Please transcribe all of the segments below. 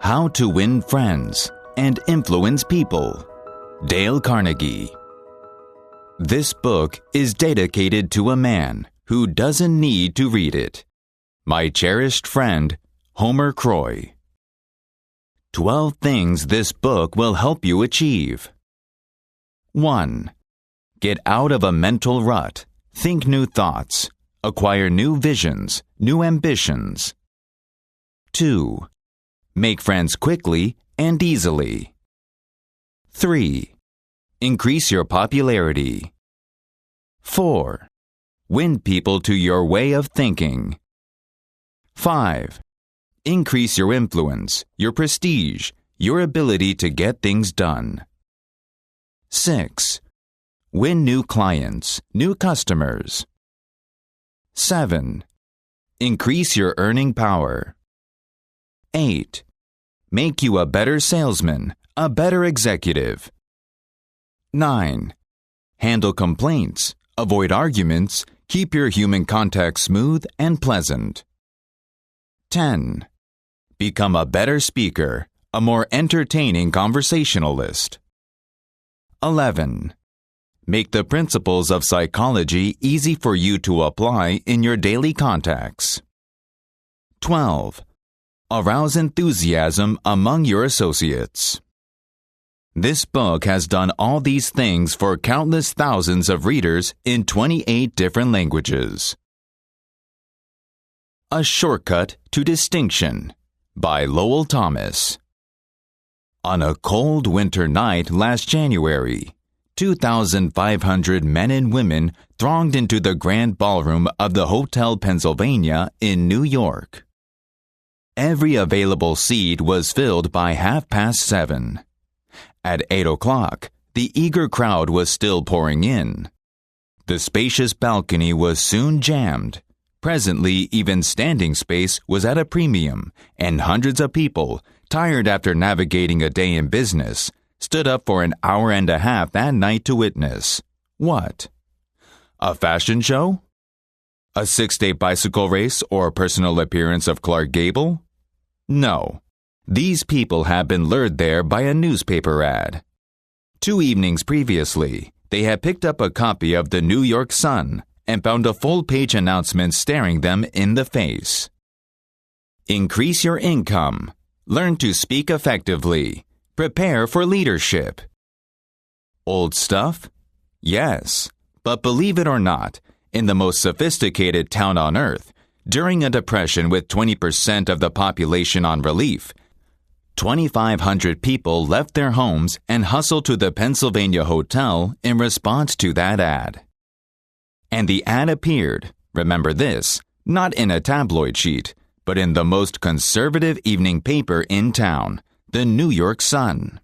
How to Win Friends and Influence People, Dale Carnegie. This book is dedicated to a man who doesn't need to read it. My cherished friend, Homer Croy. 12 things this book will help you achieve. 1. Get out of a mental rut. Think new thoughts. Acquire new visions, new ambitions. 2. Make friends quickly and easily. 3. Increase your popularity. 4. Win people to your way of thinking. 5. Increase your influence, your prestige, your ability to get things done. 6. Win new clients, new customers. 7. Increase your earning power. 8. Make you a better salesman, a better executive. 9. Handle complaints, avoid arguments, keep your human contact smooth and pleasant. 10. Become a better speaker, a more entertaining conversationalist. 11. Make the principles of psychology easy for you to apply in your daily contacts. 12. Arouse enthusiasm among your associates. This book has done all these things for countless thousands of readers in 28 different languages. A Shortcut to Distinction by Lowell Thomas. On a cold winter night last January, 2,500 men and women thronged into the grand ballroom of the Hotel Pennsylvania in New York. Every available seat was filled by 7:30. At 8 o'clock, the eager crowd was still pouring in. The spacious balcony was soon jammed. Presently, even standing space was at a premium, and hundreds of people, tired after navigating a day in business, stood up for an hour and a half that night to witness. What? A fashion show? A 6-day bicycle race or personal appearance of Clark Gable? No. These people had been lured there by a newspaper ad. 2 evenings previously, they had picked up a copy of the New York Sun and found a full-page announcement staring them in the face. Increase your income. Learn to speak effectively. Prepare for leadership. Old stuff? Yes. But believe it or not, in the most sophisticated town on earth, during a depression with 20% of the population on relief, 2,500 people left their homes and hustled to the Pennsylvania Hotel in response to that ad. And the ad appeared, remember this, not in a tabloid sheet, but in the most conservative evening paper in town, the New York Sun.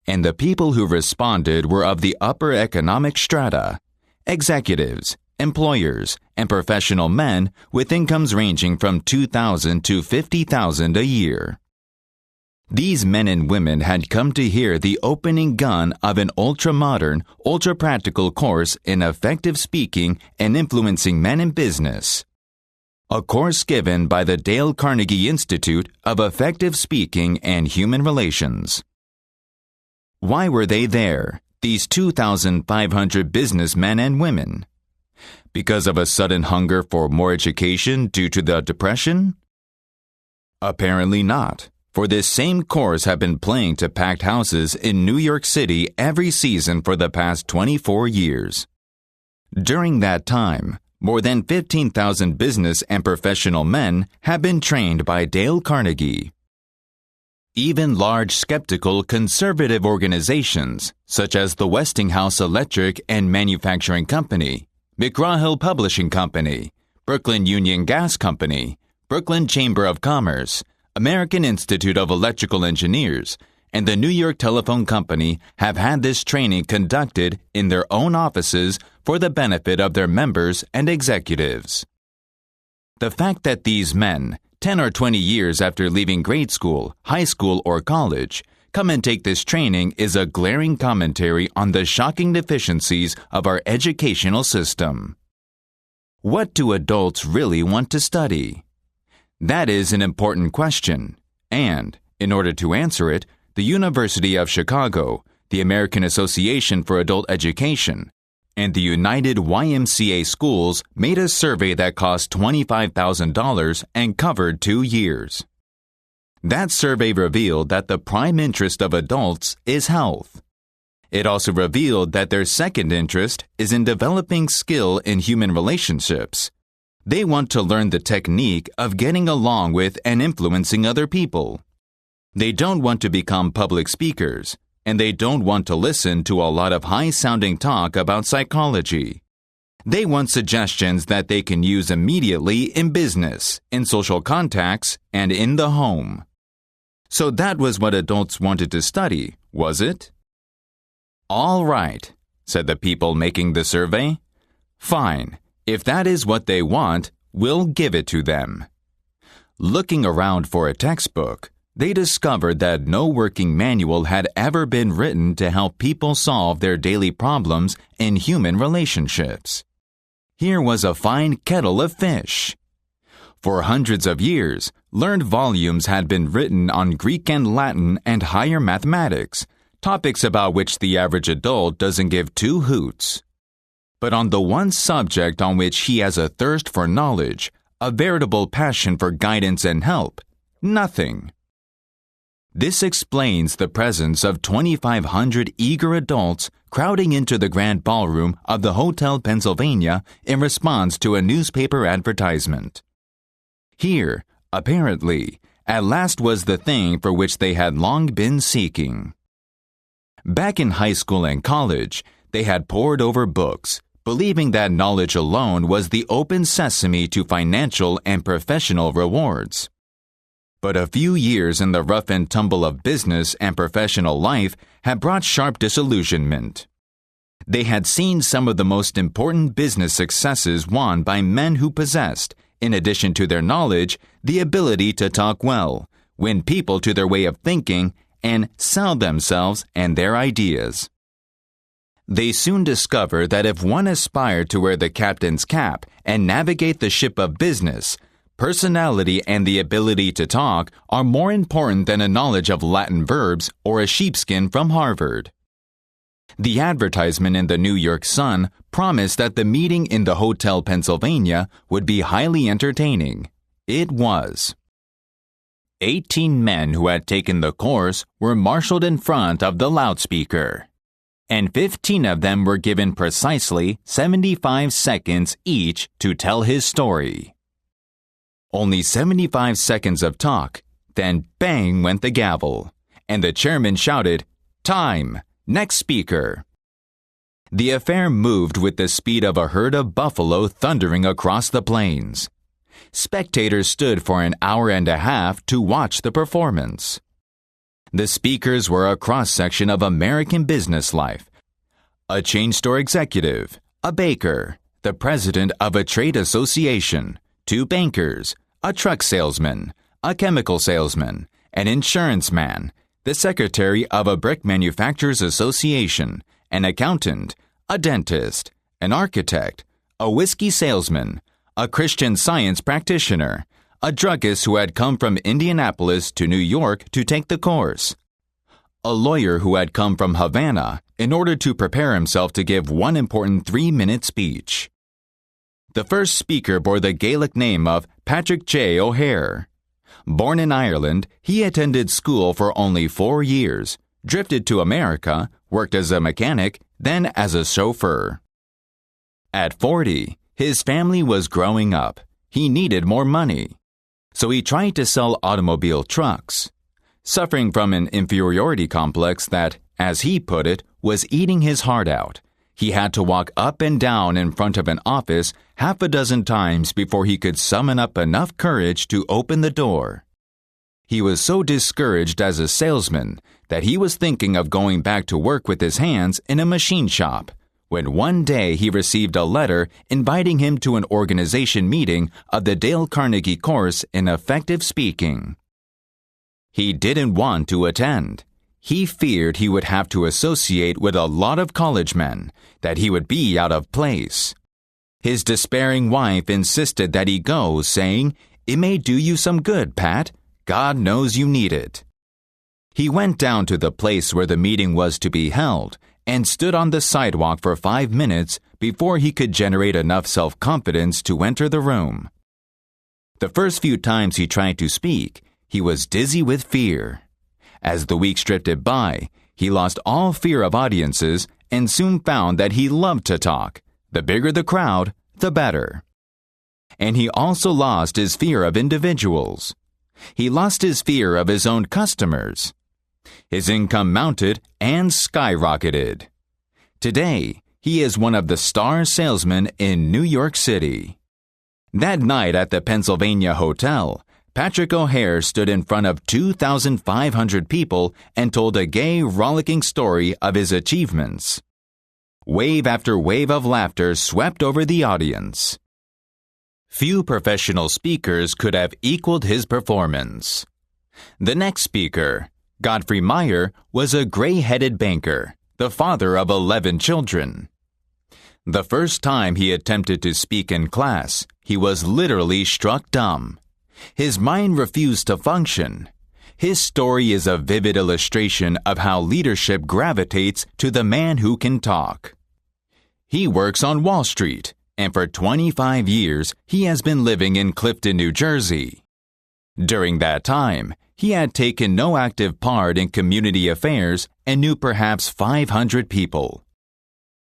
And the people who responded were of the upper economic strata, executives, employers, and professional men with incomes ranging from $2,000 to $50,000 a year. These men and women had come to hear the opening gun of an ultra-modern, ultra-practical course in effective speaking and influencing men in business. A course given by the Dale Carnegie Institute of Effective Speaking and Human Relations. Why were they there, these 2,500 businessmen and women? Because of a sudden hunger for more education due to the Depression? Apparently not, for this same course had been playing to packed houses in New York City every season for the past 24 years. During that time, more than 15,000 business and professional men have been trained by Dale Carnegie. Even large skeptical conservative organizations, such as the Westinghouse Electric and Manufacturing Company, McGraw-Hill Publishing Company, Brooklyn Union Gas Company, Brooklyn Chamber of Commerce, American Institute of Electrical Engineers, and the New York Telephone Company have had this training conducted in their own offices for the benefit of their members and executives. The fact that these men, 10 or 20 years after leaving grade school, high school, or college, come and take this training is a glaring commentary on the shocking deficiencies of our educational system. What do adults really want to study? That is an important question, and, In order to answer it, the University of Chicago, the American Association for Adult Education, and the United YMCA Schools made a survey that cost $25,000 and covered 2 years. That survey revealed that the prime interest of adults is health. It also revealed that their second interest is in developing skill in human relationships. They want to learn the technique of getting along with and influencing other people. They don't want to become public speakers, and they don't want to listen to a lot of high-sounding talk about psychology. They want suggestions that they can use immediately in business, in social contacts, and in the home. So that was what adults wanted to study, was it? All right, said the people making the survey. Fine, if that is what they want, we'll give it to them. Looking around for a textbook, they discovered that no working manual had ever been written to help people solve their daily problems in human relationships. Here was a fine kettle of fish. For hundreds of years, learned volumes had been written on Greek and Latin and higher mathematics, topics about which the average adult doesn't give two hoots. But on the one subject on which he has a thirst for knowledge, a veritable passion for guidance and help, nothing. This explains the presence of 2,500 eager adults crowding into the grand ballroom of the Hotel Pennsylvania in response to a newspaper advertisement. Here, apparently, at last was the thing for which they had long been seeking. Back in high school and college, they had pored over books, believing that knowledge alone was the open sesame to financial and professional rewards. But a few years in the rough and tumble of business and professional life had brought sharp disillusionment. They had seen some of the most important business successes won by men who possessed, in addition to their knowledge, the ability to talk well, win people to their way of thinking, and sell themselves and their ideas. They soon discovered that if one aspired to wear the captain's cap and navigate the ship of business, personality and the ability to talk are more important than a knowledge of Latin verbs or a sheepskin from Harvard. The advertisement in the New York Sun promised that the meeting in the Hotel Pennsylvania would be highly entertaining. It was. 18 men who had taken the course were marshaled in front of the loudspeaker, and 15 of them were given precisely 75 seconds each to tell his story. Only 75 seconds of talk, then bang went the gavel, and the chairman shouted, "Time! Next speaker!" The affair moved with the speed of a herd of buffalo thundering across the plains. Spectators stood for an hour and a half to watch the performance. The speakers were a cross-section of American business life. A chain store executive, a baker, the president of a trade association, 2 bankers, a truck salesman, a chemical salesman, an insurance man, the secretary of a brick manufacturers association, an accountant, a dentist, an architect, a whiskey salesman, a Christian Science practitioner, a druggist who had come from Indianapolis to New York to take the course, a lawyer who had come from Havana in order to prepare himself to give one important 3-minute speech. The first speaker bore the Gaelic name of Patrick J. O'Hare. Born in Ireland, he attended school for only 4 years, drifted to America, worked as a mechanic, then as a chauffeur. At 40, his family was growing up. He needed more money. So he tried to sell automobile trucks. Suffering from an inferiority complex that, as he put it, was eating his heart out, he had to walk up and down in front of an office half a dozen times before he could summon up enough courage to open the door. He was so discouraged as a salesman that he was thinking of going back to work with his hands in a machine shop, when one day he received a letter inviting him to an organization meeting of the Dale Carnegie course in effective speaking. He didn't want to attend. He feared he would have to associate with a lot of college men, that he would be out of place. His despairing wife insisted that he go, saying, "It may do you some good, Pat. God knows you need it." He went down to the place where the meeting was to be held and stood on the sidewalk for 5 minutes before he could generate enough self-confidence to enter the room. The first few times he tried to speak, he was dizzy with fear. As the weeks drifted by, he lost all fear of audiences and soon found that he loved to talk. The bigger the crowd, the better. And he also lost his fear of individuals. He lost his fear of his own customers. His income mounted and skyrocketed. Today, he is one of the star salesmen in New York City. That night at the Pennsylvania Hotel, Patrick O'Hare stood in front of 2,500 people and told a gay, rollicking story of his achievements. Wave after wave of laughter swept over the audience. Few professional speakers could have equaled his performance. The next speaker, Godfrey Meyer, was a gray-headed banker, the father of 11 children. The first time he attempted to speak in class, he was literally struck dumb. His mind refused to function. His story is a vivid illustration of how leadership gravitates to the man who can talk. He works on Wall Street, and for 25 years, he has been living in Clifton, New Jersey. During that time, he had taken no active part in community affairs and knew perhaps 500 people.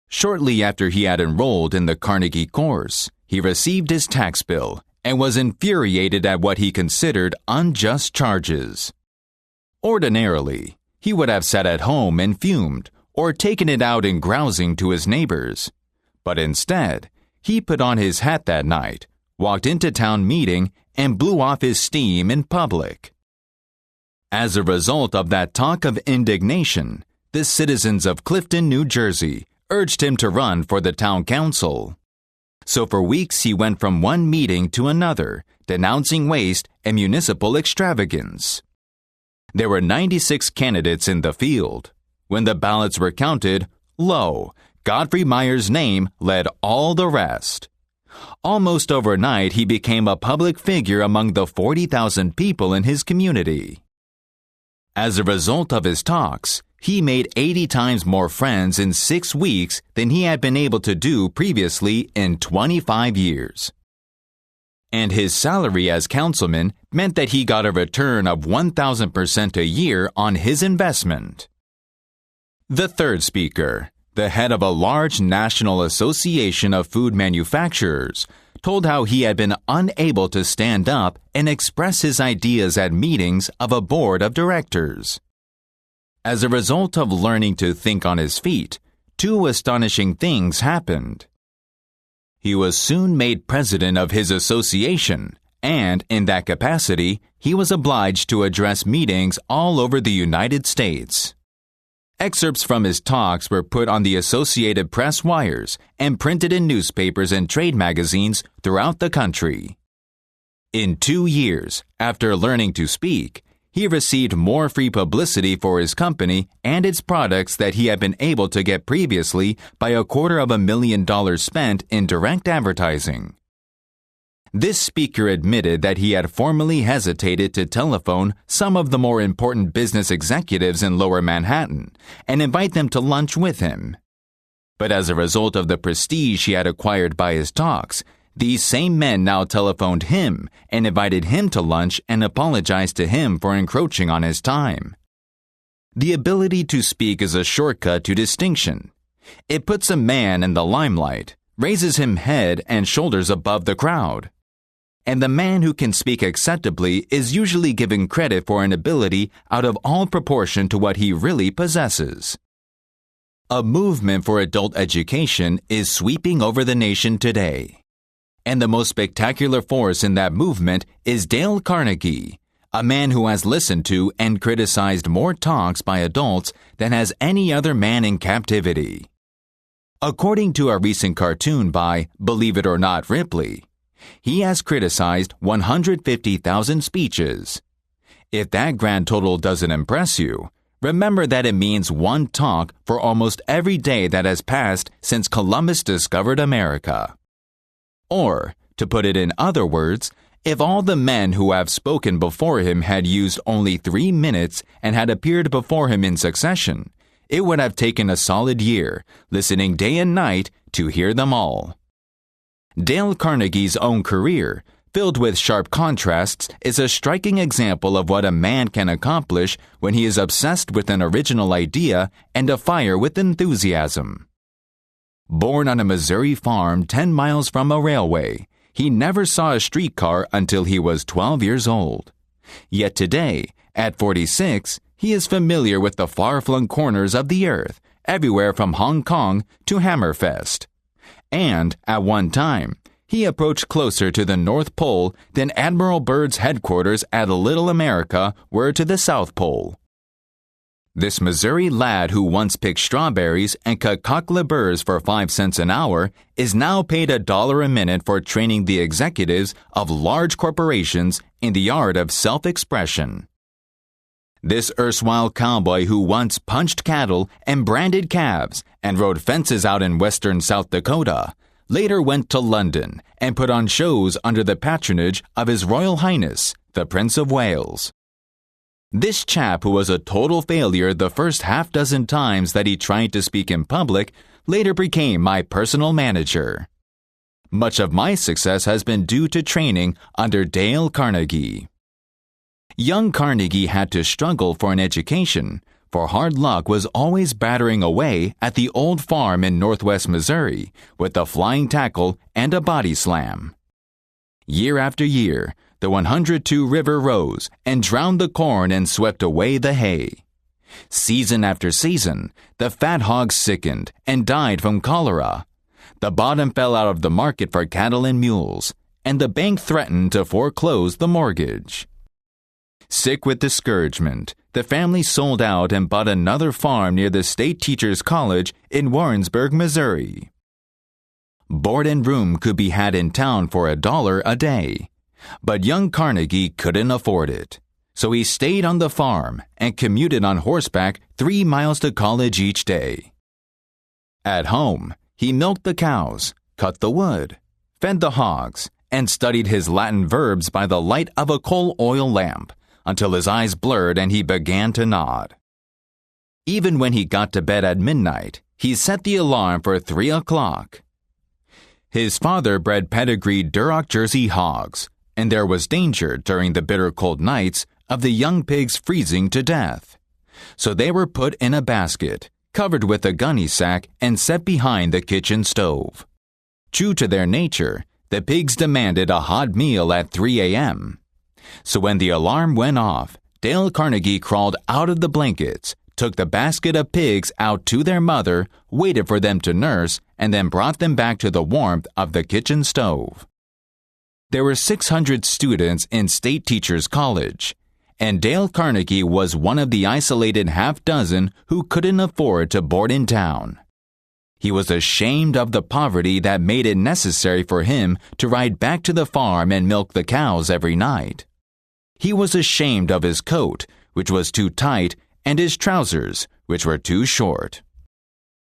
Shortly after he had enrolled in the Carnegie course, he received his tax bill and was infuriated at what he considered unjust charges. Ordinarily, he would have sat at home and fumed or taken it out in grousing to his neighbors. But instead, he put on his hat that night, walked into town meeting, and blew off his steam in public. As a result of that talk of indignation, the citizens of Clifton, New Jersey, urged him to run for the town council. So for weeks he went from one meeting to another, denouncing waste and municipal extravagance. There were 96 candidates in the field. When the ballots were counted, lo, Godfrey Meyer's name led all the rest. Almost overnight, he became a public figure among the 40,000 people in his community. As a result of his talks, he made 80 times more friends in 6 weeks than he had been able to do previously in 25 years. And his salary as councilman meant that he got a return of 1,000% a year on his investment. The third speaker, the head of a large national association of food manufacturers, told how he had been unable to stand up and express his ideas at meetings of a board of directors. As a result of learning to think on his feet, 2 astonishing things happened. He was soon made president of his association, and in that capacity, he was obliged to address meetings all over the United States. Excerpts from his talks were put on the Associated Press wires and printed in newspapers and trade magazines throughout the country. In 2 years, after learning to speak, he received more free publicity for his company and its products that he had been able to get previously by $250,000 spent in direct advertising. This speaker admitted that he had formerly hesitated to telephone some of the more important business executives in Lower Manhattan and invite them to lunch with him. But as a result of the prestige he had acquired by his talks, these same men now telephoned him and invited him to lunch and apologized to him for encroaching on his time. The ability to speak is a shortcut to distinction. It puts a man in the limelight, raises him head and shoulders above the crowd. And the man who can speak acceptably is usually given credit for an ability out of all proportion to what he really possesses. A movement for adult education is sweeping over the nation today. And the most spectacular force in that movement is Dale Carnegie, a man who has listened to and criticized more talks by adults than has any other man in captivity. According to a recent cartoon by Believe It or Not Ripley, he has criticized 150,000 speeches. If that grand total doesn't impress you, remember that it means one talk for almost every day that has passed since Columbus discovered America. Or, to put it in other words, If all the men who have spoken before him had used only 3 minutes and had appeared before him in succession, it would have taken a solid year, listening day and night, to hear them all. Dale Carnegie's own career, filled with sharp contrasts, is a striking example of what a man can accomplish when he is obsessed with an original idea and afire with enthusiasm. Born on a Missouri farm 10 miles from a railway, he never saw a streetcar until he was 12 years old. Yet today, at 46, he is familiar with the far-flung corners of the earth, everywhere from Hong Kong to Hammerfest. And, at one time, he approached closer to the North Pole than Admiral Byrd's headquarters at Little America were to the South Pole. This Missouri lad who once picked strawberries and cut cockle-burrs for 5 cents an hour is now paid $1 a minute for training the executives of large corporations in the art of self-expression. This erstwhile cowboy who once punched cattle and branded calves and rode fences out in western South Dakota later went to London and put on shows under the patronage of His Royal Highness, the Prince of Wales. This chap, who was a total failure the first half-dozen times that he tried to speak in public, later became my personal manager. Much of my success has been due to training under Dale Carnegie. Young Carnegie had to struggle for an education, for hard luck was always battering away at the old farm in northwest Missouri with a flying tackle and a body slam. Year after year, the 102 River rose and drowned the corn and swept away the hay. Season after season, the fat hogs sickened and died from cholera. The bottom fell out of the market for cattle and mules, and the bank threatened to foreclose the mortgage. Sick with discouragement, the family sold out and bought another farm near the State Teachers College in Warrensburg, Missouri. Board and room could be had in town for $1 a day. But young Carnegie couldn't afford it, so he stayed on the farm and commuted on horseback 3 miles to college each day. At home, he milked the cows, cut the wood, fed the hogs, and studied his Latin verbs by the light of a coal oil lamp until his eyes blurred and he began to nod. Even when he got to bed at midnight, he set the alarm for 3 o'clock. His father bred pedigreed Duroc Jersey hogs, and there was danger during the bitter cold nights of the young pigs freezing to death. So they were put in a basket, covered with a gunny sack, and set behind the kitchen stove. True to their nature, the pigs demanded a hot meal at 3 a.m. So when the alarm went off, Dale Carnegie crawled out of the blankets, took the basket of pigs out to their mother, waited for them to nurse, and then brought them back to the warmth of the kitchen stove. There were 600 students in State Teachers College, and Dale Carnegie was one of the isolated half-dozen who couldn't afford to board in town. He was ashamed of the poverty that made it necessary for him to ride back to the farm and milk the cows every night. He was ashamed of his coat, which was too tight, and his trousers, which were too short.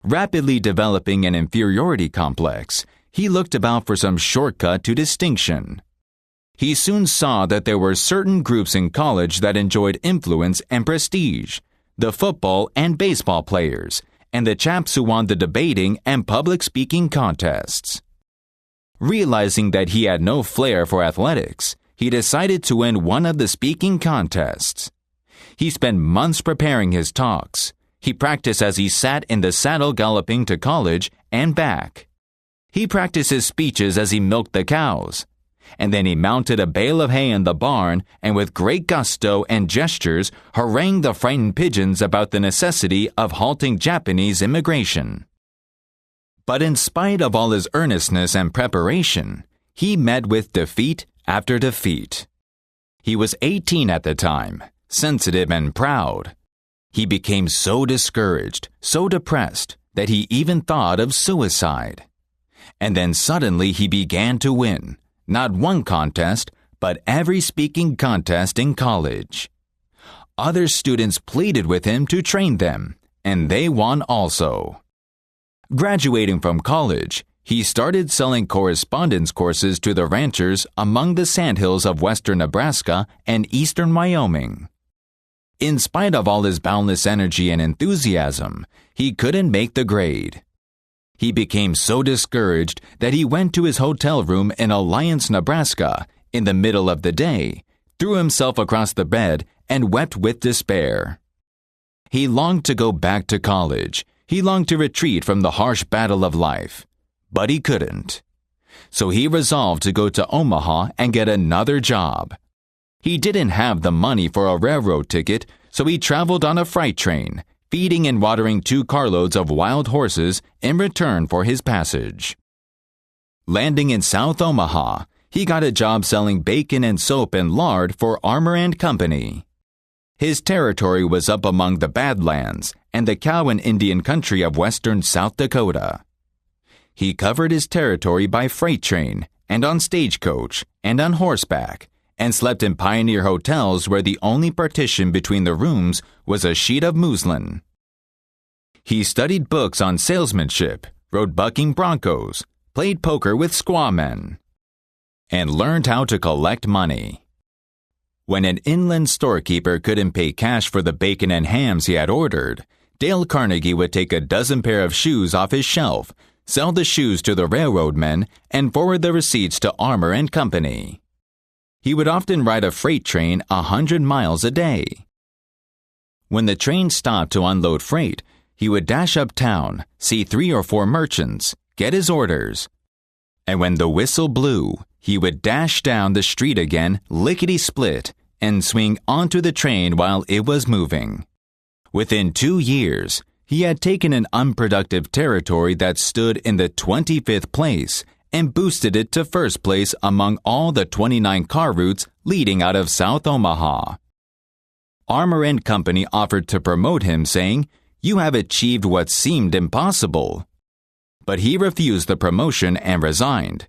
Rapidly developing an inferiority complex, he looked about for some shortcut to distinction. He soon saw that there were certain groups in college that enjoyed influence and prestige, the football and baseball players, and the chaps who won the debating and public speaking contests. Realizing that he had no flair for athletics, he decided to win one of the speaking contests. He spent months preparing his talks. He practiced as he sat in the saddle galloping to college and back. He practiced his speeches as he milked the cows. And then he mounted a bale of hay in the barn and with great gusto and gestures harangued the frightened pigeons about the necessity of halting Japanese immigration. But in spite of all his earnestness and preparation, he met with defeat after defeat. He was 18 at the time, sensitive and proud. He became so discouraged, so depressed, that he even thought of suicide. And then suddenly he began to win, not one contest, but every speaking contest in college. Other students pleaded with him to train them, and they won also. Graduating from college, he started selling correspondence courses to the ranchers among the sandhills of western Nebraska and eastern Wyoming. In spite of all his boundless energy and enthusiasm, he couldn't make the grade. He became so discouraged that he went to his hotel room in Alliance, Nebraska, in the middle of the day, threw himself across the bed, and wept with despair. He longed to go back to college. He longed to retreat from the harsh battle of life. But he couldn't. So he resolved to go to Omaha and get another job. He didn't have the money for a railroad ticket, so he traveled on a freight train, feeding and watering 2 carloads of wild horses in return for his passage. Landing in South Omaha, he got a job selling bacon and soap and lard for Armour & Company. His territory was up among the Badlands and the cow and Indian country of western South Dakota. He covered his territory by freight train and on stagecoach and on horseback, and slept in pioneer hotels where the only partition between the rooms was a sheet of muslin. He studied books on salesmanship, rode bucking broncos, played poker with squaw men, and learned how to collect money. When an inland storekeeper couldn't pay cash for the bacon and hams he had ordered, Dale Carnegie would take a dozen pair of shoes off his shelf, sell the shoes to the railroad men, and forward the receipts to Armour & Company. He would often ride a freight train 100 miles a day. When the train stopped to unload freight, he would dash uptown, see 3 or 4 merchants, get his orders. And when the whistle blew, he would dash down the street again, lickety-split, and swing onto the train while it was moving. Within 2 years, he had taken an unproductive territory that stood in the 25th place and boosted it to first place among all the 29 car routes leading out of South Omaha. Armour & Company offered to promote him, saying, "You have achieved what seemed impossible." But he refused the promotion and resigned,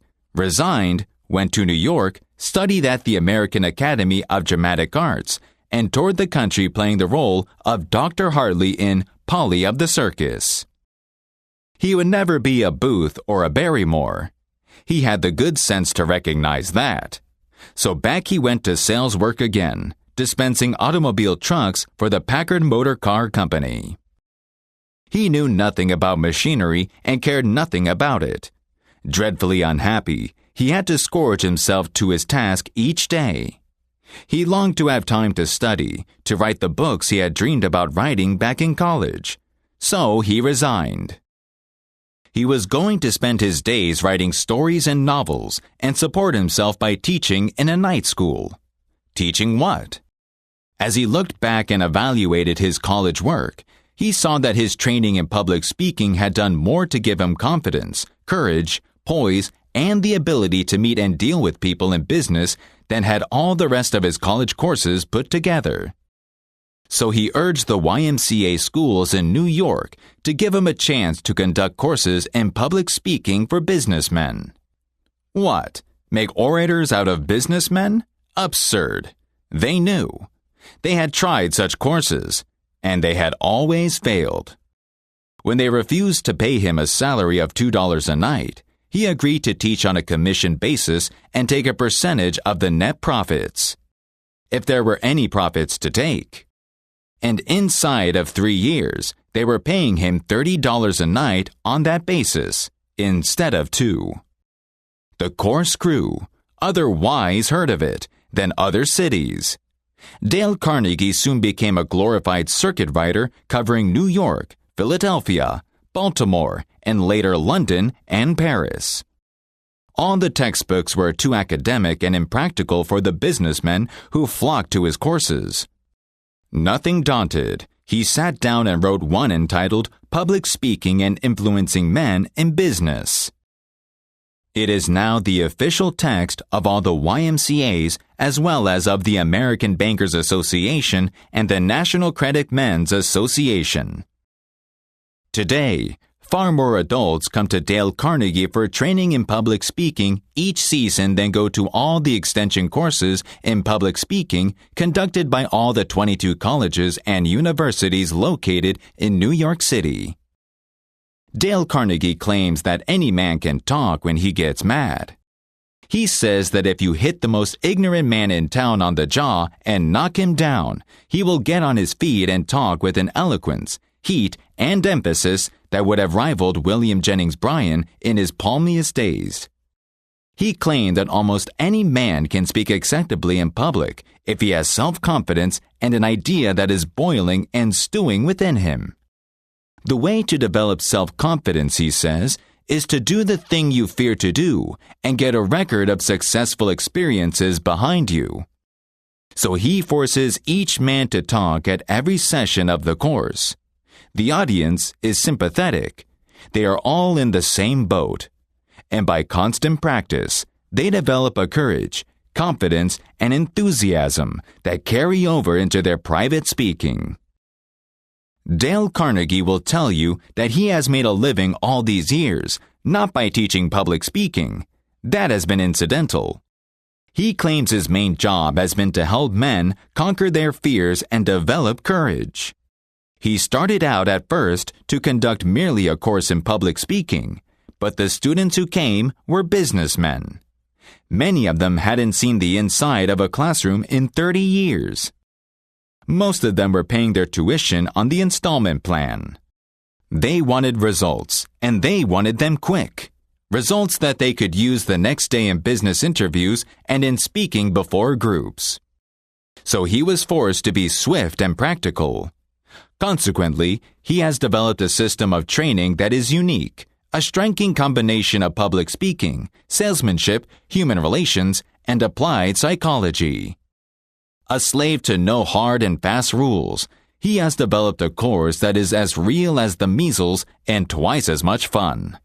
went to New York, studied at the American Academy of Dramatic Arts, and toured the country playing the role of Dr. Hartley in Polly of the Circus. He would never be a Booth or a Barrymore. He had the good sense to recognize that. So back he went to sales work again, dispensing automobile trucks for the Packard Motor Car Company. He knew nothing about machinery and cared nothing about it. Dreadfully unhappy, he had to scourge himself to his task each day. He longed to have time to study, to write the books he had dreamed about writing back in college. So he resigned. He was going to spend his days writing stories and novels and support himself by teaching in a night school. Teaching what? As he looked back and evaluated his college work, he saw that his training in public speaking had done more to give him confidence, courage, poise, and the ability to meet and deal with people in business than had all the rest of his college courses put together. So he urged the YMCA schools in New York to give him a chance to conduct courses in public speaking for businessmen. What? Make orators out of businessmen? Absurd. They knew. They had tried such courses, and they had always failed. When they refused to pay him a salary of $2 a night, he agreed to teach on a commission basis and take a percentage of the net profits, if there were any profits to take. And inside of 3 years, they were paying him $30 a night on that basis, instead of $2. The course grew. Other Ys heard of it, then other cities. Dale Carnegie soon became a glorified circuit rider covering New York, Philadelphia, Baltimore, and later London and Paris. All the textbooks were too academic and impractical for the businessmen who flocked to his courses. Nothing daunted, he sat down and wrote one entitled Public Speaking and Influencing Men in Business. It is now the official text of all the YMCAs as well as of the American Bankers Association and the National Credit Men's Association. Today, far more adults come to Dale Carnegie for training in public speaking each season than go to all the extension courses in public speaking conducted by all the 22 colleges and universities located in New York City. Dale Carnegie claims that any man can talk when he gets mad. He says that if you hit the most ignorant man in town on the jaw and knock him down, he will get on his feet and talk with an eloquence, heat, and emphasis that would have rivaled William Jennings Bryan in his palmiest days. He claimed that almost any man can speak acceptably in public if he has self-confidence and an idea that is boiling and stewing within him. The way to develop self-confidence, he says, is to do the thing you fear to do and get a record of successful experiences behind you. So he forces each man to talk at every session of the course. The audience is sympathetic. They are all in the same boat. And by constant practice, they develop a courage, confidence, and enthusiasm that carry over into their private speaking. Dale Carnegie will tell you that he has made a living all these years, not by teaching public speaking. That has been incidental. He claims his main job has been to help men conquer their fears and develop courage. He started out at first to conduct merely a course in public speaking, but the students who came were businessmen. Many of them hadn't seen the inside of a classroom in 30 years. Most of them were paying their tuition on the installment plan. They wanted results, and they wanted them quick. Results that they could use the next day in business interviews and in speaking before groups. So he was forced to be swift and practical. Consequently, he has developed a system of training that is unique, a striking combination of public speaking, salesmanship, human relations, and applied psychology. A slave to no hard and fast rules, he has developed a course that is as real as the measles and twice as much fun.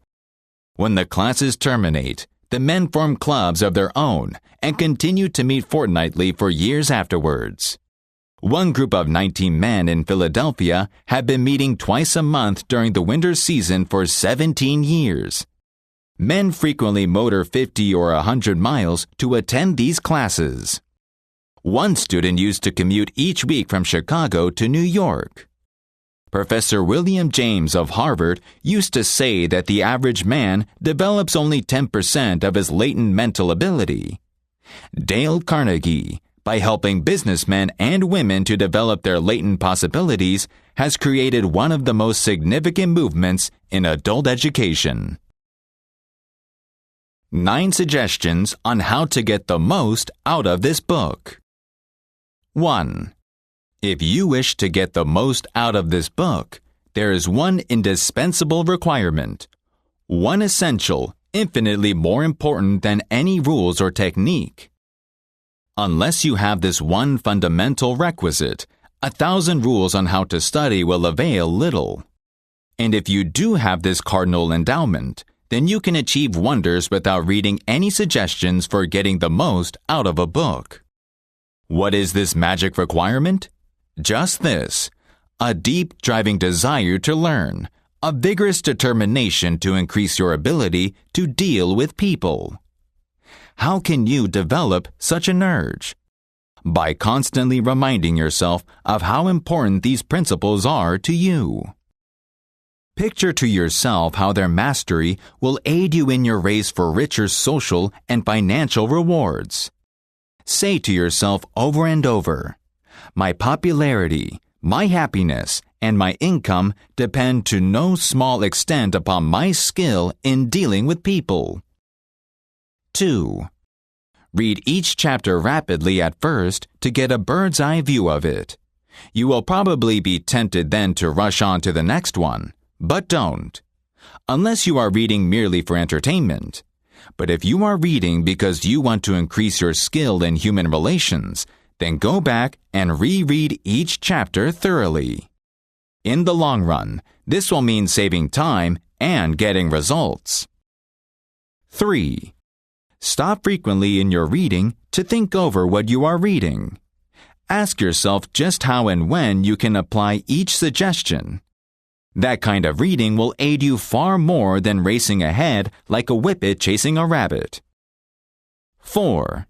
When the classes terminate, the men form clubs of their own and continue to meet fortnightly for years afterwards. One group of 19 men in Philadelphia had been meeting twice a month during the winter season for 17 years. Men frequently motor 50 or 100 miles to attend these classes. One student used to commute each week from Chicago to New York. Professor William James of Harvard used to say that the average man develops only 10% of his latent mental ability. Dale Carnegie, by helping businessmen and women to develop their latent possibilities, has created one of the most significant movements in adult education. 9 suggestions on how to get the most out of this book. 1. If you wish to get the most out of this book, there is one indispensable requirement, one essential, infinitely more important than any rules or technique. Unless you have this one fundamental requisite, 1,000 rules on how to study will avail little. And if you do have this cardinal endowment, then you can achieve wonders without reading any suggestions for getting the most out of a book. What is this magic requirement? Just this: a deep, driving desire to learn, a vigorous determination to increase your ability to deal with people. How can you develop such an urge? By constantly reminding yourself of how important these principles are to you. Picture to yourself how their mastery will aid you in your race for richer social and financial rewards. Say to yourself over and over, "My popularity, my happiness, and my income depend to no small extent upon my skill in dealing with people." 2. Read each chapter rapidly at first to get a bird's eye view of it. You will probably be tempted then to rush on to the next one, but don't. Unless you are reading merely for entertainment. But if you are reading because you want to increase your skill in human relations, then go back and reread each chapter thoroughly. In the long run, this will mean saving time and getting results. 3. Stop frequently in your reading to think over what you are reading. Ask yourself just how and when you can apply each suggestion. That kind of reading will aid you far more than racing ahead like a whippet chasing a rabbit. 4.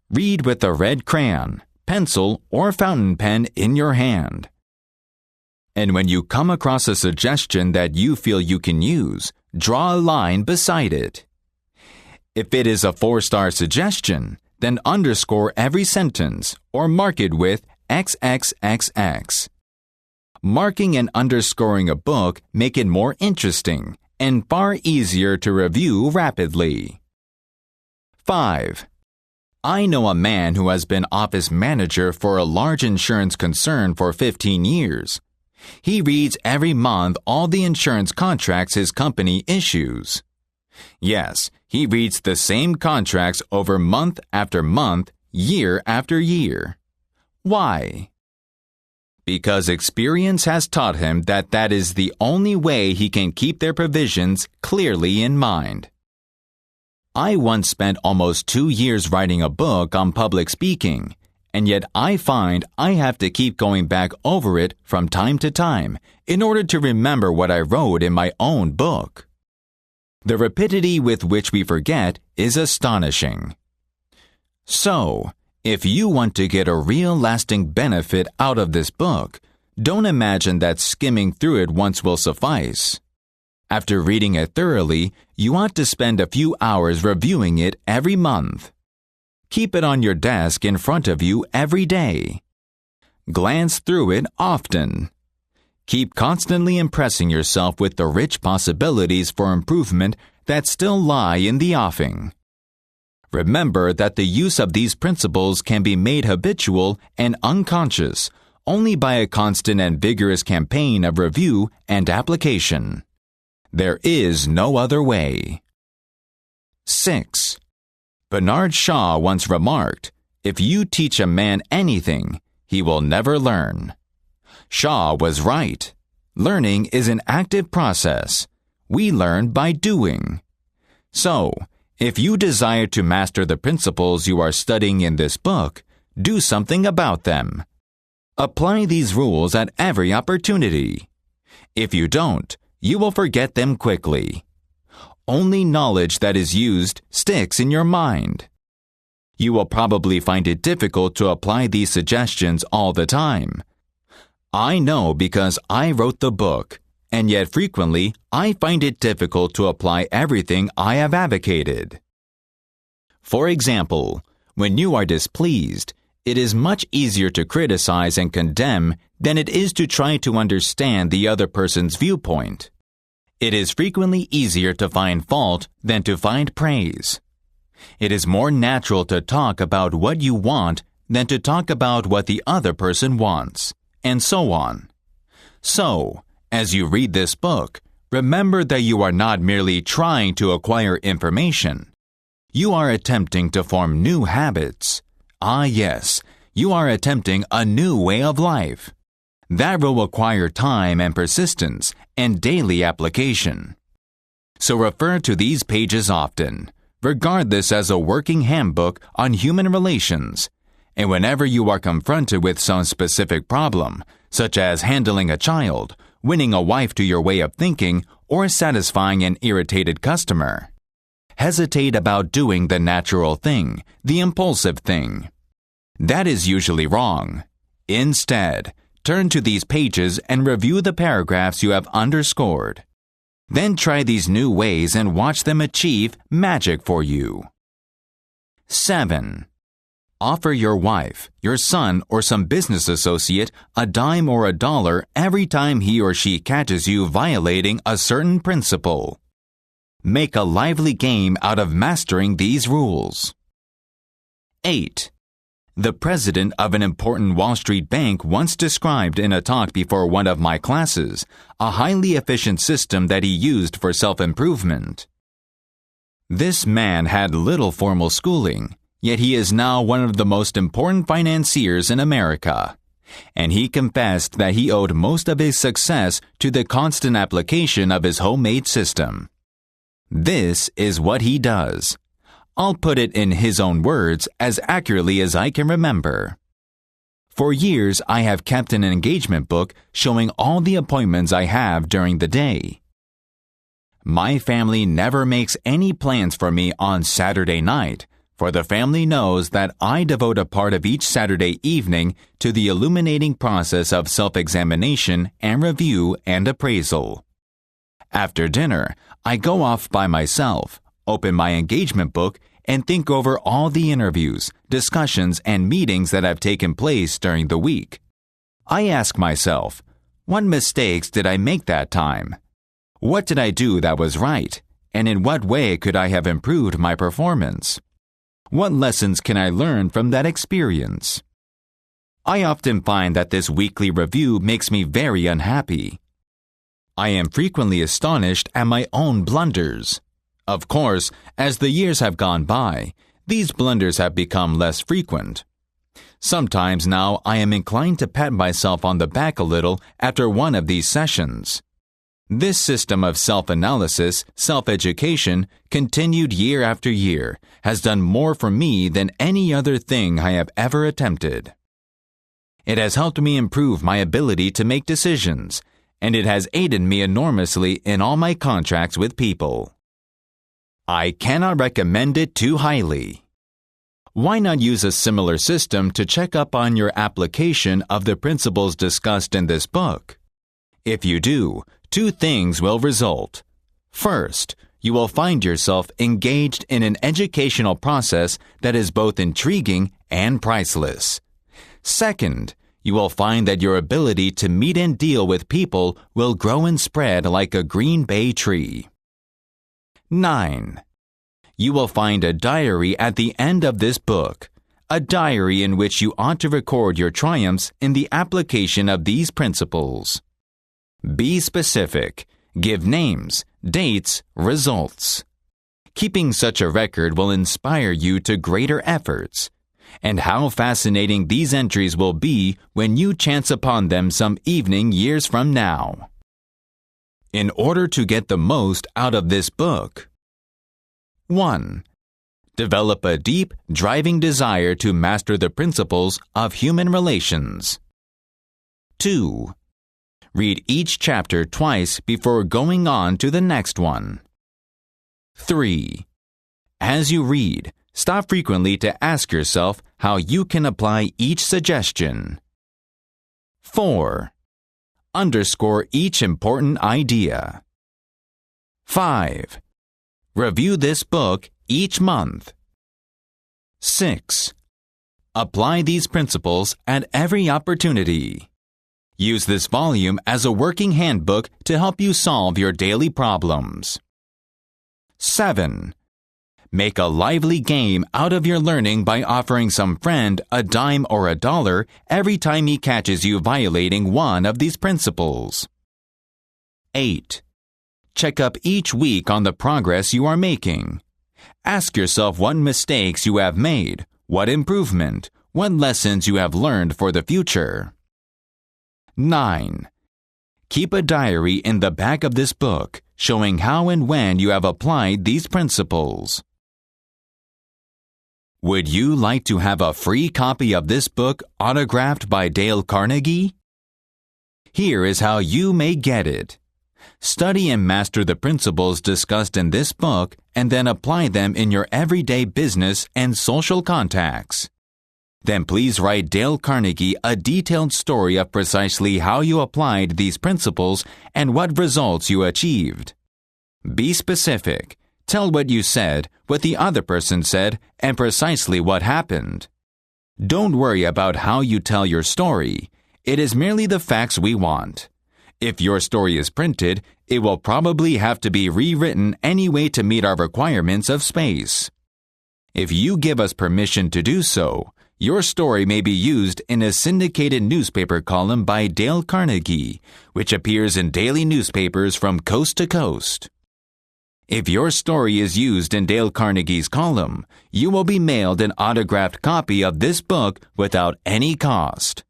Read with a red crayon, pencil, or fountain pen in your hand. And when you come across a suggestion that you feel you can use, draw a line beside it. If it is a 4-star suggestion, then underscore every sentence or mark it with XXXX. Marking and underscoring a book make it more interesting and far easier to review rapidly. 5. I know a man who has been office manager for a large insurance concern for 15 years. He reads every month all the insurance contracts his company issues. Yes, he reads the same contracts over month after month, year after year. Why? Because experience has taught him that that is the only way he can keep their provisions clearly in mind. I once spent almost 2 years writing a book on public speaking, and yet I find I have to keep going back over it from time to time in order to remember what I wrote in my own book. The rapidity with which we forget is astonishing. So, if you want to get a real lasting benefit out of this book, don't imagine that skimming through it once will suffice. After reading it thoroughly, you ought to spend a few hours reviewing it every month. Keep it on your desk in front of you every day. Glance through it often. Keep constantly impressing yourself with the rich possibilities for improvement that still lie in the offing. Remember that the use of these principles can be made habitual and unconscious only by a constant and vigorous campaign of review and application. There is no other way. 6. Bernard Shaw once remarked, "If you teach a man anything, he will never learn." Shaw was right. Learning is an active process. We learn by doing. So, if you desire to master the principles you are studying in this book, do something about them. Apply these rules at every opportunity. If you don't, you will forget them quickly. Only knowledge that is used sticks in your mind. You will probably find it difficult to apply these suggestions all the time. I know because I wrote the book, and yet frequently I find it difficult to apply everything I have advocated. For example, when you are displeased, it is much easier to criticize and condemn than it is to try to understand the other person's viewpoint. It is frequently easier to find fault than to find praise. It is more natural to talk about what you want than to talk about what the other person wants, and so on. So, as you read this book, remember that you are not merely trying to acquire information. You are attempting to form new habits. Ah, yes, you are attempting a new way of life. That will require time and persistence and daily application. So refer to these pages often. Regard this as a working handbook on human relations. And whenever you are confronted with some specific problem, such as handling a child, winning a wife to your way of thinking, or satisfying an irritated customer, hesitate about doing the natural thing, the impulsive thing. That is usually wrong. Instead, turn to these pages and review the paragraphs you have underscored. Then try these new ways and watch them achieve magic for you. 7. Offer your wife, your son, or some business associate a dime or a dollar every time he or she catches you violating a certain principle. Make a lively game out of mastering these rules. 8. The president of an important Wall Street bank once described in a talk before one of my classes a highly efficient system that he used for self-improvement. This man had little formal schooling, yet he is now one of the most important financiers in America, and he confessed that he owed most of his success to the constant application of his homemade system. This is what he does. I'll put it in his own words as accurately as I can remember. For years, I have kept an engagement book showing all the appointments I have during the day. My family never makes any plans for me on Saturday night, for the family knows that I devote a part of each Saturday evening to the illuminating process of self-examination and review and appraisal. After dinner, I go off by myself, open my engagement book, and think over all the interviews, discussions, and meetings that have taken place during the week. I ask myself, what mistakes did I make that time? What did I do that was right? And in what way could I have improved my performance? What lessons can I learn from that experience? I often find that this weekly review makes me very unhappy. I am frequently astonished at my own blunders. Of course, as the years have gone by, these blunders have become less frequent. Sometimes now I am inclined to pat myself on the back a little after one of these sessions. This system of self-analysis, self-education, continued year after year, has done more for me than any other thing I have ever attempted. It has helped me improve my ability to make decisions, and it has aided me enormously in all my contracts with people. I cannot recommend it too highly. Why not use a similar system to check up on your application of the principles discussed in this book? If you do, two things will result. First, you will find yourself engaged in an educational process that is both intriguing and priceless. Second, you will find that your ability to meet and deal with people will grow and spread like a green bay tree. 9. You will find a diary at the end of this book, a diary in which you ought to record your triumphs in the application of these principles. Be specific. Give names, dates, results. Keeping such a record will inspire you to greater efforts. And how fascinating these entries will be when you chance upon them some evening years from now. In order to get the most out of this book. 1. Develop a deep, driving desire to master the principles of human relations. 2. Read each chapter twice before going on to the next one. 3. As you read, stop frequently to ask yourself how you can apply each suggestion. 4. Underscore each important idea. 5. Review this book each month. 6. Apply these principles at every opportunity. Use this volume as a working handbook to help you solve your daily problems. 7. Make a lively game out of your learning by offering some friend a dime or a dollar every time he catches you violating one of these principles. 8. Check up each week on the progress you are making. Ask yourself what mistakes you have made, what improvement, what lessons you have learned for the future. 9. Keep a diary in the back of this book showing how and when you have applied these principles. Would you like to have a free copy of this book autographed by Dale Carnegie? Here is how you may get it. Study and master the principles discussed in this book and then apply them in your everyday business and social contacts. Then please write Dale Carnegie a detailed story of precisely how you applied these principles and what results you achieved. Be specific. Tell what you said, what the other person said, and precisely what happened. Don't worry about how you tell your story. It is merely the facts we want. If your story is printed, it will probably have to be rewritten anyway to meet our requirements of space. If you give us permission to do so, your story may be used in a syndicated newspaper column by Dale Carnegie, which appears in daily newspapers from coast to coast. If your story is used in Dale Carnegie's column, you will be mailed an autographed copy of this book without any cost.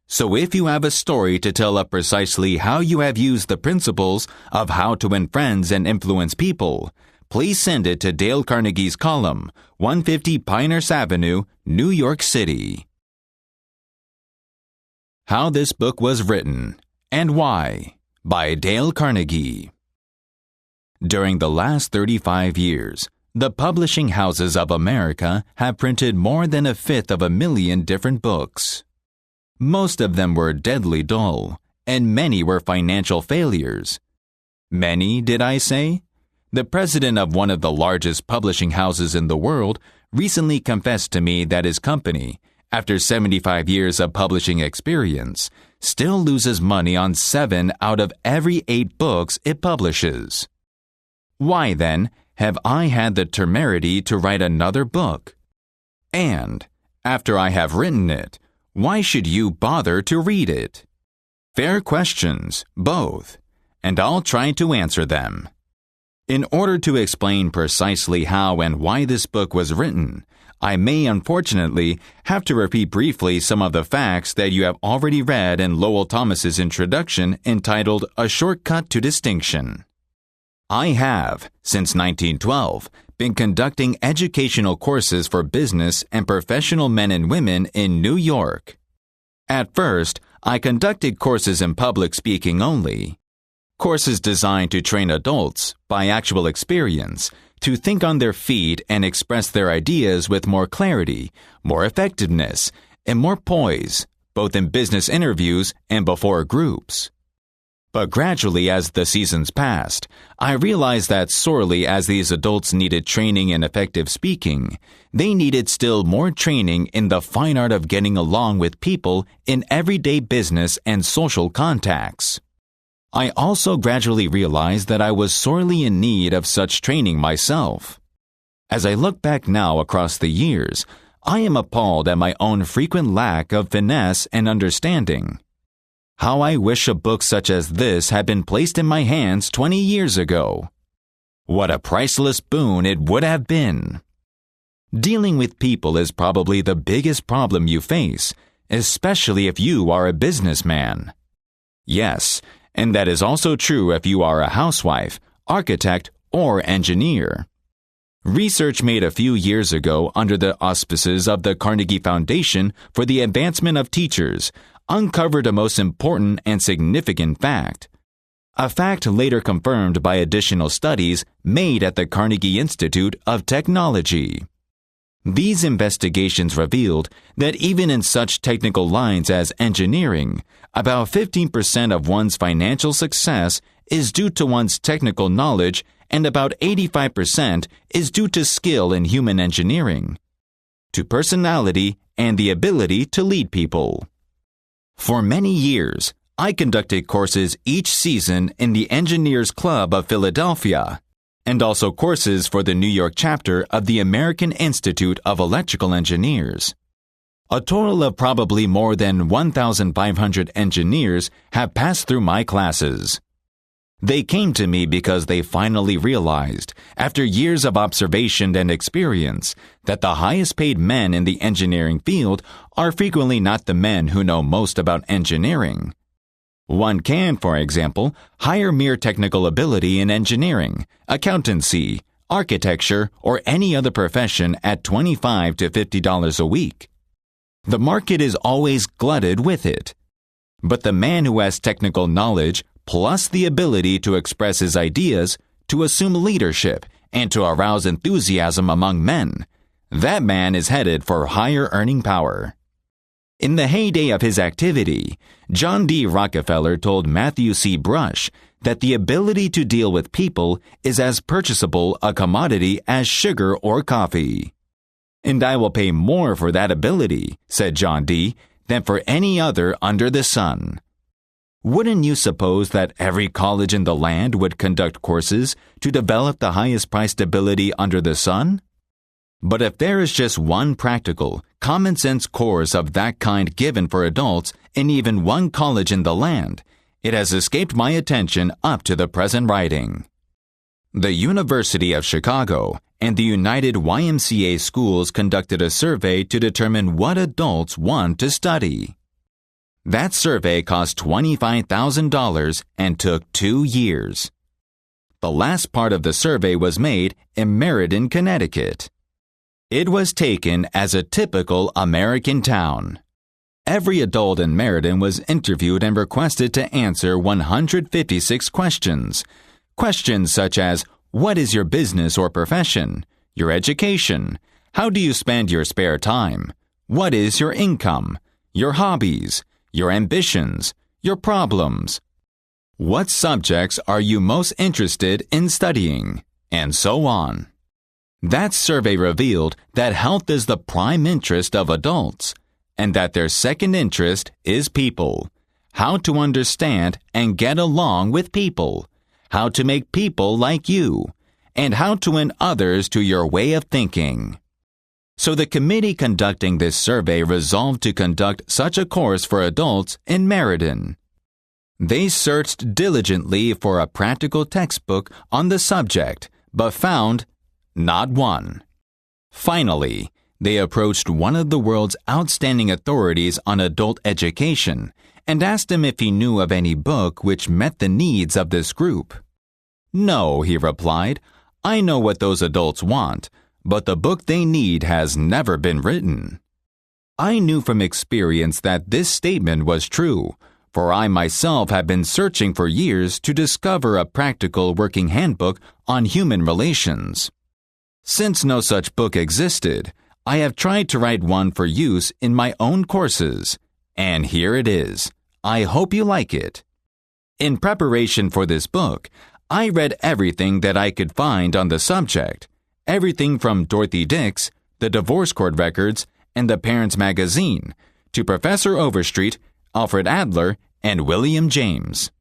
So if you have a story to tell of precisely how you have used the principles of how to win friends and influence people, please send it to Dale Carnegie's column, 150 Pinehurst Avenue, New York City. How This Book Was Written and Why by Dale Carnegie. During the last 35 years, The publishing houses of America have printed more than 1/5 different books. Most of them were deadly dull, and many were financial failures. Many, did I say? The president of one of the largest publishing houses in the world recently confessed to me that his company, after 75 years of publishing experience, still loses money on 7 out of every 8 books it publishes. Why, then, have I had the temerity to write another book? And, after I have written it, why should you bother to read it? Fair questions, both, and I'll try to answer them. In order to explain precisely how and why this book was written, I may unfortunately have to repeat briefly some of the facts that you have already read in Lowell Thomas's introduction entitled A Shortcut to Distinction. I have, since 1912, been conducting educational courses for business and professional men and women in New York. At first, I conducted courses in public speaking only. Courses designed to train adults, by actual experience, to think on their feet and express their ideas with more clarity, more effectiveness, and more poise, both in business interviews and before groups. But gradually, as the seasons passed, I realized that sorely as these adults needed training in effective speaking, they needed still more training in the fine art of getting along with people in everyday business and social contacts. I also gradually realized that I was sorely in need of such training myself. As I look back now across the years, I am appalled at my own frequent lack of finesse and understanding. How I wish a book such as this had been placed in my hands 20 years ago. What a priceless boon it would have been. Dealing with people is probably the biggest problem you face, especially if you are a businessman. Yes, and that is also true if you are a housewife, architect, or engineer. Research made a few years ago under the auspices of the Carnegie Foundation for the Advancement of Teachers uncovered a most important and significant fact. A fact later confirmed by additional studies made at the Carnegie Institute of Technology. These investigations revealed that even in such technical lines as engineering, about 15% of one's financial success is due to one's technical knowledge and about 85% is due to skill in human engineering, to personality and the ability to lead people. For many years, I conducted courses each season in the Engineers Club of Philadelphia, and also courses for the New York chapter of the American Institute of Electrical Engineers. A total of probably more than 1,500 engineers have passed through my classes. They came to me because they finally realized, after years of observation and experience, that the highest paid men in the engineering field are frequently not the men who know most about engineering. One can, for example, hire mere technical ability in engineering, accountancy, architecture, or any other profession at $25 to $50 a week. The market is always glutted with it. But the man who has technical knowledge plus the ability to express his ideas, to assume leadership, and to arouse enthusiasm among men, that man is headed for higher earning power. In the heyday of his activity, John D. Rockefeller told Matthew C. Brush that the ability to deal with people is as purchasable a commodity as sugar or coffee. "And I will pay more for that ability," said John D., "than for any other under the sun." Wouldn't you suppose that every college in the land would conduct courses to develop the highest priced ability under the sun? But if there is just one practical, common-sense course of that kind given for adults in even one college in the land, it has escaped my attention up to the present writing. The University of Chicago and the United YMCA schools conducted a survey to determine what adults want to study. That survey cost $25,000 and took 2 years. The last part of the survey was made in Meriden, Connecticut. It was taken as a typical American town. Every adult in Meriden was interviewed and requested to answer 156 questions. Questions such as, "What is your business or profession? Your education. How do you spend your spare time? What is your income? Your hobbies? Your ambitions? Your problems? What subjects are you most interested in studying? And so on. That survey revealed that health is the prime interest of adults, and that their second interest is people. How to understand and get along with people. How to make people like you. And how to win others to your way of thinking. So the committee conducting this survey resolved to conduct such a course for adults in Marital. They searched diligently for a practical textbook on the subject, but found not one. Finally, they approached one of the world's outstanding authorities on adult education and asked him if he knew of any book which met the needs of this group. No, he replied, I know what those adults want, but the book they need has never been written. I knew from experience that this statement was true, for I myself have been searching for years to discover a practical working handbook on human relations. Since no such book existed, I have tried to write one for use in my own courses, and here it is. I hope you like it. In preparation for this book, I read everything that I could find on the subject, everything from Dorothy Dix, the divorce court records, and the Parents Magazine, to Professor Overstreet, Alfred Adler, and William James.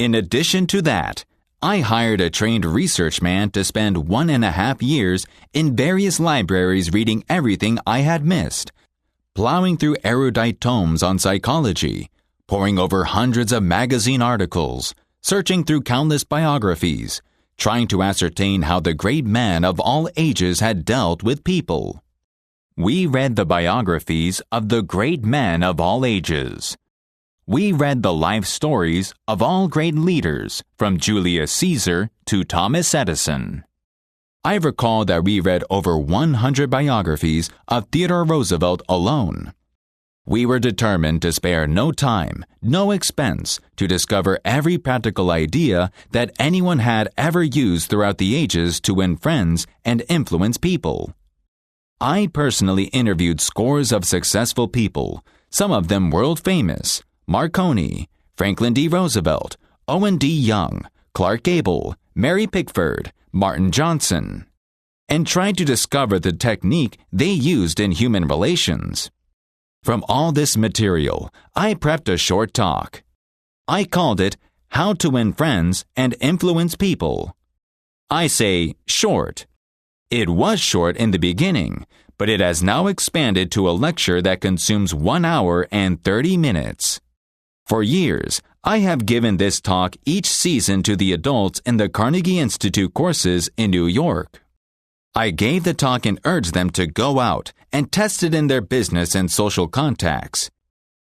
In addition to that, I hired a trained research man to spend 1.5 years in various libraries reading everything I had missed, plowing through erudite tomes on psychology, poring over hundreds of magazine articles, searching through countless biographies, trying to ascertain how the great men of all ages had dealt with people. We read the biographies of the great men of all ages. We read the life stories of all great leaders, from Julius Caesar to Thomas Edison. I recall that we read over 100 biographies of Theodore Roosevelt alone. We were determined to spare no time, no expense, to discover every practical idea that anyone had ever used throughout the ages to win friends and influence people. I personally interviewed scores of successful people, some of them world famous: Marconi, Franklin D. Roosevelt, Owen D. Young, Clark Gable, Mary Pickford, Martin Johnson, and tried to discover the technique they used in human relations. From all this material, I prepped a short talk. I called it How to Win Friends and Influence People. I say short. It was short in the beginning, but it has now expanded to a lecture that consumes 1 hour and 30 minutes. For years, I have given this talk each season to the adults in the Carnegie Institute courses in New York. I gave the talk and urged them to go out and test it in their business and social contacts,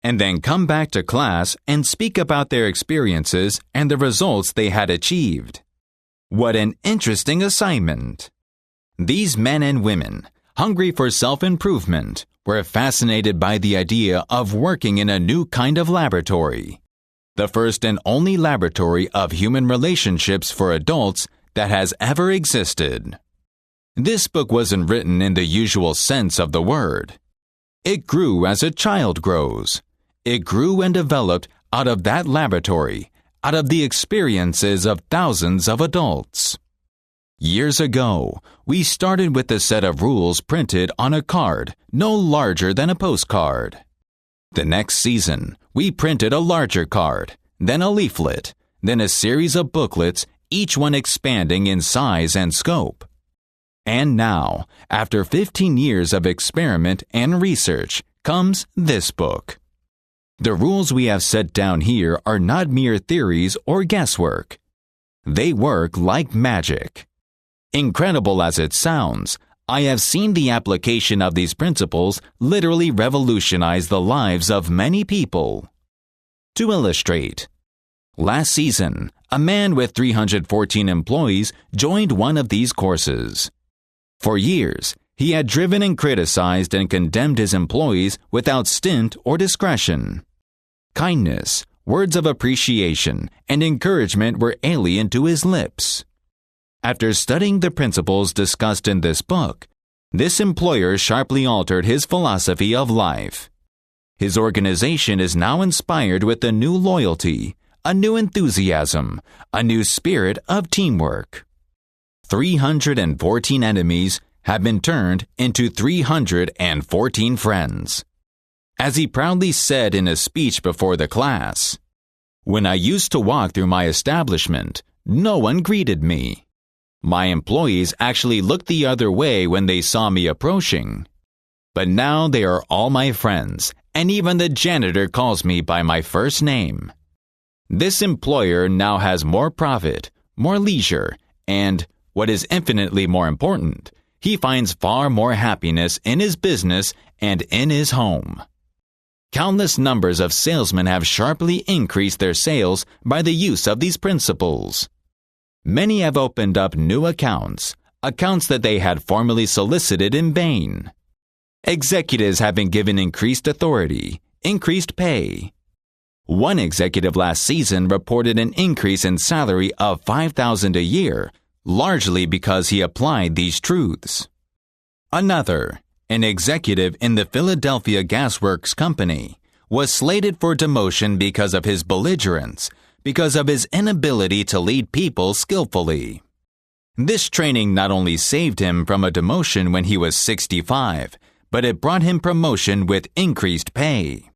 and then come back to class and speak about their experiences and the results they had achieved. What an interesting assignment! These men and women, hungry for self-improvement, were fascinated by the idea of working in a new kind of laboratory, the first and only laboratory of human relationships for adults that has ever existed. This book wasn't written in the usual sense of the word. It grew as a child grows. It grew and developed out of that laboratory, out of the experiences of thousands of adults. Years ago, we started with a set of rules printed on a card no larger than a postcard. The next season, we printed a larger card, then a leaflet, then a series of booklets, each one expanding in size and scope. And now, after 15 years of experiment and research, comes this book. The rules we have set down here are not mere theories or guesswork. They work like magic. Incredible as it sounds, I have seen the application of these principles literally revolutionize the lives of many people. To illustrate, last season, a man with 314 employees joined one of these courses. For years, he had driven and criticized and condemned his employees without stint or discretion. Kindness, words of appreciation, and encouragement were alien to his lips. After studying the principles discussed in this book, this employer sharply altered his philosophy of life. His organization is now inspired with a new loyalty, a new enthusiasm, a new spirit of teamwork. 314 enemies have been turned into 314 friends. As he proudly said in a speech before the class, "When I used to walk through my establishment, no one greeted me. My employees actually looked the other way when they saw me approaching. But now they are all my friends, and even the janitor calls me by my first name." This employer now has more profit, more leisure, and, what is infinitely more important, he finds far more happiness in his business and in his home. Countless numbers of salesmen have sharply increased their sales by the use of these principles. Many have opened up new accounts that they had formerly solicited in vain. Executives have been given increased authority, increased pay. One executive last season reported an increase in salary of $5,000 a year, largely because he applied these truths. Another, an executive in the Philadelphia Gasworks Company, was slated for demotion because of his belligerence, because of his inability to lead people skillfully. This training not only saved him from a demotion when he was 65, but it brought him promotion with increased pay.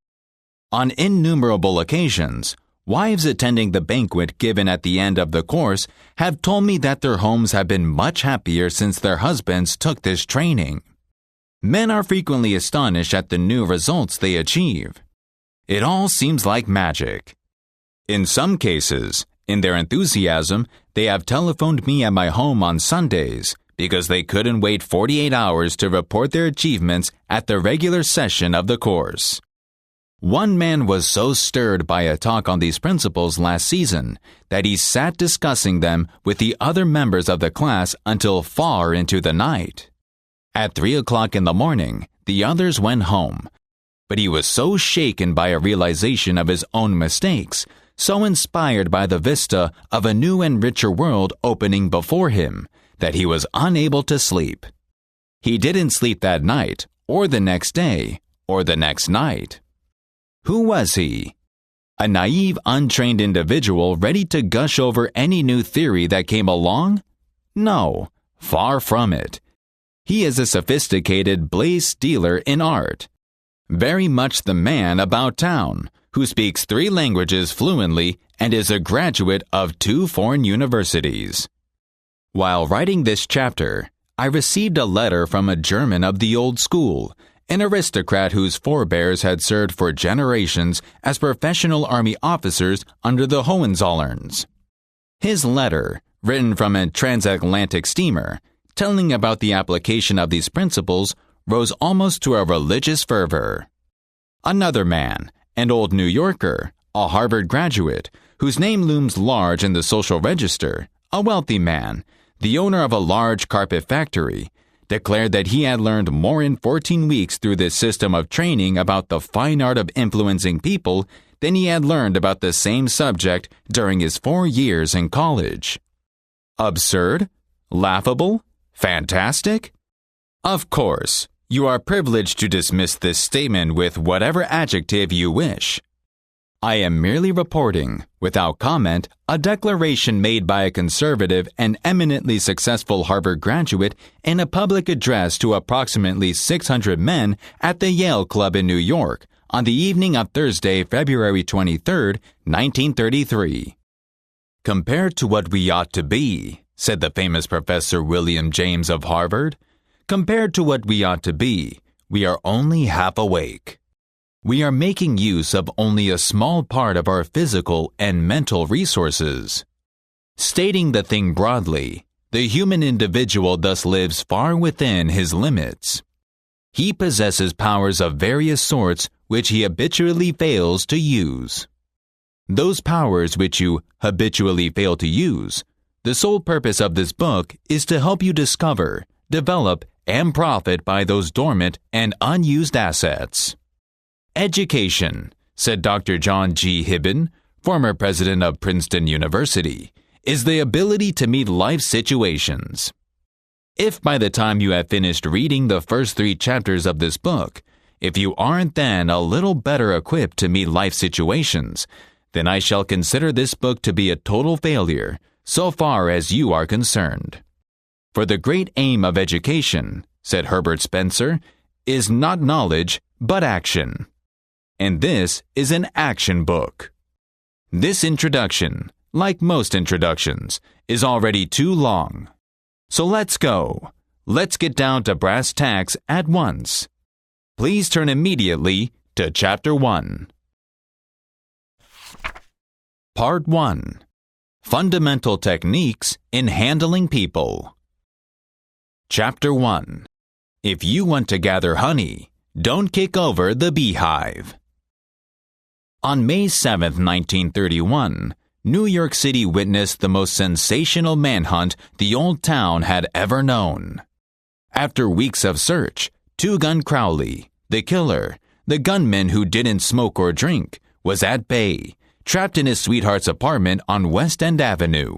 On innumerable occasions, wives attending the banquet given at the end of the course have told me that their homes have been much happier since their husbands took this training. Men are frequently astonished at the new results they achieve. It all seems like magic. In some cases, in their enthusiasm, they have telephoned me at my home on Sundays because they couldn't wait 48 hours to report their achievements at the regular session of the course. One man was so stirred by a talk on these principles last season that he sat discussing them with the other members of the class until far into the night. At 3 o'clock in the morning, the others went home, but he was so shaken by a realization of his own mistakes, so inspired by the vista of a new and richer world opening before him, that he was unable to sleep. He didn't sleep that night, or the next day, or the next night. Who was he? A naive, untrained individual ready to gush over any new theory that came along? No, far from it. He is a sophisticated blaze dealer in art. Very much the man about town, who speaks 3 languages fluently and is a graduate of 2 foreign universities. While writing this chapter, I received a letter from a German of the old school, an aristocrat whose forebears had served for generations as professional army officers under the Hohenzollerns. His letter, written from a transatlantic steamer, telling about the application of these principles, rose almost to a religious fervor. Another man, an old New Yorker, a Harvard graduate, whose name looms large in the social register, a wealthy man, the owner of a large carpet factory, declared that he had learned more in 14 weeks through this system of training about the fine art of influencing people than he had learned about the same subject during his 4 years in college. Absurd? Laughable? Fantastic? Of course, you are privileged to dismiss this statement with whatever adjective you wish. I am merely reporting, without comment, a declaration made by a conservative and eminently successful Harvard graduate in a public address to approximately 600 men at the Yale Club in New York on the evening of Thursday, February 23, 1933. "Compared to what we ought to be," said the famous Professor William James of Harvard, "compared to what we ought to be, we are only half awake. We are making use of only a small part of our physical and mental resources." Stating the thing broadly, the human individual thus lives far within his limits. He possesses powers of various sorts which he habitually fails to use. Those powers which you habitually fail to use, the sole purpose of this book is to help you discover, develop, and profit by those dormant and unused assets. "Education," said Dr. John G. Hibben, former president of Princeton University, is the ability to meet life situations. If by the time you have finished reading the first 3 chapters of this book, if you aren't then a little better equipped to meet life situations, then I shall consider this book to be a total failure, so far as you are concerned. For the great aim of education, said Herbert Spencer, is not knowledge, but action. And this is an action book. This introduction, like most introductions, is already too long. So let's go. Let's get down to brass tacks at once. Please turn immediately to Chapter 1. Part 1. Fundamental Techniques in Handling People. Chapter 1. If you want to gather honey, don't kick over the beehive. On May 7, 1931, New York City witnessed the most sensational manhunt the old town had ever known. After weeks of search, Two-Gun Crowley, the killer, the gunman who didn't smoke or drink, was at bay, trapped in his sweetheart's apartment on West End Avenue.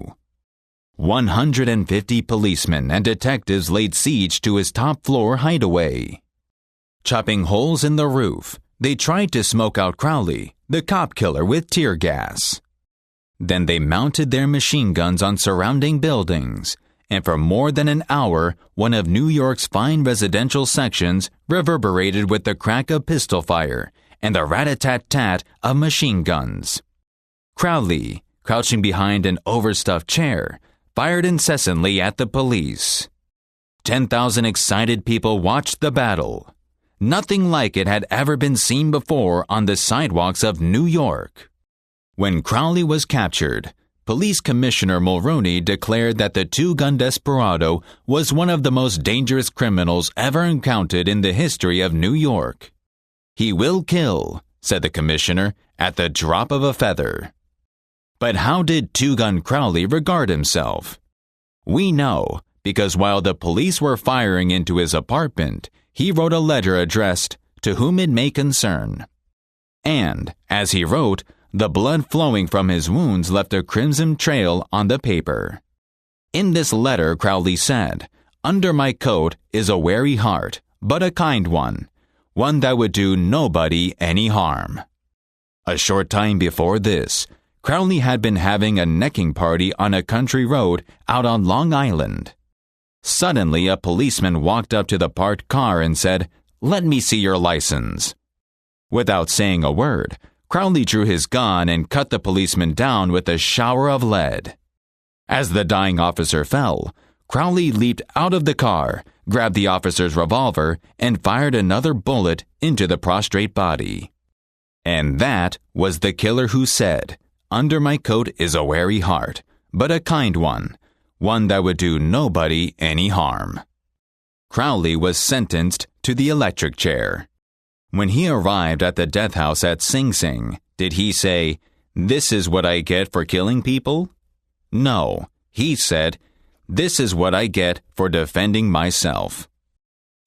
150 policemen and detectives laid siege to his top-floor hideaway. Chopping holes in the roof, they tried to smoke out Crowley, the cop killer, with tear gas. Then they mounted their machine guns on surrounding buildings, and for more than an hour, one of New York's fine residential sections reverberated with the crack of pistol fire and the rat-a-tat-tat of machine guns. Crowley, crouching behind an overstuffed chair, fired incessantly at the police. 10,000 excited people watched the battle. Nothing like it had ever been seen before on the sidewalks of New York. When Crowley was captured, Police Commissioner Mulroney declared that the two-gun desperado was one of the most dangerous criminals ever encountered in the history of New York. "He will kill," said the commissioner, "at the drop of a feather." But how did Two-Gun Crowley regard himself? We know, because while the police were firing into his apartment, he wrote a letter addressed "To whom it may concern." And, as he wrote, the blood flowing from his wounds left a crimson trail on the paper. In this letter, Crowley said, "Under my coat is a wary heart, but a kind one that would do nobody any harm." A short time before this, Crowley had been having a necking party on a country road out on Long Island. Suddenly, a policeman walked up to the parked car and said, "Let me see your license." Without saying a word, Crowley drew his gun and cut the policeman down with a shower of lead. As the dying officer fell, Crowley leaped out of the car, grabbed the officer's revolver, and fired another bullet into the prostrate body. And that was the killer who said, "Under my coat is a wary heart, but a kind one that would do nobody any harm." Crowley was sentenced to the electric chair. When he arrived at the death house at Sing Sing, did he say, "This is what I get for killing people"? No, he said, "This is what I get for defending myself."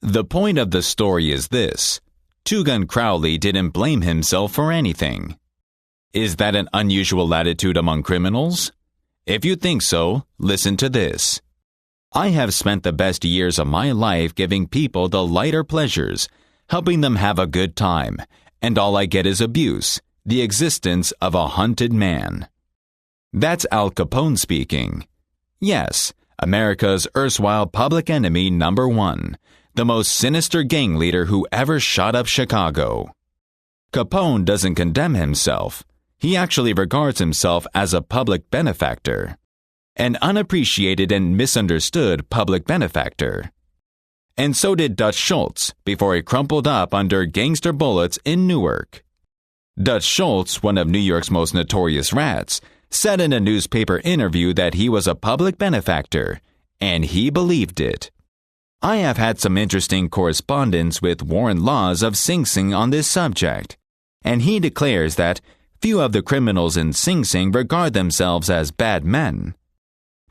The point of the story is this: Two-Gun Crowley didn't blame himself for anything. Is that an unusual attitude among criminals? If you think so, listen to this. I have spent the best years of my life giving people the lighter pleasures, helping them have a good time, and all I get is abuse, the existence of a hunted man. That's Al Capone speaking. Yes, America's erstwhile public enemy number one, the most sinister gang leader who ever shot up Chicago. Capone doesn't condemn himself. He actually regards himself as a public benefactor, an unappreciated and misunderstood public benefactor. And so did Dutch Schultz before he crumpled up under gangster bullets in Newark. Dutch Schultz, one of New York's most notorious rats, said in a newspaper interview that he was a public benefactor, and he believed it. I have had some interesting correspondence with Warren Laws of Sing Sing on this subject, and he declares that few of the criminals in Sing Sing regard themselves as bad men.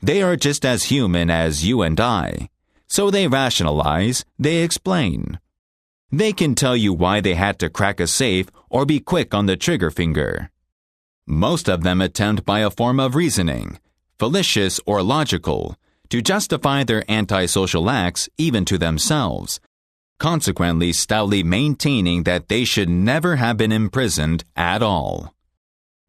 They are just as human as you and I. So they rationalize, they explain. They can tell you why they had to crack a safe or be quick on the trigger finger. Most of them attempt by a form of reasoning, fallacious, or logical, to justify their antisocial acts even to themselves, consequently stoutly maintaining that they should never have been imprisoned at all.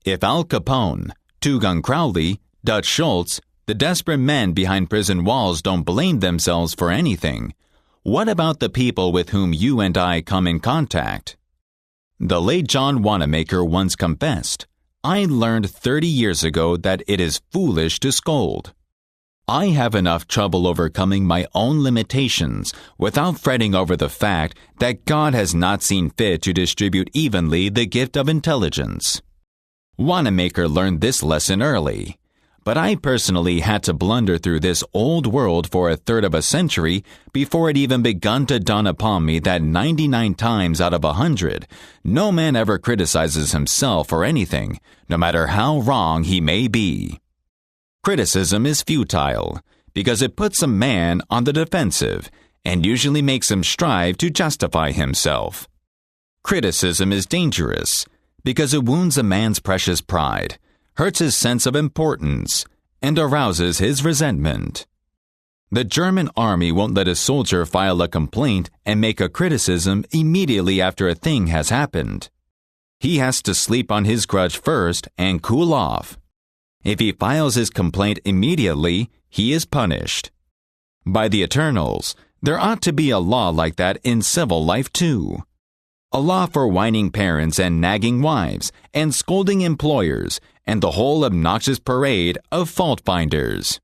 If Al Capone, Tugun Crowley, Dutch Schultz, the desperate men behind prison walls don't blame themselves for anything, what about the people with whom you and I come in contact? The late John Wanamaker once confessed, "I learned 30 years ago that it is foolish to scold. I have enough trouble overcoming my own limitations without fretting over the fact that God has not seen fit to distribute evenly the gift of intelligence." Wanamaker learned this lesson early, but I personally had to blunder through this old world for a third of a century before it even begun to dawn upon me that 99 times out of 100, no man ever criticizes himself for anything, no matter how wrong he may be. Criticism is futile because it puts a man on the defensive and usually makes him strive to justify himself. Criticism is dangerous because it wounds a man's precious pride, hurts his sense of importance, and arouses his resentment. The German army won't let a soldier file a complaint and make a criticism immediately after a thing has happened. He has to sleep on his grudge first and cool off. If he files his complaint immediately, he is punished. By the eternals, there ought to be a law like that in civil life too. A law for whining parents and nagging wives and scolding employers and the whole obnoxious parade of fault-finders.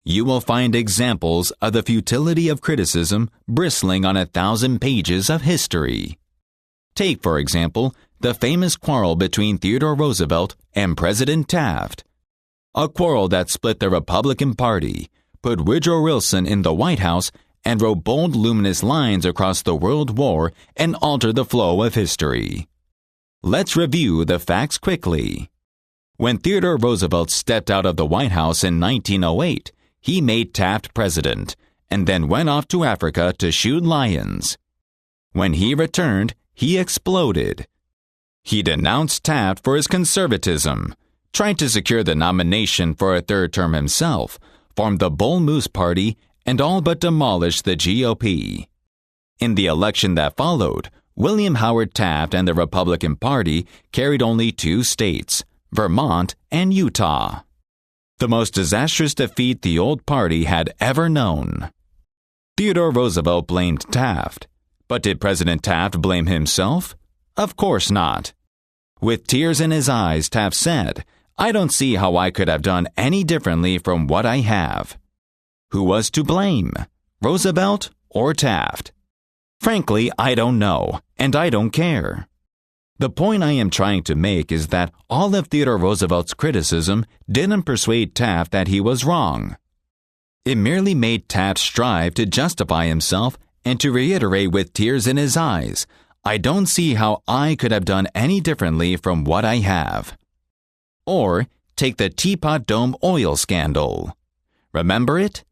You will find examples of the futility of criticism bristling on 1,000 pages of history. Take, for example, the famous quarrel between Theodore Roosevelt and President Taft. A quarrel that split the Republican Party, put Woodrow Wilson in the White House, and wrote bold, luminous lines across the World War and altered the flow of history. Let's review the facts quickly. When Theodore Roosevelt stepped out of the White House in 1908, he made Taft president and then went off to Africa to shoot lions. When he returned, he exploded. He denounced Taft for his conservatism, tried to secure the nomination for a third term himself, formed the Bull Moose Party, and all but demolished the GOP. In the election that followed, William Howard Taft and the Republican Party carried only 2 states, Vermont and Utah. The most disastrous defeat the old party had ever known. Theodore Roosevelt blamed Taft. But did President Taft blame himself? Of course not. With tears in his eyes, Taft said, "I don't see how I could have done any differently from what I have." Who was to blame, Roosevelt or Taft? Frankly, I don't know, and I don't care. The point I am trying to make is that all of Theodore Roosevelt's criticism didn't persuade Taft that he was wrong. It merely made Taft strive to justify himself and to reiterate with tears in his eyes, "I don't see how I could have done any differently from what I have." Or take the Teapot Dome oil scandal. Remember it?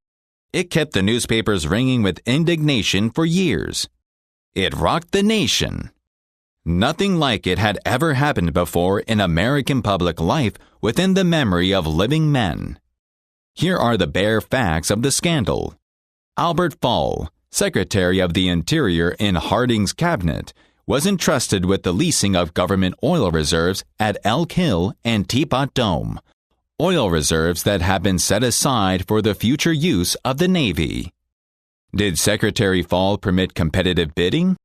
It kept the newspapers ringing with indignation for years. It rocked the nation. Nothing like it had ever happened before in American public life within the memory of living men. Here are the bare facts of the scandal. Albert Fall, Secretary of the Interior in Harding's cabinet, was entrusted with the leasing of government oil reserves at Elk Hill and Teapot Dome, oil reserves that had been set aside for the future use of the Navy. Did Secretary Fall permit competitive bidding?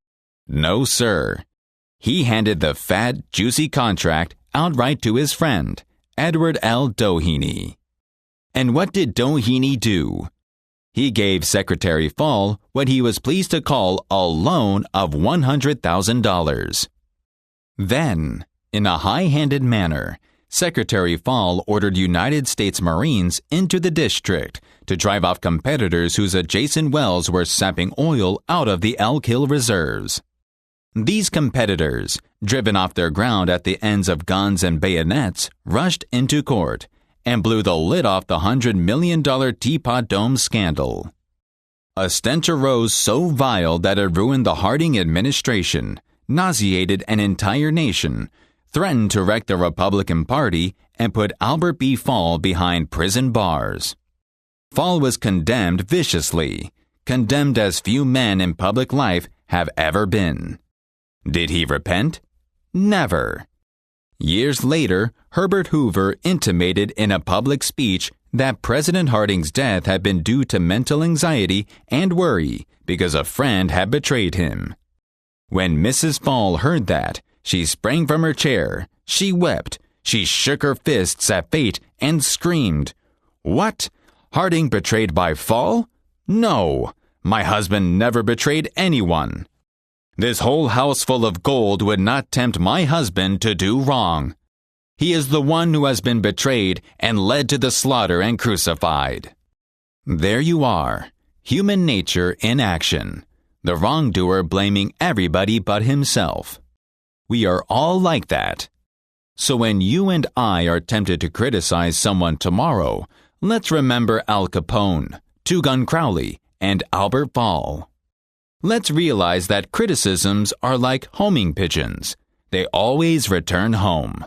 No, sir. He handed the fat, juicy contract outright to his friend, Edward L. Doheny. And what did Doheny do? He gave Secretary Fall what he was pleased to call a loan of $100,000. Then, in a high-handed manner, Secretary Fall ordered United States Marines into the district to drive off competitors whose adjacent wells were sapping oil out of the Elk Hill reserves. These competitors, driven off their ground at the ends of guns and bayonets, rushed into court and blew the lid off the $100 million Teapot Dome scandal. A stench arose so vile that it ruined the Harding administration, nauseated an entire nation, threatened to wreck the Republican Party and put Albert B. Fall behind prison bars. Fall was condemned viciously, condemned as few men in public life have ever been. Did he repent? Never. Years later, Herbert Hoover intimated in a public speech that President Harding's death had been due to mental anxiety and worry because a friend had betrayed him. When Mrs. Fall heard that, she sprang from her chair, she wept, she shook her fists at fate and screamed, "What? Harding betrayed by Fall? No! My husband never betrayed anyone. This whole house full of gold would not tempt my husband to do wrong. He is the one who has been betrayed and led to the slaughter and crucified." There you are, human nature in action, the wrongdoer blaming everybody but himself. We are all like that. So when you and I are tempted to criticize someone tomorrow, let's remember Al Capone, Two Gun Crowley, and Albert Fall. Let's realize that criticisms are like homing pigeons. They always return home.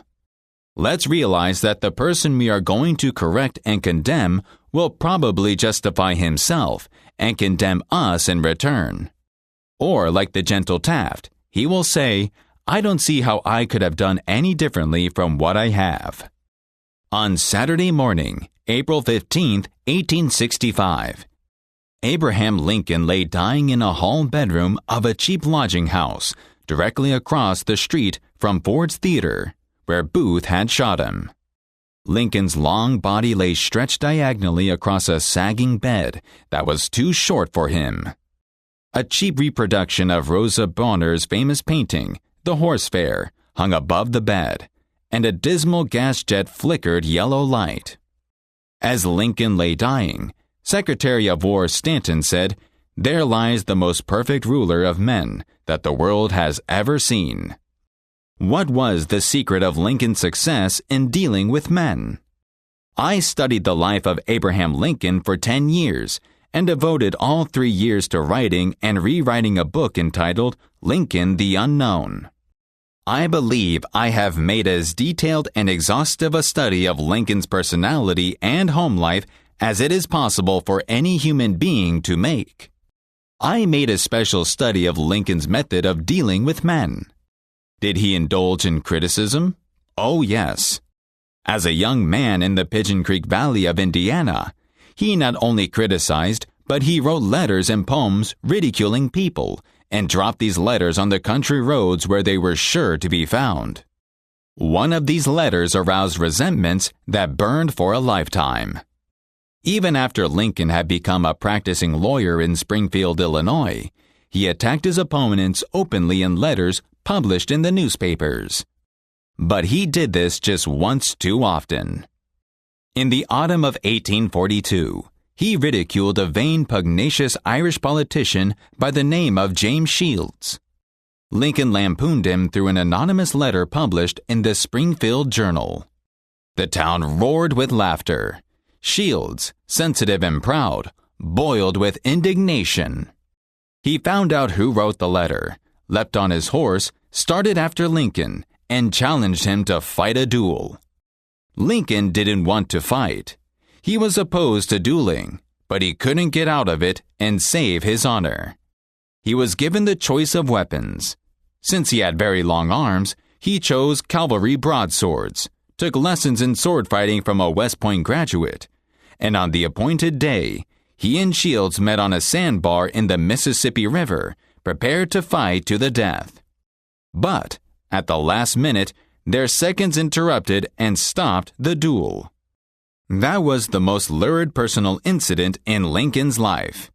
Let's realize that the person we are going to correct and condemn will probably justify himself and condemn us in return. Or like the gentle Taft, he will say, "I don't see how I could have done any differently from what I have." On Saturday morning, April 15, 1865, Abraham Lincoln lay dying in a hall bedroom of a cheap lodging house directly across the street from Ford's Theater, where Booth had shot him. Lincoln's long body lay stretched diagonally across a sagging bed that was too short for him. A cheap reproduction of Rosa Bonheur's famous painting, The Horse Fair, hung above the bed, and a dismal gas jet flickered yellow light. As Lincoln lay dying, Secretary of War Stanton said, "There lies the most perfect ruler of men that the world has ever seen." What was the secret of Lincoln's success in dealing with men? I studied the life of Abraham Lincoln for 10 years and devoted all 3 years to writing and rewriting a book entitled Lincoln the Unknown. I believe I have made as detailed and exhaustive a study of Lincoln's personality and home life as it is possible for any human being to make. I made a special study of Lincoln's method of dealing with men. Did he indulge in criticism? Oh, yes. As a young man in the Pigeon Creek Valley of Indiana, he not only criticized, but he wrote letters and poems ridiculing people and dropped these letters on the country roads where they were sure to be found. One of these letters aroused resentments that burned for a lifetime. Even after Lincoln had become a practicing lawyer in Springfield, Illinois, he attacked his opponents openly in letters published in the newspapers. But he did this just once too often. In the autumn of 1842, he ridiculed a vain, pugnacious Irish politician by the name of James Shields. Lincoln lampooned him through an anonymous letter published in the Springfield Journal. The town roared with laughter. Shields, sensitive and proud, boiled with indignation. He found out who wrote the letter, leapt on his horse, started after Lincoln, and challenged him to fight a duel. Lincoln didn't want to fight. He was opposed to dueling, but he couldn't get out of it and save his honor. He was given the choice of weapons. Since he had very long arms, he chose cavalry broadswords, took lessons in sword fighting from a West Point graduate, and on the appointed day, he and Shields met on a sandbar in the Mississippi River, prepared to fight to the death. But, at the last minute, their seconds interrupted and stopped the duel. That was the most lurid personal incident in Lincoln's life.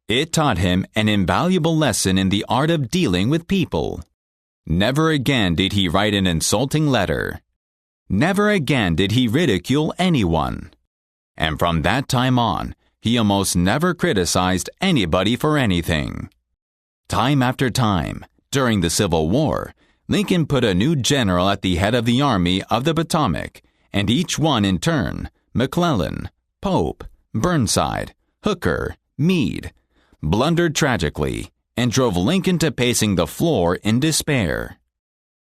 It taught him an invaluable lesson in the art of dealing with people. Never again did he write an insulting letter. Never again did he ridicule anyone. And from that time on, he almost never criticized anybody for anything. Time after time, during the Civil War, Lincoln put a new general at the head of the Army of the Potomac, and each one in turn, McClellan, Pope, Burnside, Hooker, Meade, blundered tragically and drove Lincoln to pacing the floor in despair.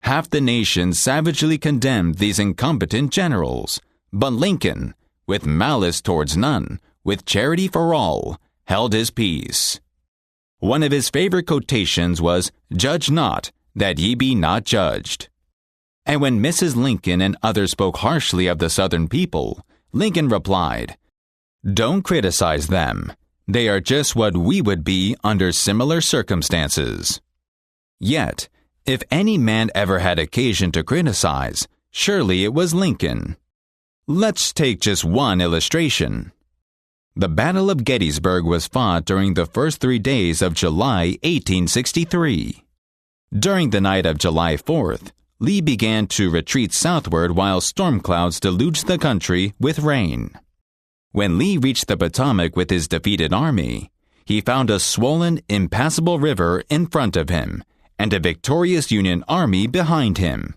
half the nation savagely condemned these incompetent generals, but Lincoln, with malice towards none, with charity for all, held his peace. One of his favorite quotations was, "Judge not, that ye be not judged." And when Mrs. Lincoln and others spoke harshly of the Southern people, Lincoln replied, "Don't criticize them. They are just what we would be under similar circumstances." Yet, if any man ever had occasion to criticize, surely it was Lincoln. Let's take just one illustration. The Battle of Gettysburg was fought during the first 3 days of July 1863. During the night of July 4th, Lee began to retreat southward while storm clouds deluged the country with rain. When Lee reached the Potomac with his defeated army, he found a swollen, impassable river in front of him and a victorious Union army behind him.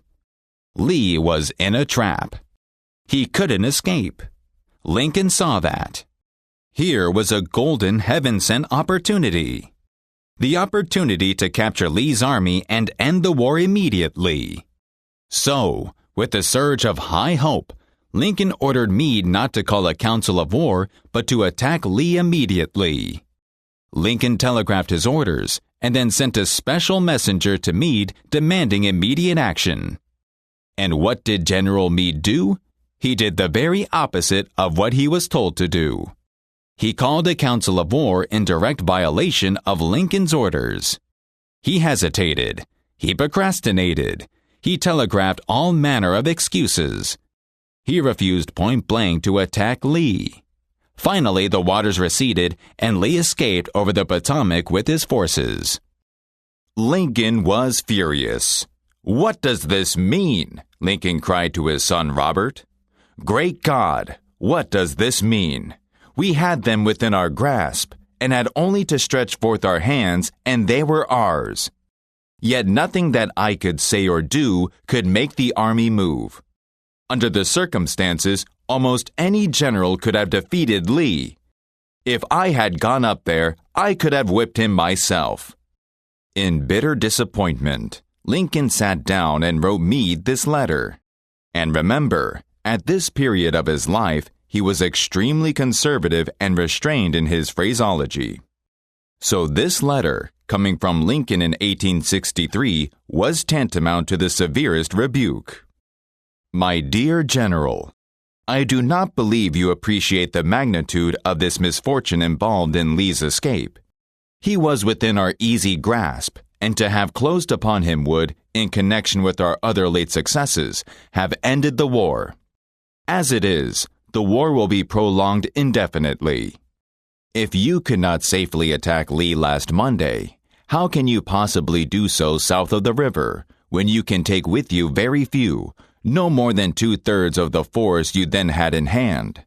Lee was in a trap. He couldn't escape. Lincoln saw that. Here was a golden heaven-sent opportunity. The opportunity to capture Lee's army and end the war immediately. So, with a surge of high hope, Lincoln ordered Meade not to call a council of war, but to attack Lee immediately. Lincoln telegraphed his orders and then sent a special messenger to Meade demanding immediate action. And what did General Meade do? He did the very opposite of what he was told to do. He called a council of war in direct violation of Lincoln's orders. He hesitated. He procrastinated. He telegraphed all manner of excuses. He refused point blank to attack Lee. Finally, the waters receded and Lee escaped over the Potomac with his forces. Lincoln was furious. "What does this mean?" Lincoln cried to his son Robert. "Great God, what does this mean? We had them within our grasp and had only to stretch forth our hands and they were ours. Yet nothing that I could say or do could make the army move. Under the circumstances, almost any general could have defeated Lee. If I had gone up there, I could have whipped him myself." In bitter disappointment, Lincoln sat down and wrote Meade this letter. And remember, at this period of his life, he was extremely conservative and restrained in his phraseology. So this letter, coming from Lincoln in 1863, was tantamount to the severest rebuke. "My dear General, I do not believe you appreciate the magnitude of this misfortune involved in Lee's escape. He was within our easy grasp, and to have closed upon him would, in connection with our other late successes, have ended the war. As it is, the war will be prolonged indefinitely. If you could not safely attack Lee last Monday, how can you possibly do so south of the river, when you can take with you very few, no more than 2/3 of the force you then had in hand?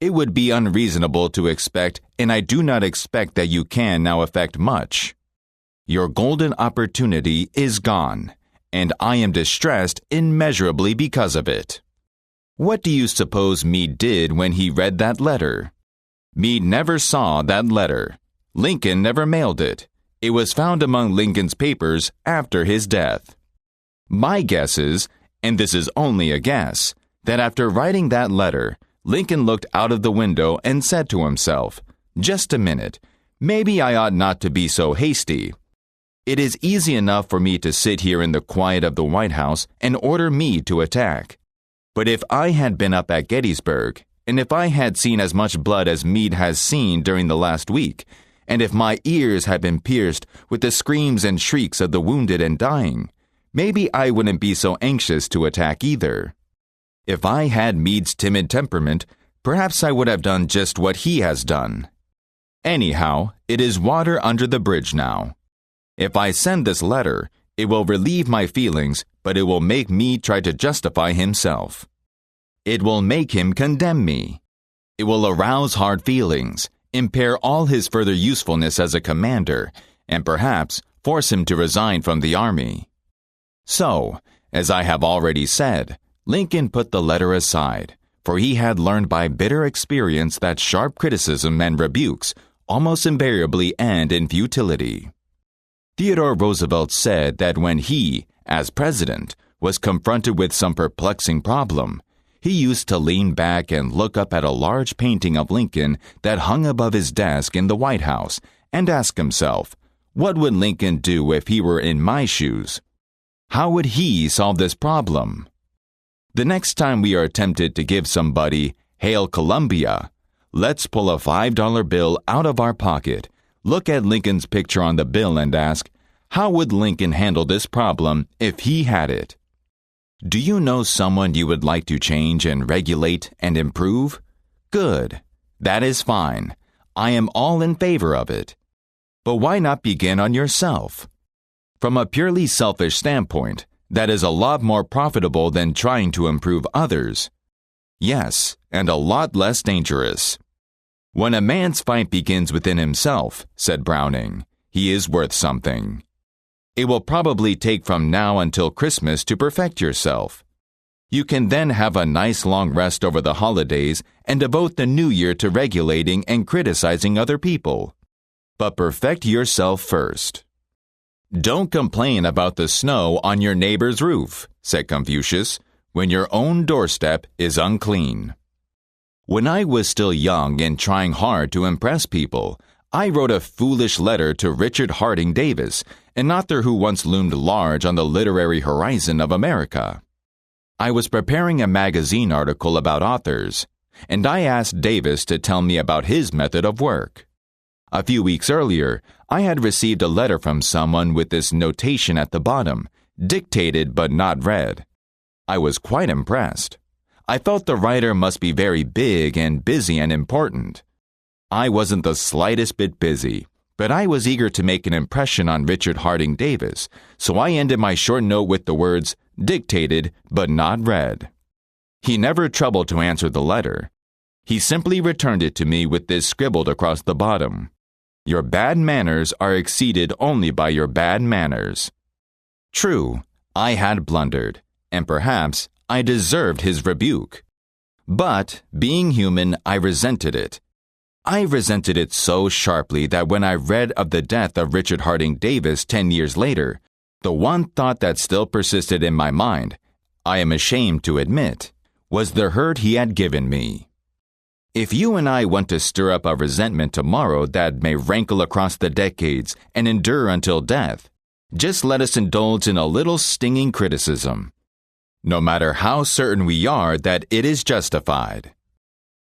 It would be unreasonable to expect, and I do not expect that you can now effect much. Your golden opportunity is gone, and I am distressed immeasurably because of it." What do you suppose Meade did when he read that letter? Meade never saw that letter. Lincoln never mailed it. It was found among Lincoln's papers after his death. My guess is, and this is only a guess, that after writing that letter, Lincoln looked out of the window and said to himself, "Just a minute, maybe I ought not to be so hasty. It is easy enough for me to sit here in the quiet of the White House and order Meade to attack. But if I had been up at Gettysburg, and if I had seen as much blood as Meade has seen during the last week, and if my ears had been pierced with the screams and shrieks of the wounded and dying, maybe I wouldn't be so anxious to attack either. If I had Meade's timid temperament, perhaps I would have done just what he has done. Anyhow, it is water under the bridge now. If I send this letter, it will relieve my feelings, but it will make Meade try to justify himself. It will make him condemn me. It will arouse hard feelings, impair all his further usefulness as a commander, and perhaps force him to resign from the army." So, as I have already said, Lincoln put the letter aside, for he had learned by bitter experience that sharp criticism and rebukes almost invariably end in futility. Theodore Roosevelt said that when he, as president, was confronted with some perplexing problem, he used to lean back and look up at a large painting of Lincoln that hung above his desk in the White House and ask himself, what would Lincoln do if he were in my shoes? How would he solve this problem? The next time we are tempted to give somebody, Hail Columbia, let's pull a $5 bill out of our pocket, look at Lincoln's picture on the bill and ask, how would Lincoln handle this problem if he had it? Do you know someone you would like to change and regulate and improve? Good. That is fine. I am all in favor of it. But why not begin on yourself? From a purely selfish standpoint, that is a lot more profitable than trying to improve others. Yes, and a lot less dangerous. When a man's fight begins within himself, said Browning, he is worth something. It will probably take from now until Christmas to perfect yourself. You can then have a nice long rest over the holidays and devote the new year to regulating and criticizing other people. But perfect yourself first. Don't complain about the snow on your neighbor's roof, said Confucius, when your own doorstep is unclean. When I was still young and trying hard to impress people, I wrote a foolish letter to Richard Harding Davis, an author who once loomed large on the literary horizon of America. I was preparing a magazine article about authors, and I asked Davis to tell me about his method of work. A few weeks earlier, I had received a letter from someone with this notation at the bottom, dictated but not read. I was quite impressed. I felt the writer must be very big and busy and important. I wasn't the slightest bit busy, but I was eager to make an impression on Richard Harding Davis, so I ended my short note with the words, dictated but not read. He never troubled to answer the letter. He simply returned it to me with this scribbled across the bottom. Your bad manners are exceeded only by your bad manners. True, I had blundered, and perhaps I deserved his rebuke. But, being human, I resented it. I resented it so sharply that when I read of the death of Richard Harding Davis 10 years later, the one thought that still persisted in my mind, I am ashamed to admit, was the hurt he had given me. If you and I want to stir up a resentment tomorrow that may rankle across the decades and endure until death, just let us indulge in a little stinging criticism, no matter how certain we are that it is justified.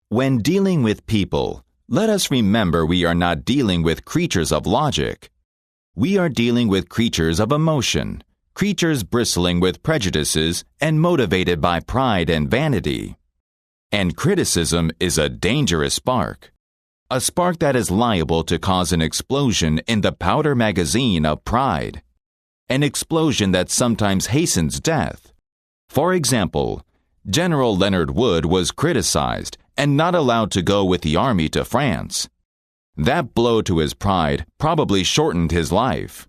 When dealing with people, let us remember we are not dealing with creatures of logic. We are dealing with creatures of emotion, creatures bristling with prejudices and motivated by pride and vanity. And criticism is a dangerous spark, a spark that is liable to cause an explosion in the powder magazine of pride, an explosion that sometimes hastens death. For example, General Leonard Wood was criticized and not allowed to go with the army to France. That blow to his pride probably shortened his life.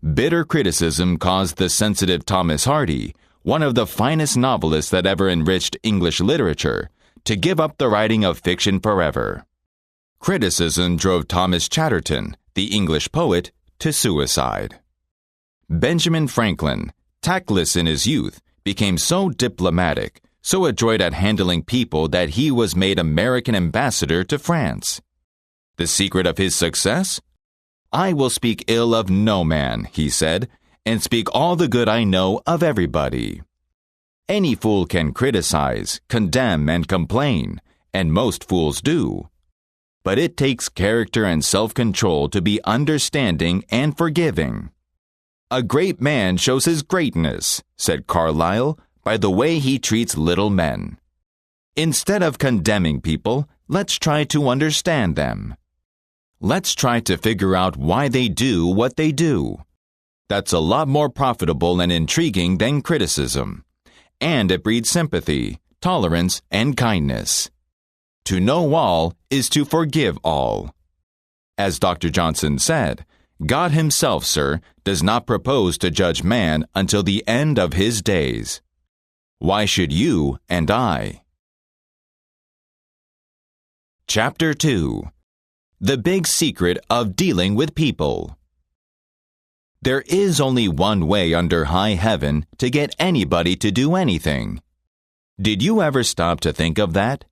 Bitter criticism caused the sensitive Thomas Hardy, one of the finest novelists that ever enriched English literature, to give up the writing of fiction forever. Criticism drove Thomas Chatterton, the English poet, to suicide. Benjamin Franklin, tactless in his youth, became so diplomatic, so adroit at handling people that he was made American ambassador to France. The secret of his success? I will speak ill of no man, he said, and speak all the good I know of everybody. Any fool can criticize, condemn, and complain, and most fools do. But it takes character and self-control to be understanding and forgiving. A great man shows his greatness, said Carlyle, by the way he treats little men. Instead of condemning people, let's try to understand them. Let's try to figure out why they do what they do. That's a lot more profitable and intriguing than criticism. And it breeds sympathy, tolerance, and kindness. To know all is to forgive all. As Dr. Johnson said, God himself, sir, does not propose to judge man until the end of his days. Why should you and I? Chapter 2. The Big Secret of Dealing with People. There is only one way under high heaven to get anybody to do anything. Did you ever stop to think of that?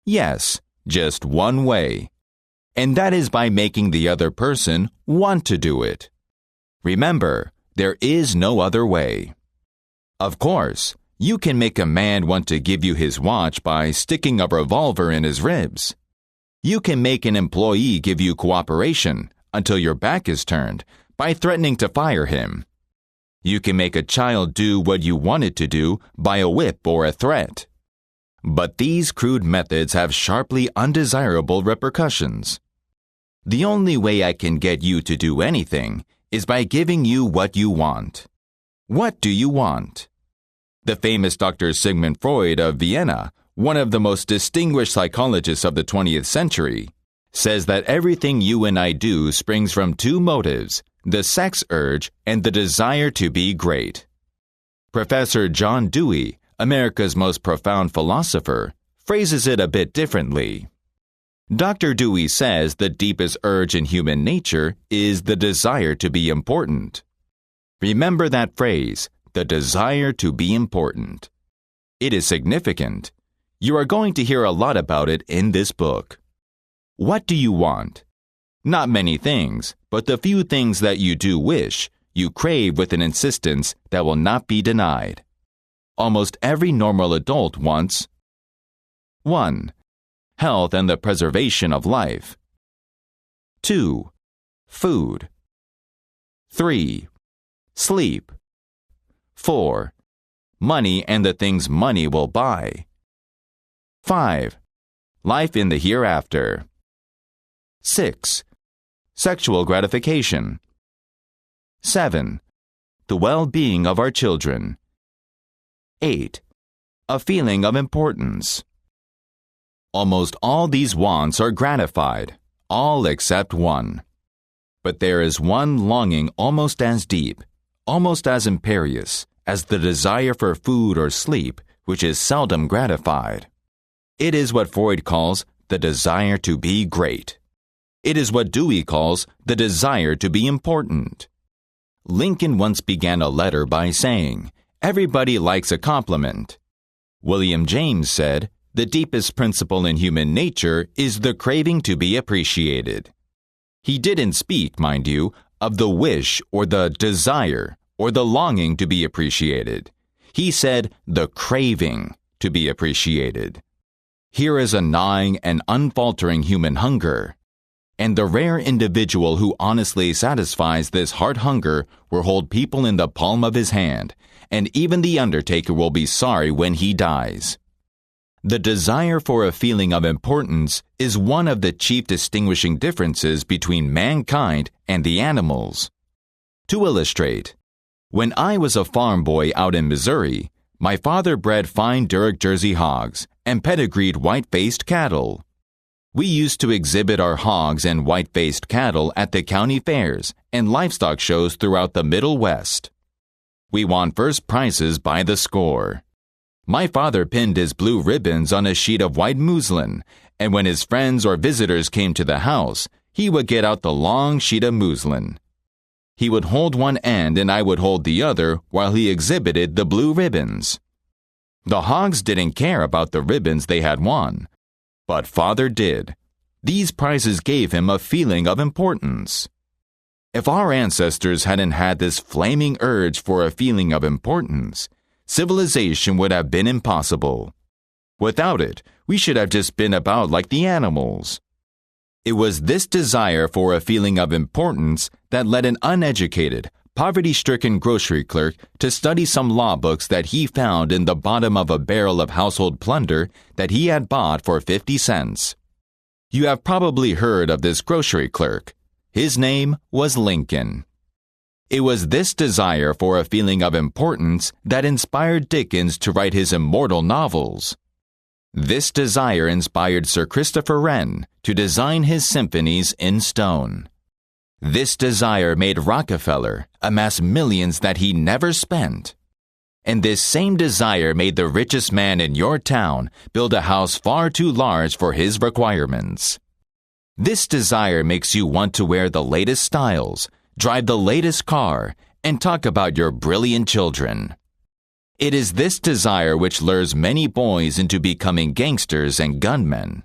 Yes, just one way. And that is by making the other person want to do it. Remember, there is no other way. Of course, you can make a man want to give you his watch by sticking a revolver in his ribs. You can make an employee give you cooperation until your back is turned by threatening to fire him. You can make a child do what you want it to do by a whip or a threat. But these crude methods have sharply undesirable repercussions. The only way I can get you to do anything is by giving you what you want. What do you want? The famous Dr. Sigmund Freud of Vienna, one of the most distinguished psychologists of the 20th century, says that everything you and I do springs from two motives, the sex urge and the desire to be great. Professor John Dewey, America's most profound philosopher, phrases it a bit differently. Dr. Dewey says the deepest urge in human nature is the desire to be important. Remember that phrase, the desire to be important. It is significant. You are going to hear a lot about it in this book. What do you want? Not many things, but the few things that you do wish, you crave with an insistence that will not be denied. Almost every normal adult wants 1. Health and the preservation of life. 2. Food. 3. Sleep. 4. Money and the things money will buy. 5. Life in the hereafter. 6. Sexual gratification. 7. The well-being of our children. 8. A feeling of importance. Almost all these wants are gratified, all except one. But there is one longing almost as deep, almost as imperious, as the desire for food or sleep, which is seldom gratified. It is what Freud calls the desire to be great. It is what Dewey calls the desire to be important. Lincoln once began a letter by saying, "Everybody likes a compliment." William James said, "The deepest principle in human nature is the craving to be appreciated." He didn't speak, mind you, of the wish or the desire or the longing to be appreciated. He said the craving to be appreciated. Here is a gnawing and unfaltering human hunger. And the rare individual who honestly satisfies this heart hunger will hold people in the palm of his hand, and even the undertaker will be sorry when he dies. The desire for a feeling of importance is one of the chief distinguishing differences between mankind and the animals. To illustrate, when I was a farm boy out in Missouri, my father bred fine Duroc Jersey hogs and pedigreed white-faced cattle. We used to exhibit our hogs and white-faced cattle at the county fairs and livestock shows throughout the Middle West. We won first prizes by the score. My father pinned his blue ribbons on a sheet of white muslin, and when his friends or visitors came to the house, he would get out the long sheet of muslin. He would hold one end and I would hold the other while he exhibited the blue ribbons. The hogs didn't care about the ribbons they had won, but Father did. These prizes gave him a feeling of importance. If our ancestors hadn't had this flaming urge for a feeling of importance, civilization would have been impossible. Without it, we should have just been about like the animals. It was this desire for a feeling of importance that led an uneducated, poverty-stricken grocery clerk to study some law books that he found in the bottom of a barrel of household plunder that he had bought for 50 cents. You have probably heard of this grocery clerk. His name was Lincoln. It was this desire for a feeling of importance that inspired Dickens to write his immortal novels. This desire inspired Sir Christopher Wren to design his symphonies in stone. This desire made Rockefeller amass millions that he never spent. And this same desire made the richest man in your town build a house far too large for his requirements. This desire makes you want to wear the latest styles, drive the latest car, and talk about your brilliant children. It is this desire which lures many boys into becoming gangsters and gunmen.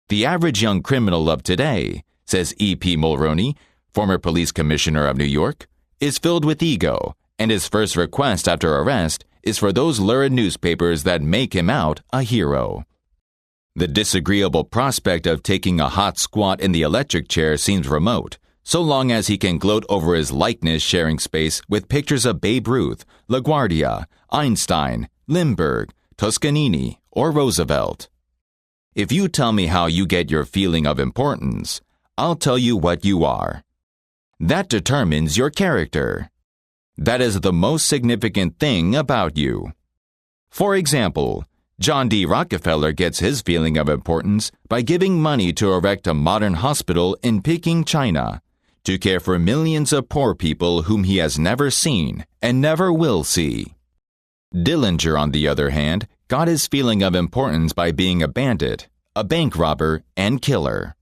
The average young criminal of today, says E.P. Mulroney, former police commissioner of New York, is filled with ego, and his first request after arrest is for those lurid newspapers that make him out a hero. The disagreeable prospect of taking a hot squat in the electric chair seems remote, so long as he can gloat over his likeness sharing space with pictures of Babe Ruth, LaGuardia, Einstein, Lindbergh, Toscanini, or Roosevelt. If you tell me how you get your feeling of importance, I'll tell you what you are. That determines your character. That is the most significant thing about you. For example, John D. Rockefeller gets his feeling of importance by giving money to erect a modern hospital in Peking, China, to care for millions of poor people whom he has never seen and never will see. Dillinger, on the other hand, got his feeling of importance by being a bandit, a bank robber, and killer.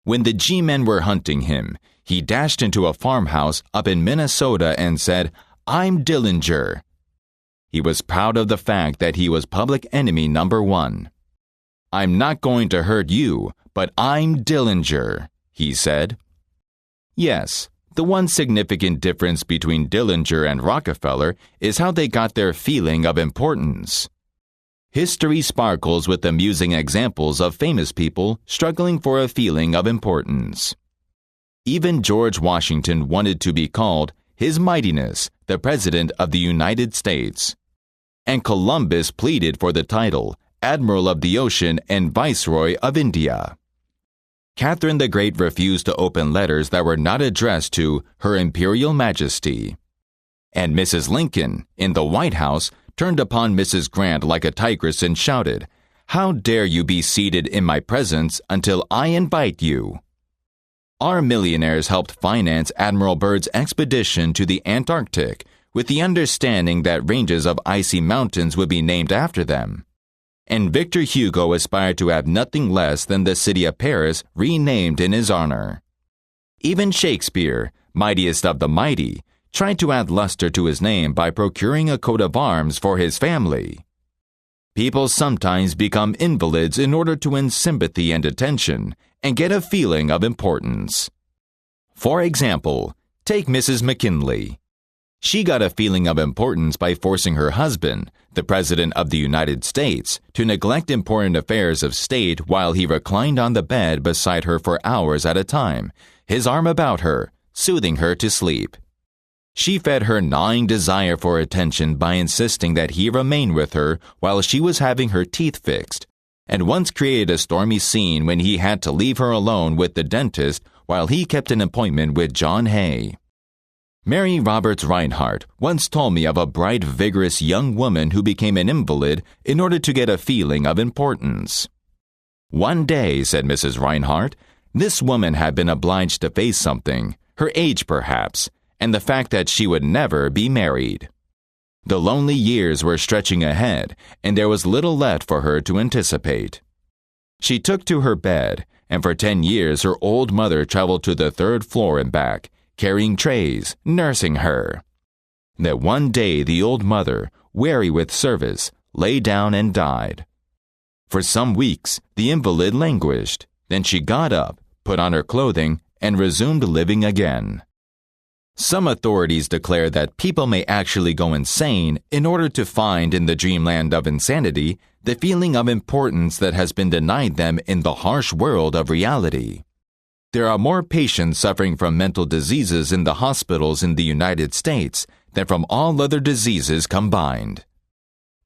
When the G-men were hunting him, he dashed into a farmhouse up in Minnesota and said, "I'm Dillinger." He was proud of the fact that he was public enemy number one. "I'm not going to hurt you, but I'm Dillinger," he said. Yes, the one significant difference between Dillinger and Rockefeller is how they got their feeling of importance. History sparkles with amusing examples of famous people struggling for a feeling of importance. Even George Washington wanted to be called His Mightiness, the President of the United States. And Columbus pleaded for the title Admiral of the Ocean and Viceroy of India. Catherine the Great refused to open letters that were not addressed to Her Imperial Majesty. And Mrs. Lincoln, in the White House, turned upon Mrs. Grant like a tigress and shouted, "How dare you be seated in my presence until I invite you?" Our millionaires helped finance Admiral Byrd's expedition to the Antarctic with the understanding that ranges of icy mountains would be named after them. And Victor Hugo aspired to have nothing less than the city of Paris renamed in his honor. Even Shakespeare, mightiest of the mighty, tried to add luster to his name by procuring a coat of arms for his family. People sometimes become invalids in order to win sympathy and attention and get a feeling of importance. For example, take Mrs. McKinley. She got a feeling of importance by forcing her husband, the President of the United States, to neglect important affairs of state while he reclined on the bed beside her for hours at a time, his arm about her, soothing her to sleep. She fed her gnawing desire for attention by insisting that he remain with her while she was having her teeth fixed, and once created a stormy scene when he had to leave her alone with the dentist while he kept an appointment with John Hay. Mary Roberts Reinhardt once told me of a bright, vigorous young woman who became an invalid in order to get a feeling of importance. "One day," said Mrs. Reinhardt, "this woman had been obliged to face something, her age perhaps, and the fact that she would never be married. The lonely years were stretching ahead, and there was little left for her to anticipate. She took to her bed, and for 10 years her old mother traveled to the 3rd floor and back, carrying trays, nursing her. That one day the old mother, weary with service, lay down and died. For some weeks the invalid languished. Then she got up, put on her clothing, and resumed living again." Some authorities declare that people may actually go insane in order to find in the dreamland of insanity the feeling of importance that has been denied them in the harsh world of reality. There are more patients suffering from mental diseases in the hospitals in the United States than from all other diseases combined.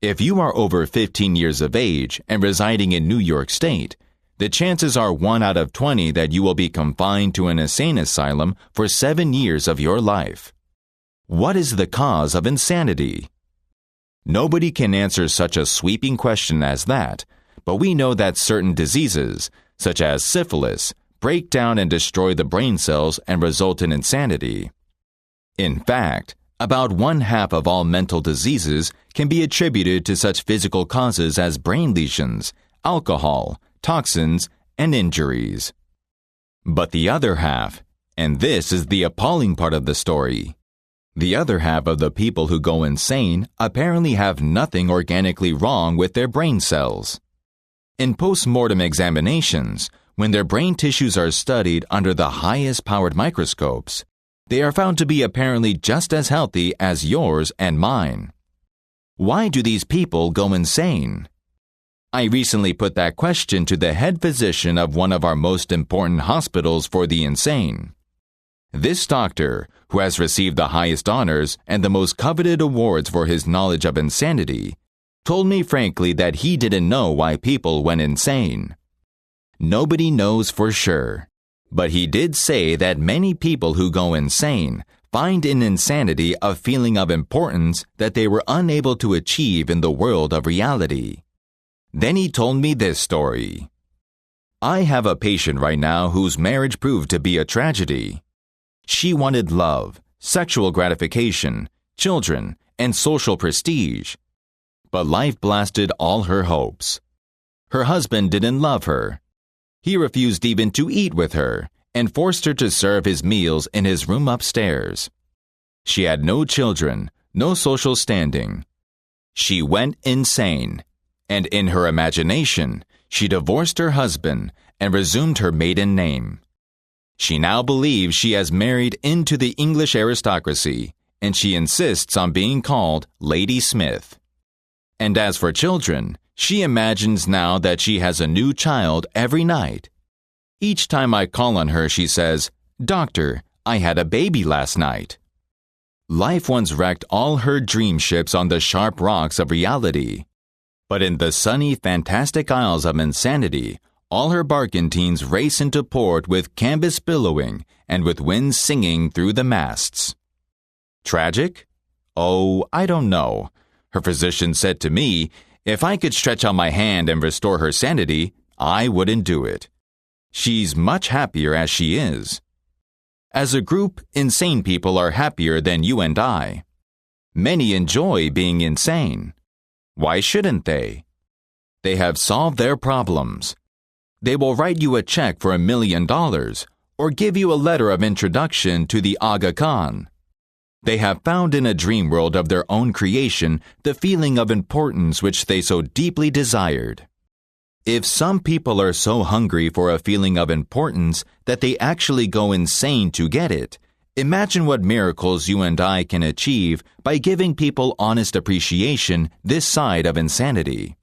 If you are over 15 years of age and residing in New York State, the chances are 1 out of 20 that you will be confined to an insane asylum for 7 years of your life. What is the cause of insanity? Nobody can answer such a sweeping question as that, but we know that certain diseases, such as syphilis, break down and destroy the brain cells and result in insanity. In fact, about 1/2 of all mental diseases can be attributed to such physical causes as brain lesions, alcohol, toxins, and injuries. But the other half, And this is the appalling part of the story. The other half of the people who go insane apparently have nothing organically wrong with their brain cells. In post-mortem examinations, when their brain tissues are studied under the highest powered microscopes, they are found to be apparently just as healthy as yours and mine. Why do these people go insane? I recently put that question to the head physician of one of our most important hospitals for the insane. This doctor, who has received the highest honors and the most coveted awards for his knowledge of insanity, told me frankly that he didn't know why people went insane. Nobody knows for sure, but he did say that many people who go insane find in insanity a feeling of importance that they were unable to achieve in the world of reality. Then he told me this story. I have a patient right now whose marriage proved to be a tragedy. She wanted love, sexual gratification, children, and social prestige. But life blasted all her hopes. Her husband didn't love her. He refused even to eat with her and forced her to serve his meals in his room upstairs. She had no children, no social standing. She went insane, and in her imagination, she divorced her husband and resumed her maiden name. She now believes she has married into the English aristocracy, and she insists on being called Lady Smith. And as for children, she imagines now that she has a new child every night. Each time I call on her, she says, "Doctor, I had a baby last night." Life once wrecked all her dream ships on the sharp rocks of reality. But in the sunny, fantastic isles of insanity, all her barkentines race into port with canvas billowing and with winds singing through the masts. Tragic? Oh, I don't know. Her physician said to me, if I could stretch out my hand and restore her sanity, I wouldn't do it. She's much happier as she is. As a group, insane people are happier than you and I. Many enjoy being insane. Why shouldn't they? They have solved their problems. They will write you a check for $1 million or give you a letter of introduction to the Aga Khan. They have found in a dream world of their own creation the feeling of importance which they so deeply desired. If some people are so hungry for a feeling of importance that they actually go insane to get it, imagine what miracles you and I can achieve by giving people honest appreciation this side of insanity.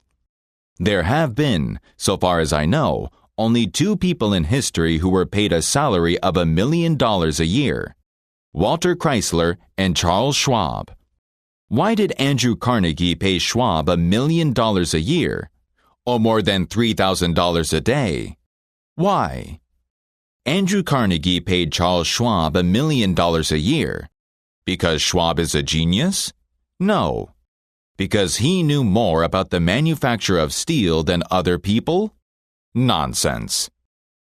There have been, so far as I know, only 2 people in history who were paid a salary of $1 million a year: Walter Chrysler and Charles Schwab. Why did Andrew Carnegie pay Schwab $1 million a year, or more than $3,000 a day? Why? Andrew Carnegie paid Charles Schwab $1 million a year. Because Schwab is a genius? No. Because he knew more about the manufacture of steel than other people? Nonsense.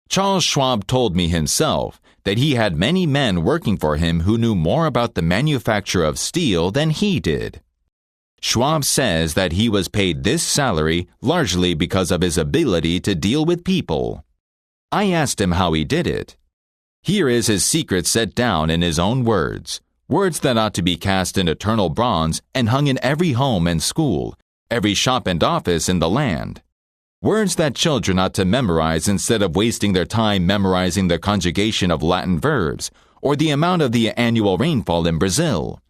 Charles Schwab told me himself that he had many men working for him who knew more about the manufacture of steel than he did. Schwab says that he was paid this salary largely because of his ability to deal with people. I asked him how he did it. Here is his secret set down in his own words, words that ought to be cast in eternal bronze and hung in every home and school, every shop and office in the land. Words that children ought to memorize instead of wasting their time memorizing the conjugation of Latin verbs or the amount of the annual rainfall in Brazil.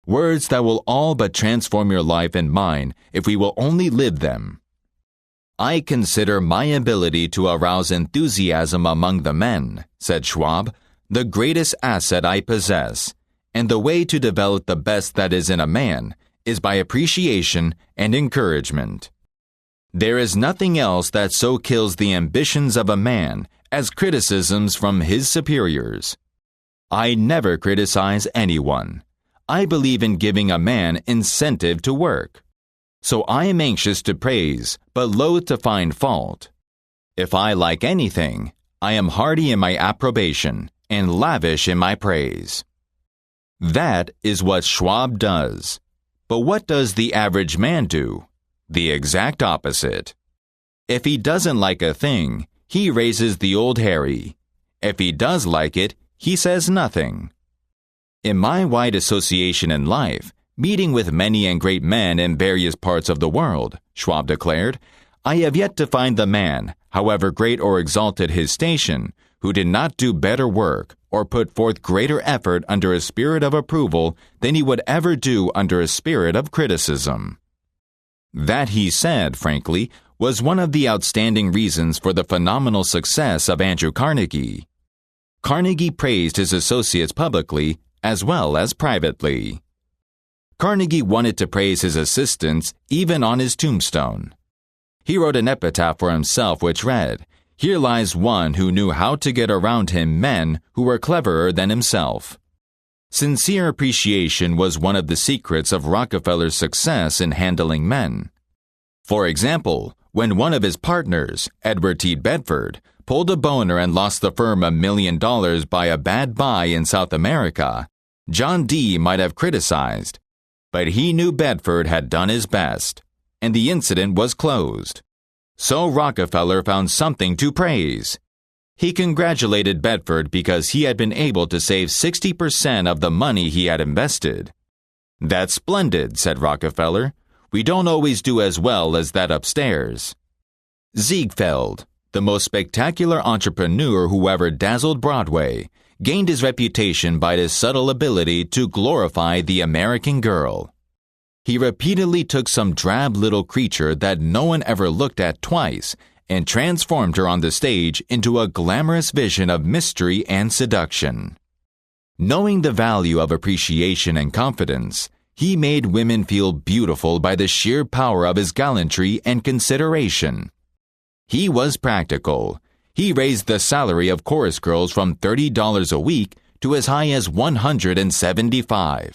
Words that will all but transform your life and mine if we will only live them. I consider my ability to arouse enthusiasm among the men, said Schwab, the greatest asset I possess, and the way to develop the best that is in a man is by appreciation and encouragement. There is nothing else that so kills the ambitions of a man as criticisms from his superiors. I never criticize anyone. I believe in giving a man incentive to work. So I am anxious to praise, but loath to find fault. If I like anything, I am hearty in my approbation and lavish in my praise. That is what Schwab does. But what does the average man do? The exact opposite. If he doesn't like a thing, he raises the old Harry. If he does like it, he says nothing. In my wide association in life, meeting with many and great men in various parts of the world, Schwab declared, I have yet to find the man, however great or exalted his station, who did not do better work or put forth greater effort under a spirit of approval than he would ever do under a spirit of criticism. That, he said, frankly, was one of the outstanding reasons for the phenomenal success of Andrew Carnegie. Carnegie praised his associates publicly as well as privately. Carnegie wanted to praise his assistants even on his tombstone. He wrote an epitaph for himself which read, "Here lies one who knew how to get around him men who were cleverer than himself." Sincere appreciation was one of the secrets of Rockefeller's success in handling men. For example, when one of his partners, Edward T. Bedford, pulled a boner and lost the firm $1 million by a bad buy in South America, John D. might have criticized, but he knew Bedford had done his best, and the incident was closed. So Rockefeller found something to praise. He congratulated Bedford because he had been able to save 60% of the money he had invested. "That's splendid," said Rockefeller. "We don't always do as well as that upstairs." Ziegfeld, the most spectacular entrepreneur who ever dazzled Broadway, gained his reputation by his subtle ability to glorify the American girl. He repeatedly took some drab little creature that no one ever looked at twice and transformed her on the stage into a glamorous vision of mystery and seduction. Knowing the value of appreciation and confidence, he made women feel beautiful by the sheer power of his gallantry and consideration. He was practical. He raised the salary of chorus girls from $30 a week to as high as $175.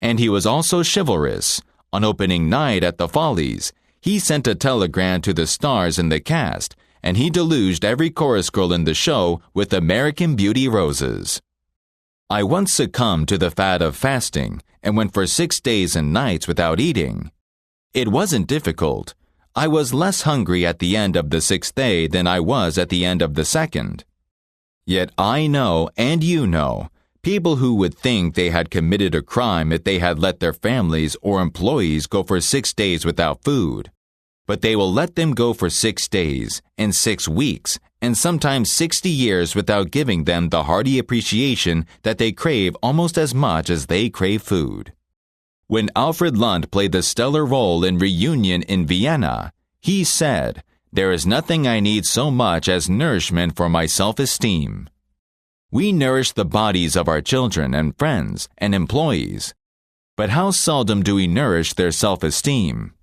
And he was also chivalrous. On opening night at the Follies, he sent a telegram to the stars in the cast, and he deluged every chorus girl in the show with American Beauty roses. I once succumbed to the fad of fasting and went for 6 days and nights without eating. It wasn't difficult. I was less hungry at the end of the 6th day than I was at the end of the 2nd. Yet I know, and you know, people who would think they had committed a crime if they had let their families or employees go for 6 days without food. But they will let them go for 6 days, and 6 weeks, and sometimes 60 years without giving them the hearty appreciation that they crave almost as much as they crave food. When Alfred Lund played the stellar role in Reunion in Vienna, he said, "There is nothing I need so much as nourishment for my self-esteem." We nourish the bodies of our children and friends and employees, but how seldom do we nourish their self-esteem?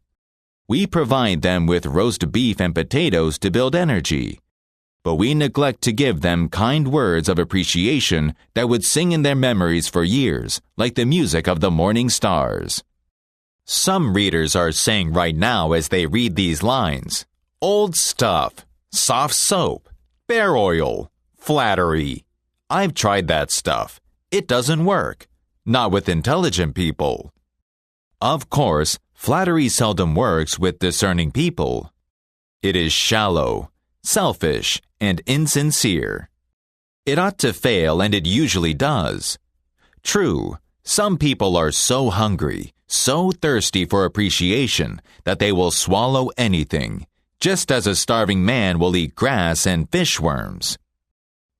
We provide them with roast beef and potatoes to build energy, but we neglect to give them kind words of appreciation that would sing in their memories for years, like the music of the morning stars. Some readers are saying right now as they read these lines, "Old stuff, soft soap, bear oil, flattery. I've tried that stuff. It doesn't work. Not with intelligent people." Of course, flattery seldom works with discerning people. It is shallow, selfish, and insincere. It ought to fail, and it usually does. True, some people are so hungry, so thirsty for appreciation that they will swallow anything, just as a starving man will eat grass and fishworms.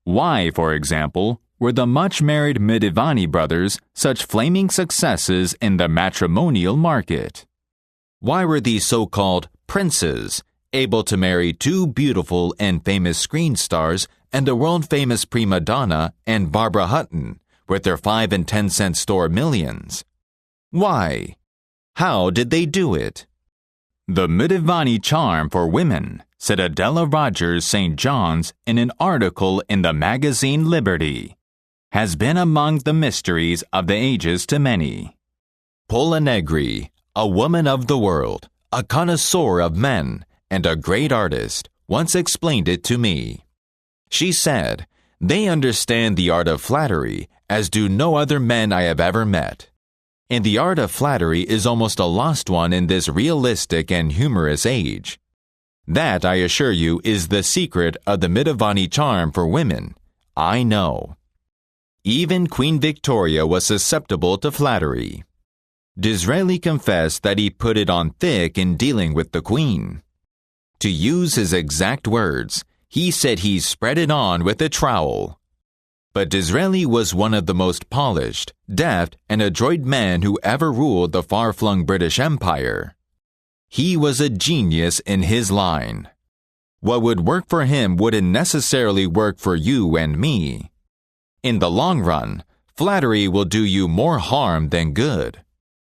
Why, for example, were the much-married Midivani brothers such flaming successes in the matrimonial market? Why were these so-called princes able to marry 2 beautiful and famous screen stars and the world-famous prima donna and Barbara Hutton with their 5 and 10 cent store millions? Why? How did they do it? "The Midivani charm for women," said Adela Rogers St. John's in an article in the magazine Liberty, "has been among the mysteries of the ages to many. Pola Negri, a woman of the world, a connoisseur of men, and a great artist, once explained it to me. She said, 'They understand the art of flattery as do no other men I have ever met. And the art of flattery is almost a lost one in this realistic and humorous age. That, I assure you, is the secret of the Midivani charm for women. I know.'" Even Queen Victoria was susceptible to flattery. Disraeli confessed that he put it on thick in dealing with the Queen. To use his exact words, he said he spread it on with a trowel. But Disraeli was one of the most polished, deft, and adroit men who ever ruled the far-flung British Empire. He was a genius in his line. What would work for him wouldn't necessarily work for you and me. In the long run, flattery will do you more harm than good.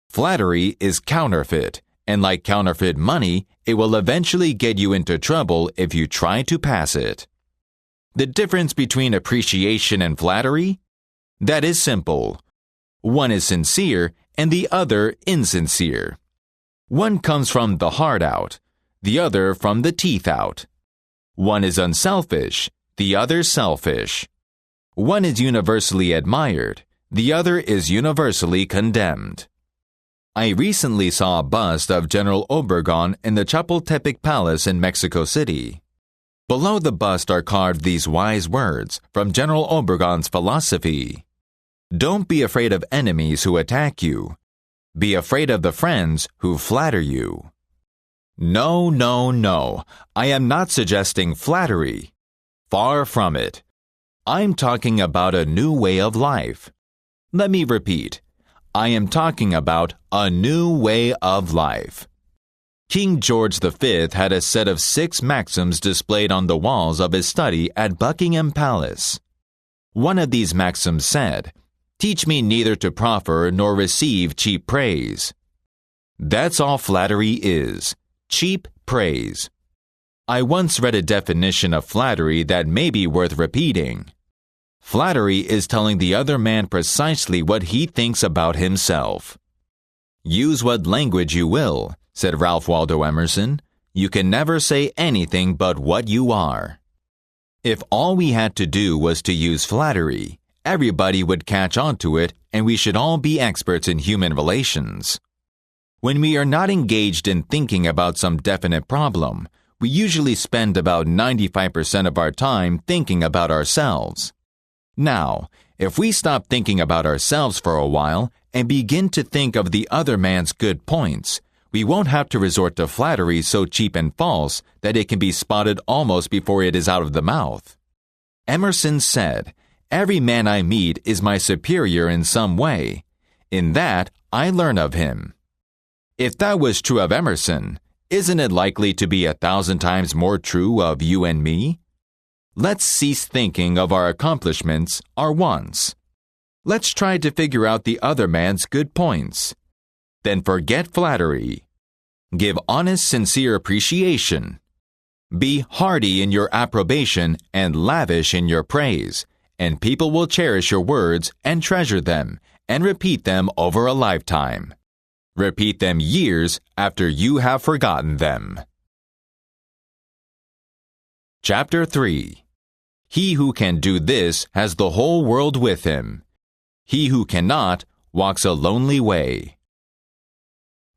Flattery is counterfeit, and like counterfeit money, it will eventually get you into trouble if you try to pass it. The difference between appreciation and flattery? That is simple. One is sincere and the other insincere. One comes from the heart out, the other from the teeth out. One is unselfish, the other selfish. One is universally admired, the other is universally condemned. I recently saw a bust of General Obregon in the Chapultepec Palace in Mexico City. Below the bust are carved these wise words from General Obregon's philosophy. Don't be afraid of enemies who attack you. Be afraid of the friends who flatter you. No, no, no. I am not suggesting flattery. Far from it. I'm talking about a new way of life. Let me repeat. I am talking about a new way of life. King George V had a set of 6 maxims displayed on the walls of his study at Buckingham Palace. One of these maxims said, "Teach me neither to proffer nor receive cheap praise." That's all flattery is, cheap praise. I once read a definition of flattery that may be worth repeating. Flattery is telling the other man precisely what he thinks about himself. Use what language you will, said Ralph Waldo Emerson. You can never say anything but what you are. If all we had to do was to use flattery, everybody would catch on to it and we should all be experts in human relations. When we are not engaged in thinking about some definite problem, we usually spend about 95% of our time thinking about ourselves. Now, if we stop thinking about ourselves for a while and begin to think of the other man's good points, we won't have to resort to flattery so cheap and false that it can be spotted almost before it is out of the mouth. Emerson said, "Every man I meet is my superior in some way. In that, I learn of him." If that was true of Emerson, isn't it likely to be 1,000 times more true of you and me? Let's cease thinking of our accomplishments, our wants. Let's try to figure out the other man's good points. Then forget flattery. Give honest, sincere appreciation. Be hearty in your approbation and lavish in your praise, and people will cherish your words and treasure them and repeat them over a lifetime. Repeat them years after you have forgotten them. Chapter 3. He who can do this has the whole world with him. He who cannot walks a lonely way.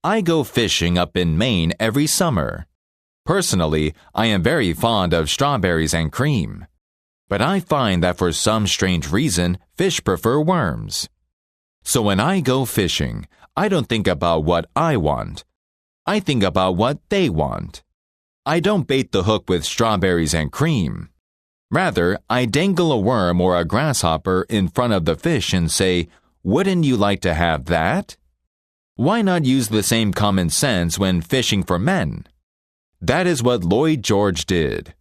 I go fishing up in Maine every summer. Personally, I am very fond of strawberries and cream. But I find that for some strange reason, fish prefer worms. So when I go fishing, I don't think about what I want. I think about what they want. I don't bait the hook with strawberries and cream. Rather, I dangle a worm or a grasshopper in front of the fish and say, "Wouldn't you like to have that?" Why not use the same common sense when fishing for men? That is what Lloyd George did.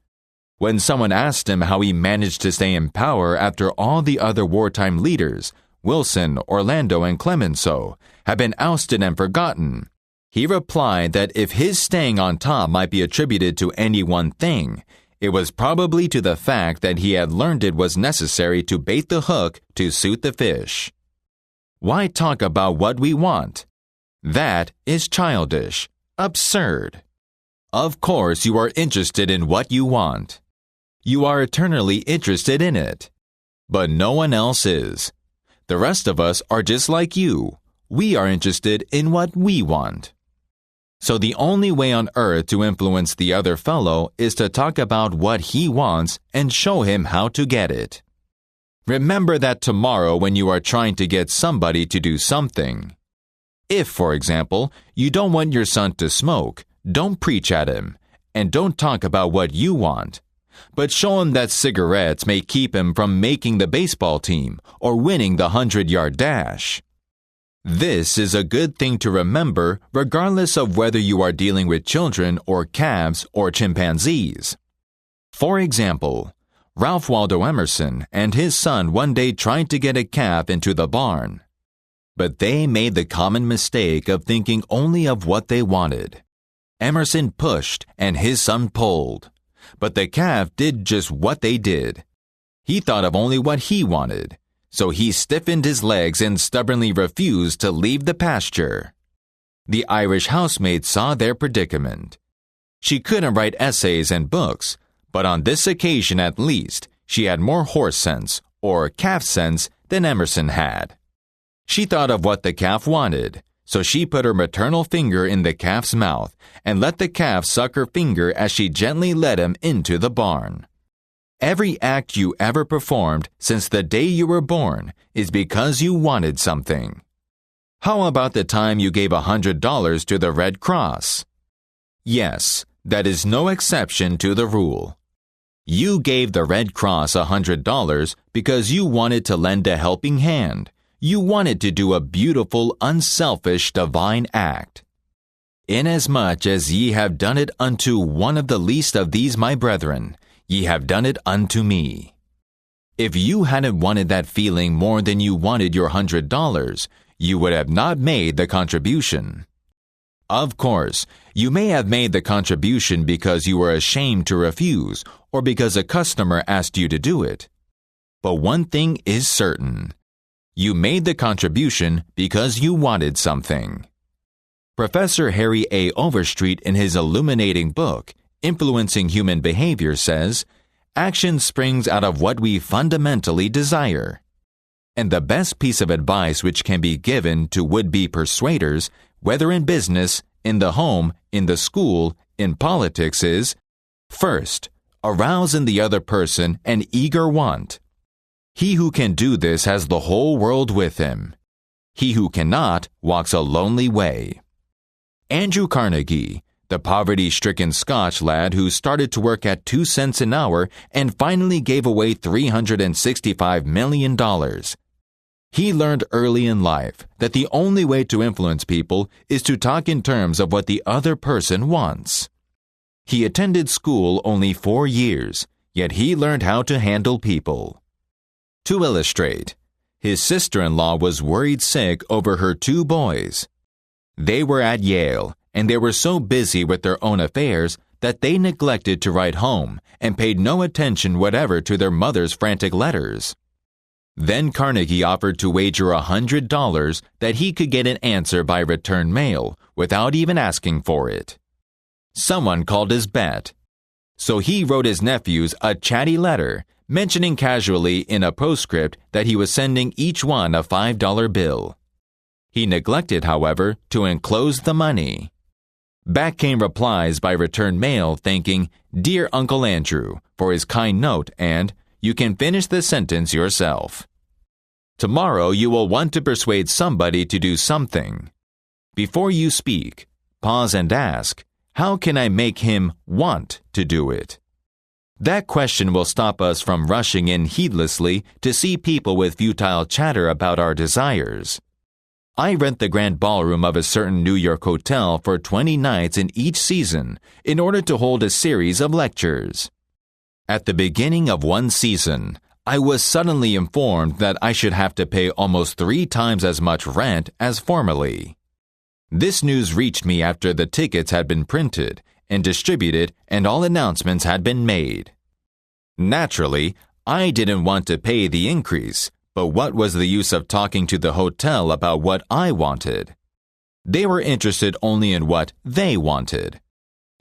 When someone asked him how he managed to stay in power after all the other wartime leaders, Wilson, Orlando, and Clemenceau, had been ousted and forgotten, he replied that if his staying on top might be attributed to any one thing, it was probably to the fact that he had learned it was necessary to bait the hook to suit the fish. Why talk about what we want? That is childish, absurd. Of course you are interested in what you want. You are eternally interested in it. But no one else is. The rest of us are just like you. We are interested in what we want. So the only way on earth to influence the other fellow is to talk about what he wants and show him how to get it. Remember that tomorrow when you are trying to get somebody to do something. If, for example, you don't want your son to smoke, don't preach at him, and don't talk about what you want. But show him that cigarettes may keep him from making the baseball team or winning the 100-yard dash. This is a good thing to remember regardless of whether you are dealing with children or calves or chimpanzees. For example, Ralph Waldo Emerson and his son one day tried to get a calf into the barn. But they made the common mistake of thinking only of what they wanted. Emerson pushed and his son pulled. But the calf did just what they did. He thought of only what he wanted. So he stiffened his legs and stubbornly refused to leave the pasture. The Irish housemaid saw their predicament. She couldn't write essays and books, but on this occasion at least, she had more horse sense, or calf sense, than Emerson had. She thought of what the calf wanted, so she put her maternal finger in the calf's mouth and let the calf suck her finger as she gently led him into the barn. Every act you ever performed since the day you were born is because you wanted something. How about the time you gave $100 to the Red Cross? Yes, that is no exception to the rule. You gave the Red Cross $100 because you wanted to lend a helping hand. You wanted to do a beautiful, unselfish, divine act. Inasmuch as ye have done it unto one of the least of these my brethren, ye have done it unto me. If you hadn't wanted that feeling more than you wanted your $100, you would have not made the contribution. Of course, you may have made the contribution because you were ashamed to refuse or because a customer asked you to do it. But one thing is certain. You made the contribution because you wanted something. Professor Harry A. Overstreet in his illuminating book, Influencing Human Behavior, says, action springs out of what we fundamentally desire. And the best piece of advice which can be given to would-be persuaders, whether in business, in the home, in the school, in politics is, first, arouse in the other person an eager want. He who can do this has the whole world with him. He who cannot walks a lonely way. Andrew Carnegie, the poverty-stricken Scotch lad who started to work at 2 cents an hour and finally gave away $365 million. He learned early in life that the only way to influence people is to talk in terms of what the other person wants. He attended school only 4 years, yet he learned how to handle people. To illustrate, his sister-in-law was worried sick over her 2 boys. They were at Yale, and they were so busy with their own affairs that they neglected to write home and paid no attention whatever to their mother's frantic letters. Then Carnegie offered to wager $100 that he could get an answer by return mail without even asking for it. Someone called his bet. So he wrote his nephews a chatty letter, mentioning casually in a postscript that he was sending each one a $5 bill. He neglected, however, to enclose the money. Back came replies by return mail thanking Dear Uncle Andrew for his kind note and you can finish the sentence yourself. Tomorrow you will want to persuade somebody to do something. Before you speak, pause and ask, how can I make him want to do it? That question will stop us from rushing in heedlessly to see people with futile chatter about our desires. I rent the grand ballroom of a certain New York hotel for 20 nights in each season in order to hold a series of lectures. At the beginning of one season, I was suddenly informed that I should have to pay almost 3 times as much rent as formerly. This news reached me after the tickets had been printed and distributed and all announcements had been made. Naturally, I didn't want to pay the increase, but what was the use of talking to the hotel about what I wanted? They were interested only in what they wanted.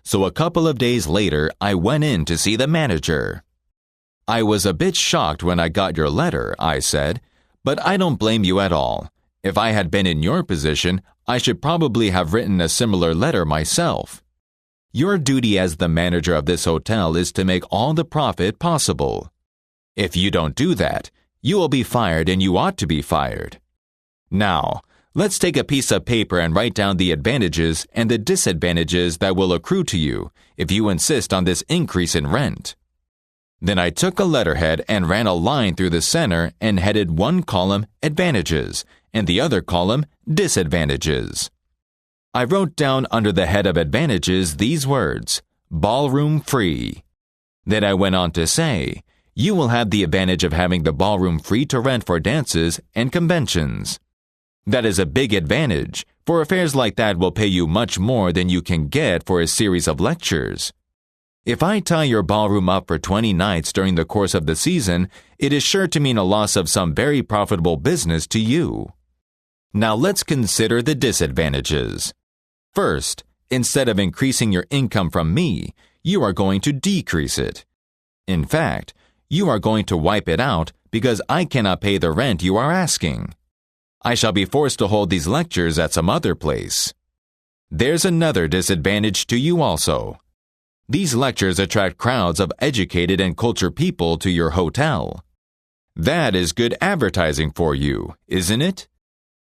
So a couple of days later, I went in to see the manager. I was a bit shocked when I got your letter, I said, but I don't blame you at all. If I had been in your position, I should probably have written a similar letter myself. Your duty as the manager of this hotel is to make all the profit possible. If you don't do that, You will be fired and you ought to be fired. Now, let's take a piece of paper and write down the advantages and the disadvantages that will accrue to you if you insist on this increase in rent. Then I took a letterhead and ran a line through the center and headed one column Advantages and the other column Disadvantages. I wrote down under the head of Advantages these words, ballroom free. Then I went on to say, you will have the advantage of having the ballroom free to rent for dances and conventions. That is a big advantage, for affairs like that will pay you much more than you can get for a series of lectures. If I tie your ballroom up for 20 nights during the course of the season, it is sure to mean a loss of some very profitable business to you. Now let's consider the disadvantages. First, instead of increasing your income from me, you are going to decrease it. In fact, you are going to wipe it out because I cannot pay the rent you are asking. I shall be forced to hold these lectures at some other place. There's another disadvantage to you also. These lectures attract crowds of educated and cultured people to your hotel. That is good advertising for you, isn't it?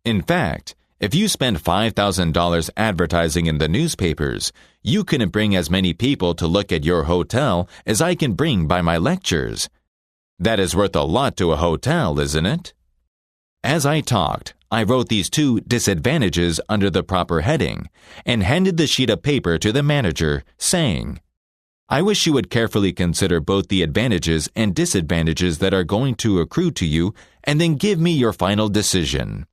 In fact, if you spend $5,000 advertising in the newspapers, you couldn't bring as many people to look at your hotel as I can bring by my lectures. That is worth a lot to a hotel, isn't it? As I talked, I wrote these two disadvantages under the proper heading and handed the sheet of paper to the manager, saying, I wish you would carefully consider both the advantages and disadvantages that are going to accrue to you and then give me your final decision.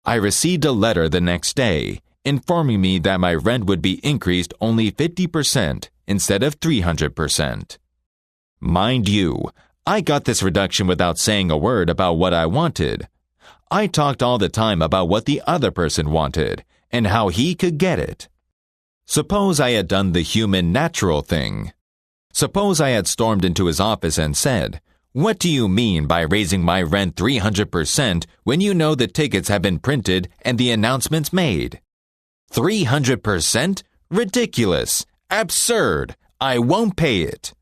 I received a letter the next day informing me that my rent would be increased only 50% instead of 300%. Mind you, I got this reduction without saying a word about what I wanted. I talked all the time about what the other person wanted and how he could get it. Suppose I had done the human natural thing. Suppose I had stormed into his office and said, What do you mean by raising my rent 300% when you know the tickets have been printed and the announcements made? 300%? Ridiculous! Absurd! I won't pay it!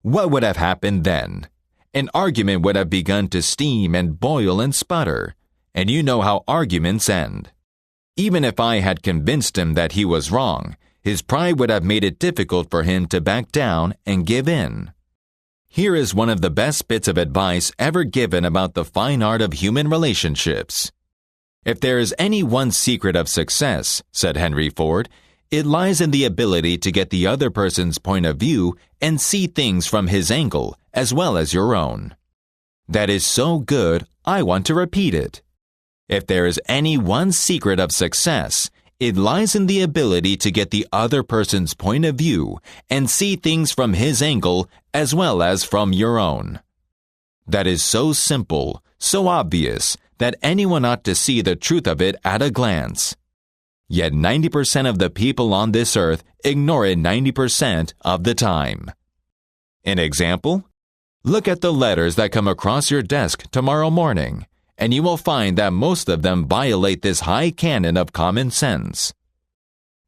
What would have happened then? An argument would have begun to steam and boil and sputter, and you know how arguments end. Even if I had convinced him that he was wrong, his pride would have made it difficult for him to back down and give in. Here is one of the best bits of advice ever given about the fine art of human relationships. If there is any one secret of success, said Henry Ford, it lies in the ability to get the other person's point of view and see things from his angle as well as your own. That is so good, I want to repeat it. If there is any one secret of success, it lies in the ability to get the other person's point of view and see things from his angle as well as from your own. That is so simple, so obvious, that anyone ought to see the truth of it at a glance. Yet 90% of the people on this earth ignore it 90% of the time. An example? Look at the letters that come across your desk tomorrow morning, and you will find that most of them violate this high canon of common sense.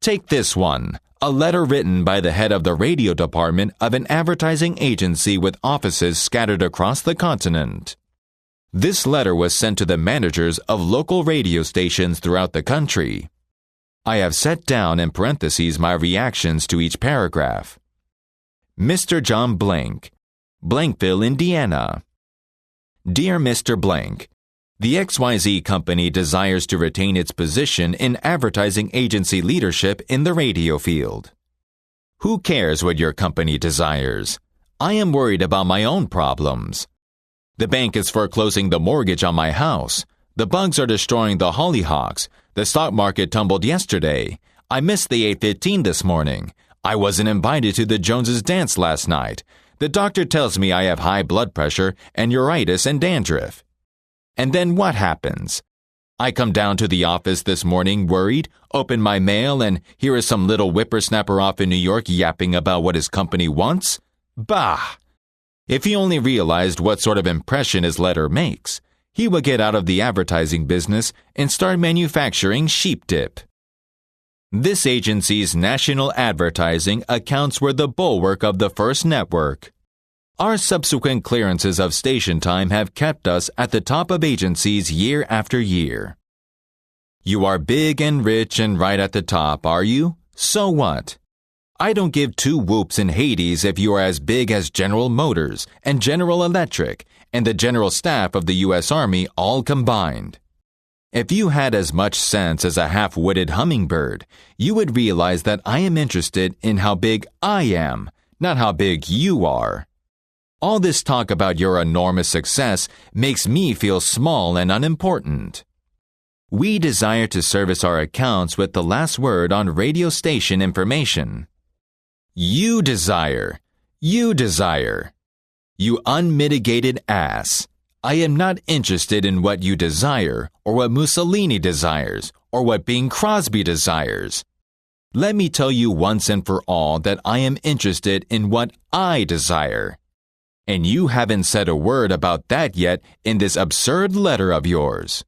Take this one, a letter written by the head of the radio department of an advertising agency with offices scattered across the continent. This letter was sent to the managers of local radio stations throughout the country. I have set down in parentheses my reactions to each paragraph. Mr. John Blank, Blankville, Indiana. Dear Mr. Blank, the XYZ company desires to retain its position in advertising agency leadership in the radio field. Who cares what your company desires? I am worried about my own problems. The bank is foreclosing the mortgage on my house. The bugs are destroying the hollyhocks. The stock market tumbled yesterday. I missed the 8:15 this morning. I wasn't invited to the Joneses' dance last night. The doctor tells me I have high blood pressure and neuritis and dandruff. And then what happens? I come down to the office this morning worried, open my mail, and here is some little whippersnapper off in New York yapping about what his company wants? Bah! If he only realized what sort of impression his letter makes, he would get out of the advertising business and start manufacturing sheep dip. This agency's national advertising accounts were the bulwark of the first network. Our subsequent clearances of station time have kept us at the top of agencies year after year. You are big and rich and right at the top, are you? So what? I don't give two whoops in Hades if you are as big as General Motors and General Electric and the General Staff of the U.S. Army all combined. If you had as much sense as a half-witted hummingbird, you would realize that I am interested in how big I am, not how big you are. All this talk about your enormous success makes me feel small and unimportant. We desire to service our accounts with the last word on radio station information. You desire. You unmitigated ass. I am not interested in what you desire, or what Mussolini desires, or what Bing Crosby desires. Let me tell you once and for all that I am interested in what I desire. And you haven't said a word about that yet in this absurd letter of yours.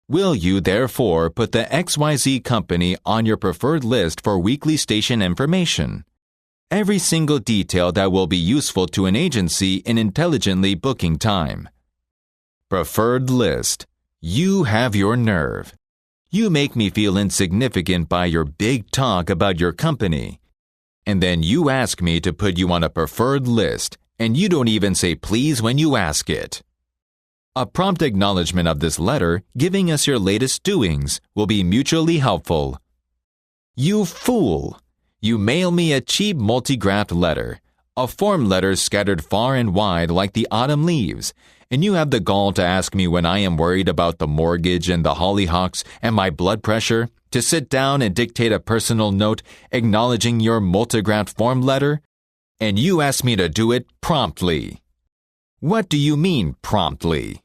Will you, therefore, put the XYZ company on your preferred list for weekly station information? Every single detail that will be useful to an agency in intelligently booking time. Preferred list. You have your nerve. You make me feel insignificant by your big talk about your company. And then you ask me to put you on a preferred list, and you don't even say please when you ask it. A prompt acknowledgement of this letter, giving us your latest doings, will be mutually helpful. You fool! You mail me a cheap multigraphed letter, a form letter scattered far and wide like the autumn leaves, and you have the gall to ask me when I am worried about the mortgage and the hollyhocks and my blood pressure to sit down and dictate a personal note acknowledging your multigraphed form letter, and you ask me to do it promptly. What do you mean, promptly?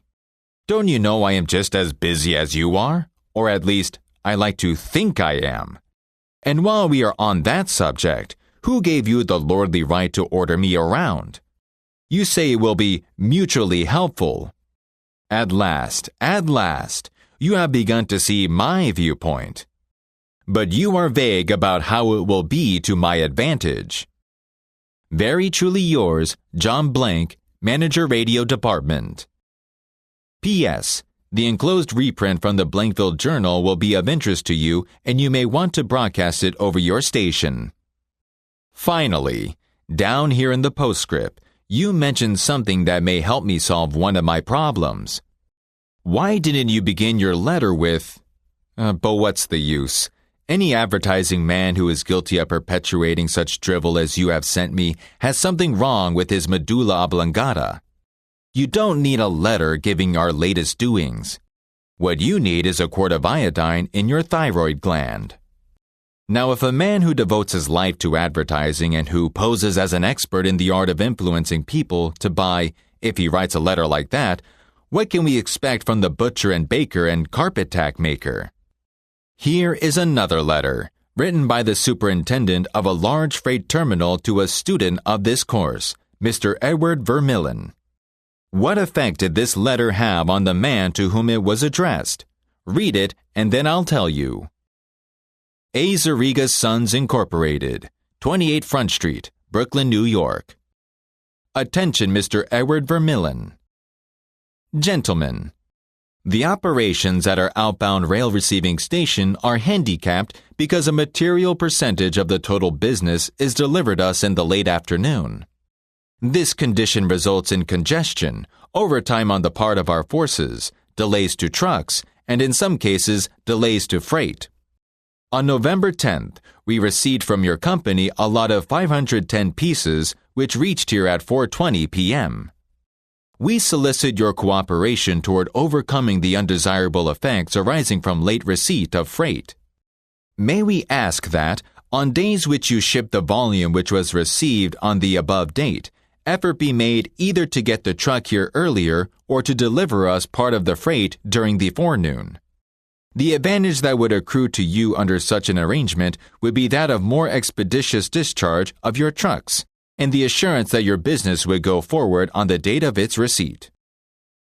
Don't you know I am just as busy as you are? Or at least, I like to think I am. And while we are on that subject, who gave you the lordly right to order me around? You say it will be mutually helpful. At last, you have begun to see my viewpoint. But you are vague about how it will be to my advantage. Very truly yours, John Blank, Manager Radio Department. P.S. The enclosed reprint from the Blankville Journal will be of interest to you, and you may want to broadcast it over your station. Finally, down here in the postscript, you mentioned something that may help me solve one of my problems. Why didn't you begin your letter with, but what's the use? Any advertising man who is guilty of perpetuating such drivel as you have sent me has something wrong with his medulla oblongata. You don't need a letter giving our latest doings. What you need is a quart of iodine in your thyroid gland. Now, if a man who devotes his life to advertising and who poses as an expert in the art of influencing people to buy, if he writes a letter like that, what can we expect from the butcher and baker and carpet tack maker? Here is another letter, written by the superintendent of a large freight terminal to a student of this course, Mr. Edward Vermillen. What effect did this letter have on the man to whom it was addressed? Read it, and then I'll tell you. A. Zariga Sons Incorporated, 28 Front Street, Brooklyn, New York. Attention, Mr. Edward Vermillen. Gentlemen, the operations at our outbound rail receiving station are handicapped because a material percentage of the total business is delivered us in the late afternoon. This condition results in congestion, overtime on the part of our forces, delays to trucks, and in some cases, delays to freight. On November 10th, we received from your company a lot of 510 pieces which reached here at 4:20 p.m. We solicit your cooperation toward overcoming the undesirable effects arising from late receipt of freight. May we ask that, on days which you ship the volume which was received on the above date, effort be made either to get the truck here earlier or to deliver us part of the freight during the forenoon. The advantage that would accrue to you under such an arrangement would be that of more expeditious discharge of your trucks, and the assurance that your business would go forward on the date of its receipt.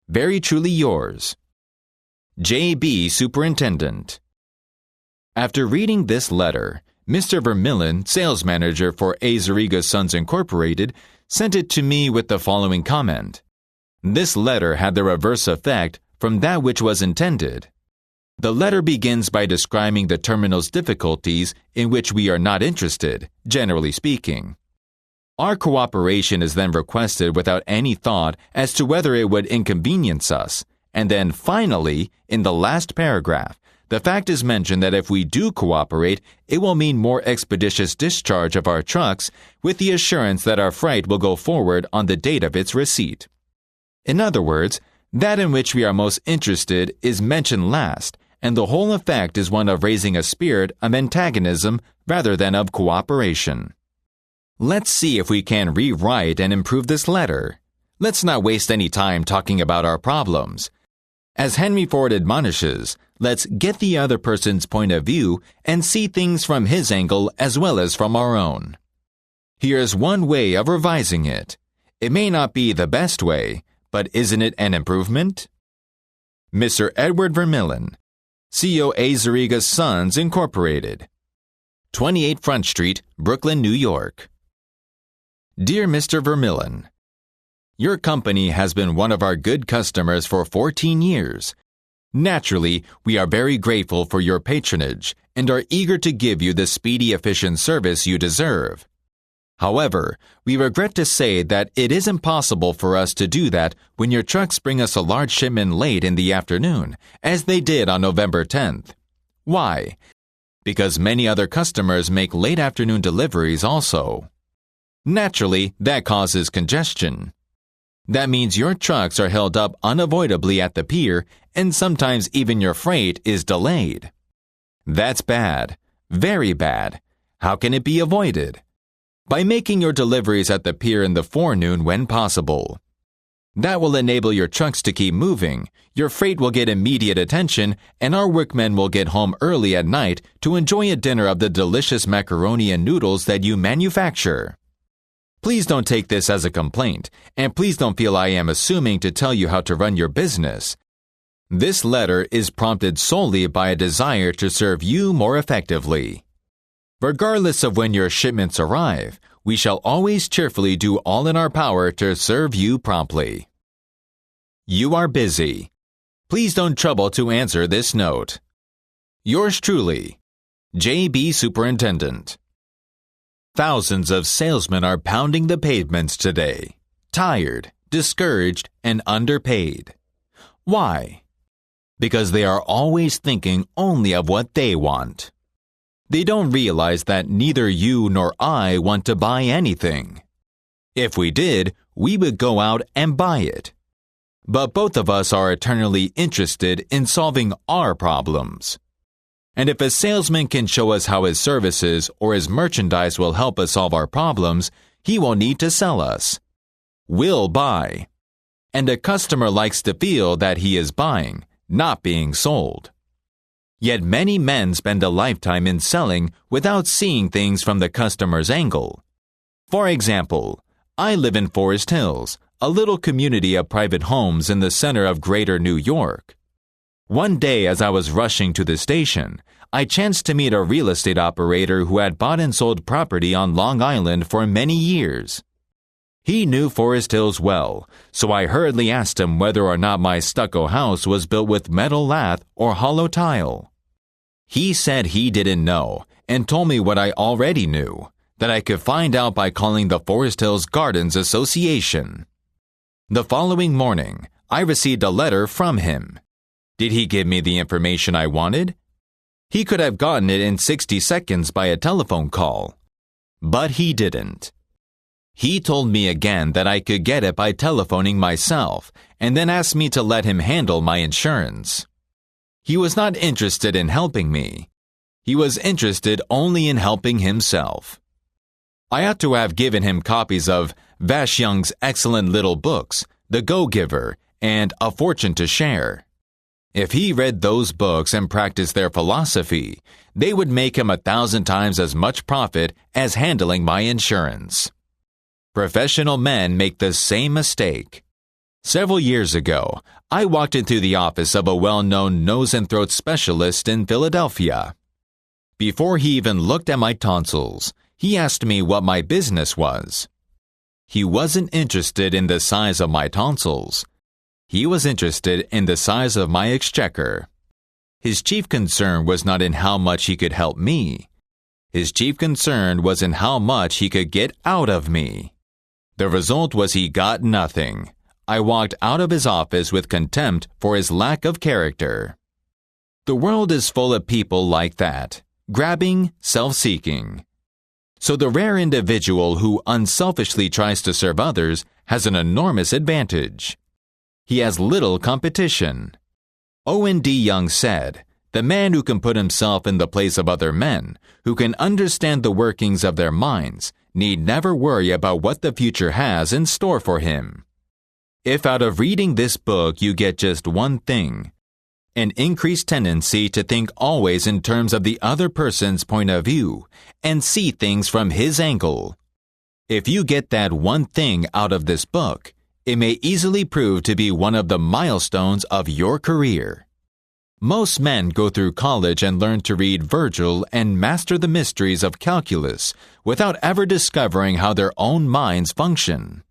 Very truly yours, J.B. Superintendent. After reading this letter, Mr. Vermillen, sales manager for A. Zariga Sons Incorporated, sent it to me with the following comment. This letter had the reverse effect from that which was intended. The letter begins by describing the terminal's difficulties in which we are not interested, generally speaking. Our cooperation is then requested without any thought as to whether it would inconvenience us, and then finally, in the last paragraph, the fact is mentioned that if we do cooperate, it will mean more expeditious discharge of our trucks with the assurance that our freight will go forward on the date of its receipt. In other words, that in which we are most interested is mentioned last, and the whole effect is one of raising a spirit of antagonism rather than of cooperation. Let's see if we can rewrite and improve this letter. Let's not waste any time talking about our problems. As Henry Ford admonishes, let's get the other person's point of view and see things from his angle as well as from our own. Here's one way of revising it. It may not be the best way, but isn't it an improvement? Mr. Edward Vermillion, CEO Zariga's Sons, Incorporated, 28 Front Street, Brooklyn, New York. Dear Mr. Vermillion, your company has been one of our good customers for 14 years. Naturally, we are very grateful for your patronage and are eager to give you the speedy, efficient service you deserve. However, we regret to say that it isn't possible for us to do that when your trucks bring us a large shipment late in the afternoon, as they did on November 10th. Why? Because many other customers make late afternoon deliveries also. Naturally, that causes congestion. That means your trucks are held up unavoidably at the pier, and sometimes even your freight is delayed. That's bad. Very bad. How can it be avoided? By making your deliveries at the pier in the forenoon when possible. That will enable your trucks to keep moving, your freight will get immediate attention, and our workmen will get home early at night to enjoy a dinner of the delicious macaroni and noodles that you manufacture. Please don't take this as a complaint, and please don't feel I am assuming to tell you how to run your business. This letter is prompted solely by a desire to serve you more effectively. Regardless of when your shipments arrive, we shall always cheerfully do all in our power to serve you promptly. You are busy. Please don't trouble to answer this note. Yours truly, J.B. Superintendent. Thousands of salesmen are pounding the pavements today, tired, discouraged, and underpaid. Why? Because they are always thinking only of what they want. They don't realize that neither you nor I want to buy anything. If we did, we would go out and buy it. But both of us are eternally interested in solving our problems. And if a salesman can show us how his services or his merchandise will help us solve our problems, he won't need to sell us. We'll buy. And a customer likes to feel that he is buying, not being sold. Yet many men spend a lifetime in selling without seeing things from the customer's angle. For example, I live in Forest Hills, a little community of private homes in the center of Greater New York. One day as I was rushing to the station, I chanced to meet a real estate operator who had bought and sold property on Long Island for many years. He knew Forest Hills well, so I hurriedly asked him whether or not my stucco house was built with metal lath or hollow tile. He said he didn't know and told me what I already knew, that I could find out by calling the Forest Hills Gardens Association. The following morning, I received a letter from him. Did he give me the information I wanted? He could have gotten it in 60 seconds by a telephone call. But he didn't. He told me again that I could get it by telephoning myself, and then asked me to let him handle my insurance. He was not interested in helping me. He was interested only in helping himself. I ought to have given him copies of Vash Young's excellent little books, The Go-Giver and A Fortune to Share. If he read those books and practiced their philosophy, they would make him 1,000 times as much profit as handling my insurance. Professional men make the same mistake. Several years ago, I walked into the office of a well-known nose and throat specialist in Philadelphia. Before he even looked at my tonsils, he asked me what my business was. He wasn't interested in the size of my tonsils. He was interested in the size of my exchequer. His chief concern was not in how much he could help me. His chief concern was in how much he could get out of me. The result was he got nothing. I walked out of his office with contempt for his lack of character. The world is full of people like that, grabbing, self-seeking. So the rare individual who unselfishly tries to serve others has an enormous advantage. He has little competition. O.N.D. Young said, "The man who can put himself in the place of other men, who can understand the workings of their minds, need never worry about what the future has in store for him." If out of reading this book you get just one thing, an increased tendency to think always in terms of the other person's point of view and see things from his angle. If you get that one thing out of this book, it may easily prove to be one of the milestones of your career. Most men go through college and learn to read Virgil and master the mysteries of calculus without ever discovering how their own minds function.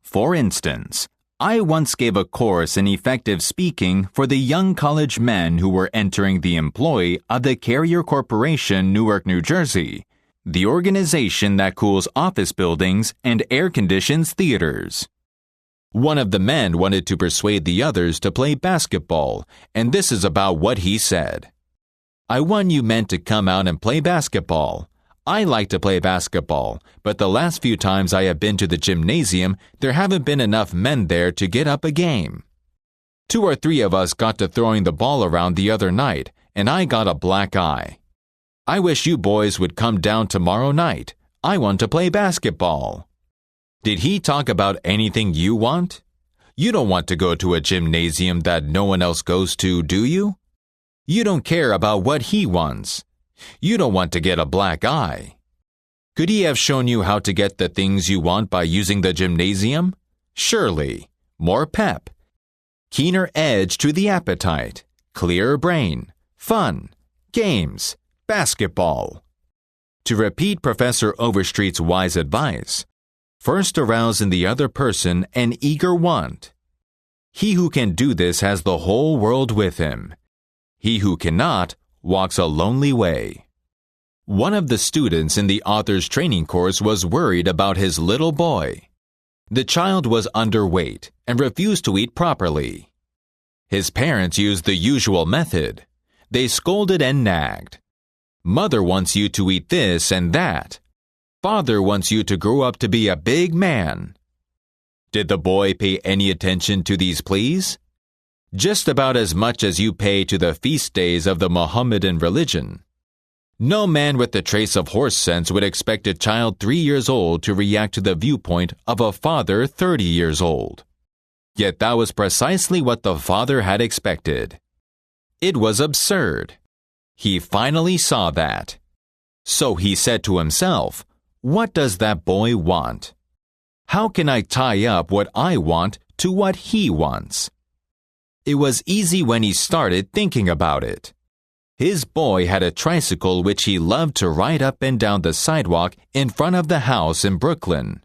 For instance, I once gave a course in effective speaking for the young college men who were entering the employ of the Carrier Corporation, Newark, New Jersey, the organization that cools office buildings and air conditions theaters. One of the men wanted to persuade the others to play basketball, and this is about what he said. "I want you men to come out and play basketball. I like to play basketball, but the last few times I have been to the gymnasium, there haven't been enough men there to get up a game. 2 or 3 of us got to throwing the ball around the other night, and I got a black eye. I wish you boys would come down tomorrow night. I want to play basketball." Did he talk about anything you want? You don't want to go to a gymnasium that no one else goes to, do you? You don't care about what he wants. You don't want to get a black eye. Could he have shown you how to get the things you want by using the gymnasium? Surely. More pep. Keener edge to the appetite. Clearer brain. Fun. Games. Basketball. To repeat Professor Overstreet's wise advice, first arouse in the other person an eager want. He who can do this has the whole world with him. He who cannot walks a lonely way. One of the students in the author's training course was worried about his little boy. The child was underweight and refused to eat properly. His parents used the usual method. They scolded and nagged. Mother wants you to eat this and that. Father wants you to grow up to be a big man. Did the boy pay any attention to these pleas? Just about as much as you pay to the feast days of the Mohammedan religion. No man with a trace of horse sense would expect a child 3 years old to react to the viewpoint of a father 30 years old. Yet that was precisely what the father had expected. It was absurd. He finally saw that. So he said to himself, "What does that boy want? How can I tie up what I want to what he wants?" It was easy when he started thinking about it. His boy had a tricycle which he loved to ride up and down the sidewalk in front of the house in Brooklyn.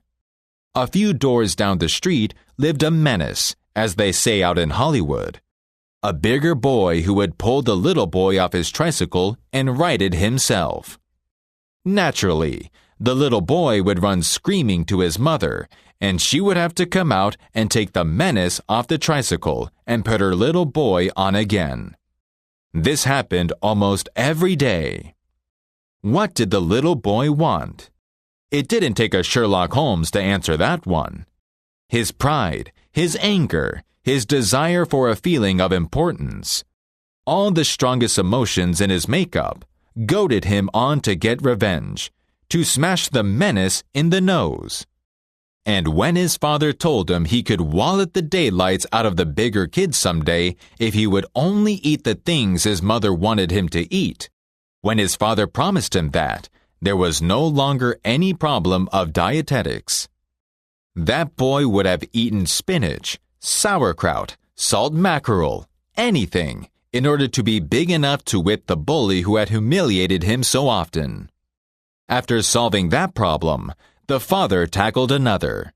A few doors down the street lived a menace, as they say out in Hollywood. A bigger boy who would pull the little boy off his tricycle and ride it himself. Naturally, the little boy would run screaming to his mother, and she would have to come out and take the menace off the tricycle and put her little boy on again. This happened almost every day. What did the little boy want? It didn't take a Sherlock Holmes to answer that one. His pride, his anger, his desire for a feeling of importance, all the strongest emotions in his makeup, goaded him on to get revenge, to smash the menace in the nose. And when his father told him he could wallet the daylights out of the bigger kid someday if he would only eat the things his mother wanted him to eat, when his father promised him that, there was no longer any problem of dietetics. That boy would have eaten spinach, sauerkraut, salt mackerel, anything, in order to be big enough to whip the bully who had humiliated him so often. After solving that problem, the father tackled another.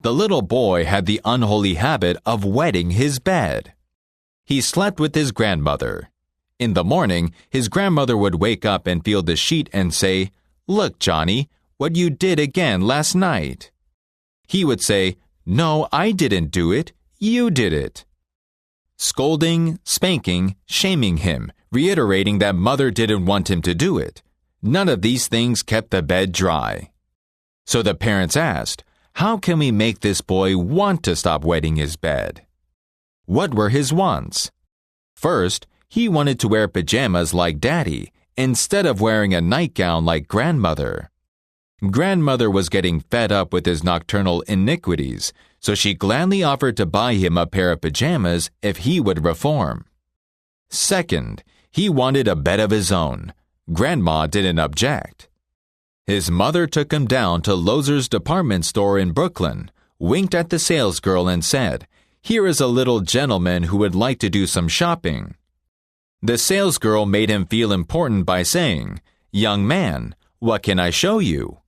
The little boy had the unholy habit of wetting his bed. He slept with his grandmother. In the morning, his grandmother would wake up and feel the sheet and say, "Look, Johnny, what you did again last night." He would say, "No, I didn't do it. You did it." Scolding, spanking, shaming him, reiterating that mother didn't want him to do it. None of these things kept the bed dry. So the parents asked, how can we make this boy want to stop wetting his bed? What were his wants? First, he wanted to wear pajamas like Daddy instead of wearing a nightgown like Grandmother. Grandmother was getting fed up with his nocturnal iniquities, so she gladly offered to buy him a pair of pajamas if he would reform. Second, he wanted a bed of his own. Grandma didn't object. His mother took him down to Lozer's department store in Brooklyn, winked at the salesgirl and said, "Here is a little gentleman who would like to do some shopping." The salesgirl made him feel important by saying, "Young man, what can I show you?"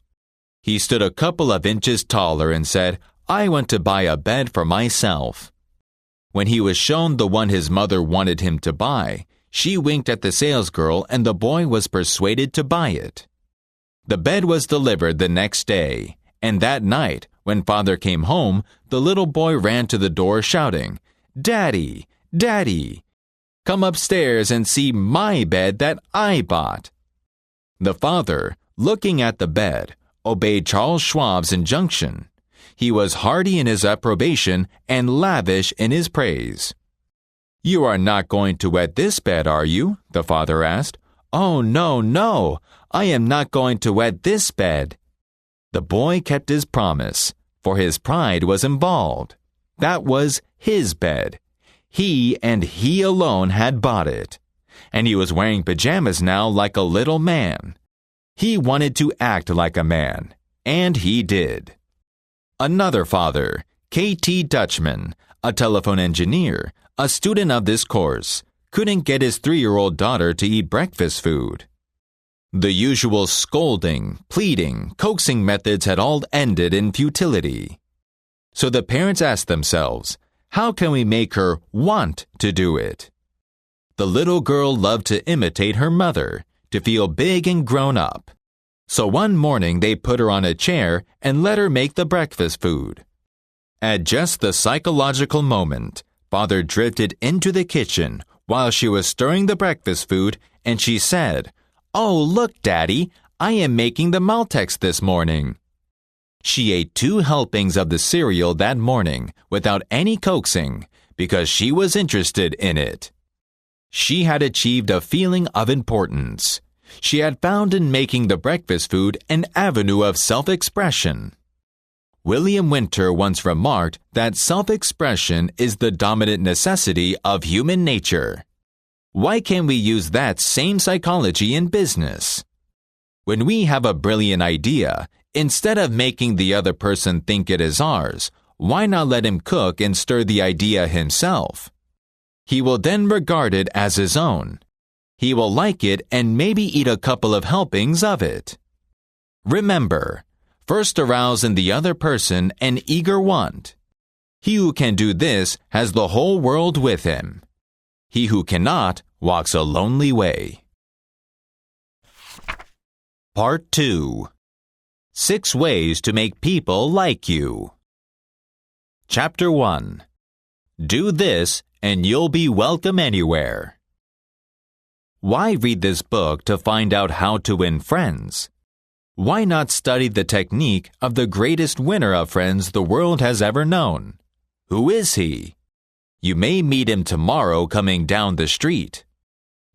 He stood a couple of inches taller and said, "I want to buy a bed for myself." When he was shown the one his mother wanted him to buy, she winked at the salesgirl and the boy was persuaded to buy it. The bed was delivered the next day, and that night, when father came home, the little boy ran to the door shouting, "Daddy, Daddy, come upstairs and see my bed that I bought." The father, looking at the bed, obeyed Charles Schwab's injunction. He was hearty in his approbation and lavish in his praise. "You are not going to wet this bed, are you?" the father asked. "Oh, no, no, I am not going to wet this bed." The boy kept his promise, for his pride was involved. That was his bed. He and he alone had bought it. And he was wearing pajamas now like a little man. He wanted to act like a man, and he did. Another father, K.T. Dutchman, a telephone engineer, a student of this course, couldn't get his 3-year-old daughter to eat breakfast food. The usual scolding, pleading, coaxing methods had all ended in futility. So the parents asked themselves, how can we make her want to do it? The little girl loved to imitate her mother, to feel big and grown up. So one morning they put her on a chair and let her make the breakfast food. At just the psychological moment, Father drifted into the kitchen while she was stirring the breakfast food, and she said, "Oh, look, Daddy, I am making the Maltex this morning." She ate 2 helpings of the cereal that morning without any coaxing because she was interested in it. She had achieved a feeling of importance. She had found in making the breakfast food an avenue of self-expression. William Winter once remarked that self-expression is the dominant necessity of human nature. Why can't we use that same psychology in business? When we have a brilliant idea, instead of making the other person think it is ours, why not let him cook and stir the idea himself? He will then regard it as his own. He will like it and maybe eat a couple of helpings of it. Remember, first arouse in the other person an eager want. He who can do this has the whole world with him. He who cannot walks a lonely way. Part 2. 6 Ways to Make People Like You. Chapter 1. Do this and you'll be welcome anywhere. Why read this book to find out how to win friends? Why not study the technique of the greatest winner of friends the world has ever known? Who is he? You may meet him tomorrow coming down the street.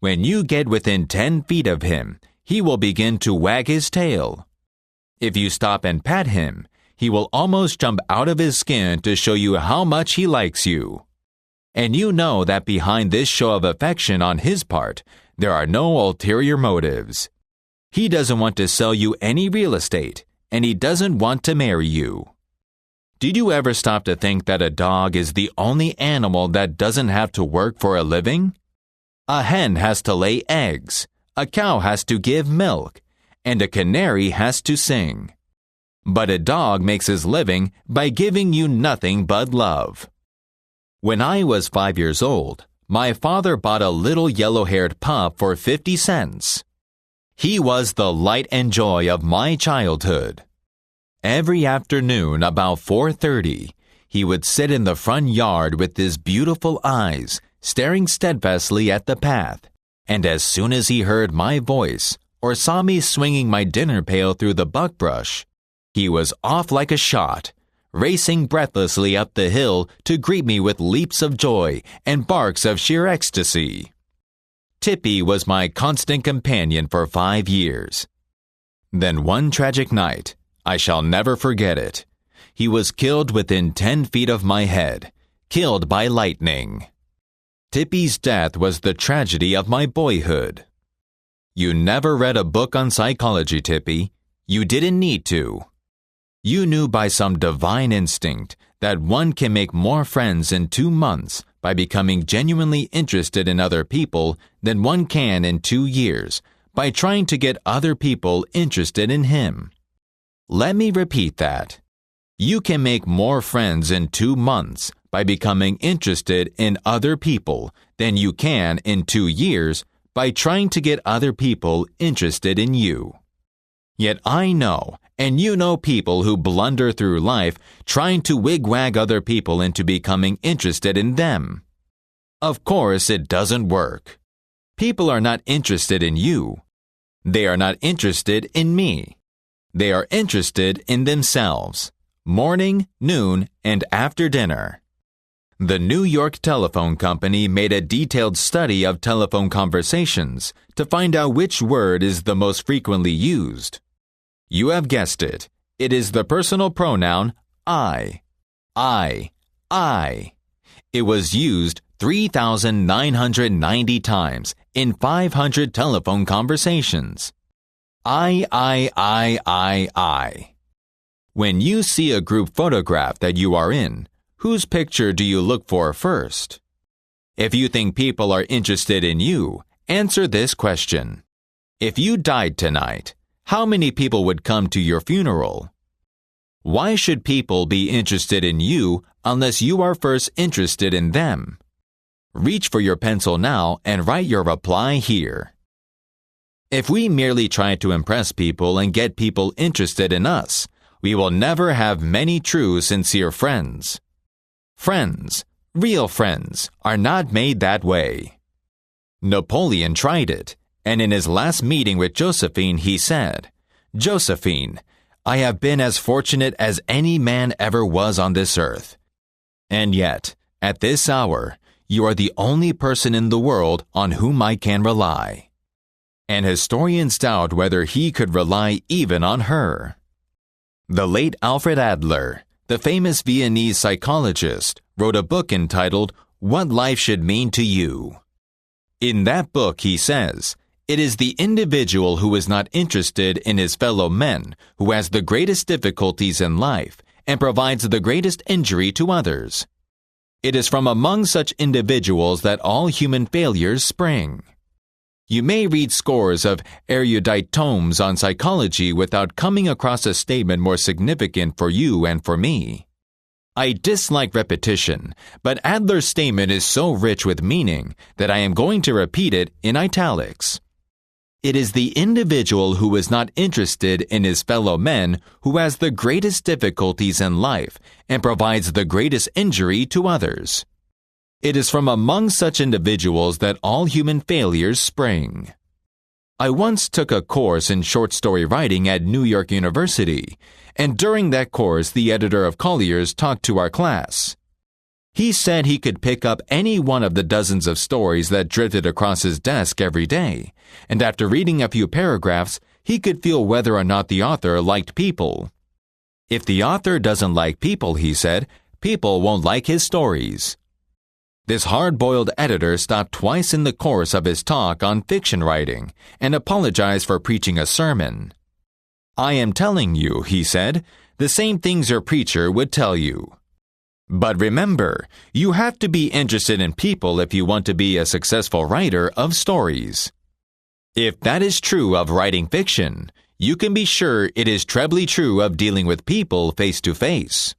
When you get within 10 feet of him, he will begin to wag his tail. If you stop and pat him, he will almost jump out of his skin to show you how much he likes you. And you know that behind this show of affection on his part, there are no ulterior motives. He doesn't want to sell you any real estate, and he doesn't want to marry you. Did you ever stop to think that a dog is the only animal that doesn't have to work for a living? A hen has to lay eggs, a cow has to give milk, and a canary has to sing. but a dog makes his living by giving you nothing but love. When I was 5 years old, my father bought a little yellow-haired pup for 50 cents. He was the light and joy of my childhood. Every afternoon about 4:30, he would sit in the front yard with his beautiful eyes, staring steadfastly at the path, and as soon as he heard my voice or saw me swinging my dinner pail through the buckbrush, he was off like a shot, racing breathlessly up the hill to greet me with leaps of joy and barks of sheer ecstasy. Tippy was my constant companion for 5 years. Then one tragic night, I shall never forget it, he was killed within 10 feet of my head, killed by lightning. Tippy's death was the tragedy of my boyhood. You never read a book on psychology, Tippy. You didn't need to. You knew by some divine instinct that one can make more friends in 2 months by becoming genuinely interested in other people than one can in 2 years by trying to get other people interested in him. Let me repeat that. You can make more friends in 2 months by becoming interested in other people than you can in 2 years by trying to get other people interested in you. Yet I know, and you know people who blunder through life trying to wigwag other people into becoming interested in them. Of course, it doesn't work. People are not interested in you. They are not interested in me. They are interested in themselves, morning, noon, and after dinner. The New York Telephone Company made a detailed study of telephone conversations to find out which word is the most frequently used. You have guessed it. It is the personal pronoun I. I. It was used 3,990 times in 500 telephone conversations. I. When you see a group photograph that you are in, whose picture do you look for first? If you think people are interested in you, answer this question. If you died tonight, how many people would come to your funeral? Why should people be interested in you unless you are first interested in them? Reach for your pencil now and write your reply here. If we merely try to impress people and get people interested in us, we will never have many true, sincere friends. Friends, real friends, are not made that way. Napoleon tried it, and in his last meeting with Josephine, he said, "Josephine, I have been as fortunate as any man ever was on this earth. And yet, at this hour, you are the only person in the world on whom I can rely." And historians doubt whether he could rely even on her. The late Alfred Adler, the famous Viennese psychologist, wrote a book entitled What Life Should Mean to You. In that book, he says, it is the individual who is not interested in his fellow men who has the greatest difficulties in life and provides the greatest injury to others. It is from among such individuals that all human failures spring. You may read scores of erudite tomes on psychology without coming across a statement more significant for you and for me. I dislike repetition, but Adler's statement is so rich with meaning that I am going to repeat it in italics. It is the individual who is not interested in his fellow men who has the greatest difficulties in life and provides the greatest injury to others. It is from among such individuals that all human failures spring. I once took a course in short story writing at New York University, and during that course the editor of Collier's talked to our class. He said he could pick up any one of the dozens of stories that drifted across his desk every day, and after reading a few paragraphs, he could feel whether or not the author liked people. If the author doesn't like people, he said, people won't like his stories. This hard-boiled editor stopped twice in the course of his talk on fiction writing and apologized for preaching a sermon. I am telling you, he said, the same things your preacher would tell you. But remember, you have to be interested in people if you want to be a successful writer of stories. If that is true of writing fiction, you can be sure it is trebly true of dealing with people face to face.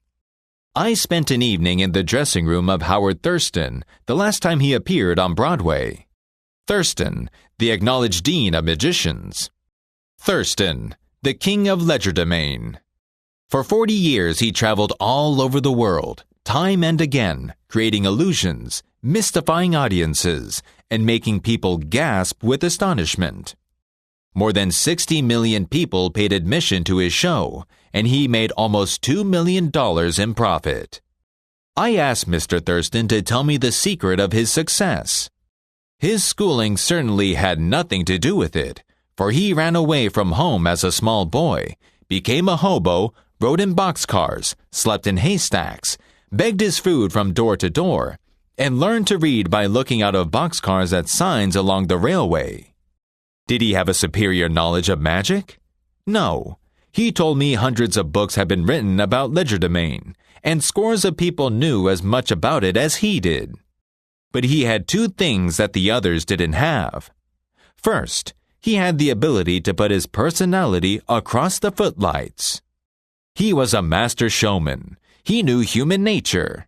I spent an evening in the dressing room of Howard Thurston the last time he appeared on Broadway. Thurston, the acknowledged dean of magicians. Thurston, the king of legerdemain. For 40 years he traveled all over the world, time and again, creating illusions, mystifying audiences, and making people gasp with astonishment. More than 60 million people paid admission to his show, and he made almost $2 million in profit. I asked Mr. Thurston to tell me the secret of his success. His schooling certainly had nothing to do with it, for he ran away from home as a small boy, became a hobo, rode in boxcars, slept in haystacks, begged his food from door to door, and learned to read by looking out of boxcars at signs along the railway. Did he have a superior knowledge of magic? No. He told me hundreds of books had been written about legerdemain, and scores of people knew as much about it as he did. But he had two things that the others didn't have. First, he had the ability to put his personality across the footlights. He was a master showman. He knew human nature.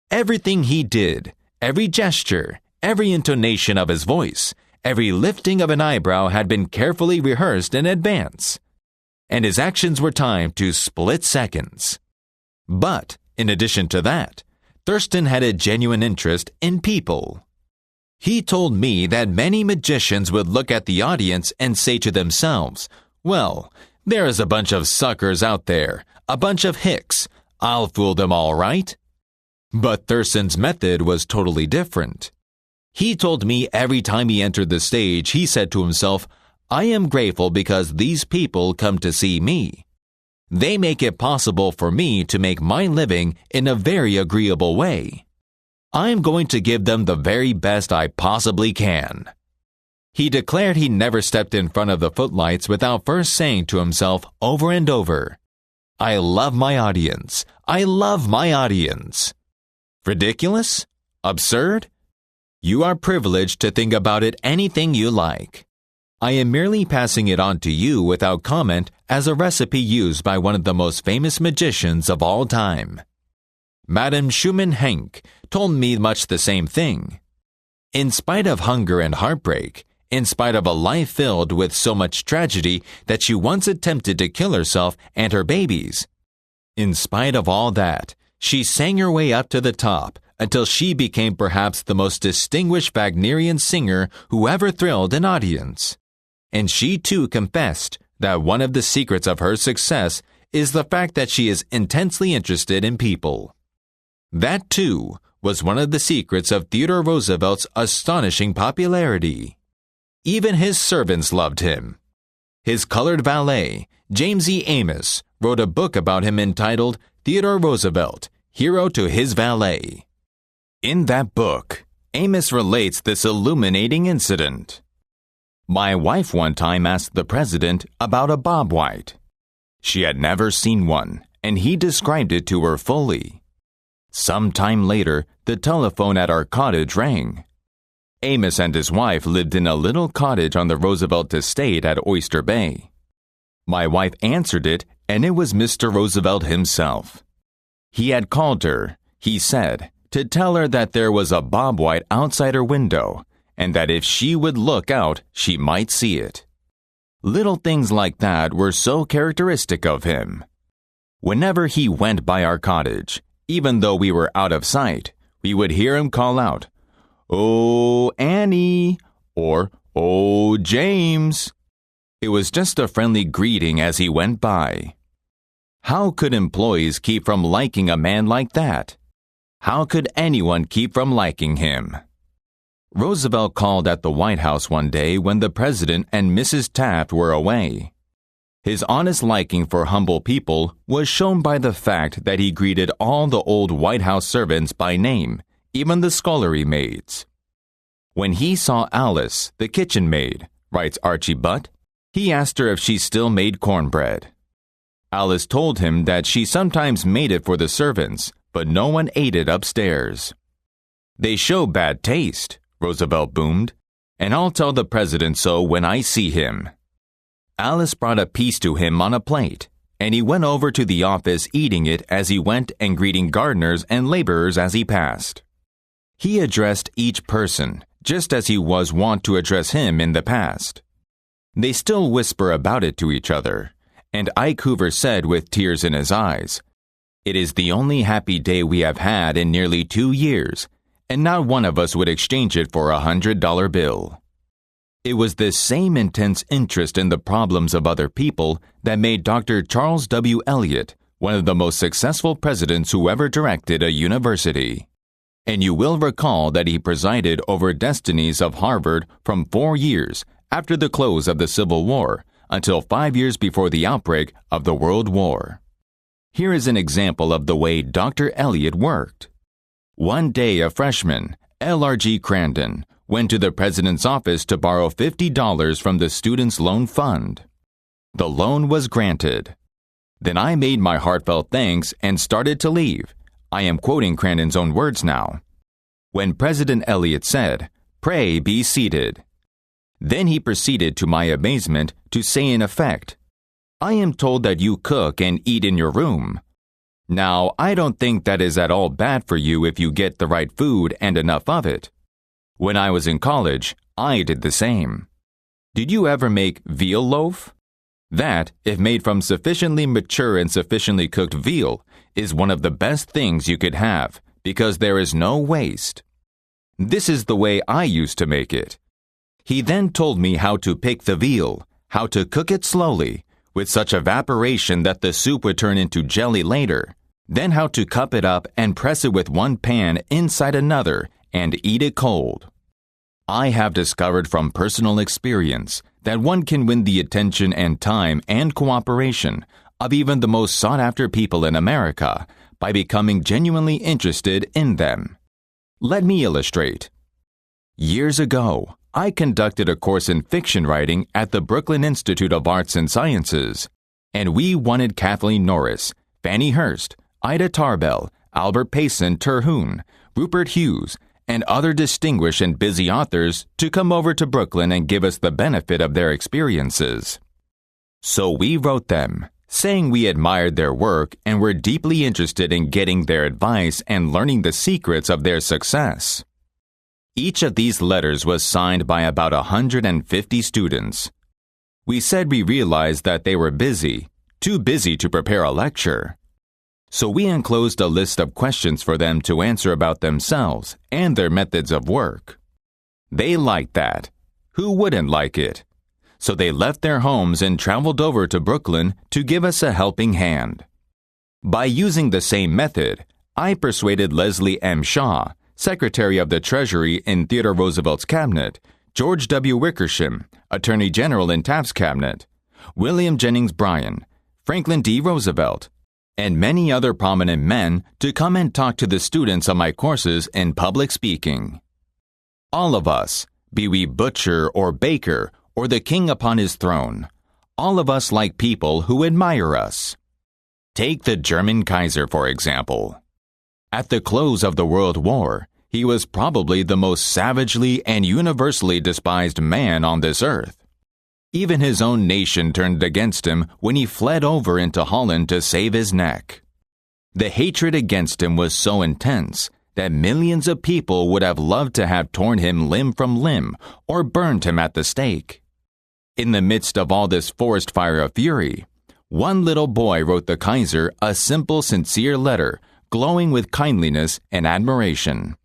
Everything he did, every gesture, every intonation of his voice, every lifting of an eyebrow had been carefully rehearsed in advance, and his actions were timed to split seconds. But, in addition to that, Thurston had a genuine interest in people. He told me that many magicians would look at the audience and say to themselves, "Well, there is a bunch of suckers out there, a bunch of hicks. I'll fool them all right." But Thurston's method was totally different. He told me every time he entered the stage, he said to himself, "I am grateful because these people come to see me. They make it possible for me to make my living in a very agreeable way. I'm going to give them the very best I possibly can." He declared he never stepped in front of the footlights without first saying to himself over and over, "I love my audience. I love my audience." Ridiculous? Absurd? You are privileged to think about it anything you like. I am merely passing it on to you without comment as a recipe used by one of the most famous magicians of all time. Madame Schumann Henk told me much the same thing. In spite of hunger and heartbreak, in spite of a life filled with so much tragedy that she once attempted to kill herself and her babies, in spite of all that, she sang her way up to the top until she became perhaps the most distinguished Wagnerian singer who ever thrilled an audience. And she too confessed that one of the secrets of her success is the fact that she is intensely interested in people. That too was one of the secrets of Theodore Roosevelt's astonishing popularity. Even his servants loved him. His colored valet, James E. Amos, wrote a book about him entitled Theodore Roosevelt, Hero to His Valet. In that book, Amos relates this illuminating incident. My wife one time asked the president about a bob white. She had never seen one, and he described it to her fully. Some time later, the telephone at our cottage rang. Amos and his wife lived in a little cottage on the Roosevelt estate at Oyster Bay. My wife answered it, and it was Mr. Roosevelt himself. He had called her, he said, to tell her that there was a bob white outside her window, and that if she would look out, she might see it. Little things like that were so characteristic of him. Whenever he went by our cottage, even though we were out of sight, we would hear him call out, "Oh, Annie," or "Oh, James." It was just a friendly greeting as he went by. How could employees keep from liking a man like that? How could anyone keep from liking him? Roosevelt called at the White House one day when the president and Mrs. Taft were away. His honest liking for humble people was shown by the fact that he greeted all the old White House servants by name, even the scullery maids. When he saw Alice, the kitchen maid, writes Archie Butt, he asked her if she still made cornbread. Alice told him that she sometimes made it for the servants, but no one ate it upstairs. "They show bad taste," Roosevelt boomed, "and I'll tell the president so when I see him." Alice brought a piece to him on a plate, and he went over to the office eating it as he went and greeting gardeners and laborers as he passed. He addressed each person, just as he was wont to address him in the past. They still whisper about it to each other, and Ike Hoover said with tears in his eyes, "It is the only happy day we have had in nearly 2 years, and not one of us would exchange it for a $100 bill." It was this same intense interest in the problems of other people that made Dr. Charles W. Eliot one of the most successful presidents who ever directed a university. And you will recall that he presided over destinies of Harvard from 4 years after the close of the Civil War until 5 years before the outbreak of the World War. Here is an example of the way Dr. Eliot worked. One day a freshman, L.R.G. Crandon, went to the president's office to borrow $50 from the Students' Loan Fund. The loan was granted. Then I made my heartfelt thanks and started to leave. I am quoting Crandon's own words now. When President Eliot said, "Pray be seated." Then he proceeded, to my amazement, to say in effect, "I am told that you cook and eat in your room. Now, I don't think that is at all bad for you if you get the right food and enough of it. When I was in college, I did the same. Did you ever make veal loaf? That, if made from sufficiently mature and sufficiently cooked veal, is one of the best things you could have, because there is no waste. This is the way I used to make it." He then told me how to pick the veal, how to cook it slowly, with such evaporation that the soup would turn into jelly later, then how to cup it up and press it with one pan inside another and eat it cold. I have discovered from personal experience that one can win the attention and time and cooperation of even the most sought-after people in America by becoming genuinely interested in them. Let me illustrate. Years ago, I conducted a course in fiction writing at the Brooklyn Institute of Arts and Sciences, and we wanted Kathleen Norris, Fannie Hurst, Ida Tarbell, Albert Payson Terhune, Rupert Hughes, and other distinguished and busy authors to come over to Brooklyn and give us the benefit of their experiences. So we wrote them, saying we admired their work and were deeply interested in getting their advice and learning the secrets of their success. Each of these letters was signed by about 150 students. We said we realized that they were busy, too busy to prepare a lecture. So we enclosed a list of questions for them to answer about themselves and their methods of work. They liked that. Who wouldn't like it? So they left their homes and traveled over to Brooklyn to give us a helping hand. By using the same method, I persuaded Leslie M. Shaw, Secretary of the Treasury in Theodore Roosevelt's cabinet, George W. Wickersham, Attorney General in Taft's cabinet, William Jennings Bryan, Franklin D. Roosevelt, and many other prominent men to come and talk to the students of my courses in public speaking. All of us, be we butcher or baker or the king upon his throne, all of us like people who admire us. Take the German Kaiser, for example. At the close of the World War, he was probably the most savagely and universally despised man on this earth. Even his own nation turned against him when he fled over into Holland to save his neck. The hatred against him was so intense that millions of people would have loved to have torn him limb from limb or burned him at the stake. In the midst of all this forest fire of fury, one little boy wrote the Kaiser a simple, sincere letter glowing with kindliness and admiration.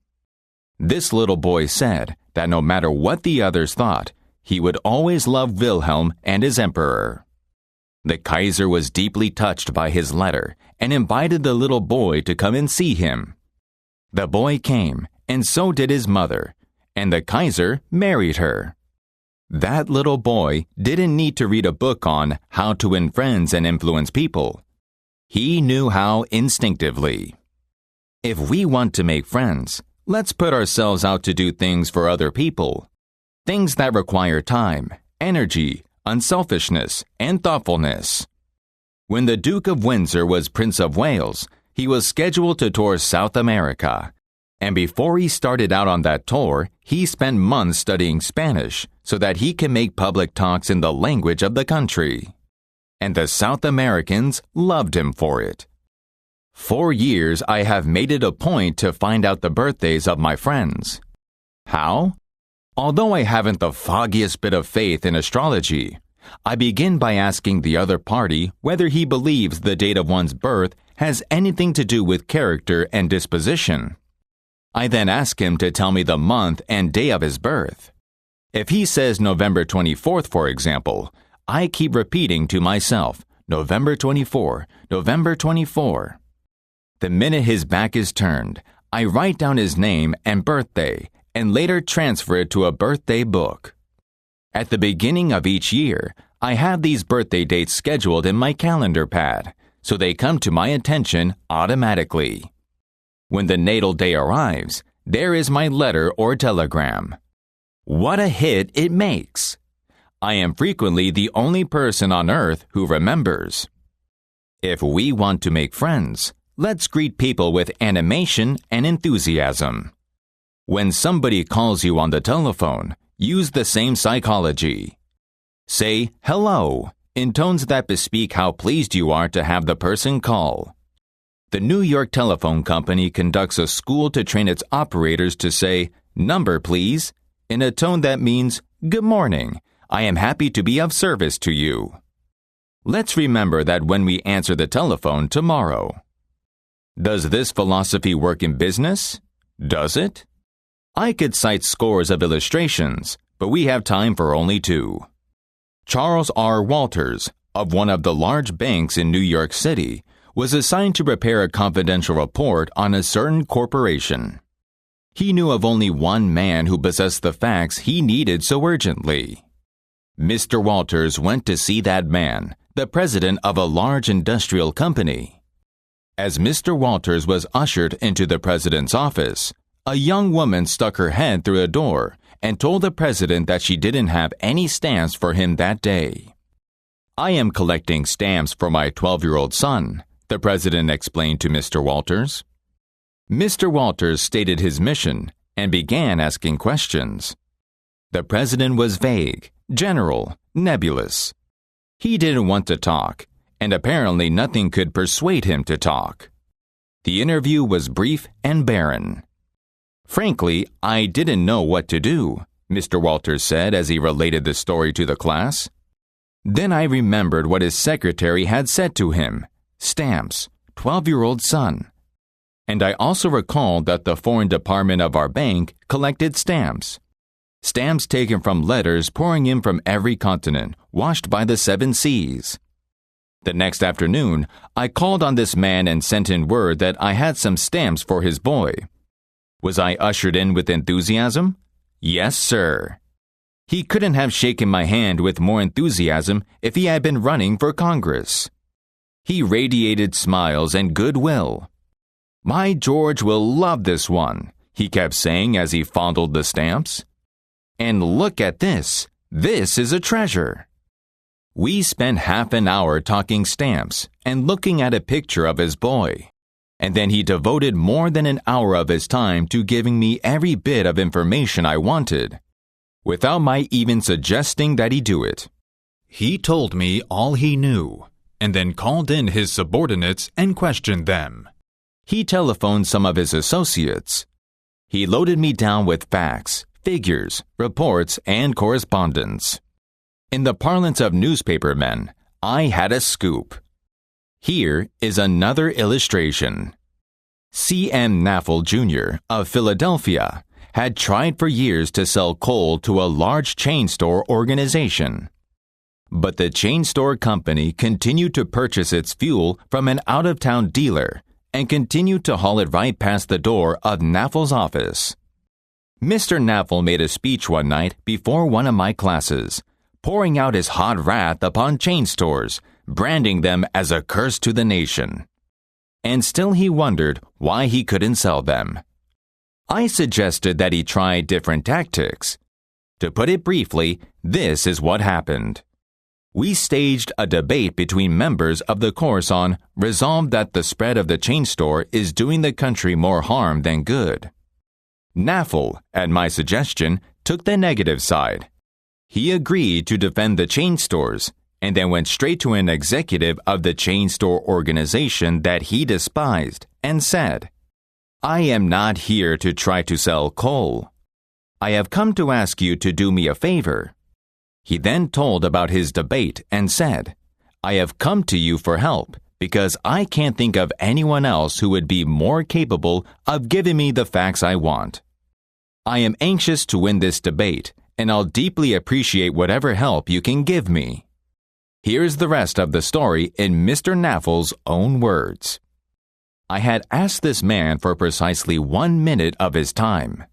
This little boy said that no matter what the others thought, he would always love Wilhelm and his emperor. The Kaiser was deeply touched by his letter and invited the little boy to come and see him. The boy came, and so did his mother, and the Kaiser married her. That little boy didn't need to read a book on how to win friends and influence people. He knew how instinctively. If we want to make friends, let's put ourselves out to do things for other people. Things that require time, energy, unselfishness, and thoughtfulness. When the Duke of Windsor was Prince of Wales, he was scheduled to tour South America. And before he started out on that tour, he spent months studying Spanish so that he can make public talks in the language of the country. And the South Americans loved him for it. 4 years I have made it a point to find out the birthdays of my friends. How? Although I haven't the foggiest bit of faith in astrology, I begin by asking the other party whether he believes the date of one's birth has anything to do with character and disposition. I then ask him to tell me the month and day of his birth. If he says November 24th, for example, I keep repeating to myself, November 24, November 24. The minute his back is turned, I write down his name and birthday and later transfer it to a birthday book. At the beginning of each year, I have these birthday dates scheduled in my calendar pad, so they come to my attention automatically. When the natal day arrives, there is my letter or telegram. What a hit it makes! I am frequently the only person on earth who remembers. If we want to make friends, let's greet people with animation and enthusiasm. When somebody calls you on the telephone, use the same psychology. Say hello in tones that bespeak how pleased you are to have the person call. The New York Telephone Company conducts a school to train its operators to say, "Number, please," in a tone that means, "Good morning. I am happy to be of service to you." Let's remember that when we answer the telephone tomorrow. Does this philosophy work in business? Does it? I could cite scores of illustrations, but we have time for only 2. Charles R. Walters, of one of the large banks in New York City, was assigned to prepare a confidential report on a certain corporation. He knew of only one man who possessed the facts he needed so urgently. Mr. Walters went to see that man, the president of a large industrial company. As Mr. Walters was ushered into the president's office, a young woman stuck her head through a door and told the president that she didn't have any stamps for him that day. "I am collecting stamps for my 12-year-old son," the president explained to Mr. Walters. Mr. Walters stated his mission and began asking questions. The president was vague, general, nebulous. He didn't want to talk, and apparently nothing could persuade him to talk. The interview was brief and barren. "Frankly, I didn't know what to do," Mr. Walters said as he related the story to the class. Then I remembered what his secretary had said to him. Stamps, 12-year-old son. And I also recalled that the foreign department of our bank collected stamps. Stamps taken from letters pouring in from every continent, washed by the 7 seas. The next afternoon, I called on this man and sent in word that I had some stamps for his boy. Was I ushered in with enthusiasm? Yes, sir. He couldn't have shaken my hand with more enthusiasm if he had been running for Congress. He radiated smiles and goodwill. "My George will love this one," he kept saying as he fondled the stamps. "And look at this. This is a treasure." We spent half an hour talking stamps and looking at a picture of his boy. And then he devoted more than an hour of his time to giving me every bit of information I wanted, without my even suggesting that he do it. He told me all he knew, and then called in his subordinates and questioned them. He telephoned some of his associates. He loaded me down with facts, figures, reports, and correspondence. In the parlance of newspaper men, I had a scoop. Here is another illustration. C.M. Naffel, Jr. of Philadelphia had tried for years to sell coal to a large chain store organization. But the chain store company continued to purchase its fuel from an out-of-town dealer and continued to haul it right past the door of Naffel's office. Mr. Naffel made a speech one night before one of my classes, pouring out his hot wrath upon chain stores, branding them as a curse to the nation. And still he wondered why he couldn't sell them. I suggested that he try different tactics. To put it briefly, this is what happened. We staged a debate between members of the course on resolve that the spread of the chain store is doing the country more harm than good. Naffel, at my suggestion, took the negative side. He agreed to defend the chain stores and then went straight to an executive of the chain store organization that he despised and said, "I am not here to try to sell coal. I have come to ask you to do me a favor." He then told about his debate and said, "I have come to you for help because I can't think of anyone else who would be more capable of giving me the facts I want. I am anxious to win this debate, and I'll deeply appreciate whatever help you can give me." Here's the rest of the story in Mr. Naffel's own words. I had asked this man for precisely 1 minute of his time.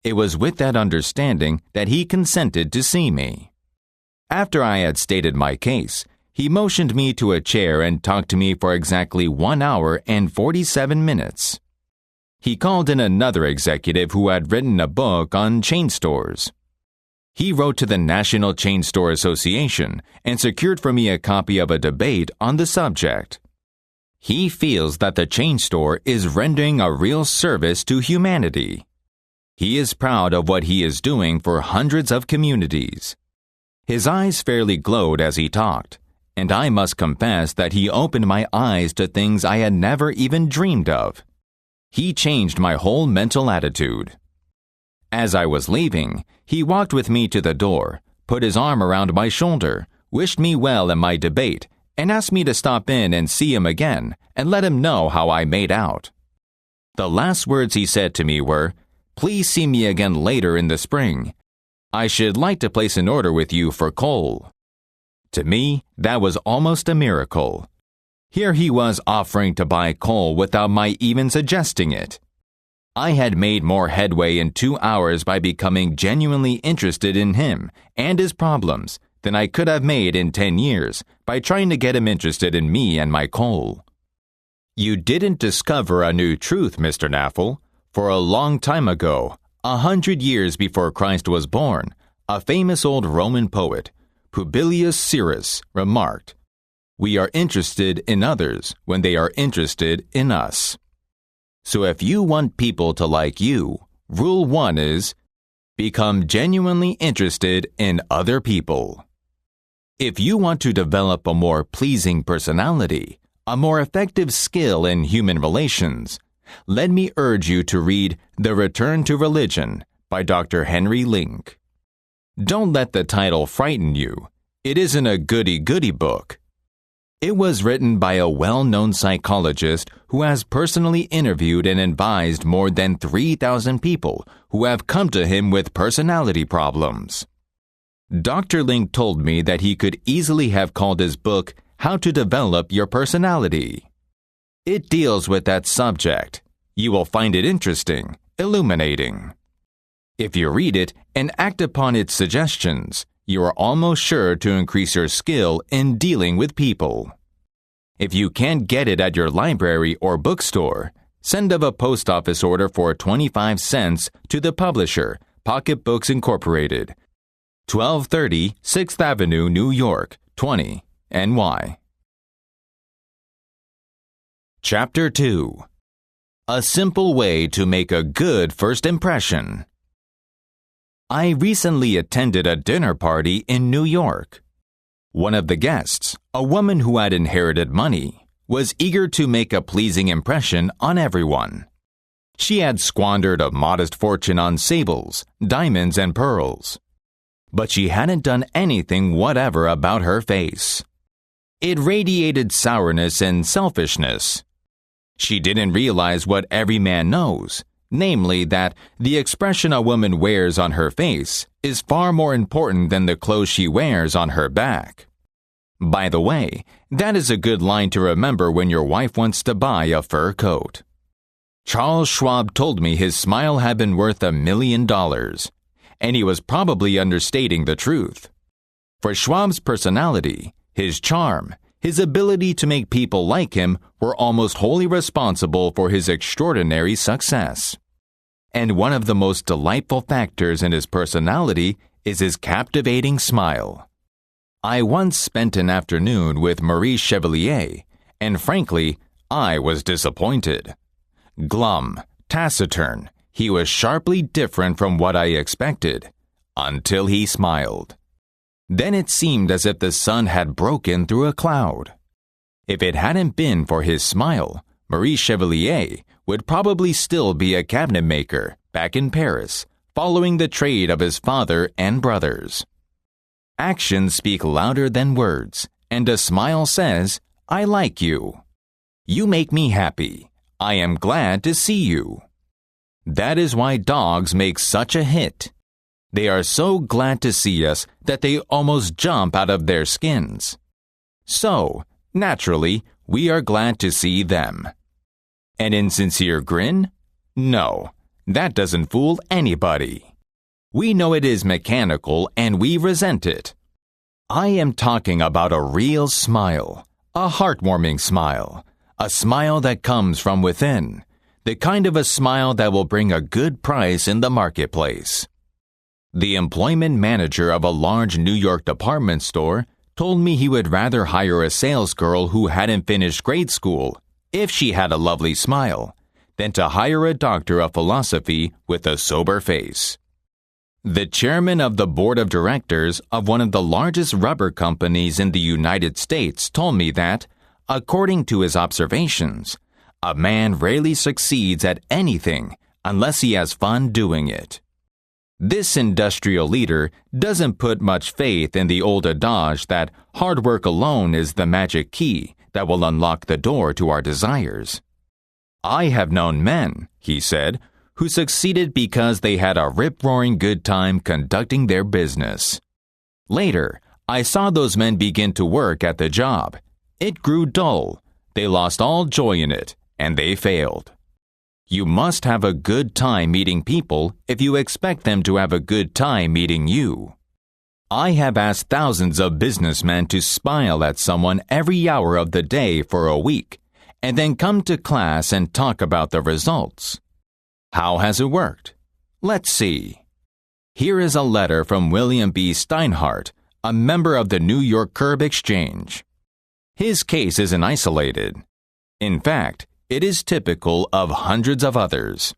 It was with that understanding that he consented to see me. After I had stated my case, he motioned me to a chair and talked to me for exactly 1 hour and 47 minutes. He called in another executive who had written a book on chain stores. He wrote to the National Chain Store Association and secured for me a copy of a debate on the subject. He feels that the chain store is rendering a real service to humanity. He is proud of what he is doing for hundreds of communities. His eyes fairly glowed as he talked, and I must confess that he opened my eyes to things I had never even dreamed of. He changed my whole mental attitude. As I was leaving, he walked with me to the door, put his arm around my shoulder, wished me well in my debate, and asked me to stop in and see him again and let him know how I made out. The last words he said to me were, "Please see me again later in the spring. I should like to place an order with you for coal." To me, that was almost a miracle. Here he was offering to buy coal without my even suggesting it. I had made more headway in 2 hours by becoming genuinely interested in him and his problems than I could have made in 10 years by trying to get him interested in me and my coal. You didn't discover a new truth, Mr. Naffel. For a long time ago, 100 years before Christ was born, a famous old Roman poet, Publius Syrus, remarked, "We are interested in others when they are interested in us." So if you want people to like you, rule 1 is, become genuinely interested in other people. If you want to develop a more pleasing personality, a more effective skill in human relations, let me urge you to read The Return to Religion by Dr. Henry Link. Don't let the title frighten you. It isn't a goody-goody book. It was written by a well-known psychologist who has personally interviewed and advised more than 3,000 people who have come to him with personality problems. Dr. Link told me that he could easily have called his book How to Develop Your Personality. It deals with that subject. You will find it interesting, illuminating. If you read it and act upon its suggestions, you are almost sure to increase your skill in dealing with people. If you can't get it at your library or bookstore, send of a post office order for 25 cents to the publisher, Pocket Books Incorporated, 1230 6th Avenue, New York, 20, NY. Chapter 2. A Simple Way to Make a Good First Impression. I recently attended a dinner party in New York. One of the guests, a woman who had inherited money, was eager to make a pleasing impression on everyone. She had squandered a modest fortune on sables, diamonds, and pearls. But she hadn't done anything whatever about her face. It radiated sourness and selfishness. She didn't realize what every man knows, namely that the expression a woman wears on her face is far more important than the clothes she wears on her back. By the way, that is a good line to remember when your wife wants to buy a fur coat. Charles Schwab told me his smile had been worth $1 million, and he was probably understating the truth. For Schwab's personality, his charm, his ability to make people like him were almost wholly responsible for his extraordinary success. And one of the most delightful factors in his personality is his captivating smile. I once spent an afternoon with Marie Chevalier, and frankly, I was disappointed. Glum, taciturn, he was sharply different from what I expected, until he smiled. Then it seemed as if the sun had broken through a cloud. If it hadn't been for his smile, Marie Chevalier would probably still be a cabinet maker back in Paris, following the trade of his father and brothers. Actions speak louder than words, and a smile says, "I like you. You make me happy. I am glad to see you." That is why dogs make such a hit. They are so glad to see us that they almost jump out of their skins. So, naturally, we are glad to see them. An insincere grin? No, that doesn't fool anybody. We know it is mechanical and we resent it. I am talking about a real smile, a heartwarming smile, a smile that comes from within, the kind of a smile that will bring a good price in the marketplace. The employment manager of a large New York department store told me he would rather hire a salesgirl who hadn't finished grade school, if she had a lovely smile, than to hire a doctor of philosophy with a sober face. The chairman of the board of directors of one of the largest rubber companies in the United States told me that, according to his observations, a man rarely succeeds at anything unless he has fun doing it. This industrial leader doesn't put much faith in the old adage that hard work alone is the magic key that will unlock the door to our desires. "I have known men," he said, "who succeeded because they had a rip-roaring good time conducting their business. Later, I saw those men begin to work at the job. It grew dull. They lost all joy in it, and they failed." You must have a good time meeting people if you expect them to have a good time meeting you. I have asked thousands of businessmen to smile at someone every hour of the day for a week, and then come to class and talk about the results. How has it worked? Let's see. Here is a letter from William B. Steinhardt, a member of the New York Curb Exchange. His case isn't isolated. In fact, it is typical of hundreds of others.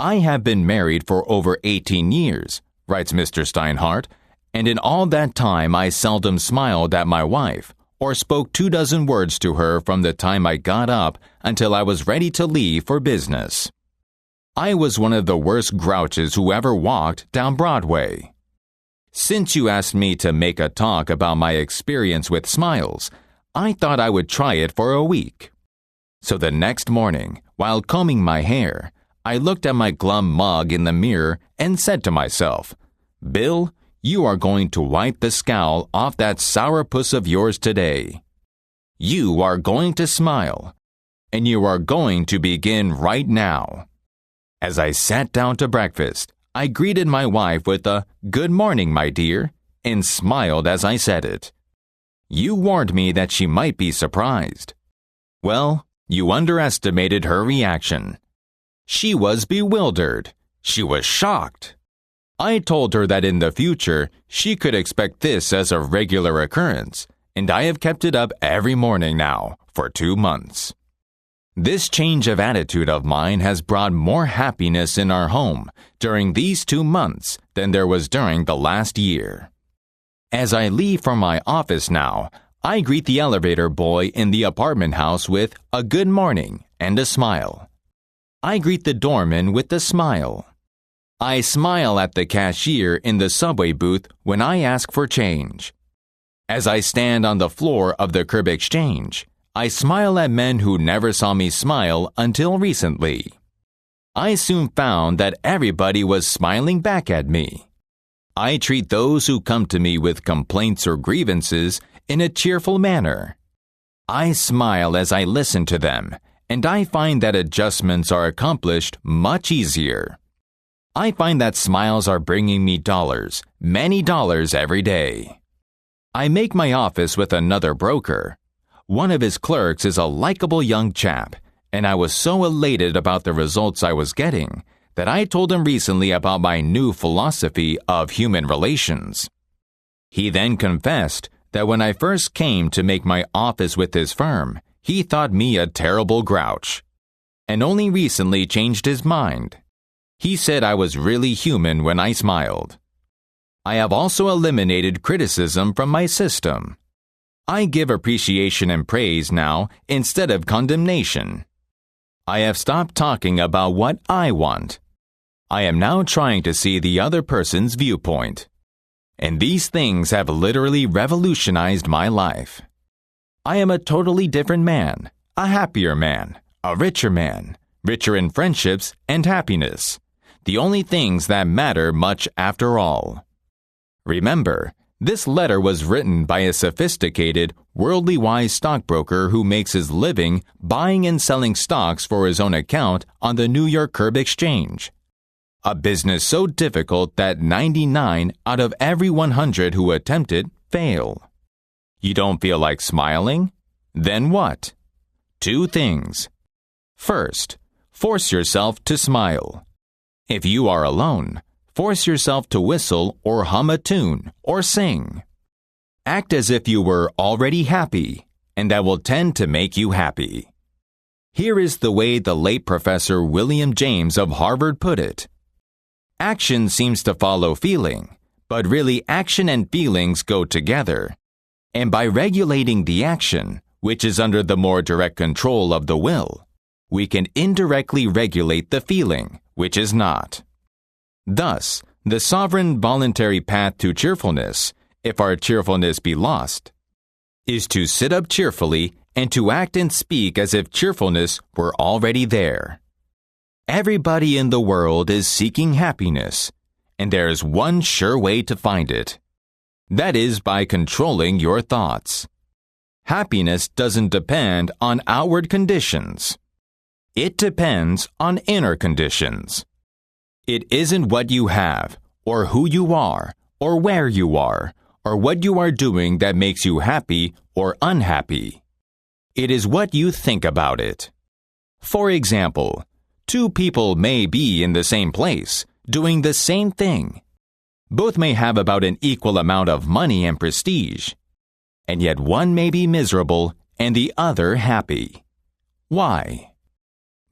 "I have been married for over 18 years, writes Mr. Steinhardt, and in all that time I seldom smiled at my wife or spoke 24 words to her from the time I got up until I was ready to leave for business. I was one of the worst grouches who ever walked down Broadway. Since you asked me to make a talk about my experience with smiles, I thought I would try it for a week. So the next morning, while combing my hair, I looked at my glum mug in the mirror and said to myself, 'Bill, you are going to wipe the scowl off that sourpuss of yours today. You are going to smile, and you are going to begin right now.' As I sat down to breakfast, I greeted my wife with a 'Good morning, my dear,' and smiled as I said it. You warned me that she might be surprised. Well, you underestimated her reaction. She was bewildered. She was shocked. I told her that in the future, she could expect this as a regular occurrence, and I have kept it up every morning now for 2 months. This change of attitude of mine has brought more happiness in our home during these 2 months than there was during the last year. As I leave from my office now, I greet the elevator boy in the apartment house with a good morning and a smile. I greet the doorman with a smile. I smile at the cashier in the subway booth when I ask for change. As I stand on the floor of the Curb Exchange, I smile at men who never saw me smile until recently. I soon found that everybody was smiling back at me. I treat those who come to me with complaints or grievances in a cheerful manner. I smile as I listen to them, and I find that adjustments are accomplished much easier. I find that smiles are bringing me dollars, many dollars every day. I make my office with another broker. One of his clerks is a likable young chap, and I was so elated about the results I was getting that I told him recently about my new philosophy of human relations. He then confessed that when I first came to make my office with his firm, he thought me a terrible grouch, and only recently changed his mind. He said I was really human when I smiled. I have also eliminated criticism from my system. I give appreciation and praise now instead of condemnation. I have stopped talking about what I want. I am now trying to see the other person's viewpoint. And these things have literally revolutionized my life. I am a totally different man, a happier man, a richer man, richer in friendships and happiness, the only things that matter much after all. Remember, this letter was written by a sophisticated, worldly-wise stockbroker who makes his living buying and selling stocks for his own account on the New York Curb Exchange. A business so difficult that 99 out of every 100 who attempt it fail. You don't feel like smiling? Then what? 2 things. First, force yourself to smile. If you are alone, force yourself to whistle or hum a tune or sing. Act as if you were already happy, and that will tend to make you happy. Here is the way the late Professor William James of Harvard put it. Action seems to follow feeling, but really action and feelings go together. And by regulating the action, which is under the more direct control of the will, we can indirectly regulate the feeling, which is not. Thus, the sovereign voluntary path to cheerfulness, if our cheerfulness be lost, is to sit up cheerfully and to act and speak as if cheerfulness were already there. Everybody in the world is seeking happiness, and there is one sure way to find it. That is by controlling your thoughts. Happiness doesn't depend on outward conditions. It depends on inner conditions. It isn't what you have, or who you are, or where you are, or what you are doing that makes you happy or unhappy. It is what you think about it. For example, 2 people may be in the same place, doing the same thing. Both may have about an equal amount of money and prestige, and yet one may be miserable and the other happy. Why?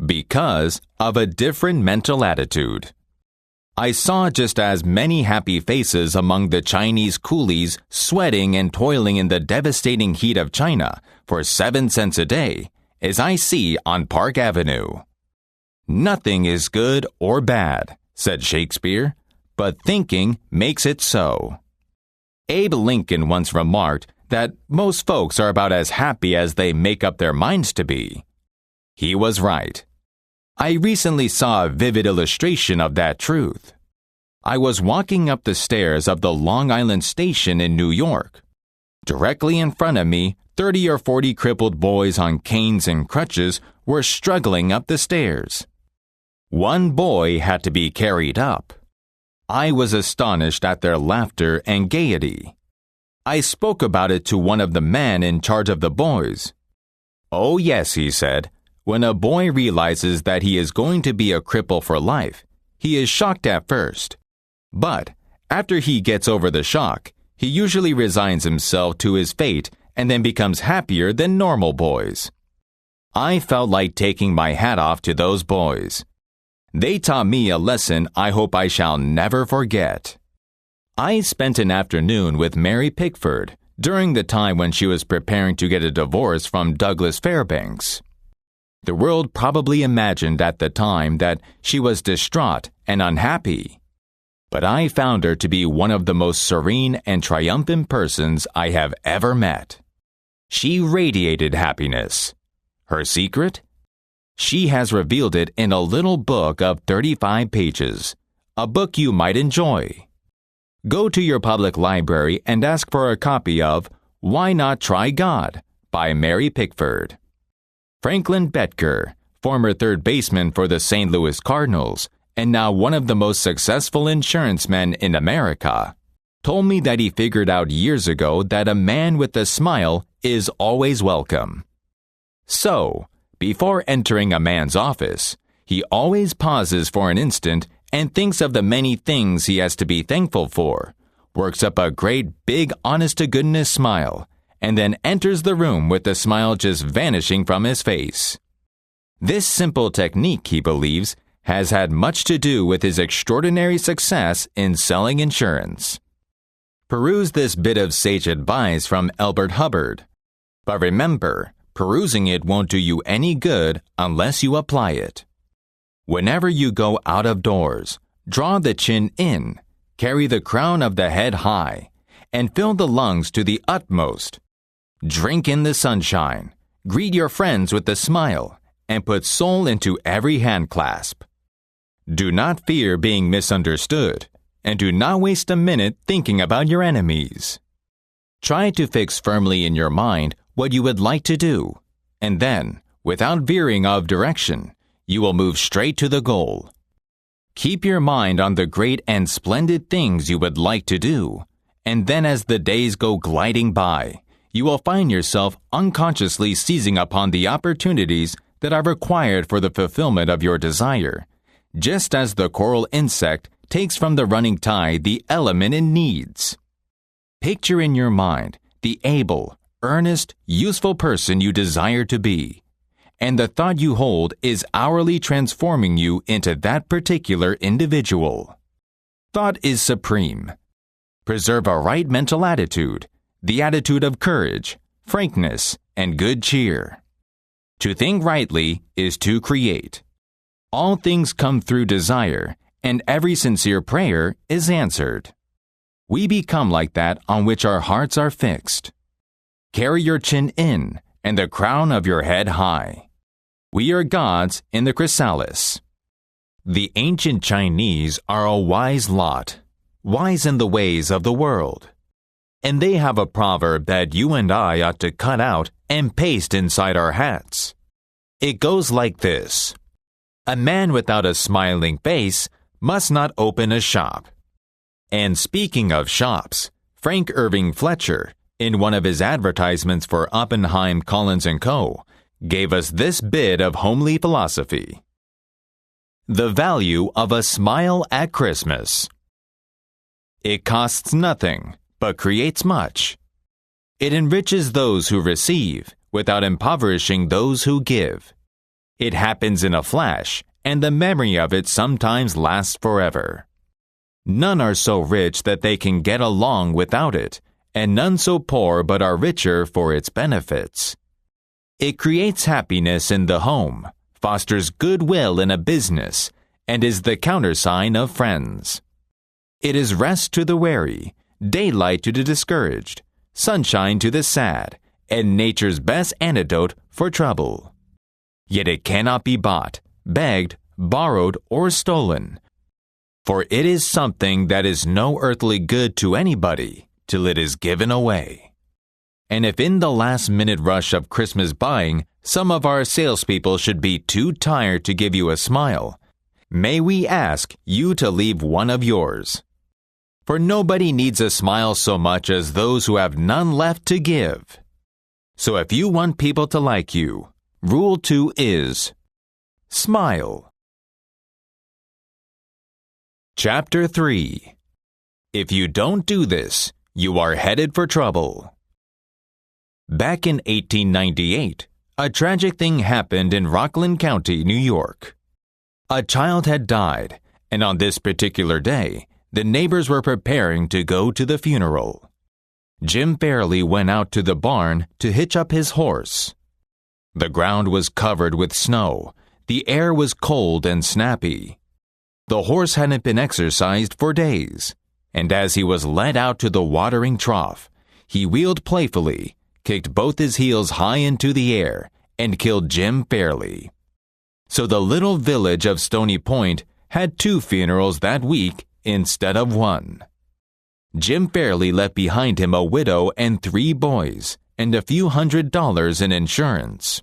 Because of a different mental attitude. I saw just as many happy faces among the Chinese coolies sweating and toiling in the devastating heat of China for 7 cents a day as I see on Park Avenue. Nothing is good or bad, said Shakespeare, but thinking makes it so. Abe Lincoln once remarked that most folks are about as happy as they make up their minds to be. He was right. I recently saw a vivid illustration of that truth. I was walking up the stairs of the Long Island station in New York. Directly in front of me, 30 or 40 crippled boys on canes and crutches were struggling up the stairs. One boy had to be carried up. I was astonished at their laughter and gaiety. I spoke about it to one of the men in charge of the boys. "Oh yes," he said, "when a boy realizes that he is going to be a cripple for life, he is shocked at first. But after he gets over the shock, he usually resigns himself to his fate and then becomes happier than normal boys." I felt like taking my hat off to those boys. They taught me a lesson I hope I shall never forget. I spent an afternoon with Mary Pickford during the time when she was preparing to get a divorce from Douglas Fairbanks. The world probably imagined at the time that she was distraught and unhappy. But I found her to be one of the most serene and triumphant persons I have ever met. She radiated happiness. Her secret? She has revealed it in a little book of 35 pages, a book you might enjoy. Go to your public library and ask for a copy of Why Not Try God by Mary Pickford. Franklin Betker, former third baseman for the St. Louis Cardinals and now one of the most successful insurance men in America, told me that he figured out years ago that a man with a smile is always welcome. So, before entering a man's office, he always pauses for an instant and thinks of the many things he has to be thankful for, works up a great big honest-to-goodness smile, and then enters the room with the smile just vanishing from his face. This simple technique, he believes, has had much to do with his extraordinary success in selling insurance. Peruse this bit of sage advice from Albert Hubbard. But remember, perusing it won't do you any good unless you apply it. Whenever you go out of doors, draw the chin in, carry the crown of the head high, and fill the lungs to the utmost. Drink in the sunshine, greet your friends with a smile, and put soul into every hand clasp. Do not fear being misunderstood, and do not waste a minute thinking about your enemies. Try to fix firmly in your mind what you would like to do, and then, without veering of direction, you will move straight to the goal. Keep your mind on the great and splendid things you would like to do, and then as the days go gliding by, you will find yourself unconsciously seizing upon the opportunities that are required for the fulfillment of your desire, just as the coral insect takes from the running tide the element it needs. Picture in your mind the able, earnest, useful person you desire to be, and the thought you hold is hourly transforming you into that particular individual. Thought is supreme. Preserve a right mental attitude, the attitude of courage, frankness, and good cheer. To think rightly is to create. All things come through desire, and every sincere prayer is answered. We become like that on which our hearts are fixed. Carry your chin in, and the crown of your head high. We are gods in the chrysalis. The ancient Chinese are a wise lot, wise in the ways of the world. And they have a proverb that you and I ought to cut out and paste inside our hats. It goes like this: a man without a smiling face must not open a shop. And speaking of shops, Frank Irving Fletcher, in one of his advertisements for Oppenheim, Collins & Co., gave us this bit of homely philosophy. The value of a smile at Christmas. It costs nothing, but creates much. It enriches those who receive, without impoverishing those who give. It happens in a flash, and the memory of it sometimes lasts forever. None are so rich that they can get along without it, and none so poor but are richer for its benefits. It creates happiness in the home, fosters goodwill in a business, and is the countersign of friends. It is rest to the weary, daylight to the discouraged, sunshine to the sad, and nature's best antidote for trouble. Yet it cannot be bought, begged, borrowed, or stolen, for it is something that is no earthly good to anybody till it is given away. And if in the last-minute rush of Christmas buying, some of our salespeople should be too tired to give you a smile, may we ask you to leave one of yours. For nobody needs a smile so much as those who have none left to give. So if you want people to like you, Rule 2 is, smile. Chapter 3. If you don't do this, you are headed for trouble. Back in 1898, a tragic thing happened in Rockland County, New York. A child had died, and on this particular day, the neighbors were preparing to go to the funeral. Jim Fairley went out to the barn to hitch up his horse. The ground was covered with snow. The air was cold and snappy. The horse hadn't been exercised for days, and as he was led out to the watering trough, he wheeled playfully, kicked both his heels high into the air, and killed Jim Fairley. So the little village of Stony Point had 2 funerals that week instead of 1. Jim Fairley left behind him a widow and 3 boys, and a few $100s in insurance.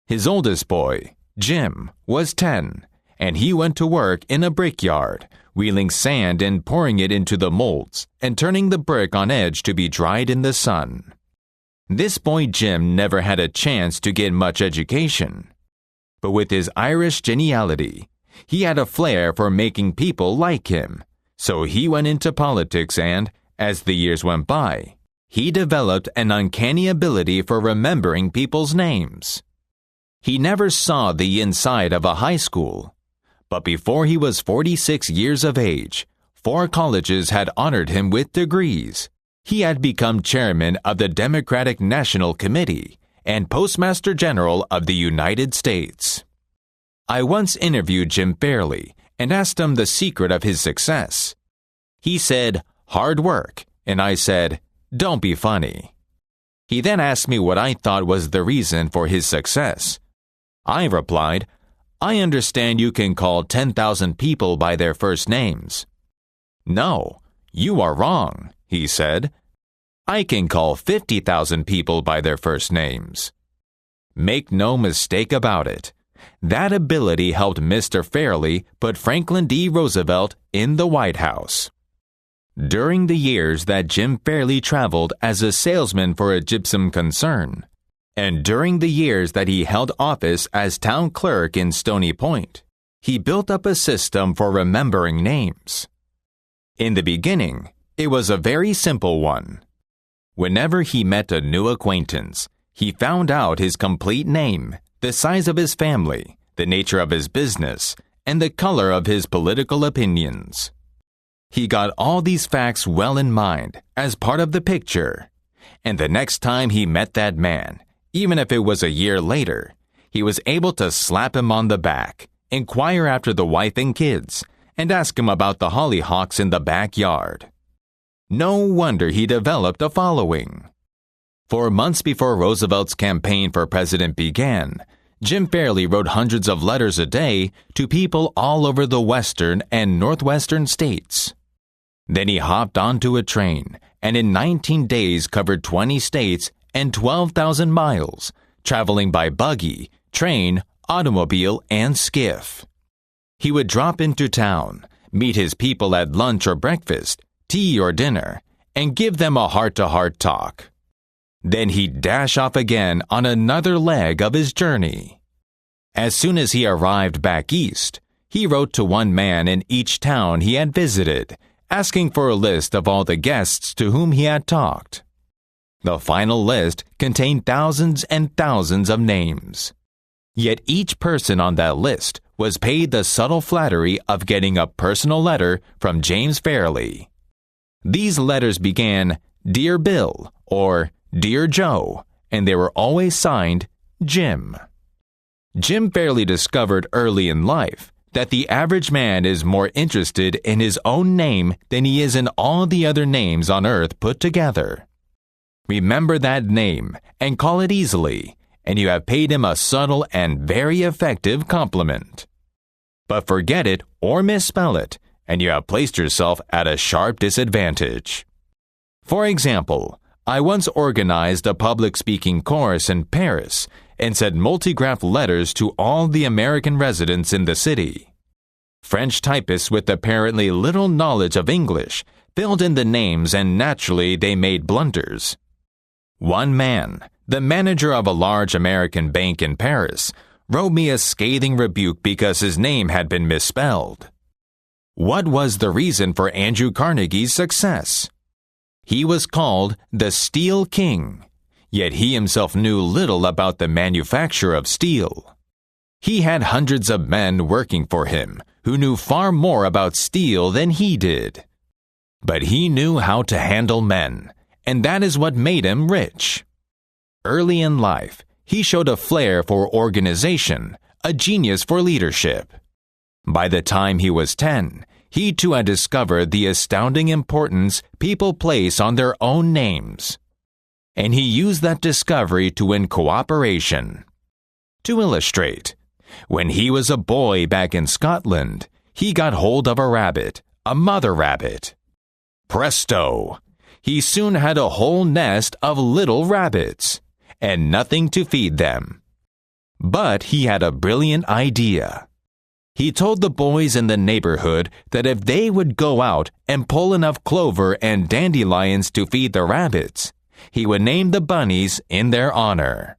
His oldest boy, Jim, was 10, and he went to work in a brickyard, wheeling sand and pouring it into the molds, and turning the brick on edge to be dried in the sun. This boy Jim never had a chance to get much education. But with his Irish geniality, he had a flair for making people like him, so he went into politics and, as the years went by, he developed an uncanny ability for remembering people's names. He never saw the inside of a high school, but before he was 46 years of age, 4 colleges had honored him with degrees. He had become chairman of the Democratic National Committee and Postmaster General of the United States. I once interviewed Jim Fairley and asked him the secret of his success. He said, "Hard work," and I said, "Don't be funny." He then asked me what I thought was the reason for his success. I replied, "I understand you can call 10,000 people by their first names." "No, you are wrong," he said. "I can call 50,000 people by their first names." Make no mistake about it. That ability helped Mr. Fairley put Franklin D. Roosevelt in the White House. During the years that Jim Fairley traveled as a salesman for a gypsum concern, and during the years that he held office as town clerk in Stony Point, he built up a system for remembering names. In the beginning, it was a very simple one. Whenever he met a new acquaintance, he found out his complete name, the size of his family, the nature of his business, and the color of his political opinions. He got all these facts well in mind as part of the picture, and the next time he met that man, even if it was a year later, he was able to slap him on the back, inquire after the wife and kids, and ask him about the hollyhocks in the backyard. No wonder he developed a following. For months before Roosevelt's campaign for president began, Jim Fairley wrote hundreds of letters a day to people all over the western and northwestern states. Then he hopped onto a train and in 19 days covered 20 states and 12,000 miles, traveling by buggy, train, automobile, and skiff. He would drop into town, meet his people at lunch or breakfast, tea or dinner, and give them a heart-to-heart talk. Then he'd dash off again on another leg of his journey. As soon as he arrived back east, he wrote to one man in each town he had visited, asking for a list of all the guests to whom he had talked. The final list contained thousands and thousands of names. Yet each person on that list was paid the subtle flattery of getting a personal letter from James Fairley. These letters began, "Dear Bill," or "Dear Joe," and they were always signed Jim. Jim Fairley discovered early in life that the average man is more interested in his own name than he is in all the other names on earth put together. Remember that name and call it easily, and you have paid him a subtle and very effective compliment. But forget it or misspell it, and you have placed yourself at a sharp disadvantage. For example, I once organized a public speaking course in Paris and sent multigraph letters to all the American residents in the city. French typists with apparently little knowledge of English filled in the names and naturally they made blunders. One man, the manager of a large American bank in Paris, wrote me a scathing rebuke because his name had been misspelled. What was the reason for Andrew Carnegie's success? He was called the Steel King, yet he himself knew little about the manufacture of steel. He had hundreds of men working for him who knew far more about steel than he did. But he knew how to handle men, and that is what made him rich. Early in life, he showed a flair for organization, a genius for leadership. By the time he was 10, he too had discovered the astounding importance people place on their own names. And he used that discovery to win cooperation. To illustrate, when he was a boy back in Scotland, he got hold of a rabbit, a mother rabbit. Presto! He soon had a whole nest of little rabbits, and nothing to feed them. But he had a brilliant idea. He told the boys in the neighborhood that if they would go out and pull enough clover and dandelions to feed the rabbits, he would name the bunnies in their honor.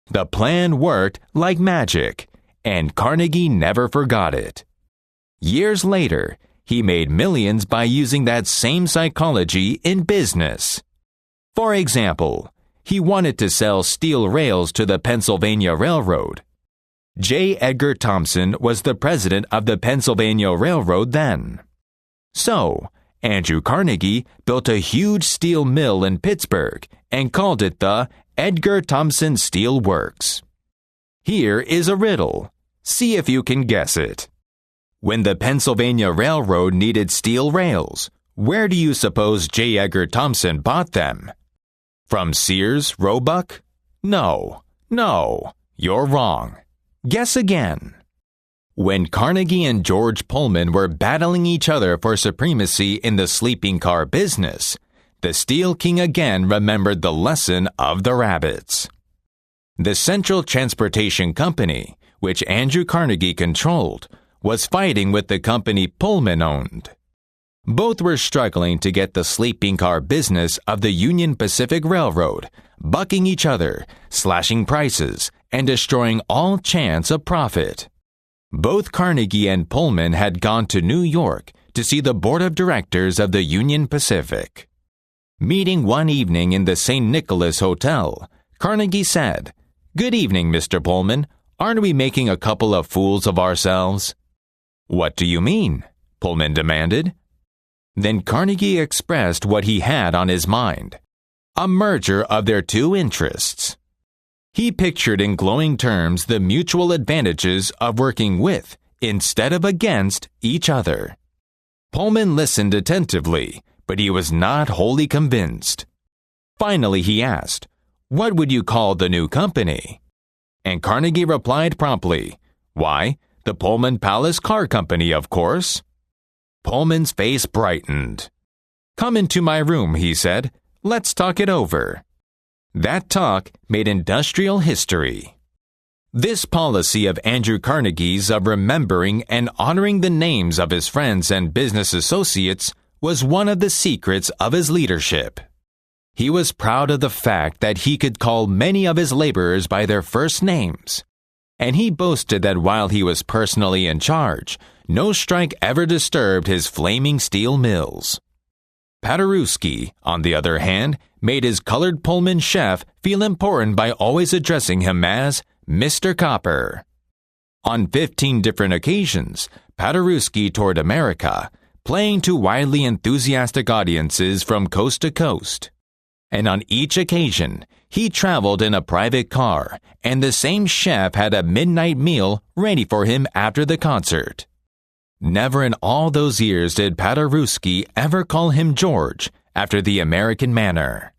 The plan worked like magic, and Carnegie never forgot it. Years later, he made millions by using that same psychology in business. For example, he wanted to sell steel rails to the Pennsylvania Railroad. J. Edgar Thompson was the president of the Pennsylvania Railroad then. So, Andrew Carnegie built a huge steel mill in Pittsburgh and called it the Edgar Thomson Steel Works. Here is a riddle. See if you can guess it. When the Pennsylvania Railroad needed steel rails, where do you suppose J. Edgar Thomson bought them? From Sears, Roebuck? No, you're wrong. Guess again. When Carnegie and George Pullman were battling each other for supremacy in the sleeping car business, the Steel King again remembered the lesson of the rabbits. The Central Transportation Company, which Andrew Carnegie controlled, was fighting with the company Pullman owned. Both were struggling to get the sleeping car business of the Union Pacific Railroad, bucking each other, slashing prices, and destroying all chance of profit. Both Carnegie and Pullman had gone to New York to see the board of directors of the Union Pacific. Meeting one evening in the St. Nicholas Hotel, Carnegie said, "Good evening, Mr. Pullman. Aren't we making a couple of fools of ourselves?" "What do you mean?" Pullman demanded. Then Carnegie expressed what he had on his mind, a merger of their two interests. He pictured in glowing terms the mutual advantages of working with, instead of against, each other. Pullman listened attentively, but he was not wholly convinced. Finally, he asked, "What would you call the new company?" And Carnegie replied promptly, "Why, the Pullman Palace Car Company, of course." Pullman's face brightened. "Come into my room," he said. "Let's talk it over." That talk made industrial history. This policy of Andrew Carnegie's of remembering and honoring the names of his friends and business associates was one of the secrets of his leadership. He was proud of the fact that he could call many of his laborers by their first names, and he boasted that while he was personally in charge, no strike ever disturbed his flaming steel mills. Paderewski, on the other hand, made his colored Pullman chef feel important by always addressing him as Mr. Copper. On 15 different occasions, Paderewski toured America, playing to widely enthusiastic audiences from coast to coast. And on each occasion, he traveled in a private car, and the same chef had a midnight meal ready for him after the concert. Never in all those years did Paderewski ever call him George, after the American manner.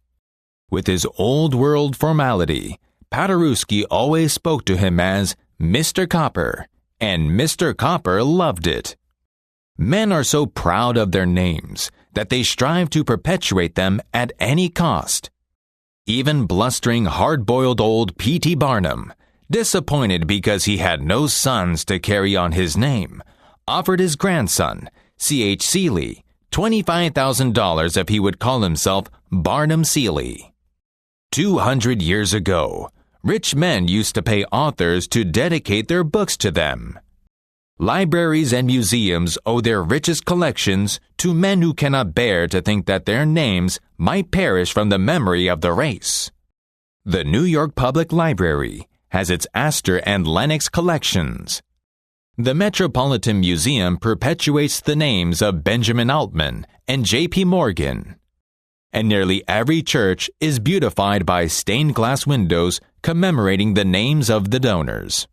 With his old-world formality, Paderewski always spoke to him as Mr. Copper, and Mr. Copper loved it. Men are so proud of their names that they strive to perpetuate them at any cost. Even blustering, hard-boiled old P.T. Barnum, disappointed because he had no sons to carry on his name, offered his grandson, C.H. Seeley, $25,000 if he would call himself Barnum Seeley. 200 years ago, rich men used to pay authors to dedicate their books to them. Libraries and museums owe their richest collections to men who cannot bear to think that their names might perish from the memory of the race. The New York Public Library has its Astor and Lenox collections. The Metropolitan Museum perpetuates the names of Benjamin Altman and J.P. Morgan. And nearly every church is beautified by stained glass windows commemorating the names of the donors.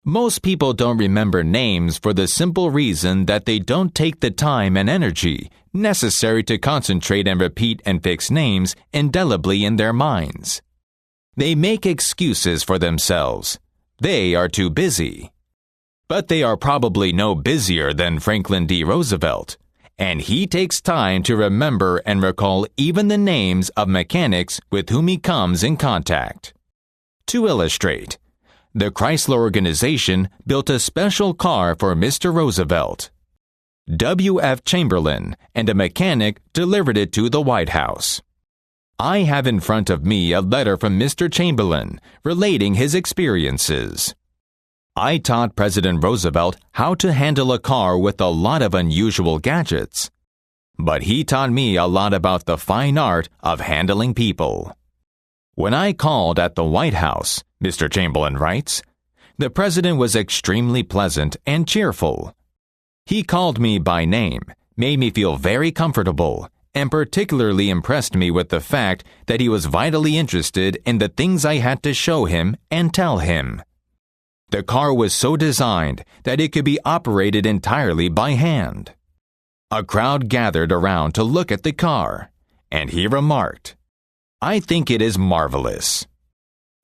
Most people don't remember names for the simple reason that they don't take the time and energy necessary to concentrate and repeat and fix names indelibly in their minds. They make excuses for themselves. They are too busy. But they are probably no busier than Franklin D. Roosevelt, and he takes time to remember and recall even the names of mechanics with whom he comes in contact. To illustrate, the Chrysler Organization built a special car for Mr. Roosevelt. W.F. Chamberlain and a mechanic delivered it to the White House. I have in front of me a letter from Mr. Chamberlain relating his experiences. I taught President Roosevelt how to handle a car with a lot of unusual gadgets. But he taught me a lot about the fine art of handling people. When I called at the White House, Mr. Chamberlain writes, the president was extremely pleasant and cheerful. He called me by name, made me feel very comfortable, and particularly impressed me with the fact that he was vitally interested in the things I had to show him and tell him. The car was so designed that it could be operated entirely by hand. A crowd gathered around to look at the car, and he remarked, "I think it is marvelous.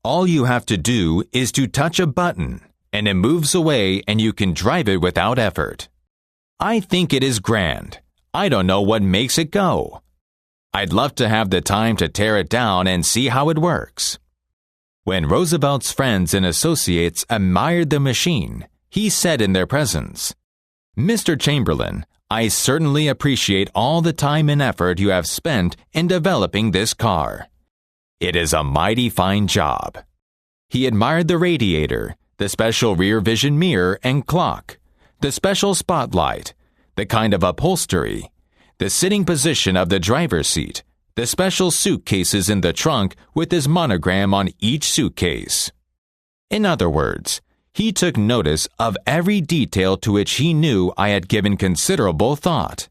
All you have to do is to touch a button, and it moves away and you can drive it without effort. I think it is grand. I don't know what makes it go. I'd love to have the time to tear it down and see how it works." When Roosevelt's friends and associates admired the machine, he said in their presence, "Mr. Chamberlain, I certainly appreciate all the time and effort you have spent in developing this car. It is a mighty fine job." He admired the radiator, the special rear vision mirror and clock, the special spotlight, the kind of upholstery, the sitting position of the driver's seat, the special suitcases in the trunk with his monogram on each suitcase. In other words, he took notice of every detail to which he knew I had given considerable thought.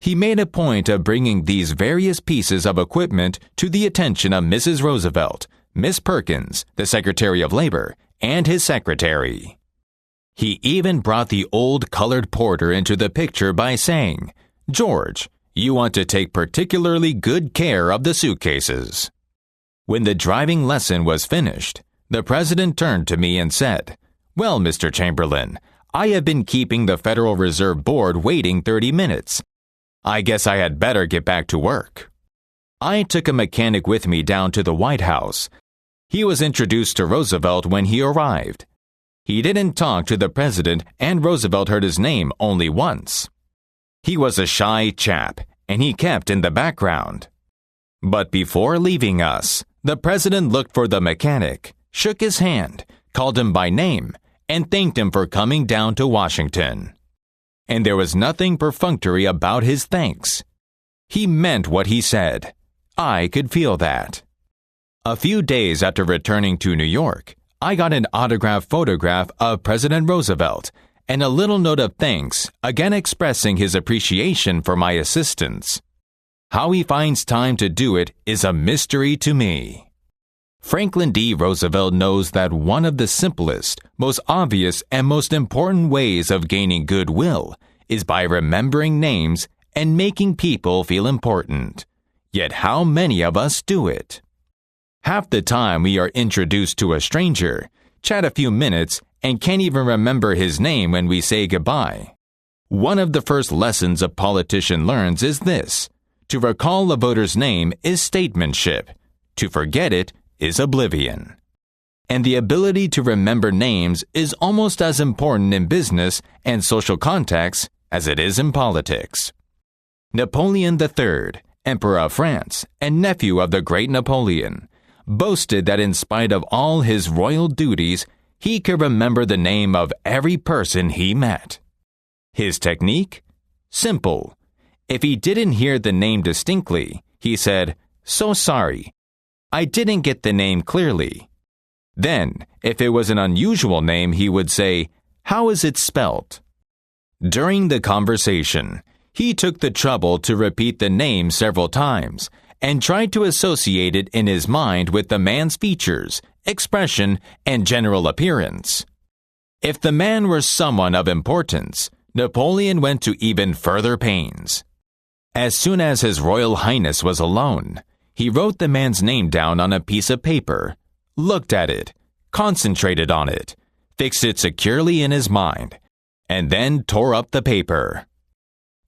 He made a point of bringing these various pieces of equipment to the attention of Mrs. Roosevelt, Miss Perkins, the Secretary of Labor, and his secretary. He even brought the old colored porter into the picture by saying, "George, you want to take particularly good care of the suitcases." When the driving lesson was finished, the president turned to me and said, "Well, Mr. Chamberlain, I have been keeping the Federal Reserve Board waiting 30 minutes. I guess I had better get back to work." I took a mechanic with me down to the White House. He was introduced to Roosevelt when he arrived. He didn't talk to the president, and Roosevelt heard his name only once. He was a shy chap, and he kept in the background. But before leaving us, the president looked for the mechanic, shook his hand, called him by name, and thanked him for coming down to Washington. And there was nothing perfunctory about his thanks. He meant what he said. I could feel that. A few days after returning to New York, I got an autographed photograph of President Roosevelt and a little note of thanks, again expressing his appreciation for my assistance. How he finds time to do it is a mystery to me. Franklin D. Roosevelt knows that one of the simplest, most obvious, and most important ways of gaining goodwill is by remembering names and making people feel important. Yet how many of us do it? Half the time we are introduced to a stranger, chat a few minutes, and can't even remember his name when we say goodbye. One of the first lessons a politician learns is this: to recall a voter's name is statesmanship. To forget it is oblivion. And the ability to remember names is almost as important in business and social contexts as it is in politics. Napoleon III, Emperor of France and nephew of the great Napoleon, boasted that in spite of all his royal duties, he could remember the name of every person he met. His technique? Simple. If he didn't hear the name distinctly, he said, "So sorry, I didn't get the name clearly." Then, if it was an unusual name, he would say, "How is it spelt?" During the conversation, he took the trouble to repeat the name several times and tried to associate it in his mind with the man's features, expression, and general appearance. If the man were someone of importance, Napoleon went to even further pains. As soon as His Royal Highness was alone, he wrote the man's name down on a piece of paper, looked at it, concentrated on it, fixed it securely in his mind, and then tore up the paper.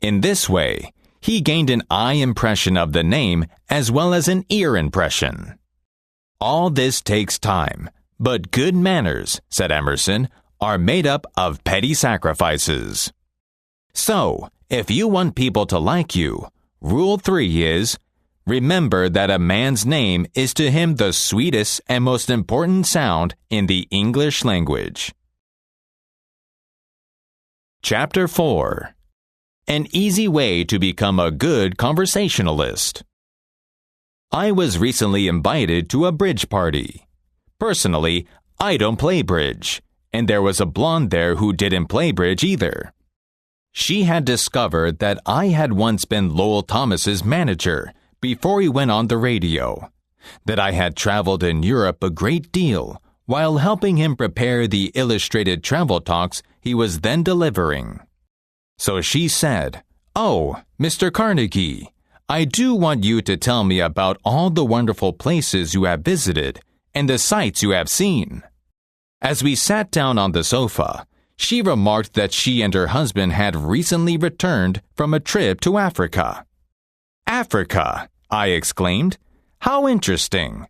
In this way, he gained an eye impression of the name as well as an ear impression. All this takes time, but good manners, said Emerson, are made up of petty sacrifices. So, if you want people to like you, Rule 3 is, remember that a man's name is to him the sweetest and most important sound in the English language. Chapter 4. An easy way to become a good conversationalist. I was recently invited to a bridge party. Personally, I don't play bridge, and there was a blonde there who didn't play bridge either. She had discovered that I had once been Lowell Thomas's manager before he went on the radio, that I had traveled in Europe a great deal while helping him prepare the illustrated travel talks he was then delivering. So she said, "Oh, Mr. Carnegie, I do want you to tell me about all the wonderful places you have visited and the sights you have seen." As we sat down on the sofa, she remarked that she and her husband had recently returned from a trip to Africa. "Africa!" I exclaimed. "How interesting!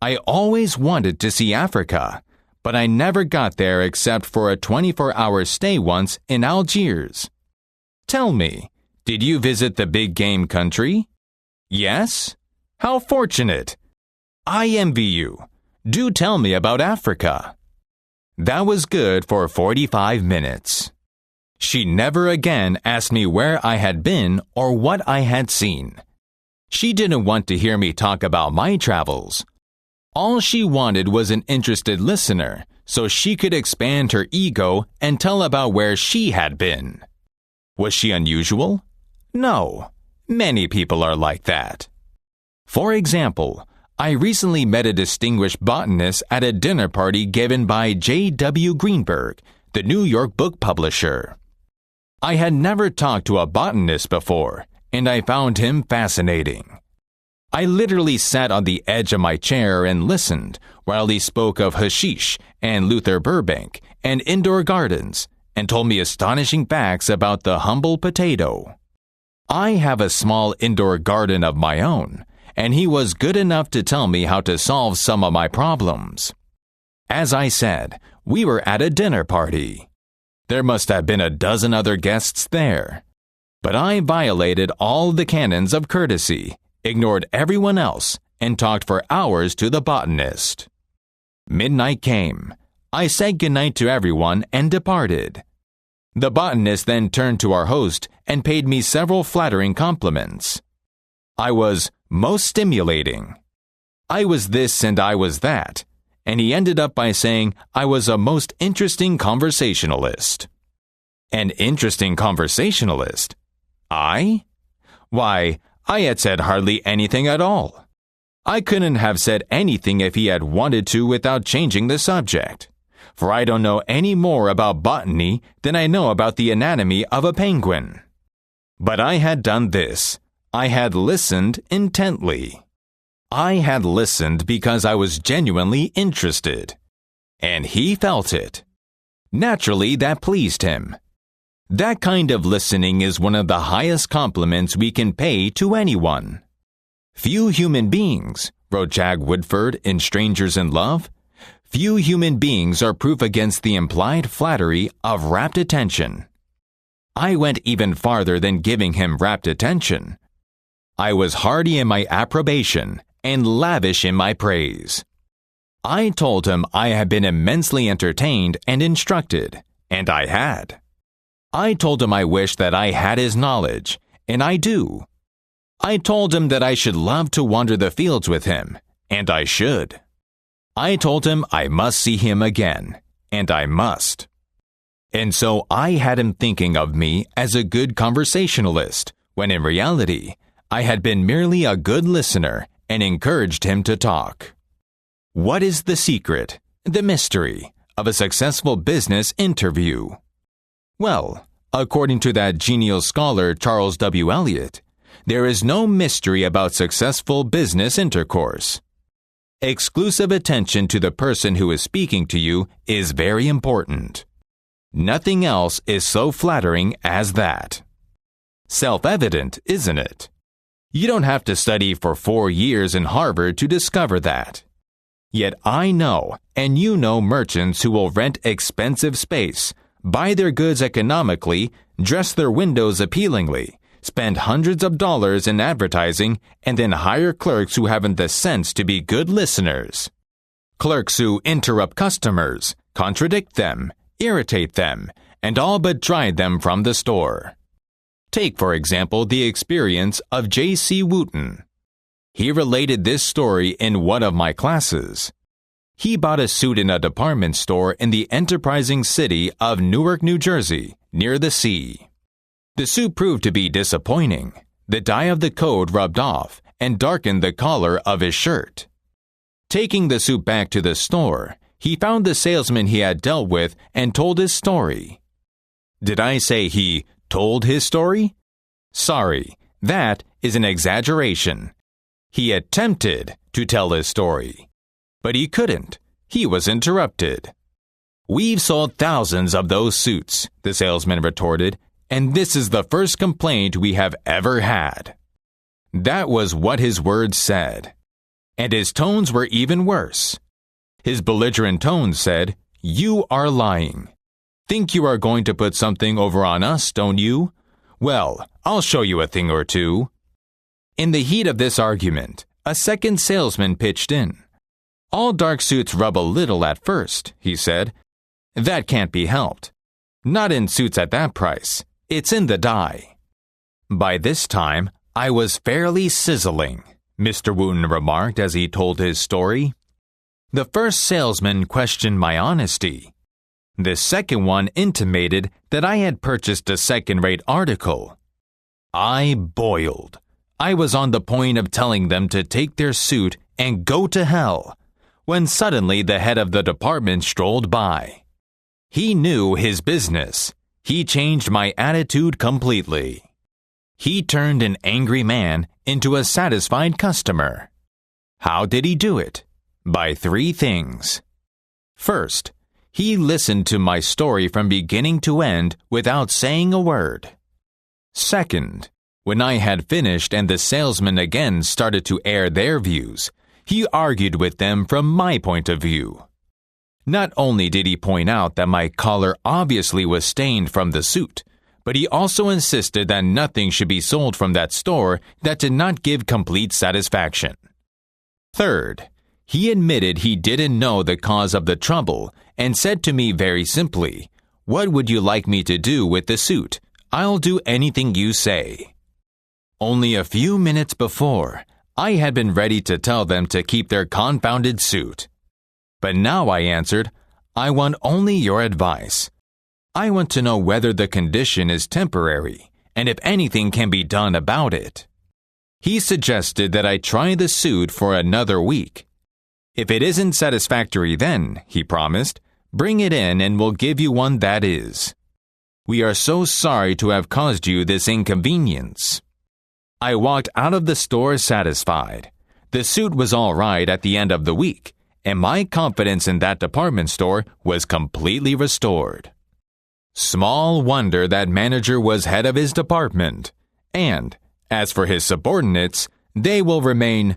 I always wanted to see Africa, but I never got there except for a 24-hour stay once in Algiers. Tell me, did you visit the big game country?" "Yes." "How fortunate! I envy you. Do tell me about Africa." That was good for 45 minutes. She never again asked me where I had been or what I had seen. She didn't want to hear me talk about my travels. All she wanted was an interested listener so she could expand her ego and tell about where she had been. Was she unusual? No. Many people are like that. For example, I recently met a distinguished botanist at a dinner party given by J.W. Greenberg, the New York book publisher. I had never talked to a botanist before, and I found him fascinating. I literally sat on the edge of my chair and listened while he spoke of hashish and Luther Burbank and indoor gardens and told me astonishing facts about the humble potato. I have a small indoor garden of my own, and he was good enough to tell me how to solve some of my problems. As I said, we were at a dinner party. There must have been a dozen other guests there. But I violated all the canons of courtesy, ignored everyone else, and talked for hours to the botanist. Midnight came. I said goodnight to everyone and departed. The botanist then turned to our host and paid me several flattering compliments. I was most stimulating. I was this and I was that, and he ended up by saying I was a most interesting conversationalist. An interesting conversationalist? I? Why, I had said hardly anything at all. I couldn't have said anything if he had wanted to without changing the subject, for I don't know any more about botany than I know about the anatomy of a penguin. But I had done this. I had listened intently. I had listened because I was genuinely interested. And he felt it. Naturally, that pleased him. That kind of listening is one of the highest compliments we can pay to anyone. Few human beings, wrote Jack Woodford in Strangers in Love, few human beings are proof against the implied flattery of rapt attention. I went even farther than giving him rapt attention. I was hearty in my approbation and lavish in my praise. I told him I had been immensely entertained and instructed, and I had. I told him I wished that I had his knowledge, and I do. I told him that I should love to wander the fields with him, and I should. I told him I must see him again, and I must. And so I had him thinking of me as a good conversationalist, when in reality, I had been merely a good listener and encouraged him to talk. What is the secret, the mystery, of a successful business interview? Well, according to that genial scholar Charles W. Eliot, there is no mystery about successful business intercourse. Exclusive attention to the person who is speaking to you is very important. Nothing else is so flattering as that. Self-evident, isn't it? You don't have to study for 4 years in Harvard to discover that. Yet I know, and you know, merchants who will rent expensive space, buy their goods economically, dress their windows appealingly, spend hundreds of dollars in advertising, and then hire clerks who haven't the sense to be good listeners. Clerks who interrupt customers, contradict them, irritate them, and all but drive them from the store. Take, for example, the experience of J.C. Wooten. He related this story in one of my classes. He bought a suit in a department store in the enterprising city of Newark, New Jersey, near the sea. The suit proved to be disappointing. The dye of the coat rubbed off and darkened the collar of his shirt. Taking the suit back to the store, he found the salesman he had dealt with and told his story. Did I say he told his story? Sorry, that is an exaggeration. He attempted to tell his story, but he couldn't. He was interrupted. We've sold thousands of those suits, the salesman retorted, and this is the first complaint we have ever had. That was what his words said. And his tones were even worse. His belligerent tone said, "You are lying. Think you are going to put something over on us, don't you? Well, I'll show you a thing or two." In the heat of this argument, a second salesman pitched in. "All dark suits rub a little at first," he said. "That can't be helped. Not in suits at that price. It's in the dye." By this time, I was fairly sizzling, Mr. Wooten remarked as he told his story. The first salesman questioned my honesty. The second one intimated that I had purchased a second-rate article. I boiled. I was on the point of telling them to take their suit and go to hell, when suddenly the head of the department strolled by. He knew his business. He changed my attitude completely. He turned an angry man into a satisfied customer. How did he do it? By 3 things. First, he listened to my story from beginning to end without saying a word. Second, when I had finished and the salesman again started to air their views, he argued with them from my point of view. Not only did he point out that my collar obviously was stained from the suit, but he also insisted that nothing should be sold from that store that did not give complete satisfaction. Third, he admitted he didn't know the cause of the trouble and said to me very simply, "What would you like me to do with the suit? I'll do anything you say." Only a few minutes before, I had been ready to tell them to keep their confounded suit. But now I answered, "I want only your advice. I want to know whether the condition is temporary and if anything can be done about it." He suggested that I try the suit for another week. If it isn't satisfactory then, he promised, bring it in and we'll give you one that is. We are so sorry to have caused you this inconvenience. I walked out of the store satisfied. The suit was all right at the end of the week, and my confidence in that department store was completely restored. Small wonder that manager was head of his department. And, as for his subordinates, they will remain...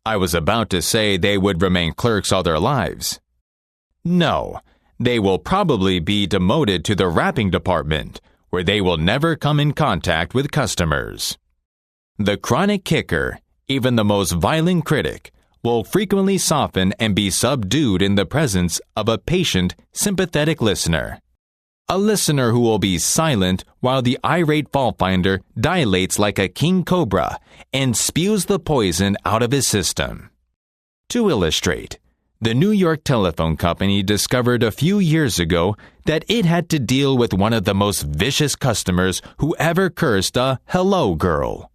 I was about to say they would remain clerks all their lives. No, they will probably be demoted to the wrapping department, where they will never come in contact with customers. The chronic kicker, even the most violent critic, will frequently soften and be subdued in the presence of a patient, sympathetic listener. A listener who will be silent while the irate fault-finder dilates like a king cobra and spews the poison out of his system. To illustrate, the New York Telephone Company discovered a few years ago that it had to deal with one of the most vicious customers who ever cursed a hello girl.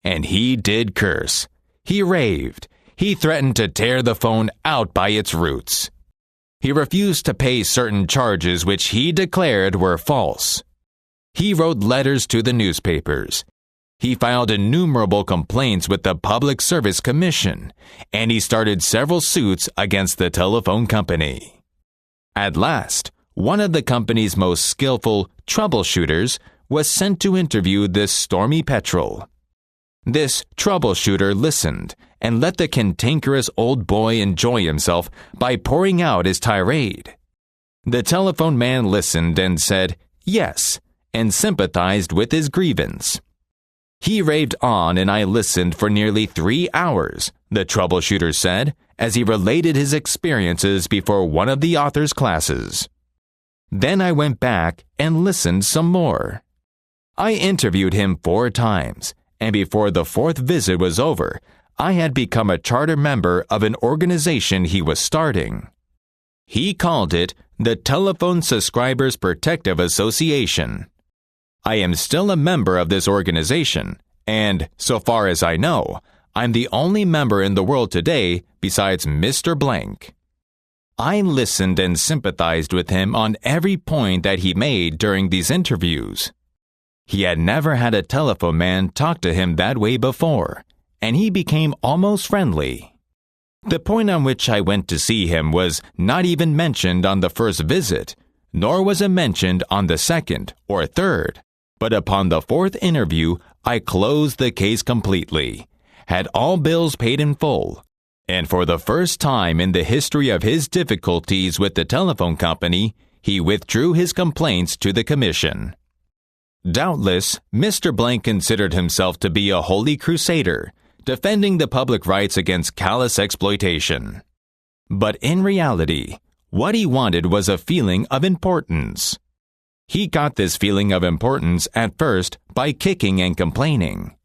And he did curse. He raved. He threatened to tear the phone out by its roots. He refused to pay certain charges which he declared were false. He wrote letters to the newspapers. He filed innumerable complaints with the Public Service Commission, and he started several suits against the telephone company. At last, one of the company's most skillful troubleshooters was sent to interview this stormy petrel. This troubleshooter listened and let the cantankerous old boy enjoy himself by pouring out his tirade. The telephone man listened and said, "Yes," and sympathized with his grievance. He raved on and I listened for nearly 3 hours, the troubleshooter said, as he related his experiences before one of the author's classes. Then I went back and listened some more. I interviewed him 4 times, and before the 4th visit was over, I had become a charter member of an organization he was starting. He called it the Telephone Subscribers Protective Association. I am still a member of this organization, and, so far as I know, I'm the only member in the world today besides Mr. Blank. I listened and sympathized with him on every point that he made during these interviews. He had never had a telephone man talk to him that way before, and he became almost friendly. The point on which I went to see him was not even mentioned on the first visit, nor was it mentioned on the second or third, but upon the fourth interview, I closed the case completely, had all bills paid in full, and for the first time in the history of his difficulties with the telephone company, he withdrew his complaints to the commission. Doubtless, Mr. Blank considered himself to be a holy crusader, defending the public rights against callous exploitation. But in reality, what he wanted was a feeling of importance. He got this feeling of importance at first by kicking and complaining.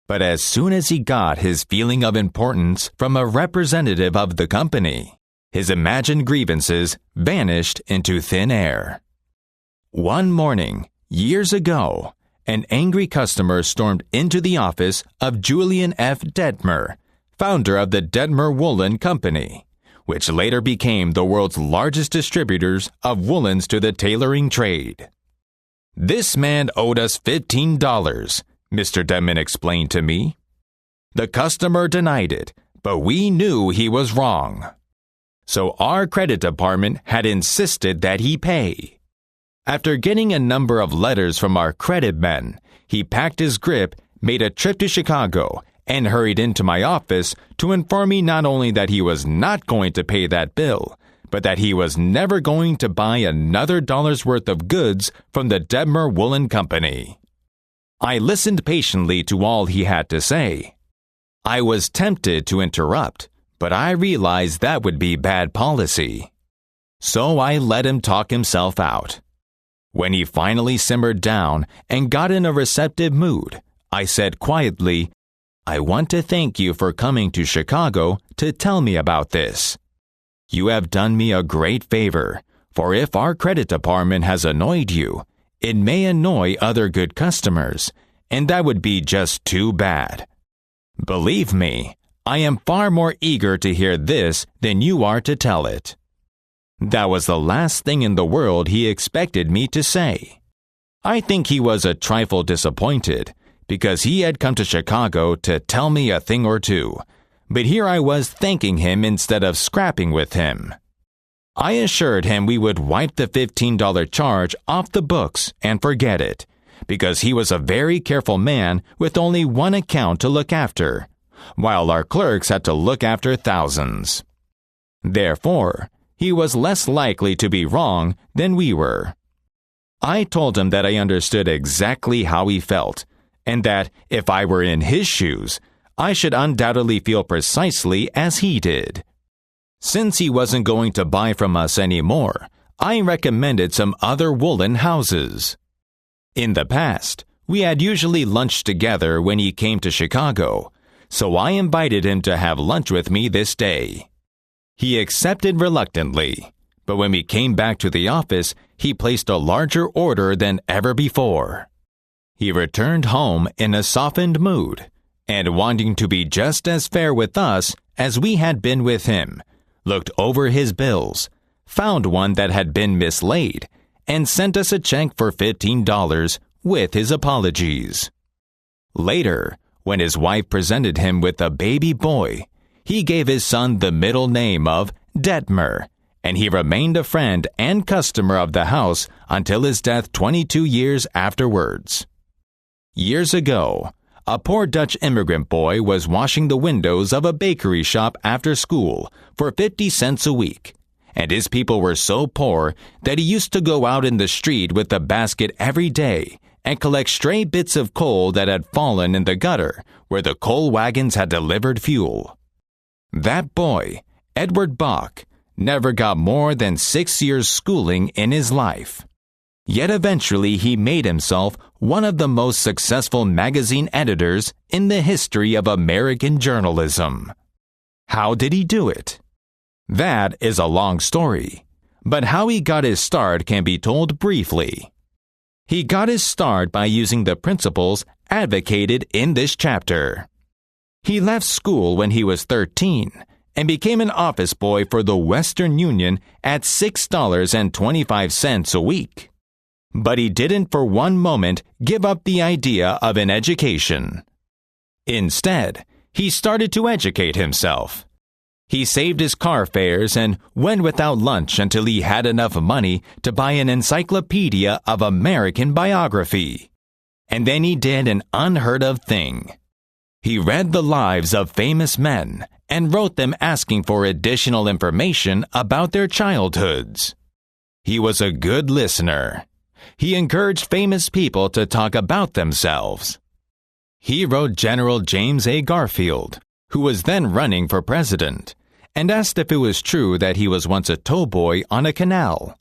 But as soon as he got his feeling of importance from a representative of the company, his imagined grievances vanished into thin air. One morning, years ago, an angry customer stormed into the office of Julian F. Detmer, founder of the Detmer Woolen Company, which later became the world's largest distributors of woolens to the tailoring trade. This man owed us $15, Mr. Detmer explained to me. The customer denied it, but we knew he was wrong. So our credit department had insisted that he pay. After getting a number of letters from our credit men, he packed his grip, made a trip to Chicago, and hurried into my office to inform me not only that he was not going to pay that bill, but that he was never going to buy another dollar's worth of goods from the Detmer Woolen Company. I listened patiently to all he had to say. I was tempted to interrupt, but I realized that would be bad policy. So I let him talk himself out. When he finally simmered down and got in a receptive mood, I said quietly, "I want to thank you for coming to Chicago to tell me about this. You have done me a great favor, for if our credit department has annoyed you, it may annoy other good customers, and that would be just too bad. Believe me, I am far more eager to hear this than you are to tell it." That was the last thing in the world he expected me to say. I think he was a trifle disappointed, because he had come to Chicago to tell me a thing or two, but here I was thanking him instead of scrapping with him. I assured him we would wipe the $15 charge off the books and forget it, because he was a very careful man with only one account to look after, while our clerks had to look after thousands. Therefore, he was less likely to be wrong than we were. I told him that I understood exactly how he felt, and that if I were in his shoes, I should undoubtedly feel precisely as he did. Since he wasn't going to buy from us anymore, I recommended some other woolen houses. In the past, we had usually lunched together when he came to Chicago, so I invited him to have lunch with me this day. He accepted reluctantly, but when we came back to the office, he placed a larger order than ever before. He returned home in a softened mood, and wanting to be just as fair with us as we had been with him, looked over his bills, found one that had been mislaid, and sent us a check for $15 with his apologies. Later, when his wife presented him with a baby boy, he gave his son the middle name of Detmer, and he remained a friend and customer of the house until his death 22 years afterwards. Years ago, a poor Dutch immigrant boy was washing the windows of a bakery shop after school for 50 cents a week, and his people were so poor that he used to go out in the street with a basket every day and collect stray bits of coal that had fallen in the gutter where the coal wagons had delivered fuel. That boy, Edward Bach, never got more than 6 years schooling in his life. Yet eventually he made himself one of the most successful magazine editors in the history of American journalism. How did he do it? That is a long story, but how he got his start can be told briefly. He got his start by using the principles advocated in this chapter. He left school when he was 13 and became an office boy for the Western Union at $6.25 a week. But he didn't for one moment give up the idea of an education. Instead, he started to educate himself. He saved his car fares and went without lunch until he had enough money to buy an encyclopedia of American biography. And then he did an unheard of thing. He read the lives of famous men and wrote them asking for additional information about their childhoods. He was a good listener. He encouraged famous people to talk about themselves. He wrote General James A. Garfield, who was then running for president, and asked if it was true that he was once a towboy on a canal.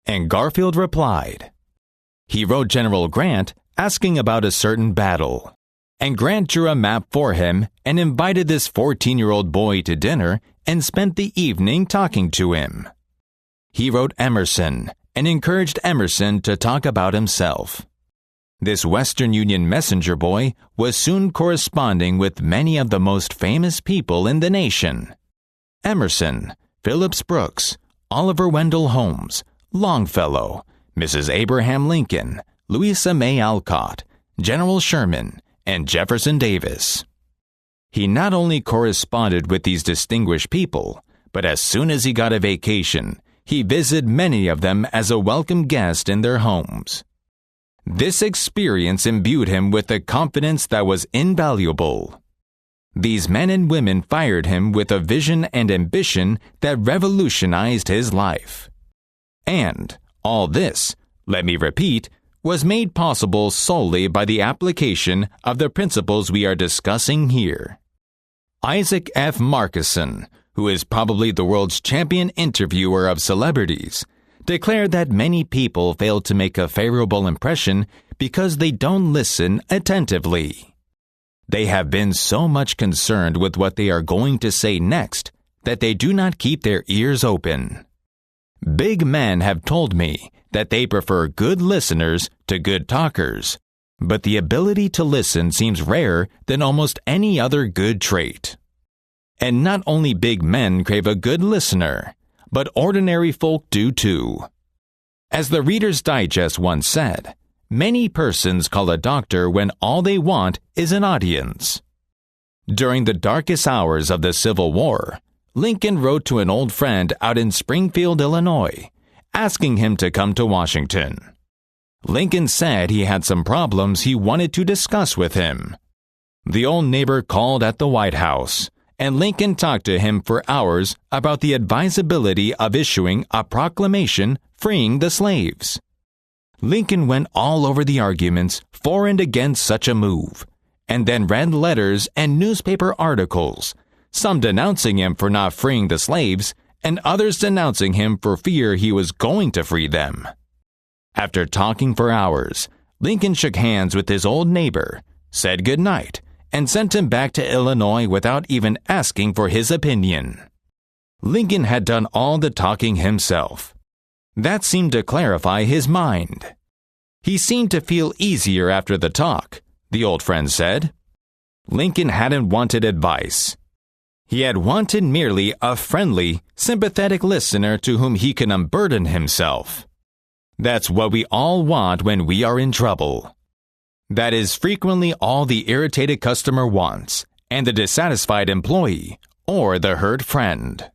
And Garfield replied. He wrote General Grant asking about a certain battle. And Grant drew a map for him and invited this 14-year-old boy to dinner and spent the evening talking to him. He wrote Emerson and encouraged Emerson to talk about himself. This Western Union messenger boy was soon corresponding with many of the most famous people in the nation. Emerson, Phillips Brooks, Oliver Wendell Holmes, Longfellow, Mrs. Abraham Lincoln, Louisa May Alcott, General Sherman, and Jefferson Davis. He not only corresponded with these distinguished people, but as soon as he got a vacation, he visited many of them as a welcome guest in their homes. This experience imbued him with a confidence that was invaluable. These men and women fired him with a vision and ambition that revolutionized his life. And all this, let me repeat, was made possible solely by the application of the principles we are discussing here. Isaac F. Marcusson, who is probably the world's champion interviewer of celebrities, declared that many people fail to make a favorable impression because they don't listen attentively. They have been so much concerned with what they are going to say next that they do not keep their ears open. Big men have told me that they prefer good listeners to good talkers, but the ability to listen seems rarer than almost any other good trait. And not only big men crave a good listener, but ordinary folk do too. As the Reader's Digest once said, many persons call a doctor when all they want is an audience. During the darkest hours of the Civil War, Lincoln wrote to an old friend out in Springfield, Illinois, asking him to come to Washington. Lincoln said he had some problems he wanted to discuss with him. The old neighbor called at the White House, and Lincoln talked to him for hours about the advisability of issuing a proclamation freeing the slaves. Lincoln went all over the arguments for and against such a move, and then read letters and newspaper articles, some denouncing him for not freeing the slaves, and others denouncing him for fear he was going to free them. After talking for hours, Lincoln shook hands with his old neighbor, said good night, and sent him back to Illinois without even asking for his opinion. Lincoln had done all the talking himself. That seemed to clarify his mind. He seemed to feel easier after the talk, the old friend said. Lincoln hadn't wanted advice. He had wanted merely a friendly, sympathetic listener to whom he can unburden himself. That's what we all want when we are in trouble. That is frequently all the irritated customer wants, and the dissatisfied employee, or the hurt friend.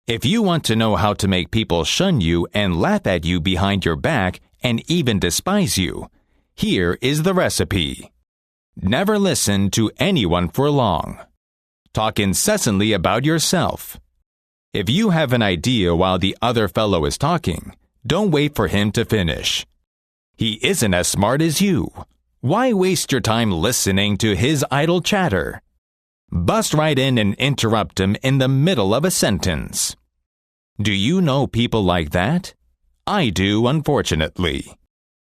If you want to know how to make people shun you and laugh at you behind your back and even despise you, here is the recipe. Never listen to anyone for long. Talk incessantly about yourself. If you have an idea while the other fellow is talking, don't wait for him to finish. He isn't as smart as you. Why waste your time listening to his idle chatter? Bust right in and interrupt him in the middle of a sentence. Do you know people like that? I do, unfortunately.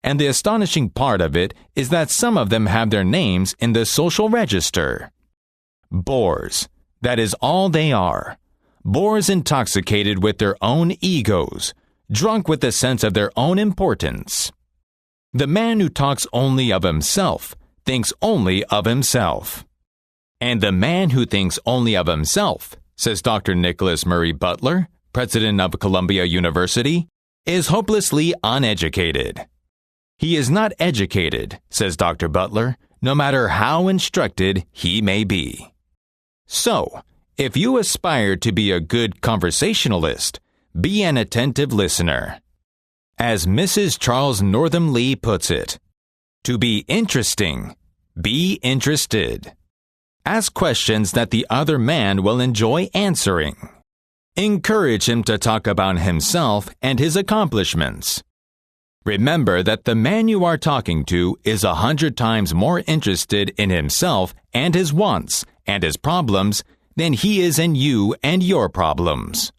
And the astonishing part of it is that some of them have their names in the social register. Bores. That is all they are. Bores intoxicated with their own egos, drunk with the sense of their own importance. The man who talks only of himself thinks only of himself. And the man who thinks only of himself, says Dr. Nicholas Murray Butler, president of Columbia University, is hopelessly uneducated. He is not educated, says Dr. Butler, no matter how instructed he may be. So, if you aspire to be a good conversationalist, be an attentive listener. As Mrs. Charles Northam Lee puts it, to be interesting, be interested. Ask questions that the other man will enjoy answering. Encourage him to talk about himself and his accomplishments. Remember that the man you are talking to is 100 times more interested in himself and his wants and his problems than he is in you and your problems.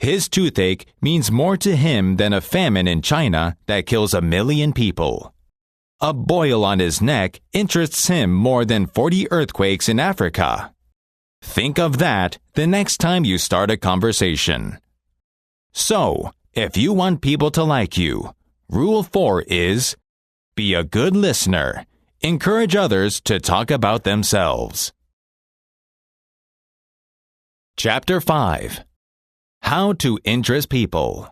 His toothache means more to him than a famine in China that kills 1 million people. A boil on his neck interests him more than 40 earthquakes in Africa. Think of that the next time you start a conversation. So, if you want people to like you, Rule 4 is, be a good listener. Encourage others to talk about themselves. Chapter 5. How to Interest People.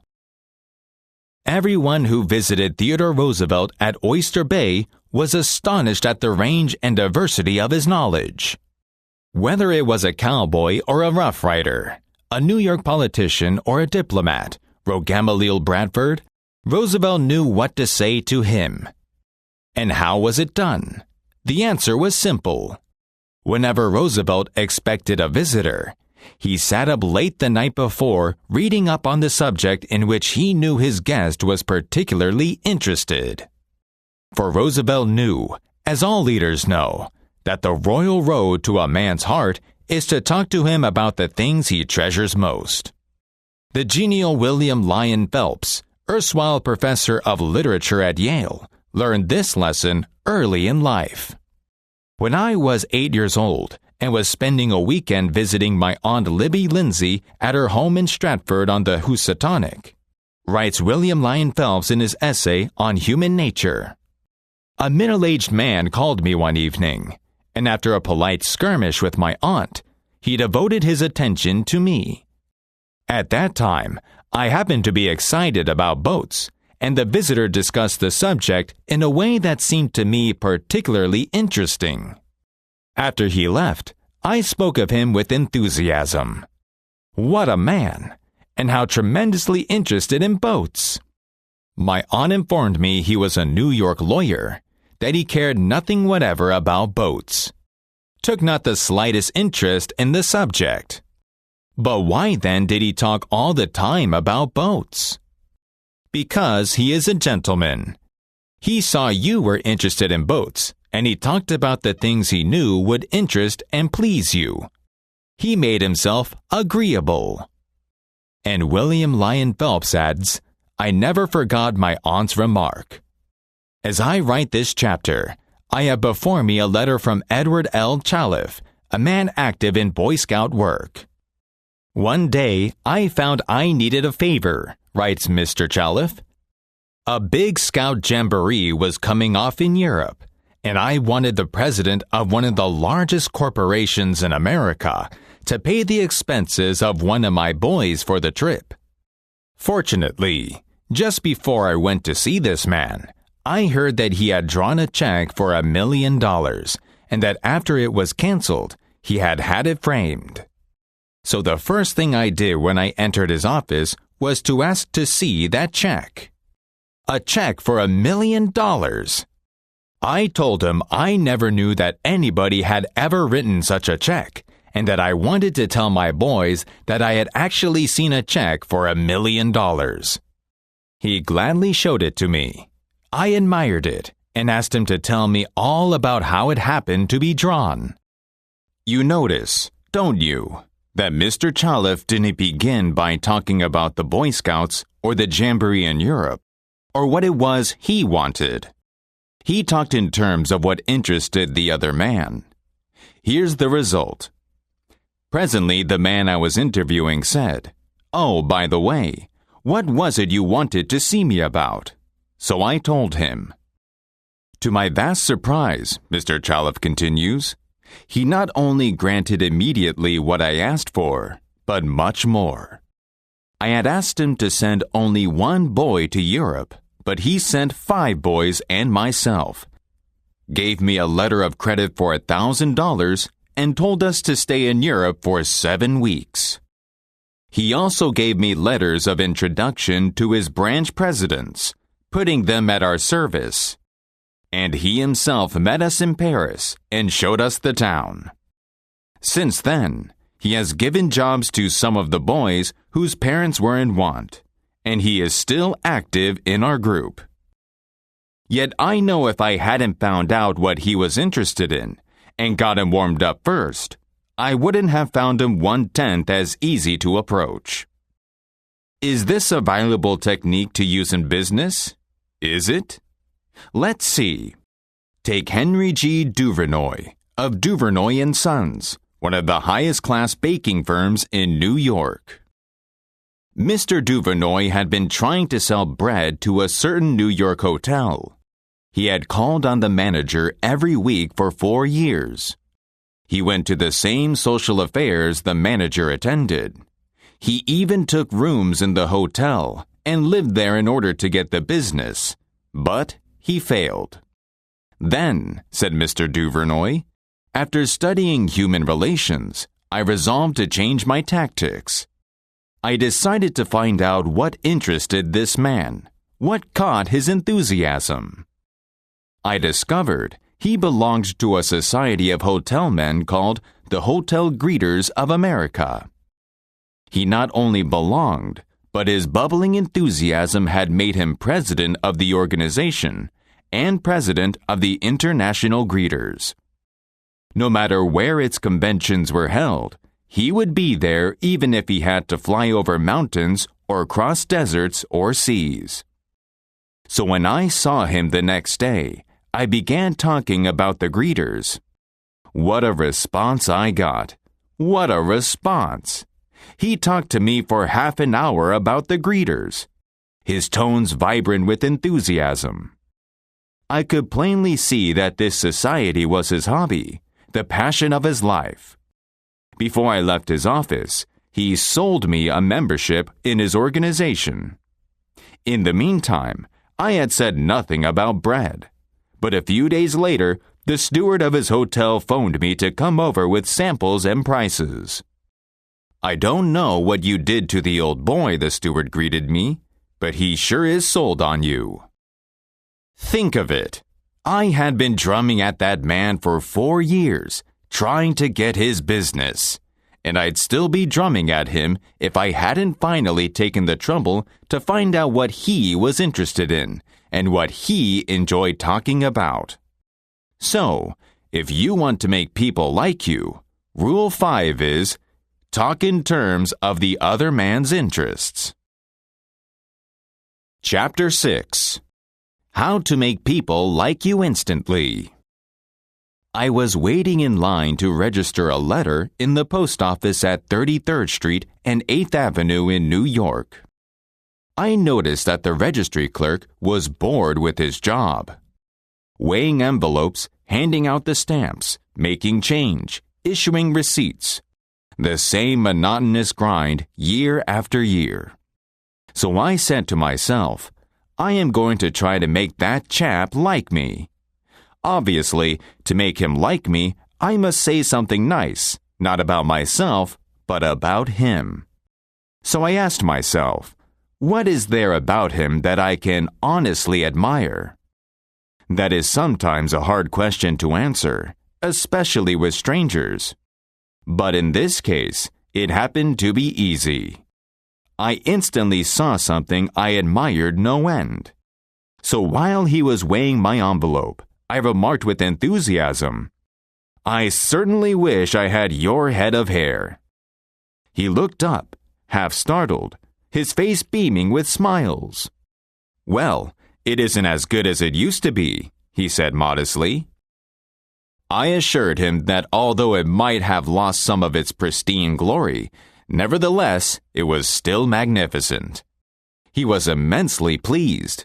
Everyone who visited Theodore Roosevelt at Oyster Bay was astonished at the range and diversity of his knowledge. Whether it was a cowboy or a rough rider, a New York politician or a diplomat, wrote Gamaliel Bradford, Roosevelt knew what to say to him. And how was it done? The answer was simple. Whenever Roosevelt expected a visitor, he sat up late the night before reading up on the subject in which he knew his guest was particularly interested. For Roosevelt knew, as all leaders know, that the royal road to a man's heart is to talk to him about the things he treasures most. The genial William Lyon Phelps, erstwhile professor of literature at Yale, learned this lesson early in life. When I was 8 years old and was spending a weekend visiting my Aunt Libby Lindsay at her home in Stratford on the Housatonic, writes William Lyon Phelps in his essay on human nature. A middle-aged man called me one evening, and after a polite skirmish with my aunt, he devoted his attention to me. At that time, I happened to be excited about boats, and the visitor discussed the subject in a way that seemed to me particularly interesting. After he left, I spoke of him with enthusiasm. What a man, and how tremendously interested in boats! My aunt informed me he was a New York lawyer, that he cared nothing whatever about boats, took not the slightest interest in the subject. But why then did he talk all the time about boats? Because he is a gentleman. He saw you were interested in boats, and he talked about the things he knew would interest and please you. He made himself agreeable. And William Lyon Phelps adds, I never forgot my aunt's remark. As I write this chapter, I have before me a letter from Edward L. Challiff, a man active in Boy Scout work. One day, I found I needed a favor, writes Mr. Challiff. A big Scout jamboree was coming off in Europe, and I wanted the president of one of the largest corporations in America to pay the expenses of one of my boys for the trip. Fortunately, just before I went to see this man, I heard that he had drawn a check for $1 million, and that after it was canceled, he had had it framed. So the first thing I did when I entered his office was to ask to see that check. A check for $1 million. I told him I never knew that anybody had ever written such a check, and that I wanted to tell my boys that I had actually seen a check for $1 million. He gladly showed it to me. I admired it and asked him to tell me all about how it happened to be drawn. You notice, don't you, that Mr. Challiff didn't begin by talking about the Boy Scouts or the Jamboree in Europe, or what it was he wanted. He talked in terms of what interested the other man. Here's the result. Presently, the man I was interviewing said, "Oh, by the way, what was it you wanted to see me about?" So I told him, To my vast surprise, Mr. Chalif continues, he not only granted immediately what I asked for, but much more. I had asked him to send only one boy to Europe, but he sent 5 boys and myself, gave me a letter of credit for $1,000, and told us to stay in Europe for 7 weeks. He also gave me letters of introduction to his branch presidents, putting them at our service. And he himself met us in Paris and showed us the town. Since then, he has given jobs to some of the boys whose parents were in want, and he is still active in our group. Yet I know if I hadn't found out what he was interested in and got him warmed up first, I wouldn't have found him 1/10 as easy to approach. Is this a valuable technique to use in business? Is it? Let's see. Take Henry G. Duvernoy of Duvernoy & Sons, one of the highest class baking firms in New York. Mr. Duvernoy had been trying to sell bread to a certain New York hotel. He had called on the manager every week for 4 years. He went to the same social affairs the manager attended. He even took rooms in the hotel and lived there in order to get the business, but he failed. Then, said Mr. Duvernoy, after studying human relations, I resolved to change my tactics. I decided to find out what interested this man, what caught his enthusiasm. I discovered he belonged to a society of hotel men called the Hotel Greeters of America. He not only belonged, but his bubbling enthusiasm had made him president of the organization and president of the International Greeters. No matter where its conventions were held, he would be there even if he had to fly over mountains or cross deserts or seas. So when I saw him the next day, I began talking about the greeters. What a response I got! What a response! He talked to me for half an hour about the greeters, his tones vibrant with enthusiasm. I could plainly see that this society was his hobby, the passion of his life. Before I left his office, he sold me a membership in his organization. In the meantime, I had said nothing about bread, but a few days later, the steward of his hotel phoned me to come over with samples and prices. I don't know what you did to the old boy, the steward greeted me, but he sure is sold on you. Think of it. I had been drumming at that man for 4 years, trying to get his business, and I'd still be drumming at him if I hadn't finally taken the trouble to find out what he was interested in and what he enjoyed talking about. So, if you want to make people like you, Rule 5 is, talk in terms of the other man's interests. Chapter 6. How to make people like you instantly. I was waiting in line to register a letter in the post office at 33rd Street and 8th Avenue in New York. I noticed that the registry clerk was bored with his job. Weighing envelopes, handing out the stamps, making change, issuing receipts. The same monotonous grind year after year. So I said to myself, I am going to try to make that chap like me. Obviously, to make him like me, I must say something nice, not about myself, but about him. So I asked myself, what is there about him that I can honestly admire? That is sometimes a hard question to answer, especially with strangers. But in this case, it happened to be easy. I instantly saw something I admired no end. So while he was weighing my envelope, I remarked with enthusiasm, I certainly wish I had your head of hair. He looked up, half startled, his face beaming with smiles. Well, it isn't as good as it used to be, he said modestly. I assured him that although it might have lost some of its pristine glory, nevertheless, it was still magnificent. He was immensely pleased.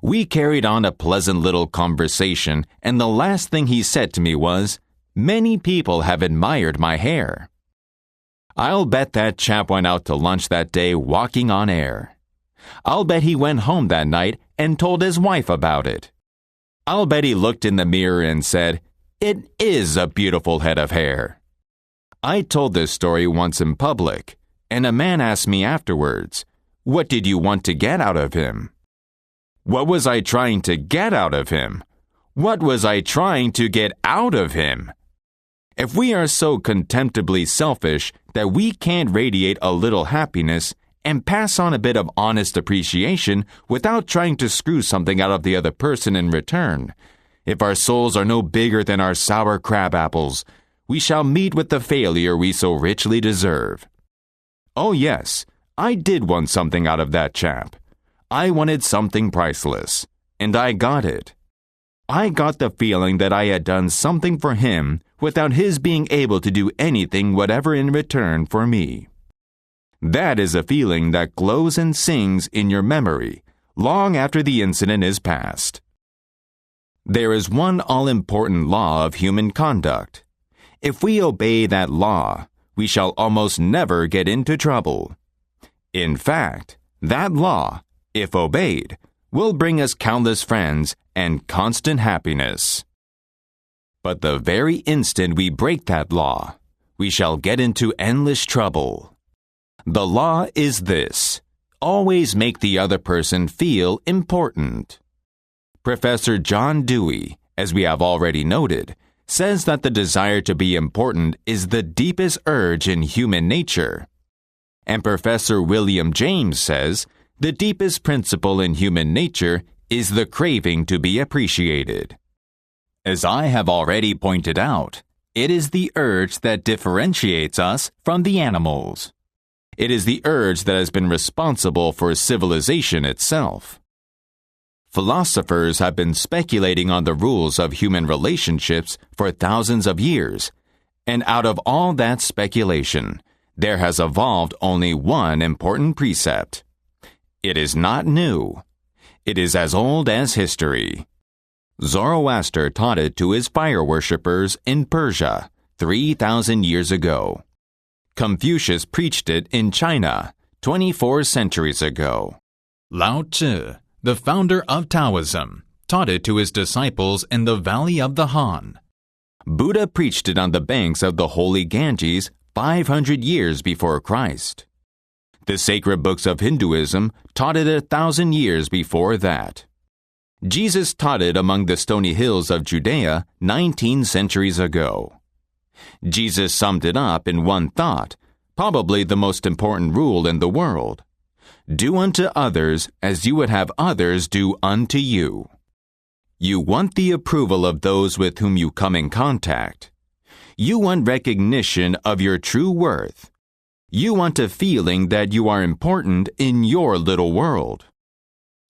We carried on a pleasant little conversation, and the last thing he said to me was, "Many people have admired my hair." I'll bet that chap went out to lunch that day walking on air. I'll bet he went home that night and told his wife about it. I'll bet he looked in the mirror and said, "It is a beautiful head of hair." I told this story once in public, and a man asked me afterwards, "What did you want to get out of him?" What was I trying to get out of him? What was I trying to get out of him? If we are so contemptibly selfish that we can't radiate a little happiness and pass on a bit of honest appreciation without trying to screw something out of the other person in return, if our souls are no bigger than our sour crab apples, we shall meet with the failure we so richly deserve. Oh yes, I did want something out of that chap. I wanted something priceless, and I got it. I got the feeling that I had done something for him without his being able to do anything whatever in return for me. That is a feeling that glows and sings in your memory long after the incident is past. There is one all-important law of human conduct. If we obey that law, we shall almost never get into trouble. In fact, that law, if obeyed, will bring us countless friends and constant happiness. But the very instant we break that law, we shall get into endless trouble. The law is this: always make the other person feel important. Professor John Dewey, as we have already noted, says that the desire to be important is the deepest urge in human nature. And Professor William James says the deepest principle in human nature is the craving to be appreciated. As I have already pointed out, it is the urge that differentiates us from the animals. It is the urge that has been responsible for civilization itself. Philosophers have been speculating on the rules of human relationships for thousands of years, and out of all that speculation, there has evolved only one important precept. It is not new. It is as old as history. Zoroaster taught it to his fire worshippers in Persia 3,000 years ago. Confucius preached it in China 24 centuries ago. Lao Tzu, the founder of Taoism, taught it to his disciples in the valley of the Han. Buddha preached it on the banks of the holy Ganges 500 years before Christ. The sacred books of Hinduism taught it 1,000 years before that. Jesus taught it among the stony hills of Judea 19 centuries ago. Jesus summed it up in one thought, probably the most important rule in the world. Do unto others as you would have others do unto you. You want the approval of those with whom you come in contact. You want recognition of your true worth. You want a feeling that you are important in your little world.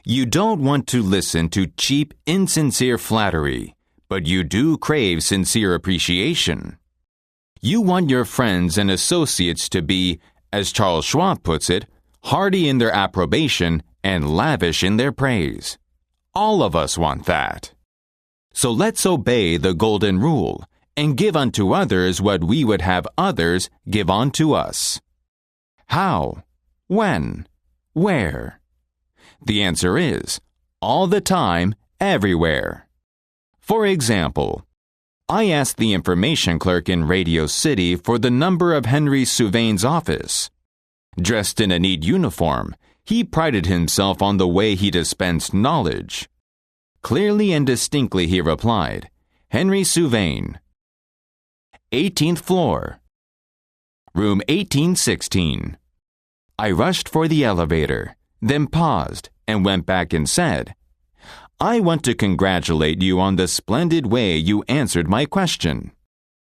You don't want to listen to cheap, insincere flattery, but you do crave sincere appreciation. You want your friends and associates to be, as Charles Schwab puts it, hearty in their approbation and lavish in their praise. All of us want that. So let's obey the golden rule and give unto others what we would have others give unto us. How? When? Where? The answer is, all the time, everywhere. For example, I asked the information clerk in Radio City for the number of Henry Souvain's office. Dressed in a neat uniform, he prided himself on the way he dispensed knowledge. Clearly and distinctly he replied, "Henry Souvain, 18th floor, room 1816. I rushed for the elevator, then paused and went back and said, "I want to congratulate you on the splendid way you answered my question.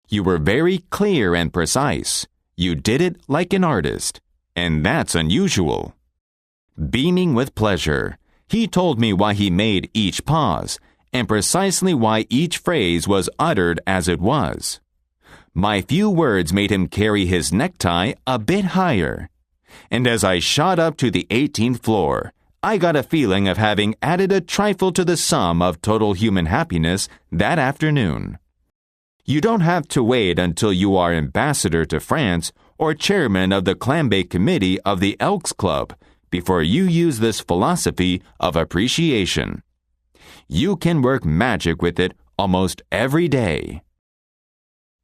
You were very clear and precise. You did it like an artist, and that's unusual." Beaming with pleasure, he told me why he made each pause and precisely why each phrase was uttered as it was. My few words made him carry his necktie a bit higher, and as I shot up to the 18th floor, I got a feeling of having added a trifle to the sum of total human happiness that afternoon. You don't have to wait until you are ambassador to France or chairman of the Clambake Committee of the Elks Club before you use this philosophy of appreciation. You can work magic with it almost every day.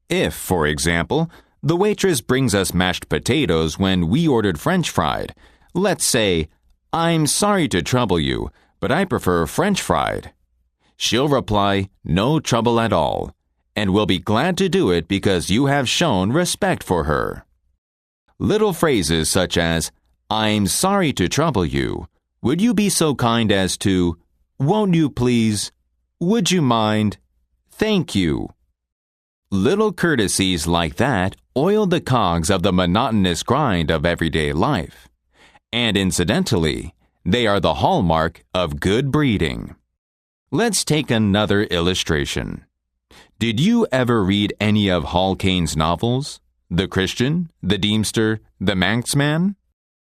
If, for example, the waitress brings us mashed potatoes when we ordered French fried, let's say, "I'm sorry to trouble you, but I prefer French fried." She'll reply, "No trouble at all," and will be glad to do it because you have shown respect for her. Little phrases such as, "I'm sorry to trouble you," "Would you be so kind as to," "Won't you please," "Would you mind," "Thank you." Little courtesies like that oil the cogs of the monotonous grind of everyday life. And incidentally, they are the hallmark of good breeding. Let's take another illustration. Did you ever read any of Hall Caine's novels? The Christian, The Deemster, The Manxman?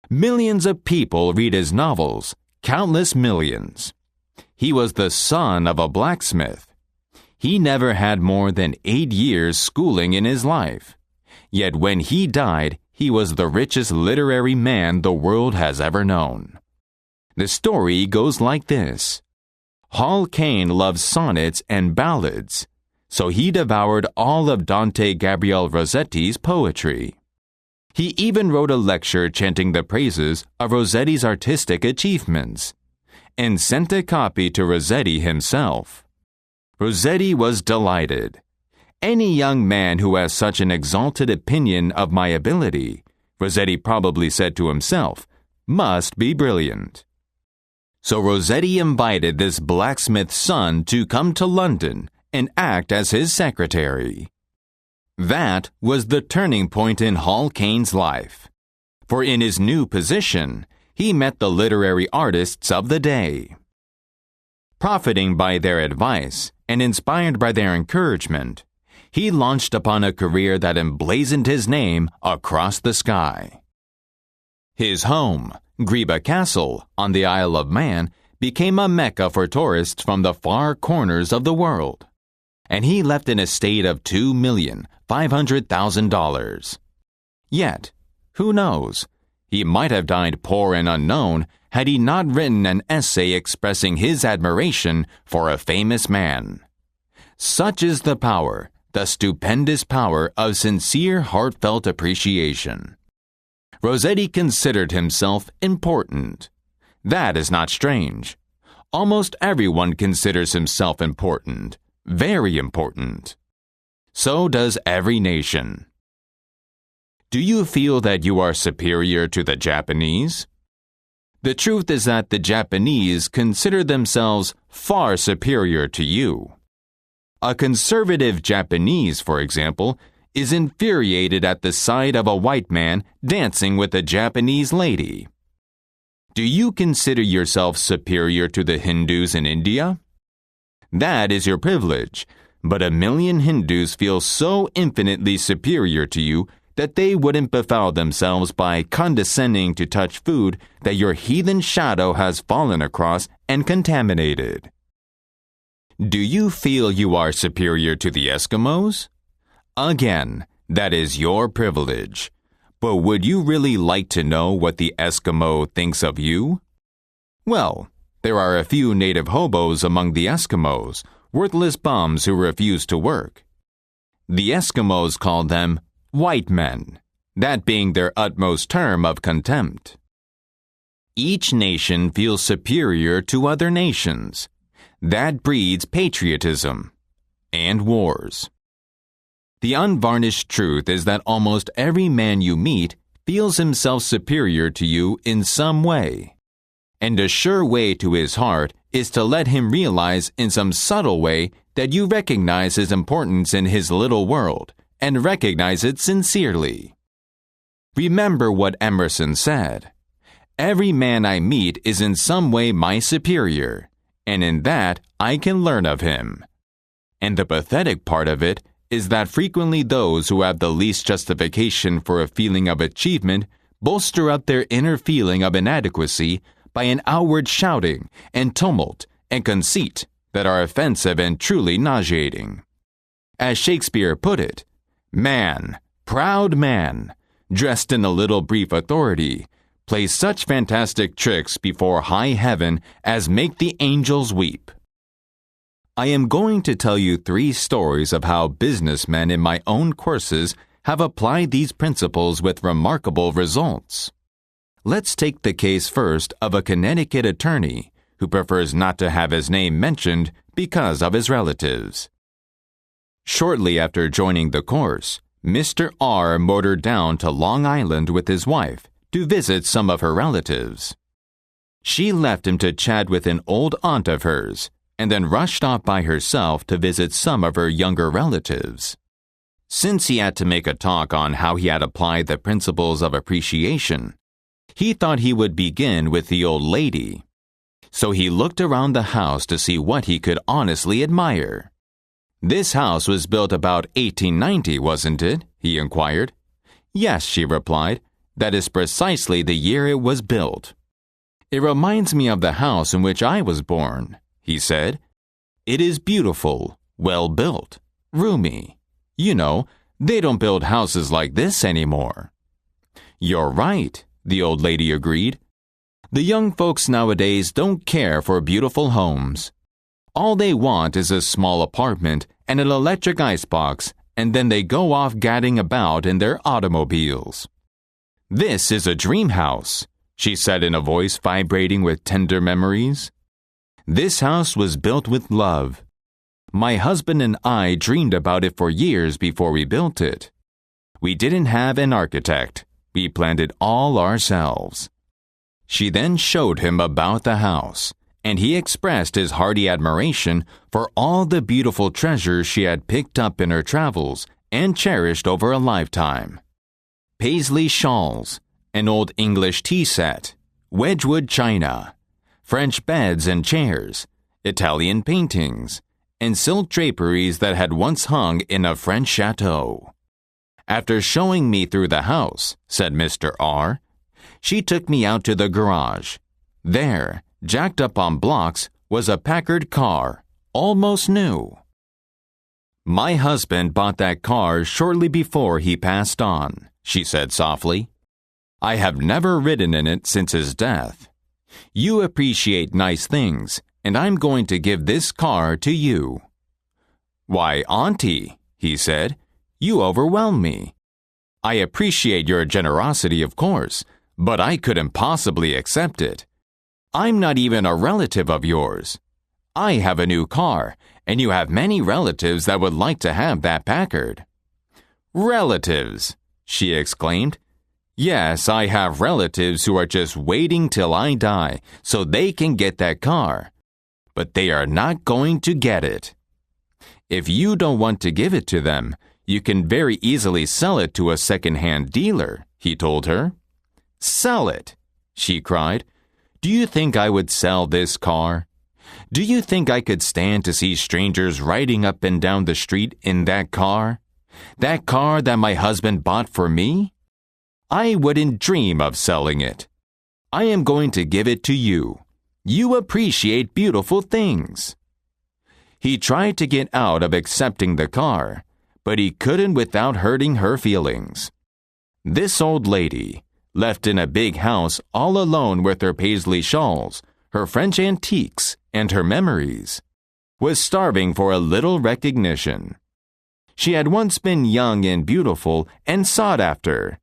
Millions of people read his novels, countless millions. He was the son of a blacksmith. He never had more than 8 years schooling in his life. Yet when he died, he was the richest literary man the world has ever known. The story goes like this. Hall Caine loved sonnets and ballads, so he devoured all of Dante Gabriel Rossetti's poetry. He even wrote a lecture chanting the praises of Rossetti's artistic achievements, and sent a copy to Rossetti himself. Rossetti was delighted. Any young man who has such an exalted opinion of my ability, Rossetti probably said to himself, must be brilliant. So Rossetti invited this blacksmith's son to come to London and act as his secretary. That was the turning point in Hall Caine's life. For in his new position, he met the literary artists of the day. Profiting by their advice and inspired by their encouragement, he launched upon a career that emblazoned his name across the sky. His home, Greba Castle, on the Isle of Man, became a mecca for tourists from the far corners of the world, and he left an estate of $2,500,000. Yet, who knows, he might have died poor and unknown had he not written an essay expressing his admiration for a famous man. Such is the power, the stupendous power of sincere, heartfelt appreciation. Rossetti considered himself important. That is not strange. Almost everyone considers himself important, very important. So does every nation. Do you feel that you are superior to the Japanese? The truth is that the Japanese consider themselves far superior to you. A conservative Japanese, for example, is infuriated at the sight of a white man dancing with a Japanese lady. Do you consider yourself superior to the Hindus in India? That is your privilege, but 1 million Hindus feel so infinitely superior to you that they wouldn't befoul themselves by condescending to touch food that your heathen shadow has fallen across and contaminated. Do you feel you are superior to the Eskimos? Again, that is your privilege. But would you really like to know what the Eskimo thinks of you? Well, there are a few native hobos among the Eskimos, worthless bums who refuse to work. The Eskimos call them white men, that being their utmost term of contempt. Each nation feels superior to other nations. That breeds patriotism and wars. The unvarnished truth is that almost every man you meet feels himself superior to you in some way. And a sure way to his heart is to let him realize in some subtle way that you recognize his importance in his little world and recognize it sincerely. Remember what Emerson said. Every man I meet is in some way my superior, and in that I can learn of him. And the pathetic part of it is that frequently those who have the least justification for a feeling of achievement bolster up their inner feeling of inadequacy by an outward shouting and tumult and conceit that are offensive and truly nauseating. As Shakespeare put it, man, proud man, dressed in a little brief authority, plays such fantastic tricks before high heaven as make the angels weep. I am going to tell you 3 stories of how businessmen in my own courses have applied these principles with remarkable results. Let's take the case first of a Connecticut attorney who prefers not to have his name mentioned because of his relatives. Shortly after joining the course, Mr. R motored down to Long Island with his wife to visit some of her relatives. She left him to chat with an old aunt of hers and then rushed off by herself to visit some of her younger relatives. Since he had to make a talk on how he had applied the principles of appreciation, he thought he would begin with the old lady. So he looked around the house to see what he could honestly admire. "This house was built about 1890, wasn't it?" he inquired. "Yes," she replied. "That is precisely the year it was built." "It reminds me of the house in which I was born," he said. "It is beautiful, well built, roomy. You know, they don't build houses like this anymore." "You're right," the old lady agreed. "The young folks nowadays don't care for beautiful homes. All they want is a small apartment and an electric icebox, and then they go off gadding about in their automobiles." "This is a dream house," she said in a voice vibrating with tender memories. "This house was built with love. My husband and I dreamed about it for years before we built it. We didn't have an architect. We planned it all ourselves." She then showed him about the house, and he expressed his hearty admiration for all the beautiful treasures she had picked up in her travels and cherished over a lifetime. Paisley shawls, an old English tea set, Wedgwood china, French beds and chairs, Italian paintings, and silk draperies that had once hung in a French chateau. "After showing me through the house," said Mr. R., "she took me out to the garage. There, jacked up on blocks, was a Packard car, almost new. My husband bought that car shortly before he passed on," she said softly. "I have never ridden in it since his death. You appreciate nice things, and I'm going to give this car to you." "Why, Auntie," he said, "you overwhelm me. I appreciate your generosity, of course, but I couldn't possibly accept it. I'm not even a relative of yours. I have a new car, and you have many relatives that would like to have that Packard." "Relatives!" she exclaimed. "Yes, I have relatives who are just waiting till I die so they can get that car. But they are not going to get it. If you don't want to give it to them, you can very easily sell it to a second-hand dealer," he told her. "Sell it!" she cried. "Do you think I would sell this car? Do you think I could stand to see strangers riding up and down the street in that car? That car that my husband bought for me? I wouldn't dream of selling it. I am going to give it to you. You appreciate beautiful things." He tried to get out of accepting the car, but he couldn't without hurting her feelings. This old lady, left in a big house all alone with her Paisley shawls, her French antiques, and her memories, was starving for a little recognition. She had once been young and beautiful and sought after.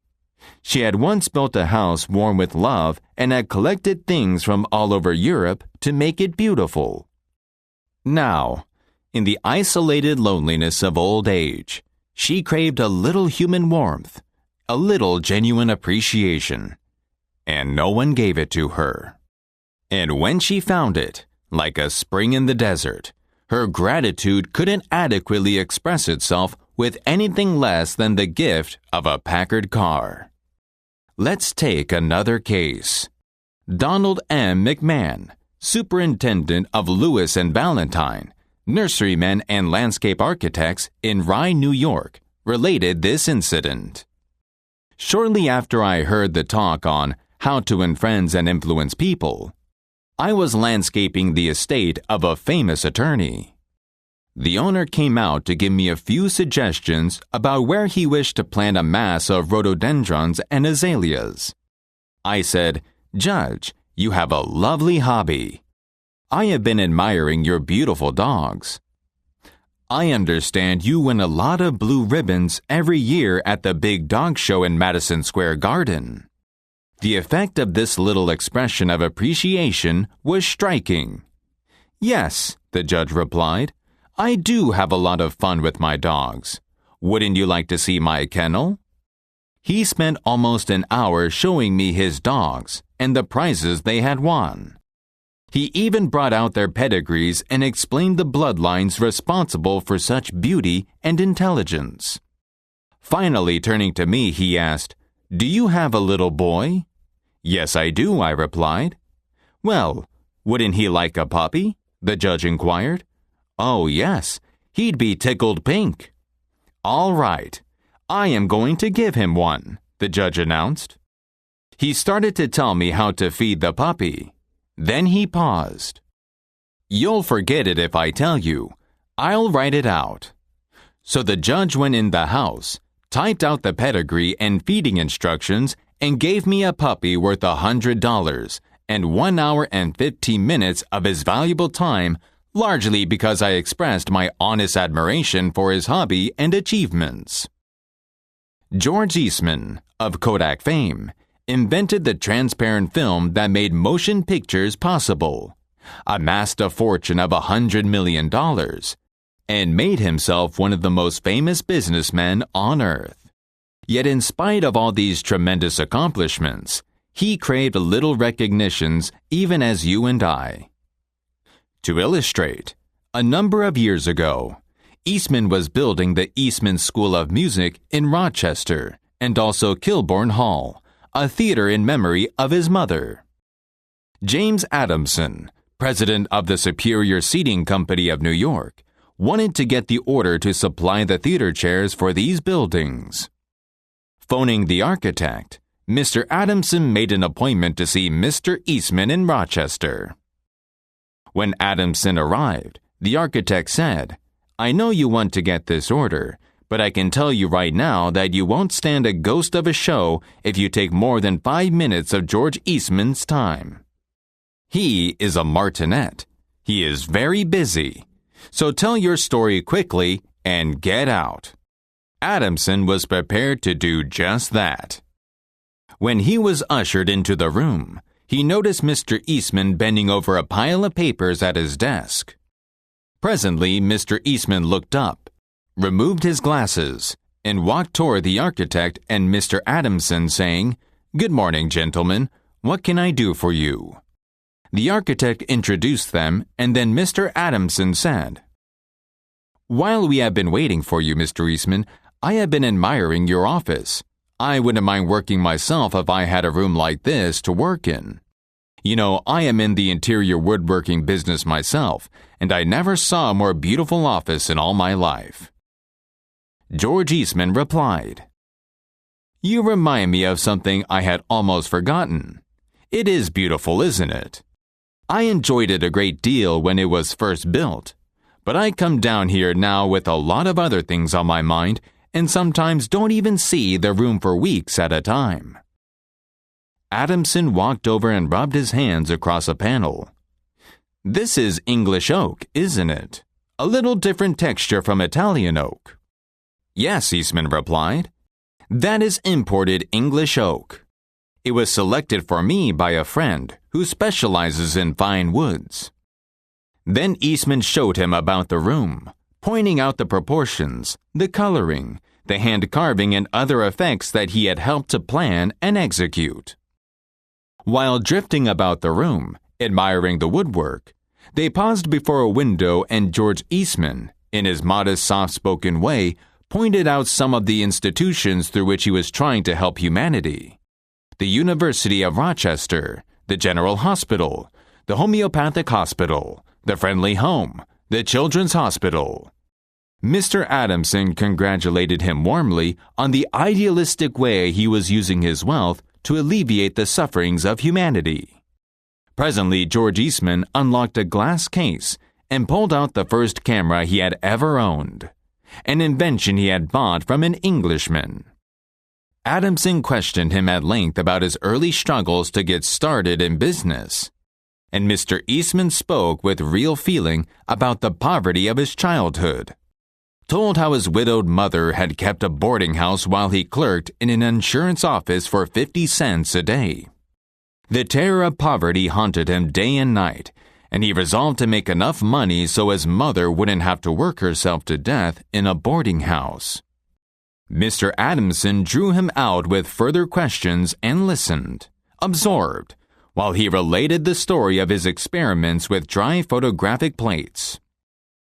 She had once built a house warm with love and had collected things from all over Europe to make it beautiful. Now, in the isolated loneliness of old age, she craved a little human warmth, a little genuine appreciation, and no one gave it to her. And when she found it, like a spring in the desert, her gratitude couldn't adequately express itself with anything less than the gift of a Packard car. Let's take another case. Donald M. McMahon, superintendent of Lewis and Valentine, nurserymen and landscape architects in Rye, New York, related this incident. "Shortly after I heard the talk on how to win friends and influence people," I was landscaping the estate of a famous attorney. The owner came out to give me a few suggestions about where he wished to plant a mass of rhododendrons and azaleas. I said, "Judge, you have a lovely hobby. I have been admiring your beautiful dogs. I understand you win a lot of blue ribbons every year at the big dog show in Madison Square Garden." The effect of this little expression of appreciation was striking. "Yes," the judge replied, "I do have a lot of fun with my dogs. Wouldn't you like to see my kennel?" He spent almost an hour showing me his dogs and the prizes they had won. He even brought out their pedigrees and explained the bloodlines responsible for such beauty and intelligence. Finally, turning to me, he asked, "Do you have a little boy?" "Yes, I do," I replied. "Well, wouldn't he like a puppy?" the judge inquired. "Oh, yes, he'd be tickled pink." "All right, I am going to give him one," the judge announced. He started to tell me how to feed the puppy. Then he paused. "You'll forget it if I tell you. I'll write it out." So the judge went in the house, typed out the pedigree and feeding instructions, and gave me a puppy worth $100 and 1 hour and 15 minutes of his valuable time, largely because I expressed my honest admiration for his hobby and achievements. George Eastman, of Kodak fame, invented the transparent film that made motion pictures possible, amassed a fortune of $100 million, and made himself one of the most famous businessmen on earth. Yet in spite of all these tremendous accomplishments, he craved little recognitions even as you and I. To illustrate, a number of years ago, Eastman was building the Eastman School of Music in Rochester and also Kilbourne Hall, a theater in memory of his mother. James Adamson, president of the Superior Seating Company of New York, wanted to get the order to supply the theater chairs for these buildings. Phoning the architect, Mr. Adamson made an appointment to see Mr. Eastman in Rochester. When Adamson arrived, the architect said, "I know you want to get this order, but I can tell you right now that you won't stand a ghost of a show if you take more than 5 minutes of George Eastman's time. He is a martinet. He is very busy. So tell your story quickly and get out." Adamson was prepared to do just that. When he was ushered into the room, he noticed Mr. Eastman bending over a pile of papers at his desk. Presently, Mr. Eastman looked up, removed his glasses, and walked toward the architect and Mr. Adamson, saying, "Good morning, gentlemen. What can I do for you?" The architect introduced them, and then Mr. Adamson said, "While we have been waiting for you, Mr. Eastman, I have been admiring your office. I wouldn't mind working myself if I had a room like this to work in. You know, I am in the interior woodworking business myself, and I never saw a more beautiful office in all my life." George Eastman replied, "You remind me of something I had almost forgotten. It is beautiful, isn't it? I enjoyed it a great deal when it was first built, but I come down here now with a lot of other things on my mind and sometimes don't even see the room for weeks at a time." Adamson walked over and rubbed his hands across a panel. "This is English oak, isn't it? A little different texture from Italian oak." "Yes," Eastman replied. "That is imported English oak. It was selected for me by a friend who specializes in fine woods." Then Eastman showed him about the room, pointing out the proportions, the coloring, the hand carving, and other effects that he had helped to plan and execute. While drifting about the room, admiring the woodwork, they paused before a window and George Eastman, in his modest, soft-spoken way, pointed out some of the institutions through which he was trying to help humanity. The University of Rochester, the General Hospital, the Homeopathic Hospital, the Friendly Home, the Children's Hospital. Mr. Adamson congratulated him warmly on the idealistic way he was using his wealth to alleviate the sufferings of humanity. Presently, George Eastman unlocked a glass case and pulled out the first camera he had ever owned, an invention he had bought from an Englishman. Adamson questioned him at length about his early struggles to get started in business, and Mr. Eastman spoke with real feeling about the poverty of his childhood, told how his widowed mother had kept a boarding house while he clerked in an insurance office for 50 cents a day. The terror of poverty haunted him day and night, and he resolved to make enough money so his mother wouldn't have to work herself to death in a boarding house. Mr. Adamson drew him out with further questions and listened, absorbed, while he related the story of his experiments with dry photographic plates.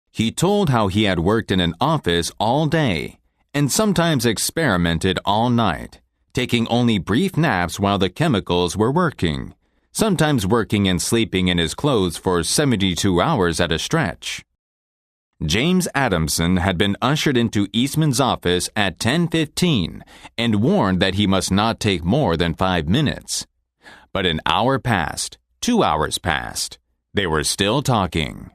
He told how he had worked in an office all day and sometimes experimented all night, taking only brief naps while the chemicals were working, sometimes working and sleeping in his clothes for 72 hours at a stretch. James Adamson had been ushered into Eastman's office at 10:15 and warned that he must not take more than 5 minutes. But an hour passed, 2 hours passed. They were still talking.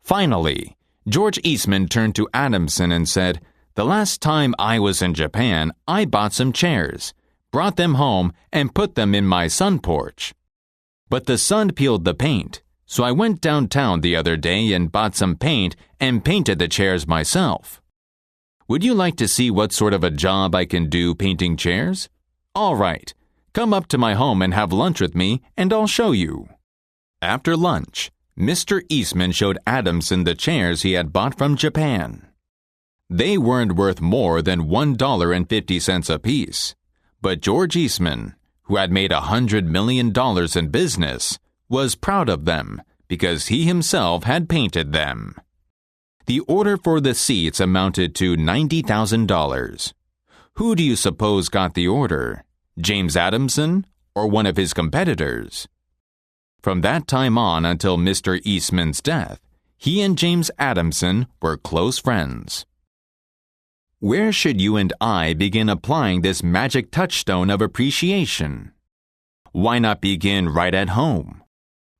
Finally, George Eastman turned to Adamson and said, "The last time I was in Japan, I bought some chairs, brought them home, and put them in my sun porch. But the sun peeled the paint, so I went downtown the other day and bought some paint and painted the chairs myself. Would you like to see what sort of a job I can do painting chairs? All right, come up to my home and have lunch with me, and I'll show you." After lunch, Mr. Eastman showed Adamson the chairs he had bought from Japan. They weren't worth more than $1.50 apiece, but George Eastman, who had made $100 million in business, was proud of them because he himself had painted them. The order for the seats amounted to $90,000. Who do you suppose got the order? James Adamson or one of his competitors? From that time on until Mr. Eastman's death, he and James Adamson were close friends. Where should you and I begin applying this magic touchstone of appreciation? Why not begin right at home?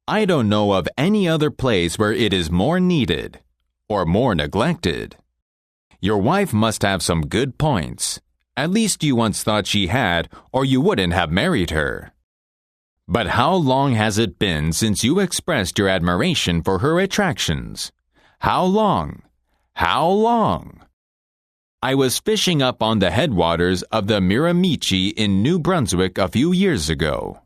I don't know of any other place where it is more needed or more neglected. Your wife must have some good points. At least you once thought she had, or you wouldn't have married her. But how long has it been since you expressed your admiration for her attractions? How long? How long? I was fishing up on the headwaters of the Miramichi in New Brunswick a few years ago.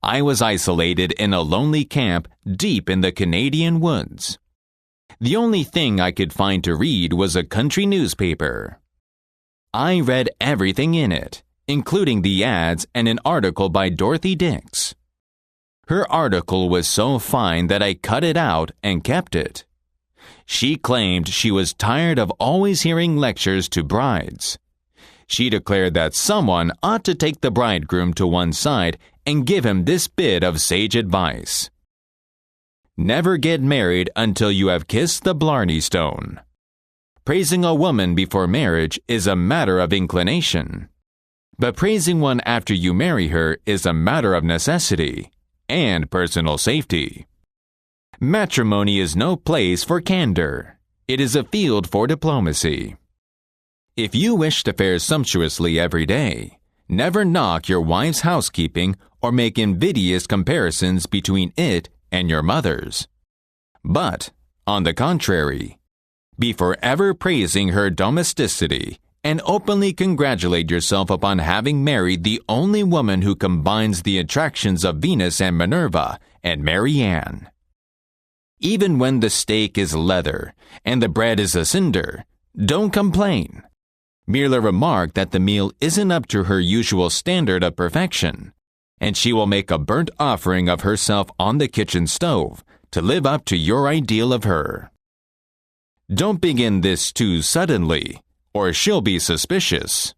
I was isolated in a lonely camp deep in the Canadian woods. The only thing I could find to read was a country newspaper. I read everything in it, including the ads and an article by Dorothy Dix. Her article was so fine that I cut it out and kept it. She claimed she was tired of always hearing lectures to brides. She declared that someone ought to take the bridegroom to one side and give him this bit of sage advice. Never get married until you have kissed the Blarney Stone. Praising a woman before marriage is a matter of inclination, but praising one after you marry her is a matter of necessity and personal safety. Matrimony is no place for candor. It is a field for diplomacy. If you wish to fare sumptuously every day, never knock your wife's housekeeping or make invidious comparisons between it and your mother's. But, on the contrary, be forever praising her domesticity and openly congratulate yourself upon having married the only woman who combines the attractions of Venus and Minerva and Mary Ann. Even when the steak is leather and the bread is a cinder, don't complain. Merely remark that the meal isn't up to her usual standard of perfection, and she will make a burnt offering of herself on the kitchen stove to live up to your ideal of her. Don't begin this too suddenly, or she'll be suspicious.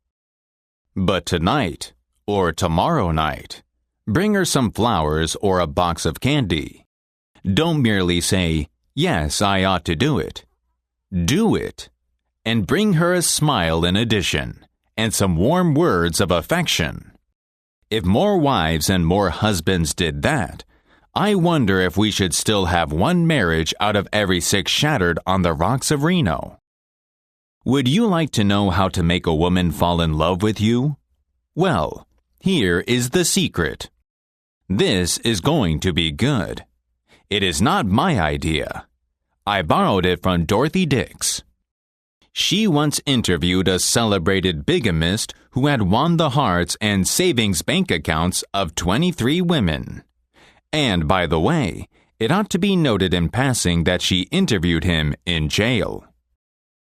But tonight, or tomorrow night, bring her some flowers or a box of candy. Don't merely say, "Yes, I ought to do it." Do it, and bring her a smile in addition, and some warm words of affection. If more wives and more husbands did that, I wonder if we should still have one marriage out of every 6 shattered on the rocks of Reno. Would you like to know how to make a woman fall in love with you? Well, here is the secret. This is going to be good. It is not my idea. I borrowed it from Dorothy Dix. She once interviewed a celebrated bigamist who had won the hearts and savings bank accounts of 23 women. And by the way, it ought to be noted in passing that she interviewed him in jail.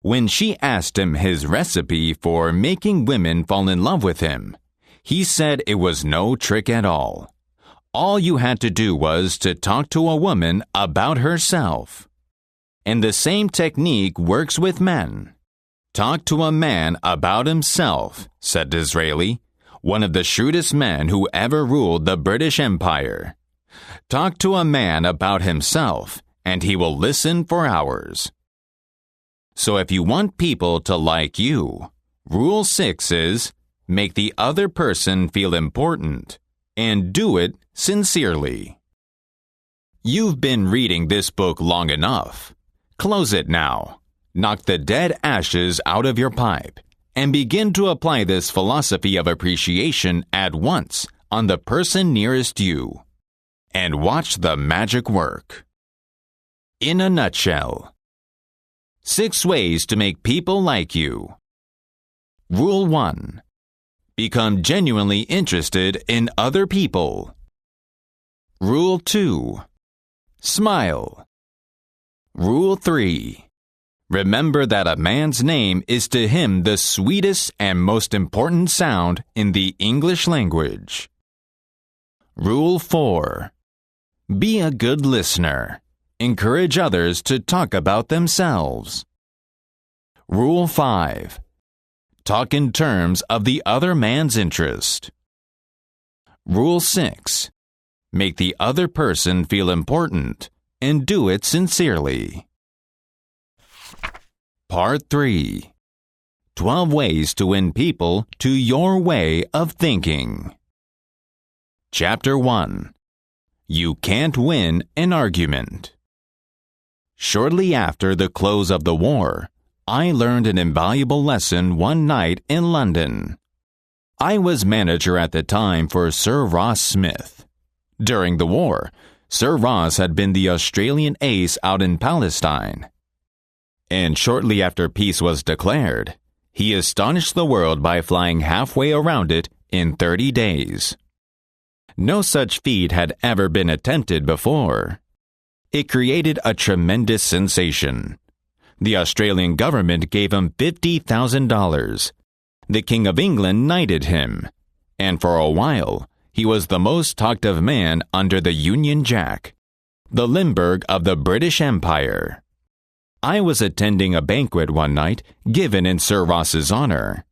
When she asked him his recipe for making women fall in love with him, he said it was no trick at all. All you had to do was to talk to a woman about herself. And the same technique works with men. Talk to a man about himself, said Disraeli, one of the shrewdest men who ever ruled the British Empire. Talk to a man about himself, and he will listen for hours. So if you want people to like you, Rule 6 is, make the other person feel important, and do it sincerely. You've been reading this book long enough. Close it now. Knock the dead ashes out of your pipe, and begin to apply this philosophy of appreciation at once on the person nearest you. And watch the magic work. In a nutshell. 6 ways to make people like you. Rule 1. Become genuinely interested in other people. Rule 2. Smile. Rule 3. Remember that a man's name is to him the sweetest and most important sound in the English language. Rule 4. Be a good listener. Encourage others to talk about themselves. Rule 5. Talk in terms of the other man's interest. Rule 6. Make the other person feel important, and do it sincerely. Part 3. 12 ways to win people to your way of thinking. Chapter 1. You can't win an argument. Shortly after the close of the war, I learned an invaluable lesson one night in London. I was manager at the time for Sir Ross Smith. During the war, Sir Ross had been the Australian ace out in Palestine. And shortly after peace was declared, he astonished the world by flying halfway around it in 30 days. No such feat had ever been attempted before. It created a tremendous sensation. The Australian government gave him $50,000. The King of England knighted him, and for a while, he was the most talked of man under the Union Jack, the Limburg of the British Empire. I was attending a banquet one night given in Sir Ross's honor.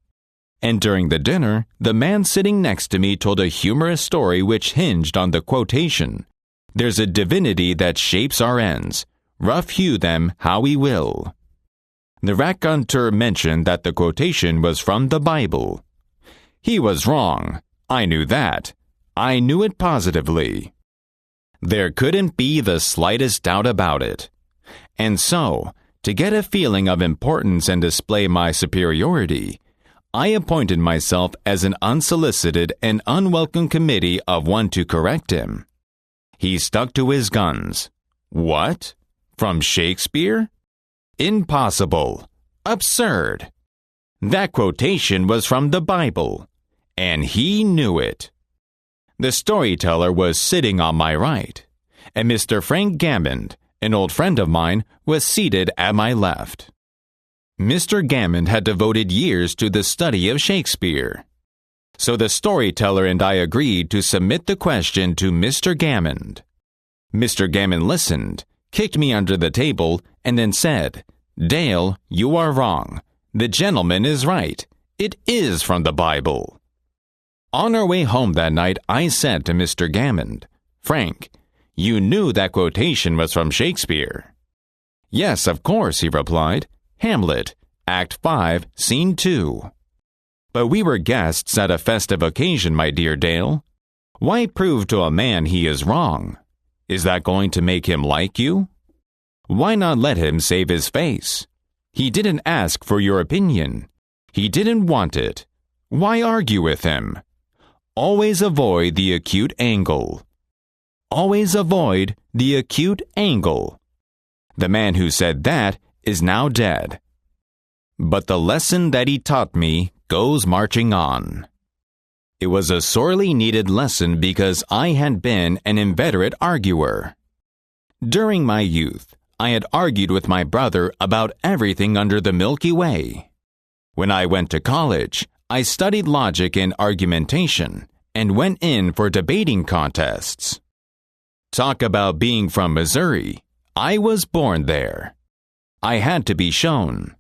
And during the dinner, the man sitting next to me told a humorous story which hinged on the quotation, "There's a divinity that shapes our ends. Rough hew them how we will." The raconteur mentioned that the quotation was from the Bible. He was wrong. I knew that. I knew it positively. There couldn't be the slightest doubt about it. And so, to get a feeling of importance and display my superiority, I appointed myself as an unsolicited and unwelcome committee of one to correct him. He stuck to his guns. What? From Shakespeare? Impossible. Absurd. That quotation was from the Bible, and he knew it. The storyteller was sitting on my right, and Mr. Frank Gammond, an old friend of mine, was seated at my left. Mr. Gammond had devoted years to the study of Shakespeare. So the storyteller and I agreed to submit the question to Mr. Gammond. Mr. Gammond listened, kicked me under the table, and then said, "Dale, you are wrong. The gentleman is right. It is from the Bible." On our way home that night, I said to Mr. Gammond, "Frank, you knew that quotation was from Shakespeare." "Yes, of course," he replied. "Hamlet, Act 5, Scene 2. "But we were guests at a festive occasion, my dear Dale. Why prove to a man he is wrong? Is that going to make him like you? Why not let him save his face? He didn't ask for your opinion. He didn't want it. Why argue with him? Always avoid the acute angle. Always avoid the acute angle. The man who said that is now dead. But the lesson that he taught me goes marching on. It was a sorely needed lesson because I had been an inveterate arguer. During my youth, I had argued with my brother about everything under the Milky Way. When I went to college, I studied logic and argumentation and went in for debating contests. Talk about being from Missouri. I was born there. I had to be shown.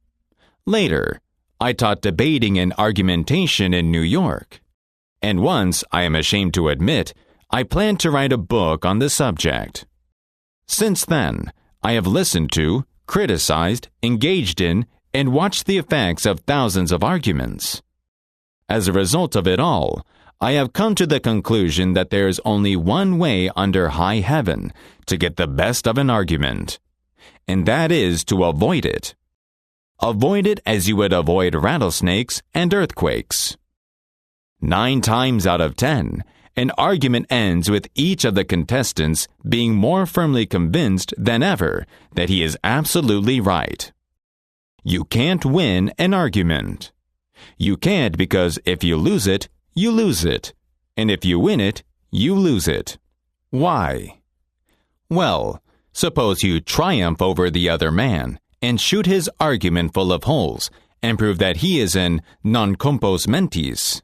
Later, I taught debating and argumentation in New York. And once, I am ashamed to admit, I planned to write a book on the subject. Since then, I have listened to, criticized, engaged in, and watched the effects of thousands of arguments. As a result of it all, I have come to the conclusion that there is only one way under high heaven to get the best of an argument, and that is to avoid it. Avoid it as you would avoid rattlesnakes and earthquakes. 9 times out of 10, an argument ends with each of the contestants being more firmly convinced than ever that he is absolutely right. You can't win an argument. You can't because if you lose it, you lose it. And if you win it, you lose it. Why? Well, suppose you triumph over the other man and shoot his argument full of holes and prove that he is in non compos mentis.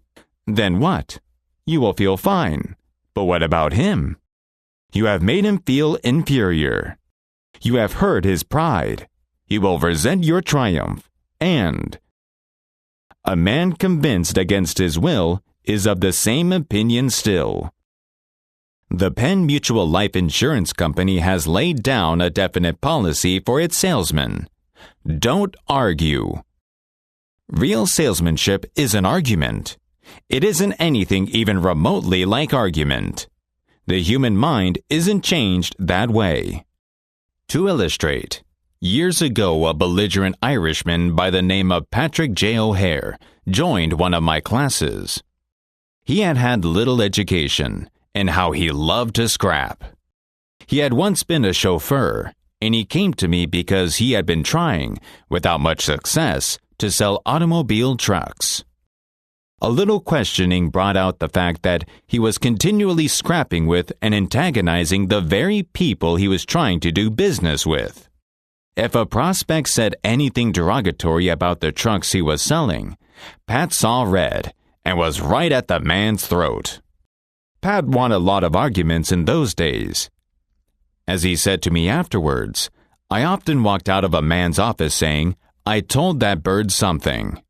Then what? You will feel fine. But what about him? You have made him feel inferior. You have hurt his pride. He will resent your triumph. And a man convinced against his will is of the same opinion still. The Penn Mutual Life Insurance Company has laid down a definite policy for its salesmen. Don't argue. Real salesmanship is an argument. It isn't anything even remotely like argument. The human mind isn't changed that way. To illustrate, years ago a belligerent Irishman by the name of Patrick J. O'Hare joined one of my classes. He had had little education, and how he loved to scrap. He had once been a chauffeur, and he came to me because he had been trying, without much success, to sell automobile trucks. A little questioning brought out the fact that he was continually scrapping with and antagonizing the very people he was trying to do business with. If a prospect said anything derogatory about the trucks he was selling, Pat saw red and was right at the man's throat. Pat won a lot of arguments in those days. As he said to me afterwards, I often walked out of a man's office saying, I told that bird something.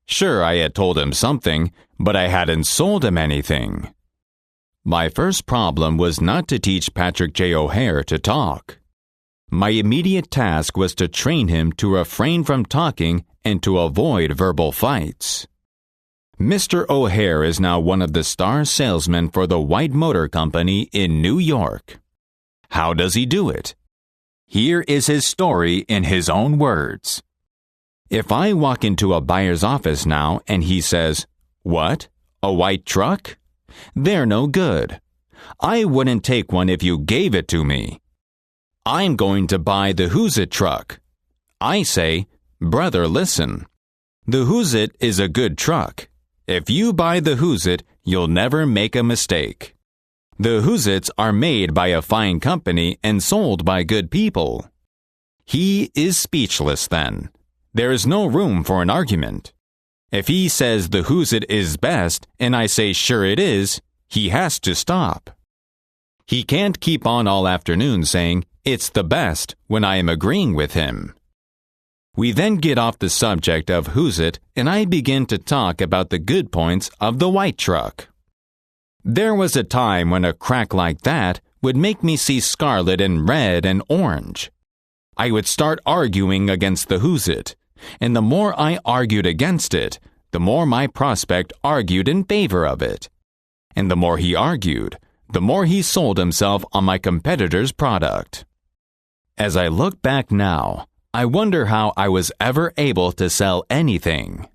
Sure, I had told him something, but I hadn't sold him anything. My first problem was not to teach Patrick J. O'Hare to talk. My immediate task was to train him to refrain from talking and to avoid verbal fights. Mr. O'Hare is now one of the star salesmen for the White Motor Company in New York. How does he do it? Here is his story in his own words. If I walk into a buyer's office now and he says, "What? A white truck?" They're no good. I wouldn't take one if you gave it to me. I'm going to buy the Who's It truck. I say, "Brother, listen. The Who's It is a good truck. If you buy the Who's It, you'll never make a mistake. The Who's Its are made by a fine company and sold by good people." He is speechless then. There is no room for an argument. If he says the Who's It is best and I say sure it is, he has to stop. He can't keep on all afternoon saying it's the best when I am agreeing with him. We then get off the subject of Who's It and I begin to talk about the good points of the white truck. There was a time when a crack like that would make me see scarlet and red and orange. I would start arguing against the Who's It, and the more I argued against it, the more my prospect argued in favor of it. And the more he argued, the more he sold himself on my competitor's product. As I look back now, I wonder how I was ever able to sell anything.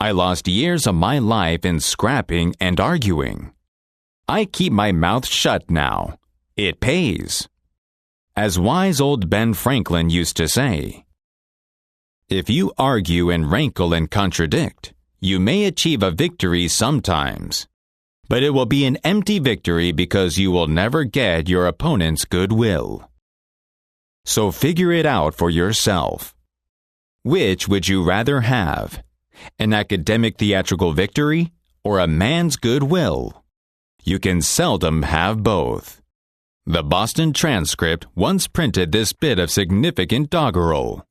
I lost years of my life in scrapping and arguing. I keep my mouth shut now. It pays. As wise old Ben Franklin used to say, if you argue and rankle and contradict, you may achieve a victory sometimes, but it will be an empty victory because you will never get your opponent's goodwill. So figure it out for yourself. Which would you rather have? An academic theatrical victory or a man's goodwill? You can seldom have both. The Boston Transcript once printed this bit of significant doggerel.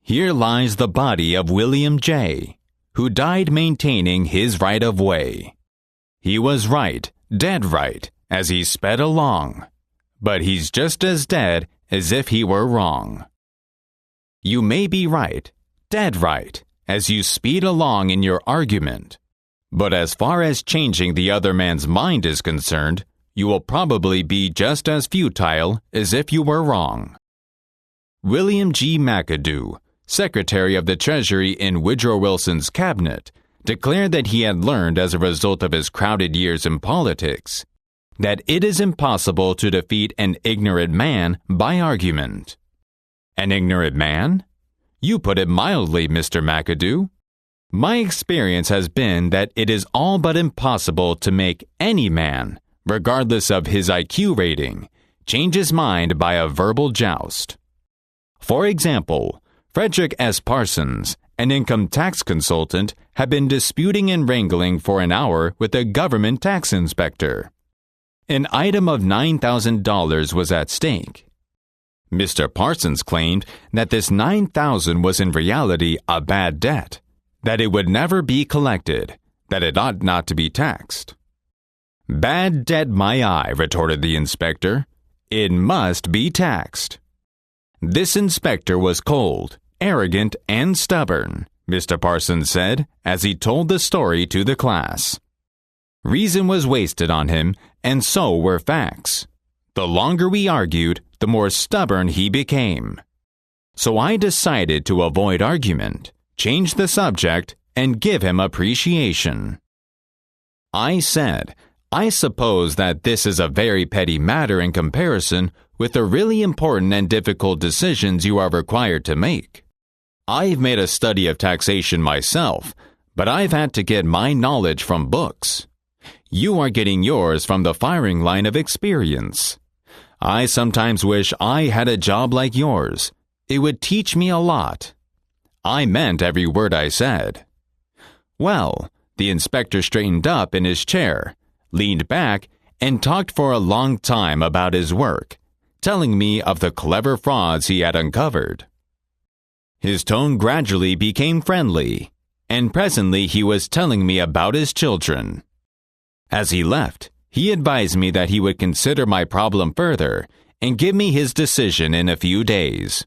Here lies the body of William J., who died maintaining his right of way. He was right, dead right, as he sped along, but he's just as dead as if he were wrong. You may be right, dead right, as you speed along in your argument, but as far as changing the other man's mind is concerned, you will probably be just as futile as if you were wrong. William G. McAdoo, Secretary of the Treasury in Woodrow Wilson's cabinet, declared that he had learned as a result of his crowded years in politics that it is impossible to defeat an ignorant man by argument. An ignorant man? You put it mildly, Mr. McAdoo. My experience has been that it is all but impossible to make any man, regardless of his IQ rating, change his mind by a verbal joust. For example, Frederick S. Parsons, an income tax consultant, had been disputing and wrangling for an hour with a government tax inspector. An item of $9,000 was at stake. Mr. Parsons claimed that this $9,000 was in reality a bad debt, that it would never be collected, that it ought not to be taxed. Bad debt, my eye, retorted the inspector. It must be taxed. This inspector was cold, arrogant, and stubborn, Mr. Parsons said as he told the story to the class. Reason was wasted on him, and so were facts. The longer we argued, the more stubborn he became. So I decided to avoid argument, change the subject, and give him appreciation. I said, I suppose that this is a very petty matter in comparison with the really important and difficult decisions you are required to make. I've made a study of taxation myself, but I've had to get my knowledge from books. You are getting yours from the firing line of experience. I sometimes wish I had a job like yours. It would teach me a lot. I meant every word I said. Well, the inspector straightened up in his chair, leaned back, and talked for a long time about his work, telling me of the clever frauds he had uncovered. His tone gradually became friendly, and presently he was telling me about his children. As he left, he advised me that he would consider my problem further and give me his decision in a few days.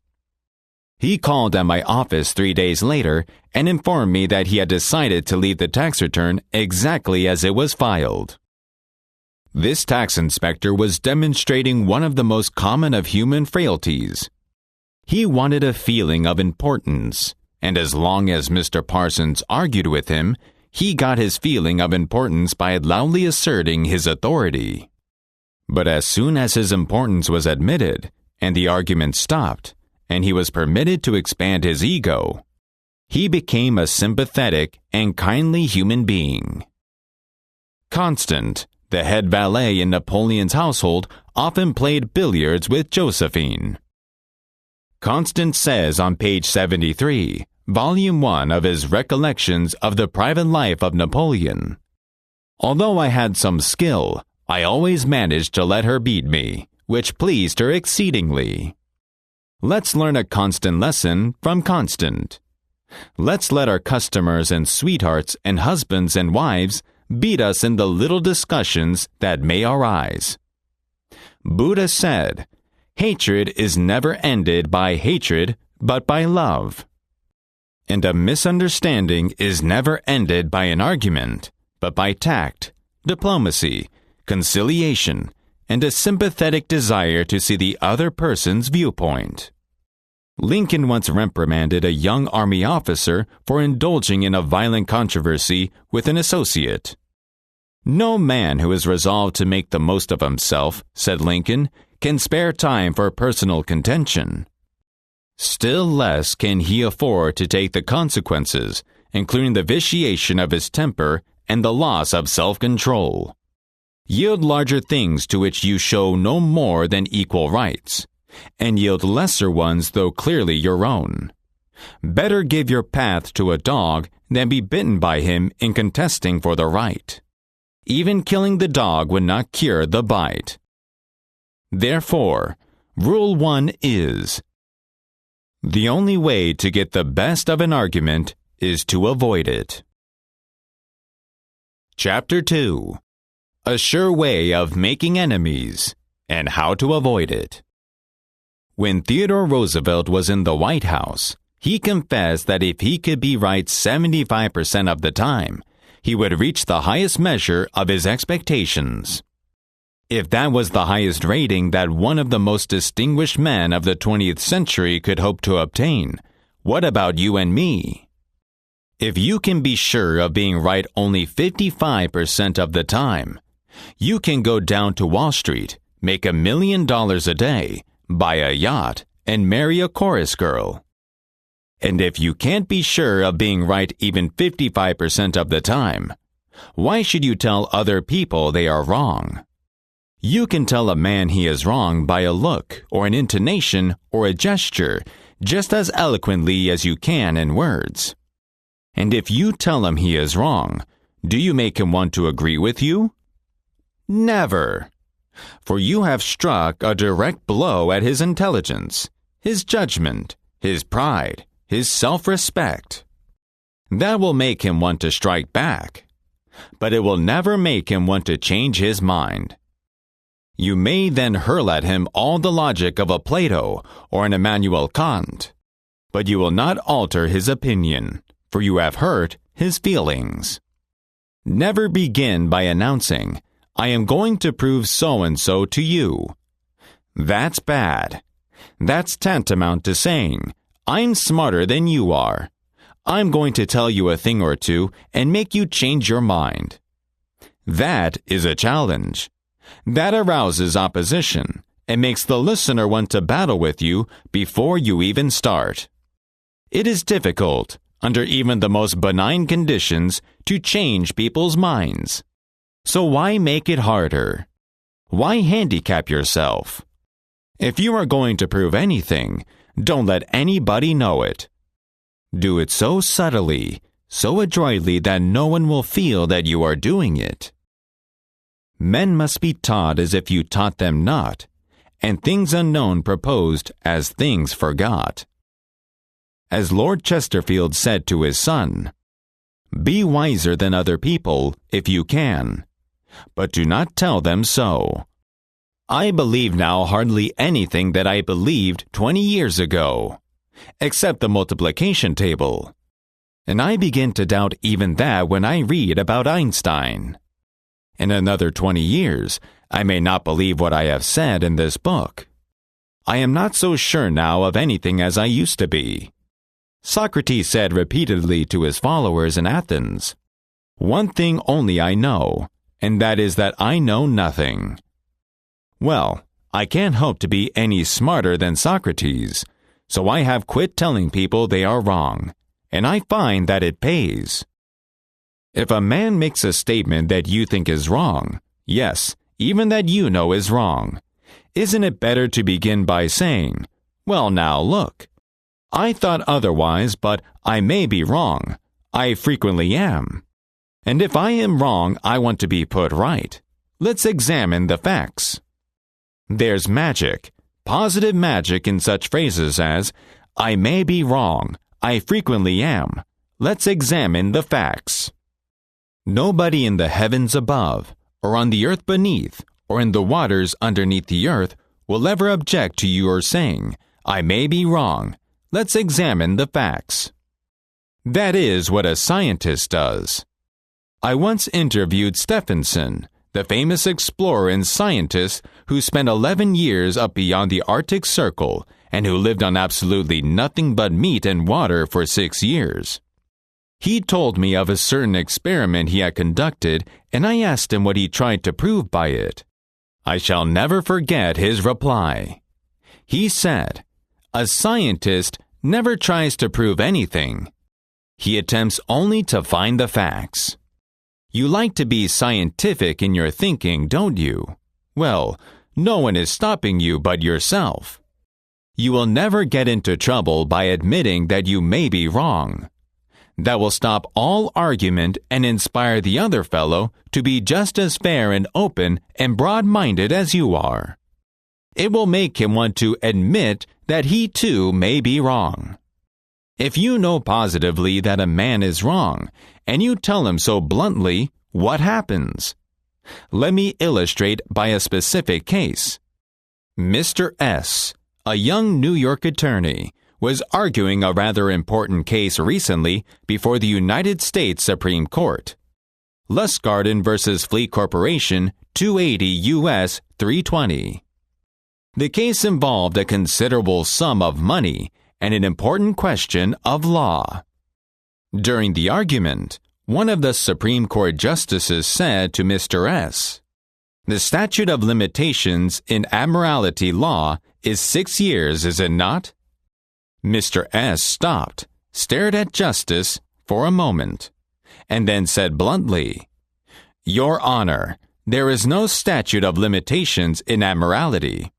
He called at my office 3 days later and informed me that he had decided to leave the tax return exactly as it was filed. This tax inspector was demonstrating one of the most common of human frailties. He wanted a feeling of importance, and as long as Mr. Parsons argued with him, he got his feeling of importance by loudly asserting his authority. But as soon as his importance was admitted, and the argument stopped, and he was permitted to expand his ego, he became a sympathetic and kindly human being. Constant, the head valet in Napoleon's household, often played billiards with Josephine. Constant says on page 73, Volume 1 of his Recollections of the Private Life of Napoleon, although I had some skill, I always managed to let her beat me, which pleased her exceedingly. Let's learn a Constant lesson from Constant. Let's let our customers and sweethearts and husbands and wives beat us in the little discussions that may arise. Buddha said, hatred is never ended by hatred, but by love. And a misunderstanding is never ended by an argument, but by tact, diplomacy, conciliation, and a sympathetic desire to see the other person's viewpoint. Lincoln once reprimanded a young Army officer for indulging in a violent controversy with an associate. "No man who is resolved to make the most of himself," said Lincoln, "can spare time for personal contention. Still less can he afford to take the consequences, including the vitiation of his temper and the loss of self-control. Yield larger things to which you show no more than equal rights, and yield lesser ones though clearly your own. Better give your path to a dog than be bitten by him in contesting for the right. Even killing the dog would not cure the bite." Therefore, Rule 1 is: the only way to get the best of an argument is to avoid it. Chapter 2: A Sure Way of Making Enemies, and How to Avoid It. When Theodore Roosevelt was in the White House, he confessed that if he could be right 75% of the time, he would reach the highest measure of his expectations. If that was the highest rating that one of the most distinguished men of the 20th century could hope to obtain, what about you and me? If you can be sure of being right only 55% of the time, you can go down to Wall Street, make $1 million a day, buy a yacht, and marry a chorus girl. And if you can't be sure of being right even 55% of the time, why should you tell other people they are wrong? You can tell a man he is wrong by a look or an intonation or a gesture just as eloquently as you can in words. And if you tell him he is wrong, do you make him want to agree with you? Never. For you have struck a direct blow at his intelligence, his judgment, his pride, his self-respect. That will make him want to strike back, but it will never make him want to change his mind. You may then hurl at him all the logic of a Plato or an Immanuel Kant, but you will not alter his opinion, for you have hurt his feelings. Never begin by announcing, "I am going to prove so-and-so to you." That's bad. That's tantamount to saying, "I'm smarter than you are. I'm going to tell you a thing or two and make you change your mind." That is a challenge. That arouses opposition and makes the listener want to battle with you before you even start. It is difficult, under even the most benign conditions, to change people's minds. So why make it harder? Why handicap yourself? If you are going to prove anything, don't let anybody know it. Do it so subtly, so adroitly that no one will feel that you are doing it. Men must be taught as if you taught them not, and things unknown proposed as things forgot. As Lord Chesterfield said to his son, "Be wiser than other people if you can, but do not tell them so." I believe now hardly anything that I believed 20 years ago, except the multiplication table. And I begin to doubt even that when I read about Einstein. In another 20 years, I may not believe what I have said in this book. I am not so sure now of anything as I used to be. Socrates said repeatedly to his followers in Athens, "One thing only I know, and that is that I know nothing." Well, I can't hope to be any smarter than Socrates, so I have quit telling people they are wrong, and I find that it pays. If a man makes a statement that you think is wrong, yes, even that you know is wrong, isn't it better to begin by saying, "Well, now look, I thought otherwise, but I may be wrong. I frequently am. And if I am wrong, I want to be put right. Let's examine the facts." There's magic, positive magic in such phrases as, "I may be wrong. I frequently am. Let's examine the facts." Nobody in the heavens above, or on the earth beneath, or in the waters underneath the earth will ever object to your saying, "I may be wrong. Let's examine the facts." That is what a scientist does. I once interviewed Stephenson, the famous explorer and scientist who spent 11 years up beyond the Arctic Circle and who lived on absolutely nothing but meat and water for 6 years. He told me of a certain experiment he had conducted, and I asked him what he tried to prove by it. I shall never forget his reply. He said, "A scientist never tries to prove anything. He attempts only to find the facts." You like to be scientific in your thinking, don't you? Well, no one is stopping you but yourself. You will never get into trouble by admitting that you may be wrong. That will stop all argument and inspire the other fellow to be just as fair and open and broad-minded as you are. It will make him want to admit that he too may be wrong. If you know positively that a man is wrong, and you tell him so bluntly, what happens? Let me illustrate by a specific case. Mr. S., a young New York attorney, was arguing a rather important case recently before the United States Supreme Court. Lustgarten v. Fleet Corporation, 280 U.S. 320. The case involved a considerable sum of money and an important question of law. During the argument, one of the Supreme Court justices said to Mr. S., "The statute of limitations in admiralty law is 6 years, is it not?" Mr. S. stopped, stared at Justice for a moment, and then said bluntly, "Your Honor, there is no statute of limitations in admiralty."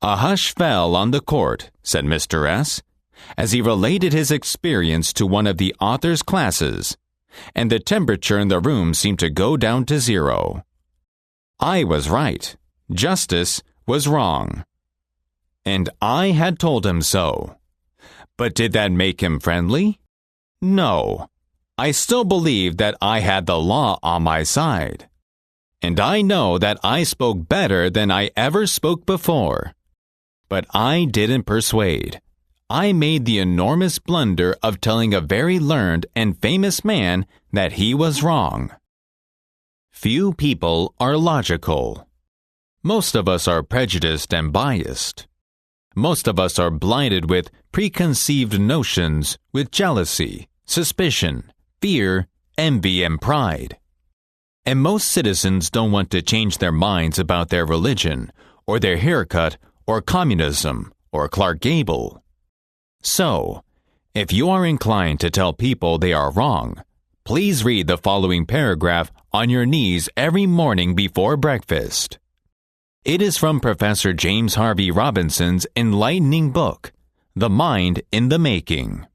A hush fell on the court, said Mr. S., as he related his experience to one of the author's classes, and the temperature in the room seemed to go down to 0. I was right. Justice was wrong. And I had told him so. But did that make him friendly? No. I still believed that I had the law on my side. And I know that I spoke better than I ever spoke before. But I didn't persuade. I made the enormous blunder of telling a very learned and famous man that he was wrong. Few people are logical. Most of us are prejudiced and biased. Most of us are blinded with preconceived notions, with jealousy, suspicion, fear, envy, and pride. And most citizens don't want to change their minds about their religion, or their haircut, or communism, or Clark Gable. So, if you are inclined to tell people they are wrong, please read the following paragraph on your knees every morning before breakfast. It is from Professor James Harvey Robinson's enlightening book, The Mind in the Making.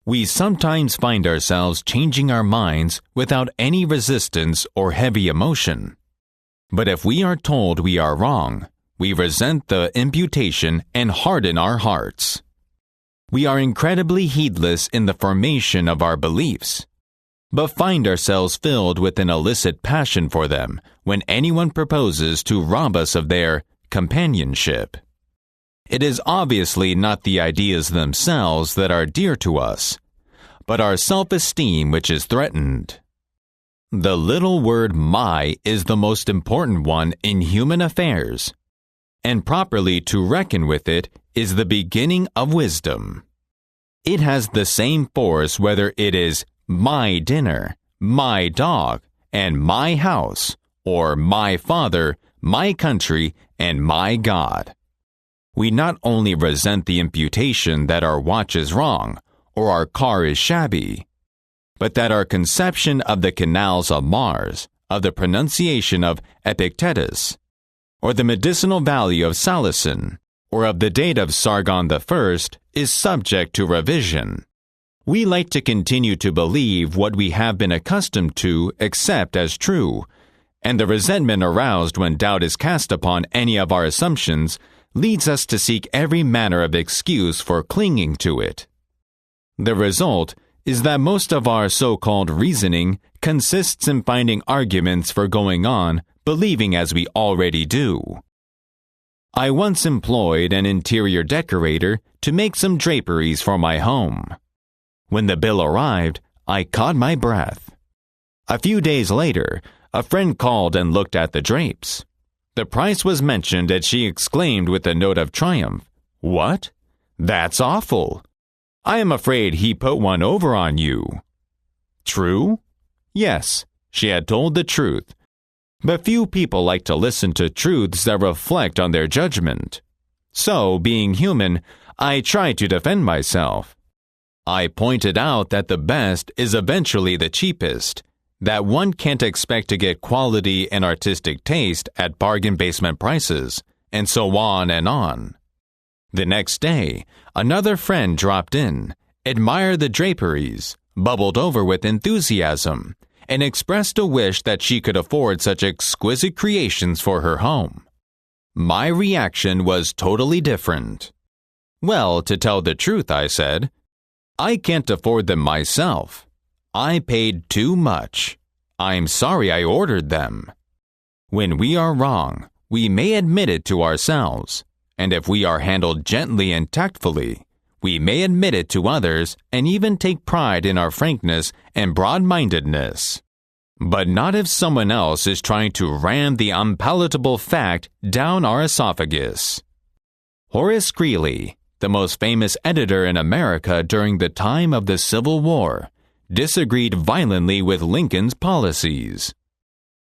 We sometimes find ourselves changing our minds without any resistance or heavy emotion. But if we are told we are wrong, we resent the imputation and harden our hearts. We are incredibly heedless in the formation of our beliefs, but find ourselves filled with an illicit passion for them when anyone proposes to rob us of their companionship. It is obviously not the ideas themselves that are dear to us, but our self-esteem which is threatened. The little word "my" is the most important one in human affairs, and properly to reckon with it is the beginning of wisdom. It has the same force whether it is my dinner, my dog, and my house, or my father, my country, and my God. We not only resent the imputation that our watch is wrong, or our car is shabby, but that our conception of the canals of Mars, of the pronunciation of Epictetus, or the medicinal value of salicin, or of the date of Sargon I is subject to revision. We like to continue to believe what we have been accustomed to accept as true, and the resentment aroused when doubt is cast upon any of our assumptions leads us to seek every manner of excuse for clinging to it. The result is that most of our so-called reasoning consists in finding arguments for going on believing as we already do. I once employed an interior decorator to make some draperies for my home. When the bill arrived, I caught my breath. A few days later, A friend called and looked at the drapes. The price was mentioned and she exclaimed with a note of triumph, "What? That's awful. I am afraid he put one over on you." True? Yes, she had told the truth. But few people like to listen to truths that reflect on their judgment. So, being human, I tried to defend myself. I pointed out that the best is eventually the cheapest, that one can't expect to get quality and artistic taste at bargain basement prices, and so on and on. The next day, another friend dropped in, admired the draperies, bubbled over with enthusiasm, and expressed a wish that she could afford such exquisite creations for her home. My reaction was totally different. "Well, to tell the truth," I said, "I can't afford them myself. I paid too much. I'm sorry I ordered them." When we are wrong, we may admit it to ourselves, and if we are handled gently and tactfully, we may admit it to others and even take pride in our frankness and broad-mindedness. But not if someone else is trying to ram the unpalatable fact down our esophagus. Horace Greeley, the most famous editor in America during the time of the Civil War, disagreed violently with Lincoln's policies.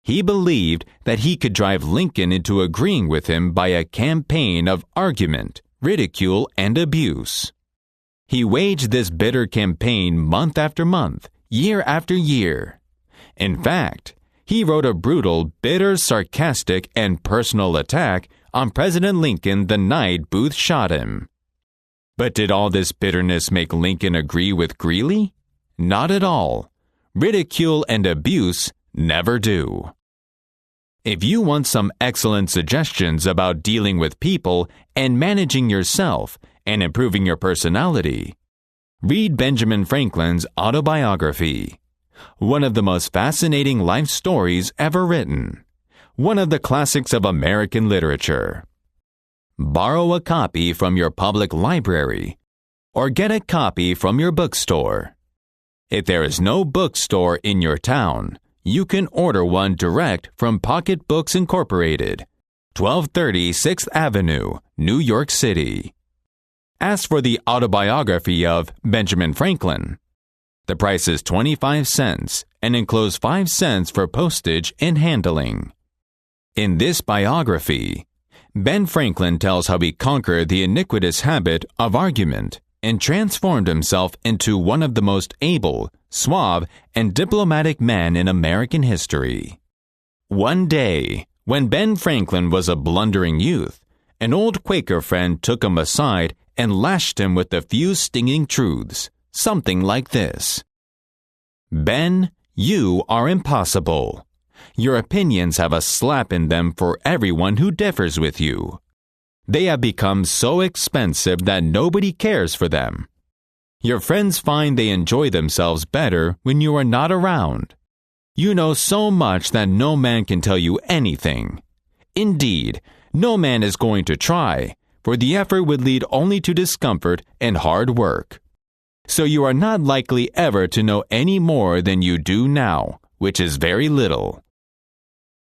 He believed that he could drive Lincoln into agreeing with him by a campaign of argument, ridicule, and abuse. He waged this bitter campaign month after month, year after year. In fact, he wrote a brutal, bitter, sarcastic, and personal attack on President Lincoln the night Booth shot him. But did all this bitterness make Lincoln agree with Greeley? Not at all. Ridicule and abuse never do. If you want some excellent suggestions about dealing with people and managing yourself and improving your personality, read Benjamin Franklin's autobiography. One of the most fascinating life stories ever written. One of the classics of American literature. Borrow a copy from your public library or get a copy from your bookstore. If there is no bookstore in your town, you can order one direct from Pocket Books Incorporated, 1230 6th Avenue, New York City. Ask for the autobiography of Benjamin Franklin. The price is 25 cents and enclose 5 cents for postage and handling. In this biography, Ben Franklin tells how he conquered the iniquitous habit of argument and transformed himself into one of the most able, suave, and diplomatic men in American history. One day, when Ben Franklin was a blundering youth, an old Quaker friend took him aside and lashed him with a few stinging truths, something like this. "Ben, you are impossible. Your opinions have a slap in them for everyone who differs with you. They have become so expensive that nobody cares for them. Your friends find they enjoy themselves better when you are not around. You know so much that no man can tell you anything. Indeed, no man is going to try, for the effort would lead only to discomfort and hard work. So you are not likely ever to know any more than you do now, which is very little."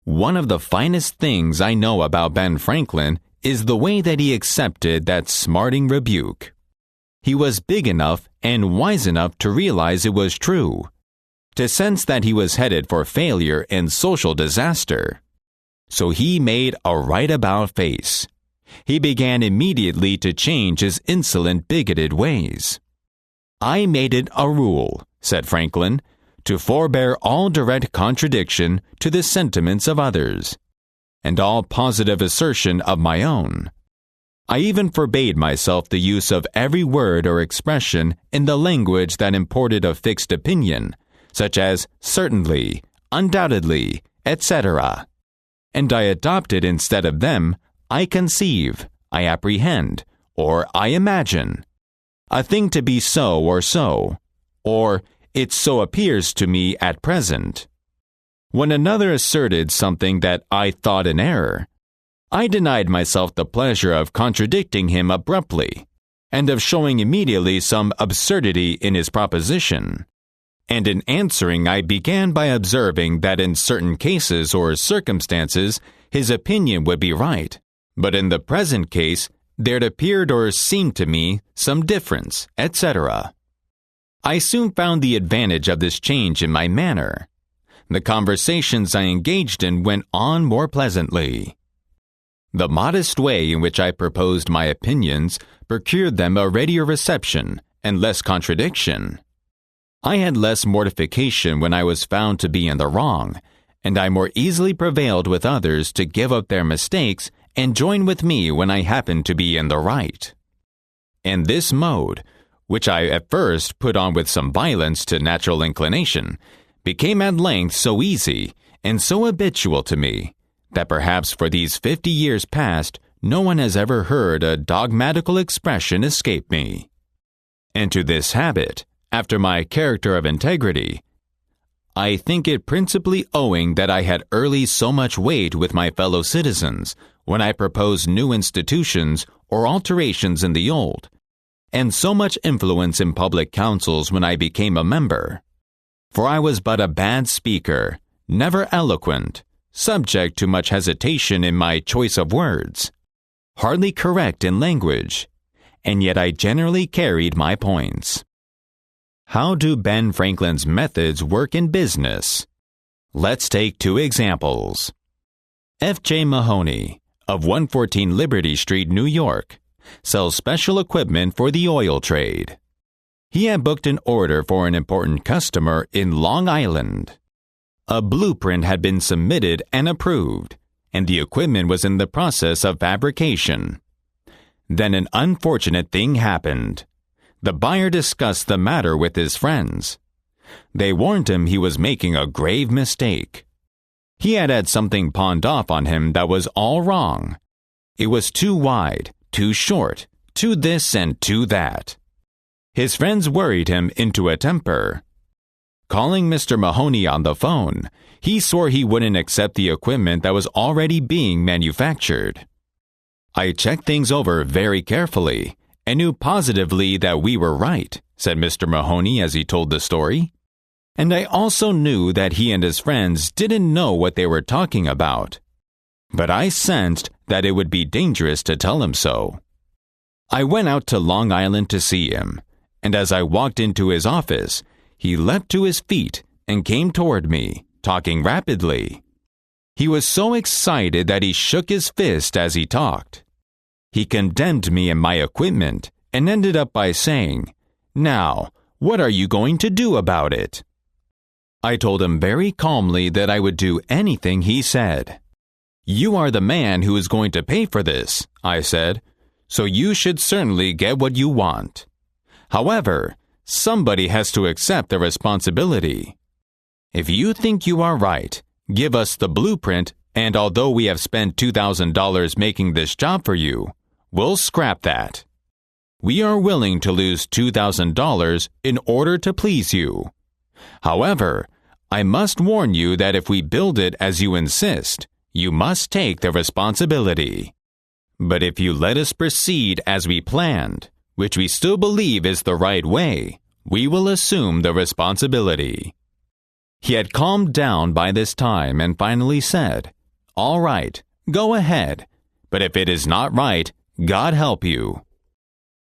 One of the finest things I know about Ben Franklin is the way that he accepted that smarting rebuke. He was big enough and wise enough to realize it was true, to sense that he was headed for failure and social disaster. So he made a right-about face. He began immediately to change his insolent, bigoted ways. "I made it a rule," said Franklin, "to forbear all direct contradiction to the sentiments of others, and all positive assertion of my own. I even forbade myself the use of every word or expression in the language that imported a fixed opinion, such as certainly, undoubtedly, etc. And I adopted instead of them, I conceive, I apprehend, or I imagine, a thing to be so, or it so appears to me at present. When another asserted something that I thought an error, I denied myself the pleasure of contradicting him abruptly, and of showing immediately some absurdity in his proposition. and in answering I began by observing that in certain cases or circumstances his opinion would be right, but in the present case there'd appeared or seemed to me some difference, etc. I soon found the advantage of this change in my manner. The conversations I engaged in went on more pleasantly. The modest way in which I proposed my opinions procured them a readier reception and less contradiction. I had less mortification when I was found to be in the wrong, and I more easily prevailed with others to give up their mistakes and join with me when I happened to be in the right. And this mode, which I at first put on with some violence to natural inclination, became at length so easy and so habitual to me that perhaps for these 50 years past no one has ever heard a dogmatical expression escape me. And to this habit, after my character of integrity, I think it principally owing that I had early so much weight with my fellow citizens when I proposed new institutions or alterations in the old, and so much influence in public councils when I became a member. For I was but a bad speaker, never eloquent, subject to much hesitation in my choice of words, hardly correct in language, and yet I generally carried my points. How do Ben Franklin's methods work in business? Let's take 2 examples. F.J. Mahoney, of 114 Liberty Street, New York, sells special equipment for the oil trade. He had booked an order for an important customer in Long Island. A blueprint had been submitted and approved, and the equipment was in the process of fabrication. Then an unfortunate thing happened. The buyer discussed the matter with his friends. They warned him he was making a grave mistake. He had had something pawned off on him that was all wrong. It was too wide, too short, too this and too that. His friends worried him into a temper. Calling Mr. Mahoney on the phone, he swore he wouldn't accept the equipment that was already being manufactured. I checked things over very carefully and knew positively that we were right, said Mr. Mahoney as he told the story. And I also knew that he and his friends didn't know what they were talking about. But I sensed that it would be dangerous to tell him so. I went out to Long Island to see him, and as I walked into his office, he leapt to his feet and came toward me, talking rapidly. He was so excited that he shook his fist as he talked. He condemned me and my equipment and ended up by saying, "Now, what are you going to do about it?" I told him very calmly that I would do anything he said. "You are the man who is going to pay for this," I said, "so you should certainly get what you want. However, somebody has to accept the responsibility. If you think you are right, give us the blueprint, and although we have spent $2,000 making this job for you, we'll scrap that. We are willing to lose $2,000 in order to please you. However, I must warn you that if we build it as you insist, you must take the responsibility. But if you let us proceed as we planned, which we still believe is the right way, we will assume the responsibility." He had calmed down by this time and finally said, "All right, go ahead, but if it is not right, God help you."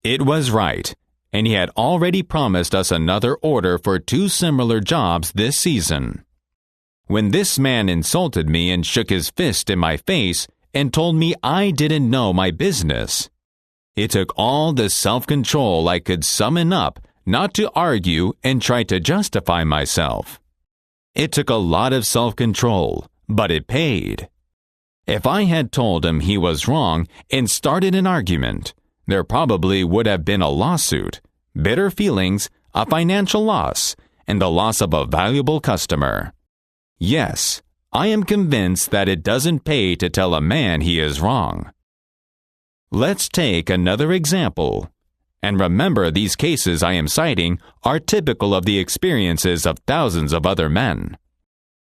It was right, and he had already promised us another order for 2 similar jobs this season. When this man insulted me and shook his fist in my face and told me I didn't know my business, it took all the self-control I could summon up not to argue and try to justify myself. It took a lot of self-control, but it paid. If I had told him he was wrong and started an argument, there probably would have been a lawsuit, bitter feelings, a financial loss, and the loss of a valuable customer. Yes, I am convinced that it doesn't pay to tell a man he is wrong. Let's take another example. And remember, these cases I am citing are typical of the experiences of thousands of other men.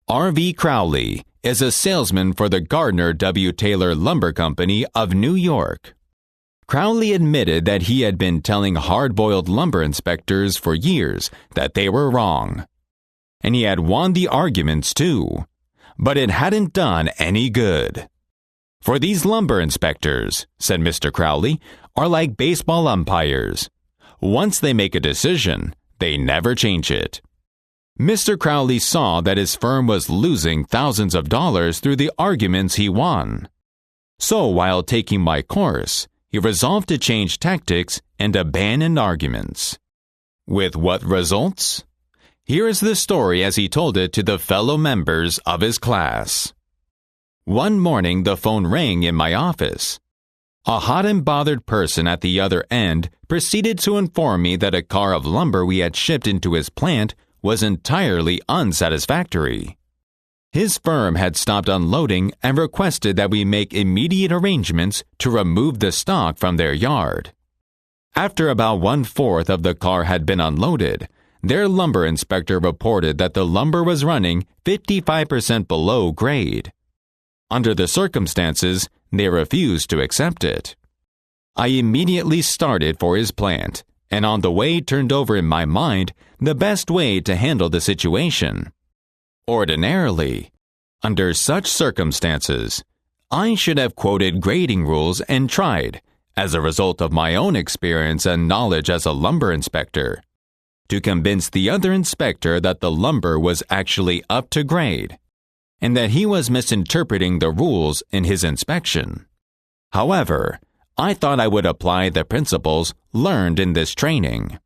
R.V. Crowley is a salesman for the Gardner W. Taylor Lumber Company of New York. Crowley admitted that he had been telling hard-boiled lumber inspectors for years that they were wrong. and he had won the arguments too. But it hadn't done any good. For these lumber inspectors, said Mr. Crowley, are like baseball umpires. Once they make a decision, they never change it. Mr. Crowley saw that his firm was losing thousands of dollars through the arguments he won. So while taking my course, he resolved to change tactics and abandon arguments. With what results? Here is the story as he told it to the fellow members of his class. One morning the phone rang in my office. A hot and bothered person at the other end proceeded to inform me that a car of lumber we had shipped into his plant was entirely unsatisfactory. His firm had stopped unloading and requested that we make immediate arrangements to remove the stock from their yard. After about 1/4 of the car had been unloaded, their lumber inspector reported that the lumber was running 55% below grade. Under the circumstances, they refused to accept it. I immediately started for his plant, and on the way turned over in my mind the best way to handle the situation. Ordinarily, under such circumstances, I should have quoted grading rules and tried, as a result of my own experience and knowledge as a lumber inspector, to convince the other inspector that the lumber was actually up to grade, and that he was misinterpreting the rules in his inspection. However, I thought I would apply the principles learned in this training.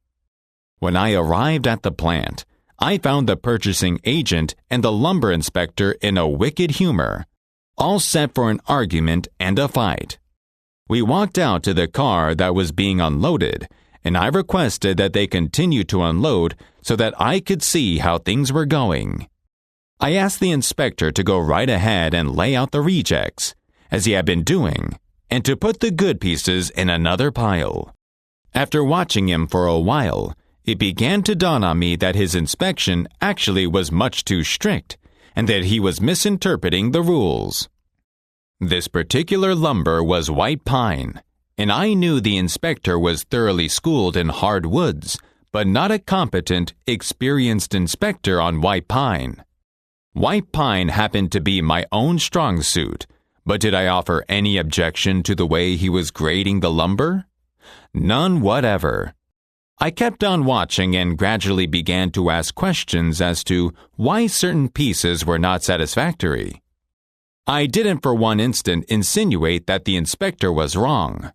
When I arrived at the plant, I found the purchasing agent and the lumber inspector in a wicked humor, all set for an argument and a fight. We walked out to the car that was being unloaded, and I requested that they continue to unload so that I could see how things were going. I asked the inspector to go right ahead and lay out the rejects, as he had been doing, and to put the good pieces in another pile. After watching him for a while, it began to dawn on me that his inspection actually was much too strict, and that he was misinterpreting the rules. This particular lumber was white pine, and I knew the inspector was thoroughly schooled in hard woods, but not a competent, experienced inspector on white pine. White pine happened to be my own strong suit, but did I offer any objection to the way he was grading the lumber? None whatever. I kept on watching and gradually began to ask questions as to why certain pieces were not satisfactory. I didn't for one instant insinuate that the inspector was wrong.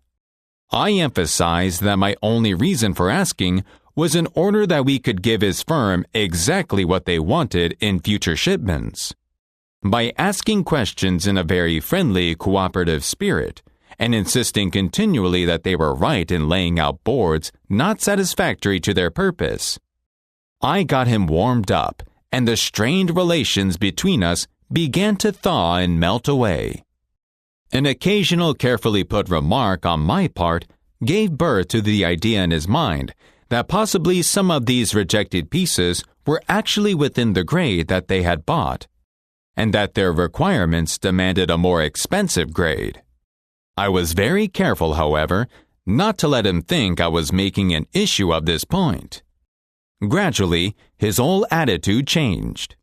I emphasized that my only reason for asking was in order that we could give his firm exactly what they wanted in future shipments. By asking questions in a very friendly, cooperative spirit, and insisting continually that they were right in laying out boards not satisfactory to their purpose, I got him warmed up, and the strained relations between us began to thaw and melt away. An occasional carefully put remark on my part gave birth to the idea in his mind that possibly some of these rejected pieces were actually within the grade that they had bought, and that their requirements demanded a more expensive grade. I was very careful, however, not to let him think I was making an issue of this point. Gradually, his whole attitude changed.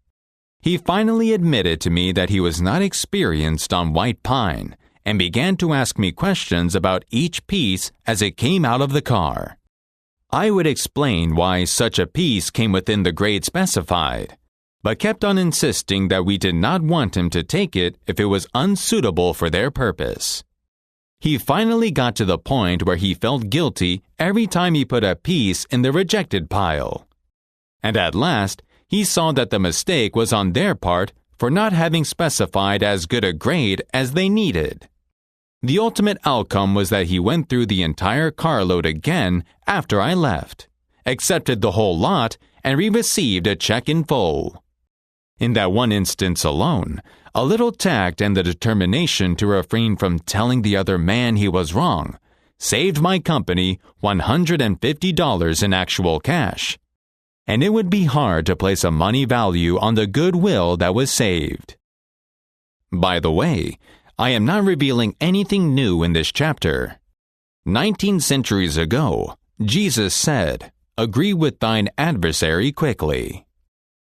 He finally admitted to me that he was not experienced on white pine and began to ask me questions about each piece as it came out of the car. I would explain why such a piece came within the grade specified, but kept on insisting that we did not want him to take it if it was unsuitable for their purpose. He finally got to the point where he felt guilty every time he put a piece in the rejected pile. And at last, he saw that the mistake was on their part for not having specified as good a grade as they needed. The ultimate outcome was that he went through the entire carload again after I left, accepted the whole lot, and received a check in full. In that one instance alone, a little tact and the determination to refrain from telling the other man he was wrong saved my company $150 in actual cash. And it would be hard to place a money value on the goodwill that was saved. By the way, I am not revealing anything new in this chapter. 19 centuries ago, Jesus said, "Agree with thine adversary quickly."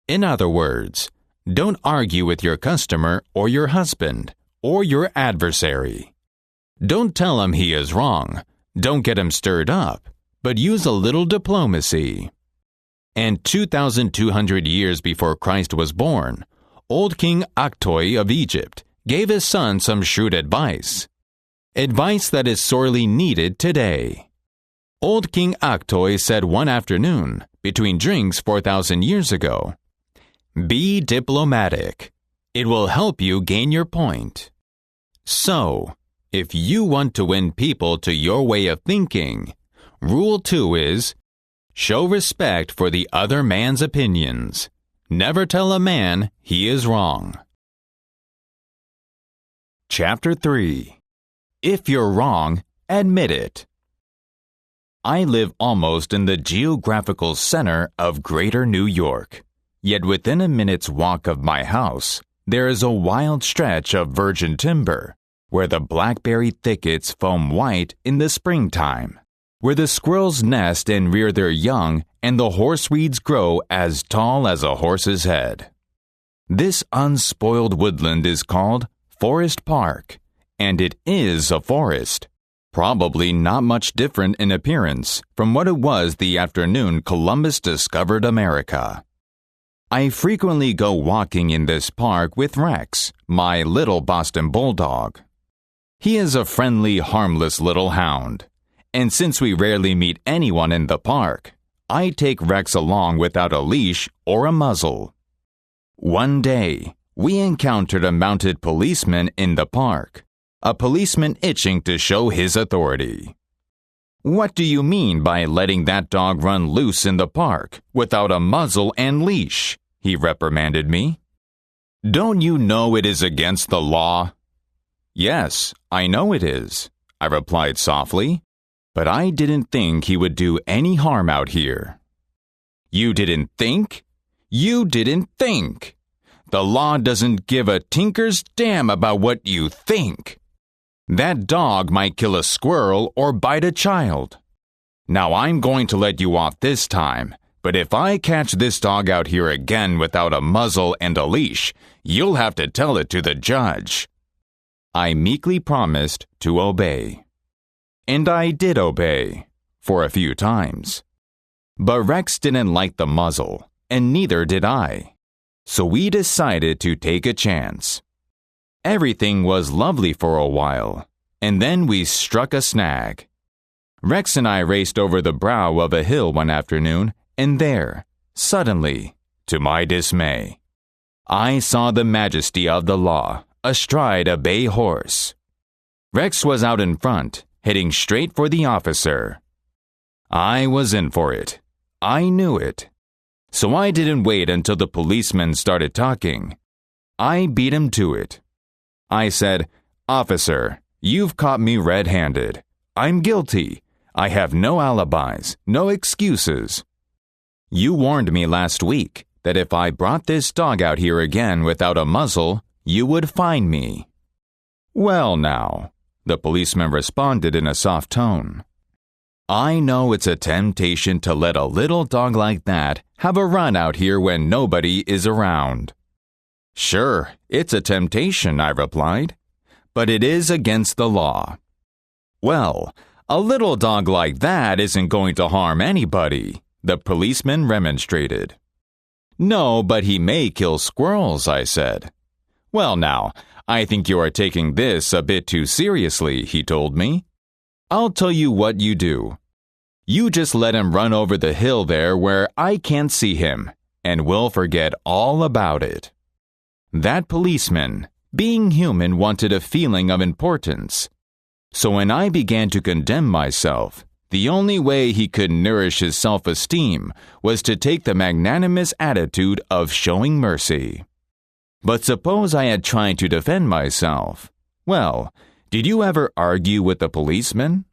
In other words, don't argue with your customer or your husband or your adversary. Don't tell him he is wrong. Don't get him stirred up, but use a little diplomacy. And 2,200 years before Christ was born, old King Aktoi of Egypt gave his son some shrewd advice. Advice that is sorely needed today. Old King Aktoi said one afternoon, between drinks 4,000 years ago, "Be diplomatic. It will help you gain your point." So, if you want to win people to your way of thinking, Rule 2 is, show respect for the other man's opinions. Never tell a man he is wrong. Chapter 3. If you're wrong, admit it. I live almost in the geographical center of Greater New York. Yet within a minute's walk of my house, there is a wild stretch of virgin timber, where the blackberry thickets foam white in the springtime, where the squirrels nest and rear their young and the horseweeds grow as tall as a horse's head. This unspoiled woodland is called Forest Park, and it is a forest, probably not much different in appearance from what it was the afternoon Columbus discovered America. I frequently go walking in this park with Rex, my little Boston Bulldog. He is a friendly, harmless little hound, and since we rarely meet anyone in the park, I take Rex along without a leash or a muzzle. One day, we encountered a mounted policeman in the park, a policeman itching to show his authority. "What do you mean by letting that dog run loose in the park without a muzzle and leash?" he reprimanded me. "Don't you know it is against the law?" "Yes, I know it is," I replied softly, but I didn't think he would do any harm out here. "You didn't think? You didn't think! The law doesn't give a tinker's damn about what you think. That dog might kill a squirrel or bite a child. Now I'm going to let you off this time, but if I catch this dog out here again without a muzzle and a leash, you'll have to tell it to the judge." I meekly promised to obey. And I did obey, for a few times. But Rex didn't like the muzzle, and neither did I. So we decided to take a chance. Everything was lovely for a while, and then we struck a snag. Rex and I raced over the brow of a hill one afternoon, and there, suddenly, to my dismay, I saw the majesty of the law astride a bay horse. Rex was out in front, heading straight for the officer. I was in for it. I knew it. So I didn't wait until the policeman started talking. I beat him to it. I said, "Officer, you've caught me red-handed. I'm guilty. I have no alibis, no excuses. You warned me last week that if I brought this dog out here again without a muzzle, you would fine me." "Well now," the policeman responded in a soft tone, "I know it's a temptation to let a little dog like that have a run out here when nobody is around." "Sure, it's a temptation," I replied, "but it is against the law." "Well, a little dog like that isn't going to harm anybody," the policeman remonstrated. "No, but he may kill squirrels," I said. "Well now, I think you are taking this a bit too seriously," he told me. "I'll tell you what you do. You just let him run over the hill there where I can't see him, and we'll forget all about it." That policeman, being human, wanted a feeling of importance. So when I began to condemn myself, the only way he could nourish his self-esteem was to take the magnanimous attitude of showing mercy. But suppose I had tried to defend myself. Well, did you ever argue with a policeman?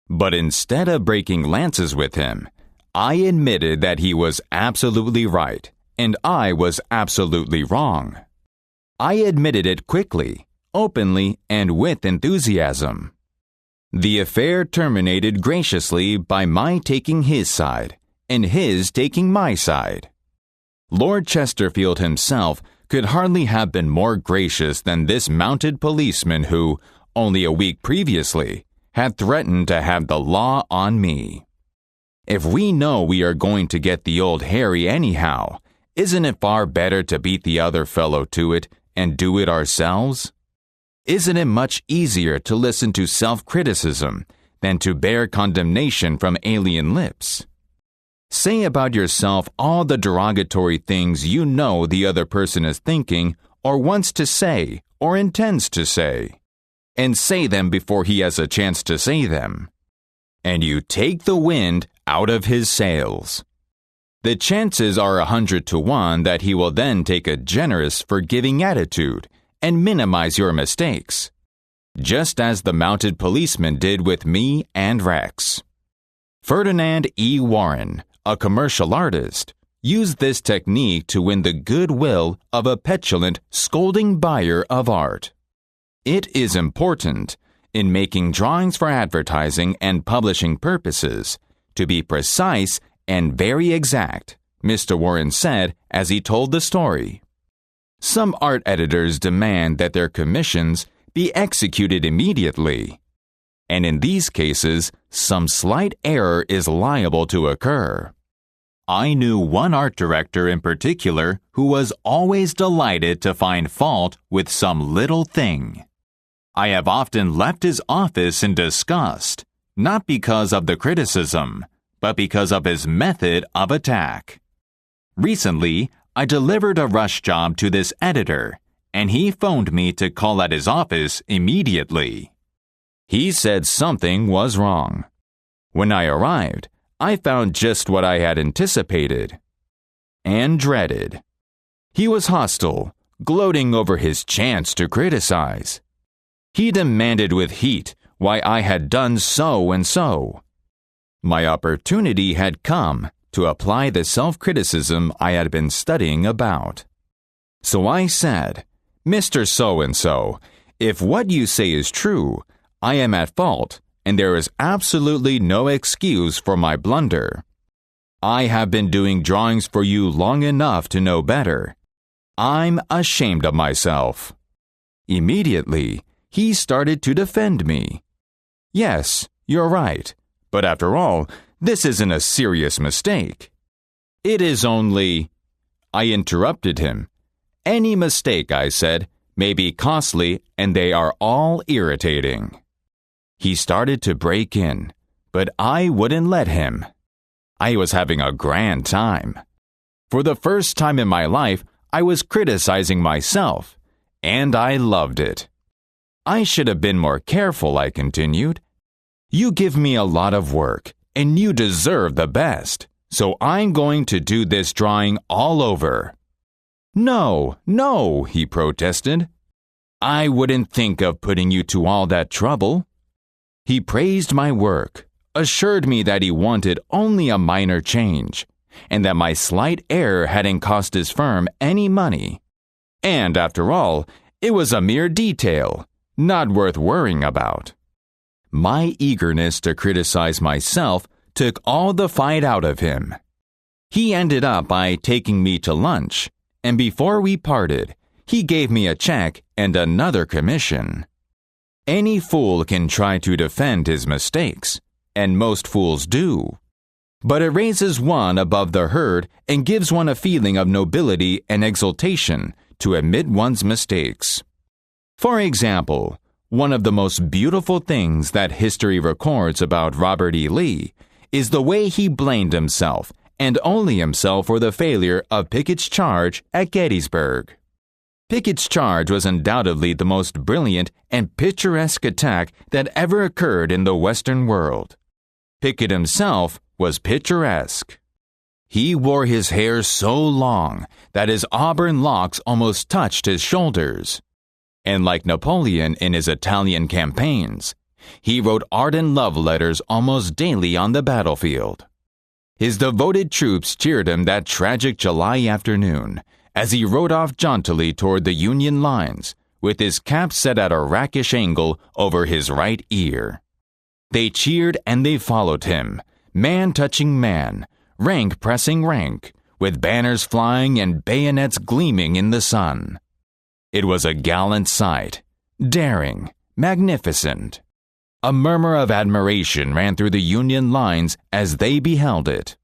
But instead of breaking lances with him, I admitted that he was absolutely right, and I was absolutely wrong. I admitted it quickly, openly, and with enthusiasm. The affair terminated graciously by my taking his side, and his taking my side. Lord Chesterfield himself could hardly have been more gracious than this mounted policeman who, only a week previously, had threatened to have the law on me. If we know we are going to get the old Harry anyhow, isn't it far better to beat the other fellow to it and do it ourselves? Isn't it much easier to listen to self-criticism than to bear condemnation from alien lips? Say about yourself all the derogatory things you know the other person is thinking or wants to say or intends to say, and say them before he has a chance to say them. And you take the wind out of his sails. The chances are 100 to 1 that he will then take a generous, forgiving attitude and minimize your mistakes, just as the mounted policeman did with me and Rex. Ferdinand E. Warren, a commercial artist, used this technique to win the goodwill of a petulant, scolding buyer of art. It is important, in making drawings for advertising and publishing purposes, to be precise and very exact, Mr. Warren said as he told the story. Some art editors demand that their commissions be executed immediately, and in these cases, some slight error is liable to occur. I knew one art director in particular who was always delighted to find fault with some little thing. I have often left his office in disgust, not because of the criticism, but because of his method of attack. Recently, I delivered a rush job to this editor, and he phoned me to call at his office immediately. He said something was wrong. When I arrived, I found just what I had anticipated and dreaded. He was hostile, gloating over his chance to criticize. He demanded with heat why I had done so and so. My opportunity had come to apply the self-criticism I had been studying about. So I said, "Mr. So-and-so, if what you say is true, I am at fault, and there is absolutely no excuse for my blunder. I have been doing drawings for you long enough to know better. I'm ashamed of myself." Immediately, he started to defend me. "Yes, you're right, but after all, this isn't a serious mistake." "It is only—" I interrupted him. "Any mistake," I said, "may be costly, and they are all irritating." He started to break in, but I wouldn't let him. I was having a grand time. For the first time in my life, I was criticizing myself, and I loved it. "I should have been more careful," I continued. "You give me a lot of work, and you deserve the best, so I'm going to do this drawing all over." "No, no," he protested. "I wouldn't think of putting you to all that trouble." He praised my work, assured me that he wanted only a minor change, and that my slight error hadn't cost his firm any money. And after all, it was a mere detail, not worth worrying about. My eagerness to criticize myself took all the fight out of him. He ended up by taking me to lunch, and before we parted, he gave me a check and another commission. Any fool can try to defend his mistakes, and most fools do. But it raises one above the herd and gives one a feeling of nobility and exultation to admit one's mistakes. For example, one of the most beautiful things that history records about Robert E. Lee is the way he blamed himself, and only himself, for the failure of Pickett's charge at Gettysburg. Pickett's charge was undoubtedly the most brilliant and picturesque attack that ever occurred in the Western world. Pickett himself was picturesque. He wore his hair so long that his auburn locks almost touched his shoulders. And like Napoleon in his Italian campaigns, he wrote ardent love letters almost daily on the battlefield. His devoted troops cheered him that tragic July afternoon as he rode off jauntily toward the Union lines, with his cap set at a rakish angle over his right ear. They cheered and they followed him, man touching man, rank pressing rank, with banners flying and bayonets gleaming in the sun. It was a gallant sight, daring, magnificent. A murmur of admiration ran through the Union lines as they beheld it.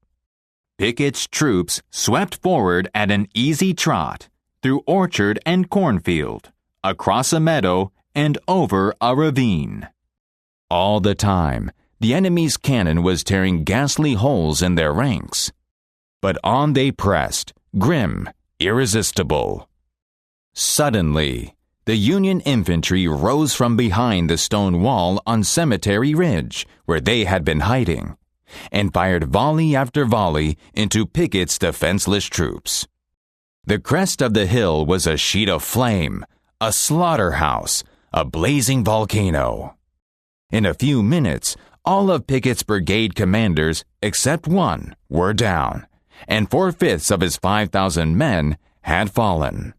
Pickett's troops swept forward at an easy trot, through orchard and cornfield, across a meadow, and over a ravine. All the time, the enemy's cannon was tearing ghastly holes in their ranks. But on they pressed, grim, irresistible. Suddenly, the Union infantry rose from behind the stone wall on Cemetery Ridge, where they had been hiding, and fired volley after volley into Pickett's defenseless troops. The crest of the hill was a sheet of flame, a slaughterhouse, a blazing volcano. In a few minutes, all of Pickett's brigade commanders, except one, were down, and 4/5 of his 5,000 men had fallen.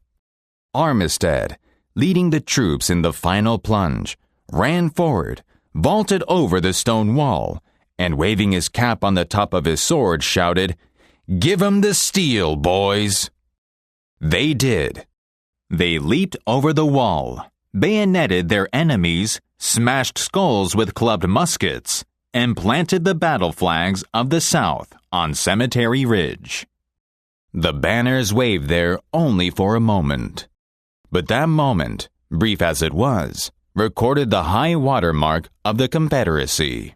Armistead, leading the troops in the final plunge, ran forward, vaulted over the stone wall, and waving his cap on the top of his sword, shouted, "Give 'em the steel, boys!" They did. They leaped over the wall, bayoneted their enemies, smashed skulls with clubbed muskets, and planted the battle flags of the South on Cemetery Ridge. The banners waved there only for a moment. But that moment, brief as it was, recorded the high water mark of the Confederacy.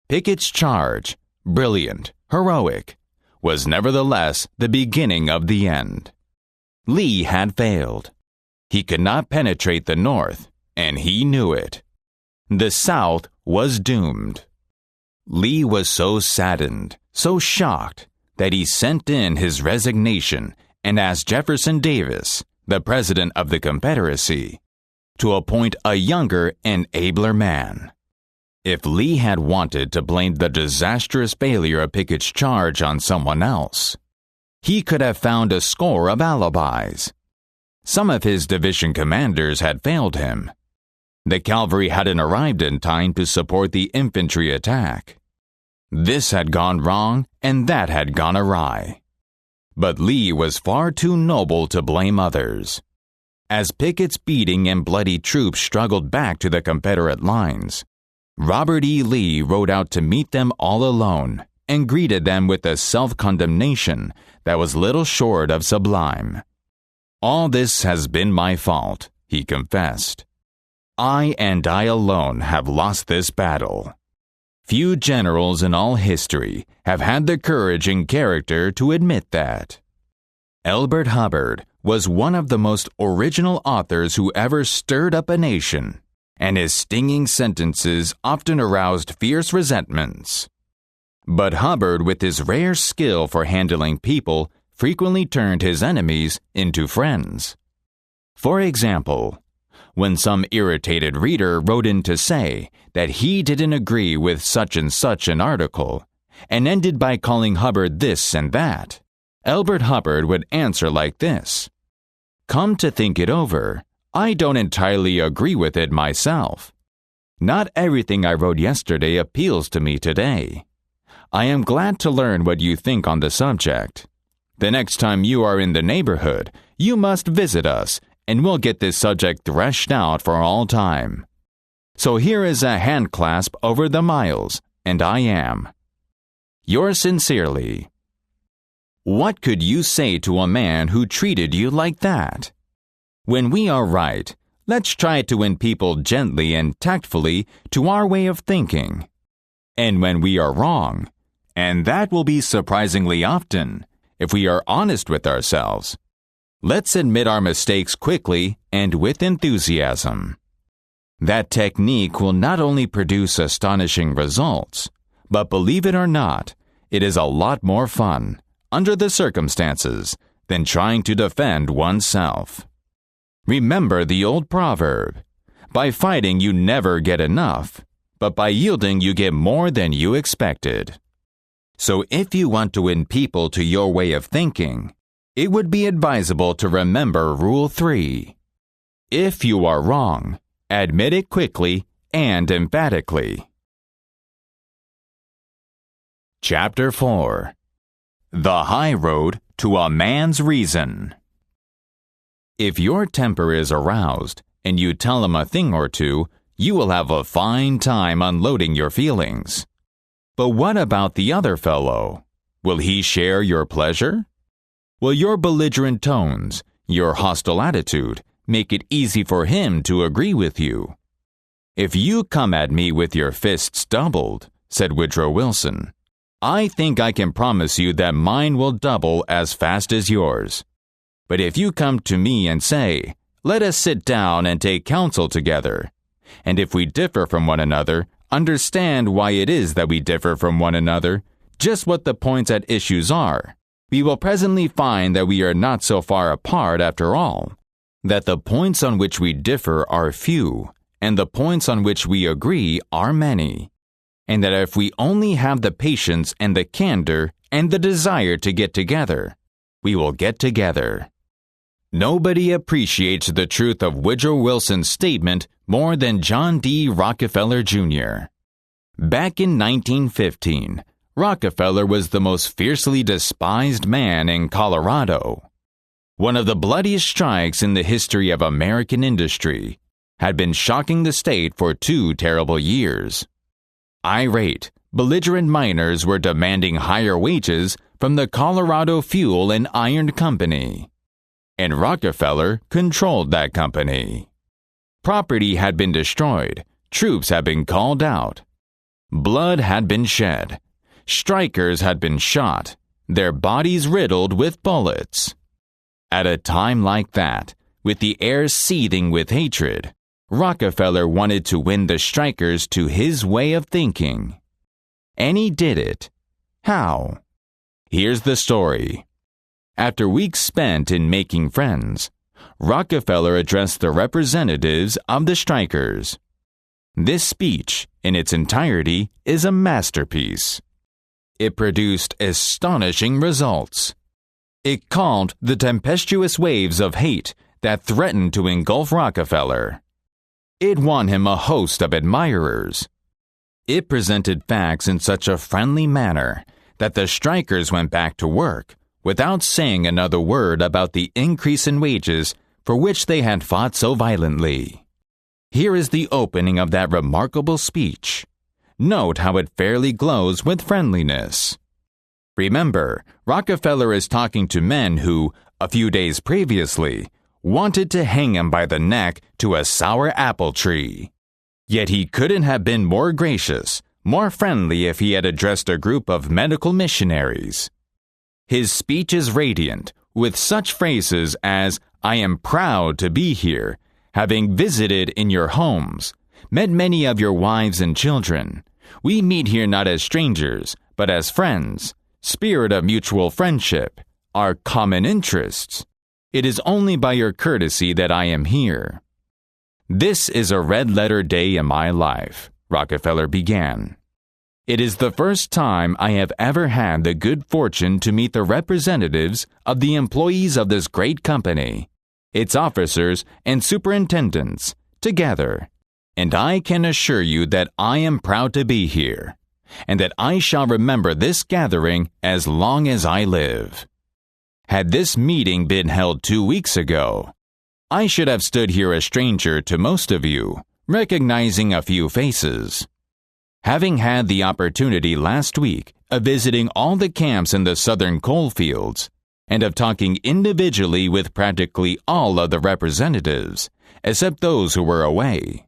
Pickett's charge, brilliant, heroic, was nevertheless the beginning of the end. Lee had failed. He could not penetrate the North, and he knew it. The South was doomed. Lee was so saddened, so shocked, that he sent in his resignation and asked Jefferson Davis, the President of the Confederacy, to appoint a younger and abler man. If Lee had wanted to blame the disastrous failure of Pickett's charge on someone else, he could have found a score of alibis. Some of his division commanders had failed him. The cavalry hadn't arrived in time to support the infantry attack. This had gone wrong, and that had gone awry. But Lee was far too noble to blame others. As Pickett's beating and bloody troops struggled back to the Confederate lines, Robert E. Lee rode out to meet them all alone and greeted them with a self-condemnation that was little short of sublime. "All this has been my fault," he confessed. "I and I alone have lost this battle." Few generals in all history have had the courage and character to admit that. Elbert Hubbard was one of the most original authors who ever stirred up a nation, and his stinging sentences often aroused fierce resentments. But Hubbard, with his rare skill for handling people, frequently turned his enemies into friends. For example, when some irritated reader wrote in to say that he didn't agree with such and such an article, and ended by calling Hubbard this and that, Elbert Hubbard would answer like this: "Come to think it over, I don't entirely agree with it myself. Not everything I wrote yesterday appeals to me today. I am glad to learn what you think on the subject. The next time you are in the neighborhood, you must visit us, and we'll get this subject threshed out for all time. So here is a hand clasp over the miles, and I am yours sincerely." What could you say to a man who treated you like that? When we are right, let's try to win people gently and tactfully to our way of thinking. And when we are wrong, and that will be surprisingly often, if we are honest with ourselves, let's admit our mistakes quickly and with enthusiasm. That technique will not only produce astonishing results, but believe it or not, it is a lot more fun, under the circumstances, than trying to defend oneself. Remember the old proverb, "By fighting you never get enough, but by yielding you get more than you expected." So if you want to win people to your way of thinking, it would be advisable to remember Rule 3. If you are wrong, admit it quickly and emphatically. Chapter 4. The High Road to a man's reason. If your temper is aroused and you tell him a thing or two, you will have a fine time unloading your feelings. But what about the other fellow? Will he share your pleasure? Will your belligerent tones, your hostile attitude, make it easy for him to agree with you? If you come at me with your fists doubled, said Woodrow Wilson, I think I can promise you that mine will double as fast as yours. But if you come to me and say, let us sit down and take counsel together, and if we differ from one another, understand why it is that we differ from one another, just what the points at issues are, we will presently find that we are not so far apart after all, that the points on which we differ are few, and the points on which we agree are many, and that if we only have the patience and the candor and the desire to get together, we will get together. Nobody appreciates the truth of Woodrow Wilson's statement more than John D. Rockefeller, Jr. Back in 1915, Rockefeller was the most fiercely despised man in Colorado. One of the bloodiest strikes in the history of American industry had been shocking the state for 2 terrible years. Irate, belligerent miners were demanding higher wages from the Colorado Fuel and Iron Company, and Rockefeller controlled that company. Property had been destroyed, troops had been called out, blood had been shed, strikers had been shot, their bodies riddled with bullets. At a time like that, with the air seething with hatred, Rockefeller wanted to win the strikers to his way of thinking. And he did it. How? Here's the story. After weeks spent in making friends, Rockefeller addressed the representatives of the strikers. This speech, in its entirety, is a masterpiece. It produced astonishing results. It calmed the tempestuous waves of hate that threatened to engulf Rockefeller. It won him a host of admirers. It presented facts in such a friendly manner that the strikers went back to work without saying another word about the increase in wages for which they had fought so violently. Here is the opening of that remarkable speech. Note how it fairly glows with friendliness. Remember, Rockefeller is talking to men who, a few days previously, wanted to hang him by the neck to a sour apple tree. Yet he couldn't have been more gracious, more friendly if he had addressed a group of medical missionaries. His speech is radiant, with such phrases as, I am proud to be here, having visited in your homes, met many of your wives and children. We meet here not as strangers, but as friends, spirit of mutual friendship, our common interests. It is only by your courtesy that I am here. This is a red-letter day in my life, Rockefeller began. It is the first time I have ever had the good fortune to meet the representatives of the employees of this great company, its officers and superintendents, together, and I can assure you that I am proud to be here, and that I shall remember this gathering as long as I live. Had this meeting been held 2 weeks ago, I should have stood here a stranger to most of you, recognizing a few faces. Having had the opportunity last week of visiting all the camps in the southern coal fields, and of talking individually with practically all of the representatives, except those who were away.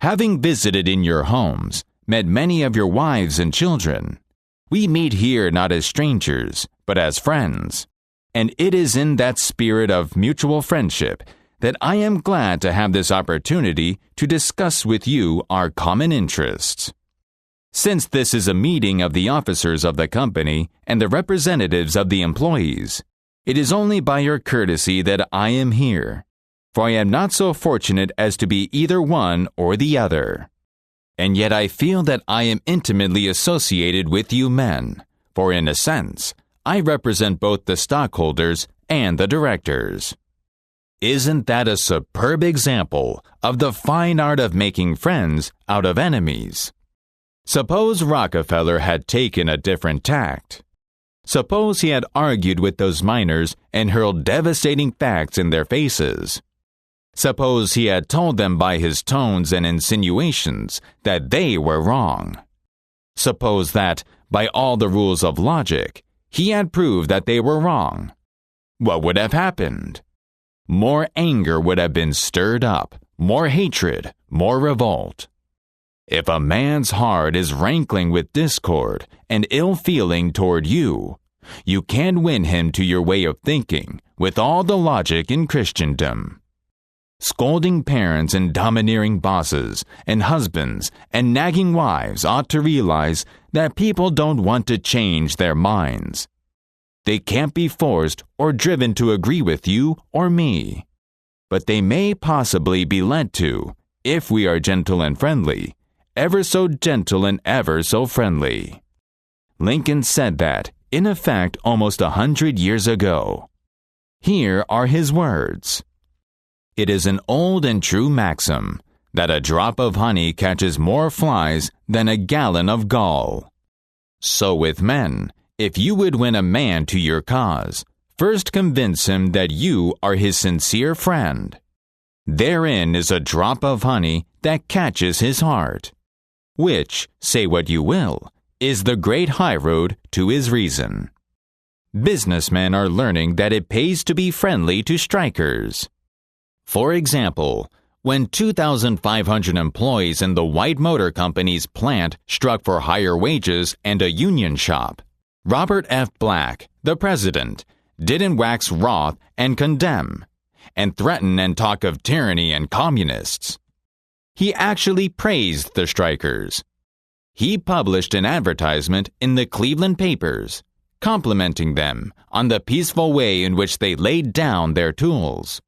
Having visited in your homes, met many of your wives and children, we meet here not as strangers, but as friends. And it is in that spirit of mutual friendship that I am glad to have this opportunity to discuss with you our common interests. Since this is a meeting of the officers of the company and the representatives of the employees, it is only by your courtesy that I am here, for I am not so fortunate as to be either one or the other. And yet I feel that I am intimately associated with you men, for in a sense, I represent both the stockholders and the directors. Isn't that a superb example of the fine art of making friends out of enemies? Suppose Rockefeller had taken a different tact. Suppose he had argued with those miners and hurled devastating facts in their faces. Suppose he had told them by his tones and insinuations that they were wrong. Suppose that, by all the rules of logic, he had proved that they were wrong. What would have happened? More anger would have been stirred up, more hatred, more revolt. If a man's heart is rankling with discord and ill feeling toward you, you can't win him to your way of thinking with all the logic in Christendom. Scolding parents and domineering bosses and husbands and nagging wives ought to realize that people don't want to change their minds. They can't be forced or driven to agree with you or me. But they may possibly be led to, if we are gentle and friendly, ever so gentle and ever so friendly. Lincoln said that, in effect, almost 100 years ago. Here are his words. It is an old and true maxim that a drop of honey catches more flies than a gallon of gall. So with men, if you would win a man to your cause, first convince him that you are his sincere friend. Therein is a drop of honey that catches his heart, which, say what you will, is the great highroad to his reason. Businessmen are learning that it pays to be friendly to strikers. For example, when 2,500 employees in the White Motor Company's plant struck for higher wages and a union shop, Robert F. Black, the president, didn't wax wroth and condemn, and threaten and talk of tyranny and communists. He actually praised the strikers. He published an advertisement in the Cleveland papers, complimenting them on the peaceful way in which they laid down their tools.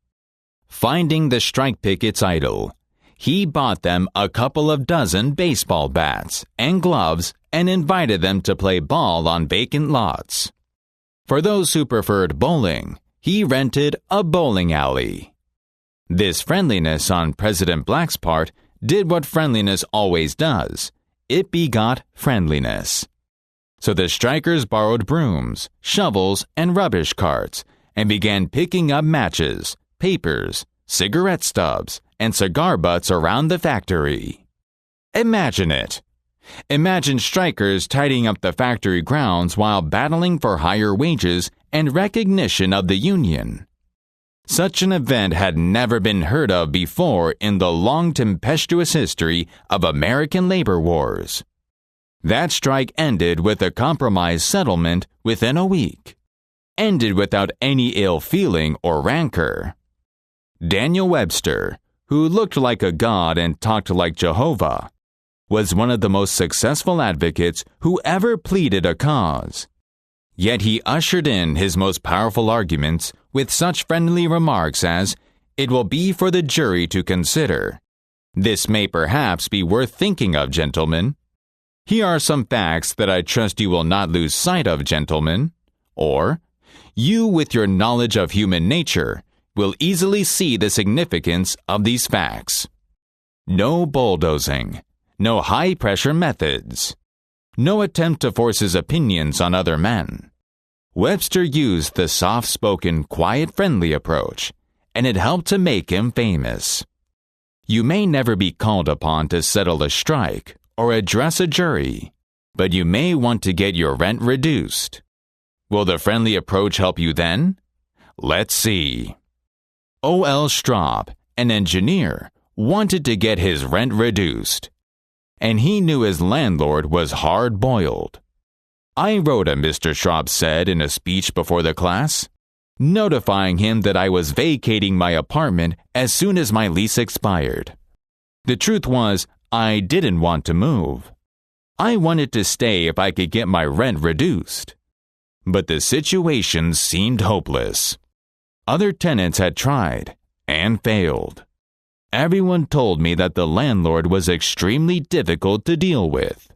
Finding the strike pickets idle, he bought them a couple of dozen baseball bats and gloves and invited them to play ball on vacant lots. For those who preferred bowling, he rented a bowling alley. This friendliness on President Black's part did what friendliness always does. It begot friendliness. So the strikers borrowed brooms, shovels, and rubbish carts and began picking up matches, papers, cigarette stubs, and cigar butts around the factory. Imagine it. Imagine strikers tidying up the factory grounds while battling for higher wages and recognition of the union. Such an event had never been heard of before in the long tempestuous history of American labor wars. That strike ended with a compromise settlement within a week. Ended without any ill feeling or rancor. Daniel Webster, who looked like a god and talked like Jehovah, was one of the most successful advocates who ever pleaded a cause. Yet he ushered in his most powerful arguments with such friendly remarks as, "It will be for the jury to consider. This may perhaps be worth thinking of, gentlemen. Here are some facts that I trust you will not lose sight of, gentlemen." Or, "You, with your knowledge of human nature, will easily see the significance of these facts." No bulldozing. No high-pressure methods. No attempt to force his opinions on other men. Webster used the soft-spoken, quiet, friendly approach, and it helped to make him famous. You may never be called upon to settle a strike or address a jury, but you may want to get your rent reduced. Will the friendly approach help you then? Let's see. O.L. Straub, an engineer, wanted to get his rent reduced, and he knew his landlord was hard-boiled. "I wrote him," Mr. Straub said in a speech before the class, notifying him that I was vacating my apartment as soon as my lease expired. The truth was, I didn't want to move. I wanted to stay if I could get my rent reduced. But the situation seemed hopeless. Other tenants had tried and failed. Everyone told me that the landlord was extremely difficult to deal with.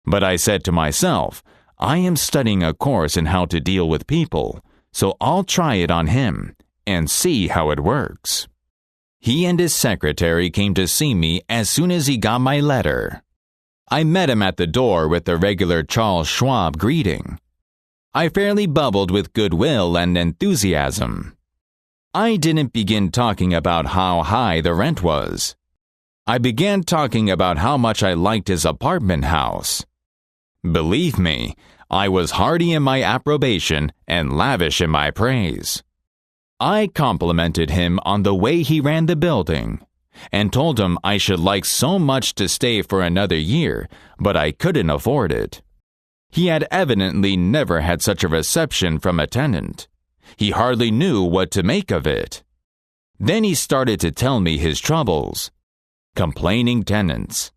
But I said to myself, I am studying a course in how to deal with people, so I'll try it on him and see how it works. He and his secretary came to see me as soon as he got my letter. I met him at the door with the regular Charles Schwab greeting. I fairly bubbled with goodwill and enthusiasm. I didn't begin talking about how high the rent was. I began talking about how much I liked his apartment house. Believe me, I was hearty in my approbation and lavish in my praise. I complimented him on the way he ran the building, and told him I should like so much to stay for another year, but I couldn't afford it. He had evidently never had such a reception from a tenant. He hardly knew what to make of it. Then he started to tell me his troubles. Complaining tenants.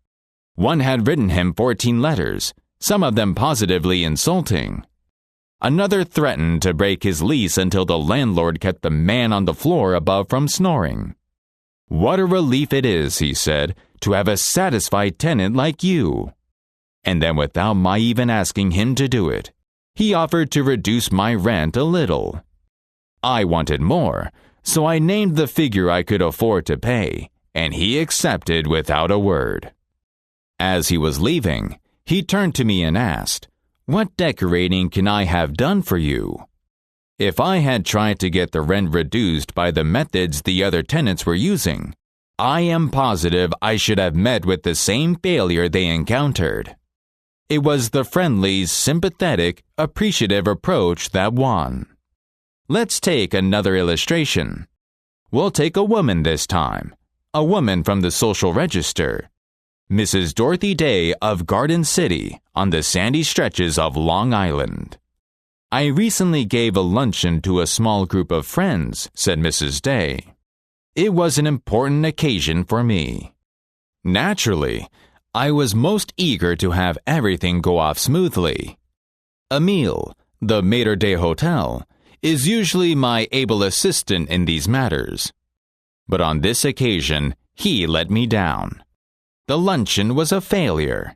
One had written him 14 letters, some of them positively insulting. Another threatened to break his lease until the landlord kept the man on the floor above from snoring. "What a relief it is," he said, "to have a satisfied tenant like you." And then, without my even asking him to do it, he offered to reduce my rent a little. I wanted more, so I named the figure I could afford to pay, and he accepted without a word. As he was leaving, he turned to me and asked, "What decorating can I have done for you?" If I had tried to get the rent reduced by the methods the other tenants were using, I am positive I should have met with the same failure they encountered. It was the friendly, sympathetic, appreciative approach that won. Let's take another illustration. We'll take a woman this time, a woman from the social register. Mrs. Dorothy Day of Garden City on the sandy stretches of Long Island. "I recently gave a luncheon to a small group of friends," said Mrs. Day. "It was an important occasion for me. Naturally, I was most eager to have everything go off smoothly. Emile, the maître d'hôtel, is usually my able assistant in these matters. But on this occasion, he let me down. The luncheon was a failure.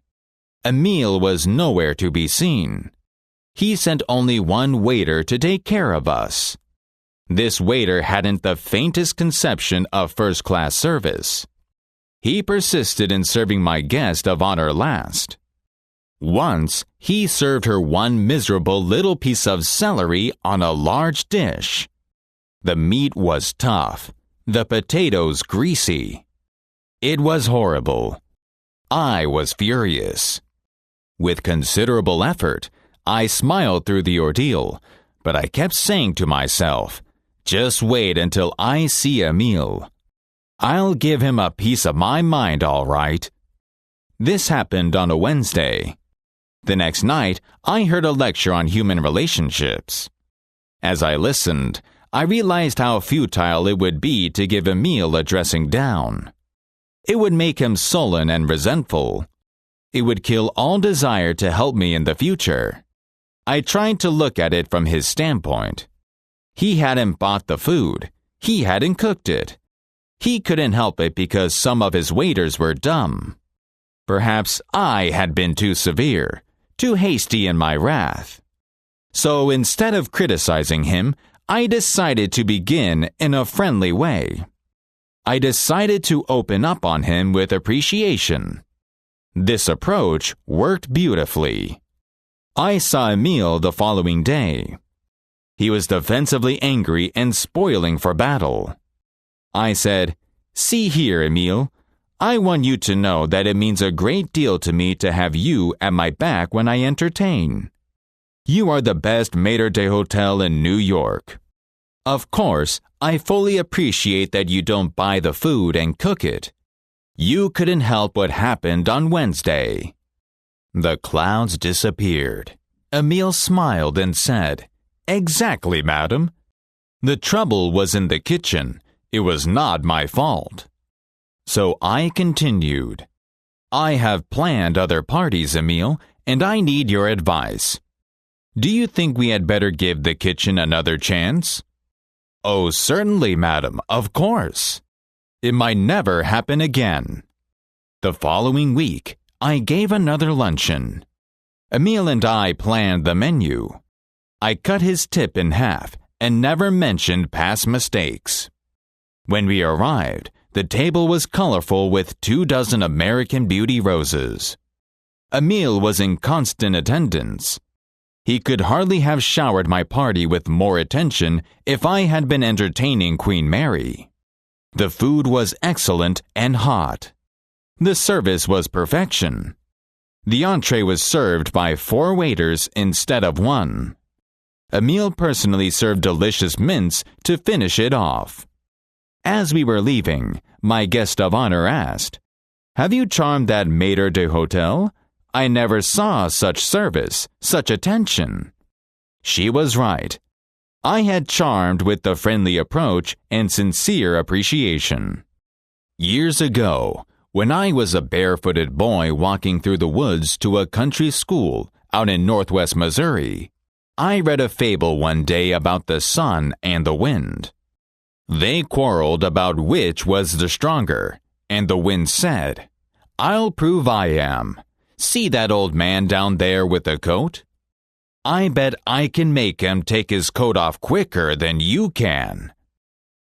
Emile was nowhere to be seen. He sent only one waiter to take care of us. This waiter hadn't the faintest conception of first-class service. He persisted in serving my guest of honor last. Once, he served her one miserable little piece of celery on a large dish. The meat was tough, the potatoes greasy. It was horrible. I was furious. With considerable effort, I smiled through the ordeal, but I kept saying to myself, "Just wait until I see Emile. I'll give him a piece of my mind, all right." This happened on a Wednesday. The next night, I heard a lecture on human relationships. As I listened, I realized how futile it would be to give Emile a dressing down. It would make him sullen and resentful. It would kill all desire to help me in the future. I tried to look at it from his standpoint. He hadn't bought the food. He hadn't cooked it. He couldn't help it because some of his waiters were dumb. Perhaps I had been too severe, too hasty in my wrath. So instead of criticizing him, I decided to begin in a friendly way. I decided to open up on him with appreciation. This approach worked beautifully. I saw Emile the following day. He was defensively angry and spoiling for battle. I said, "See here, Emile, I want you to know that it means a great deal to me to have you at my back when I entertain. You are the best maître d'hôtel in New York. Of course, I fully appreciate that you don't buy the food and cook it. You couldn't help what happened on Wednesday." The clouds disappeared. Emile smiled and said, "Exactly, madam. The trouble was in the kitchen. It was not my fault." So I continued, "I have planned other parties, Emile, and I need your advice. Do you think we had better give the kitchen another chance?" "Oh, certainly, madam, of course. It might never happen again." The following week, I gave another luncheon. Emile and I planned the menu. I cut his tip in half and never mentioned past mistakes. When we arrived, the table was colorful with 24 American Beauty roses. Emile was in constant attendance. He could hardly have showered my party with more attention if I had been entertaining Queen Mary. The food was excellent and hot. The service was perfection. The entree was served by 4 waiters instead of 1. Emile personally served delicious mince to finish it off. As we were leaving, my guest of honor asked, "Have you charmed that maître d'hôtel? I never saw such service, such attention." She was right. I had charmed with the friendly approach and sincere appreciation. Years ago, when I was a barefooted boy walking through the woods to a country school out in northwest Missouri, I read a fable one day about the sun and the wind. They quarreled about which was the stronger, and the wind said, "I'll prove I am. See that old man down there with the coat? I bet I can make him take his coat off quicker than you can."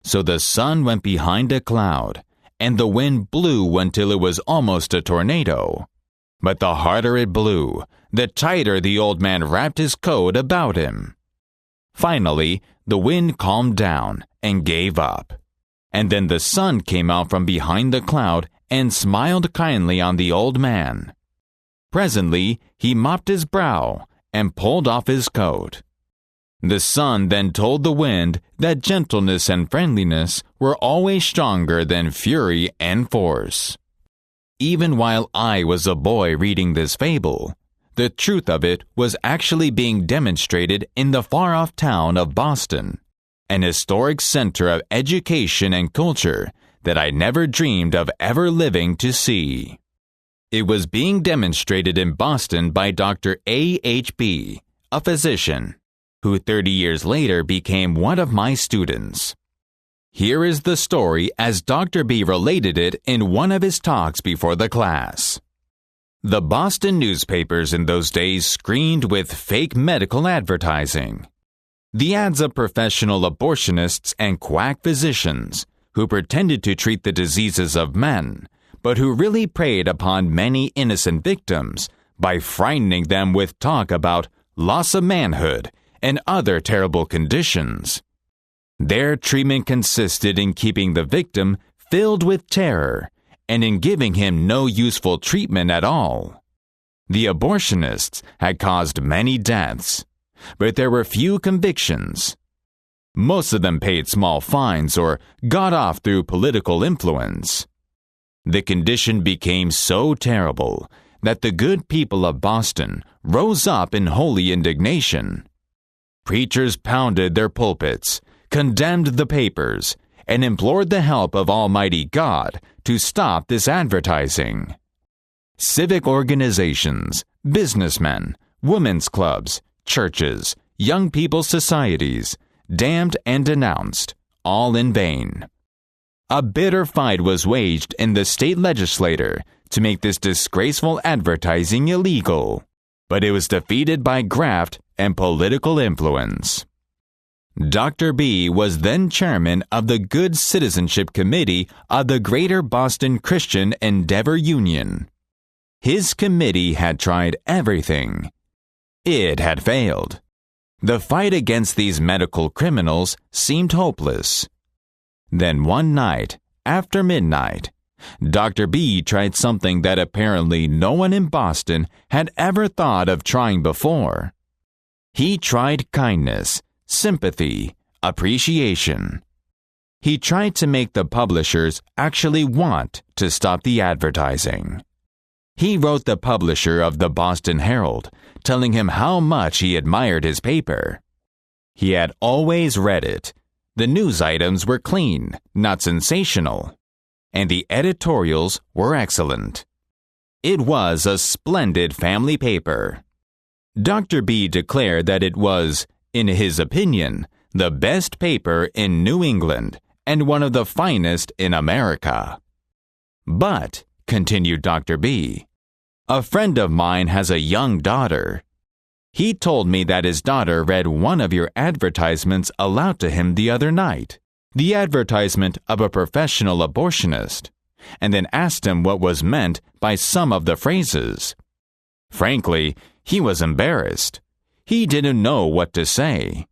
So the sun went behind a cloud, and the wind blew until it was almost a tornado. But the harder it blew, the tighter the old man wrapped his coat about him. Finally, the wind calmed down and gave up. And then the sun came out from behind the cloud and smiled kindly on the old man. Presently, he mopped his brow and pulled off his coat. The sun then told the wind that gentleness and friendliness were always stronger than fury and force. Even while I was a boy reading this fable, the truth of it was actually being demonstrated in the far-off town of Boston, an historic center of education and culture that I never dreamed of ever living to see. It was being demonstrated in Boston by Dr. A.H.B., a physician, who 30 years later became one of my students. Here is the story as Dr. B related it in one of his talks before the class. The Boston newspapers in those days screamed with fake medical advertising. The ads of professional abortionists and quack physicians who pretended to treat the diseases of men, but who really preyed upon many innocent victims by frightening them with talk about loss of manhood and other terrible conditions. Their treatment consisted in keeping the victim filled with terror and in giving him no useful treatment at all. The abortionists had caused many deaths, but there were few convictions. Most of them paid small fines or got off through political influence. The condition became so terrible that the good people of Boston rose up in holy indignation. Preachers pounded their pulpits, condemned the papers, and implored the help of Almighty God to stop this advertising. Civic organizations, businessmen, women's clubs, churches, young people's societies, damned and denounced, all in vain. A bitter fight was waged in the state legislature to make this disgraceful advertising illegal, but it was defeated by graft and political influence. Dr. B was then chairman of the Good Citizenship Committee of the Greater Boston Christian Endeavor Union. His committee had tried everything. It had failed. The fight against these medical criminals seemed hopeless. Then one night, after midnight, Dr. B tried something that apparently no one in Boston had ever thought of trying before. He tried kindness, sympathy, appreciation. He tried to make the publishers actually want to stop the advertising. He wrote the publisher of the Boston Herald, telling him how much he admired his paper. He had always read it. The news items were clean, not sensational, and the editorials were excellent. It was a splendid family paper. Dr. B declared that it was, in his opinion, the best paper in New England and one of the finest in America. But, continued Dr. B, a friend of mine has a young daughter. He told me that his daughter read one of your advertisements aloud to him the other night, the advertisement of a professional abortionist, and then asked him what was meant by some of the phrases. Frankly, he was embarrassed. He didn't know what to say.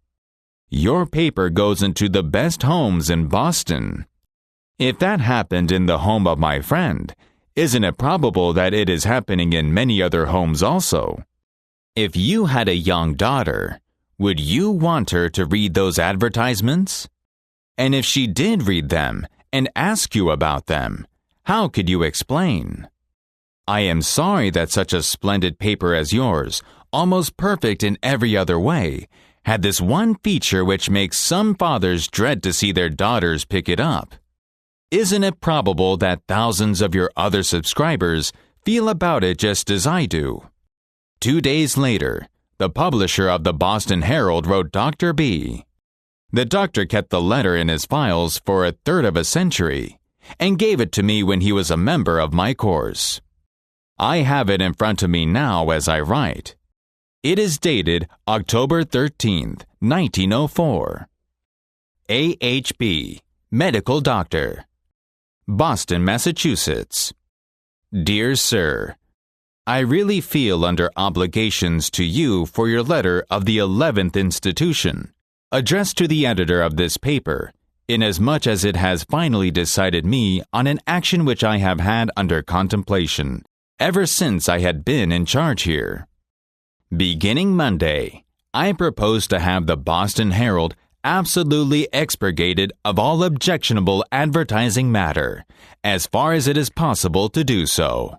Your paper goes into the best homes in Boston. If that happened in the home of my friend, isn't it probable that it is happening in many other homes also? If you had a young daughter, would you want her to read those advertisements? And if she did read them and ask you about them, how could you explain? I am sorry that such a splendid paper as yours, almost perfect in every other way, had this one feature which makes some fathers dread to see their daughters pick it up. Isn't it probable that thousands of your other subscribers feel about it just as I do? 2 days later, the publisher of the Boston Herald wrote Dr. B. The doctor kept the letter in his files for 1/3 of a century and gave it to me when he was a member of my course. I have it in front of me now as I write. It is dated October 13th, 1904. A.H.B., Medical Doctor, Boston, Massachusetts. Dear Sir, I really feel under obligations to you for your letter of the 11th institution, addressed to the editor of this paper, inasmuch as it has finally decided me on an action which I have had under contemplation ever since I had been in charge here. Beginning Monday, I propose to have the Boston Herald absolutely expurgated of all objectionable advertising matter, as far as it is possible to do so.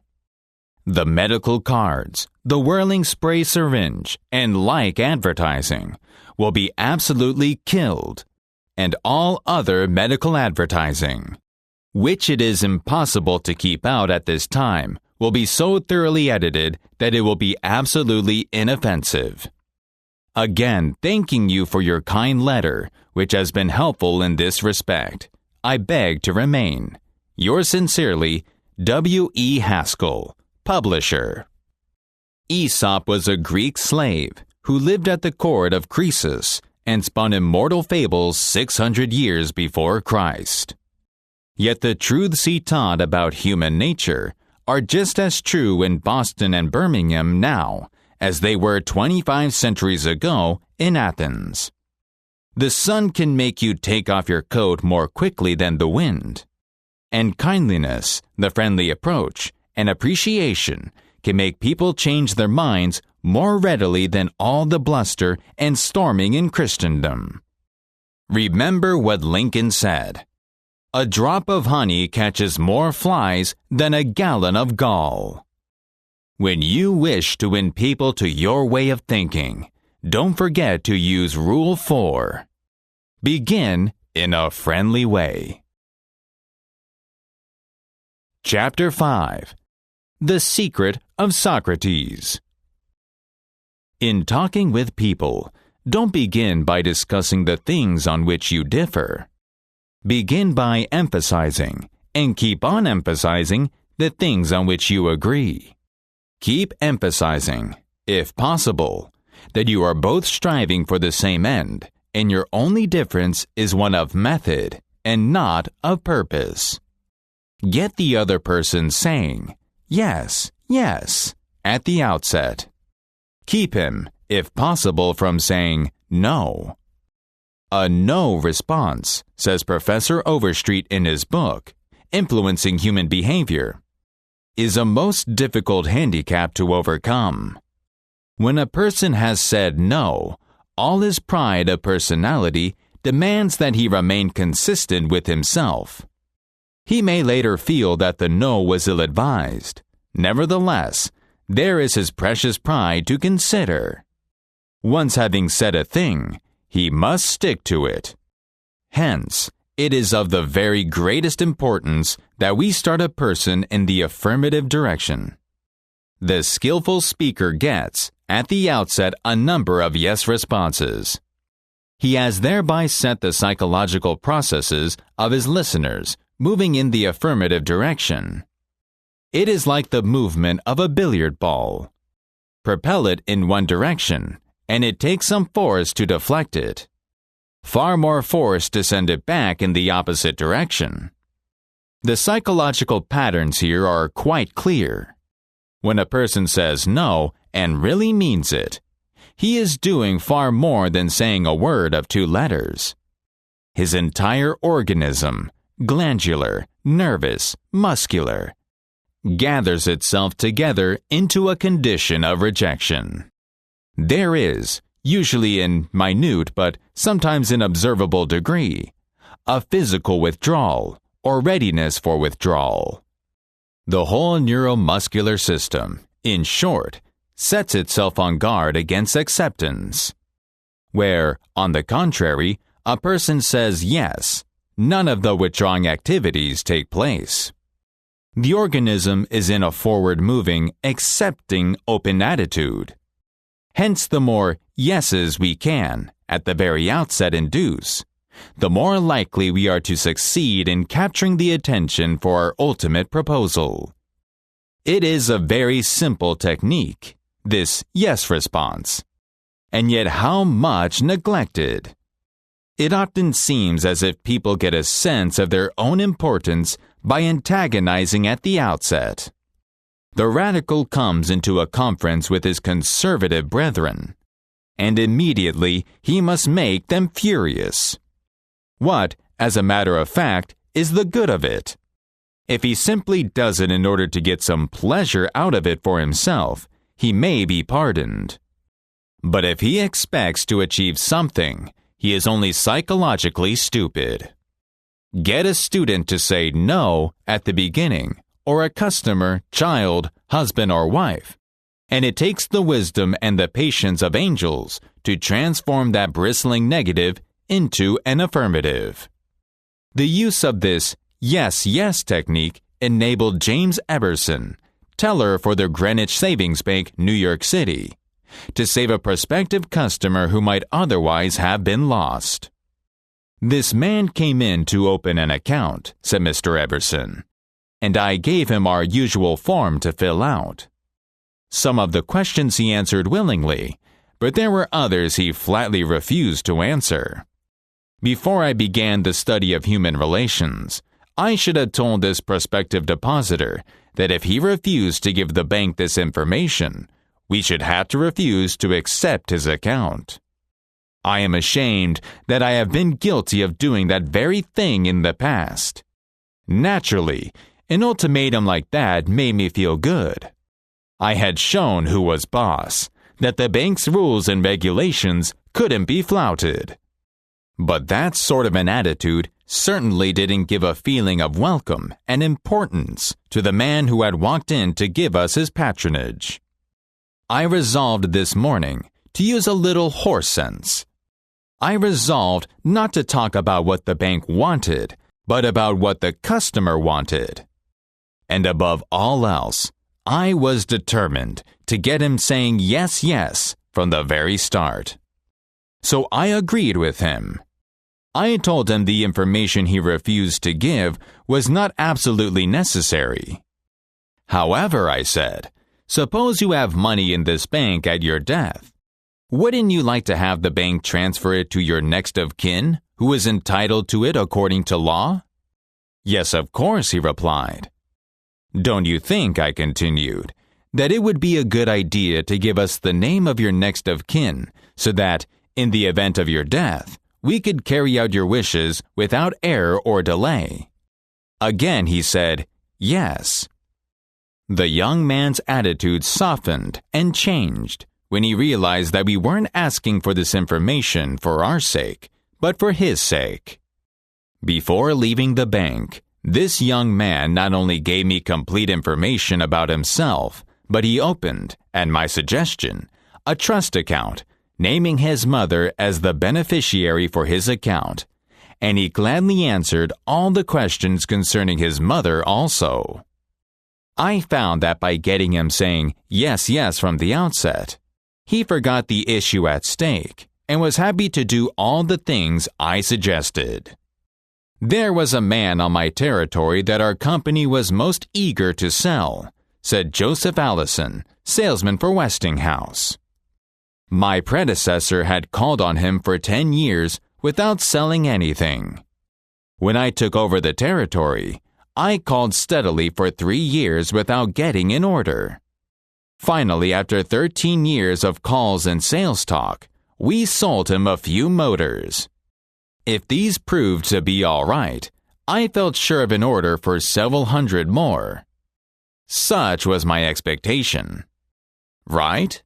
The medical cards, the whirling spray syringe, and like advertising will be absolutely killed, and all other medical advertising, which it is impossible to keep out at this time, will be so thoroughly edited that it will be absolutely inoffensive. Again, thanking you for your kind letter, which has been helpful in this respect, I beg to remain. Yours sincerely, W. E. Haskell, Publisher. Aesop was a Greek slave who lived at the court of Croesus and spun immortal fables 600 years before Christ. Yet the truths he taught about human nature are just as true in Boston and Birmingham now as they were 25 centuries ago in Athens. The sun can make you take off your coat more quickly than the wind, and kindliness, the friendly approach, and appreciation can make people change their minds more readily than all the bluster and storming in Christendom. Remember what Lincoln said: "A drop of honey catches more flies than a gallon of gall." When you wish to win people to your way of thinking, don't forget to use Rule 4. Begin in a friendly way. Chapter 5. The Secret of Socrates. In talking with people, don't begin by discussing the things on which you differ. Begin by emphasizing, and keep on emphasizing, the things on which you agree. Keep emphasizing, if possible, that you are both striving for the same end, and your only difference is one of method and not of purpose. Get the other person saying, "Yes, yes," at the outset. Keep him, if possible, from saying no. A no response, says Professor Overstreet in his book, Influencing Human Behavior, is a most difficult handicap to overcome. When a person has said no, all his pride of personality demands that he remain consistent with himself. He may later feel that the no was ill-advised. Nevertheless, there is his precious pride to consider. Once having said a thing, he must stick to it. Hence, it is of the very greatest importance that we start a person in the affirmative direction. The skillful speaker gets, at the outset, a number of yes responses. He has thereby set the psychological processes of his listeners moving in the affirmative direction. It is like the movement of a billiard ball. Propel it in one direction, and it takes some force to deflect it. Far more force to send it back in the opposite direction. The psychological patterns here are quite clear. When a person says no and really means it, he is doing far more than saying a word of 2 letters. His entire organism, glandular, nervous, muscular, gathers itself together into a condition of rejection. There is, usually in minute but sometimes in observable degree, a physical withdrawal or readiness for withdrawal. The whole neuromuscular system, in short, sets itself on guard against acceptance. Where, on the contrary, a person says yes, none of the withdrawing activities take place. The organism is in a forward-moving, accepting, open attitude. Hence, the more yeses we can, at the very outset, induce, the more likely we are to succeed in capturing the attention for our ultimate proposal. It is a very simple technique, this yes response, and yet how much neglected. It often seems as if people get a sense of their own importance by antagonizing at the outset. The radical comes into a conference with his conservative brethren, and immediately he must make them furious. What, as a matter of fact, is the good of it? If he simply does it in order to get some pleasure out of it for himself, he may be pardoned. But if he expects to achieve something, he is only psychologically stupid. Get a student to say no at the beginning, or a customer, child, husband, or wife, and it takes the wisdom and the patience of angels to transform that bristling negative into an affirmative. The use of this yes technique enabled James Everson, teller for the Greenwich Savings Bank, New York City, to save a prospective customer who might otherwise have been lost. "This man came in to open an account," said Mr. Everson, "and I gave him our usual form to fill out. Some of the questions he answered willingly, but there were others he flatly refused to answer. Before I began the study of human relations, I should have told this prospective depositor that if he refused to give the bank this information, we should have to refuse to accept his account. I am ashamed that I have been guilty of doing that very thing in the past. Naturally, an ultimatum like that made me feel good. I had shown who was boss, that the bank's rules and regulations couldn't be flouted. But that sort of an attitude certainly didn't give a feeling of welcome and importance to the man who had walked in to give us his patronage. I resolved this morning to use a little horse sense. I resolved not to talk about what the bank wanted, but about what the customer wanted. And above all else, I was determined to get him saying yes from the very start. So I agreed with him. I told him the information he refused to give was not absolutely necessary. However, I said, suppose you have money in this bank at your death. Wouldn't you like to have the bank transfer it to your next of kin, who is entitled to it according to law? Yes, of course, he replied. Don't you think, I continued, that it would be a good idea to give us the name of your next of kin, so that, in the event of your death, we could carry out your wishes without error or delay? Again he said, yes. The young man's attitude softened and changed when he realized that we weren't asking for this information for our sake, but for his sake. Before leaving the bank, this young man not only gave me complete information about himself, but he opened, at my suggestion, a trust account, naming his mother as the beneficiary for his account, and he gladly answered all the questions concerning his mother also. I found that by getting him saying yes from the outset, he forgot the issue at stake and was happy to do all the things I suggested. There was a man on my territory that our company was most eager to sell, said Joseph Allison, salesman for Westinghouse. My predecessor had called on him for 10 years without selling anything. When I took over the territory, I called steadily for 3 years without getting an order. Finally, after 13 years of calls and sales talk, we sold him a few motors. If these proved to be all right, I felt sure of an order for several hundred more. Such was my expectation. Right?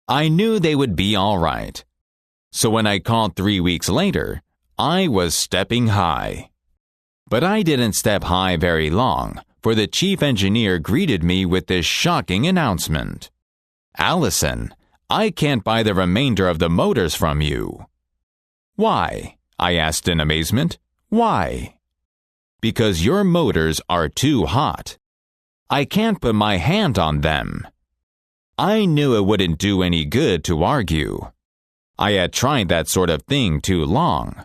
I knew they would be all right. So when I called 3 weeks later, I was stepping high. But I didn't step high very long, for the chief engineer greeted me with this shocking announcement. "Allison, I can't buy the remainder of the motors from you." "Why?" I asked in amazement. "Why?" "Because your motors are too hot. I can't put my hand on them." I knew it wouldn't do any good to argue. I had tried that sort of thing too long.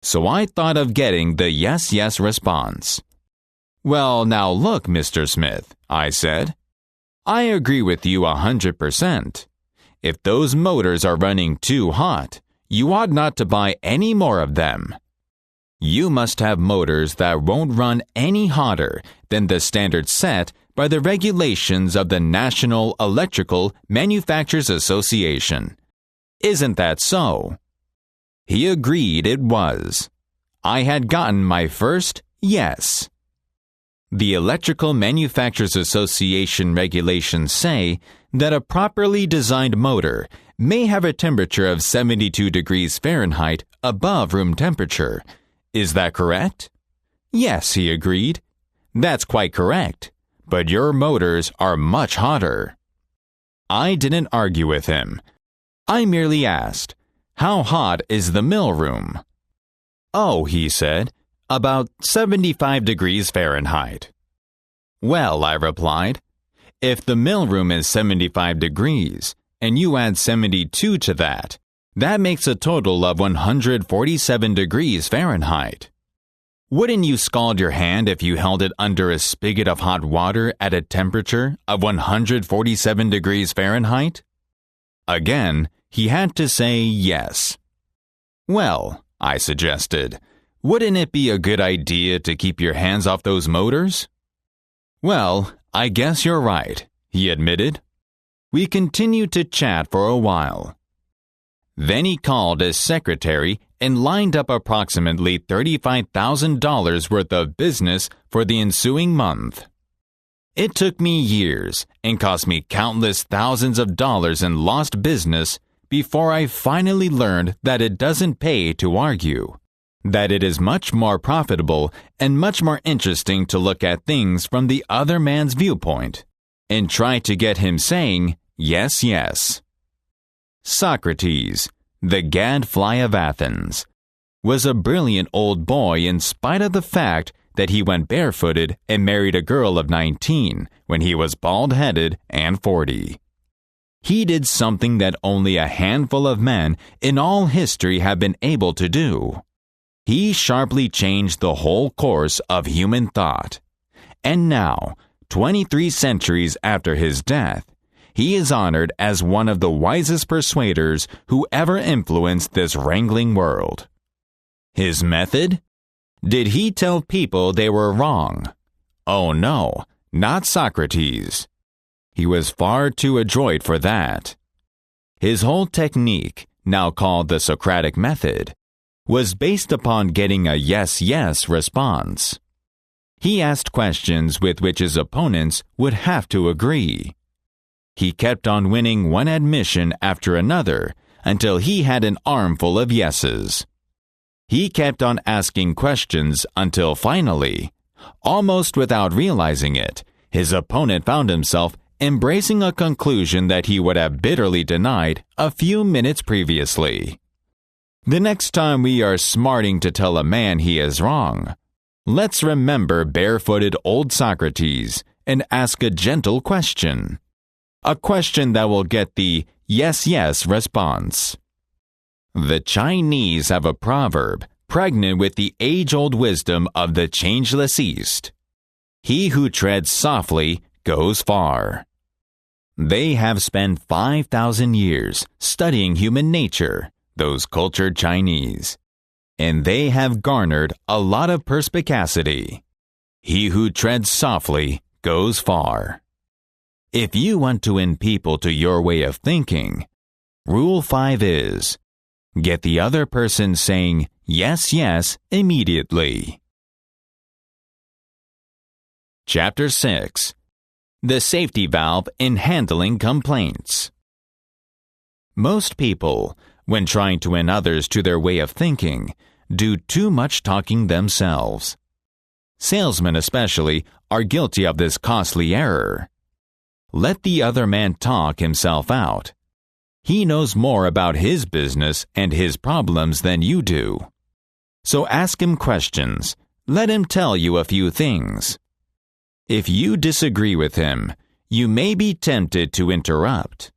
So I thought of getting the yes response. "Well, now look, Mr. Smith," I said. "I agree with you 100%. If those motors are running too hot, you ought not to buy any more of them. You must have motors that won't run any hotter than the standard set by the regulations of the National Electrical Manufacturers Association. Isn't that so?" He agreed it was. I had gotten my first yes. The Electrical Manufacturers Association regulations say that a properly designed motor may have a temperature of 72 degrees Fahrenheit above room temperature. Is that correct? Yes, he agreed. That's quite correct, but your motors are much hotter. I didn't argue with him. I merely asked, "How hot is the mill room?" "Oh," he said, "about 75 degrees Fahrenheit." "Well," I replied, "if the mill room is 75 degrees, and you add 72 to that, that makes a total of 147 degrees Fahrenheit. Wouldn't you scald your hand if you held it under a spigot of hot water at a temperature of 147 degrees Fahrenheit?" Again, he had to say yes. "Well," I suggested, "wouldn't it be a good idea to keep your hands off those motors?" "Well, I guess you're right," he admitted. We continued to chat for a while. Then he called his secretary and lined up approximately $35,000 worth of business for the ensuing month. It took me years and cost me countless thousands of dollars in lost business before I finally learned that it doesn't pay to argue, that it is much more profitable and much more interesting to look at things from the other man's viewpoint and try to get him saying yes. Socrates, the gadfly of Athens, was a brilliant old boy in spite of the fact that he went barefooted and married a girl of 19 when he was bald-headed and 40. He did something that only a handful of men in all history have been able to do. He sharply changed the whole course of human thought. And now, 23 centuries after his death, he is honored as one of the wisest persuaders who ever influenced this wrangling world. His method? Did he tell people they were wrong? Oh no, not Socrates. He was far too adroit for that. His whole technique, now called the Socratic method, was based upon getting a yes response. He asked questions with which his opponents would have to agree. He kept on winning one admission after another until he had an armful of yeses. He kept on asking questions until finally, almost without realizing it, his opponent found himself embracing a conclusion that he would have bitterly denied a few minutes previously. The next time we are smarting to tell a man he is wrong, let's remember barefooted old Socrates and ask a gentle question. A question that will get the yes response. The Chinese have a proverb pregnant with the age-old wisdom of the changeless East. He who treads softly goes far. They have spent 5,000 years studying human nature, those cultured Chinese, and they have garnered a lot of perspicacity. He who treads softly goes far. If you want to win people to your way of thinking, Rule 5 is, get the other person saying yes, yes immediately. Chapter 6. The Safety Valve in Handling Complaints. Most people, when trying to win others to their way of thinking, do too much talking themselves. Salesmen especially are guilty of this costly error. Let the other man talk himself out. He knows more about his business and his problems than you do. So ask him questions. Let him tell you a few things. If you disagree with him, you may be tempted to interrupt.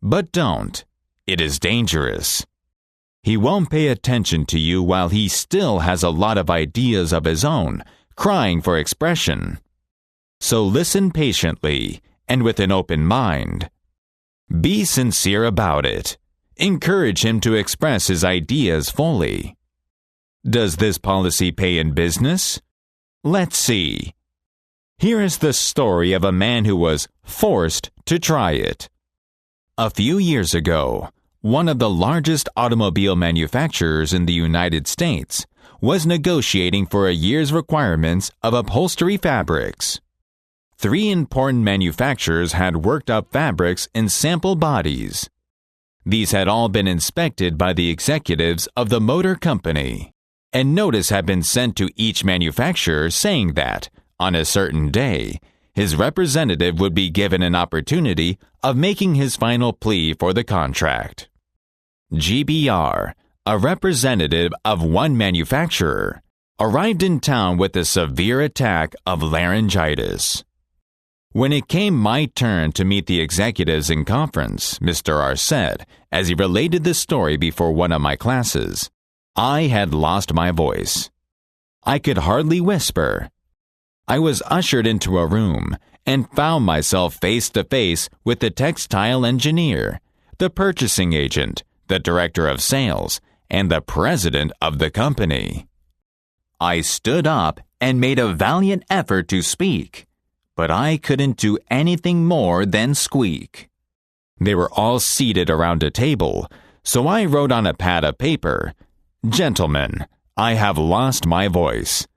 But don't. It is dangerous. He won't pay attention to you while he still has a lot of ideas of his own, crying for expression. So listen patiently and with an open mind. Be sincere about it. Encourage him to express his ideas fully. Does this policy pay in business? Let's see. Here is the story of a man who was forced to try it. A few years ago, one of the largest automobile manufacturers in the United States was negotiating for a year's requirements of upholstery fabrics. 3 important manufacturers had worked up fabrics in sample bodies. These had all been inspected by the executives of the motor company, and notice had been sent to each manufacturer saying that, on a certain day, his representative would be given an opportunity of making his final plea for the contract. GBR, a representative of one manufacturer, arrived in town with a severe attack of laryngitis. When it came my turn to meet the executives in conference, Mr. R said, as he related the story before one of my classes, I had lost my voice. I could hardly whisper. I was ushered into a room and found myself face to face with the textile engineer, the purchasing agent, the director of sales, and the president of the company. I stood up and made a valiant effort to speak, but I couldn't do anything more than squeak. They were all seated around a table, so I wrote on a pad of paper, "Gentlemen, I have lost my voice.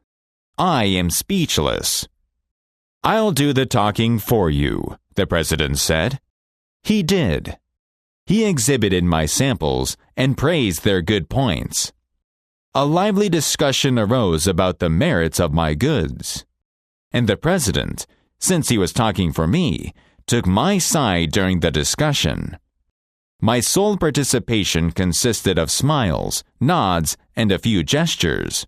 I am speechless." "I'll do the talking for you," the president said. He did. He exhibited my samples and praised their good points. A lively discussion arose about the merits of my goods. And the president, since he was talking for me, took my side during the discussion. My sole participation consisted of smiles, nods, and a few gestures.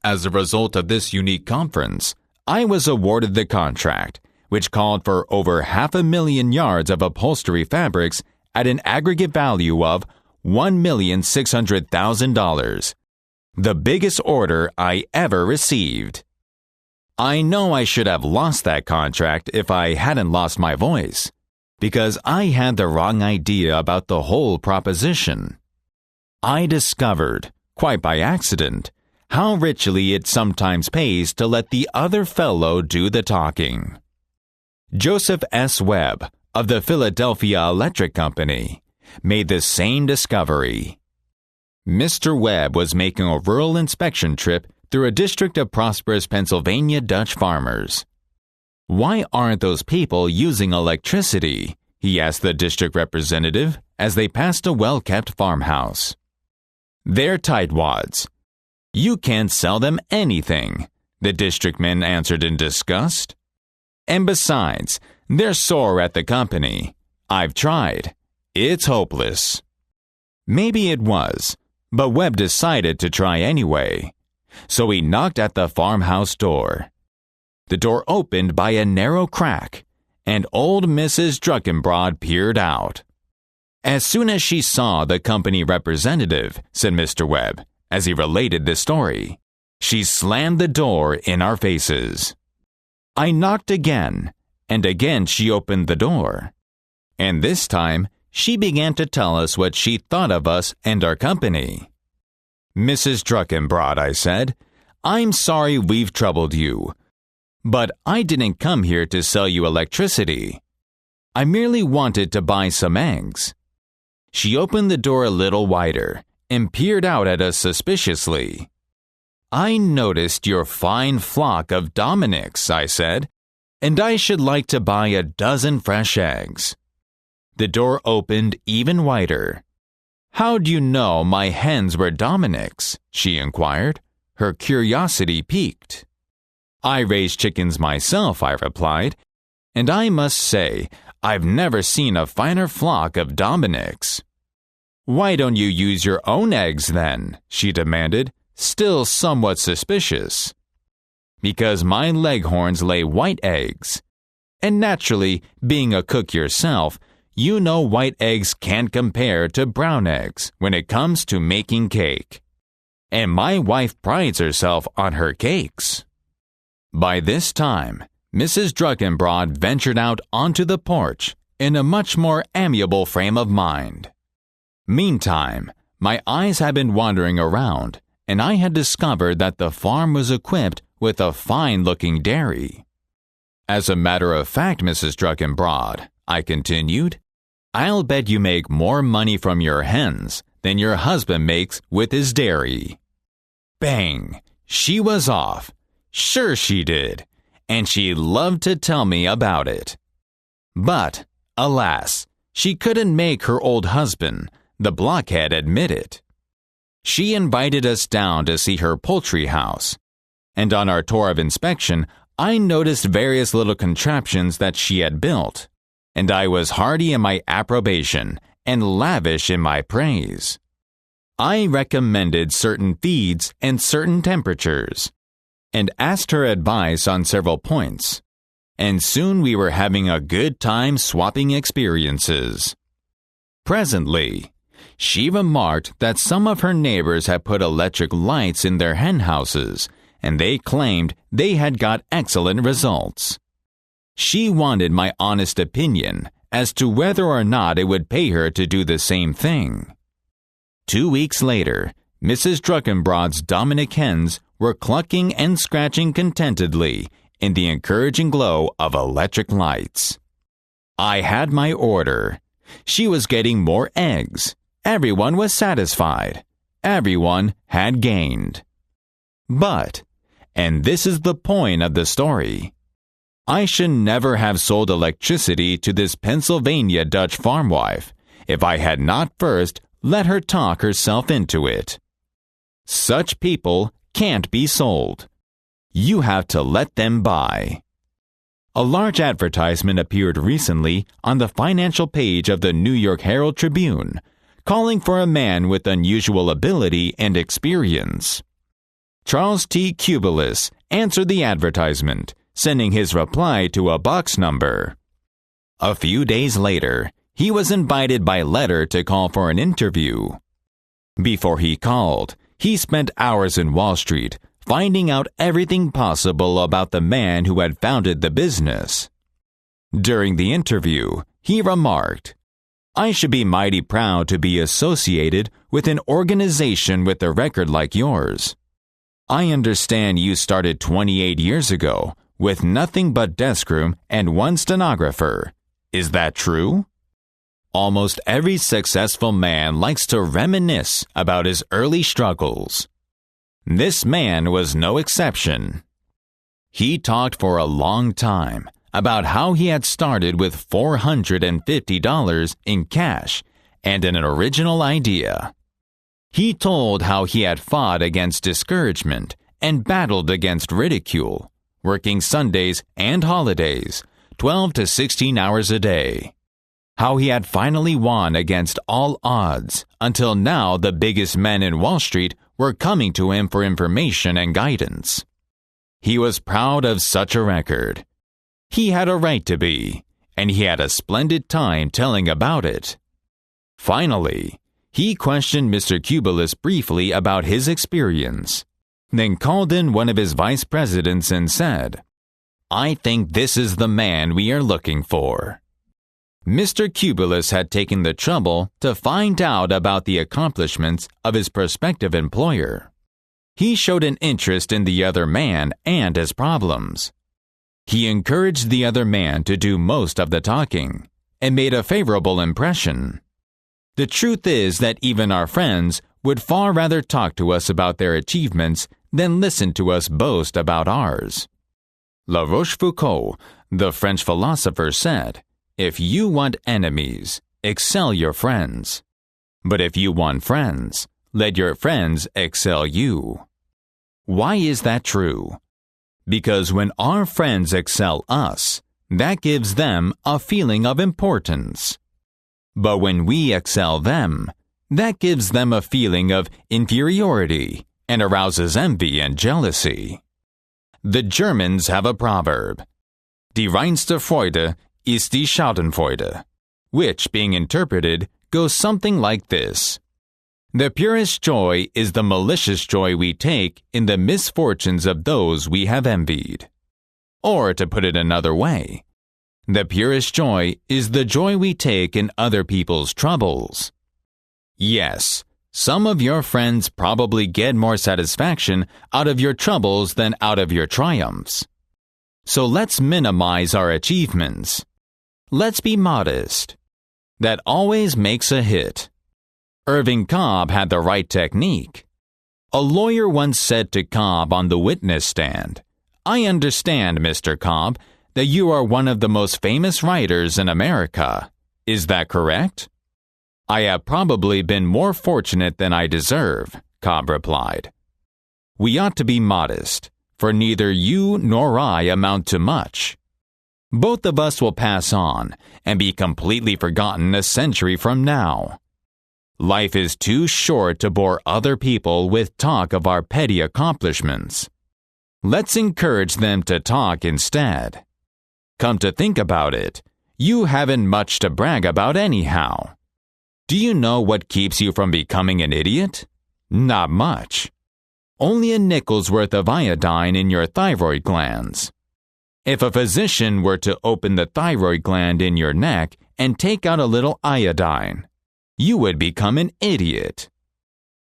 As a result of this unique conference, I was awarded the contract, which called for over 500,000 yards of upholstery fabrics at an aggregate value of $1,600,000, the biggest order I ever received. I know I should have lost that contract if I hadn't lost my voice, because I had the wrong idea about the whole proposition. I discovered, quite by accident, how richly it sometimes pays to let the other fellow do the talking. Joseph S. Webb, of the Philadelphia Electric Company, made the same discovery. Mr. Webb was making a rural inspection trip through a district of prosperous Pennsylvania Dutch farmers. "Why aren't those people using electricity?" he asked the district representative as they passed a well-kept farmhouse. "They're tightwads. You can't sell them anything," the districtman answered in disgust. "And besides, they're sore at the company. I've tried. It's hopeless." Maybe it was, but Webb decided to try anyway. So he knocked at the farmhouse door. The door opened by a narrow crack, and old Mrs. Druckenbrod peered out. "As soon as she saw the company representative," said Mr. Webb, as he related the story, "she slammed the door in our faces. I knocked again, and again she opened the door. And this time, she began to tell us what she thought of us and our company. 'Mrs. Druckenbrod,' I said, 'I'm sorry we've troubled you. But I didn't come here to sell you electricity. I merely wanted to buy some eggs." She opened the door a little wider and peered out at us suspiciously. "I noticed your fine flock of Dominics," I said, "and I should like to buy a dozen fresh eggs." The door opened even wider. "How'd you know my hens were Dominics?" she inquired, her curiosity piqued. "I raise chickens myself," I replied, "and I must say I've never seen a finer flock of Dominics." "Why don't you use your own eggs then?" she demanded, still somewhat suspicious. "Because my leghorns lay white eggs. And naturally, being a cook yourself, you know white eggs can't compare to brown eggs when it comes to making cake. And my wife prides herself on her cakes." By this time, Mrs. Druckenbrod ventured out onto the porch in a much more amiable frame of mind. Meantime, my eyes had been wandering around, and I had discovered that the farm was equipped with a fine-looking dairy. "As a matter of fact, Mrs. Druckenbrod," I continued, "I'll bet you make more money from your hens than your husband makes with his dairy." Bang! She was off. Sure she did, and she loved to tell me about it. But, alas, she couldn't make her old husband, the blockhead, admit it. She invited us down to see her poultry house, and on our tour of inspection, I noticed various little contraptions that she had built, and I was hearty in my approbation and lavish in my praise. I recommended certain feeds and certain temperatures, and asked her advice on several points, and soon we were having a good time swapping experiences. Presently, she remarked that some of her neighbors had put electric lights in their hen houses, and they claimed they had got excellent results. She wanted my honest opinion as to whether or not it would pay her to do the same thing. 2 weeks later, Mrs. Druckenbrod's Dominic hens were clucking and scratching contentedly in the encouraging glow of electric lights. I had my order. She was getting more eggs. Everyone was satisfied. Everyone had gained. But, and this is the point of the story, I should never have sold electricity to this Pennsylvania Dutch farmwife if I had not first let her talk herself into it. Such people can't be sold. You have to let them buy. A large advertisement appeared recently on the financial page of the New York Herald Tribune, calling for a man with unusual ability and experience. Charles T. Cubilis answered the advertisement, sending his reply to a box number. A few days later, he was invited by letter to call for an interview. Before he called, he spent hours in Wall Street finding out everything possible about the man who had founded the business. During the interview, he remarked, "I should be mighty proud to be associated with an organization with a record like yours. I understand you started 28 years ago with nothing but desk room and one stenographer. Is that true?" Almost every successful man likes to reminisce about his early struggles. This man was no exception. He talked for a long time about how he had started with $450 in cash and an original idea. He told how he had fought against discouragement and battled against ridicule, working Sundays and holidays, 12 to 16 hours a day. How he had finally won against all odds until now the biggest men in Wall Street were coming to him for information and guidance. He was proud of such a record. He had a right to be, and he had a splendid time telling about it. Finally, he questioned Mr. Cubilis briefly about his experience, then called in one of his vice presidents and said, "I think this is the man we are looking for." Mr. Cubilis had taken the trouble to find out about the accomplishments of his prospective employer. He showed an interest in the other man and his problems. He encouraged the other man to do most of the talking, and made a favorable impression. The truth is that even our friends would far rather talk to us about their achievements than listen to us boast about ours. La Rochefoucauld, the French philosopher, said, "If you want enemies, excel your friends. But if you want friends, let your friends excel you." Why is that true? Because when our friends excel us, that gives them a feeling of importance. But when we excel them, that gives them a feeling of inferiority and arouses envy and jealousy. The Germans have a proverb, "Die reinste Freude ist die Schadenfreude," which, being interpreted, goes something like this. The purest joy is the malicious joy we take in the misfortunes of those we have envied. Or, to put it another way, the purest joy is the joy we take in other people's troubles. Yes, some of your friends probably get more satisfaction out of your troubles than out of your triumphs. So let's minimize our achievements. Let's be modest. That always makes a hit. Irving Cobb had the right technique. A lawyer once said to Cobb on the witness stand, "I understand, Mr. Cobb, that you are one of the most famous writers in America. Is that correct?" "I have probably been more fortunate than I deserve," Cobb replied. We ought to be modest, for neither you nor I amount to much. Both of us will pass on and be completely forgotten a century from now. Life is too short to bore other people with talk of our petty accomplishments. Let's encourage them to talk instead. Come to think about it, you haven't much to brag about anyhow. Do you know what keeps you from becoming an idiot? Not much. Only a nickel's worth of iodine in your thyroid glands. If a physician were to open the thyroid gland in your neck and take out a little iodine, you would become an idiot.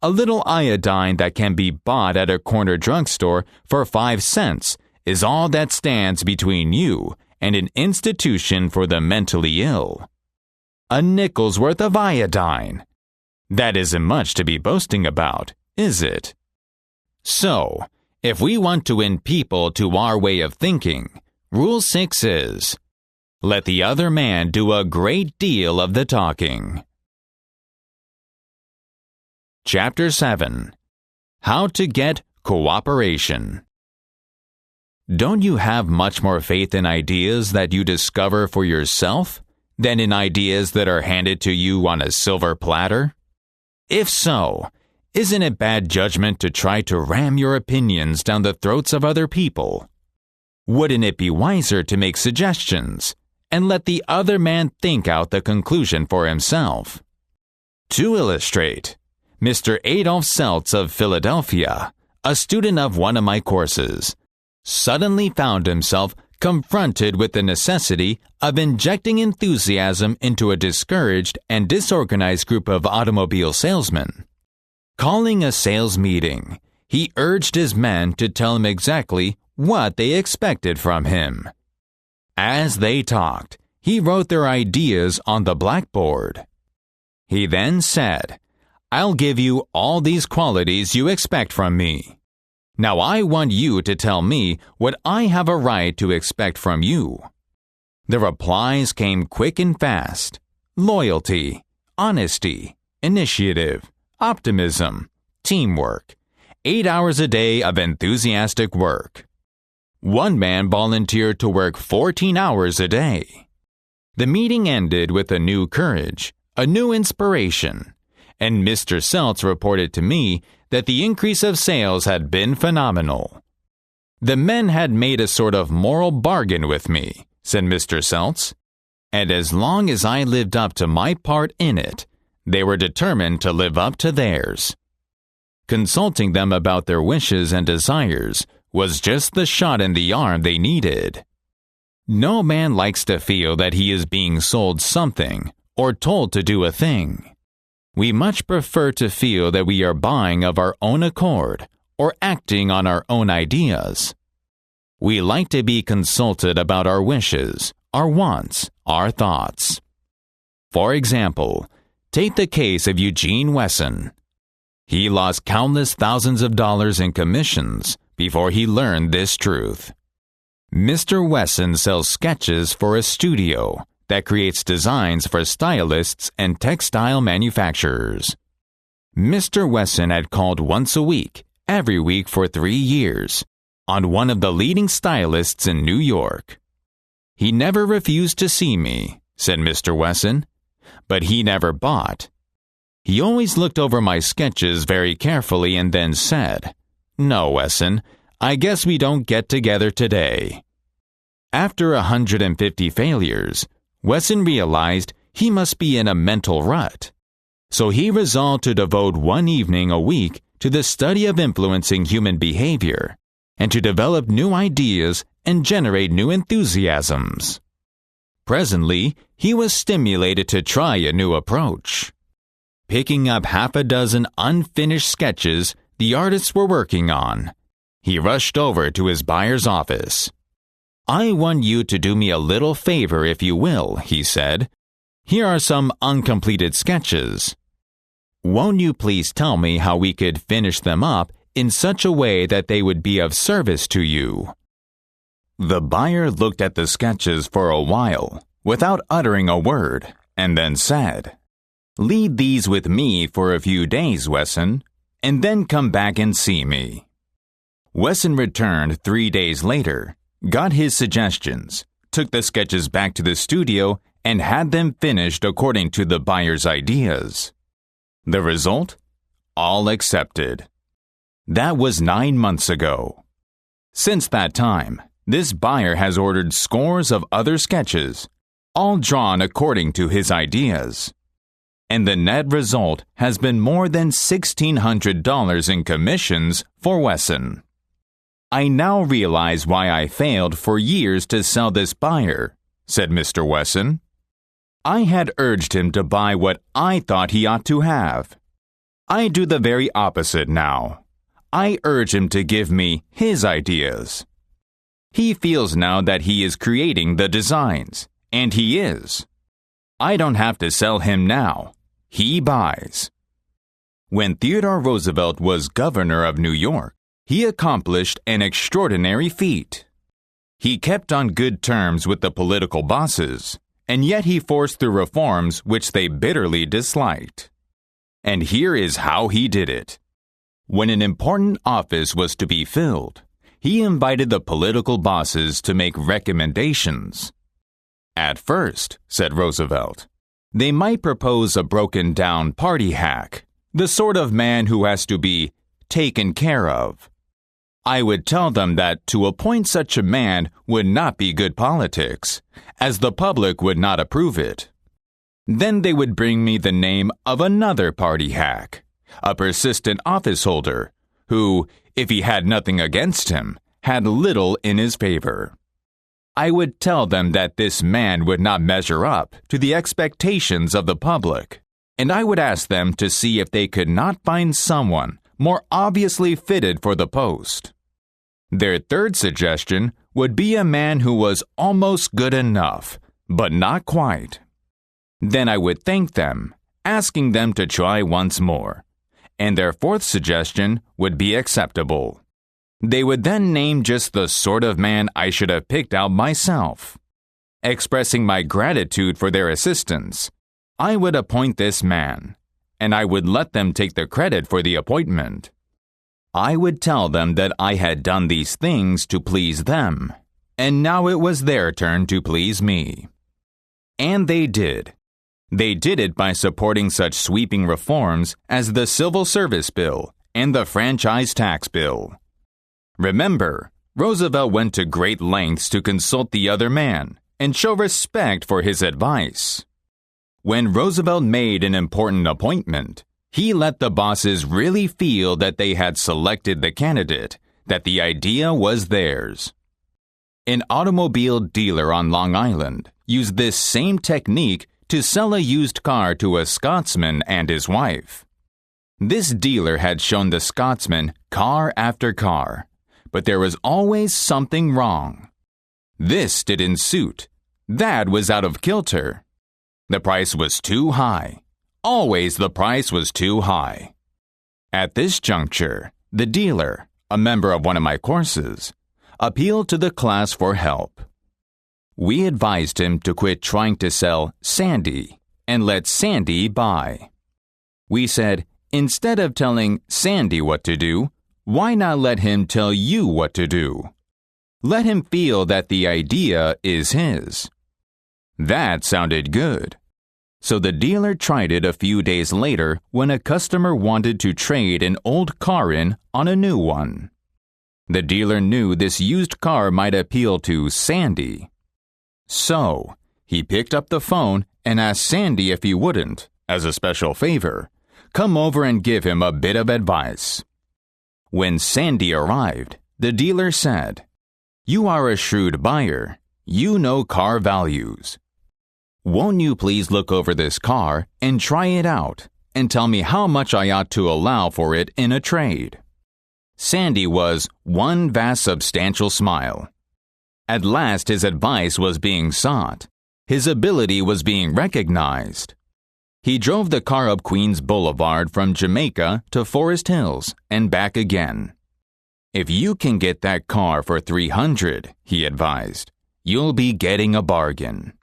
A little iodine that can be bought at a corner drugstore for 5 cents is all that stands between you and an institution for the mentally ill. A nickel's worth of iodine. That isn't much to be boasting about, is it? So, if we want to win people to our way of thinking, Rule 6 is, let the other man do a great deal of the talking. Chapter 7. How to Get Cooperation. Don't you have much more faith in ideas that you discover for yourself than in ideas that are handed to you on a silver platter? If so, isn't it bad judgment to try to ram your opinions down the throats of other people? Wouldn't it be wiser to make suggestions and let the other man think out the conclusion for himself? To illustrate, Mr. Adolf Seltz of Philadelphia, a student of one of my courses, suddenly found himself confronted with the necessity of injecting enthusiasm into a discouraged and disorganized group of automobile salesmen. Calling a sales meeting, he urged his men to tell him exactly what they expected from him. As they talked, he wrote their ideas on the blackboard. He then said, "I'll give you all these qualities you expect from me. Now I want you to tell me what I have a right to expect from you." The replies came quick and fast. Loyalty, honesty, initiative, optimism, teamwork, 8 hours a day of enthusiastic work. One man volunteered to work 14 hours a day. The meeting ended with a new courage, a new inspiration, and Mr. Seltz reported to me that the increase of sales had been phenomenal. "The men had made a sort of moral bargain with me," said Mr. Seltz, "and as long as I lived up to my part in it, they were determined to live up to theirs." Consulting them about their wishes and desires was just the shot in the arm they needed. No man likes to feel that he is being sold something or told to do a thing. We much prefer to feel that we are buying of our own accord or acting on our own ideas. We like to be consulted about our wishes, our wants, our thoughts. For example, take the case of Eugene Wesson. He lost countless thousands of dollars in commissions before he learned this truth. Mr. Wesson sells sketches for a studio that creates designs for stylists and textile manufacturers. Mr. Wesson had called once a week, every week for 3 years, on one of the leading stylists in New York. He never refused to see me, said Mr. Wesson, but he never bought. He always looked over my sketches very carefully and then said, "No, Wesson, I guess we don't get together today." After 150 failures, Wesson realized he must be in a mental rut. So he resolved to devote one evening a week to the study of influencing human behavior and to develop new ideas and generate new enthusiasms. Presently, he was stimulated to try a new approach. Picking up half a dozen unfinished sketches the artists were working on, he rushed over to his buyer's office. "I want you to do me a little favor, if you will," he said. "Here are some uncompleted sketches. Won't you please tell me how we could finish them up in such a way that they would be of service to you?" The buyer looked at the sketches for a while, without uttering a word, and then said, "Leave these with me for a few days, Wesson, and then come back and see me." Wesson returned 3 days later, got his suggestions, took the sketches back to the studio, and had them finished according to the buyer's ideas. The result? All accepted. That was 9 months ago. Since that time, this buyer has ordered scores of other sketches, all drawn according to his ideas. And the net result has been more than $1,600 in commissions for Wesson. "I now realize why I failed for years to sell this buyer," said Mr. Wesson. "I had urged him to buy what I thought he ought to have. I do the very opposite now. I urge him to give me his ideas. He feels now that he is creating the designs, and he is. I don't have to sell him now. He buys." When Theodore Roosevelt was governor of New York, he accomplished an extraordinary feat. He kept on good terms with the political bosses, and yet he forced through reforms which they bitterly disliked. And here is how he did it. When an important office was to be filled, he invited the political bosses to make recommendations. "At first," said Roosevelt, "they might propose a broken-down party hack, the sort of man who has to be taken care of. I would tell them that to appoint such a man would not be good politics, as the public would not approve it. Then they would bring me the name of another party hack, a persistent office holder, who, if he had nothing against him, had little in his favor. I would tell them that this man would not measure up to the expectations of the public, and I would ask them to see if they could not find someone more obviously fitted for the post. Their third suggestion would be a man who was almost good enough, but not quite. Then I would thank them, asking them to try once more, and their fourth suggestion would be acceptable. They would then name just the sort of man I should have picked out myself. Expressing my gratitude for their assistance, I would appoint this man, and I would let them take the credit for the appointment. I would tell them that I had done these things to please them, and now it was their turn to please me. And they did. They did it by supporting such sweeping reforms as the Civil Service Bill and the Franchise Tax Bill. Remember, Roosevelt went to great lengths to consult the other man and show respect for his advice. When Roosevelt made an important appointment, he let the bosses really feel that they had selected the candidate, that the idea was theirs. An automobile dealer on Long Island used this same technique to sell a used car to a Scotsman and his wife. This dealer had shown the Scotsman car after car, but there was always something wrong. This didn't suit. That was out of kilter. The price was too high. Always the price was too high. At this juncture, the dealer, a member of one of my courses, appealed to the class for help. We advised him to quit trying to sell Sandy and let Sandy buy. We said, instead of telling Sandy what to do, why not let him tell you what to do? Let him feel that the idea is his. That sounded good. So the dealer tried it a few days later when a customer wanted to trade an old car in on a new one. The dealer knew this used car might appeal to Sandy. So, he picked up the phone and asked Sandy if he wouldn't, as a special favor, come over and give him a bit of advice. When Sandy arrived, the dealer said, "You are a shrewd buyer. You know car values. Won't you please look over this car and try it out and tell me how much I ought to allow for it in a trade?" Sandy was one vast substantial smile. At last his advice was being sought. His ability was being recognized. He drove the car up Queens Boulevard from Jamaica to Forest Hills and back again. "If you can get that car for $300, he advised, "you'll be getting a bargain."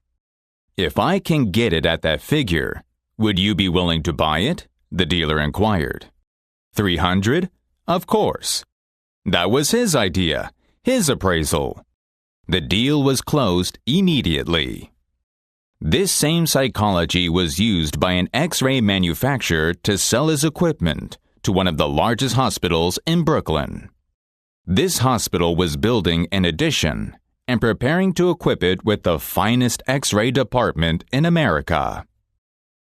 "If I can get it at that figure, would you be willing to buy it?" the dealer inquired. $300? Of course. That was his idea, his appraisal. The deal was closed immediately. This same psychology was used by an X-ray manufacturer to sell his equipment to one of the largest hospitals in Brooklyn. This hospital was building an addition and preparing to equip it with the finest X-ray department in America.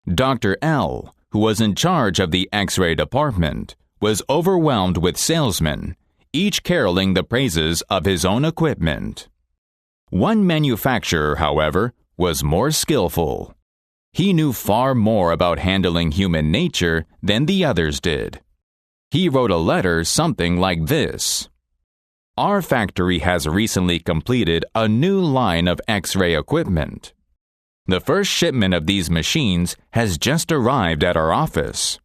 Dr. L, who was in charge of the X-ray department, was overwhelmed with salesmen, each caroling the praises of his own equipment. One manufacturer, however, was more skillful. He knew far more about handling human nature than the others did. He wrote a letter something like this: "Our factory has recently completed a new line of X-ray equipment. The first shipment of these machines has just arrived at our office.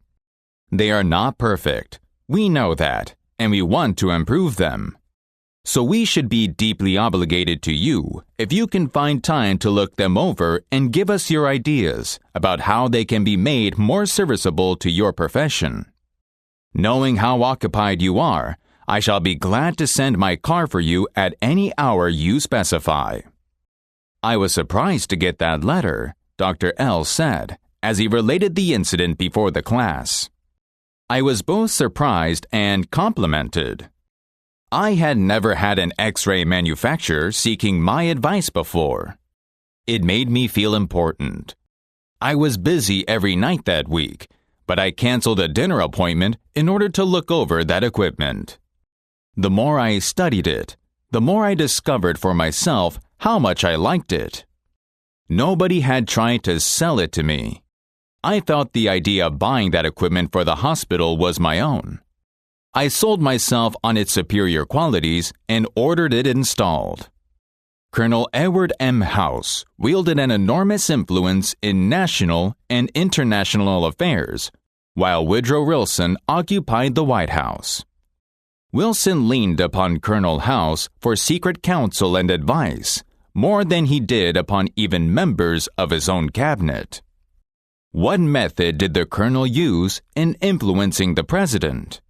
They are not perfect. We know that, and we want to improve them. So we should be deeply obligated to you if you can find time to look them over and give us your ideas about how they can be made more serviceable to your profession. Knowing how occupied you are, I shall be glad to send my car for you at any hour you specify." "I was surprised to get that letter," Dr. L said, as he related the incident before the class. "I was both surprised and complimented. I had never had an X-ray manufacturer seeking my advice before. It made me feel important. I was busy every night that week, but I canceled a dinner appointment in order to look over that equipment. The more I studied it, the more I discovered for myself how much I liked it. Nobody had tried to sell it to me. I felt the idea of buying that equipment for the hospital was my own. I sold myself on its superior qualities and ordered it installed. Colonel Edward M. House wielded an enormous influence in national and international affairs, while Woodrow Wilson occupied the White House. Wilson leaned upon Colonel House for secret counsel and advice, more than he did upon even members of his own cabinet. What method did the colonel use in influencing the president?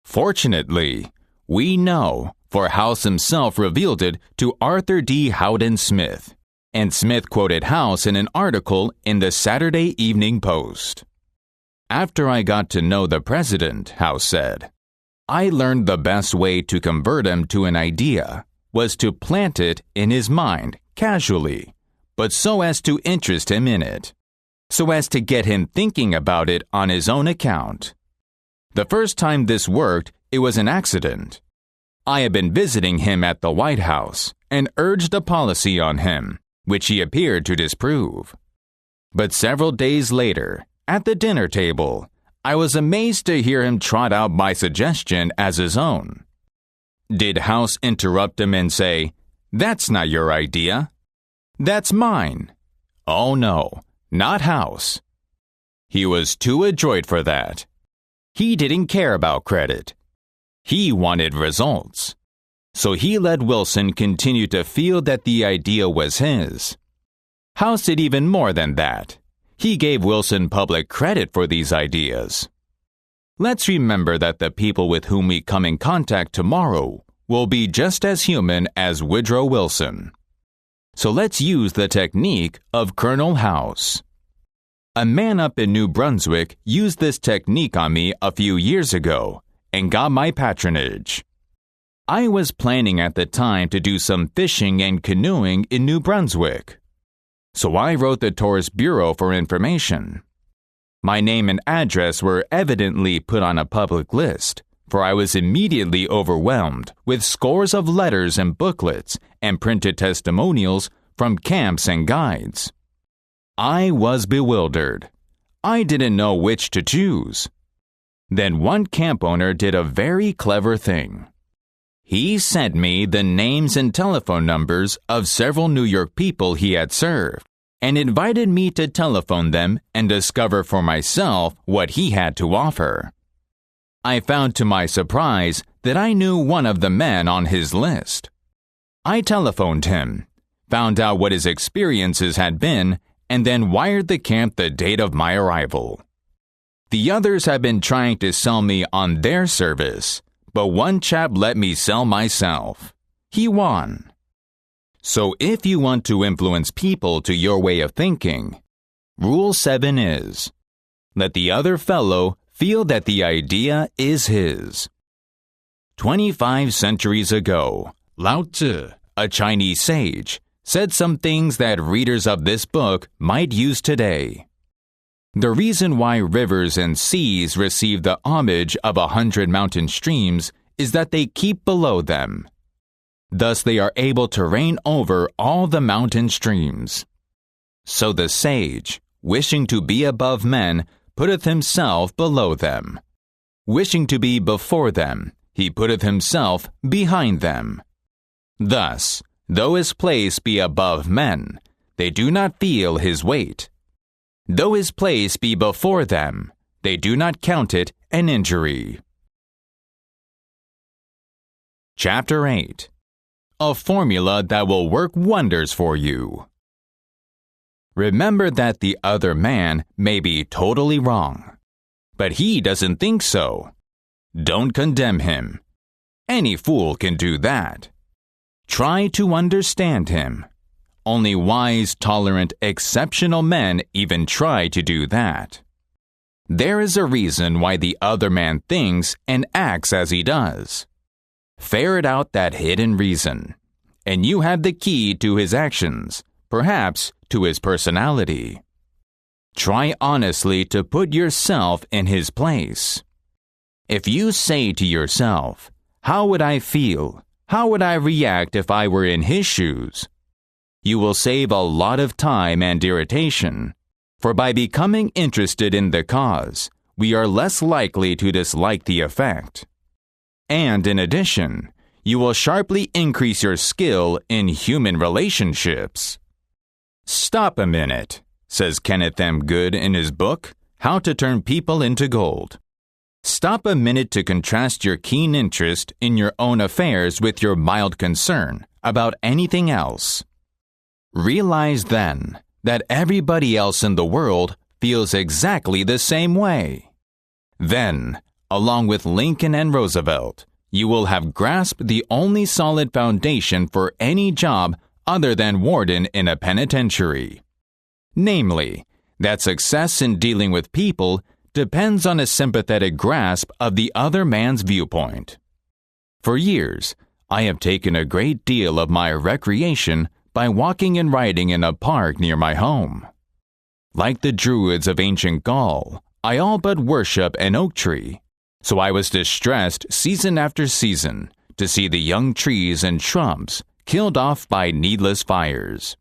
Fortunately, we know, for House himself revealed it to Arthur D. Howden Smith, and Smith quoted House in an article in the Saturday Evening Post. "After I got to know the president," House said, "I learned the best way to convert him to an idea was to plant it in his mind casually, but so as to interest him in it, so as to get him thinking about it on his own account. The first time this worked, it was an accident. I had been visiting him at the White House and urged a policy on him, which he appeared to disprove. But several days later, at the dinner table, I was amazed to hear him trot out my suggestion as his own. Did House interrupt him and say, 'That's not your idea. That's mine'? Oh no, not house. He was too adroit for that. He didn't care about credit. He wanted results. So he let Wilson continue to feel that the idea was his. House did even more than that. He gave Wilson public credit for these ideas. Let's remember that the people with whom we come in contact tomorrow will be just as human as Woodrow Wilson. So let's use the technique of Colonel House. A man up in New Brunswick used this technique on me a few years ago and got my patronage. I was planning at the time to do some fishing and canoeing in New Brunswick. So I wrote the Tourist Bureau for information. My name and address were evidently put on a public list, for I was immediately overwhelmed with scores of letters and booklets and printed testimonials from camps and guides. I was bewildered. I didn't know which to choose. Then one camp owner did a very clever thing. He sent me the names and telephone numbers of several New York people he had served and invited me to telephone them and discover for myself what he had to offer. I found to my surprise that I knew one of the men on his list. I telephoned him, found out what his experiences had been, and then wired the camp the date of my arrival. The others had been trying to sell me on their service, but one chap let me sell myself. He won. So if you want to influence people to your way of thinking, Rule 7 is, let the other fellow feel that the idea is his. 25 centuries ago, Lao Tzu, a Chinese sage, said some things that readers of this book might use today. The reason why rivers and seas receive the homage of 100 mountain streams is that they keep below them. Thus they are able to reign over all the mountain streams. So the sage, wishing to be above men, putteth himself below them. Wishing to be before them, he putteth himself behind them. Thus, though his place be above men, they do not feel his weight. Though his place be before them, they do not count it an injury. Chapter 8. A formula that will work wonders for you. Remember that the other man may be totally wrong, but he doesn't think so. Don't condemn him. Any fool can do that. Try to understand him. Only wise, tolerant, exceptional men even try to do that. There is a reason why the other man thinks and acts as he does. Ferret out that hidden reason, and you have the key to his actions, perhaps to his personality. Try honestly to put yourself in his place. If you say to yourself, "How would I feel? How would I react if I were in his shoes?" you will save a lot of time and irritation, for by becoming interested in the cause, we are less likely to dislike the effect. And in addition, you will sharply increase your skill in human relationships. Stop a minute, says Kenneth M. Good in his book, How to Turn People into Gold. Stop a minute to contrast your keen interest in your own affairs with your mild concern about anything else. Realize then that everybody else in the world feels exactly the same way. Then, along with Lincoln and Roosevelt, you will have grasped the only solid foundation for any job other than warden in a penitentiary. Namely, that success in dealing with people depends on a sympathetic grasp of the other man's viewpoint. For years, I have taken a great deal of my recreation by walking and riding in a park near my home. Like the Druids of ancient Gaul, I all but worship an oak tree, so I was distressed season after season to see the young trees and shrubs killed off by needless fires.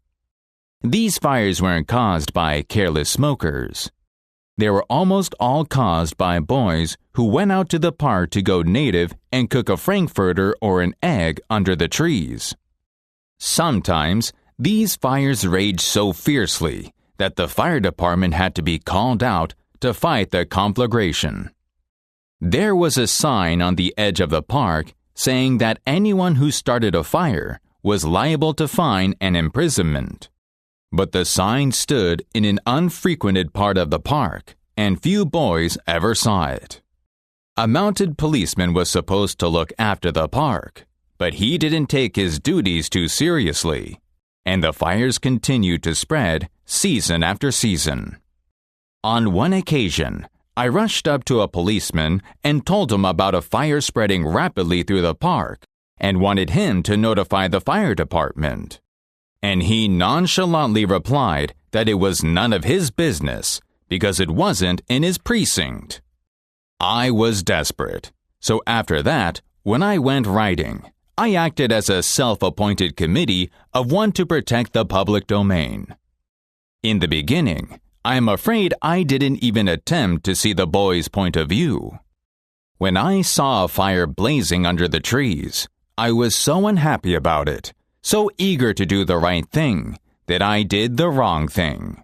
These fires weren't caused by careless smokers. They were almost all caused by boys who went out to the park to go native and cook a frankfurter or an egg under the trees. Sometimes, these fires raged so fiercely that the fire department had to be called out to fight the conflagration. There was a sign on the edge of the park saying that anyone who started a fire was liable to fine and imprisonment. But the sign stood in an unfrequented part of the park, and few boys ever saw it. A mounted policeman was supposed to look after the park, but he didn't take his duties too seriously, and the fires continued to spread season after season. On one occasion, I rushed up to a policeman and told him about a fire spreading rapidly through the park and wanted him to notify the fire department. And he nonchalantly replied that it was none of his business because it wasn't in his precinct. I was desperate, so after that, when I went writing, I acted as a self-appointed committee of one to protect the public domain. In the beginning, I am afraid I didn't even attempt to see the boys' point of view. When I saw a fire blazing under the trees, I was so unhappy about it, so eager to do the right thing, that I did the wrong thing.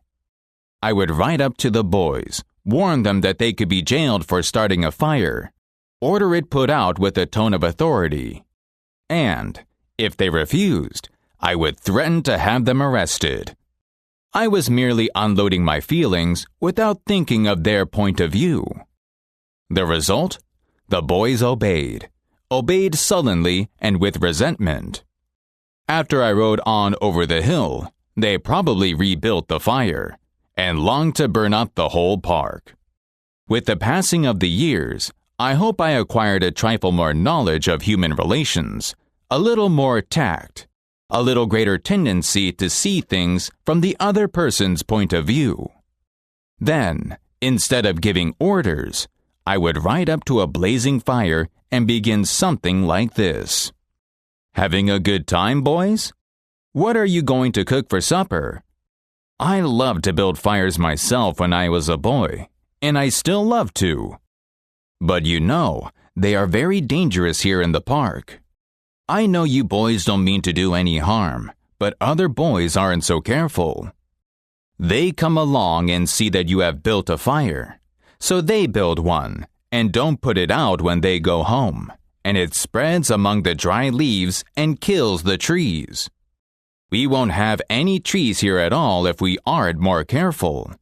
I would write up to the boys, warn them that they could be jailed for starting a fire, order it put out with a tone of authority, and, if they refused, I would threaten to have them arrested. I was merely unloading my feelings without thinking of their point of view. The result? The boys obeyed sullenly and with resentment. After I rode on over the hill, they probably rebuilt the fire and longed to burn up the whole park. With the passing of the years, I hope I acquired a trifle more knowledge of human relations, a little more tact, a little greater tendency to see things from the other person's point of view. Then, instead of giving orders, I would ride up to a blazing fire and begin something like this. Having a good time, boys? What are you going to cook for supper? I loved to build fires myself when I was a boy, and I still love to. But you know, they are very dangerous here in the park. I know you boys don't mean to do any harm, but other boys aren't so careful. They come along and see that you have built a fire, so they build one and don't put it out when they go home, and it spreads among the dry leaves and kills the trees. We won't have any trees here at all if we aren't more careful.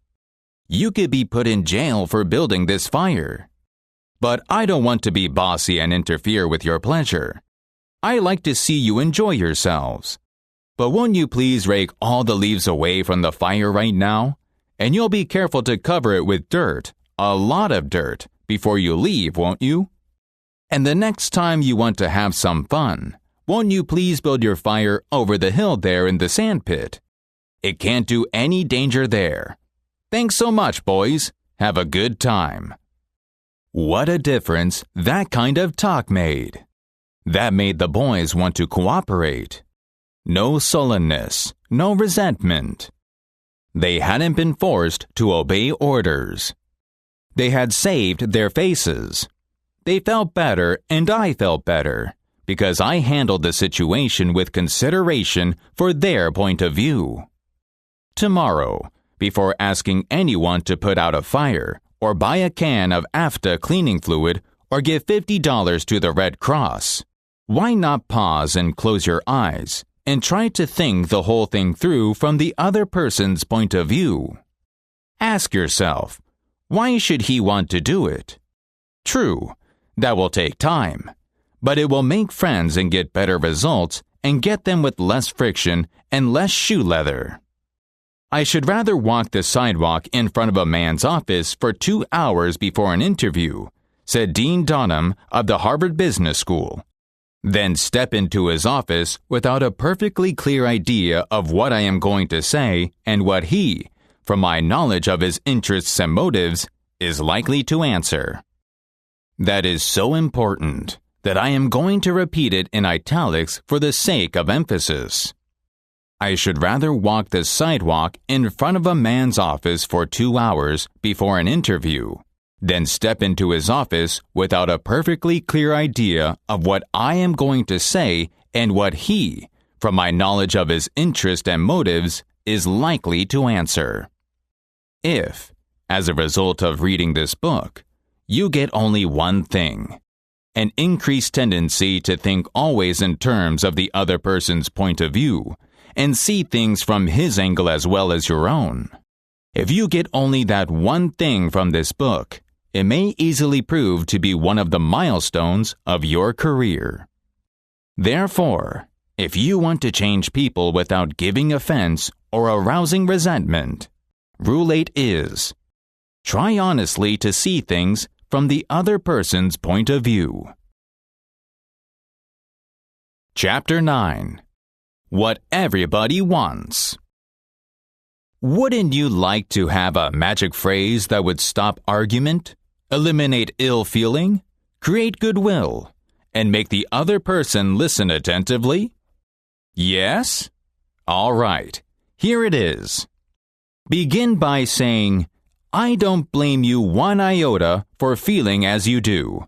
You could be put in jail for building this fire. But I don't want to be bossy and interfere with your pleasure. I like to see you enjoy yourselves. But won't you please rake all the leaves away from the fire right now? And you'll be careful to cover it with dirt, a lot of dirt, before you leave, won't you? And the next time you want to have some fun, won't you please build your fire over the hill there in the sand pit? It can't do any danger there. Thanks so much, boys. Have a good time. What a difference that kind of talk made. That made the boys want to cooperate. No sullenness, no resentment. They hadn't been forced to obey orders. They had saved their faces. They felt better and I felt better because I handled the situation with consideration for their point of view. Tomorrow, before asking anyone to put out a fire or buy a can of AFTA cleaning fluid or give $50 to the Red Cross, why not pause and close your eyes and try to think the whole thing through from the other person's point of view? Ask yourself, why should he want to do it? True, that will take time, but it will make friends and get better results and get them with less friction and less shoe leather. I should rather walk the sidewalk in front of a man's office for 2 hours before an interview, said Dean Donham of the Harvard Business School, then step into his office without a perfectly clear idea of what I am going to say and what he, from my knowledge of his interests and motives, is likely to answer. That is so important that I am going to repeat it in italics for the sake of emphasis. I should rather walk the sidewalk in front of a man's office for 2 hours before an interview than step into his office without a perfectly clear idea of what I am going to say and what he, from my knowledge of his interest and motives, is likely to answer. If, as a result of reading this book, you get only one thing, an increased tendency to think always in terms of the other person's point of view and see things from his angle as well as your own. If you get only that one thing from this book, it may easily prove to be one of the milestones of your career. Therefore, if you want to change people without giving offense or arousing resentment, Rule 8 is, try honestly to see things from the other person's point of view. Chapter 9. What Everybody Wants. Wouldn't you like to have a magic phrase that would stop argument, eliminate ill feeling, create goodwill, and make the other person listen attentively? Yes? All right, here it is. Begin by saying, I don't blame you one iota for feeling as you do.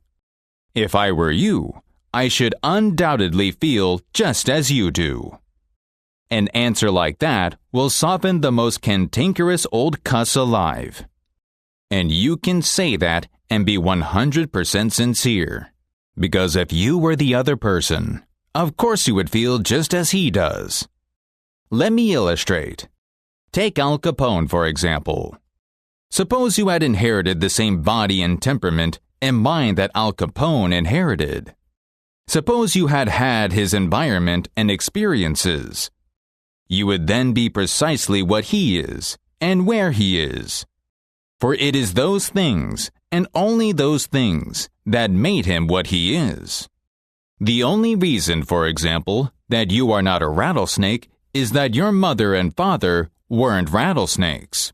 If I were you, I should undoubtedly feel just as you do. An answer like that will soften the most cantankerous old cuss alive. And you can say that and be 100% sincere. Because if you were the other person, of course you would feel just as he does. Let me illustrate. Take Al Capone, for example. Suppose you had inherited the same body and temperament and mind that Al Capone inherited. Suppose you had had his environment and experiences. You would then be precisely what he is and where he is. For it is those things, and only those things, that made him what he is. The only reason, for example, that you are not a rattlesnake is that your mother and father weren't rattlesnakes.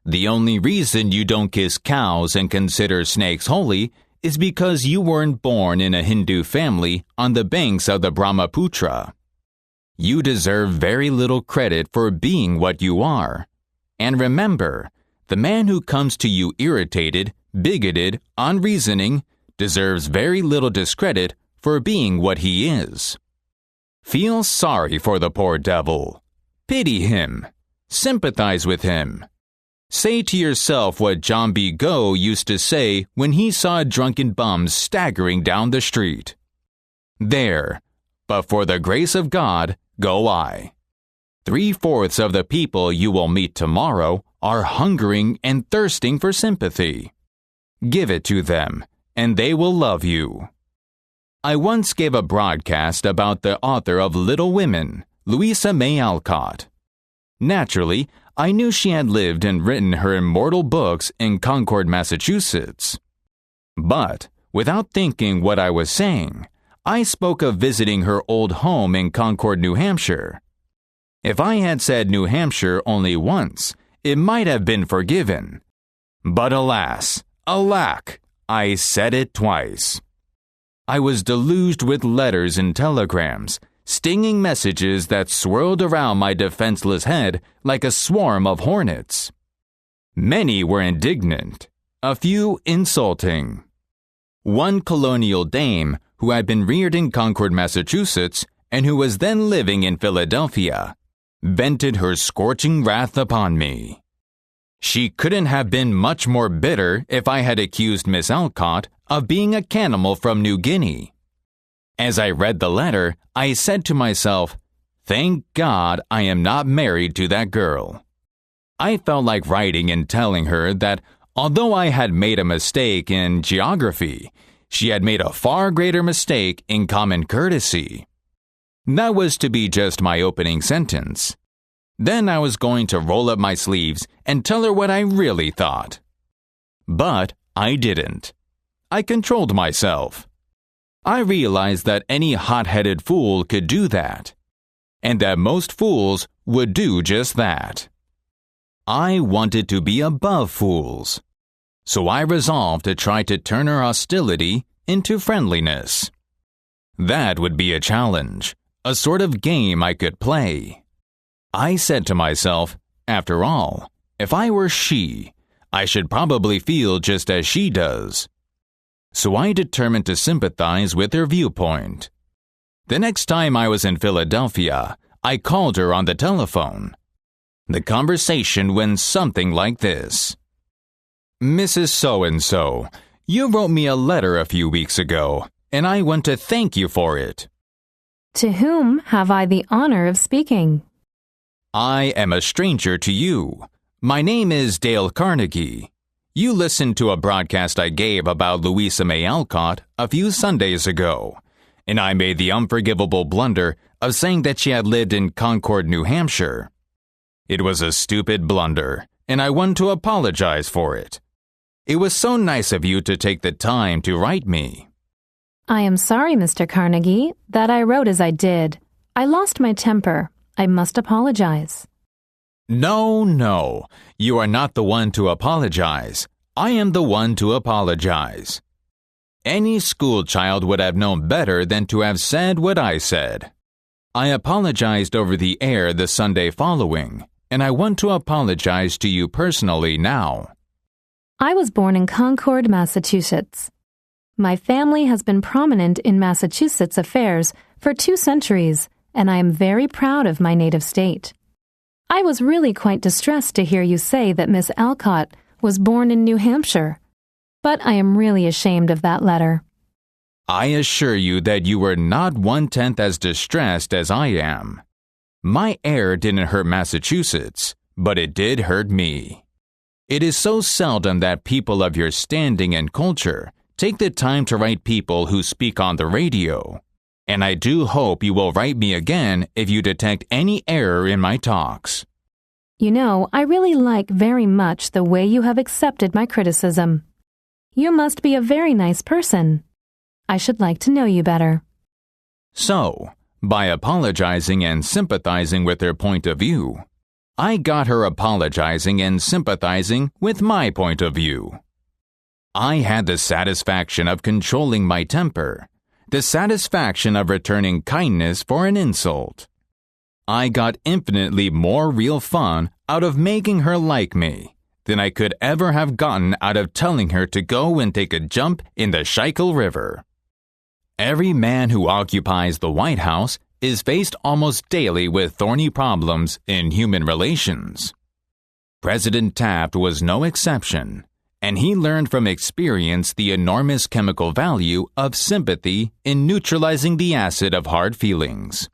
The only reason you don't kiss cows and consider snakes holy is because you weren't born in a Hindu family on the banks of the Brahmaputra. You deserve very little credit for being what you are. And remember, the man who comes to you irritated, bigoted, unreasoning, deserves very little discredit for being what he is. Feel sorry for the poor devil. Pity him. Sympathize with him. Say to yourself what John B. Gough used to say when he saw a drunken bum staggering down the street. There, but for the grace of God, go I. 3/4 of the people you will meet tomorrow are hungering and thirsting for sympathy. Give it to them, and they will love you. I once gave a broadcast about the author of Little Women, Louisa May Alcott. Naturally, I knew she had lived and written her immortal books in Concord, Massachusetts. But, without thinking what I was saying, I spoke of visiting her old home in Concord, New Hampshire. If I had said New Hampshire only once, it might have been forgiven. But alas, alack, I said it twice. I was deluged with letters and telegrams, stinging messages that swirled around my defenseless head like a swarm of hornets. Many were indignant, a few insulting. One colonial dame who had been reared in Concord, Massachusetts, and who was then living in Philadelphia, vented her scorching wrath upon me. She couldn't have been much more bitter if I had accused Miss Alcott of being a cannibal from New Guinea. As I read the letter, I said to myself, "Thank God I am not married to that girl." I felt like writing and telling her that although I had made a mistake in geography, she had made a far greater mistake in common courtesy. That was to be just my opening sentence. Then I was going to roll up my sleeves and tell her what I really thought. But I didn't. I controlled myself. I realized that any hot-headed fool could do that, and that most fools would do just that. I wanted to be above fools, so I resolved to try to turn her hostility into friendliness. That would be a challenge, a sort of game I could play. I said to myself, after all, if I were she, I should probably feel just as she does. So I determined to sympathize with her viewpoint. The next time I was in Philadelphia, I called her on the telephone. The conversation went something like this. Mrs. So-and-so, you wrote me a letter a few weeks ago, and I want to thank you for it. To whom have I the honor of speaking? I am a stranger to you. My name is Dale Carnegie. You listened to a broadcast I gave about Louisa May Alcott a few Sundays ago, and I made the unforgivable blunder of saying that she had lived in Concord, New Hampshire. It was a stupid blunder, and I want to apologize for it. It was so nice of you to take the time to write me. I am sorry, Mr. Carnegie, that I wrote as I did. I lost my temper. I must apologize. No, you are not the one to apologize. I am the one to apologize. Any school child would have known better than to have said what I said. I apologized over the air the Sunday following, and I want to apologize to you personally now. I was born in Concord, Massachusetts. My family has been prominent in Massachusetts affairs for 2 centuries, and I am very proud of my native state. I was really quite distressed to hear you say that Miss Alcott was born in New Hampshire, but I am really ashamed of that letter. I assure you that you were not 1/10 as distressed as I am. My error didn't hurt Massachusetts, but it did hurt me. It is so seldom that people of your standing and culture take the time to write people who speak on the radio, and I do hope you will write me again if you detect any error in my talks. You know, I really like very much the way you have accepted my criticism. You must be a very nice person. I should like to know you better. So, by apologizing and sympathizing with her point of view, I got her apologizing and sympathizing with my point of view. I had the satisfaction of controlling my temper, the satisfaction of returning kindness for an insult. I got infinitely more real fun out of making her like me than I could ever have gotten out of telling her to go and take a jump in the Schuylkill River. Every man who occupies the White House is faced almost daily with thorny problems in human relations. President Taft was no exception, and he learned from experience the enormous chemical value of sympathy in neutralizing the acid of hard feelings.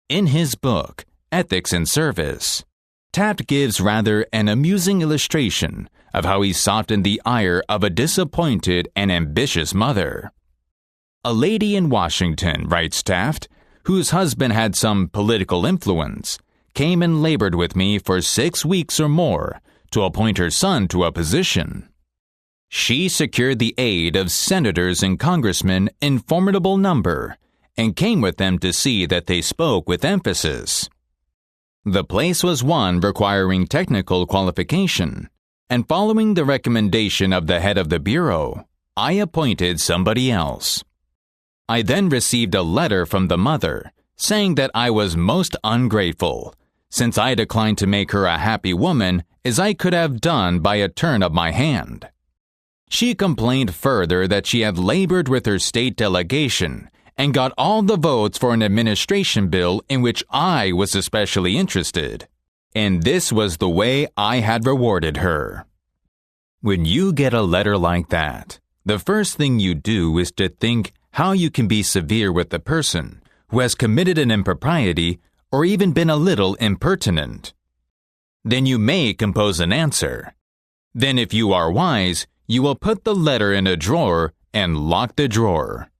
In his book, Ethics in Service, Taft gives rather an amusing illustration of how he softened the ire of a disappointed and ambitious mother. A lady in Washington, writes Taft, whose husband had some political influence, came and labored with me for 6 weeks or more to appoint her son to a position. She secured the aid of senators and congressmen in formidable number and came with them to see that they spoke with emphasis. The place was one requiring technical qualification, and following the recommendation of the head of the bureau, I appointed somebody else. I then received a letter from the mother saying that I was most ungrateful, since I declined to make her a happy woman as I could have done by a turn of my hand. She complained further that she had labored with her state delegation and got all the votes for an administration bill in which I was especially interested, and this was the way I had rewarded her. When you get a letter like that, the first thing you do is to think how you can be severe with the person who has committed an impropriety or even been a little impertinent. Then you may compose an answer. Then if you are wise, you will put the letter in a drawer and lock the drawer.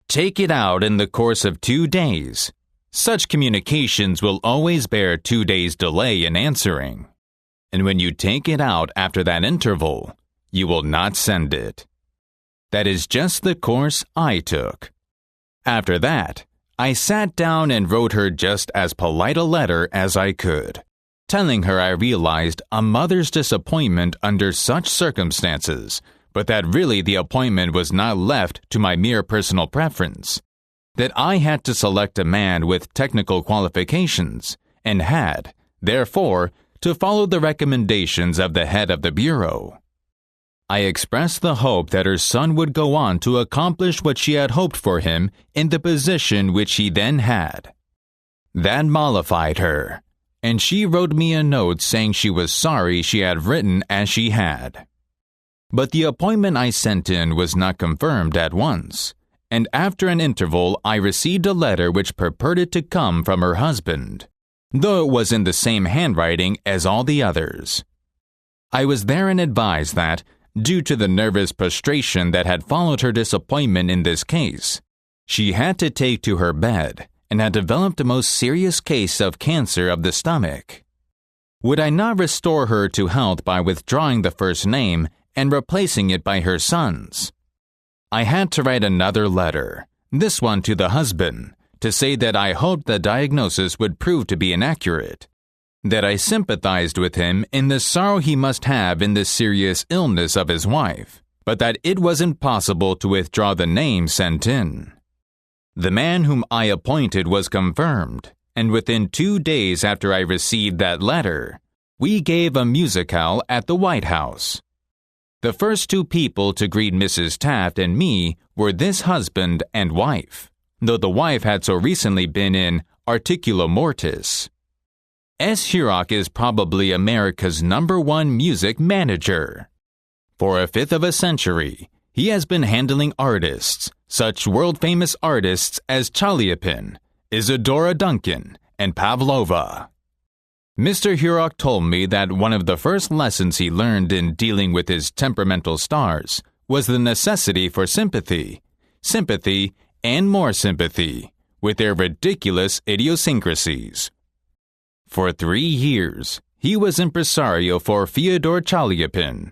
Take it out in the course of 2 days. Such communications will always bear 2 days' delay in answering. And when you take it out after that interval, you will not send it. That is just the course I took. After that, I sat down and wrote her just as polite a letter as I could, telling her I realized a mother's disappointment under such circumstances, but that really the appointment was not left to my mere personal preference, that I had to select a man with technical qualifications, and had, therefore, to follow the recommendations of the head of the bureau. I expressed the hope that her son would go on to accomplish what she had hoped for him in the position which he then had. That mollified her, and she wrote me a note saying she was sorry she had written as she had. But the appointment I sent in was not confirmed at once, and after an interval I received a letter which purported to come from her husband, though it was in the same handwriting as all the others. I was therein advised that, due to the nervous prostration that had followed her disappointment in this case, she had to take to her bed and had developed a most serious case of cancer of the stomach. Would I not restore her to health by withdrawing the first name and replacing it by her son's? I had to write another letter, this one to the husband, to say that I hoped the diagnosis would prove to be inaccurate, that I sympathized with him in the sorrow he must have in the serious illness of his wife, but that it was impossible to withdraw the name sent in. The man whom I appointed was confirmed, and within 2 days after I received that letter, we gave a musicale at the White House. The first 2 people to greet Mrs. Taft and me were this husband and wife, though the wife had so recently been in articulo mortis. S. Hurok is probably America's #1 music manager. For a fifth of a century, he has been handling artists, such world-famous artists as Chaliapin, Isadora Duncan, and Pavlova. Mr. Hurok told me that one of the first lessons he learned in dealing with his temperamental stars was the necessity for sympathy, and more sympathy, with their ridiculous idiosyncrasies. For 3 years, he was impresario for Fyodor Chaliapin,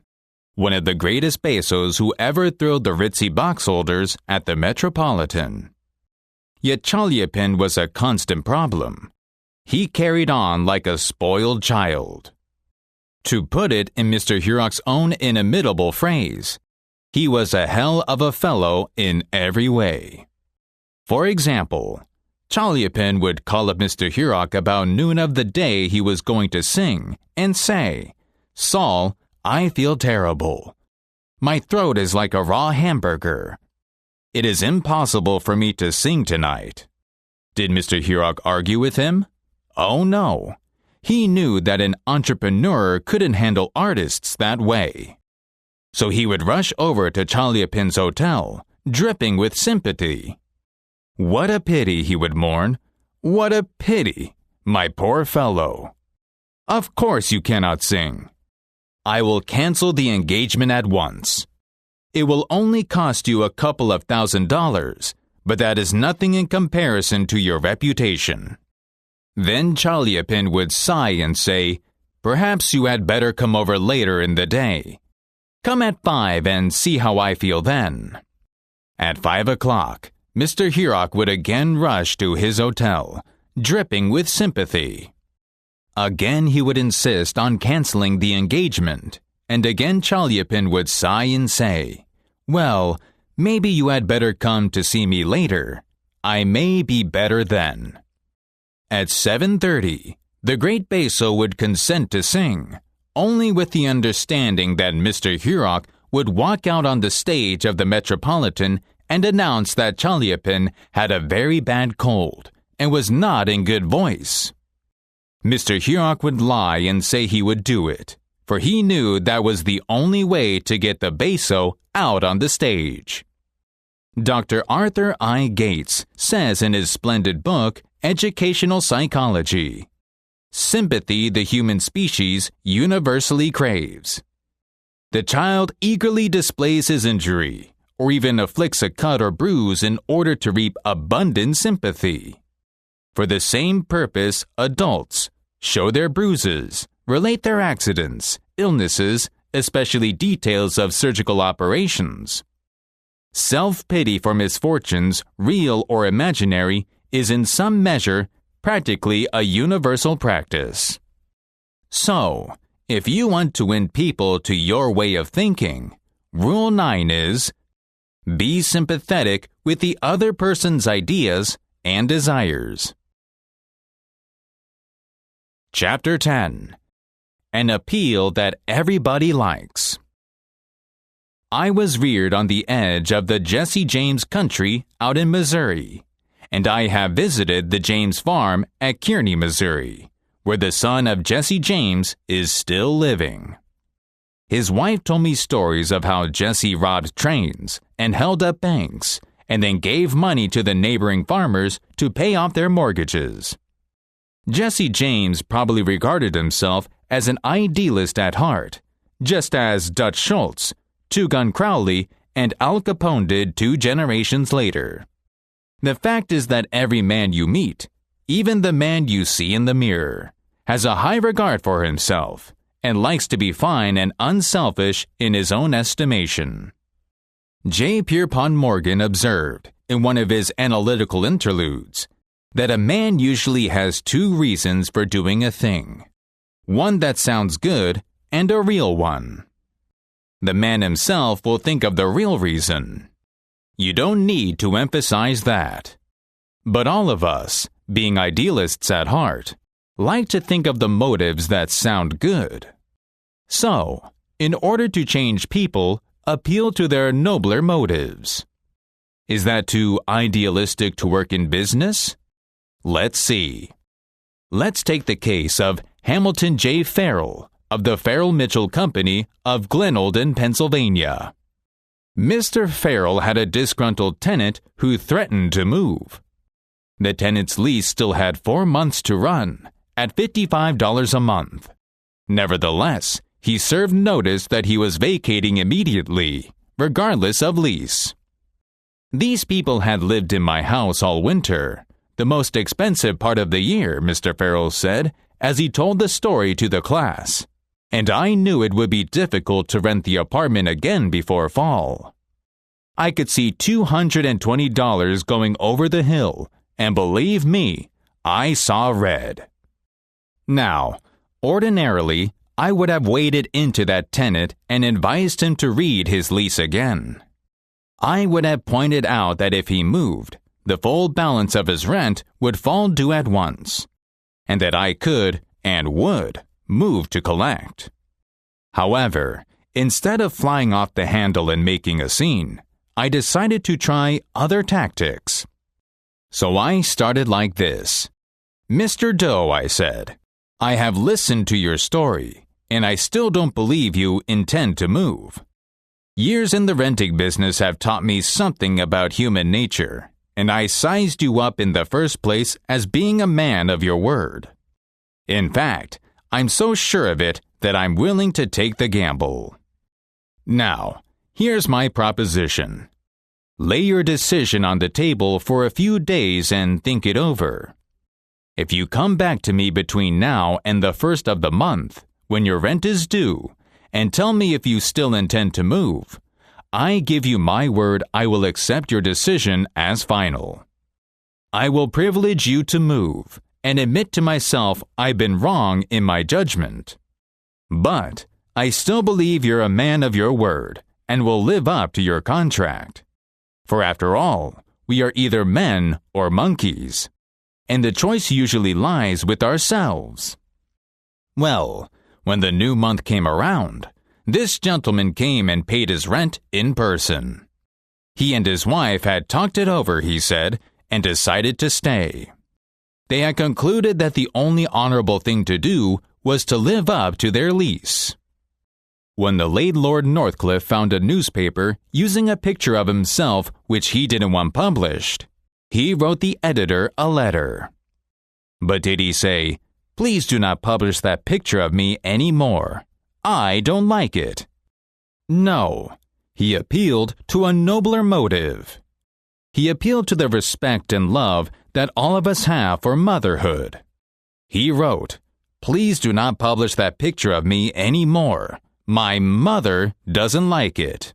one of the greatest pesos who ever thrilled the ritzy box holders at the Metropolitan. Yet Chaliapin was a constant problem. He carried on like a spoiled child. To put it in Mr. Hurok's own inimitable phrase, he was a hell of a fellow in every way. For example, Chaliapin would call up Mr. Hurok about noon of the day he was going to sing and say, "Saul, I feel terrible. My throat is like a raw hamburger. It is impossible for me to sing tonight." Did Mr. Hurok argue with him? Oh no. He knew that an entrepreneur couldn't handle artists that way. So he would rush over to Chaliapin's hotel, dripping with sympathy. "What a pity," he would mourn. "What a pity, my poor fellow. Of course you cannot sing. I will cancel the engagement at once. It will only cost you a couple of $1,000s, but that is nothing in comparison to your reputation." Then Chaliapin would sigh and say, "Perhaps you had better come over later in the day. Come at 5 and see how I feel then." At 5 o'clock, Mr. Hurok would again rush to his hotel, dripping with sympathy. Again he would insist on canceling the engagement, and again Chaliapin would sigh and say, "Well, maybe you had better come to see me later. I may be better then." At 7:30, the great peso would consent to sing, only with the understanding that Mr. Hurok would walk out on the stage of the Metropolitan and announce that Chaliapin had a very bad cold and was not in good voice. Mr. Hurok would lie and say he would do it, for he knew that was the only way to get the peso out on the stage. Dr. Arthur I. Gates says in his splendid book, Educational Psychology, "Sympathy the human species universally craves. The child eagerly displays his injury, or even afflicts a cut or bruise in order to reap abundant sympathy. For the same purpose, adults show their bruises, relate their accidents, illnesses, especially details of surgical operations. Self-pity for misfortunes, real or imaginary, is in some measure practically a universal practice." So, if you want to win people to your way of thinking, Rule 9 is, be sympathetic with the other person's ideas and desires. Chapter 10. An Appeal That Everybody Likes. I was reared on the edge of the Jesse James country out in Missouri, and I have visited the James farm at Kearney, Missouri, where the son of Jesse James is still living. His wife told me stories of how Jesse robbed trains and held up banks and then gave money to the neighboring farmers to pay off their mortgages. Jesse James probably regarded himself as an idealist at heart, just as Dutch Schultz, Two Gun Crowley, and Al Capone did 2 generations later. The fact is that every man you meet, even the man you see in the mirror, has a high regard for himself and likes to be fine and unselfish in his own estimation. J. Pierpont Morgan observed, in one of his analytical interludes, that a man usually has 2 reasons for doing a thing, one that sounds good and a real one. The man himself will think of the real reason. You don't need to emphasize that. But all of us, being idealists at heart, like to think of the motives that sound good. So, in order to change people, appeal to their nobler motives. Is that too idealistic to work in business? Let's see. Let's take the case of Hamilton J. Farrell of the Farrell-Mitchell Company of Glenolden, Pennsylvania. Mr. Farrell had a disgruntled tenant who threatened to move. The tenant's lease still had 4 months to run, at $55 a month. Nevertheless, he served notice that he was vacating immediately, regardless of lease. These people had lived in my house all winter, the most expensive part of the year, Mr. Farrell said, as he told the story to the class, and I knew it would be difficult to rent the apartment again before fall. I could see $220 going over the hill, and believe me, I saw red. Now, ordinarily, I would have waded into that tenant and advised him to read his lease again. I would have pointed out that if he moved, the full balance of his rent would fall due at once, and that I could and would move to collect. However, instead of flying off the handle and making a scene, I decided to try other tactics. So I started like this. Mr. Doe, I said, I have listened to your story, and I still don't believe you intend to move. Years in the renting business have taught me something about human nature, and I sized you up in the first place as being a man of your word. In fact, I'm so sure of it that I'm willing to take the gamble. Now, here's my proposition. Lay your decision on the table for a few days and think it over. If you come back to me between now and the 1st of the month, when your rent is due, and tell me if you still intend to move, I give you my word I will accept your decision as final. I will privilege you to move and admit to myself I've been wrong in my judgment. But I still believe you're a man of your word and will live up to your contract. For after all, we are either men or monkeys, and the choice usually lies with ourselves. Well, when the new month came around, this gentleman came and paid his rent in person. He and his wife had talked it over, he said, and decided to stay. They had concluded that the only honorable thing to do was to live up to their lease. When the late Lord Northcliffe found a newspaper using a picture of himself which he didn't want published, he wrote the editor a letter. But did he say, "Please do not publish that picture of me any more. I don't like it"? No, he appealed to a nobler motive. He appealed to the respect and love that all of us have for motherhood. He wrote, "Please do not publish that picture of me any more. My mother doesn't like it."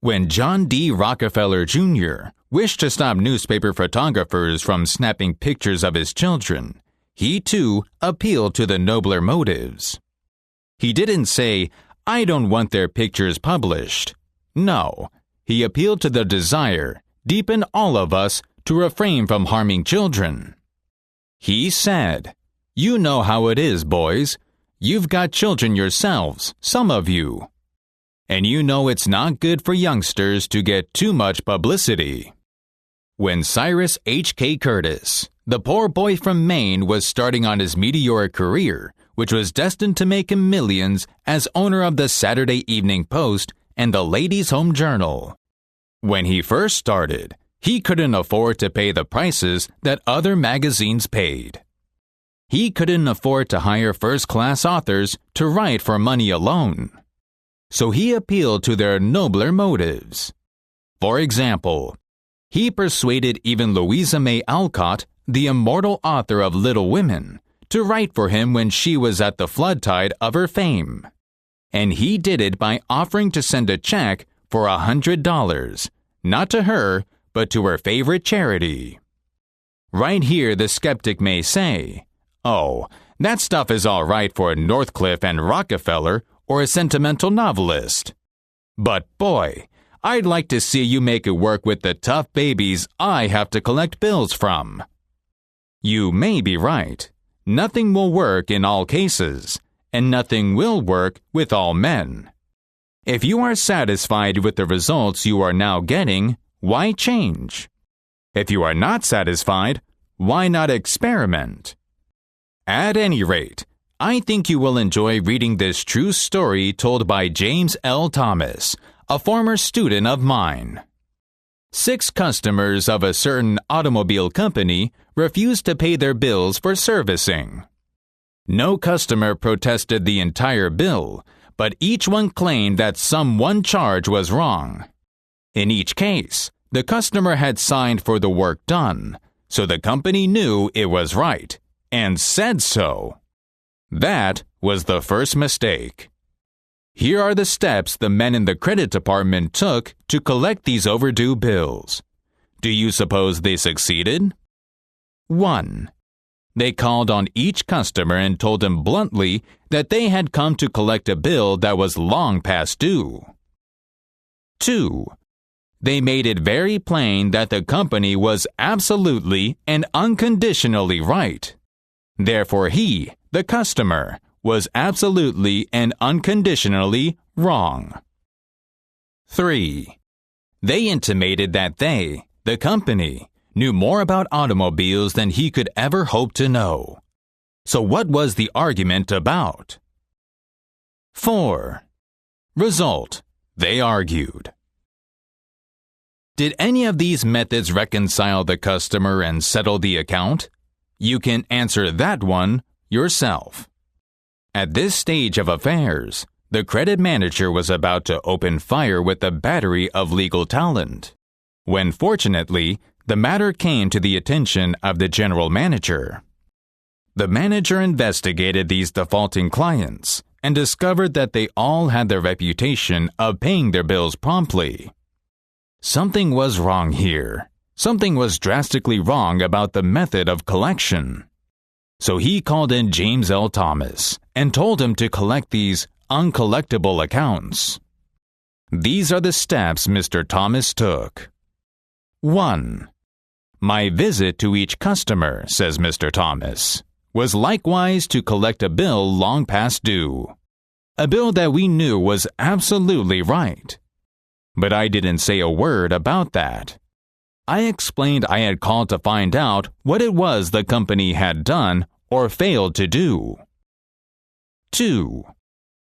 When John D. Rockefeller Jr. wished to stop newspaper photographers from snapping pictures of his children, he too appealed to the nobler motives. He didn't say, "I don't want their pictures published." No, he appealed to the desire, deep in all of us, to refrain from harming children. He said, "You know how it is, boys. You've got children yourselves, some of you. And you know it's not good for youngsters to get too much publicity." When Cyrus H.K. Curtis, The poor boy from Maine was starting on his meteoric career, which was destined to make him millions as owner of the Saturday Evening Post and the Ladies' Home Journal. When he first started, he couldn't afford to pay the prices that other magazines paid. He couldn't afford to hire first-class authors to write for money alone. So he appealed to their nobler motives. For example, he persuaded even Louisa May Alcott, the immortal author of Little Women, to write for him when she was at the flood tide of her fame. And he did it by offering to send a check for $100, not to her, but to her favorite charity. Right here, the skeptic may say, "Oh, that stuff is all right for Northcliffe and Rockefeller or a sentimental novelist. But boy, I'd like to see you make it work with the tough babies I have to collect bills from." You may be right. Nothing will work in all cases, and nothing will work with all men. If you are satisfied with the results you are now getting, why change? If you are not satisfied, why not experiment? At any rate, I think you will enjoy reading this true story told by James L. Thomas, a former student of mine. 6 customers of a certain automobile company refused to pay their bills for servicing. No customer protested the entire bill, but each one claimed that some one charge was wrong. In each case, the customer had signed for the work done, so the company knew it was right, and said so. That was the first mistake. Here are the steps the men in the credit department took to collect these overdue bills. Do you suppose they succeeded? 1. They called on each customer and told him bluntly that they had come to collect a bill that was long past due. 2. They made it very plain that the company was absolutely and unconditionally right. Therefore he, the customer, was absolutely and unconditionally wrong. 3. They intimated that they, the company, knew more about automobiles than he could ever hope to know. So what was the argument about? 4. Result: they argued. Did any of these methods reconcile the customer and settle the account? You can answer that one yourself. At this stage of affairs, the credit manager was about to open fire with a battery of legal talent, when fortunately, the matter came to the attention of the general manager. The manager investigated these defaulting clients and discovered that they all had the reputation of paying their bills promptly. Something was wrong here. Something was drastically wrong about the method of collection. So he called in James L. Thomas and told him to collect these uncollectible accounts. These are the steps Mr. Thomas took. 1. My visit to each customer, says Mr. Thomas, was likewise to collect a bill long past due. A bill that we knew was absolutely right. But I didn't say a word about that. I explained I had called to find out what it was the company had done or failed to do. 2.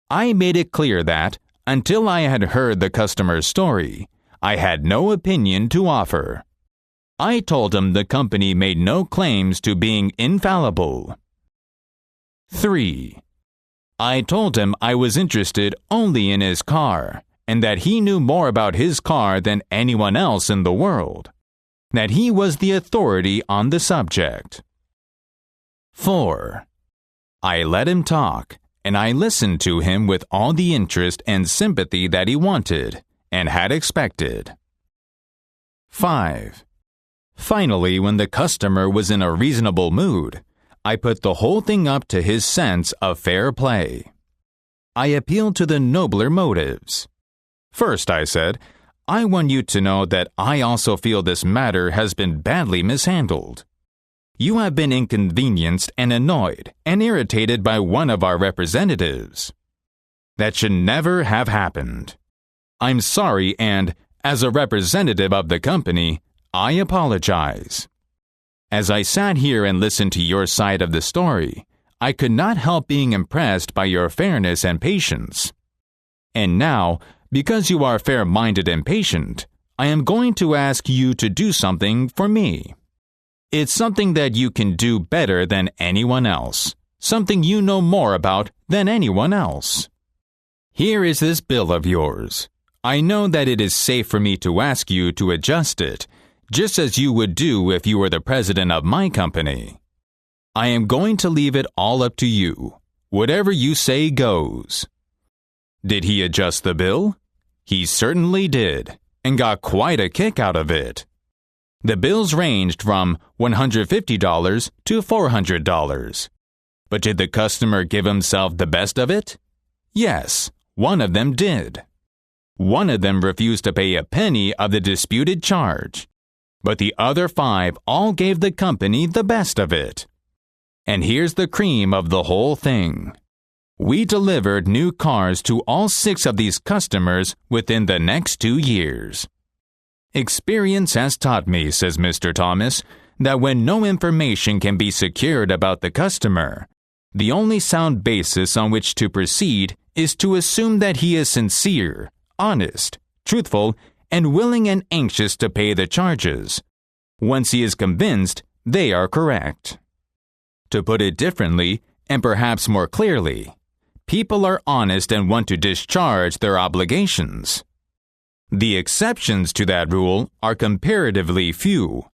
I made it clear that, until I had heard the customer's story, I had no opinion to offer. I told him the company made no claims to being infallible. 3. I told him I was interested only in his car, and that he knew more about his car than anyone else in the world, that he was the authority on the subject. 4. I let him talk, and I listened to him with all the interest and sympathy that he wanted and had expected. 5. Finally, when the customer was in a reasonable mood, I put the whole thing up to his sense of fair play. I appealed to the nobler motives. First, I said, I want you to know that I also feel this matter has been badly mishandled. You have been inconvenienced and annoyed and irritated by one of our representatives. That should never have happened. I'm sorry, and, as a representative of the company, I apologize. As I sat here and listened to your side of the story, I could not help being impressed by your fairness and patience. And now, because you are fair-minded and patient, I am going to ask you to do something for me. It's something that you can do better than anyone else, something you know more about than anyone else. Here is this bill of yours. I know that it is safe for me to ask you to adjust it, just as you would do if you were the president of my company. I am going to leave it all up to you. Whatever you say goes. Did he adjust the bill? He certainly did, and got quite a kick out of it. The bills ranged from $150 to $400. But did the customer give himself the best of it? Yes, one of them did. One of them refused to pay a penny of the disputed charge. But the other 5 all gave the company the best of it. And here's the cream of the whole thing. We delivered new cars to all 6 of these customers within the next 2 years. Experience has taught me, says Mr. Thomas, that when no information can be secured about the customer, the only sound basis on which to proceed is to assume that he is sincere, honest, truthful, and willing and anxious to pay the charges. Once he is convinced, they are correct. To put it differently, and perhaps more clearly, people are honest and want to discharge their obligations. The exceptions to that rule are comparatively few,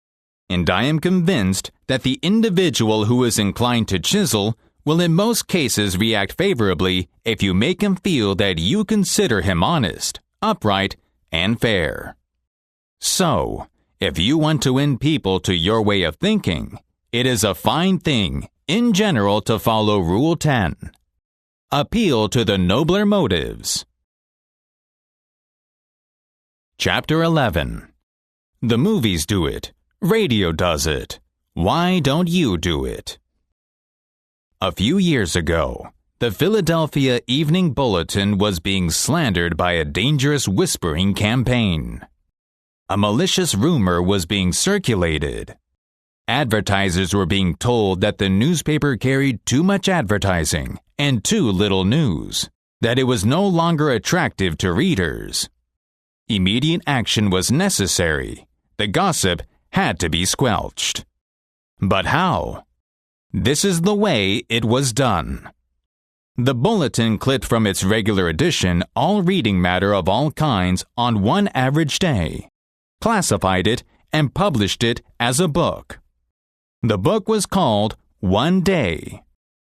and I am convinced that the individual who is inclined to chisel will in most cases react favorably if you make him feel that you consider him honest, upright, and fair. So, if you want to win people to your way of thinking, it is a fine thing, in general, to follow Rule 10. Appeal to the nobler motives. Chapter 11. The movies do it. Radio does it. Why don't you do it? A few years ago, the Philadelphia Evening Bulletin was being slandered by a dangerous whispering campaign. A malicious rumor was being circulated. Advertisers were being told that the newspaper carried too much advertising and too little news, that it was no longer attractive to readers. Immediate action was necessary. The gossip had to be squelched. But how? This is the way it was done. The bulletin clipped from its regular edition all reading matter of all kinds on one average day, classified it, and published it as a book. The book was called One Day.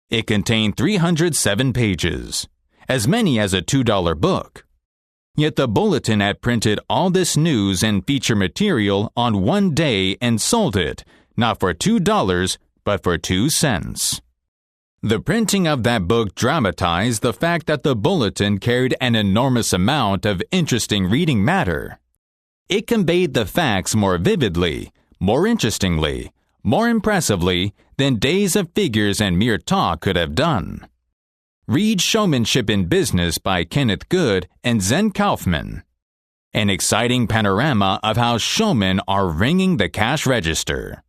It contained 307 pages, as many as a $2 book. Yet the bulletin had printed all this news and feature material on one day and sold it, not for $2, but for 2 cents. The printing of that book dramatized the fact that the bulletin carried an enormous amount of interesting reading matter. It conveyed the facts more vividly, more interestingly, more impressively than days of figures and mere talk could have done. Read Showmanship in Business by Kenneth Good and Zen Kaufman. An exciting panorama of how showmen are ringing the cash register.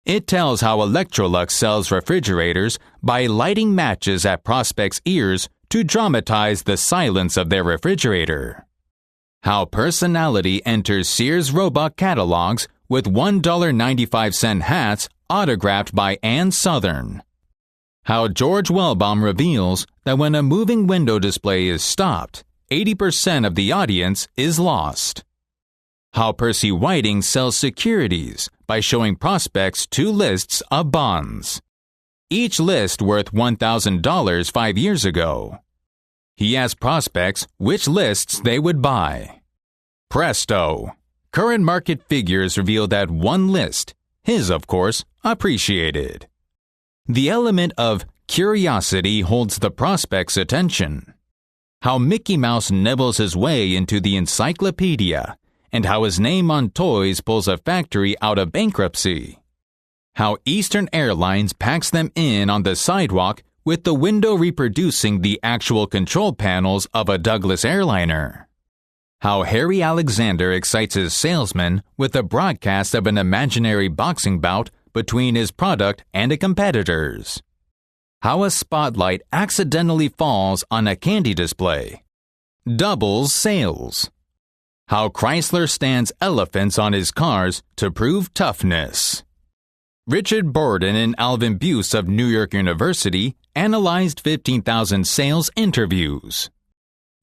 It tells how Electrolux sells refrigerators by lighting matches at prospects' ears to dramatize the silence of their refrigerator. How personality enters Sears Roebuck catalogs with $1.95 hats autographed by Ann Sothern. How George Wellbaum reveals that when a moving window display is stopped, 80% of the audience is lost. How Percy Whiting sells securities by showing prospects 2 lists of bonds, each list worth $1,000 5 years ago. He asked prospects which lists they would buy. Presto! Current market figures reveal that one list, his of course, appreciated. The element of curiosity holds the prospect's attention. How Mickey Mouse nibbles his way into the encyclopedia, and how his name on toys pulls a factory out of bankruptcy. How Eastern Airlines packs them in on the sidewalk with the window reproducing the actual control panels of a Douglas airliner. How Harry Alexander excites his salesman with a broadcast of an imaginary boxing bout between his product and a competitor's. How a spotlight accidentally falls on a candy display. Doubles sales. How Chrysler stands elephants on his cars to prove toughness. Richard Borden and Alvin Buse of New York University analyzed 15,000 sales interviews.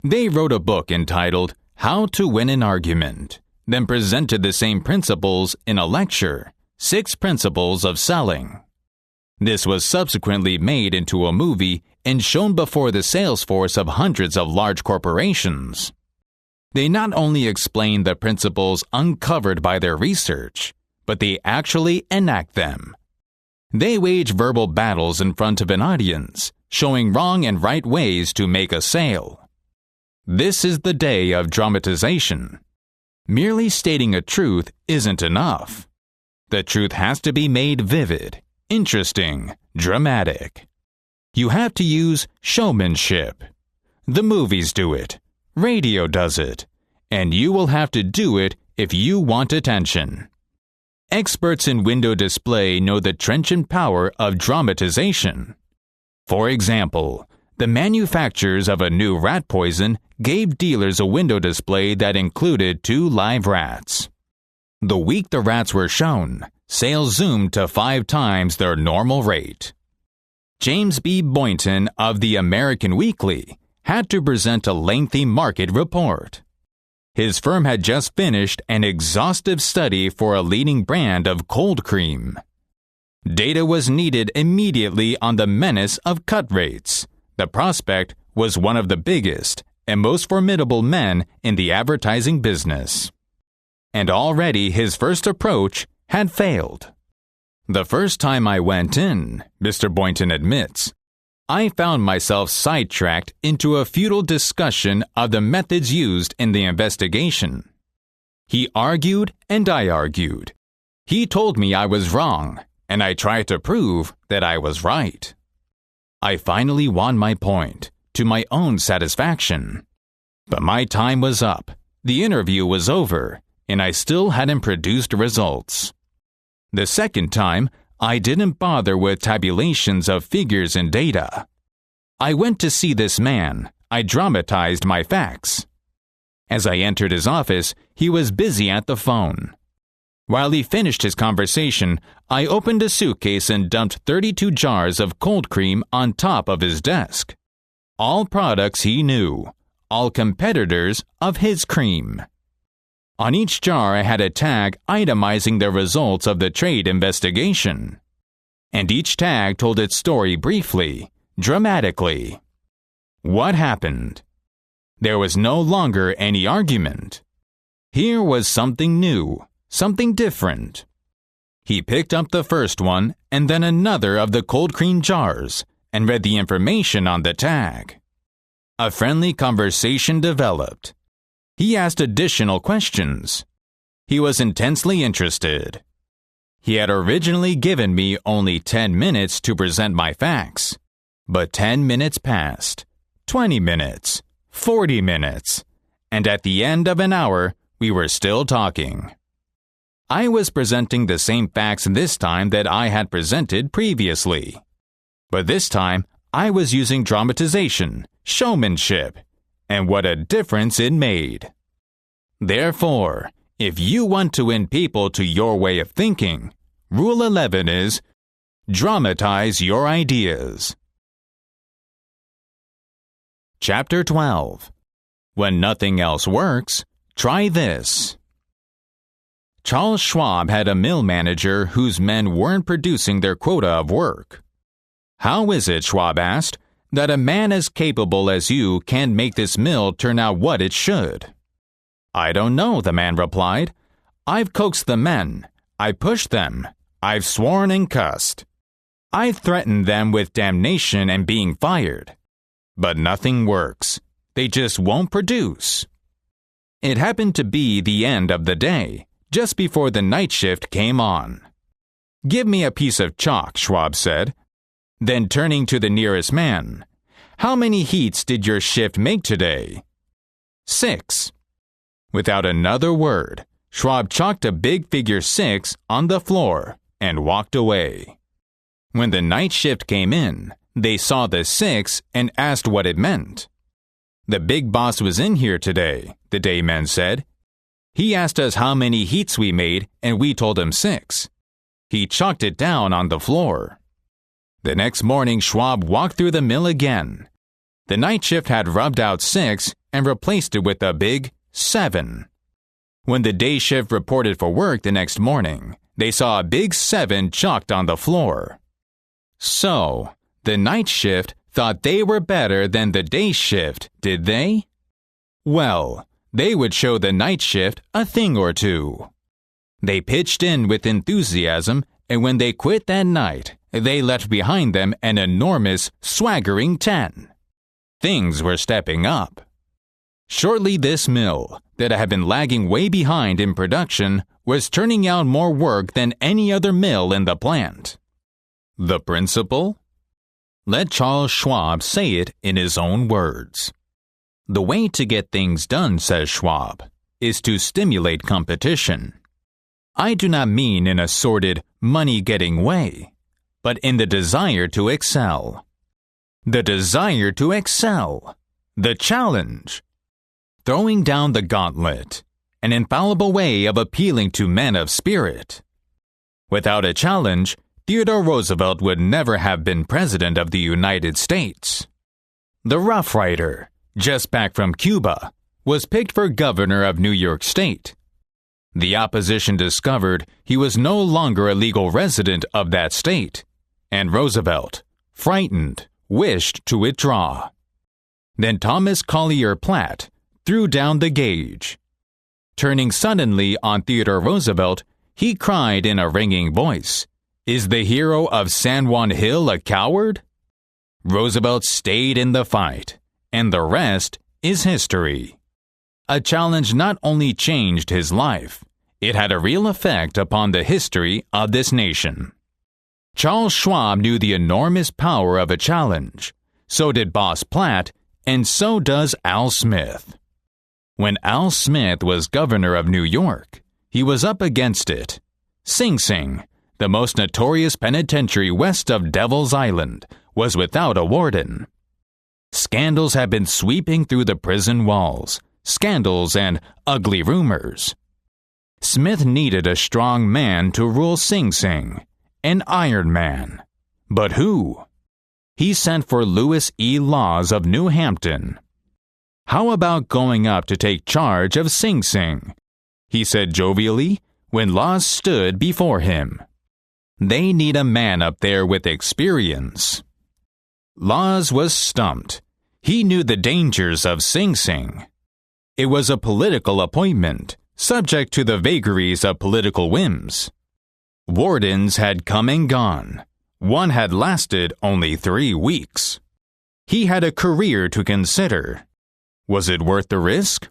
They wrote a book entitled How to Win an Argument, then presented the same principles in a lecture, 6 Principles of Selling. This was subsequently made into a movie and shown before the sales force of hundreds of large corporations. They not only explain the principles uncovered by their research, but they actually enact them. They wage verbal battles in front of an audience, showing wrong and right ways to make a sale. This is the day of dramatization. Merely stating a truth isn't enough. The truth has to be made vivid, interesting, dramatic. You have to use showmanship. The movies do it. Radio does it. And you will have to do it if you want attention. Experts in window display know the trenchant power of dramatization. For example, the manufacturers of a new rat poison gave dealers a window display that included 2 live rats. The week the rats were shown, sales zoomed to 5 times their normal rate. James B. Boynton of the American Weekly had to present a lengthy market report. His firm had just finished an exhaustive study for a leading brand of cold cream. Data was needed immediately on the menace of cut rates. The prospect was one of the biggest and most formidable men in the advertising business. And already his first approach had failed. The first time I went in, Mr. Boynton admits, I found myself sidetracked into a futile discussion of the methods used in the investigation. He argued and I argued. He told me I was wrong, and I tried to prove that I was right. I finally won my point, to my own satisfaction. But my time was up, the interview was over, and I still hadn't produced results. The second time, I didn't bother with tabulations of figures and data. I went to see this man. I dramatized my facts. As I entered his office, he was busy at the phone. While he finished his conversation, I opened a suitcase and dumped 32 jars of cold cream on top of his desk. All products he knew, all competitors of his cream. On each jar I had a tag itemizing the results of the trade investigation. And each tag told its story briefly, dramatically. What happened? There was no longer any argument. Here was something new, something different. He picked up the first one and then another of the cold cream jars and read the information on the tag. A friendly conversation developed. He asked additional questions. He was intensely interested. He had originally given me only 10 minutes to present my facts. But 10 minutes passed, 20 minutes, 40 minutes, and at the end of an hour, we were still talking. I was presenting the same facts this time that I had presented previously. But this time, I was using dramatization, showmanship, and what a difference it made. Therefore, if you want to win people to your way of thinking, Rule 11 is, dramatize your ideas. Chapter 12. When nothing else works, try this. Charles Schwab had a mill manager whose men weren't producing their quota of work. How is it, Schwab asked, that a man as capable as you can't make this mill turn out what it should? I don't know, the man replied. I've coaxed the men. I pushed them. I've sworn and cussed. I threatened them with damnation and being fired. But nothing works. They just won't produce. It happened to be the end of the day, just before the night shift came on. Give me a piece of chalk, Schwab said. Then turning to the nearest man, how many heats did your shift make today? 6. Without another word, Schwab chalked a big figure 6 on the floor, and walked away. When the night shift came in, they saw the 6 and asked what it meant. "The big boss was in here today," the dayman said. "He asked us how many heats we made, and we told him 6. He chalked it down on the floor." The next morning, Schwab walked through the mill again. The night shift had rubbed out 6 and replaced it with a big 7. When the day shift reported for work the next morning, they saw a big 7 chalked on the floor. So, the night shift thought they were better than the day shift, did they? Well, they would show the night shift a thing or two. They pitched in with enthusiasm, and when they quit that night, they left behind them an enormous, swaggering 10. Things were stepping up. Shortly, this mill, that had been lagging way behind in production, was turning out more work than any other mill in the plant. The principle? Let Charles Schwab say it in his own words. "The way to get things done," says Schwab, "is to stimulate competition. I do not mean in a sordid, money-getting way, but in the desire to excel. The desire to excel. The challenge. Throwing down the gauntlet. An infallible way of appealing to men of spirit. Without a challenge, Theodore Roosevelt would never have been President of the United States. The Rough Rider, just back from Cuba, was picked for governor of New York State. The opposition discovered he was no longer a legal resident of that state, and Roosevelt, frightened, wished to withdraw. Then Thomas Collier Platt threw down the gauge. Turning suddenly on Theodore Roosevelt, he cried in a ringing voice, "Is the hero of San Juan Hill a coward?" Roosevelt stayed in the fight, and the rest is history. A challenge not only changed his life, it had a real effect upon the history of this nation. Charles Schwab knew the enormous power of a challenge. So did Boss Platt, and so does Al Smith. When Al Smith was governor of New York, he was up against it. Sing Sing, the most notorious penitentiary west of Devil's Island, was without a warden. Scandals had been sweeping through the prison walls, scandals and ugly rumors. Smith needed a strong man to rule Sing Sing, an Iron Man. But who? He sent for Louis E. Laws of New Hampton. "How about going up to take charge of Sing Sing?" he said jovially when Laws stood before him. "They need a man up there with experience." Laws was stumped. He knew the dangers of Sing Sing. It was a political appointment, subject to the vagaries of political whims. Wardens had come and gone. One had lasted only 3 weeks. He had a career to consider. Was it worth the risk?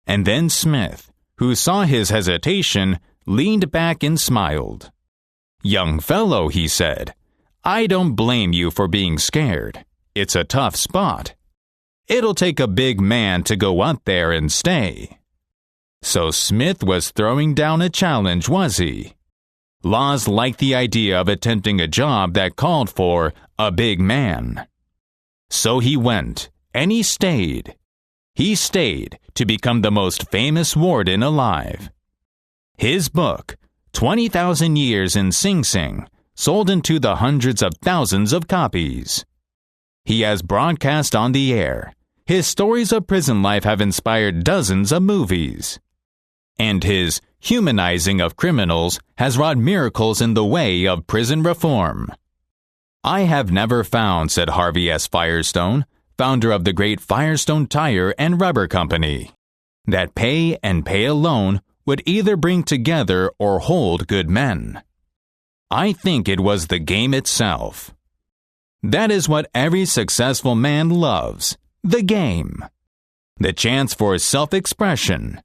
And then Smith, who saw his hesitation, leaned back and smiled. "Young fellow," he said, "I don't blame you for being scared. It's a tough spot. It'll take a big man to go up there and stay." So Smith was throwing down a challenge, was he? Laws liked the idea of attempting a job that called for a big man. So he went, and he stayed. He stayed to become the most famous warden alive. His book, 20,000 Years in Sing Sing, sold into the hundreds of thousands of copies. He has broadcast on the air. His stories of prison life have inspired dozens of movies. And his humanizing of criminals has wrought miracles in the way of prison reform. "I have never found," said Harvey S. Firestone, founder of the great Firestone Tire and Rubber Company, "that pay and pay alone would either bring together or hold good men. I think it was the game itself. That is what every successful man loves, the game. The chance for self-expression.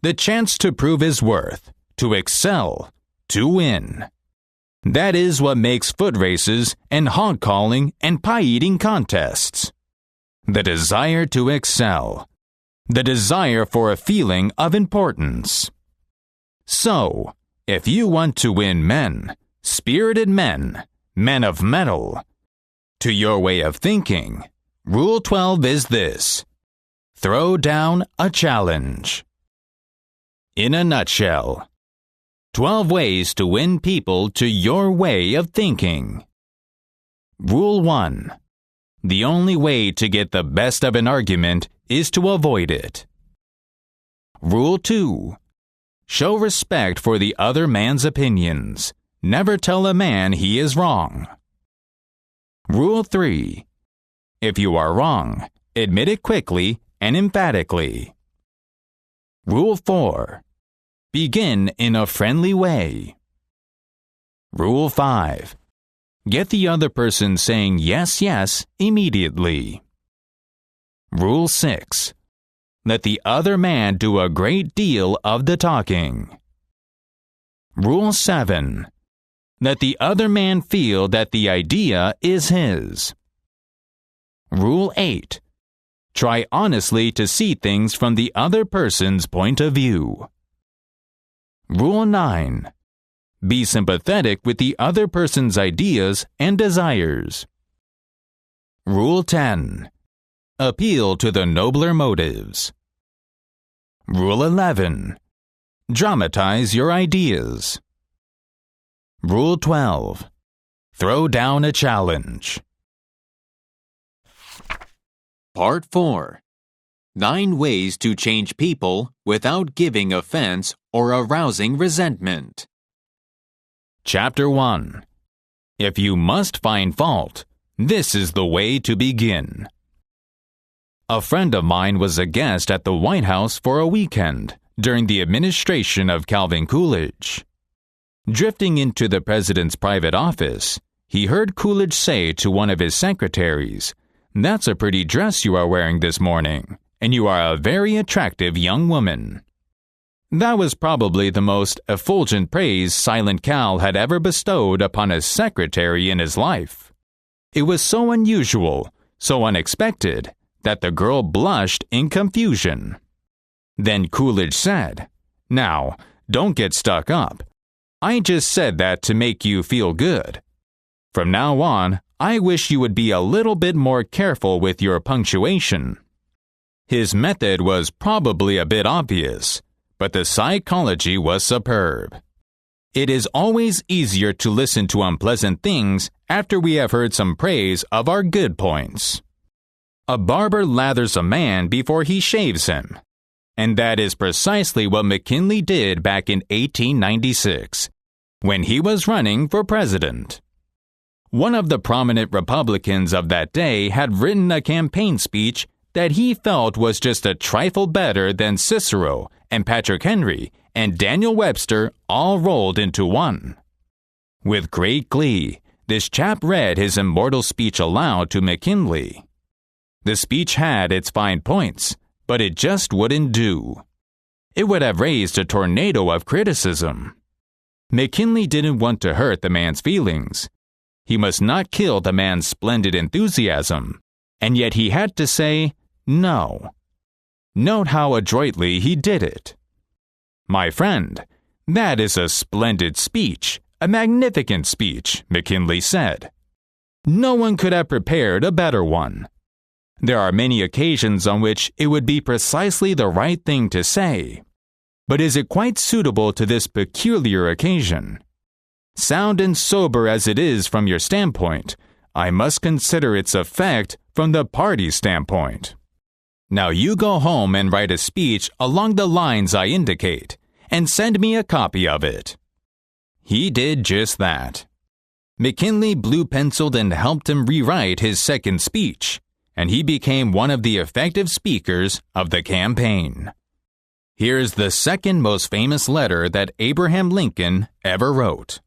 The chance to prove his worth, to excel, to win. That is what makes foot races and hog calling and pie-eating contests. The desire to excel. The desire for a feeling of importance. So, if you want to win men, spirited men, men of mettle. To your way of thinking, Rule 12 is this: throw down a challenge. In a nutshell, 12 ways to win people to your way of thinking. Rule 1. The only way to get the best of an argument is to avoid it. Rule 2. Show respect for the other man's opinions. Never tell a man he is wrong. Rule 3. If you are wrong, admit it quickly and emphatically. Rule 4. Begin in a friendly way. Rule 5. Get the other person saying yes, yes immediately. Rule 6. Let the other man do a great deal of the talking. Rule 7. Let the other man feel that the idea is his. Rule 8. Try honestly to see things from the other person's point of view. Rule 9. Be sympathetic with the other person's ideas and desires. Rule 10. Appeal to the nobler motives. Rule 11. Dramatize your ideas. Rule 12. Throw down a challenge. Part 4. 9 ways to change people without giving offense or arousing resentment. Chapter 1. If you must find fault, this is the way to begin. A friend of mine was a guest at the White House for a weekend during the administration of Calvin Coolidge. Drifting into the president's private office, he heard Coolidge say to one of his secretaries, "That's a pretty dress you are wearing this morning, and you are a very attractive young woman." That was probably the most effulgent praise Silent Cal had ever bestowed upon a secretary in his life. It was so unusual, so unexpected, that the girl blushed in confusion. Then Coolidge said, "Now, don't get stuck up. I just said that to make you feel good. From now on, I wish you would be a little bit more careful with your punctuation." His method was probably a bit obvious, but the psychology was superb. It is always easier to listen to unpleasant things after we have heard some praise of our good points. A barber lathers a man before he shaves him. And that is precisely what McKinley did back in 1896, when he was running for president. One of the prominent Republicans of that day had written a campaign speech that he felt was just a trifle better than Cicero and Patrick Henry and Daniel Webster all rolled into one. With great glee, this chap read his immortal speech aloud to McKinley. The speech had its fine points, but it just wouldn't do. It would have raised a tornado of criticism. McKinley didn't want to hurt the man's feelings. He must not kill the man's splendid enthusiasm, and yet he had to say no. Note how adroitly he did it. "My friend, that is a splendid speech, a magnificent speech," McKinley said. "No one could have prepared a better one. There are many occasions on which it would be precisely the right thing to say. But is it quite suitable to this peculiar occasion? Sound and sober as it is from your standpoint, I must consider its effect from the party's standpoint. Now you go home and write a speech along the lines I indicate, and send me a copy of it." He did just that. McKinley blue-penciled and helped him rewrite his second speech, and he became one of the effective speakers of the campaign. Here's the second most famous letter that Abraham Lincoln ever wrote.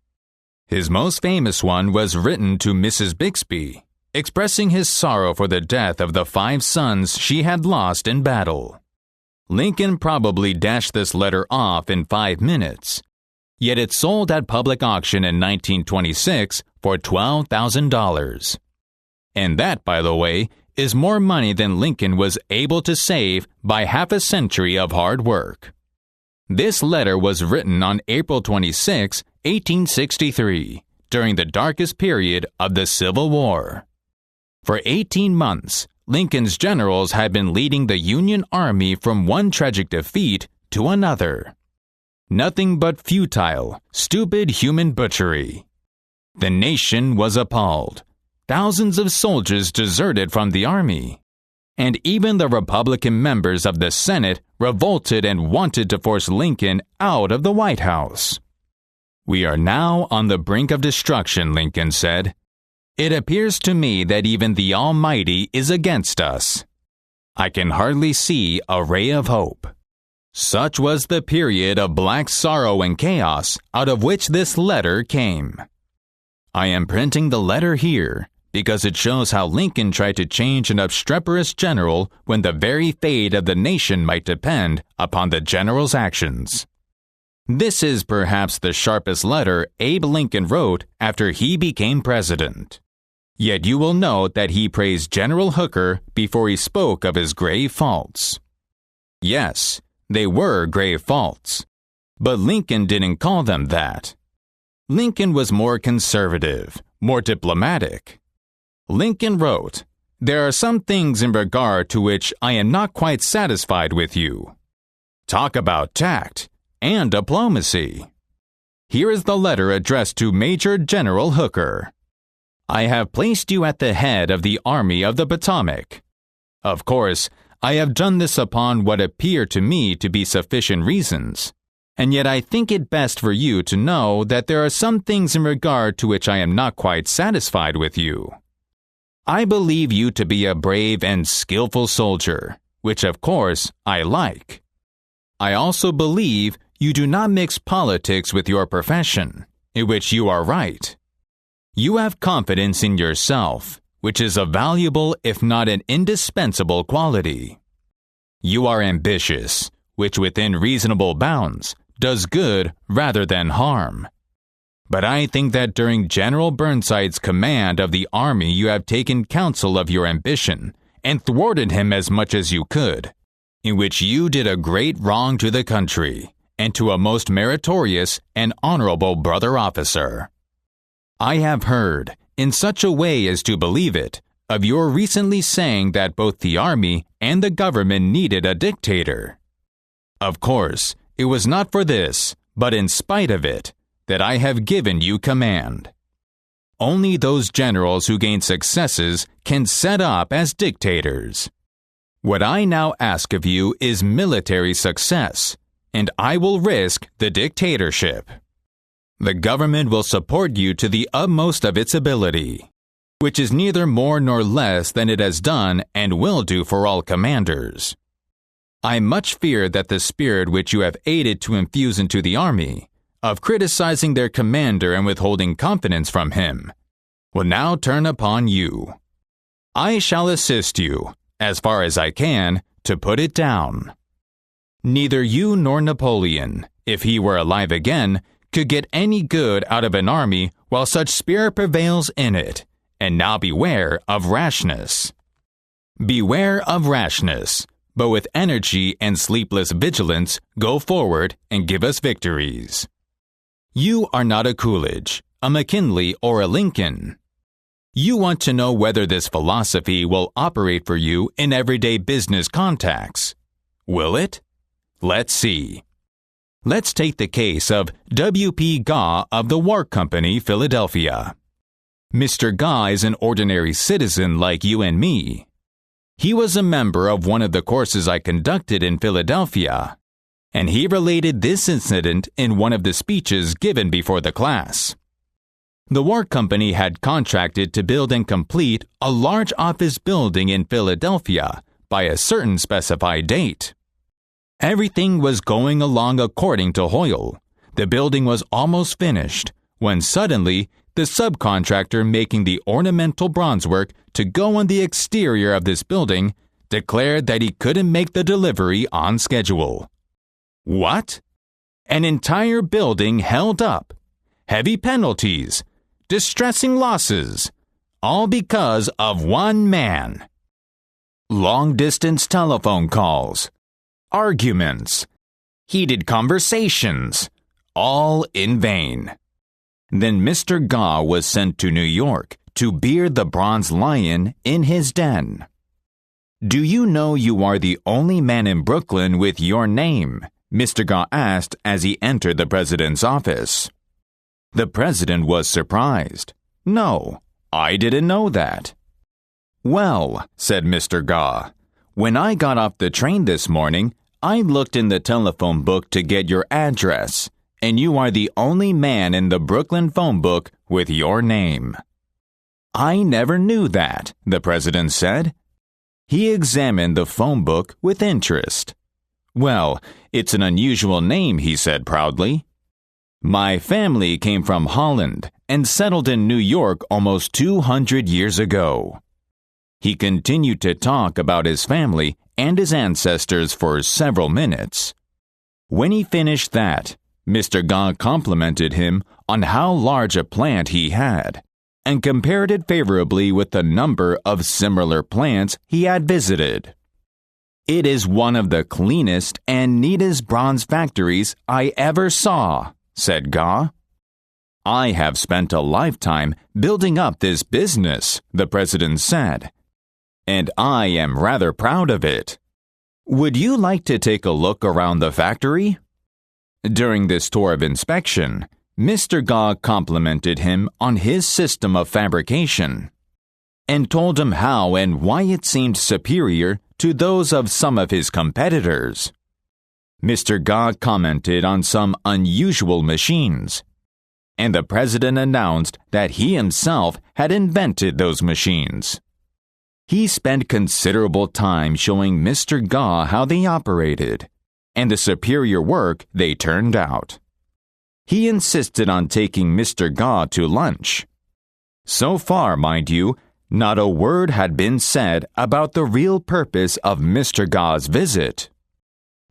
His most famous one was written to Mrs. Bixby, expressing his sorrow for the death of the 5 sons she had lost in battle. Lincoln probably dashed this letter off in 5 minutes, yet it sold at public auction in 1926 for $12,000. And that, by the way, is more money than Lincoln was able to save by half a century of hard work. This letter was written on April 26, 1863, during the darkest period of the Civil War. For 18 months, Lincoln's generals had been leading the Union Army from one tragic defeat to another. Nothing but futile, stupid human butchery. The nation was appalled. Thousands of soldiers deserted from the army. And even the Republican members of the Senate revolted and wanted to force Lincoln out of the White House. "We are now on the brink of destruction," Lincoln said. "It appears to me that even the Almighty is against us. I can hardly see a ray of hope." Such was the period of black sorrow and chaos out of which this letter came. I am printing the letter here because it shows how Lincoln tried to change an obstreperous general when the very fate of the nation might depend upon the general's actions. This is perhaps the sharpest letter Abe Lincoln wrote after he became president. Yet you will note that he praised General Hooker before he spoke of his grave faults. Yes, they were grave faults, but Lincoln didn't call them that. Lincoln was more conservative, more diplomatic. Lincoln wrote, "There are some things in regard to which I am not quite satisfied with you." Talk about tact and diplomacy. Here is the letter addressed to Major General Hooker. "I have placed you at the head of the Army of the Potomac. Of course, I have done this upon what appear to me to be sufficient reasons, and yet I think it best for you to know that there are some things in regard to which I am not quite satisfied with you. I believe you to be a brave and skillful soldier, which of course I like. I also believe you do not mix politics with your profession, in which you are right. You have confidence in yourself, which is a valuable if not an indispensable quality. You are ambitious, which within reasonable bounds does good rather than harm. But I think that during General Burnside's command of the army you have taken counsel of your ambition and thwarted him as much as you could, in which you did a great wrong to the country and to a most meritorious and honorable brother officer. I have heard, in such a way as to believe it, of your recently saying that both the army and the government needed a dictator. Of course, it was not for this, but in spite of it, that I have given you command. Only those generals who gain successes can set up as dictators. What I now ask of you is military success, and I will risk the dictatorship. The government will support you to the utmost of its ability, which is neither more nor less than it has done and will do for all commanders. I much fear that the spirit which you have aided to infuse into the army, of criticizing their commander and withholding confidence from him, will now turn upon you. I shall assist you, as far as I can, to put it down. Neither you nor Napoleon, if he were alive again, could get any good out of an army while such spirit prevails in it, and now beware of rashness. Beware of rashness, but with energy and sleepless vigilance go forward and give us victories. You are not a Coolidge, a McKinley, or a Lincoln. You want to know whether this philosophy will operate for you in everyday business contacts. Will it? Let's see. Let's take the case of W.P. Gaw of the War Company, Philadelphia. Mr. Gaw is an ordinary citizen like you and me. He was a member of one of the courses I conducted in Philadelphia, and he related this incident in one of the speeches given before the class. The War Company had contracted to build and complete a large office building in Philadelphia by a certain specified date. Everything was going along according to Hoyle. The building was almost finished, when suddenly the subcontractor making the ornamental bronzework to go on the exterior of this building declared that he couldn't make the delivery on schedule. What? An entire building held up, heavy penalties, distressing losses, all because of one man. Long-distance telephone calls, arguments, heated conversations, all in vain. Then Mr. Ga was sent to New York to beard the bronze lion in his den. "Do you know you are the only man in Brooklyn with your name?" Mr. Ga asked as he entered the president's office. The president was surprised. "No, I didn't know that." "Well," said Mr. Ga, "when I got off the train this morning, I looked in the telephone book to get your address, and you are the only man in the Brooklyn phone book with your name." "I never knew that," the president said. He examined the phone book with interest. "Well, it's an unusual name," he said proudly. "My family came from Holland and settled in New York almost 200 years ago." He continued to talk about his family and his ancestors for several minutes. When he finished that, Mr. Ga complimented him on how large a plant he had, and compared it favorably with the number of similar plants he had visited. "It is one of the cleanest and neatest bronze factories I ever saw," said Ga. "I have spent a lifetime building up this business," the president said, "and I am rather proud of it. Would you like to take a look around the factory?" During this tour of inspection, Mr. Ga complimented him on his system of fabrication and told him how and why it seemed superior to those of some of his competitors. Mr. Ga commented on some unusual machines, and the president announced that he himself had invented those machines. He spent considerable time showing Mr. Ga how they operated and the superior work they turned out. He insisted on taking Mr. Ga to lunch. So far, mind you, not a word had been said about the real purpose of Mr. Ga's visit.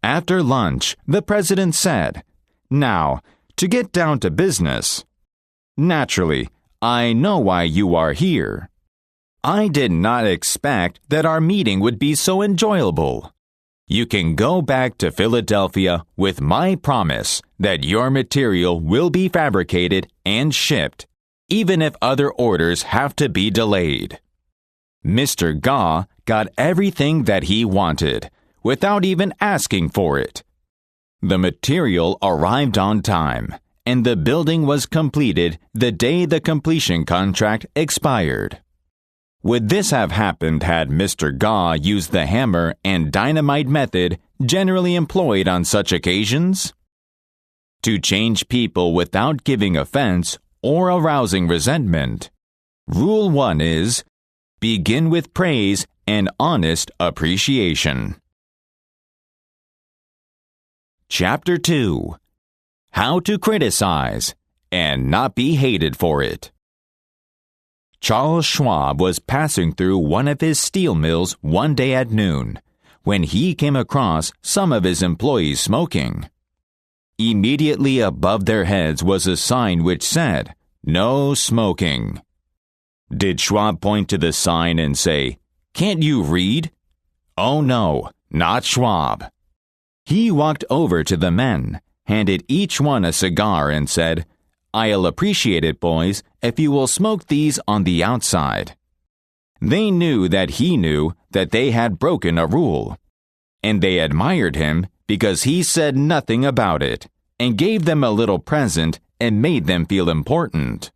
After lunch, the president said, "Now, to get down to business. Naturally, I know why you are here. I did not expect that our meeting would be so enjoyable. You can go back to Philadelphia with my promise that your material will be fabricated and shipped, even if other orders have to be delayed." Mr. Ga got everything that he wanted, without even asking for it. The material arrived on time, and the building was completed the day the completion contract expired. Would this have happened had Mr. Ga used the hammer and dynamite method generally employed on such occasions? To change people without giving offense or arousing resentment, Rule 1 is, begin with praise and honest appreciation. Chapter 2. How to criticize and not be hated for it. Charles Schwab was passing through one of his steel mills one day at noon when he came across some of his employees smoking. Immediately above their heads was a sign which said, "No smoking." Did Schwab point to the sign and say, "Can't you read?" Oh no, not Schwab. He walked over to the men, handed each one a cigar and said, "I'll appreciate it, boys, if you will smoke these on the outside." They knew that he knew that they had broken a rule, and they admired him because he said nothing about it and gave them a little present and made them feel important.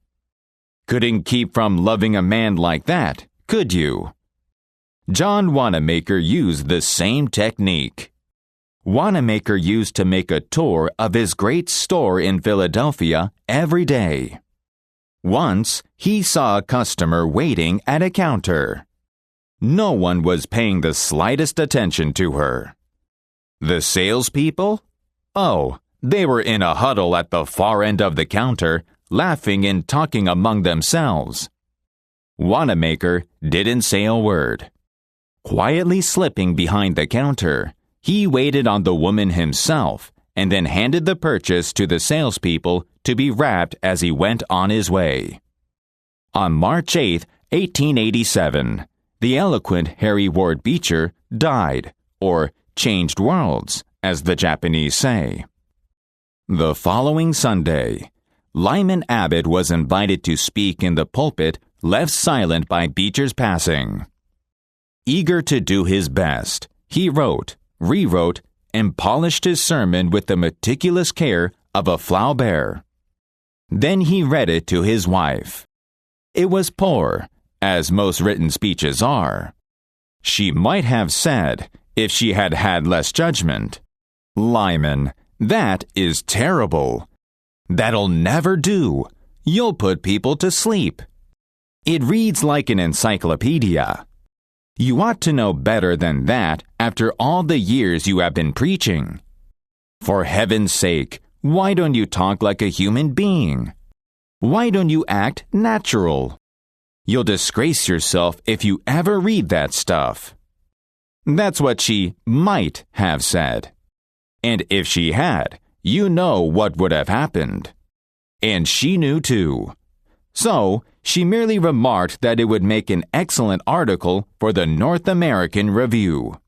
Couldn't keep from loving a man like that, could you? John Wanamaker used the same technique. Wanamaker used to make a tour of his great store in Philadelphia every day. Once, he saw a customer waiting at a counter. No one was paying the slightest attention to her. The salespeople? Oh, they were in a huddle at the far end of the counter, laughing and talking among themselves. Wanamaker didn't say a word. Quietly slipping behind the counter, he waited on the woman himself and then handed the purchase to the salespeople to be wrapped as he went on his way. On March 8, 1887, the eloquent Harry Ward Beecher died, or changed worlds, as the Japanese say. The following Sunday, Lyman Abbott was invited to speak in the pulpit, left silent by Beecher's passing. Eager to do his best, he wrote, rewrote, and polished his sermon with the meticulous care of a Flaubert. Then he read it to his wife. It was poor, as most written speeches are. She might have said, if she had had less judgment, "Lyman, that is terrible. That'll never do. You'll put people to sleep. It reads like an encyclopedia. You ought to know better than that after all the years you have been preaching. For heaven's sake, why don't you talk like a human being? Why don't you act natural? You'll disgrace yourself if you ever read that stuff." That's what she might have said. And if she had, you know what would have happened. And she knew too. So, she merely remarked that it would make an excellent article for the North American Review.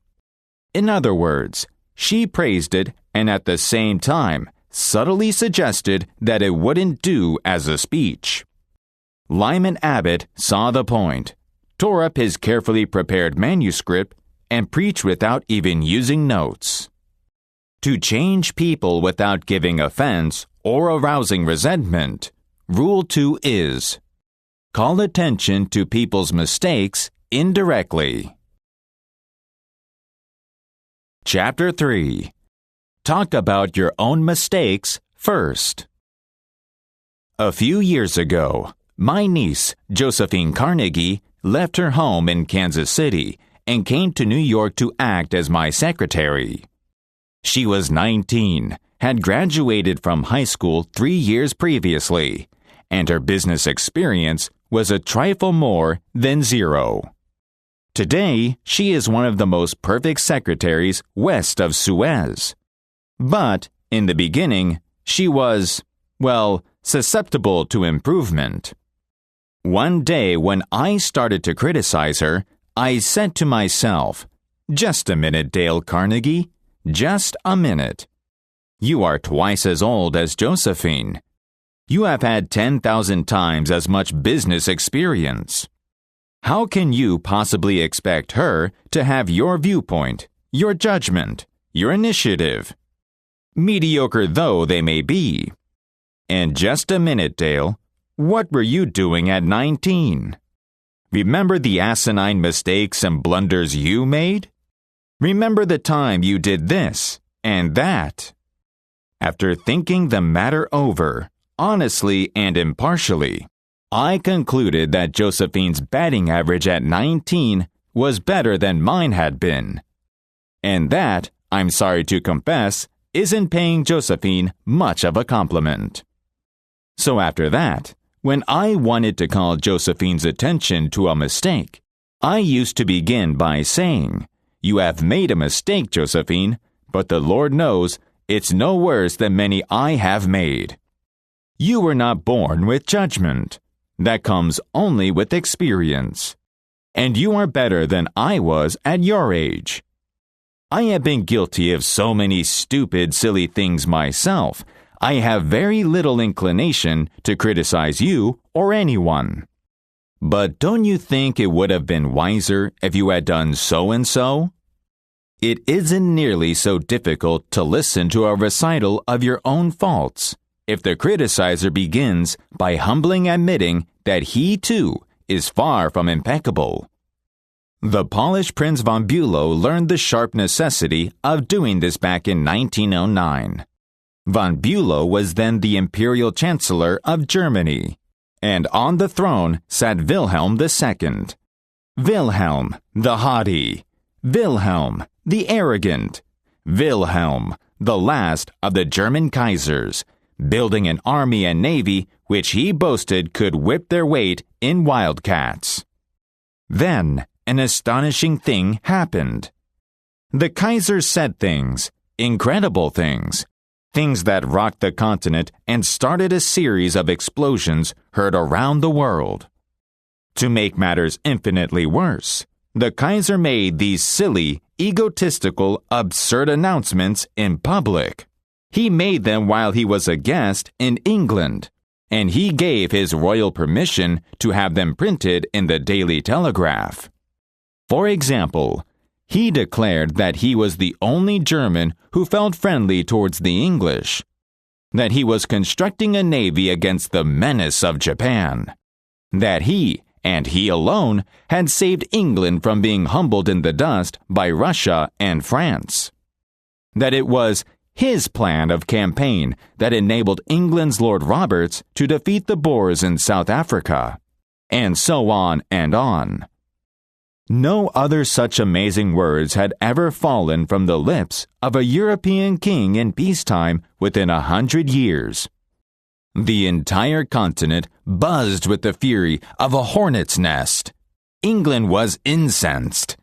In other words, she praised it and at the same time subtly suggested that it wouldn't do as a speech. Lyman Abbott saw the point, tore up his carefully prepared manuscript, and preached without even using notes. To change people without giving offense or arousing resentment, Rule 2 is: call attention to people's mistakes indirectly. Chapter 3. Talk about your own mistakes first. A few years ago, my niece, Josephine Carnegie, left her home in Kansas City and came to New York to act as my secretary. She was 19, had graduated from high school 3 years previously, and her business experience was a trifle more than zero. Today, she is one of the most perfect secretaries west of Suez. But, in the beginning, she was, susceptible to improvement. One day when I started to criticize her, I said to myself, "Just a minute, Dale Carnegie. Just a minute. You are twice as old as Josephine. You have had 10,000 times as much business experience. How can you possibly expect her to have your viewpoint, your judgment, your initiative? Mediocre though they may be. And just a minute, Dale. What were you doing at 19? Remember the asinine mistakes and blunders you made? Remember the time you did this and that?" After thinking the matter over, honestly and impartially, I concluded that Josephine's batting average at 19 was better than mine had been. And that, I'm sorry to confess, isn't paying Josephine much of a compliment. So after that, when I wanted to call Josephine's attention to a mistake, I used to begin by saying, "You have made a mistake, Josephine, but the Lord knows it's no worse than many I have made. You were not born with judgment. That comes only with experience. And you are better than I was at your age. I have been guilty of so many stupid, silly things myself. I have very little inclination to criticize you or anyone. But don't you think it would have been wiser if you had done so and so? It isn't nearly so difficult to listen to a recital of your own faults if the criticizer begins by humbly admitting that he too is far from impeccable. The polished Prince von Bülow learned the sharp necessity of doing this back in 1909. Von Bülow was then the Imperial Chancellor of Germany, and on the throne sat Wilhelm II. Wilhelm, the haughty. Wilhelm, the arrogant. Wilhelm, the last of the German Kaisers, building an army and navy which he boasted could whip their weight in wildcats. Then, an astonishing thing happened. The Kaiser said things, incredible things, things that rocked the continent and started a series of explosions heard around the world. To make matters infinitely worse, the Kaiser made these silly, egotistical, absurd announcements in public. He made them while he was a guest in England, and he gave his royal permission to have them printed in the Daily Telegraph. For example, he declared that he was the only German who felt friendly towards the English, that he was constructing a navy against the menace of Japan, that he, and he alone, had saved England from being humbled in the dust by Russia and France, that it was his plan of campaign that enabled England's Lord Roberts to defeat the Boers in South Africa, and so on and on. No other such amazing words had ever fallen from the lips of a European king in peacetime within 100 years. The entire continent buzzed with the fury of a hornet's nest. England was incensed.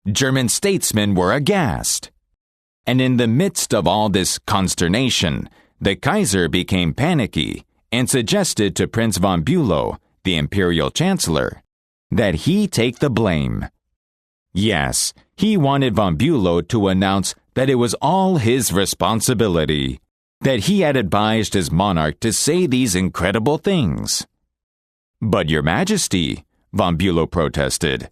German statesmen were aghast. And in the midst of all this consternation, the Kaiser became panicky and suggested to Prince von Bülow, the imperial chancellor, that he take the blame. Yes, he wanted von Bülow to announce that it was all his responsibility, that he had advised his monarch to say these incredible things. "But, Your Majesty," von Bülow protested,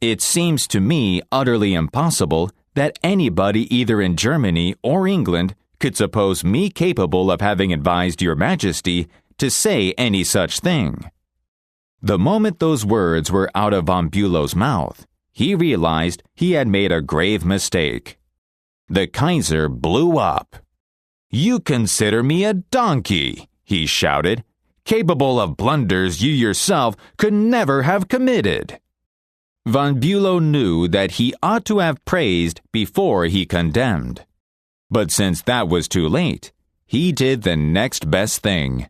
"it seems to me utterly impossible that anybody either in Germany or England could suppose me capable of having advised Your Majesty to say any such thing." The moment those words were out of von Bülow's mouth, he realized he had made a grave mistake. The Kaiser blew up. "You consider me a donkey," he shouted, "capable of blunders you yourself could never have committed." Von Bülow knew that he ought to have praised before he condemned. But since that was too late, he did the next best thing.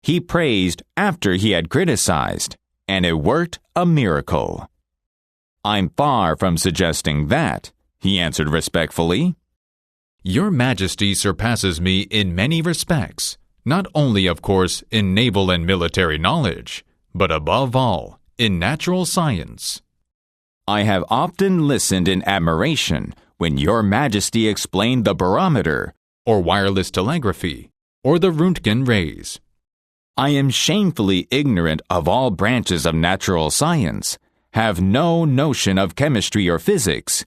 He praised after he had criticized, and it worked a miracle. "I'm far from suggesting that," he answered respectfully. "Your Majesty surpasses me in many respects, not only, of course, in naval and military knowledge, but above all, in natural science. I have often listened in admiration when Your Majesty explained the barometer, or wireless telegraphy, or the Röntgen rays. I am shamefully ignorant of all branches of natural science, have no notion of chemistry or physics,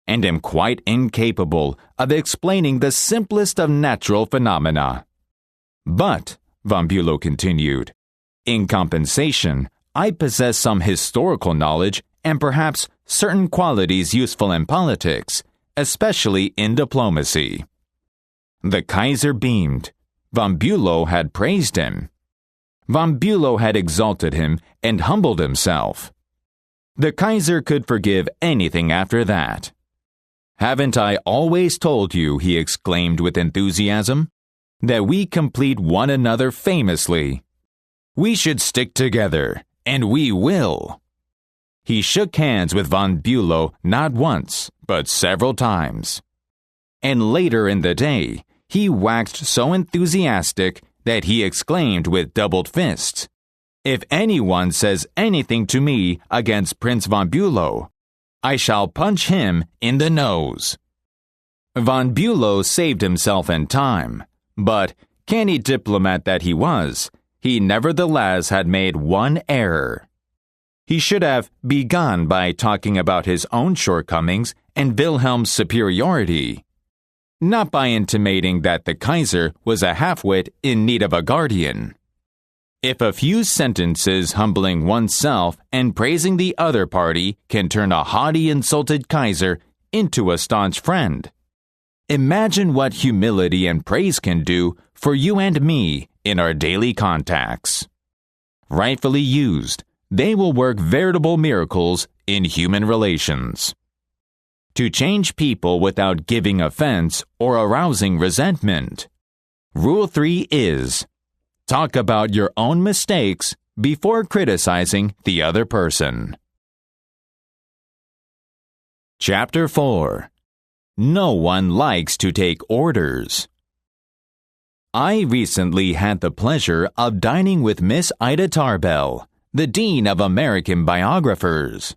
and am quite incapable of explaining the simplest of natural phenomena. But," von Bülow continued, "in compensation, I possess some historical knowledge and perhaps certain qualities useful in politics, especially in diplomacy." The Kaiser beamed. Von Bülow had praised him. Von Bülow had exalted him and humbled himself. The Kaiser could forgive anything after that. "Haven't I always told you," he exclaimed with enthusiasm, "that we complete one another famously? We should stick together, and we will." He shook hands with von Bülow not once, but several times. And later in the day, he waxed so enthusiastic that he exclaimed with doubled fists, "If anyone says anything to me against Prince von Bülow, I shall punch him in the nose." Von Bülow saved himself in time, but, canny diplomat that he was, he nevertheless had made one error. He should have begun by talking about his own shortcomings and Wilhelm's superiority, not by intimating that the Kaiser was a half-wit in need of a guardian. If a few sentences humbling oneself and praising the other party can turn a haughty, insulted Kaiser into a staunch friend, imagine what humility and praise can do for you and me in our daily contacts. Rightfully used, they will work veritable miracles in human relations. To change people without giving offense or arousing resentment. Rule 3 is, talk about your own mistakes before criticizing the other person. Chapter 4. No one likes to take orders. I recently had the pleasure of dining with Miss Ida Tarbell, the Dean of American Biographers.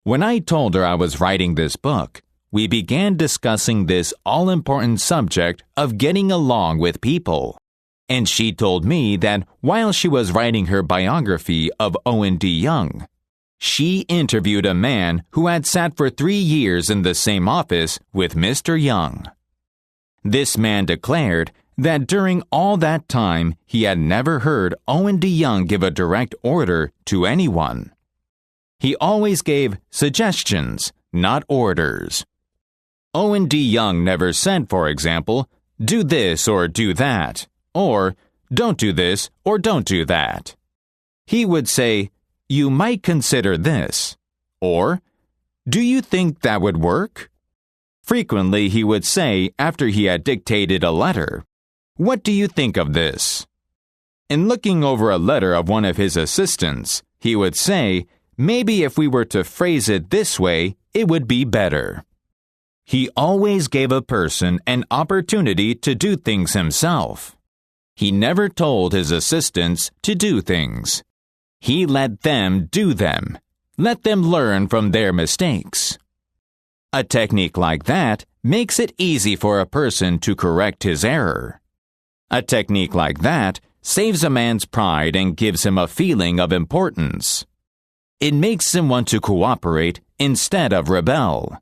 When I told her I was writing this book, we began discussing this all-important subject of getting along with people. and she told me that while she was writing her biography of Owen D. Young, she interviewed a man who had sat for 3 years in the same office with Mr. Young. This man declared that during all that time he had never heard Owen D. Young give a direct order to anyone. He always gave suggestions, not orders. Owen D. Young never said, for example, "Do this or do that," or "Don't do this or don't do that." He would say, "You might consider this," or "Do you think that would work?" Frequently he would say after he had dictated a letter, "What do you think of this?" In looking over a letter of one of his assistants, he would say, "Maybe if we were to phrase it this way, it would be better." He always gave a person an opportunity to do things himself. He never told his assistants to do things. He let them do them. Let them learn from their mistakes. A technique like that makes it easy for a person to correct his error. A technique like that saves a man's pride and gives him a feeling of importance. It makes him want to cooperate instead of rebel.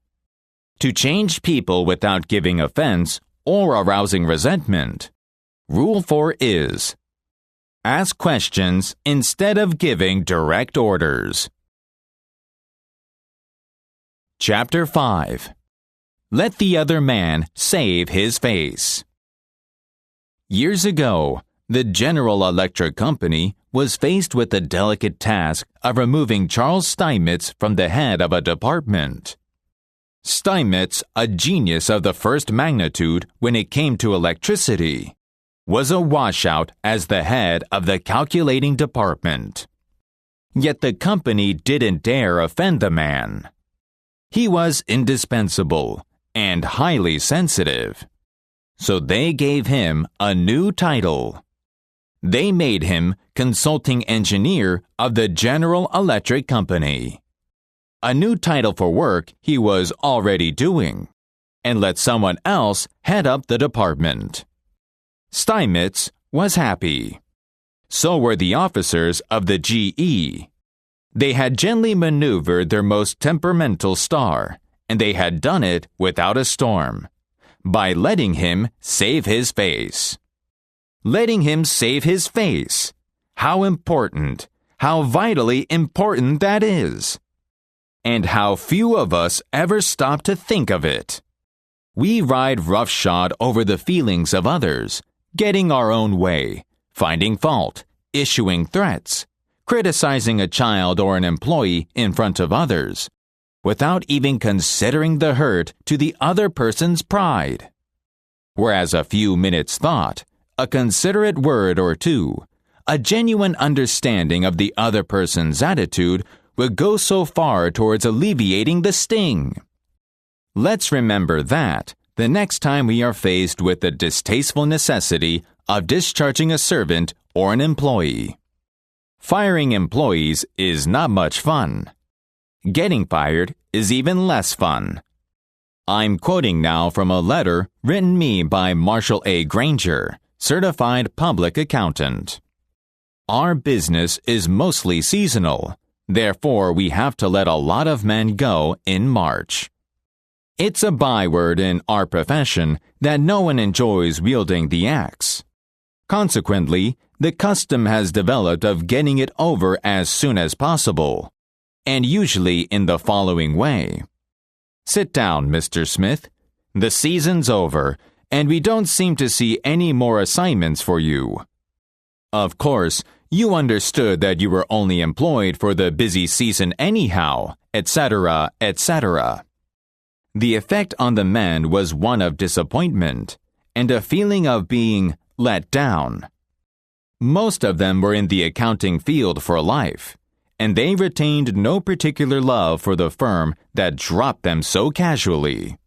To change people without giving offense or arousing resentment. Rule 4 is: ask questions instead of giving direct orders. Chapter 5. Let the other man save his face. Years ago, the General Electric Company was faced with the delicate task of removing Charles Steinmetz from the head of a department. Steinmetz, a genius of the first magnitude when it came to electricity, was a washout as the head of the calculating department. Yet the company didn't dare offend the man. He was indispensable and highly sensitive. So they gave him a new title. They made him consulting engineer of the General Electric Company. A new title for work he was already doing, and let someone else head up the department. Steinmetz was happy. So were the officers of the GE. They had gently maneuvered their most temperamental star, and they had done it without a storm, by letting him save his face. Letting him save his face. How important, how vitally important that is. And how few of us ever stop to think of it. We ride roughshod over the feelings of others, getting our own way, finding fault, issuing threats, criticizing a child or an employee in front of others, without even considering the hurt to the other person's pride. Whereas a few minutes' thought, a considerate word or two, a genuine understanding of the other person's attitude would go so far towards alleviating the sting. Let's remember that the next time we are faced with the distasteful necessity of discharging a servant or an employee. Firing employees is not much fun. Getting fired is even less fun. I'm quoting now from a letter written me by Marshall A. Granger, certified public accountant. Our business is mostly seasonal. Therefore, we have to let a lot of men go in March. It's a byword in our profession that no one enjoys wielding the axe. Consequently, the custom has developed of getting it over as soon as possible, and usually in the following way. Sit down, Mr. Smith. The season's over, and we don't seem to see any more assignments for you. Of course, you understood that you were only employed for the busy season anyhow, etc., etc. The effect on the men was one of disappointment and a feeling of being let down. Most of them were in the accounting field for life, and they retained no particular love for the firm that dropped them so casually.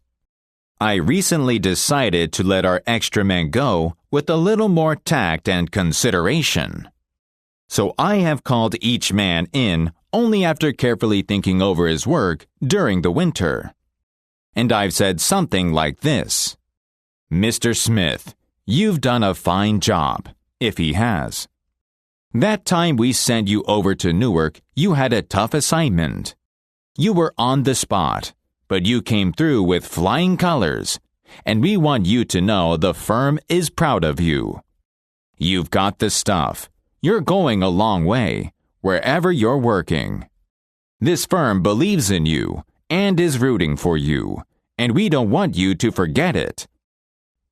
I recently decided to let our extra men go with a little more tact and consideration. So I have called each man in only after carefully thinking over his work during the winter. And I've said something like this: Mr. Smith, you've done a fine job. if he has. That time we sent you over to Newark, you had a tough assignment. You were on the spot, but you came through with flying colors, and we want you to know the firm is proud of you. You've got the stuff. You're going a long way, wherever you're working. This firm believes in you and is rooting for you, and we don't want you to forget it.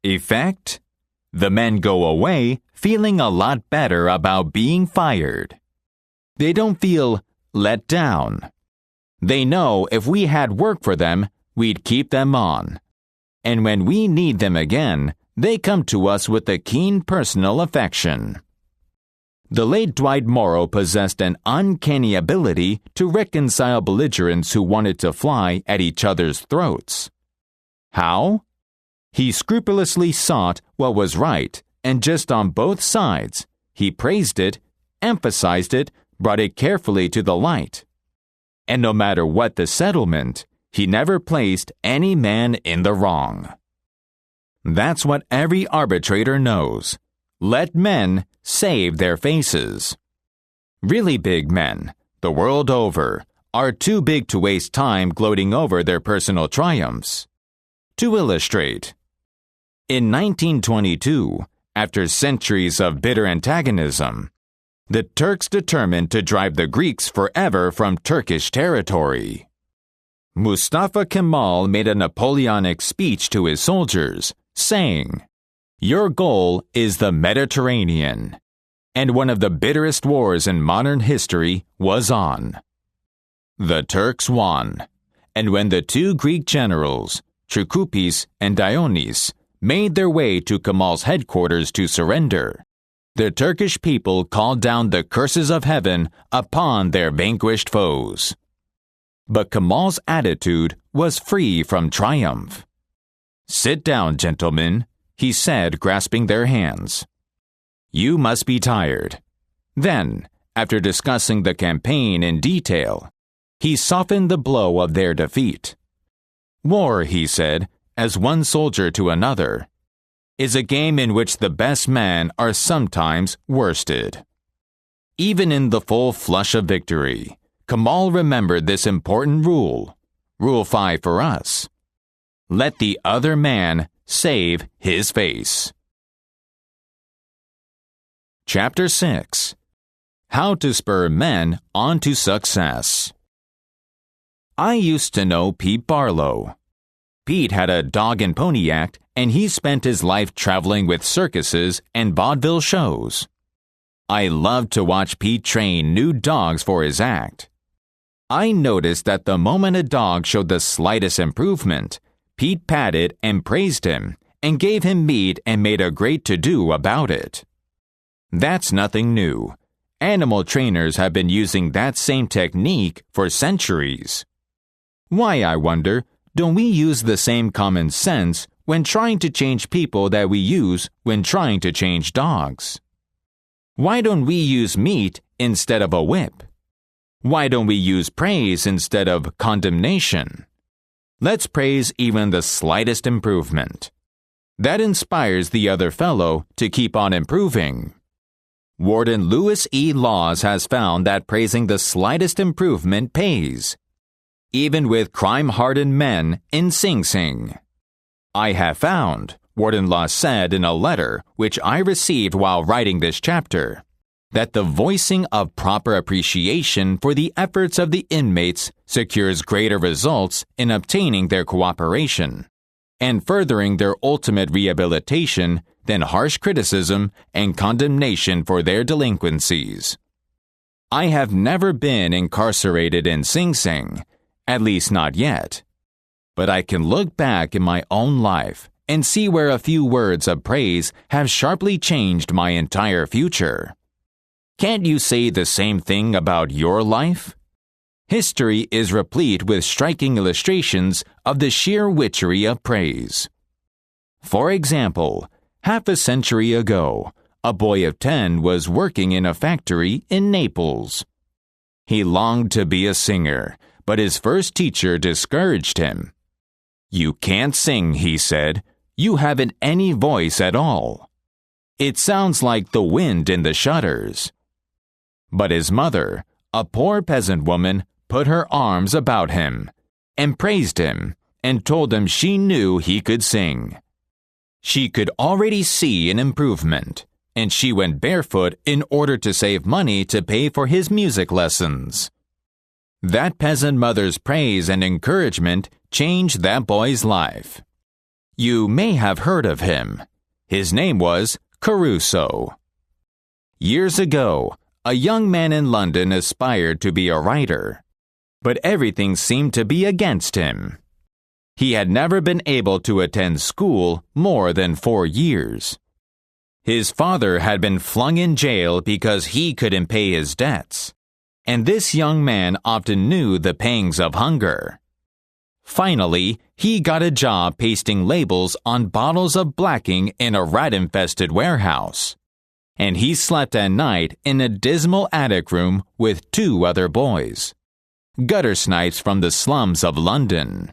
Effect? The men go away feeling a lot better about being fired. They don't feel let down. They know if we had work for them, we'd keep them on. And when we need them again, they come to us with a keen personal affection. The late Dwight Morrow possessed an uncanny ability to reconcile belligerents who wanted to fly at each other's throats. How? He scrupulously sought what was right, and just on both sides, he praised it, emphasized it, brought it carefully to the light. And no matter what the settlement, he never placed any man in the wrong. That's what every arbitrator knows. Let men save their faces. Really big men, the world over, are too big to waste time gloating over their personal triumphs. To illustrate, in 1922, after centuries of bitter antagonism, the Turks determined to drive the Greeks forever from Turkish territory. Mustafa Kemal made a Napoleonic speech to his soldiers, saying, "Your goal is the Mediterranean," and one of the bitterest wars in modern history was on. The Turks won, and when the two Greek generals, Trikoupis and Dionis, made their way to Kemal's headquarters to surrender, the Turkish people called down the curses of heaven upon their vanquished foes. But Kemal's attitude was free from triumph. "Sit down, gentlemen," he said, grasping their hands. "You must be tired." Then, after discussing the campaign in detail, he softened the blow of their defeat. "War," he said, as one soldier to another, "is a game in which the best men are sometimes worsted." Even in the full flush of victory, Kemal remembered this important rule, Rule 5 for us. Let the other man save his face. Chapter 6. How to Spur Men on to Success. I used to know Pete Barlow. Pete had a dog and pony act, and he spent his life traveling with circuses and vaudeville shows. I loved to watch Pete train new dogs for his act. I noticed that the moment a dog showed the slightest improvement, Pete patted and praised him and gave him meat and made a great to-do about it. That's nothing new. Animal trainers have been using that same technique for centuries. Why, I wonder, don't we use the same common sense when trying to change people that we use when trying to change dogs? Why don't we use meat instead of a whip? Why don't we use praise instead of condemnation? Let's praise even the slightest improvement. That inspires the other fellow to keep on improving. Warden Louis E. Laws has found that praising the slightest improvement pays, even with crime-hardened men in Sing Sing. I have found, Warden Laws said in a letter which I received while writing this chapter, that the voicing of proper appreciation for the efforts of the inmates secures greater results in obtaining their cooperation and furthering their ultimate rehabilitation than harsh criticism and condemnation for their delinquencies. I have never been incarcerated in Sing Sing, at least not yet. But I can look back in my own life and see where a few words of praise have sharply changed my entire future. Can't you say the same thing about your life? History is replete with striking illustrations of the sheer witchery of praise. For example, half a century ago, a boy of 10 was working in a factory in Naples. He longed to be a singer, but his first teacher discouraged him. "You can't sing," he said. "You haven't any voice at all." It sounds like the wind in the shutters." But his mother, a poor peasant woman, put her arms about him and praised him and told him she knew he could sing. She could already see an improvement, and she went barefoot in order to save money to pay for his music lessons. That peasant mother's praise and encouragement changed that boy's life. You may have heard of him. His name was Caruso. Years ago, a young man in London aspired to be a writer, but everything seemed to be against him. He had never been able to attend school more than 4 years. His father had been flung in jail because he couldn't pay his debts, and this young man often knew the pangs of hunger. Finally, he got a job pasting labels on bottles of blacking in a rat-infested warehouse, and he slept at night in a dismal attic room with 2 other boys, gutter snipes from the slums of London.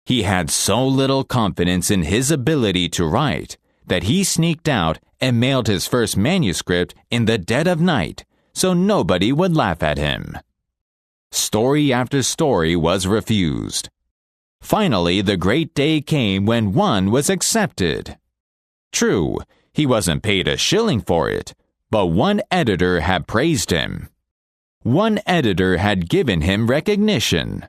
He had so little confidence in his ability to write that he sneaked out and mailed his first manuscript in the dead of night so nobody would laugh at him. Story after story was refused. Finally, the great day came when one was accepted. True, he wasn't paid a shilling for it, but one editor had praised him. One editor had given him recognition.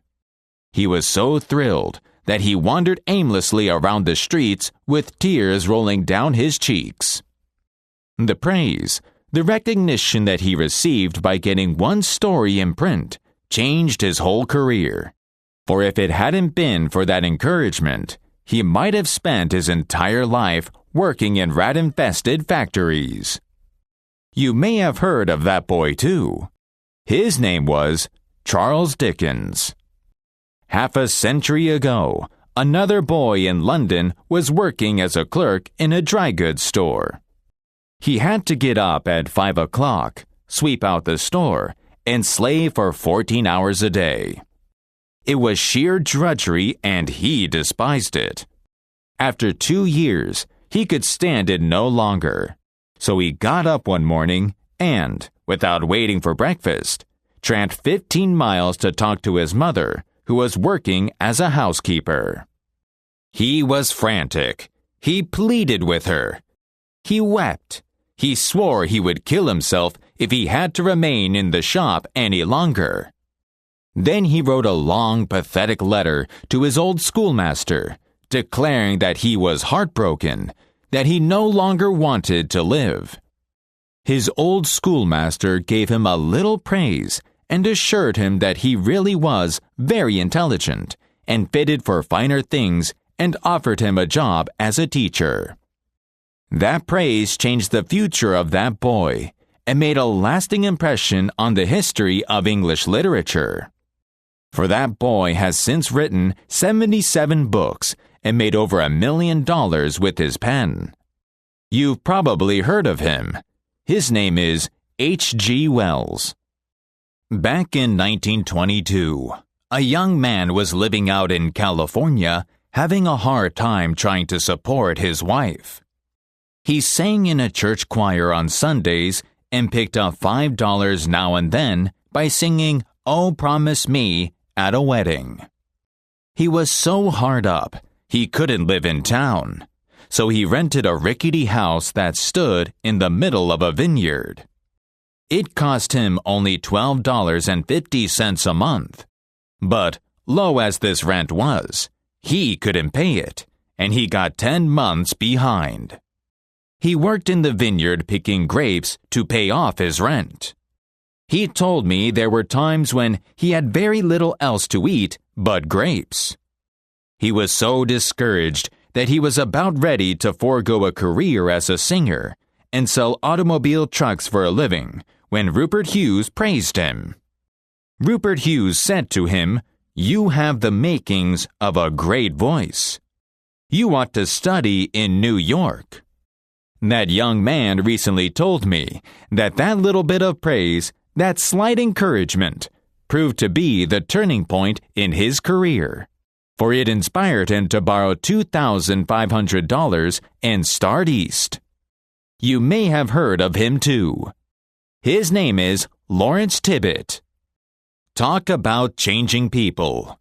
He was so thrilled that he wandered aimlessly around the streets with tears rolling down his cheeks. The praise, the recognition that he received by getting one story in print, changed his whole career. For if it hadn't been for that encouragement, he might have spent his entire life working in rat-infested factories. You may have heard of that boy too. His name was Charles Dickens. Half a century ago, another boy in London was working as a clerk in a dry goods store. He had to get up at 5 o'clock, sweep out the store, and slave for 14 hours a day. It was sheer drudgery, and he despised it. After 2 years, he could stand it no longer. So he got up one morning and, without waiting for breakfast, tramped 15 miles to talk to his mother, who was working as a housekeeper. He was frantic. He pleaded with her. He wept. He swore he would kill himself if he had to remain in the shop any longer. Then he wrote a long, pathetic letter to his old schoolmaster, declaring that he was heartbroken, that he no longer wanted to live. His old schoolmaster gave him a little praise and assured him that he really was very intelligent and fitted for finer things and offered him a job as a teacher. That praise changed the future of that boy and made a lasting impression on the history of English literature. For that boy has since written 77 books and made over $1 million with his pen. You've probably heard of him. His name is H.G. Wells. Back in 1922, a young man was living out in California, having a hard time trying to support his wife. He sang in a church choir on Sundays and picked up $5 now and then by singing "Oh, Promise Me" at a wedding. He was so hard up, he couldn't live in town, so he rented a rickety house that stood in the middle of a vineyard. It cost him only $12.50 a month. But, low as this rent was, he couldn't pay it, and he got 10 months behind. He worked in the vineyard picking grapes to pay off his rent. He told me there were times when he had very little else to eat but grapes. He was so discouraged that he was about ready to forego a career as a singer and sell automobile trucks for a living when Rupert Hughes praised him. Rupert Hughes said to him, "You have the makings of a great voice. You ought to study in New York." That young man recently told me that little bit of praise, that slight encouragement, proved to be the turning point in his career, for it inspired him to borrow $2,500 and start east. You may have heard of him too. His name is Lawrence Tibbett. Talk about changing people.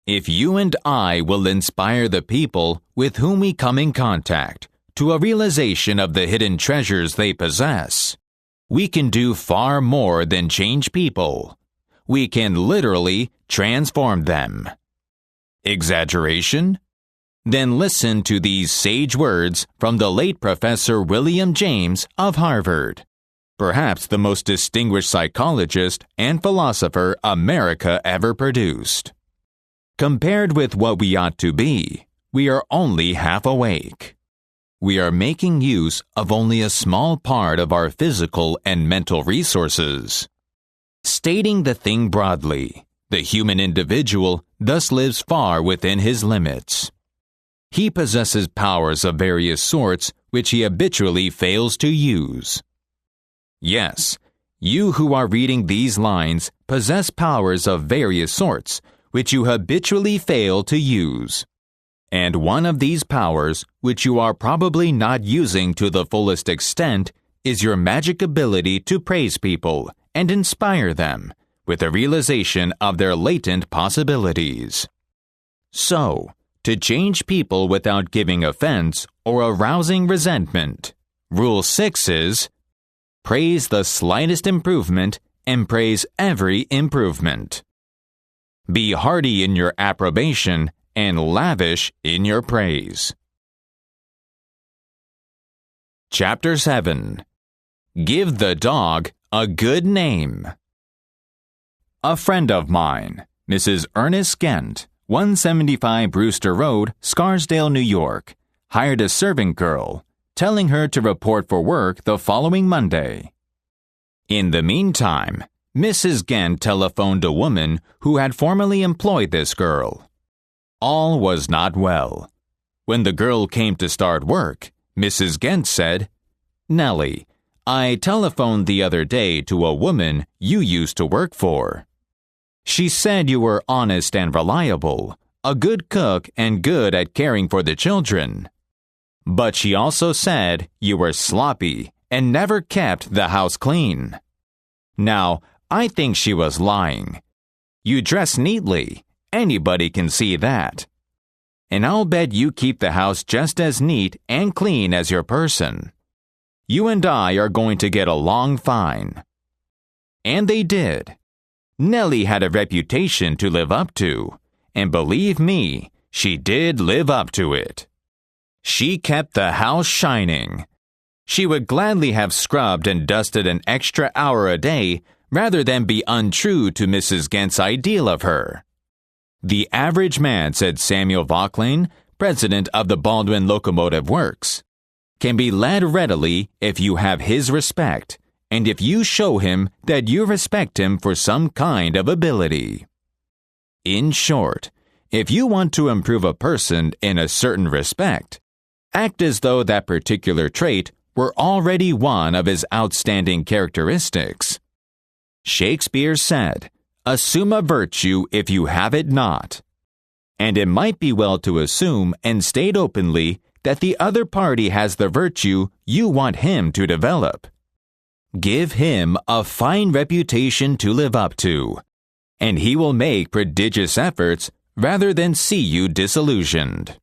If you and I will inspire the people with whom we come in contact to a realization of the hidden treasures they possess, we can do far more than change people. We can literally transform them. Exaggeration? Then listen to these sage words from the late Professor William James of Harvard, perhaps the most distinguished psychologist and philosopher America ever produced. Compared with what we ought to be, we are only half awake. We are making use of only a small part of our physical and mental resources. Stating the thing broadly, the human individual thus lives far within his limits. He possesses powers of various sorts which he habitually fails to use. Yes, you who are reading these lines possess powers of various sorts which you habitually fail to use. And one of these powers, which you are probably not using to the fullest extent, is your magic ability to praise people and inspire them with a realization of their latent possibilities. So, to change people without giving offense or arousing resentment, Rule 6 is, praise the slightest improvement and praise every improvement. Be hearty in your approbation and lavish in your praise. Chapter 7. Give the dog a good name. A friend of mine, Mrs. Ernest Gent, 175 Brewster Road, Scarsdale, New York, hired a servant girl, telling her to report for work the following Monday. In the meantime, Mrs. Gent telephoned a woman who had formerly employed this girl. All was not well. When the girl came to start work, Mrs. Gent said, "Nellie, I telephoned the other day to a woman you used to work for. She said you were honest and reliable, a good cook and good at caring for the children. But she also said you were sloppy and never kept the house clean. Now, I think she was lying. You dress neatly. Anybody can see that. And I'll bet you keep the house just as neat and clean as your person. You and I are going to get along fine." And they did. Nellie had a reputation to live up to, and believe me, she did live up to it. She kept the house shining. She would gladly have scrubbed and dusted an extra hour a day rather than be untrue to Mrs. Gent's ideal of her. "The average man," said Samuel Vauquelin, president of the Baldwin Locomotive Works, "can be led readily if you have his respect, and if you show him that you respect him for some kind of ability." In short, if you want to improve a person in a certain respect, act as though that particular trait were already one of his outstanding characteristics. Shakespeare said, "Assume a virtue if you have it not." And it might be well to assume and state openly that the other party has the virtue you want him to develop. Give him a fine reputation to live up to, and he will make prodigious efforts rather than see you disillusioned.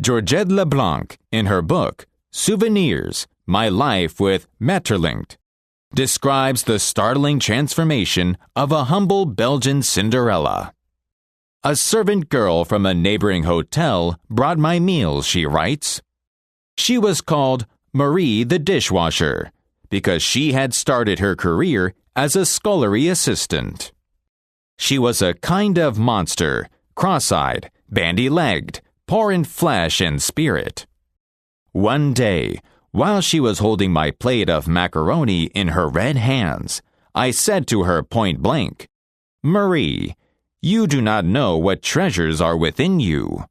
Georgette Leblanc, in her book, Souvenirs, My Life with Maeterlinck, describes the startling transformation of a humble Belgian Cinderella. "A servant girl from a neighboring hotel brought my meals," she writes. She was called Marie the dishwasher because she had started her career as a scullery assistant. She was a kind of monster, cross-eyed, bandy-legged, poor in flesh and spirit. One day, while she was holding my plate of macaroni in her red hands, I said to her point blank, "Marie, you do not know what treasures are within you."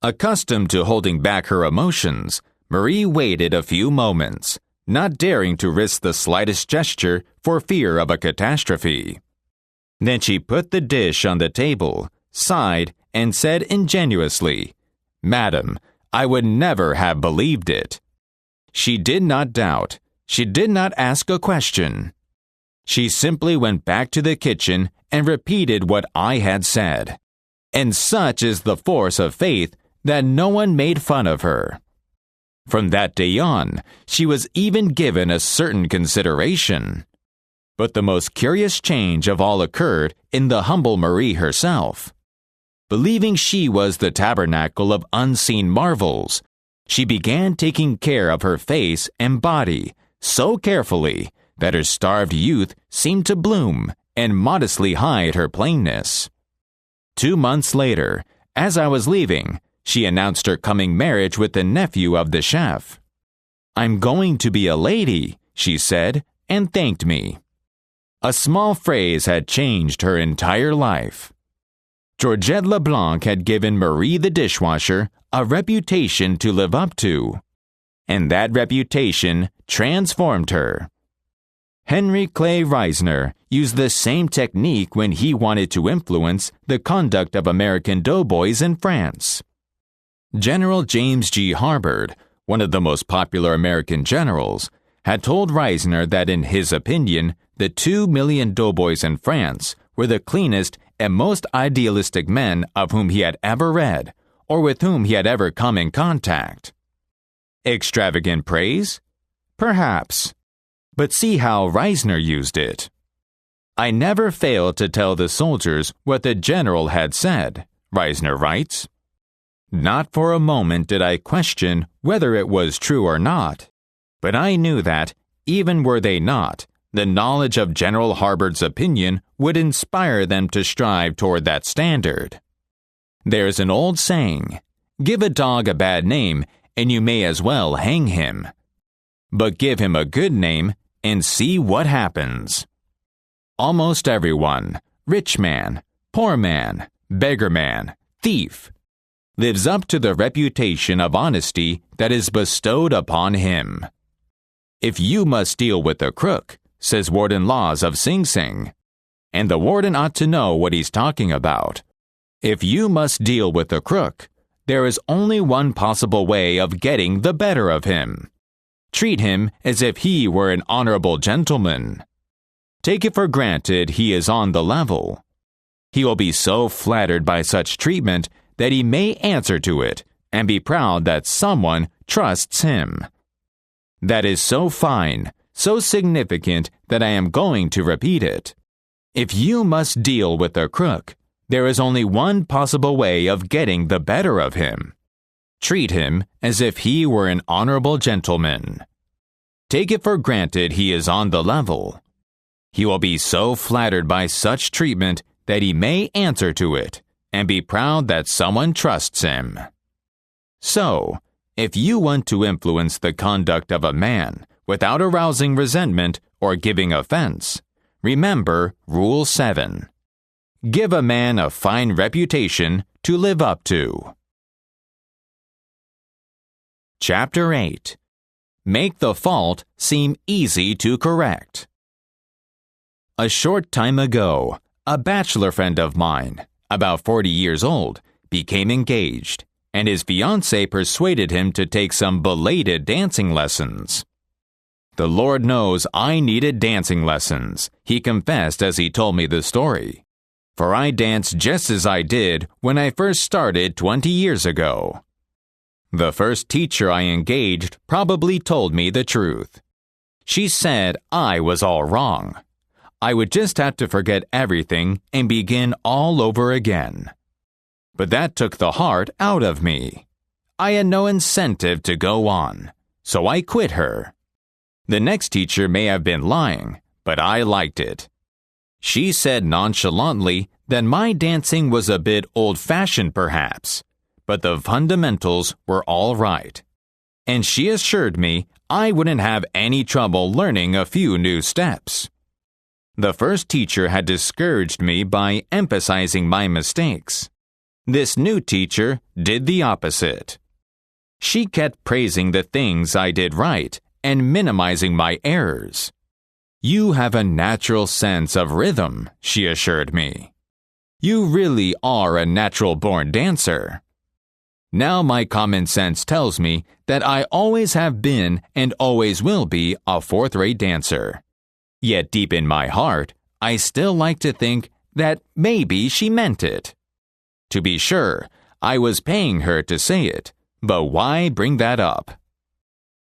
Accustomed to holding back her emotions, Marie waited a few moments, not daring to risk the slightest gesture for fear of a catastrophe. Then she put the dish on the table, sighed, and said ingenuously, "Madam, I would never have believed it." She did not doubt. She did not ask a question. She simply went back to the kitchen and repeated what I had said. And such is the force of faith that no one made fun of her. From that day on, she was even given a certain consideration. But the most curious change of all occurred in the humble Marie herself. Believing she was the tabernacle of unseen marvels, she began taking care of her face and body so carefully that her starved youth seemed to bloom and modestly hide her plainness. 2 months later, as I was leaving, she announced her coming marriage with the nephew of the chef. "I'm going to be a lady," she said, and thanked me. A small phrase had changed her entire life. Georgette Leblanc had given Marie the dishwasher a reputation to live up to, and that reputation transformed her. Henry Clay Reisner used the same technique when he wanted to influence the conduct of American doughboys in France. General James G. Harbord, one of the most popular American generals, had told Reisner that in his opinion, the 2 million doughboys in France were the cleanest and most idealistic men of whom he had ever read or with whom he had ever come in contact. Extravagant praise? Perhaps. But see how Reisner used it. "I never failed to tell the soldiers what the general had said," Reisner writes. "Not for a moment did I question whether it was true or not, but I knew that, even were they not, the knowledge of General Harbord's opinion would inspire them to strive toward that standard. There's an old saying, 'Give a dog a bad name, and you may as well hang him. But give him a good name, and see what happens.' Almost everyone, rich man, poor man, beggar man, thief, lives up to the reputation of honesty that is bestowed upon him. If you must deal with a crook, says Warden Laws of Sing Sing, and the warden ought to know what he's talking about. If you must deal with a crook, there is only one possible way of getting the better of him. Treat him as if he were an honorable gentleman. Take it for granted he is on the level. He will be so flattered by such treatment that he may answer to it and be proud that someone trusts him. That is so fine, so significant that I am going to repeat it. If you must deal with a crook, there is only one possible way of getting the better of him. Treat him as if he were an honorable gentleman. Take it for granted he is on the level. He will be so flattered by such treatment that he may answer to it and be proud that someone trusts him. So, if you want to influence the conduct of a man without arousing resentment or giving offense, remember Rule 7. Give a man a fine reputation to live up to. Chapter 8. Make the fault seem easy to correct. A short time ago, a bachelor friend of mine, about 40 years old, became engaged, and his fiancée persuaded him to take some belated dancing lessons. The Lord knows I needed dancing lessons, he confessed as he told me the story. For I danced just as I did when I first started 20 years ago. The first teacher I engaged probably told me the truth. She said I was all wrong. I would just have to forget everything and begin all over again. But that took the heart out of me. I had no incentive to go on, so I quit her. The next teacher may have been lying, but I liked it. She said nonchalantly that my dancing was a bit old-fashioned perhaps, but the fundamentals were all right. And she assured me I wouldn't have any trouble learning a few new steps. The first teacher had discouraged me by emphasizing my mistakes. This new teacher did the opposite. She kept praising the things I did right and minimizing my errors. You have a natural sense of rhythm, she assured me. You really are a natural-born dancer. Now my common sense tells me that I always have been and always will be a fourth-rate dancer. Yet deep in my heart, I still like to think that maybe she meant it. To be sure, I was paying her to say it, but why bring that up?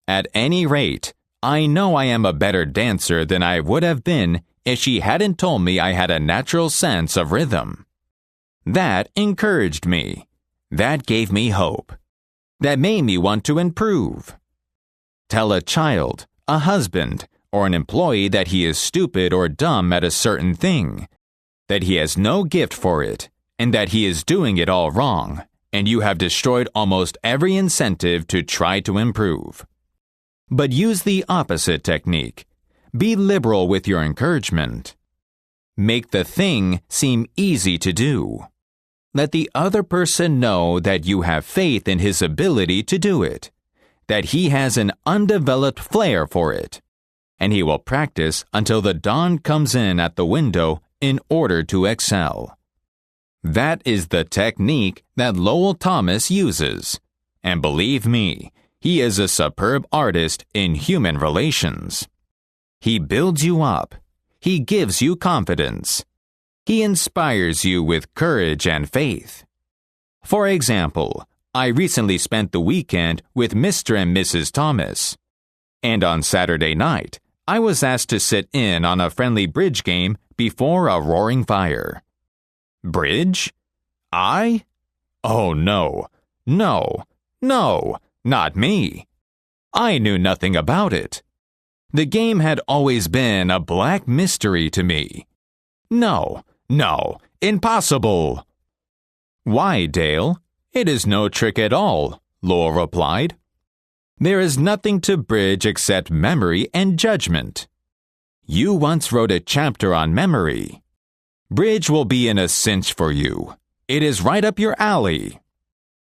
At any rate, I know I am a better dancer than I would have been if she hadn't told me I had a natural sense of rhythm. That encouraged me. That gave me hope. That made me want to improve. Tell a child, a husband, or an employee that he is stupid or dumb at a certain thing, that he has no gift for it, and that he is doing it all wrong, and you have destroyed almost every incentive to try to improve. But use the opposite technique. Be liberal with your encouragement. Make the thing seem easy to do. Let the other person know that you have faith in his ability to do it, that he has an undeveloped flair for it, and he will practice until the dawn comes in at the window in order to excel. That is the technique that Lowell Thomas uses, and believe me, he is a superb artist in human relations. He builds you up. He gives you confidence. He inspires you with courage and faith. For example, I recently spent the weekend with Mr. and Mrs. Thomas. And on Saturday night, I was asked to sit in on a friendly bridge game before a roaring fire. Bridge? I? Oh no, not me. I knew nothing about it. The game had always been a black mystery to me. No, impossible. Why, Dale? It is no trick at all, Lowell replied. There is nothing to bridge except memory and judgment. You once wrote a chapter on memory. Bridge will be in a cinch for you. It is right up your alley.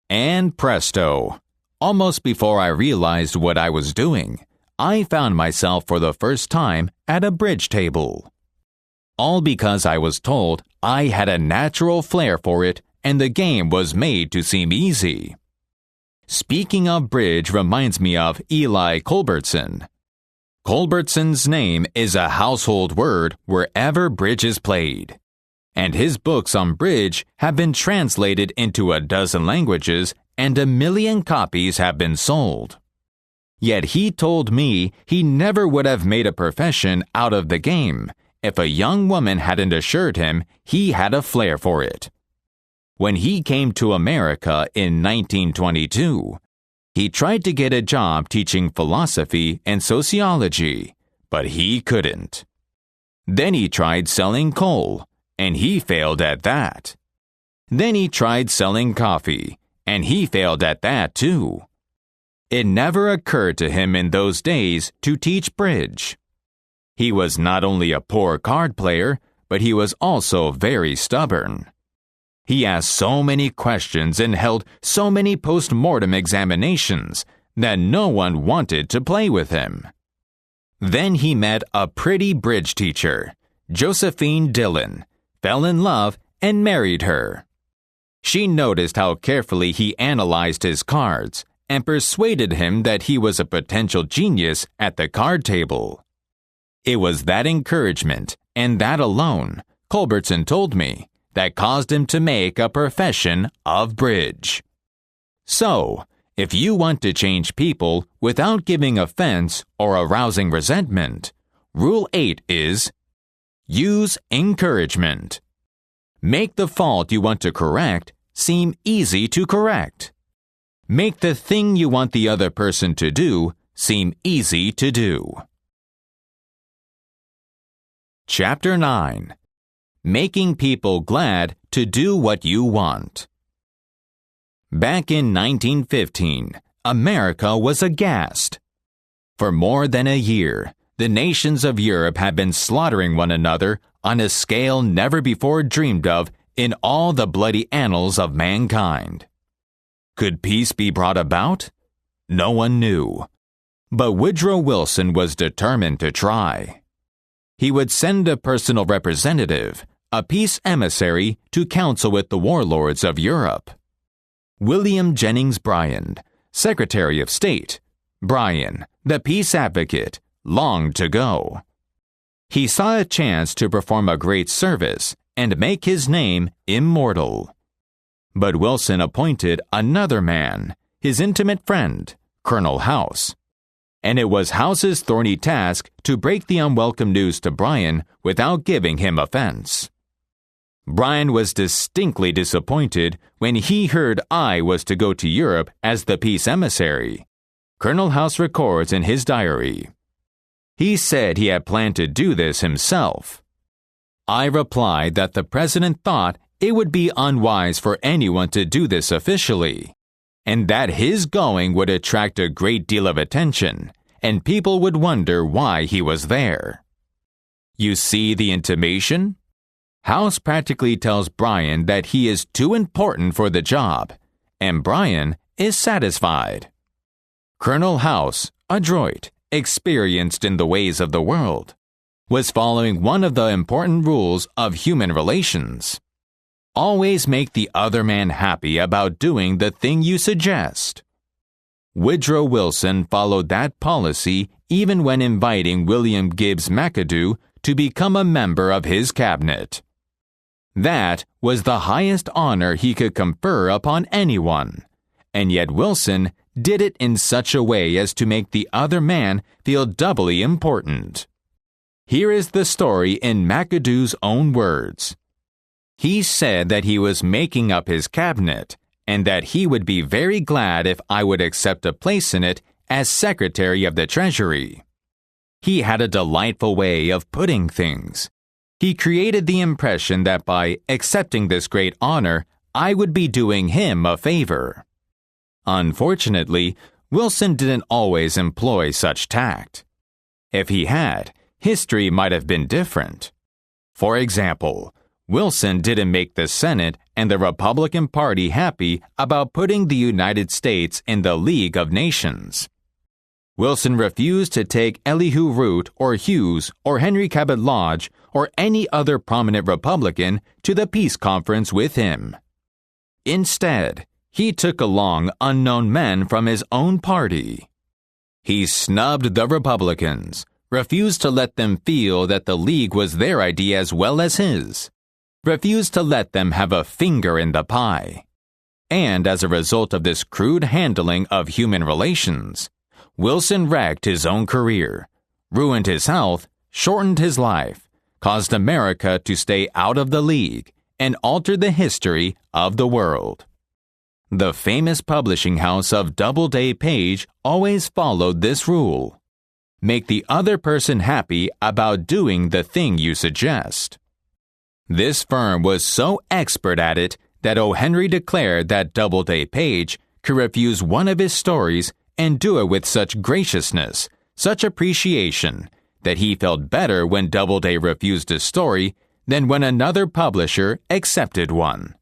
And presto, almost before I realized what I was doing, I found myself for the first time at a bridge table. All because I was told I had a natural flair for it and the game was made to seem easy. Speaking of bridge reminds me of Eli Culbertson. Culbertson's name is a household word wherever bridge is played, and his books on bridge have been translated into 12 languages and 1 million copies have been sold. Yet he told me he never would have made a profession out of the game if a young woman hadn't assured him he had a flair for it. When he came to America in 1922, he tried to get a job teaching philosophy and sociology, but he couldn't. Then he tried selling coal, and he failed at that. Then he tried selling coffee, and he failed at that too. It never occurred to him in those days to teach bridge. He was not only a poor card player, but he was also very stubborn. He asked so many questions and held so many post-mortem examinations that no one wanted to play with him. Then he met a pretty bridge teacher, Josephine Dillon, fell in love, and married her. She noticed how carefully he analyzed his cards and persuaded him that he was a potential genius at the card table. It was that encouragement, and that alone, Culbertson told me, that caused him to make a profession of bridge. So, if you want to change people without giving offense or arousing resentment, Rule 8 is, use encouragement. Make the fault you want to correct seem easy to correct. Make the thing you want the other person to do seem easy to do. Chapter 9. Making people glad to do what you want. Back in 1915, America was aghast. For more than a year, the nations of Europe had been slaughtering one another on a scale never before dreamed of in all the bloody annals of mankind. Could peace be brought about? No one knew. But Woodrow Wilson was determined to try. He would send a personal representative, a peace emissary, to counsel with the warlords of Europe. William Jennings Bryan, Secretary of State. Bryan, the peace advocate, longed to go. He saw a chance to perform a great service and make his name immortal. But Wilson appointed another man, his intimate friend, Colonel House. And it was House's thorny task to break the unwelcome news to Bryan without giving him offense. Bryan was distinctly disappointed when he heard I was to go to Europe as the peace emissary. Colonel House records in his diary. He said he had planned to do this himself. I replied that the president thought it would be unwise for anyone to do this officially, and that his going would attract a great deal of attention, and people would wonder why he was there. You see the intimation? House practically tells Bryan that he is too important for the job, and Bryan is satisfied. Colonel House, adroit, experienced in the ways of the world, was following one of the important rules of human relations. Always make the other man happy about doing the thing you suggest. Woodrow Wilson followed that policy even when inviting William Gibbs McAdoo to become a member of his cabinet. That was the highest honor he could confer upon anyone, and yet Wilson did it in such a way as to make the other man feel doubly important. Here is the story in McAdoo's own words. He said that he was making up his cabinet and that he would be very glad if I would accept a place in it as Secretary of the Treasury. He had a delightful way of putting things. He created the impression that by accepting this great honor, I would be doing him a favor. Unfortunately, Wilson didn't always employ such tact. If he had, history might have been different. For example, Wilson didn't make the Senate and the Republican Party happy about putting the United States in the League of Nations. Wilson refused to take Elihu Root or Hughes or Henry Cabot Lodge or any other prominent Republican to the peace conference with him. Instead, he took along unknown men from his own party. He snubbed the Republicans, refused to let them feel that the League was their idea as well as his, refused to let them have a finger in the pie. And as a result of this crude handling of human relations, Wilson wrecked his own career, ruined his health, shortened his life, caused America to stay out of the League, and altered the history of the world. The famous publishing house of Doubleday, Page always followed this rule. Make the other person happy about doing the thing you suggest. This firm was so expert at it that O. Henry declared that Doubleday, Page could refuse one of his stories and do it with such graciousness, such appreciation, that he felt better when Doubleday refused a story than when another publisher accepted one.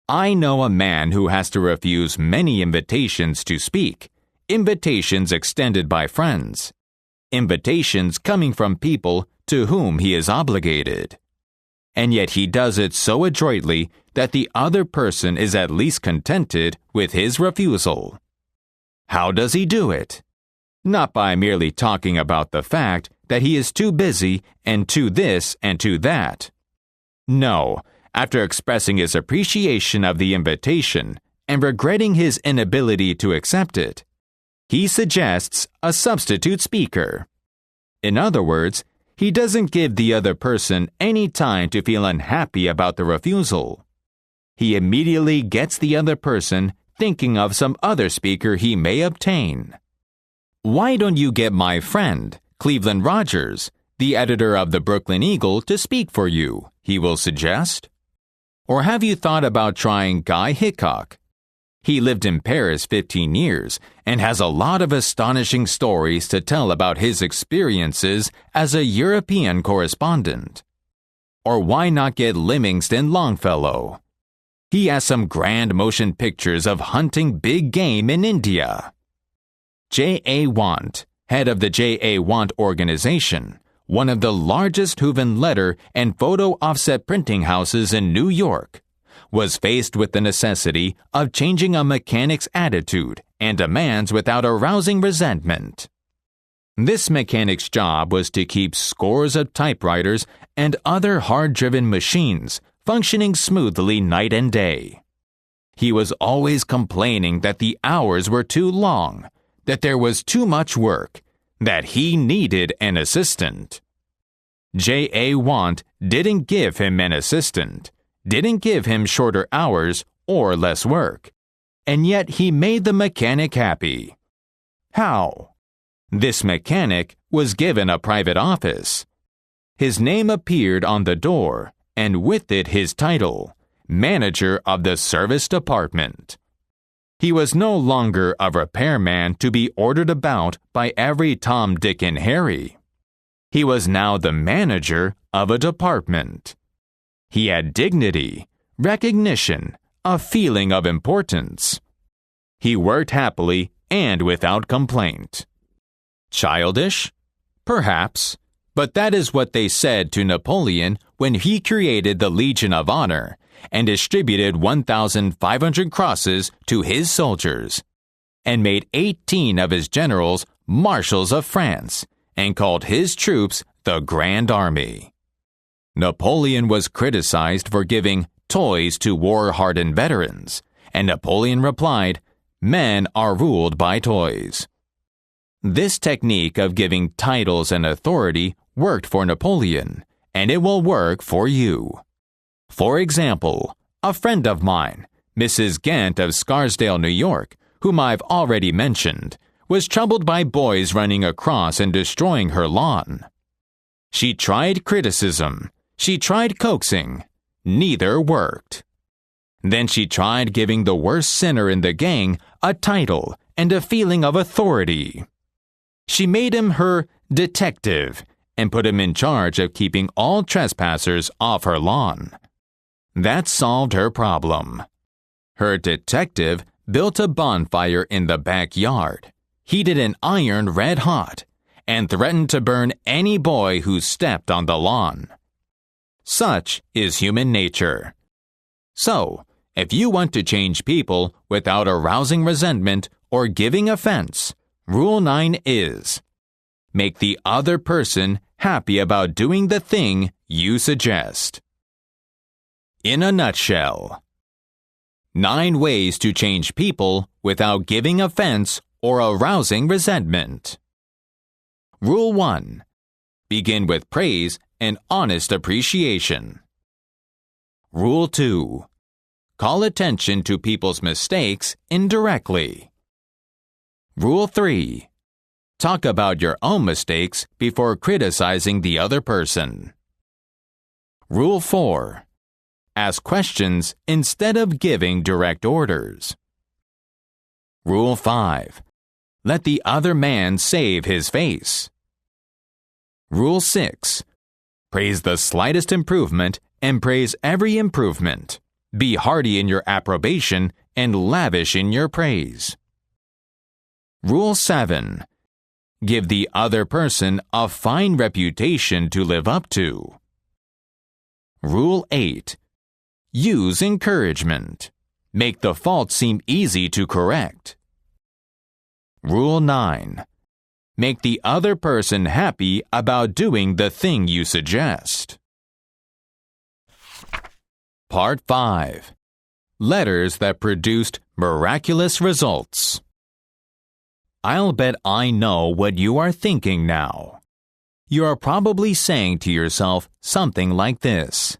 I know a man who has to refuse many invitations to speak, invitations extended by friends, invitations coming from people to whom he is obligated. And yet he does it so adroitly that the other person is at least contented with his refusal. How does he do it? Not by merely talking about the fact that he is too busy and too this and too that. No, after expressing his appreciation of the invitation and regretting his inability to accept it, he suggests a substitute speaker. In other words, he doesn't give the other person any time to feel unhappy about the refusal. He immediately gets the other person thinking of some other speaker he may obtain. Why don't you get my friend, Cleveland Rogers, the editor of the Brooklyn Eagle, to speak for you, he will suggest. Or have you thought about trying Guy Hickok? He lived in Paris 15 years and has a lot of astonishing stories to tell about his experiences as a European correspondent. Or why not get Livingston Longfellow? He has some grand motion pictures of hunting big game in India. J.A. Want, head of the J.A. Want Organization, one of the largest Houven letter and photo offset printing houses in New York, was faced with the necessity of changing a mechanic's attitude and demands without arousing resentment. This mechanic's job was to keep scores of typewriters and other hard-driven machines functioning smoothly night and day. He was always complaining that the hours were too long, that there was too much work, that he needed an assistant. J.A. Want didn't give him an assistant, didn't give him shorter hours or less work, and yet he made the mechanic happy. How? This mechanic was given a private office. His name appeared on the door, and with it his title, Manager of the Service Department. He was no longer a repairman to be ordered about by every Tom, Dick, and Harry. He was now the manager of a department. He had dignity, recognition, a feeling of importance. He worked happily and without complaint. Childish? Perhaps, but that is what they said to Napoleon when he created the Legion of Honor and distributed 1,500 crosses to his soldiers, and made 18 of his generals marshals of France, and called his troops the Grand Army. Napoleon was criticized for giving toys to war-hardened veterans, and Napoleon replied, "Men are ruled by toys." This technique of giving titles and authority worked for Napoleon, and it will work for you. For example, a friend of mine, Mrs. Gant of Scarsdale, New York, whom I've already mentioned, was troubled by boys running across and destroying her lawn. She tried criticism. She tried coaxing. Neither worked. Then she tried giving the worst sinner in the gang a title and a feeling of authority. She made him her detective and put him in charge of keeping all trespassers off her lawn. That solved her problem. Her detective built a bonfire in the backyard, heated an iron red hot, and threatened to burn any boy who stepped on the lawn. Such is human nature. So, if you want to change people without arousing resentment or giving offense, Rule 9 is: make the other person happy about doing the thing you suggest. In a nutshell, 9 ways to change people without giving offense or arousing resentment. Rule 1. Begin with praise and honest appreciation. Rule 2. Call attention to people's mistakes indirectly. Rule 3. Talk about your own mistakes before criticizing the other person. Rule 4. Ask questions instead of giving direct orders. Rule 5. Let the other man save his face. Rule 6. Praise the slightest improvement and praise every improvement. Be hearty in your approbation and lavish in your praise. Rule 7. Give the other person a fine reputation to live up to. Rule 8. Use encouragement. Make the fault seem easy to correct. Rule 9. Make the other person happy about doing the thing you suggest. Part 5. Letters that produced miraculous results. I'll bet I know what you are thinking now. You are probably saying to yourself something like this: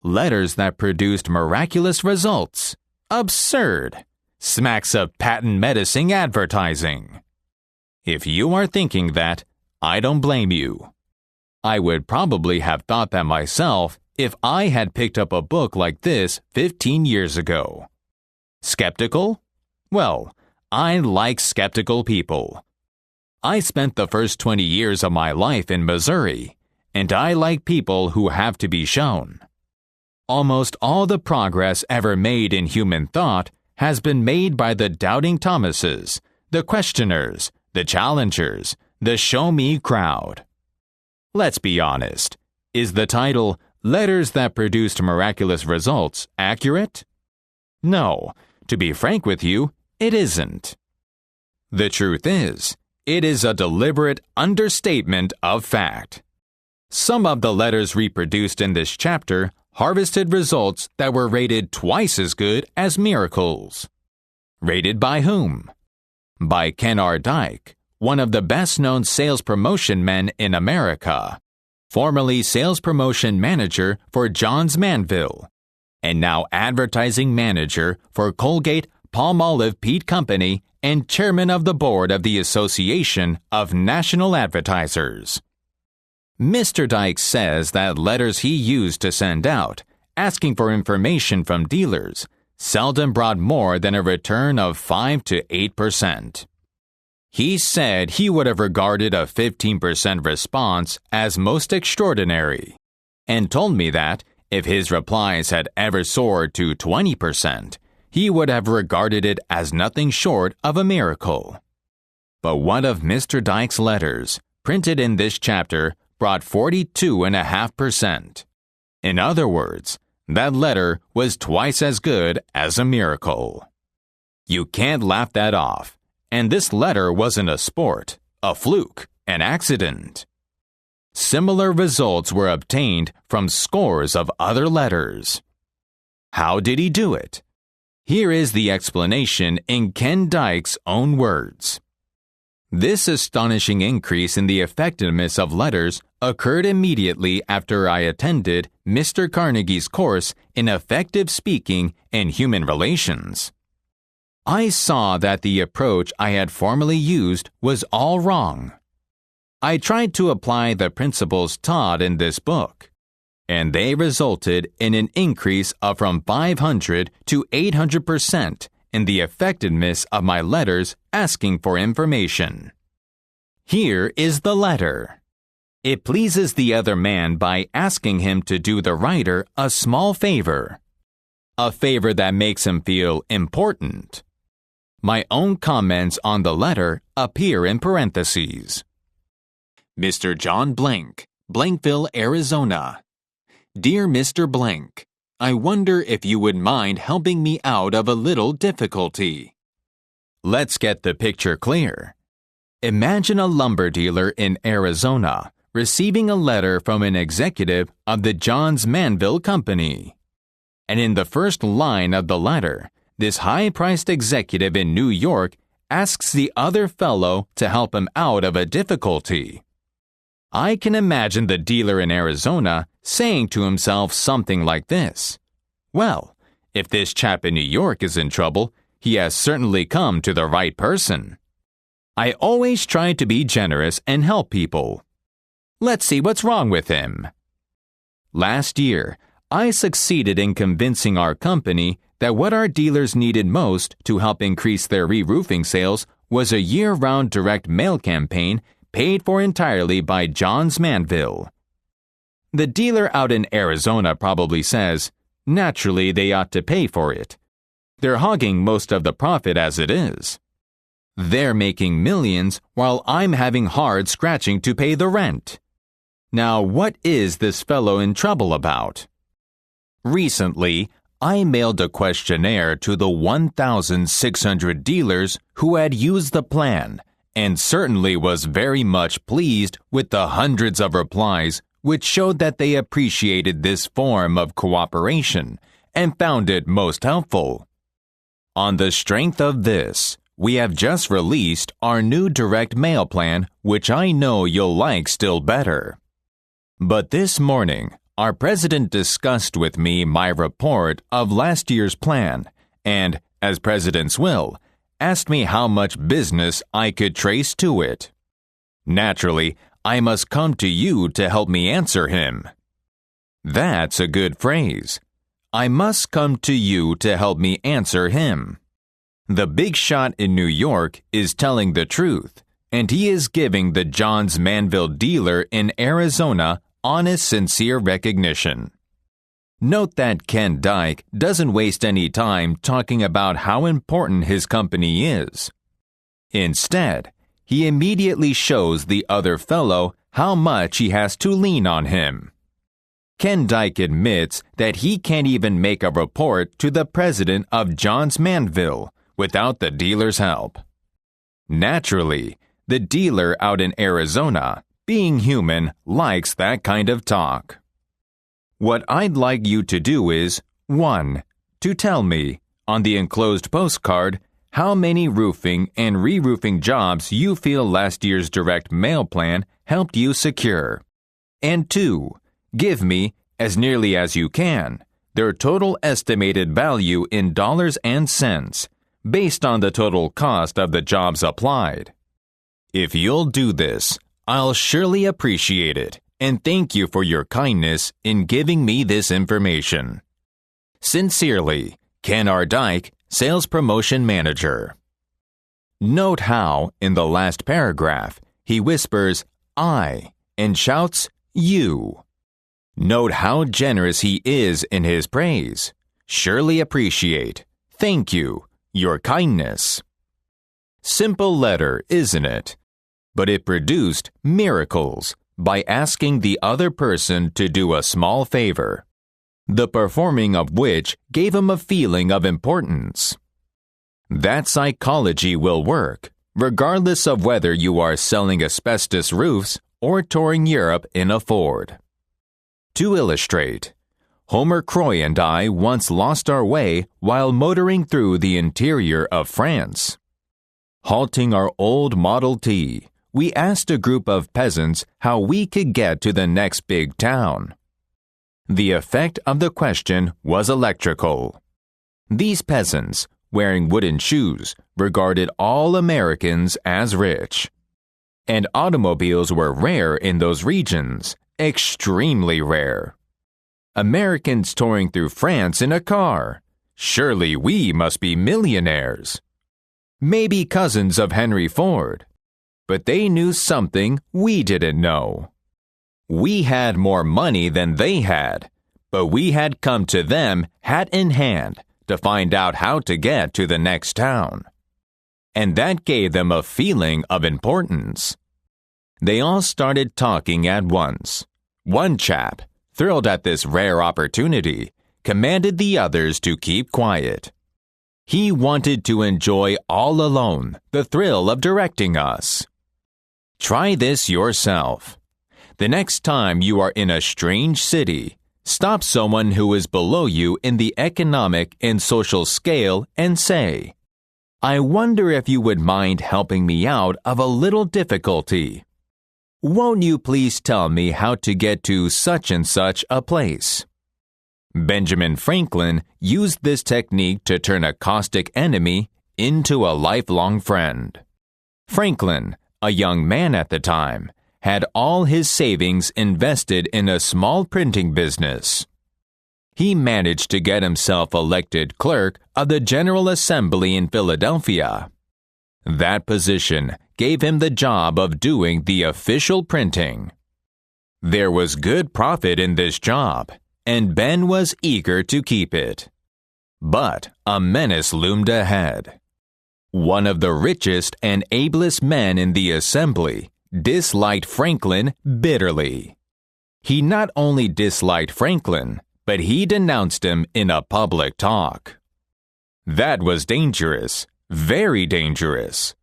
letters that produced miraculous results. Absurd. Smacks of patent medicine advertising. If you are thinking that, I don't blame you. I would probably have thought that myself if I had picked up a book like this 15 years ago. Skeptical? Well, I like skeptical people. I spent the first 20 years of my life in Missouri, and I like people who have to be shown. Almost all the progress ever made in human thought has been made by the doubting Thomases, the questioners, the challengers, the show-me crowd. Let's be honest. Is the title letters that produced miraculous results accurate? No, to be frank with you, it isn't. The truth is, it is a deliberate understatement of fact. Some of the letters reproduced in this chapter harvested results that were rated twice as good as miracles. Rated by whom? By Ken R. Dyke, one of the best-known sales promotion men in America, formerly sales promotion manager for Johns Manville, and now advertising manager for Colgate-Palmolive Peet Company and chairman of the board of the Association of National Advertisers. Mr. Dyke says that letters he used to send out, asking for information from dealers, seldom brought more than a return of 5 to 8%. He said he would have regarded a 15% response as most extraordinary, and told me that if his replies had ever soared to 20%, he would have regarded it as nothing short of a miracle. But one of Mr. Dyke's letters, printed in this chapter, brought 42.5%. In other words, that letter was twice as good as a miracle. You can't laugh that off. And this letter wasn't a sport, a fluke, an accident. Similar results were obtained from scores of other letters. How did he do it? Here is the explanation in Ken Dyke's own words. This astonishing increase in the effectiveness of letters occurred immediately after I attended Mr. Carnegie's course in effective speaking and human relations. I saw that the approach I had formerly used was all wrong. I tried to apply the principles taught in this book, and they resulted in an increase of from 500 to 800% in the effectiveness of my letters asking for information. Here is the letter. It pleases the other man by asking him to do the writer a small favor. A favor that makes him feel important. My own comments on the letter appear in parentheses. Mr. John Blank, Blankville, Arizona. Dear Mr. Blank, I wonder if you would mind helping me out of a little difficulty. Let's get the picture clear. Imagine a lumber dealer in Arizona receiving a letter from an executive of the Johns Manville Company. And in the first line of the letter, this high-priced executive in New York asks the other fellow to help him out of a difficulty. I can imagine the dealer in Arizona saying to himself something like this. Well, if this chap in New York is in trouble, he has certainly come to the right person. I always try to be generous and help people. Let's see what's wrong with him. Last year, I succeeded in convincing our company that what our dealers needed most to help increase their re-roofing sales was a year-round direct mail campaign paid for entirely by Johns Manville. The dealer out in Arizona probably says, naturally they ought to pay for it. They're hogging most of the profit as it is. They're making millions while I'm having hard scratching to pay the rent. Now, what is this fellow in trouble about? Recently, I mailed a questionnaire to the 1,600 dealers who had used the plan and certainly was very much pleased with the hundreds of replies which showed that they appreciated this form of cooperation and found it most helpful. On the strength of this, we have just released our new direct mail plan, which I know you'll like still better. But this morning, our president discussed with me my report of last year's plan and, as presidents will, asked me how much business I could trace to it. Naturally, I must come to you to help me answer him. That's a good phrase. I must come to you to help me answer him. The big shot in New York is telling the truth, and he is giving the Johns Manville dealer in Arizona honest, sincere recognition. Note that Ken Dyke doesn't waste any time talking about how important his company is. Instead, he immediately shows the other fellow how much he has to lean on him. Ken Dyke admits that he can't even make a report to the president of Johns Manville without the dealer's help. Naturally, the dealer out in Arizona, being human, likes that kind of talk. What I'd like you to do is, 1. To tell me, on the enclosed postcard, how many roofing and re-roofing jobs you feel last year's direct mail plan helped you secure. And 2. Give me, as nearly as you can, their total estimated value in dollars and cents, based on the total cost of the jobs applied. If you'll do this, I'll surely appreciate it, and thank you for your kindness in giving me this information. Sincerely, Ken R. Dyke, Sales Promotion Manager. Note how, in the last paragraph, he whispers, I, and shouts, you. Note how generous he is in his praise. Surely appreciate. Thank you. Your kindness. Simple letter, isn't it? But it produced miracles by asking the other person to do a small favor, the performing of which gave him a feeling of importance. That psychology will work, regardless of whether you are selling asbestos roofs or touring Europe in a Ford. To illustrate, Homer Croy and I once lost our way while motoring through the interior of France. Halting our old Model T, we asked a group of peasants how we could get to the next big town. The effect of the question was electrical. These peasants, wearing wooden shoes, regarded all Americans as rich. And automobiles were rare in those regions, extremely rare. Americans touring through France in a car. Surely we must be millionaires. Maybe cousins of Henry Ford. But they knew something we didn't know. We had more money than they had, but we had come to them hat in hand to find out how to get to the next town. And that gave them a feeling of importance. They all started talking at once. One chap, thrilled at this rare opportunity, commanded the others to keep quiet. He wanted to enjoy all alone the thrill of directing us. Try this yourself. The next time you are in a strange city, stop someone who is below you in the economic and social scale and say, I wonder if you would mind helping me out of a little difficulty. Won't you please tell me how to get to such and such a place? Benjamin Franklin used this technique to turn a caustic enemy into a lifelong friend. Franklin, a young man at the time, had all his savings invested in a small printing business. He managed to get himself elected clerk of the General Assembly in Philadelphia. That position gave him the job of doing the official printing. There was good profit in this job, and Ben was eager to keep it. But a menace loomed ahead. One of the richest and ablest men in the assembly disliked Franklin bitterly. He not only disliked Franklin, but he denounced him in a public talk. That was dangerous, very dangerous.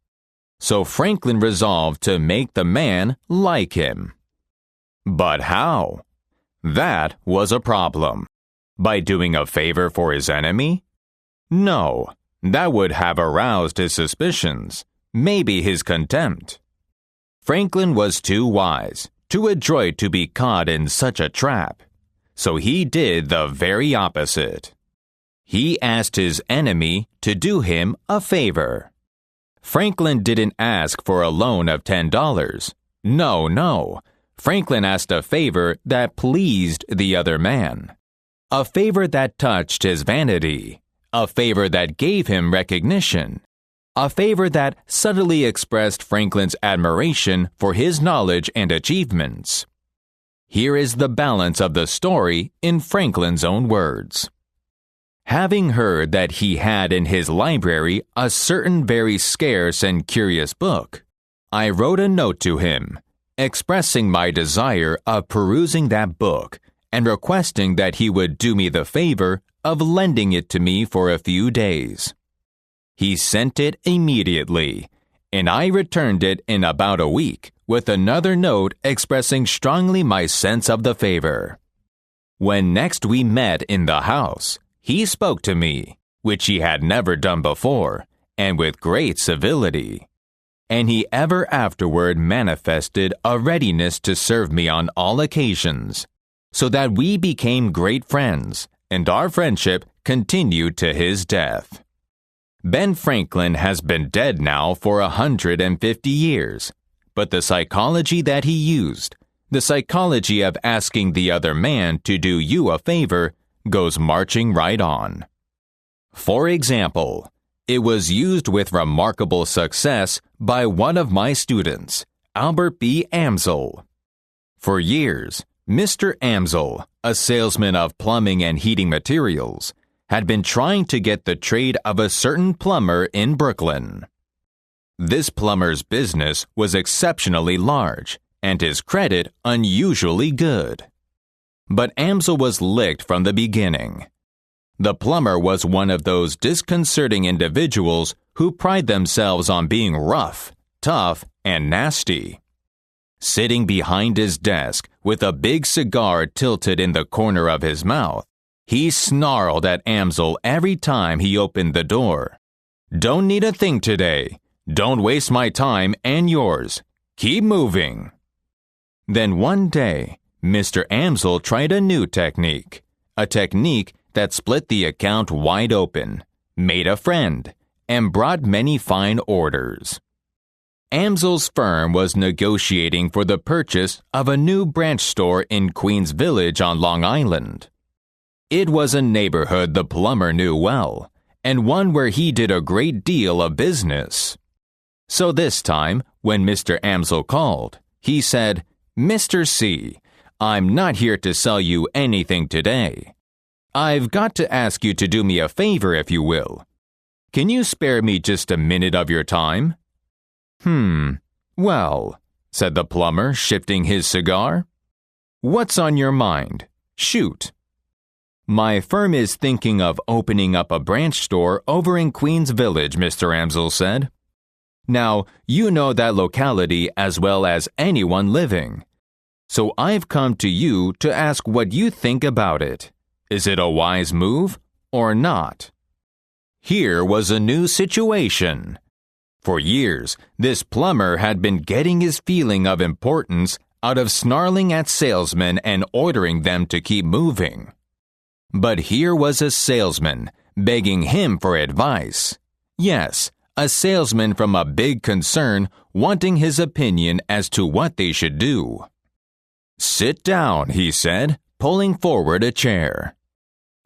So Franklin resolved to make the man like him. But how? That was a problem. By doing a favor for his enemy? No, that would have aroused his suspicions, maybe his contempt. Franklin was too wise, too adroit to be caught in such a trap, so he did the very opposite. He asked his enemy to do him a favor. Franklin didn't ask for a loan of $10. No. Franklin asked a favor that pleased the other man. A favor that touched his vanity. A favor that gave him recognition. A favor that subtly expressed Franklin's admiration for his knowledge and achievements. Here is the balance of the story in Franklin's own words. Having heard that he had in his library a certain very scarce and curious book, I wrote a note to him, expressing my desire of perusing that book and requesting that he would do me the favor of lending it to me for a few days. He sent it immediately, and I returned it in about a week with another note expressing strongly my sense of the favor. When next we met in the house, he spoke to me, which he had never done before, and with great civility. And he ever afterward manifested a readiness to serve me on all occasions, so that we became great friends, and our friendship continued to his death. Ben Franklin has been dead now for 150 years, but the psychology that he used, the psychology of asking the other man to do you a favor, goes marching right on. For example, it was used with remarkable success by one of my students, Albert B. Amsel. For years, Mr. Amsel, a salesman of plumbing and heating materials, had been trying to get the trade of a certain plumber in Brooklyn. This plumber's business was exceptionally large, and his credit unusually good. But Amsel was licked from the beginning. The plumber was one of those disconcerting individuals who pride themselves on being rough, tough, and nasty. Sitting behind his desk with a big cigar tilted in the corner of his mouth, he snarled at Amsel every time he opened the door. "Don't need a thing today. Don't waste my time and yours. Keep moving." Then one day, Mr. Amsel tried a new technique, a technique that split the account wide open, made a friend, and brought many fine orders. Amsel's firm was negotiating for the purchase of a new branch store in Queens Village on Long Island. It was a neighborhood the plumber knew well, and one where he did a great deal of business. So this time, when Mr. Amsel called, he said, "Mr. C, I'm not here to sell you anything today. I've got to ask you to do me a favor, if you will. Can you spare me just a minute of your time?" Well, said the plumber, shifting his cigar. "What's on your mind? Shoot." "My firm is thinking of opening up a branch store over in Queens Village," Mr. Amsel said. "Now, you know that locality as well as anyone living. So I've come to you to ask what you think about it. Is it a wise move or not?" Here was a new situation. For years, this plumber had been getting his feeling of importance out of snarling at salesmen and ordering them to keep moving. But here was a salesman begging him for advice. Yes, a salesman from a big concern wanting his opinion as to what they should do. "Sit down," he said, pulling forward a chair.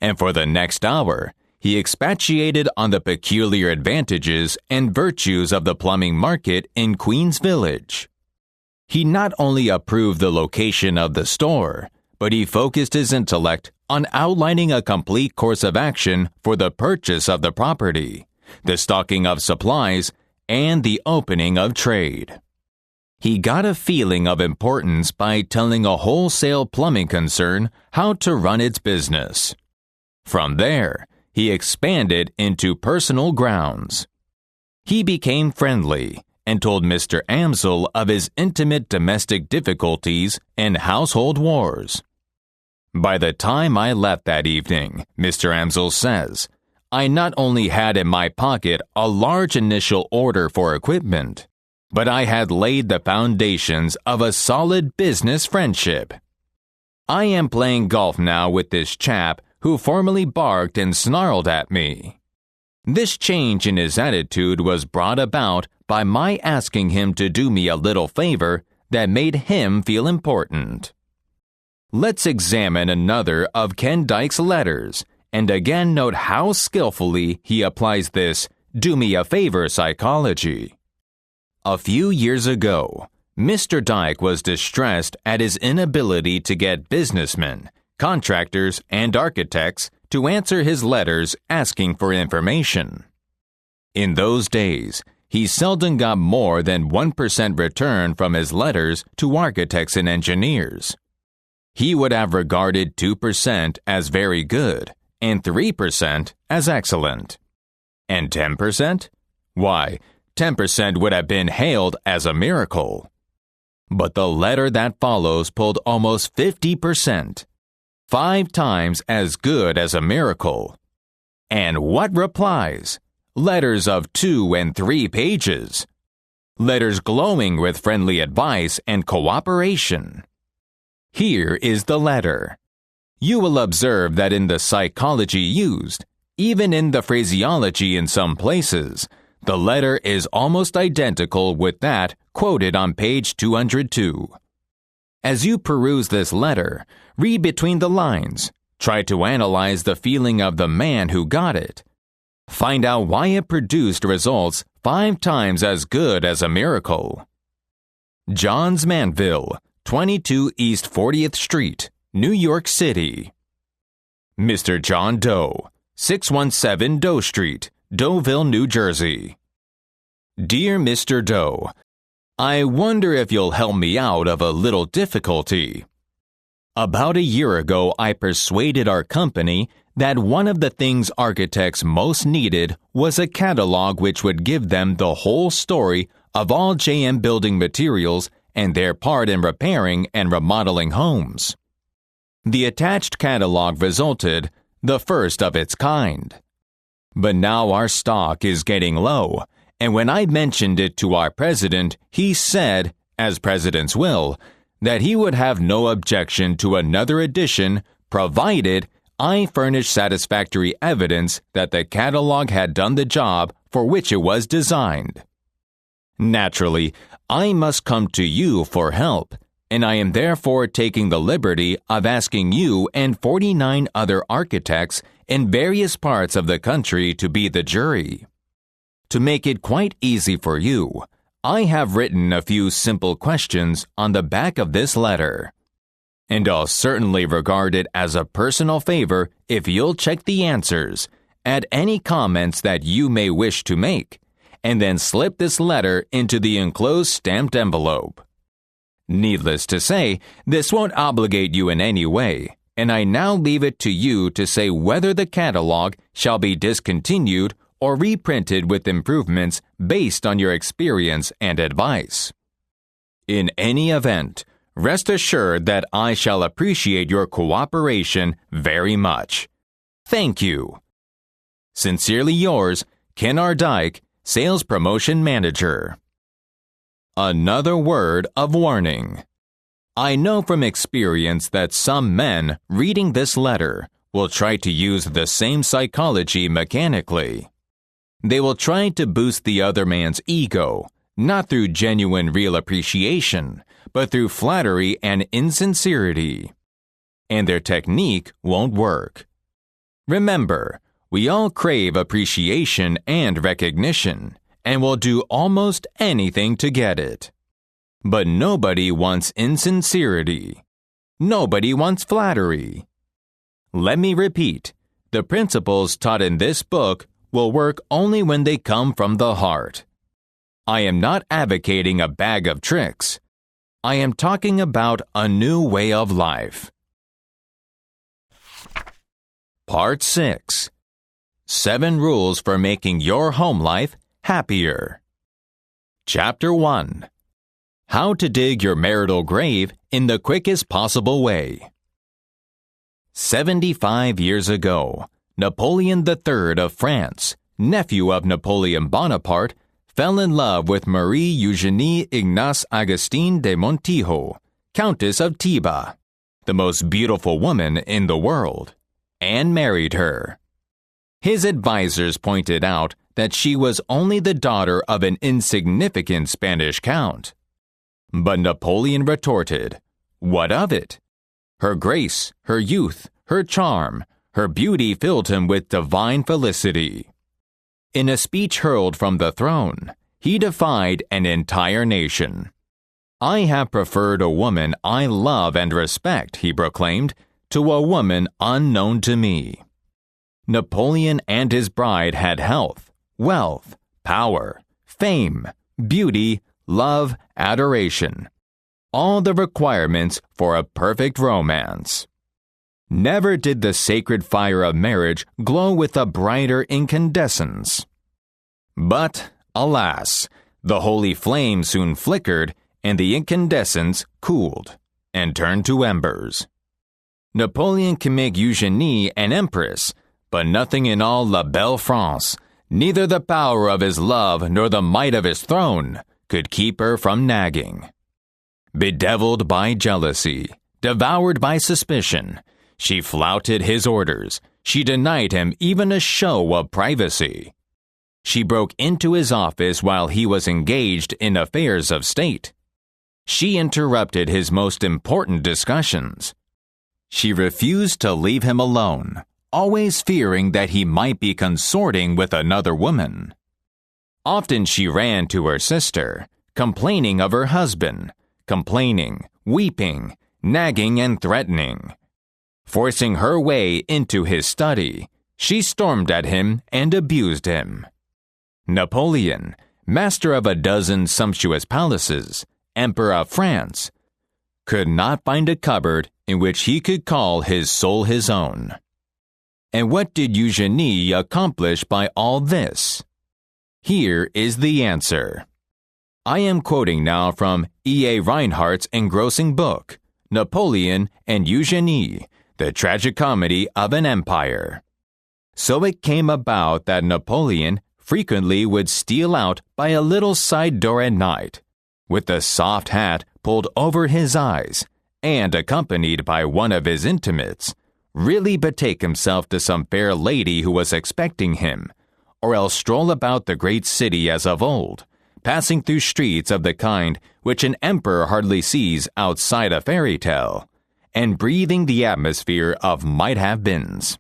And for the next hour, he expatiated on the peculiar advantages and virtues of the plumbing market in Queens Village. He not only approved the location of the store, but he focused his intellect on outlining a complete course of action for the purchase of the property, the stocking of supplies, and the opening of trade. He got a feeling of importance by telling a wholesale plumbing concern how to run its business. From there, he expanded into personal grounds. He became friendly and told Mr. Amsel of his intimate domestic difficulties and household wars. "By the time I left that evening," Mr. Amsel says, "I not only had in my pocket a large initial order for equipment, but I had laid the foundations of a solid business friendship. I am playing golf now with this chap who formerly barked and snarled at me. This change in his attitude was brought about by my asking him to do me a little favor that made him feel important." Let's examine another of Ken Dyke's letters and again note how skillfully he applies this "do me a favor" psychology. A few years ago, Mr. Dyke was distressed at his inability to get businessmen, contractors, and architects to answer his letters asking for information. In those days, he seldom got more than 1% return from his letters to architects and engineers. he would have regarded 2% as very good and 3% as excellent. And 10%? Why, 10% would have been hailed as a miracle. But the letter that follows pulled almost 50%, 5 times as good as a miracle. And what replies? Letters of 2 and 3 pages. Letters glowing with friendly advice and cooperation. Here is the letter. You will observe that in the psychology used, even in the phraseology in some places, the letter is almost identical with that quoted on page 202. As you peruse this letter, read between the lines. Try to analyze the feeling of the man who got it. Find out why it produced results 5 times as good as a miracle. John's Manville, 22 East 40th Street, New York City. Mr. John Doe, 617 Doe Street, Doeville, New Jersey. Dear Mr. Doe, I wonder if you'll help me out of a little difficulty. About a year ago, I persuaded our company that one of the things architects most needed was a catalog which would give them the whole story of all JM building materials and their part in repairing and remodeling homes. The attached catalog resulted the first of its kind. But now our stock is getting low, and when I mentioned it to our president, he said, as presidents will, that he would have no objection to another edition provided I furnished satisfactory evidence that the catalog had done the job for which it was designed. Naturally, I must come to you for help, and I am therefore taking the liberty of asking you and 49 other architects in various parts of the country to be the jury. To make it quite easy for you, I have written a few simple questions on the back of this letter. And I'll certainly regard it as a personal favor if you'll check the answers, add any comments that you may wish to make, and then slip this letter into the enclosed stamped envelope. Needless to say, this won't obligate you in any way, and I now leave it to you to say whether the catalog shall be discontinued or reprinted with improvements based on your experience and advice. In any event, rest assured that I shall appreciate your cooperation very much. Thank you. Sincerely yours, Ken R. Dyke, Sales Promotion Manager. Another word of warning. I know from experience that some men reading this letter will try to use the same psychology mechanically. They will try to boost the other man's ego, not through genuine real appreciation, but through flattery and insincerity. And their technique won't work. Remember, we all crave appreciation and recognition, and will do almost anything to get it. But nobody wants insincerity. Nobody wants flattery. Let me repeat, the principles taught in this book will work only when they come from the heart. I am not advocating a bag of tricks. I am talking about a new way of life. Part 6. 7 Rules for Making Your Home Life Happier. Chapter 1. How to dig your marital grave in the quickest possible way. 75 years ago, Napoleon III of France, nephew of Napoleon Bonaparte, fell in love with Marie Eugénie Ignace Augustine de Montijo, Countess of Tiba, the most beautiful woman in the world, and married her. His advisors pointed out that she was only the daughter of an insignificant Spanish count. But Napoleon retorted, "What of it? Her grace, her youth, her charm, her beauty filled him with divine felicity." In a speech hurled from the throne, he defied an entire nation. "I have preferred a woman I love and respect," he proclaimed, "to a woman unknown to me." Napoleon and his bride had health, wealth, power, fame, beauty, love, adoration. all the requirements for a perfect romance. Never did the sacred fire of marriage glow with a brighter incandescence. But, alas, the holy flame soon flickered and the incandescence cooled and turned to embers. Napoleon can make Eugenie an empress, but nothing in all La Belle France, neither the power of his love nor the might of his throne, could keep her from nagging. Bedeviled by jealousy, devoured by suspicion, she flouted his orders. She denied him even a show of privacy. She broke into his office while he was engaged in affairs of state. She interrupted his most important discussions. She refused to leave him alone, always fearing that he might be consorting with another woman. Often she ran to her sister, complaining of her husband, complaining, weeping, nagging, and threatening. Forcing her way into his study, she stormed at him and abused him. Napoleon, master of a dozen sumptuous palaces, Emperor of France, could not find a cupboard in which he could call his soul his own. And what did Eugenie accomplish by all this? Here is the answer. I am quoting now from E.A. Reinhardt's engrossing book, Napoleon and Eugenie, The Tragicomedy of an Empire. So it came about that Napoleon frequently would steal out by a little side door at night, with the soft hat pulled over his eyes, and accompanied by one of his intimates, really betake himself to some fair lady who was expecting him, or else stroll about the great city as of old, passing through streets of the kind which an emperor hardly sees outside a fairy tale, and breathing the atmosphere of might-have-beens.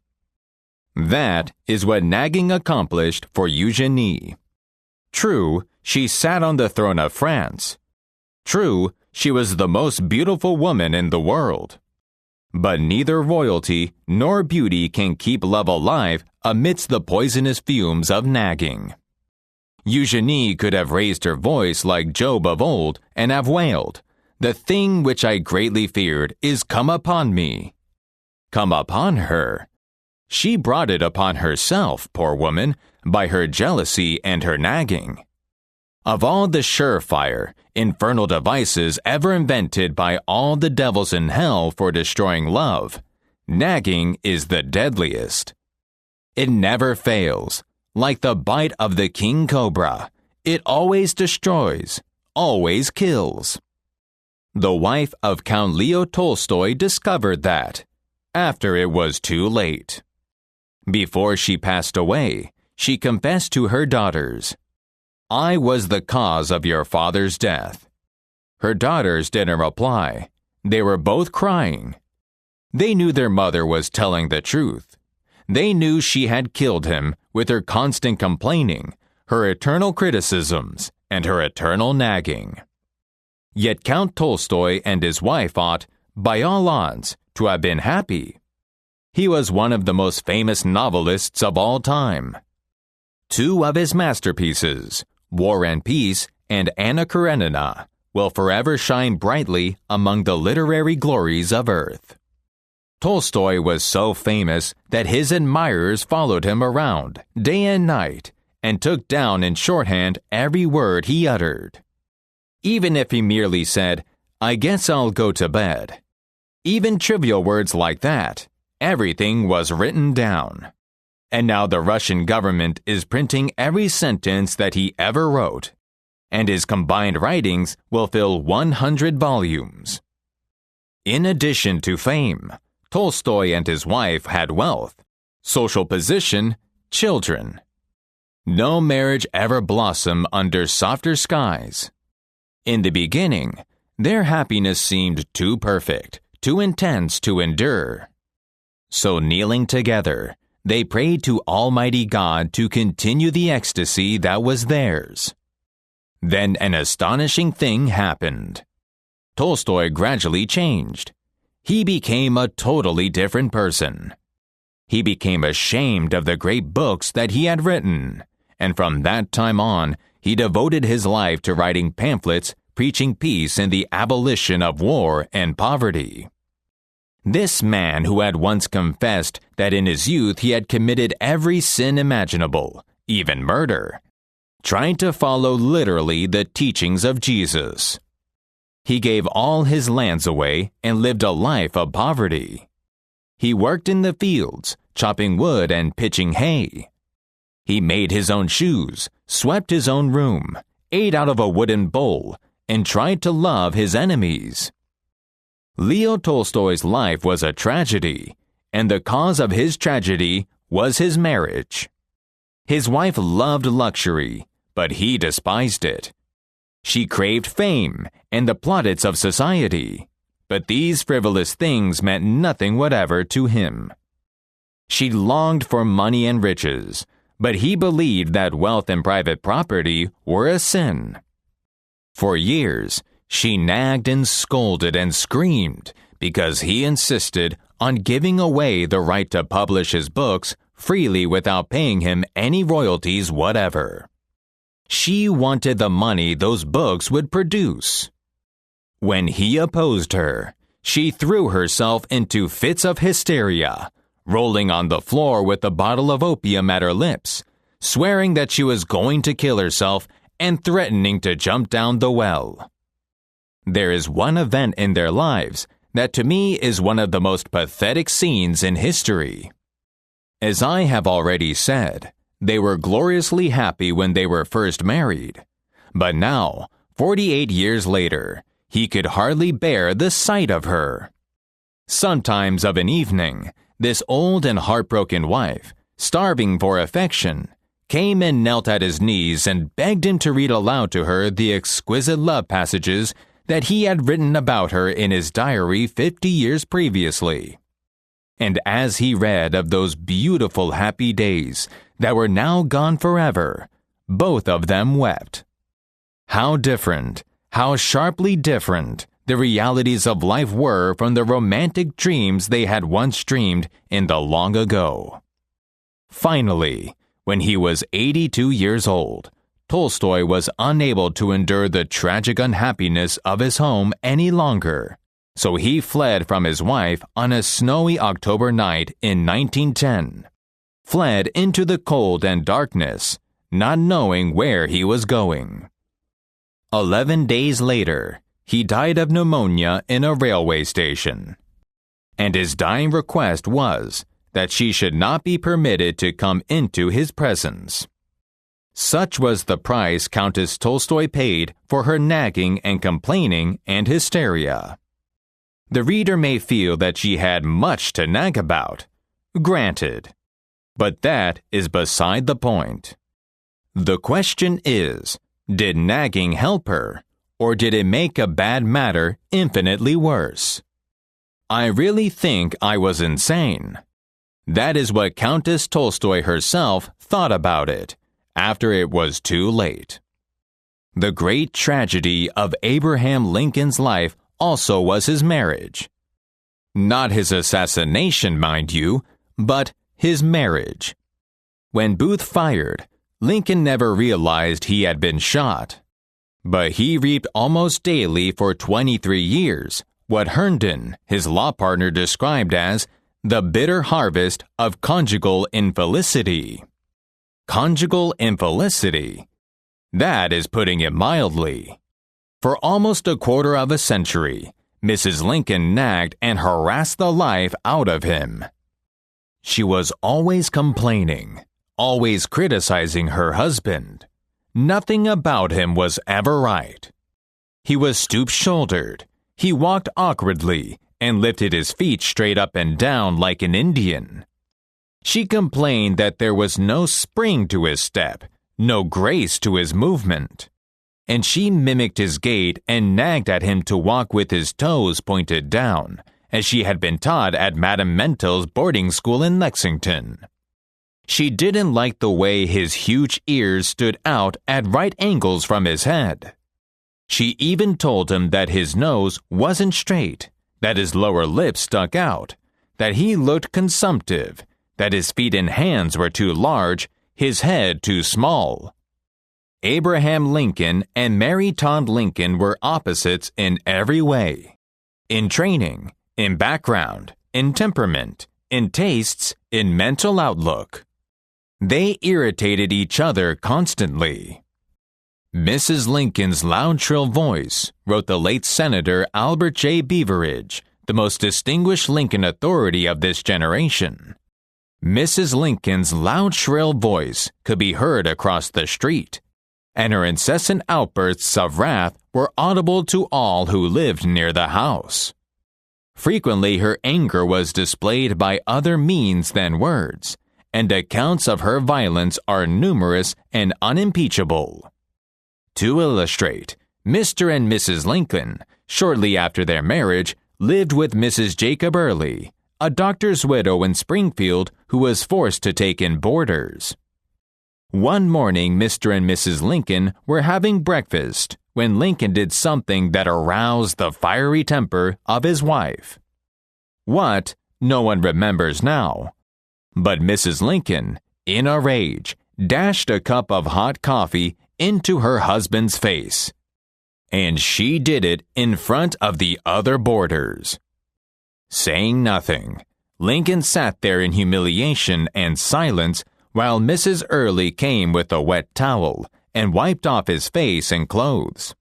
That is what nagging accomplished for Eugenie. True, she sat on the throne of France. True, she was the most beautiful woman in the world. But neither royalty nor beauty can keep love alive amidst the poisonous fumes of nagging. Eugenie could have raised her voice like Job of old and have wailed, "The thing which I greatly feared is come upon me." Come upon her. She brought it upon herself, poor woman, by her jealousy and her nagging. Of all the surefire, infernal devices ever invented by all the devils in hell for destroying love, nagging is the deadliest. It never fails. Like the bite of the king cobra, it always destroys, always kills. The wife of Count Leo Tolstoy discovered that, after it was too late. Before she passed away, she confessed to her daughters, "I was the cause of your father's death." Her daughters didn't reply. They were both crying. They knew their mother was telling the truth. They knew she had killed him with her constant complaining, her eternal criticisms, and her eternal nagging. Yet Count Tolstoy and his wife ought, by all odds, to have been happy. He was one of the most famous novelists of all time. Two of his masterpieces, War and Peace and Anna Karenina, will forever shine brightly among the literary glories of earth. Tolstoy was so famous that his admirers followed him around day and night and took down in shorthand every word he uttered. Even if he merely said, "I guess I'll go to bed." Even trivial words like that, everything was written down. And now the Russian government is printing every sentence that he ever wrote, and his combined writings will fill 100 volumes. In addition to fame, Tolstoy and his wife had wealth, social position, children. No marriage ever blossomed under softer skies. In the beginning, their happiness seemed too perfect, too intense to endure. So kneeling together, they prayed to Almighty God to continue the ecstasy that was theirs. Then an astonishing thing happened. Tolstoy gradually changed. He became a totally different person. He became ashamed of the great books that he had written, and from that time on, he devoted his life to writing pamphlets preaching peace and the abolition of war and poverty. This man who had once confessed that in his youth he had committed every sin imaginable, even murder, tried to follow literally the teachings of Jesus. He gave all his lands away and lived a life of poverty. He worked in the fields, chopping wood and pitching hay. He made his own shoes, swept his own room, ate out of a wooden bowl, and tried to love his enemies. Leo Tolstoy's life was a tragedy, and the cause of his tragedy was his marriage. His wife loved luxury, but he despised it. She craved fame and the plaudits of society, but these frivolous things meant nothing whatever to him. She longed for money and riches, but he believed that wealth and private property were a sin. For years, she nagged and scolded and screamed because he insisted on giving away the right to publish his books freely without paying him any royalties whatever. She wanted the money those books would produce. When he opposed her, she threw herself into fits of hysteria, rolling on the floor with a bottle of opium at her lips, swearing that she was going to kill herself and threatening to jump down the well. There is one event in their lives that to me is one of the most pathetic scenes in history. As I have already said, they were gloriously happy when they were first married. But now, 48 years later, he could hardly bear the sight of her. Sometimes of an evening, this old and heartbroken wife, starving for affection, came and knelt at his knees and begged him to read aloud to her the exquisite love passages that he had written about her in his diary 50 years previously. And as he read of those beautiful happy days that were now gone forever, both of them wept. How different, how sharply different the realities of life were from the romantic dreams they had once dreamed in the long ago. Finally, when he was 82 years old, Tolstoy was unable to endure the tragic unhappiness of his home any longer, so he fled from his wife on a snowy October night in 1910, fled into the cold and darkness, not knowing where he was going. 11 days later, he died of pneumonia in a railway station, and his dying request was that she should not be permitted to come into his presence. Such was the price Countess Tolstoy paid for her nagging and complaining and hysteria. The reader may feel that she had much to nag about. Granted. But that is beside the point. The question is, did nagging help her, or did it make a bad matter infinitely worse? I really think I was insane. That is what Countess Tolstoy herself thought about it, after it was too late. The great tragedy of Abraham Lincoln's life also was his marriage. Not his assassination, mind you, but his marriage. When Booth fired, Lincoln never realized he had been shot. But he reaped almost daily for 23 years what Herndon, his law partner, described as the bitter harvest of conjugal infelicity. Conjugal infelicity. That is putting it mildly. For almost a quarter of a century, Mrs. Lincoln nagged and harassed the life out of him. She was always complaining, always criticizing her husband. Nothing about him was ever right. He was stoop-shouldered. He walked awkwardly and lifted his feet straight up and down like an Indian. She complained that there was no spring to his step, no grace to his movement. And she mimicked his gait and nagged at him to walk with his toes pointed down, as she had been taught at Madame Mental's boarding school in Lexington. She didn't like the way his huge ears stood out at right angles from his head. She even told him that his nose wasn't straight, that his lower lip stuck out, that he looked consumptive, that his feet and hands were too large, his head too small. Abraham Lincoln and Mary Todd Lincoln were opposites in every way. In training, in background, in temperament, in tastes, in mental outlook. They irritated each other constantly. Mrs. Lincoln's loud, shrill voice, wrote the late Senator Albert J. Beveridge, the most distinguished Lincoln authority of this generation. Mrs. Lincoln's loud, shrill voice could be heard across the street, and her incessant outbursts of wrath were audible to all who lived near the house. Frequently her anger was displayed by other means than words, and accounts of her violence are numerous and unimpeachable. To illustrate, Mr. and Mrs. Lincoln, shortly after their marriage, lived with Mrs. Jacob Early, a doctor's widow in Springfield who was forced to take in boarders. One morning, Mr. and Mrs. Lincoln were having breakfast when Lincoln did something that aroused the fiery temper of his wife. What, no one remembers now. But Mrs. Lincoln, in a rage, dashed a cup of hot coffee into her husband's face. And she did it in front of the other boarders. Saying nothing, Lincoln sat there in humiliation and silence while Mrs. Early came with a wet towel and wiped off his face and clothes.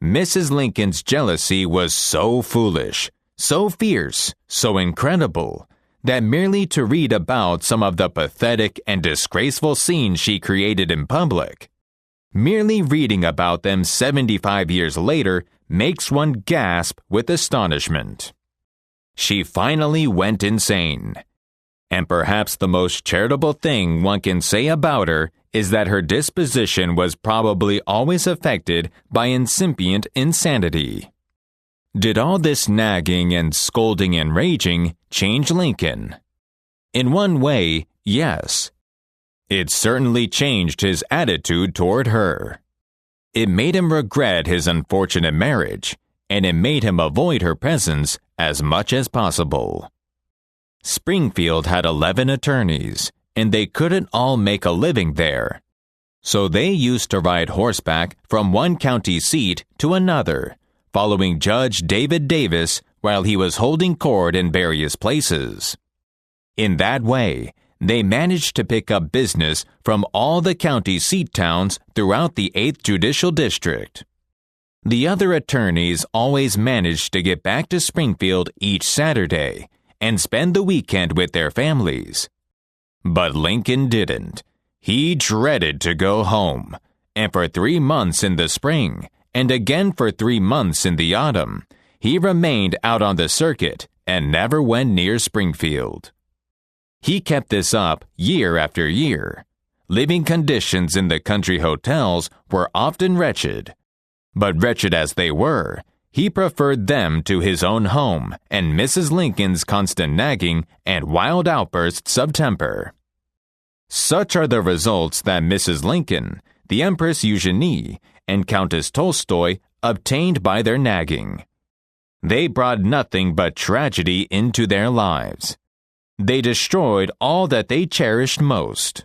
Mrs. Lincoln's jealousy was so foolish, so fierce, so incredible, that merely to read about some of the pathetic and disgraceful scenes she created in public, merely reading about them 75 years later makes one gasp with astonishment. She finally went insane. And perhaps the most charitable thing one can say about her is that her disposition was probably always affected by incipient insanity. Did all this nagging and scolding and raging change Lincoln? In one way, yes. It certainly changed his attitude toward her. It made him regret his unfortunate marriage, and it made him avoid her presence as much as possible. Springfield had 11 attorneys, and they couldn't all make a living there. So they used to ride horseback from one county seat to another, following Judge David Davis while he was holding court in various places. In that way, they managed to pick up business from all the county seat towns throughout the 8th Judicial District. The other attorneys always managed to get back to Springfield each Saturday and spend the weekend with their families. But Lincoln didn't. He dreaded to go home, and for 3 months in the spring, and again for 3 months in the autumn, he remained out on the circuit and never went near Springfield. He kept this up year after year. Living conditions in the country hotels were often wretched. But wretched as they were, he preferred them to his own home and Mrs. Lincoln's constant nagging and wild outbursts of temper. Such are the results that Mrs. Lincoln, the Empress Eugenie, and Countess Tolstoy obtained by their nagging. They brought nothing but tragedy into their lives. They destroyed all that they cherished most.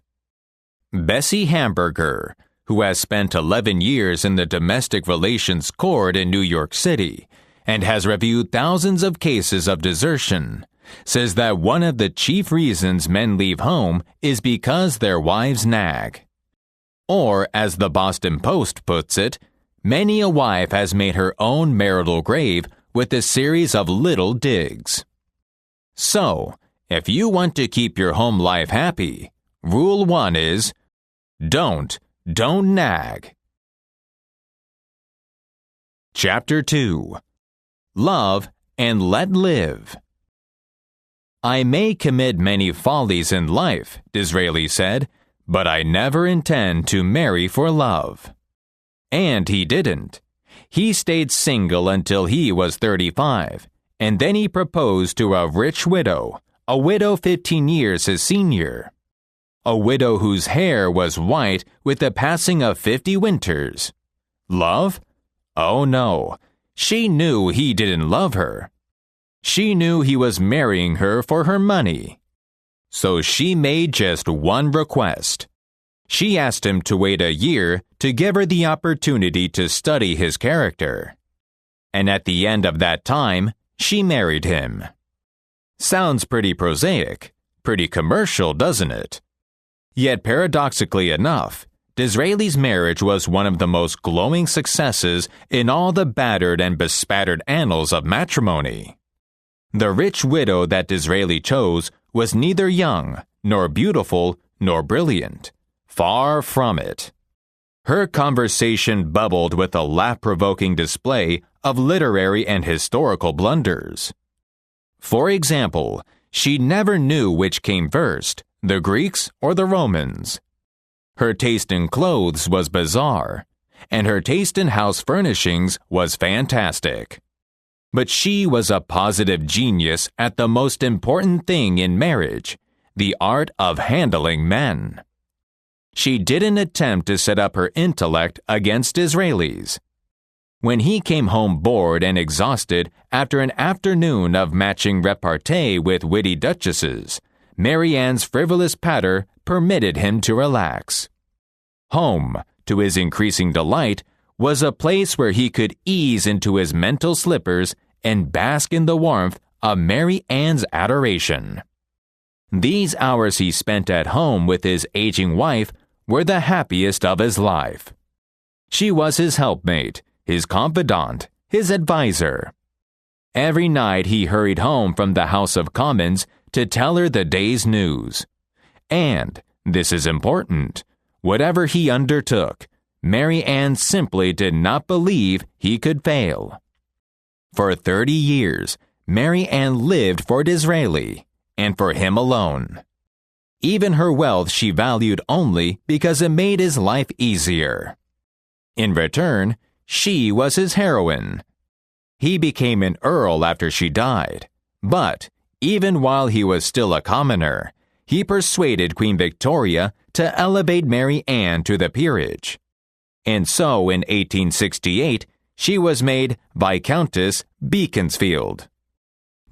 Bessie Hamburger, who has spent 11 years in the Domestic Relations Court in New York City and has reviewed thousands of cases of desertion, says that one of the chief reasons men leave home is because their wives nag. Or, as the Boston Post puts it, many a wife has made her own marital grave with a series of little digs. So, if you want to keep your home life happy, rule 1 is, don't nag. Chapter 2. Love and Let Live. I may commit many follies in life, Disraeli said, but I never intend to marry for love. And he didn't. He stayed single until he was 35, and then he proposed to a rich widow, a widow 15 years his senior. A widow whose hair was white with the passing of 50 winters. Love? Oh no, she knew he didn't love her. She knew he was marrying her for her money. So she made just one request. She asked him to wait a year to give her the opportunity to study his character. And at the end of that time, she married him. Sounds pretty prosaic, pretty commercial, doesn't it? Yet paradoxically enough, Disraeli's marriage was one of the most glowing successes in all the battered and bespattered annals of matrimony. The rich widow that Disraeli chose was neither young, nor beautiful, nor brilliant. Far from it. Her conversation bubbled with a laugh-provoking display of literary and historical blunders. For example, she never knew which came first, the Greeks or the Romans. Her taste in clothes was bizarre, and her taste in house furnishings was fantastic. But she was a positive genius at the most important thing in marriage, the art of handling men. She didn't attempt to set up her intellect against Disraeli's. When he came home bored and exhausted after an afternoon of matching repartee with witty duchesses, Mary Ann's frivolous patter permitted him to relax. Home, to his increasing delight, was a place where he could ease into his mental slippers and bask in the warmth of Mary Ann's adoration. These hours he spent at home with his aging wife were the happiest of his life. She was his helpmate, his confidant, his advisor. Every night he hurried home from the House of Commons to tell her the day's news. And, this is important, whatever he undertook, Mary Ann simply did not believe he could fail. For 30 years, Mary Ann lived for Disraeli, and for him alone. Even her wealth she valued only because it made his life easier. In return, she was his heroine. He became an earl after she died, but, even while he was still a commoner, he persuaded Queen Victoria to elevate Mary Ann to the peerage. And so in 1868, she was made Viscountess Beaconsfield.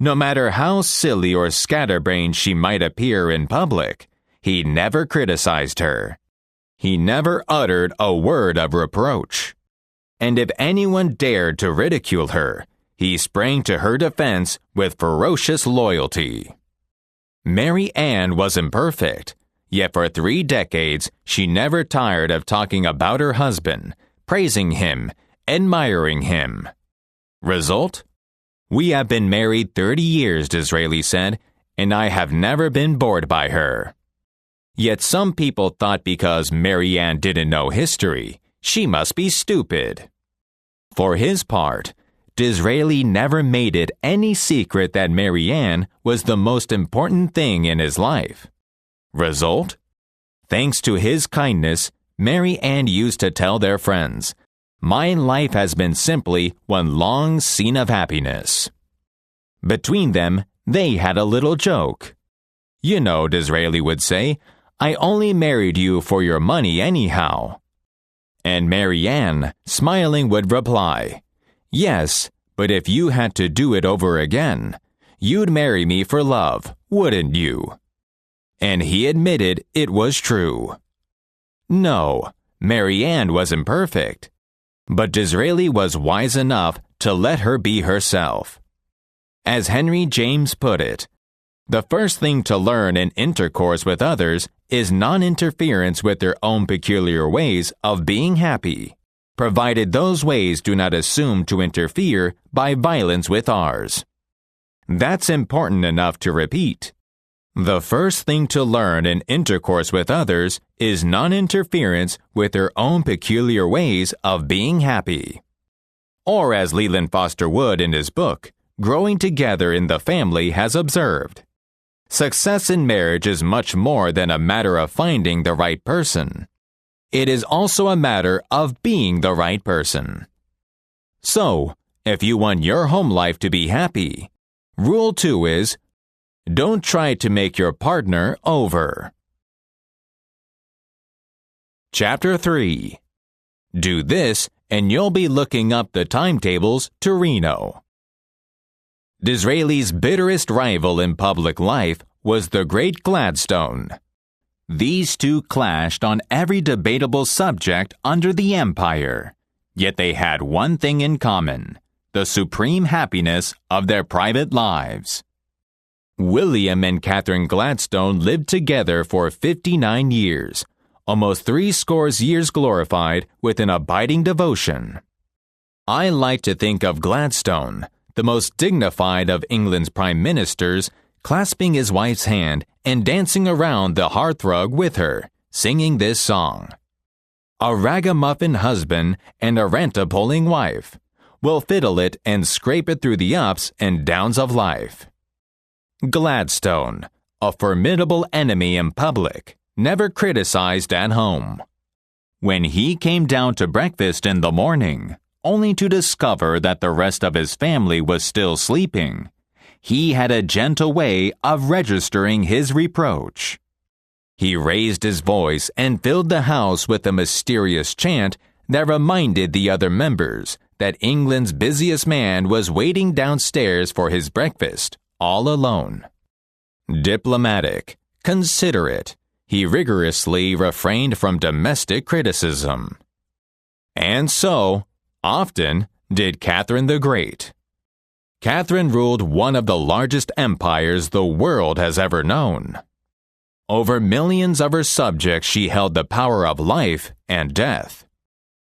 No matter how silly or scatterbrained she might appear in public, he never criticized her. He never uttered a word of reproach. And if anyone dared to ridicule her, he sprang to her defense with ferocious loyalty. Mary Ann was imperfect, yet for 3 decades she never tired of talking about her husband, praising him, admiring him. Result? "We have been married 30 years, Disraeli said, and I have never been bored by her." Yet some people thought because Mary Ann didn't know history, she must be stupid. For his part, Disraeli never made it any secret that Mary Ann was the most important thing in his life. Result? Thanks to his kindness, Mary Ann used to tell their friends, "My life has been simply one long scene of happiness." Between them, they had a little joke. "You know," Disraeli would say, "I only married you for your money anyhow." And Mary Ann, smiling, would reply, "Yes, but if you had to do it over again, you'd marry me for love, wouldn't you?" And he admitted it was true. No, Mary Ann wasn't perfect. But Disraeli was wise enough to let her be herself. As Henry James put it, the first thing to learn in intercourse with others is non-interference with their own peculiar ways of being happy, provided those ways do not assume to interfere by violence with ours. That's important enough to repeat. The first thing to learn in intercourse with others is non-interference with their own peculiar ways of being happy. Or as Leland Foster Wood in his book, Growing Together in the Family, has observed, success in marriage is much more than a matter of finding the right person. It is also a matter of being the right person. So, if you want your home life to be happy, Rule 2 is, don't try to make your partner over. Chapter 3. Do this and you'll be looking up the timetables to Reno. Disraeli's bitterest rival in public life was the great Gladstone. These two clashed on every debatable subject under the empire. Yet they had one thing in common: the supreme happiness of their private lives. William and Catherine Gladstone lived together for 59 years, almost 70 years glorified with an abiding devotion. I like to think of Gladstone, the most dignified of England's prime ministers, clasping his wife's hand and dancing around the hearthrug with her, singing this song. A ragamuffin husband and a rent-a-pulling wife will fiddle it and scrape it through the ups and downs of life. Gladstone, a formidable enemy in public, never criticized at home. When he came down to breakfast in the morning, only to discover that the rest of his family was still sleeping, he had a gentle way of registering his reproach. He raised his voice and filled the house with a mysterious chant that reminded the other members that England's busiest man was waiting downstairs for his breakfast, all alone. Diplomatic, considerate, he rigorously refrained from domestic criticism. And so, often, did Catherine the Great. Catherine ruled one of the largest empires the world has ever known. Over millions of her subjects she held the power of life and death.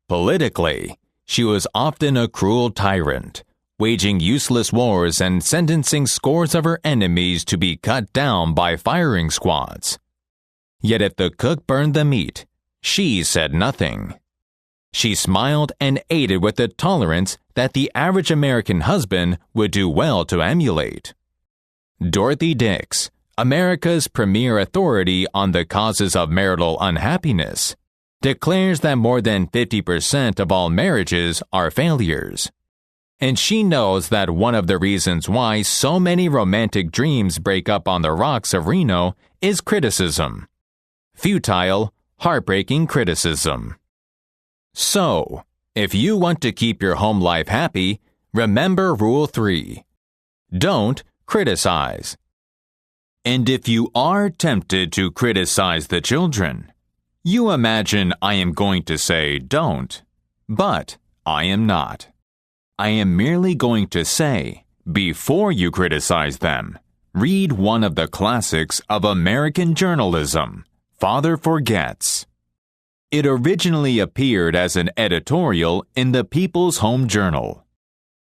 Politically, she was often a cruel tyrant, waging useless wars and sentencing scores of her enemies to be cut down by firing squads. Yet if the cook burned the meat, she said nothing. She smiled and ate it with a tolerance that the average American husband would do well to emulate. Dorothy Dix, America's premier authority on the causes of marital unhappiness, declares that more than 50% of all marriages are failures. And she knows that one of the reasons why so many romantic dreams break up on the rocks of Reno is criticism. Futile, heartbreaking criticism. So, if you want to keep your home life happy, remember Rule 3. Don't criticize. And if you are tempted to criticize the children, you imagine I am going to say don't, but I am not. I am merely going to say, before you criticize them, read one of the classics of American journalism, Father Forgets. It originally appeared as an editorial in the People's Home Journal.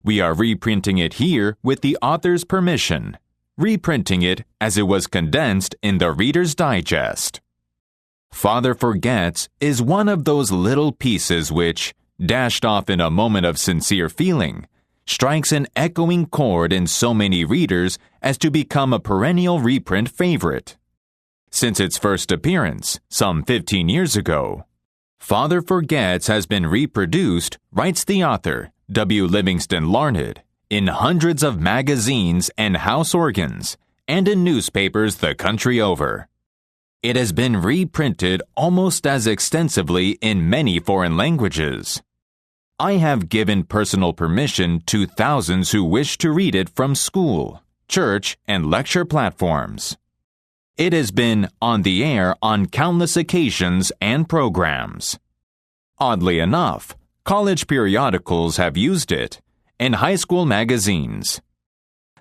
We are reprinting it here with the author's permission, reprinting it as it was condensed in the Reader's Digest. Father Forgets is one of those little pieces which, dashed off in a moment of sincere feeling, strikes an echoing chord in so many readers as to become a perennial reprint favorite. Since its first appearance, some 15 years ago, Father Forgets has been reproduced, writes the author, W. Livingston Larned, in hundreds of magazines and house organs, and in newspapers the country over. It has been reprinted almost as extensively in many foreign languages. I have given personal permission to thousands who wish to read it from school, church, and lecture platforms. It has been on the air on countless occasions and programs. Oddly enough, college periodicals have used it, and high school magazines.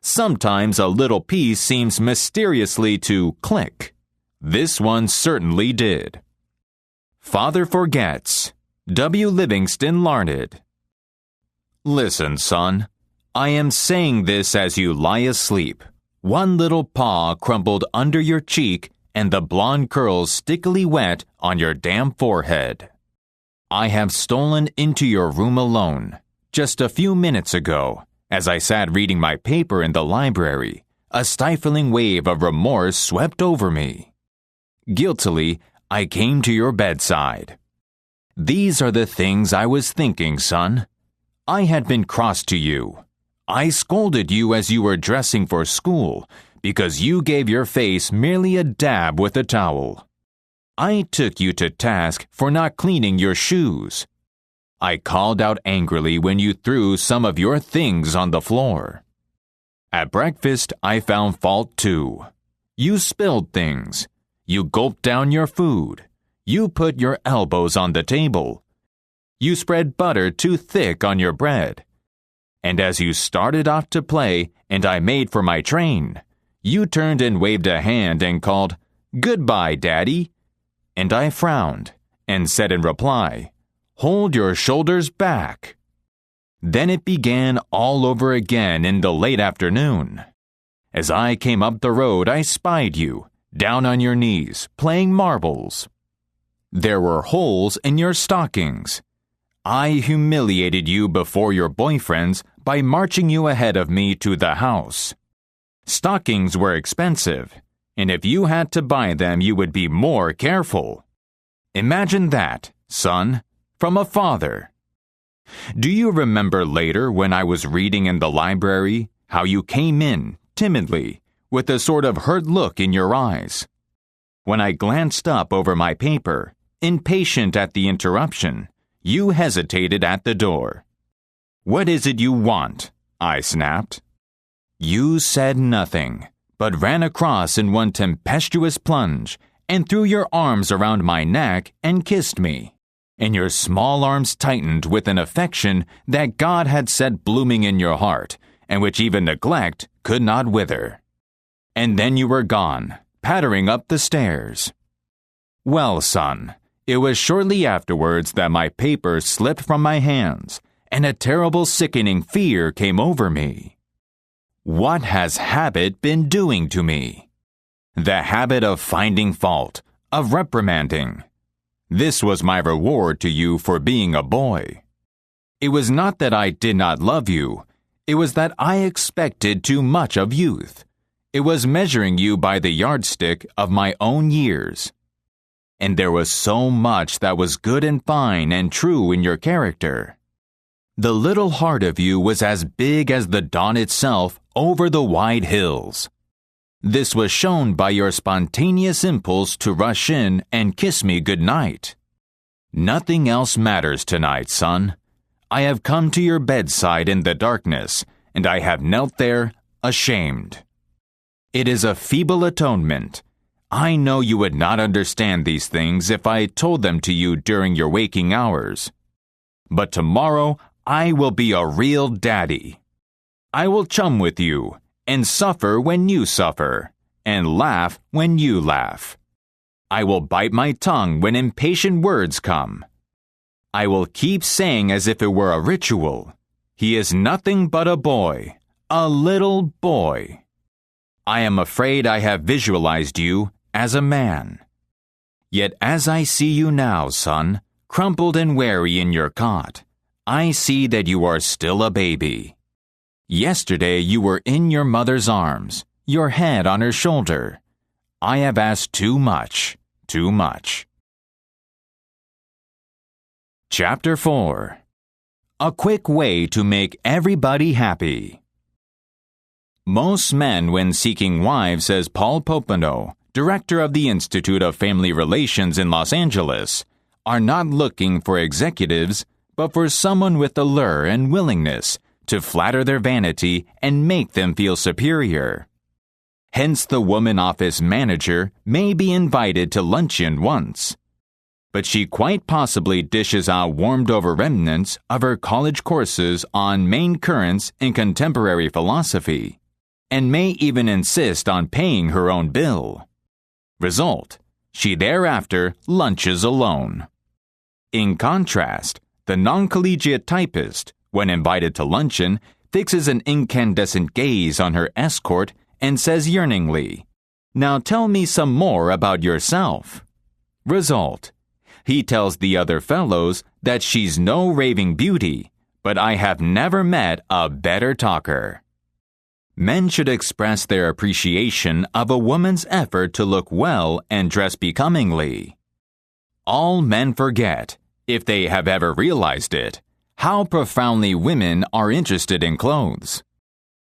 Sometimes a little piece seems mysteriously to click. This one certainly did. Father Forgets, W. Livingston Larned. Listen, son, I am saying this as you lie asleep, one little paw crumpled under your cheek and the blonde curls stickily wet on your damp forehead. I have stolen into your room alone, just a few minutes ago, as I sat reading my paper in the library. A stifling wave of remorse swept over me. Guiltily, I came to your bedside. These are the things I was thinking, son. I had been cross to you. I scolded you as you were dressing for school because you gave your face merely a dab with a towel. I took you to task for not cleaning your shoes. I called out angrily when you threw some of your things on the floor. At breakfast, I found fault too. You spilled things. You gulped down your food. You put your elbows on the table. You spread butter too thick on your bread. And as you started off to play and I made for my train, you turned and waved a hand and called, "Goodbye, Daddy." And I frowned and said in reply, "Hold your shoulders back." Then it began all over again in the late afternoon. As I came up the road, I spied you, down on your knees, playing marbles. There were holes in your stockings. I humiliated you before your boyfriends by marching you ahead of me to the house. Stockings were expensive, and if you had to buy them, you would be more careful. Imagine that, son, from a father. Do you remember later when I was reading in the library how you came in, timidly, with a sort of hurt look in your eyes? When I glanced up over my paper, impatient at the interruption, you hesitated at the door. "What is it you want?" I snapped. You said nothing, but ran across in one tempestuous plunge and threw your arms around my neck and kissed me. And your small arms tightened with an affection that God had set blooming in your heart, and which even neglect could not wither. And then you were gone, pattering up the stairs. Well, son, it was shortly afterwards that my paper slipped from my hands, and a terrible sickening fear came over me. What has habit been doing to me? The habit of finding fault, of reprimanding. This was my reward to you for being a boy. It was not that I did not love you. It was that I expected too much of youth. It was measuring you by the yardstick of my own years. And there was so much that was good and fine and true in your character. The little heart of you was as big as the dawn itself over the wide hills. This was shown by your spontaneous impulse to rush in and kiss me good night. Nothing else matters tonight, son. I have come to your bedside in the darkness, and I have knelt there, ashamed. It is a feeble atonement. I know you would not understand these things if I told them to you during your waking hours. But tomorrow I will be a real daddy. I will chum with you, and suffer when you suffer, and laugh when you laugh. I will bite my tongue when impatient words come. I will keep saying as if it were a ritual, "He is nothing but a boy, a little boy." I am afraid I have visualized you as a man. Yet as I see you now, son, crumpled and weary in your cot, I see that you are still a baby. Yesterday you were in your mother's arms, your head on her shoulder. I have asked too much, too much. Chapter 4. A quick way to make everybody happy. Most men, when seeking wives, says Paul Popenoe, director of the Institute of Family Relations in Los Angeles, are not looking for executives, but for someone with allure and willingness to flatter their vanity and make them feel superior. Hence the woman office manager may be invited to luncheon once, but she quite possibly dishes out warmed-over remnants of her college courses on main currents in contemporary philosophy, and may even insist on paying her own bill. Result, she thereafter lunches alone. In contrast, the non-collegiate typist, when invited to luncheon, fixes an incandescent gaze on her escort and says yearningly, "Now tell me some more about yourself." Result, he tells the other fellows that she's no raving beauty, but I have never met a better talker. Men should express their appreciation of a woman's effort to look well and dress becomingly. All men forget, if they have ever realized it, how profoundly women are interested in clothes.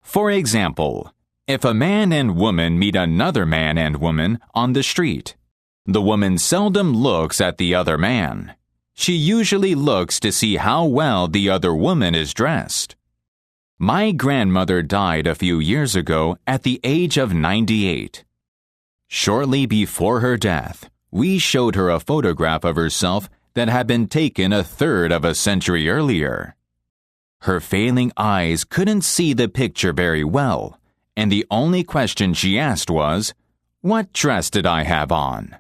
For example, if a man and woman meet another man and woman on the street, the woman seldom looks at the other man. She usually looks to see how well the other woman is dressed. My grandmother died a few years ago at the age of 98. Shortly before her death, we showed her a photograph of herself that had been taken a third of a century earlier. Her failing eyes couldn't see the picture very well, and the only question she asked was, "What dress did I have on?"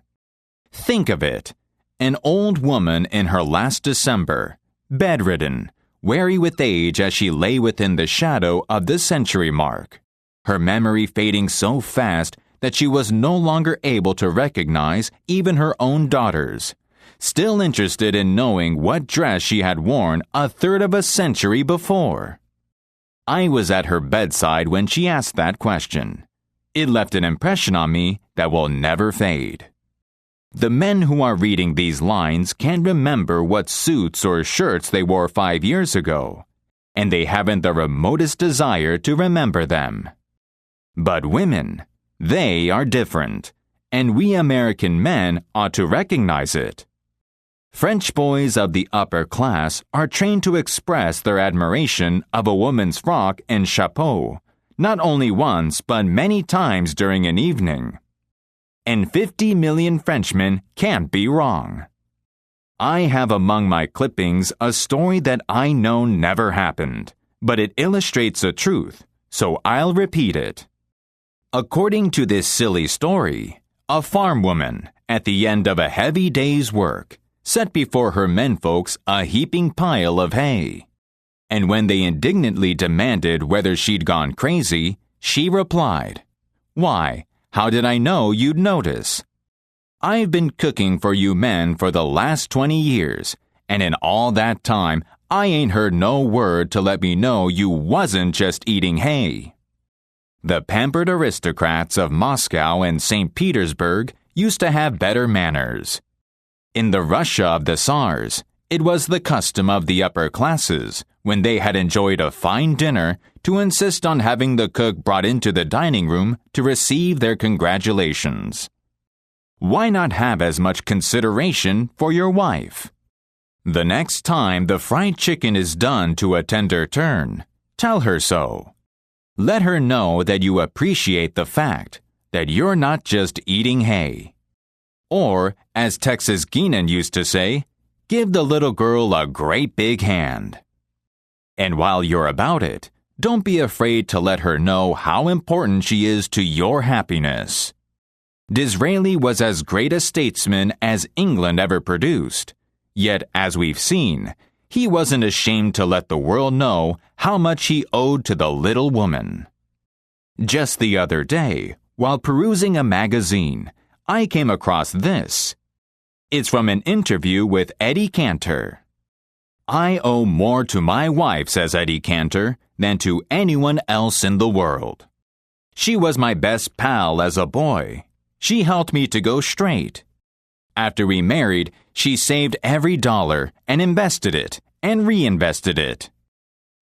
Think of it. An old woman in her last December, bedridden, weary with age as she lay within the shadow of the century mark, her memory fading so fast that she was no longer able to recognize even her own daughters, still interested in knowing what dress she had worn a third of a century before. I was at her bedside when she asked that question. It left an impression on me that will never fade. The men who are reading these lines can't remember what suits or shirts they wore 5 years ago, and they haven't the remotest desire to remember them. But women, they are different, and we American men ought to recognize it. French boys of the upper class are trained to express their admiration of a woman's frock and chapeau, not only once but many times during an evening. And 50 million Frenchmen can't be wrong. I have among my clippings a story that I know never happened, but it illustrates a truth, so I'll repeat it. According to this silly story, a farm woman, at the end of a heavy day's work, set before her menfolks a heaping pile of hay. And when they indignantly demanded whether she'd gone crazy, she replied, "Why, how did I know you'd notice? I've been cooking for you men for the last 20 years, and in all that time, I ain't heard no word to let me know you wasn't just eating hay." The pampered aristocrats of Moscow and St. Petersburg used to have better manners. In the Russia of the Tsars, it was the custom of the upper classes, when they had enjoyed a fine dinner, to insist on having the cook brought into the dining room to receive their congratulations. Why not have as much consideration for your wife? The next time the fried chicken is done to a tender turn, tell her so. Let her know that you appreciate the fact that you're not just eating hay. Or, as Texas Guinan used to say, give the little girl a great big hand. And while you're about it, don't be afraid to let her know how important she is to your happiness. Disraeli was as great a statesman as England ever produced, yet, as we've seen, he wasn't ashamed to let the world know how much he owed to the little woman. Just the other day, while perusing a magazine, I came across this. It's from an interview with Eddie Cantor. "I owe more to my wife," says Eddie Cantor, "than to anyone else in the world. She was my best pal as a boy. She helped me to go straight. After we married, she saved every dollar and invested it and reinvested it.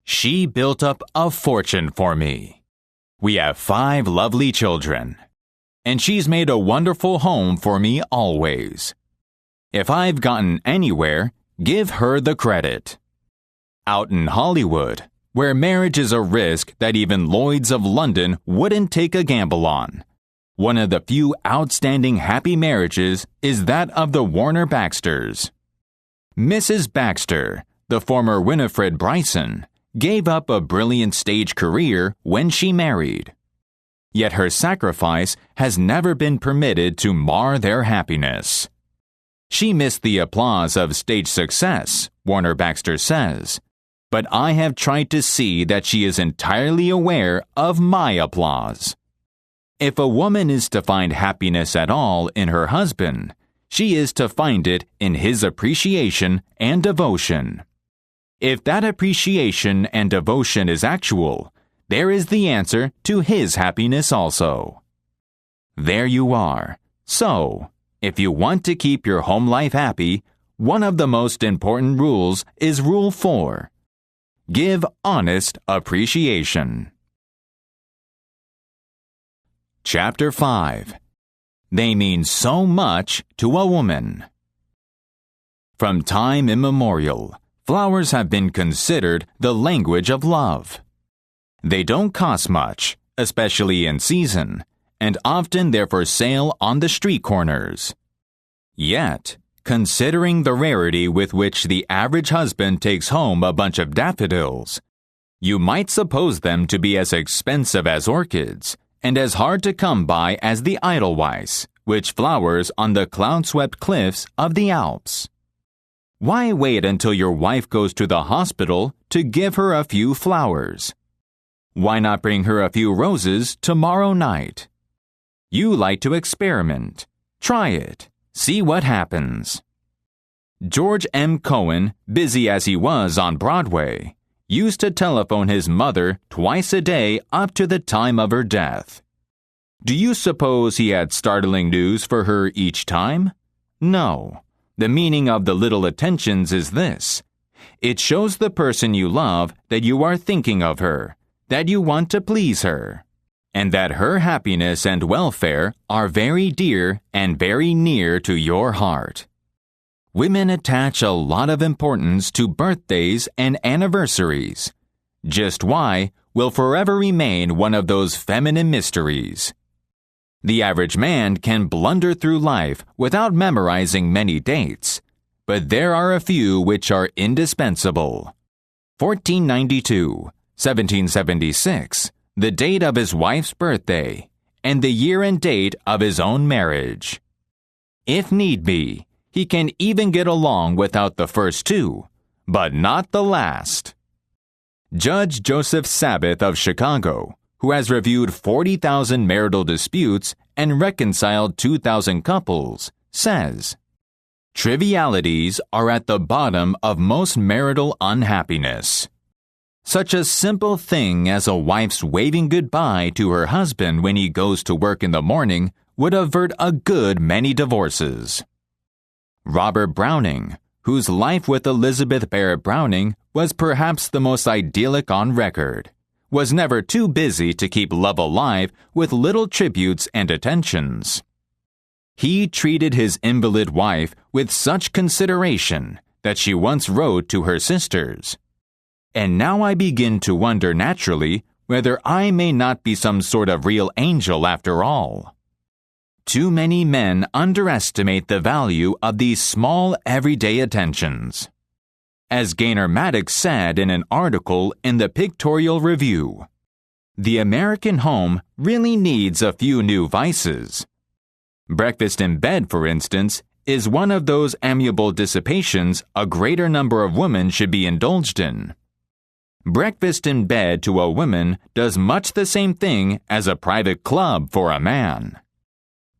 She built up a fortune for me. We have 5 lovely children. And she's made a wonderful home for me always. If I've gotten anywhere, give her the credit." Out in Hollywood, where marriage is a risk that even Lloyds of London wouldn't take a gamble on, one of the few outstanding happy marriages is that of the Warner Baxters. Mrs. Baxter, the former Winifred Bryson, gave up a brilliant stage career when she married. Yet her sacrifice has never been permitted to mar their happiness. She missed the applause of stage success, Warner Baxter says, but I have tried to see that she is entirely aware of my applause. If a woman is to find happiness at all in her husband, she is to find it in his appreciation and devotion. If that appreciation and devotion is actual, there is the answer to his happiness also. There you are. So, if you want to keep your home life happy, one of the most important rules is Rule 4. Give honest appreciation. Chapter 5. They mean so much to a woman. From time immemorial, flowers have been considered the language of love. They don't cost much, especially in season, and often they're for sale on the street corners. Yet, considering the rarity with which the average husband takes home a bunch of daffodils, you might suppose them to be as expensive as orchids and as hard to come by as the Edelweiss, which flowers on the cloud-swept cliffs of the Alps. Why wait until your wife goes to the hospital to give her a few flowers? Why not bring her a few roses tomorrow night? You like to experiment. Try it. See what happens. George M. Cohan, busy as he was on Broadway, used to telephone his mother twice a day up to the time of her death. Do you suppose he had startling news for her each time? No. The meaning of the little attentions is this. It shows the person you love that you are thinking of her, that you want to please her, and that her happiness and welfare are very dear and very near to your heart. Women attach a lot of importance to birthdays and anniversaries. Just why will forever remain one of those feminine mysteries. The average man can blunder through life without memorizing many dates, but there are a few which are indispensable. 1492, 1776, the date of his wife's birthday, and the year and date of his own marriage. If need be, he can even get along without the first two, but not the last. Judge Joseph Sabbath of Chicago, who has reviewed 40,000 marital disputes and reconciled 2,000 couples, says, "Trivialities are at the bottom of most marital unhappiness. Such a simple thing as a wife's waving goodbye to her husband when he goes to work in the morning would avert a good many divorces." Robert Browning, whose life with Elizabeth Barrett Browning was perhaps the most idyllic on record, was never too busy to keep love alive with little tributes and attentions. He treated his invalid wife with such consideration that she once wrote to her sisters, "And now I begin to wonder naturally whether I may not be some sort of real angel after all." Too many men underestimate the value of these small everyday attentions. As Gaynor Maddox said in an article in the Pictorial Review, the American home really needs a few new vices. Breakfast in bed, for instance, is one of those amiable dissipations a greater number of women should be indulged in. Breakfast in bed to a woman does much the same thing as a private club for a man.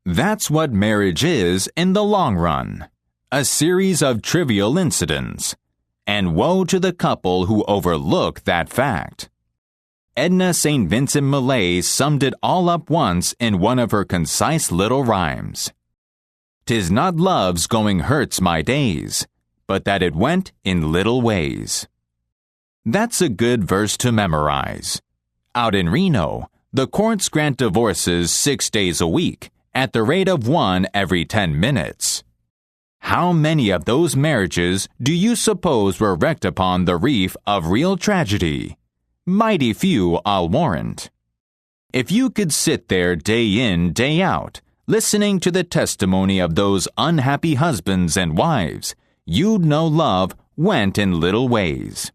That's what marriage is in the long run, a series of trivial incidents. And woe to the couple who overlook that fact. Edna St. Vincent Millay summed it all up once in one of her concise little rhymes. "'Tis not love's going hurts my days, but that it went in little ways." That's a good verse to memorize. Out in Reno, the courts grant divorces 6 days a week at the rate of one every 10 minutes. How many of those marriages do you suppose were wrecked upon the reef of real tragedy? Mighty few, I'll warrant. If you could sit there day in, day out, listening to the testimony of those unhappy husbands and wives, you'd know love went in little ways.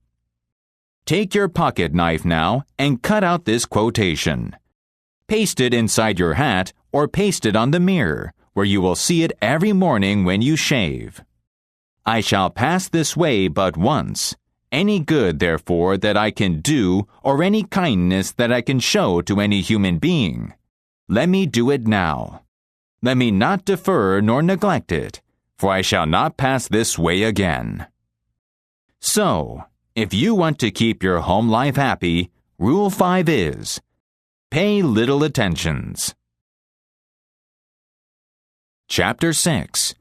Take your pocket knife now and cut out this quotation. Paste it inside your hat or paste it on the mirror, where you will see it every morning when you shave. "I shall pass this way but once. Any good, therefore, that I can do, or any kindness that I can show to any human being, let me do it now. Let me not defer nor neglect it, for I shall not pass this way again." So, if you want to keep your home life happy, Rule 5 is, pay little attentions. Chapter 6.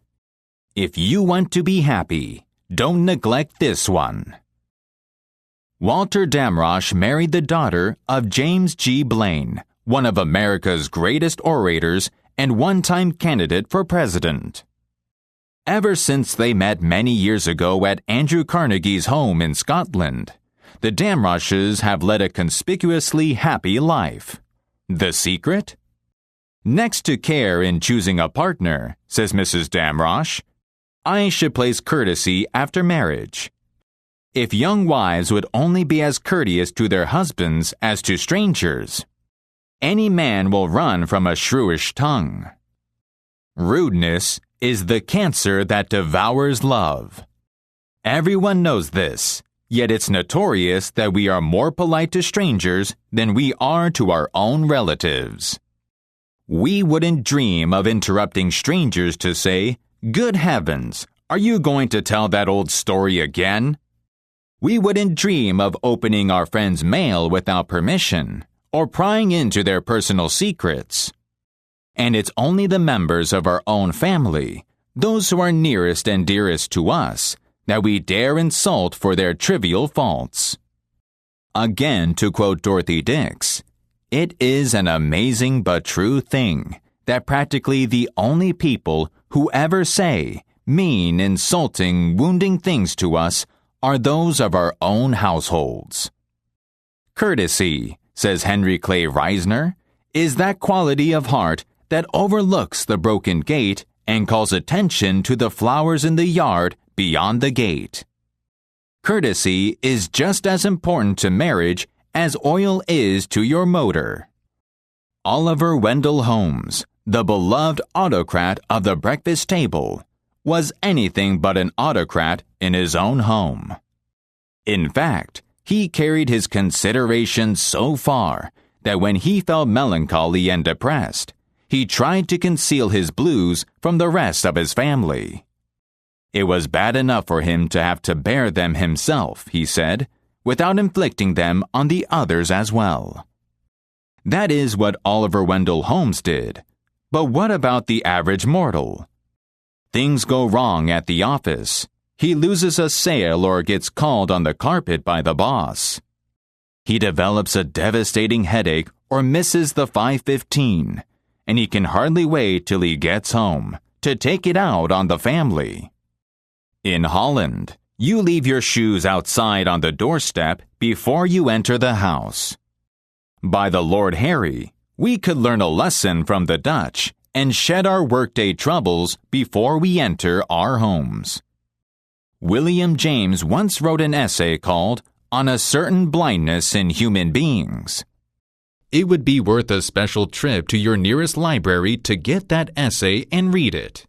If you want to be happy, don't neglect this one. Walter Damrosch married the daughter of James G. Blaine, one of America's greatest orators and one-time candidate for president. Ever since they met many years ago at Andrew Carnegie's home in Scotland, the Damrosches have led a conspicuously happy life. The secret? Next to care in choosing a partner, says Mrs. Damrosch, I should place courtesy after marriage. If young wives would only be as courteous to their husbands as to strangers, any man will run from a shrewish tongue. Rudeness is the cancer that devours love. Everyone knows this, yet it's notorious that we are more polite to strangers than we are to our own relatives. We wouldn't dream of interrupting strangers to say, "Good heavens, are you going to tell that old story again?" We wouldn't dream of opening our friends' mail without permission, or prying into their personal secrets. And it's only the members of our own family, those who are nearest and dearest to us, that we dare insult for their trivial faults. Again, to quote Dorothy Dix, it is an amazing but true thing that practically the only people who ever say mean, insulting, wounding things to us are those of our own households. Courtesy, says Henry Clay Reisner, is that quality of heart that overlooks the broken gate and calls attention to the flowers in the yard beyond the gate. Courtesy is just as important to marriage as oil is to your motor. Oliver Wendell Holmes, the beloved autocrat of the breakfast table, was anything but an autocrat in his own home. In fact, he carried his consideration so far that when he felt melancholy and depressed, he tried to conceal his blues from the rest of his family. It was bad enough for him to have to bear them himself, he said, without inflicting them on the others as well. That is what Oliver Wendell Holmes did. But what about the average mortal? Things go wrong at the office. He loses a sale or gets called on the carpet by the boss. He develops a devastating headache or misses the 5:15, and he can hardly wait till he gets home to take it out on the family. In Holland, you leave your shoes outside on the doorstep before you enter the house. By the Lord Harry, we could learn a lesson from the Dutch and shed our workday troubles before we enter our homes. William James once wrote an essay called On a Certain Blindness in Human Beings. It would be worth a special trip to your nearest library to get that essay and read it.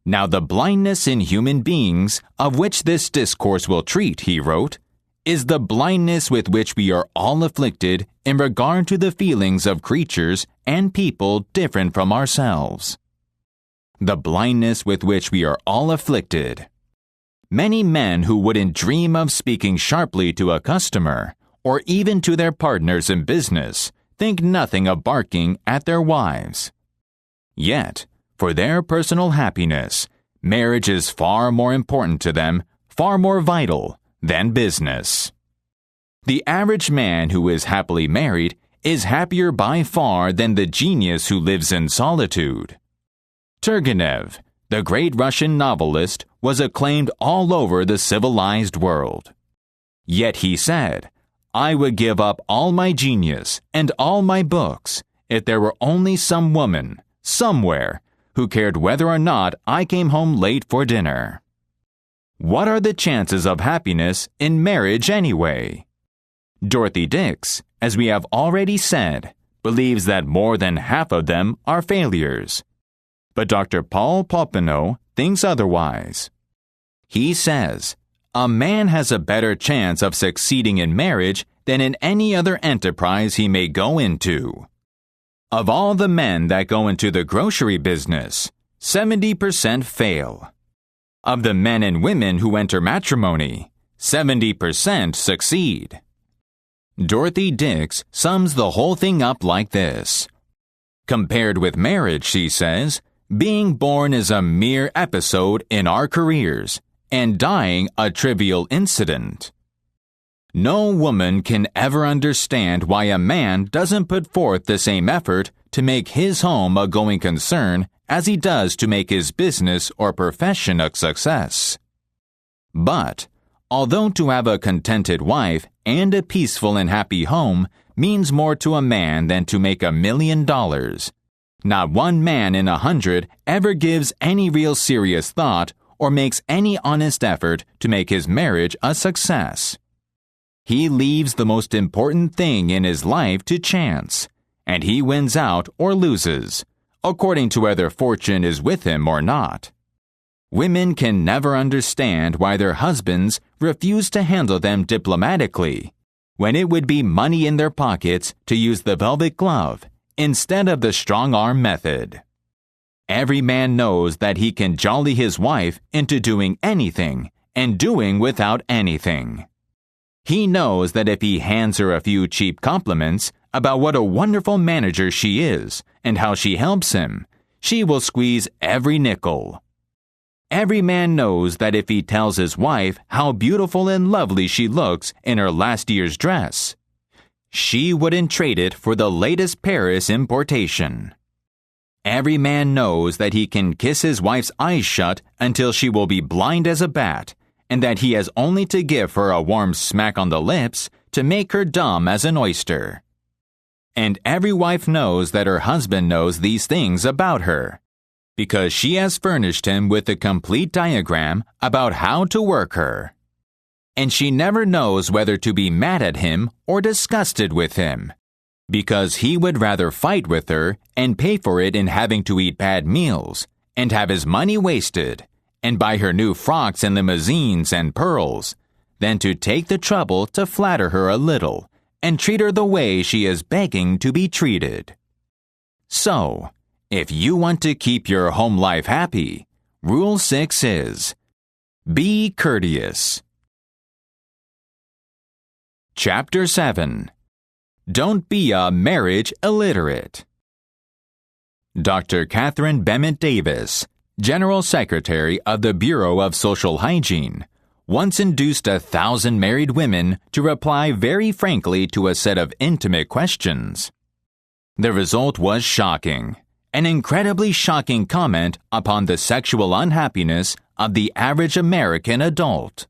Now, the blindness in human beings of which this discourse will treat, he wrote, is the blindness with which we are all afflicted in regard to the feelings of creatures and people different from ourselves. The blindness with which we are all afflicted. Many men who wouldn't dream of speaking sharply to a customer, or even to their partners in business, think nothing of barking at their wives. Yet, for their personal happiness, marriage is far more important to them, far more vital than business. The average man who is happily married is happier by far than the genius who lives in solitude. Turgenev, the great Russian novelist, was acclaimed all over the civilized world. Yet he said, "I would give up all my genius and all my books if there were only some woman, somewhere, who cared whether or not I came home late for dinner." What are the chances of happiness in marriage anyway? Dorothy Dix, as we have already said, believes that more than half of them are failures. But Dr. Paul Popenoe thinks otherwise. He says, a man has a better chance of succeeding in marriage than in any other enterprise he may go into. Of all the men that go into the grocery business, 70% fail. Of the men and women who enter matrimony, 70% succeed. Dorothy Dix sums the whole thing up like this. Compared with marriage, she says, being born is a mere episode in our careers, and dying a trivial incident. No woman can ever understand why a man doesn't put forth the same effort to make his home a going concern as he does to make his business or profession a success. But, although to have a contented wife and a peaceful and happy home means more to a man than to make $1 million, Not one man in 100 ever gives any real serious thought or makes any honest effort to make his marriage a success. He leaves the most important thing in his life to chance, and he wins out or loses, according to whether fortune is with him or not. Women can never understand why their husbands refuse to handle them diplomatically, when it would be money in their pockets to use the velvet glove instead of the strong-arm method. Every man knows that he can jolly his wife into doing anything and doing without anything. He knows that if he hands her a few cheap compliments about what a wonderful manager she is and how she helps him, she will squeeze every nickel. Every man knows that if he tells his wife how beautiful and lovely she looks in her last year's dress, she wouldn't trade it for the latest Paris importation. Every man knows that he can kiss his wife's eyes shut until she will be blind as a bat, and that he has only to give her a warm smack on the lips to make her dumb as an oyster. And every wife knows that her husband knows these things about her, because she has furnished him with a complete diagram about how to work her. And she never knows whether to be mad at him or disgusted with him, because he would rather fight with her and pay for it in having to eat bad meals and have his money wasted and buy her new frocks and limousines and pearls than to take the trouble to flatter her a little and treat her the way she is begging to be treated. So, if you want to keep your home life happy, Rule 6 is, be courteous. Chapter 7. Don't be a marriage illiterate. Dr. Catherine Bennett Davis, General Secretary of the Bureau of Social Hygiene, once induced 1,000 married women to reply very frankly to a set of intimate questions. The result was shocking, an incredibly shocking comment upon the sexual unhappiness of the average American adult.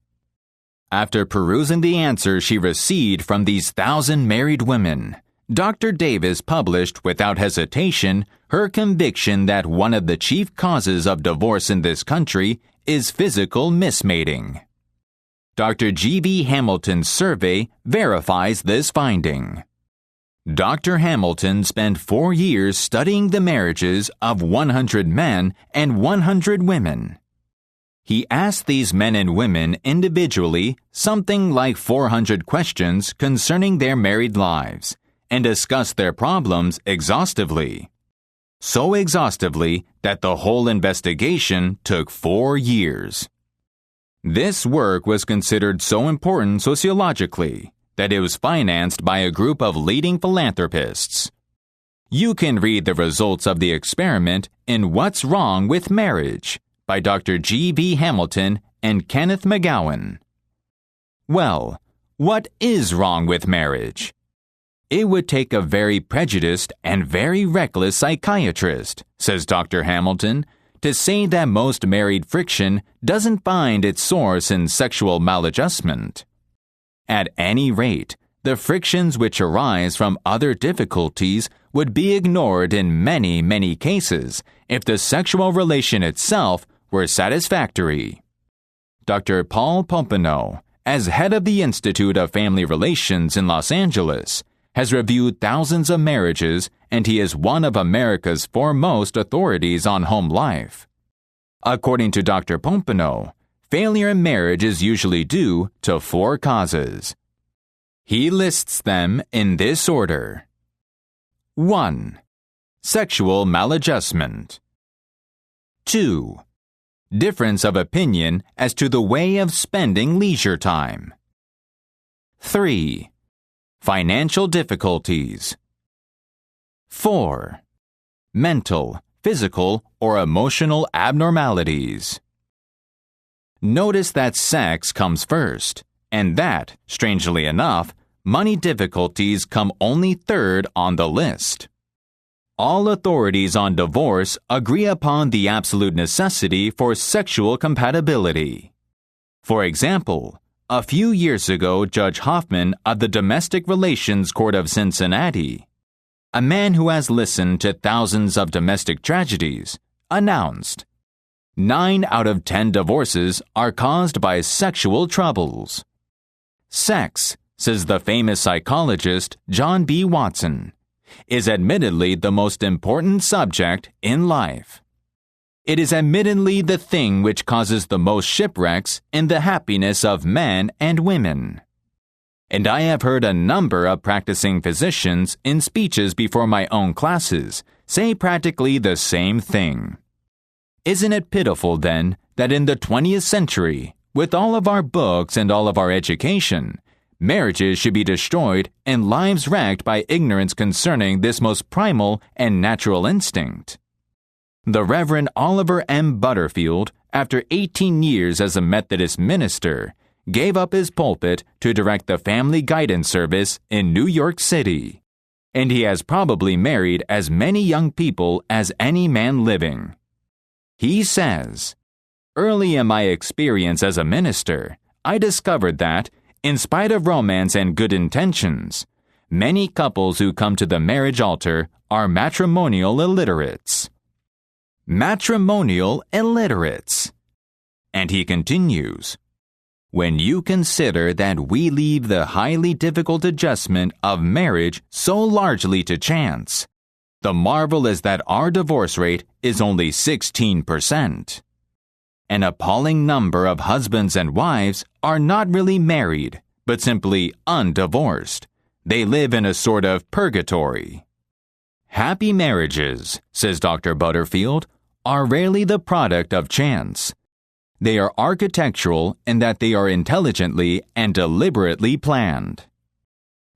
After perusing the answers she received from these 1,000 married women, Dr. Davis published without hesitation her conviction that one of the chief causes of divorce in this country is physical mismating. Dr. G.V. Hamilton's survey verifies this finding. Dr. Hamilton spent 4 years studying the marriages of 100 men and 100 women. He asked these men and women individually something like 400 questions concerning their married lives and discussed their problems exhaustively. So exhaustively that the whole investigation took 4 years. This work was considered so important sociologically that it was financed by a group of leading philanthropists. You can read the results of the experiment in What's Wrong with Marriage by Dr. G.V. Hamilton and Kenneth McGowan. Well, what is wrong with marriage? It would take a very prejudiced and very reckless psychiatrist, says Dr. Hamilton, to say that most married friction doesn't find its source in sexual maladjustment. At any rate, the frictions which arise from other difficulties would be ignored in many, many cases if the sexual relation itself were satisfactory. Dr. Paul Pompano, as head of the Institute of Family Relations in Los Angeles, has reviewed thousands of marriages, and he is one of America's foremost authorities on home life. According to Dr. Pompano, failure in marriage is usually due to 4 causes. He lists them in this order. 1. Sexual maladjustment. 2. Difference of opinion as to the way of spending leisure time. 3. Financial difficulties. 4. Mental, physical, or emotional abnormalities. Notice that sex comes first, and that, strangely enough, money difficulties come only third on the list. All authorities on divorce agree upon the absolute necessity for sexual compatibility. For example, a few years ago, Judge Hoffman of the Domestic Relations Court of Cincinnati a man who has listened to thousands of domestic tragedies, announced, 9 out of 10 divorces are caused by sexual troubles. Sex, says the famous psychologist John B. Watson, is admittedly the most important subject in life. It is admittedly the thing which causes the most shipwrecks in the happiness of men and women. And I have heard a number of practicing physicians in speeches before my own classes say practically the same thing. Isn't it pitiful, then, that in the 20th century, with all of our books and all of our education, marriages should be destroyed and lives wrecked by ignorance concerning this most primal and natural instinct? The Reverend Oliver M. Butterfield, after 18 years as a Methodist minister, gave up his pulpit to direct the Family Guidance Service in New York City. And he has probably married as many young people as any man living. He says, "Early in my experience as a minister, I discovered that, in spite of romance and good intentions, many couples who come to the marriage altar are matrimonial illiterates." Matrimonial illiterates. And he continues, "When you consider that we leave the highly difficult adjustment of marriage so largely to chance, the marvel is that our divorce rate is only 16%. An appalling number of husbands and wives are not really married, but simply undivorced. They live in a sort of purgatory. Happy marriages, says Dr. Butterfield, are rarely the product of chance. They are architectural in that they are intelligently and deliberately planned.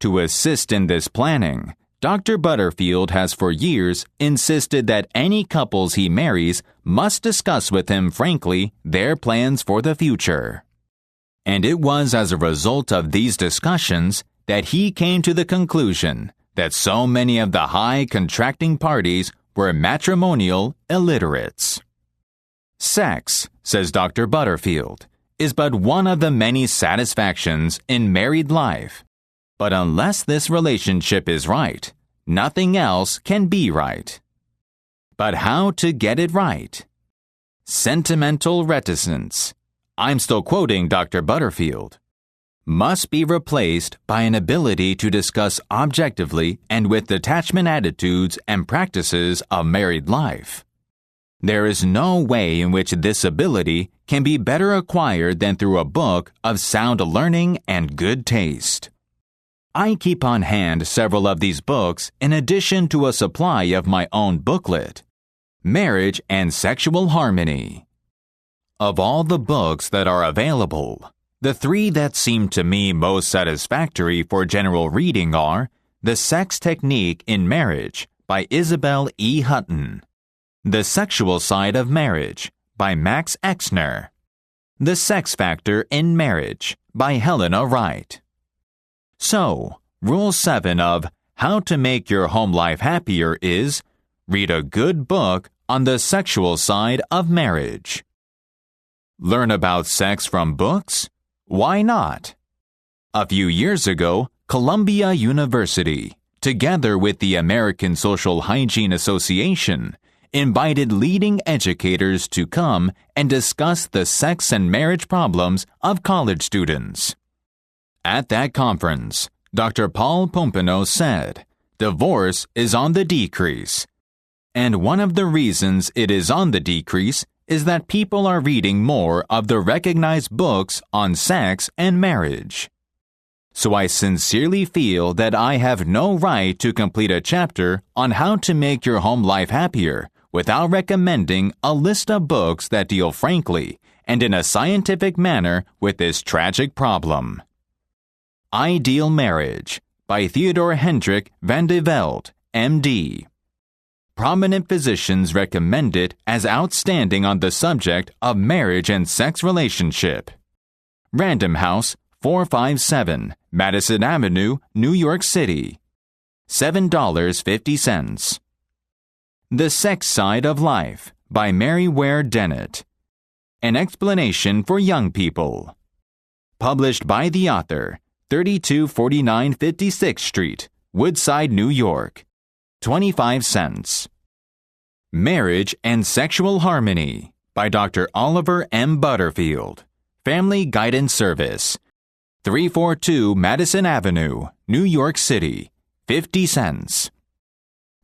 To assist in this planning, Dr. Butterfield has for years insisted that any couples he marries must discuss with him frankly their plans for the future. And it was as a result of these discussions that he came to the conclusion that so many of the high contracting parties were matrimonial illiterates. Sex, says Dr. Butterfield, is but one of the many satisfactions in married life. But unless this relationship is right, nothing else can be right. But how to get it right? Sentimental reticence, I'm still quoting Dr. Butterfield, must be replaced by an ability to discuss objectively and with detachment attitudes and practices of married life. There is no way in which this ability can be better acquired than through a book of sound learning and good taste. I keep on hand several of these books in addition to a supply of my own booklet, Marriage and Sexual Harmony. Of all the books that are available, the 3 that seem to me most satisfactory for general reading are The Sex Technique in Marriage by Isabel E. Hutton, The Sexual Side of Marriage by Max Exner, The Sex Factor in Marriage by Helena Wright. So, Rule 7 of How to Make Your Home Life Happier is, read a good book on the sexual side of marriage. Learn about sex from books? Why not? A few years ago, Columbia University, together with the American Social Hygiene Association, invited leading educators to come and discuss the sex and marriage problems of college students. At that conference, Dr. Paul Pompano said, divorce is on the decrease. And one of the reasons it is on the decrease is that people are reading more of the recognized books on sex and marriage. So I sincerely feel that I have no right to complete a chapter on how to make your home life happier without recommending a list of books that deal frankly and in a scientific manner with this tragic problem. Ideal Marriage by Theodore Hendrik van de Velde, M.D. Prominent physicians recommend it as outstanding on the subject of marriage and sex relationship. Random House, 457, Madison Avenue, New York City. $7.50. The Sex Side of Life by Mary Ware Dennett. An Explanation for Young People. Published by the author, 3249 56th Street, Woodside, New York. 25 cents. Marriage and Sexual Harmony by Dr. Oliver M. Butterfield, Family Guidance Service, 342 Madison Avenue, New York City, 50 cents.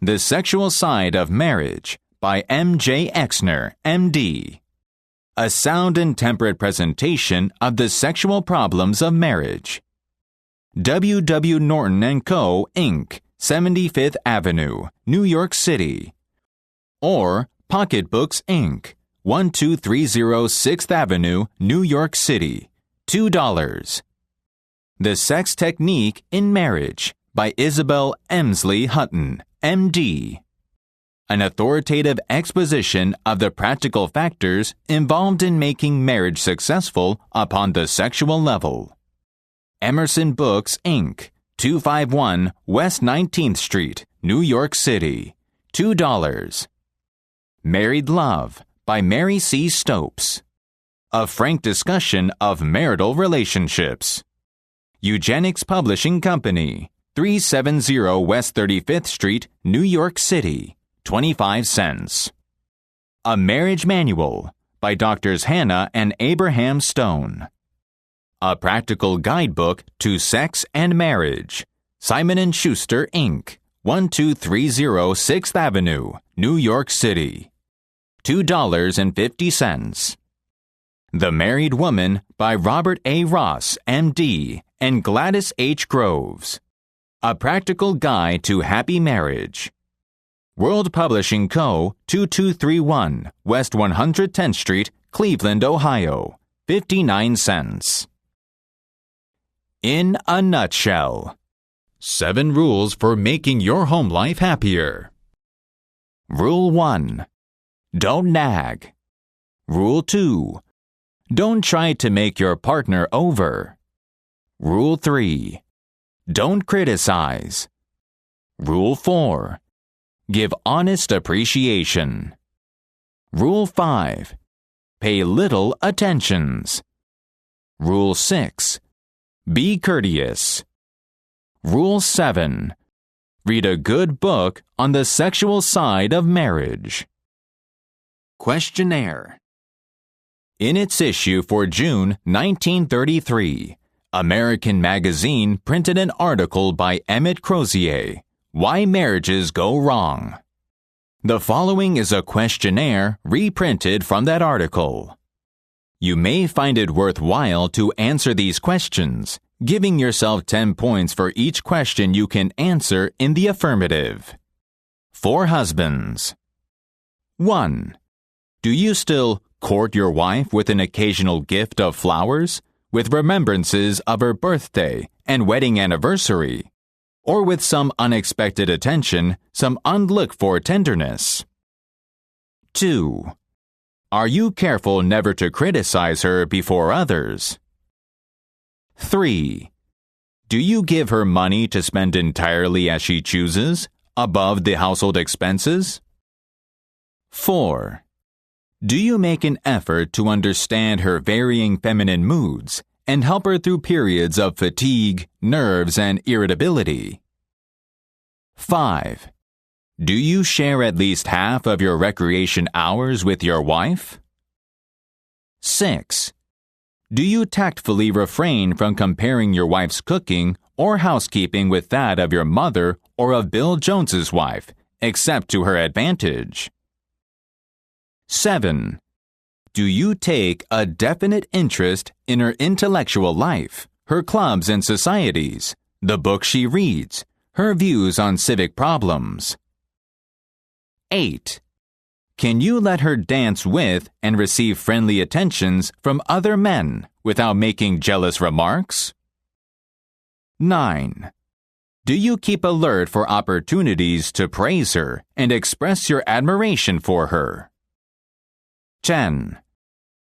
The Sexual Side of Marriage by M. J. Exner, M.D. A sound and temperate presentation of the sexual problems of marriage. W. W. Norton & Co., Inc., 75th Avenue, New York City. Or Pocketbooks, Inc., 1230 6th Avenue, New York City, $2. The Sex Technique in Marriage by Isabel Emsley Hutton, M.D. An authoritative exposition of the practical factors involved in making marriage successful upon the sexual level. Emerson Books, Inc., 251 West 19th Street, New York City, $2. Married Love by Mary C. Stopes. A frank discussion of marital relationships. Eugenics Publishing Company, 370 West 35th Street, New York City, 25 cents. A Marriage Manual by Drs. Hannah and Abraham Stone. A Practical Guidebook to Sex and Marriage. Simon & Schuster, Inc., 1230 6th Avenue, New York City, $2.50. The Married Woman by Robert A. Ross, M.D., and Gladys H. Groves. A Practical Guide to Happy Marriage. World Publishing Co., 2231 West 110th Street, Cleveland, Ohio, 59 cents. In a nutshell. 7 rules for making your home life happier. Rule 1. Don't nag. Rule 2. Don't try to make your partner over. Rule 3. Don't criticize. Rule 4. Give honest appreciation. Rule 5. Pay little attentions. Rule 6. Be courteous. Rule 7. Read a good book on the sexual side of marriage. Questionnaire. In its issue for June 1933, American Magazine printed an article by Emmett Crozier, Why Marriages Go Wrong. The following is a questionnaire reprinted from that article. You may find it worthwhile to answer these questions, giving yourself 10 points for each question you can answer in the affirmative. For husbands. 1. Do you still court your wife with an occasional gift of flowers, with remembrances of her birthday and wedding anniversary, or with some unexpected attention, some unlooked-for tenderness? 2. Are you careful never to criticize her before others? 3. Do you give her money to spend entirely as she chooses, above the household expenses? 4. Do you make an effort to understand her varying feminine moods and help her through periods of fatigue, nerves, and irritability? 5. Do you share at least half of your recreation hours with your wife? 6. Do you tactfully refrain from comparing your wife's cooking or housekeeping with that of your mother or of Bill Jones's wife, except to her advantage? 7. Do you take a definite interest in her intellectual life, her clubs and societies, the books she reads, her views on civic problems? 8. Can you let her dance with and receive friendly attentions from other men without making jealous remarks? 9. Do you keep alert for opportunities to praise her and express your admiration for her? 10.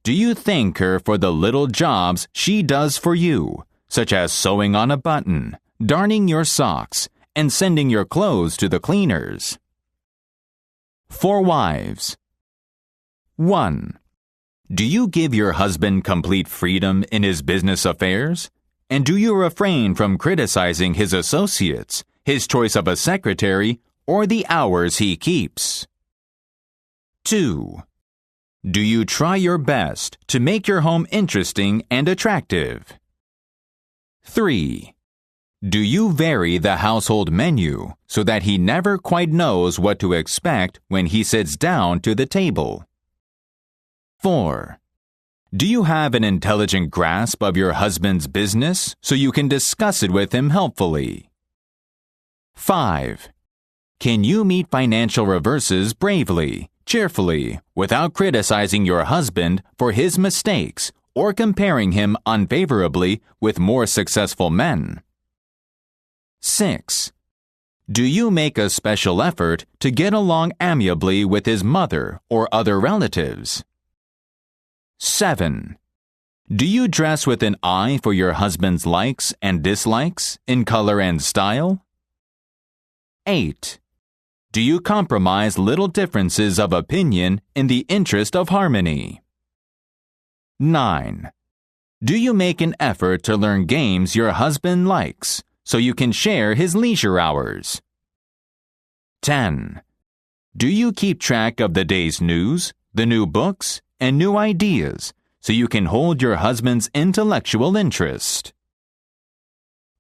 Do you thank her for the little jobs she does for you, such as sewing on a button, darning your socks, and sending your clothes to the cleaners? For wives. 1. Do you give your husband complete freedom in his business affairs? And do you refrain from criticizing his associates, his choice of a secretary, or the hours he keeps? 2. Do you try your best to make your home interesting and attractive? 3. Do you vary the household menu so that he never quite knows what to expect when he sits down to the table? 4. Do you have an intelligent grasp of your husband's business so you can discuss it with him helpfully? 5. Can you meet financial reverses bravely, cheerfully, without criticizing your husband for his mistakes or comparing him unfavorably with more successful men? 6. Do you make a special effort to get along amicably with his mother or other relatives? 7. Do you dress with an eye for your husband's likes and dislikes in color and style? 8. Do you compromise little differences of opinion in the interest of harmony? 9. Do you make an effort to learn games your husband likes so you can share his leisure hours? 10. Do you keep track of the day's news, the new books, and new ideas so you can hold your husband's intellectual interest?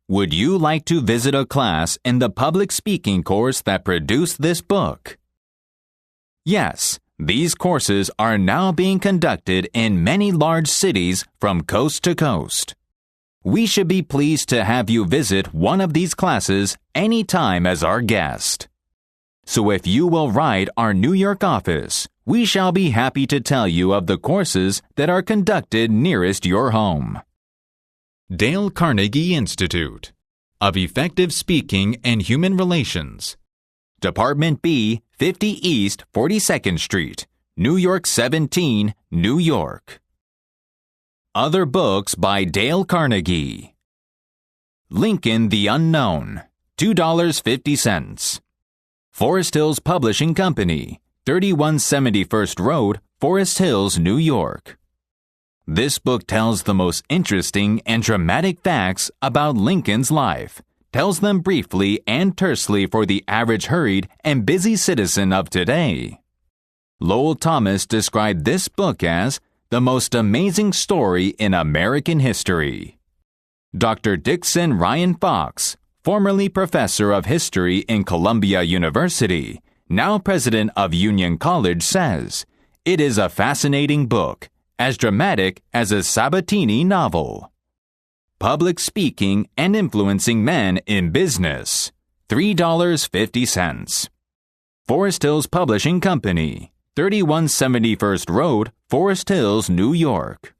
Would you like to visit a class in the public speaking course that produced this book? Yes, these courses are now being conducted in many large cities from coast to coast. We should be pleased to have you visit one of these classes anytime as our guest. So if you will write our New York office, we shall be happy to tell you of the courses that are conducted nearest your home. Dale Carnegie Institute of Effective Speaking and Human Relations. Department B, 50 East 42nd Street, New York 17, New York. Other books by Dale Carnegie. Lincoln the Unknown, $2.50. Forest Hills Publishing Company, 3171st Road, Forest Hills, New York. This book tells the most interesting and dramatic facts about Lincoln's life, tells them briefly and tersely for the average hurried and busy citizen of today. Lowell Thomas described this book as the most amazing story in American history. Dr. Dixon Ryan Fox, formerly professor of history in Columbia University, now president of Union College, says, "It is a fascinating book, as dramatic as a Sabatini novel." Public Speaking and Influencing Men in Business, $3.50. Forest Hills Publishing Company, 3171st Road, Forest Hills, New York.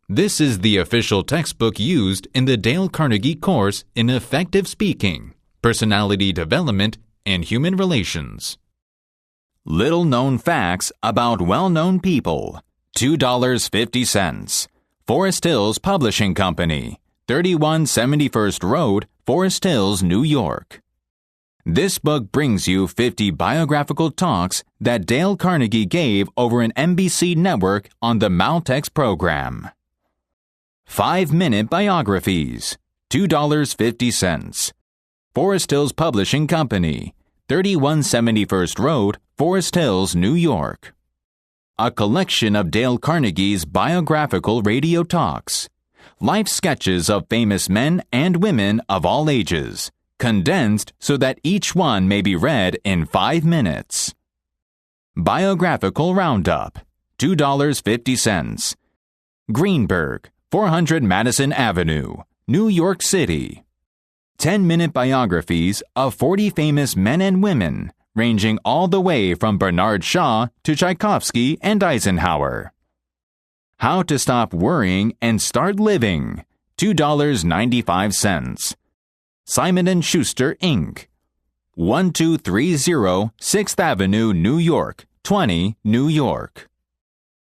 This is the official textbook used in the Dale Carnegie course in Effective Speaking, Personality Development, and Human Relations. Little-known facts about well-known people, $2.50. Forest Hills Publishing Company, 3171st Road, Forest Hills, New York. This book brings you 50 biographical talks that Dale Carnegie gave over an NBC network on the Maltex program. 5-minute biographies, $2.50. Forest Hills Publishing Company, 3171st Road, Forest Hills, New York. A collection of Dale Carnegie's biographical radio talks, life sketches of famous men and women of all ages, condensed so that each one may be read in 5 minutes. Biographical Roundup, $2.50. Greenberg, 400 Madison Avenue, New York City. 10-minute biographies of 40 famous men and women, ranging all the way from Bernard Shaw to Tchaikovsky and Eisenhower. How to Stop Worrying and Start Living, $2.95. Simon & Schuster, Inc., 1230 6th Avenue, New York, 20, New York.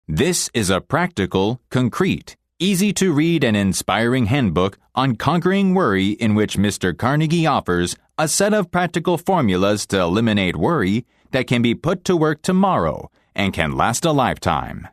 This is a practical, concrete, easy-to-read and inspiring handbook on conquering worry in which Mr. Carnegie offers a set of practical formulas to eliminate worry that can be put to work tomorrow and can last a lifetime.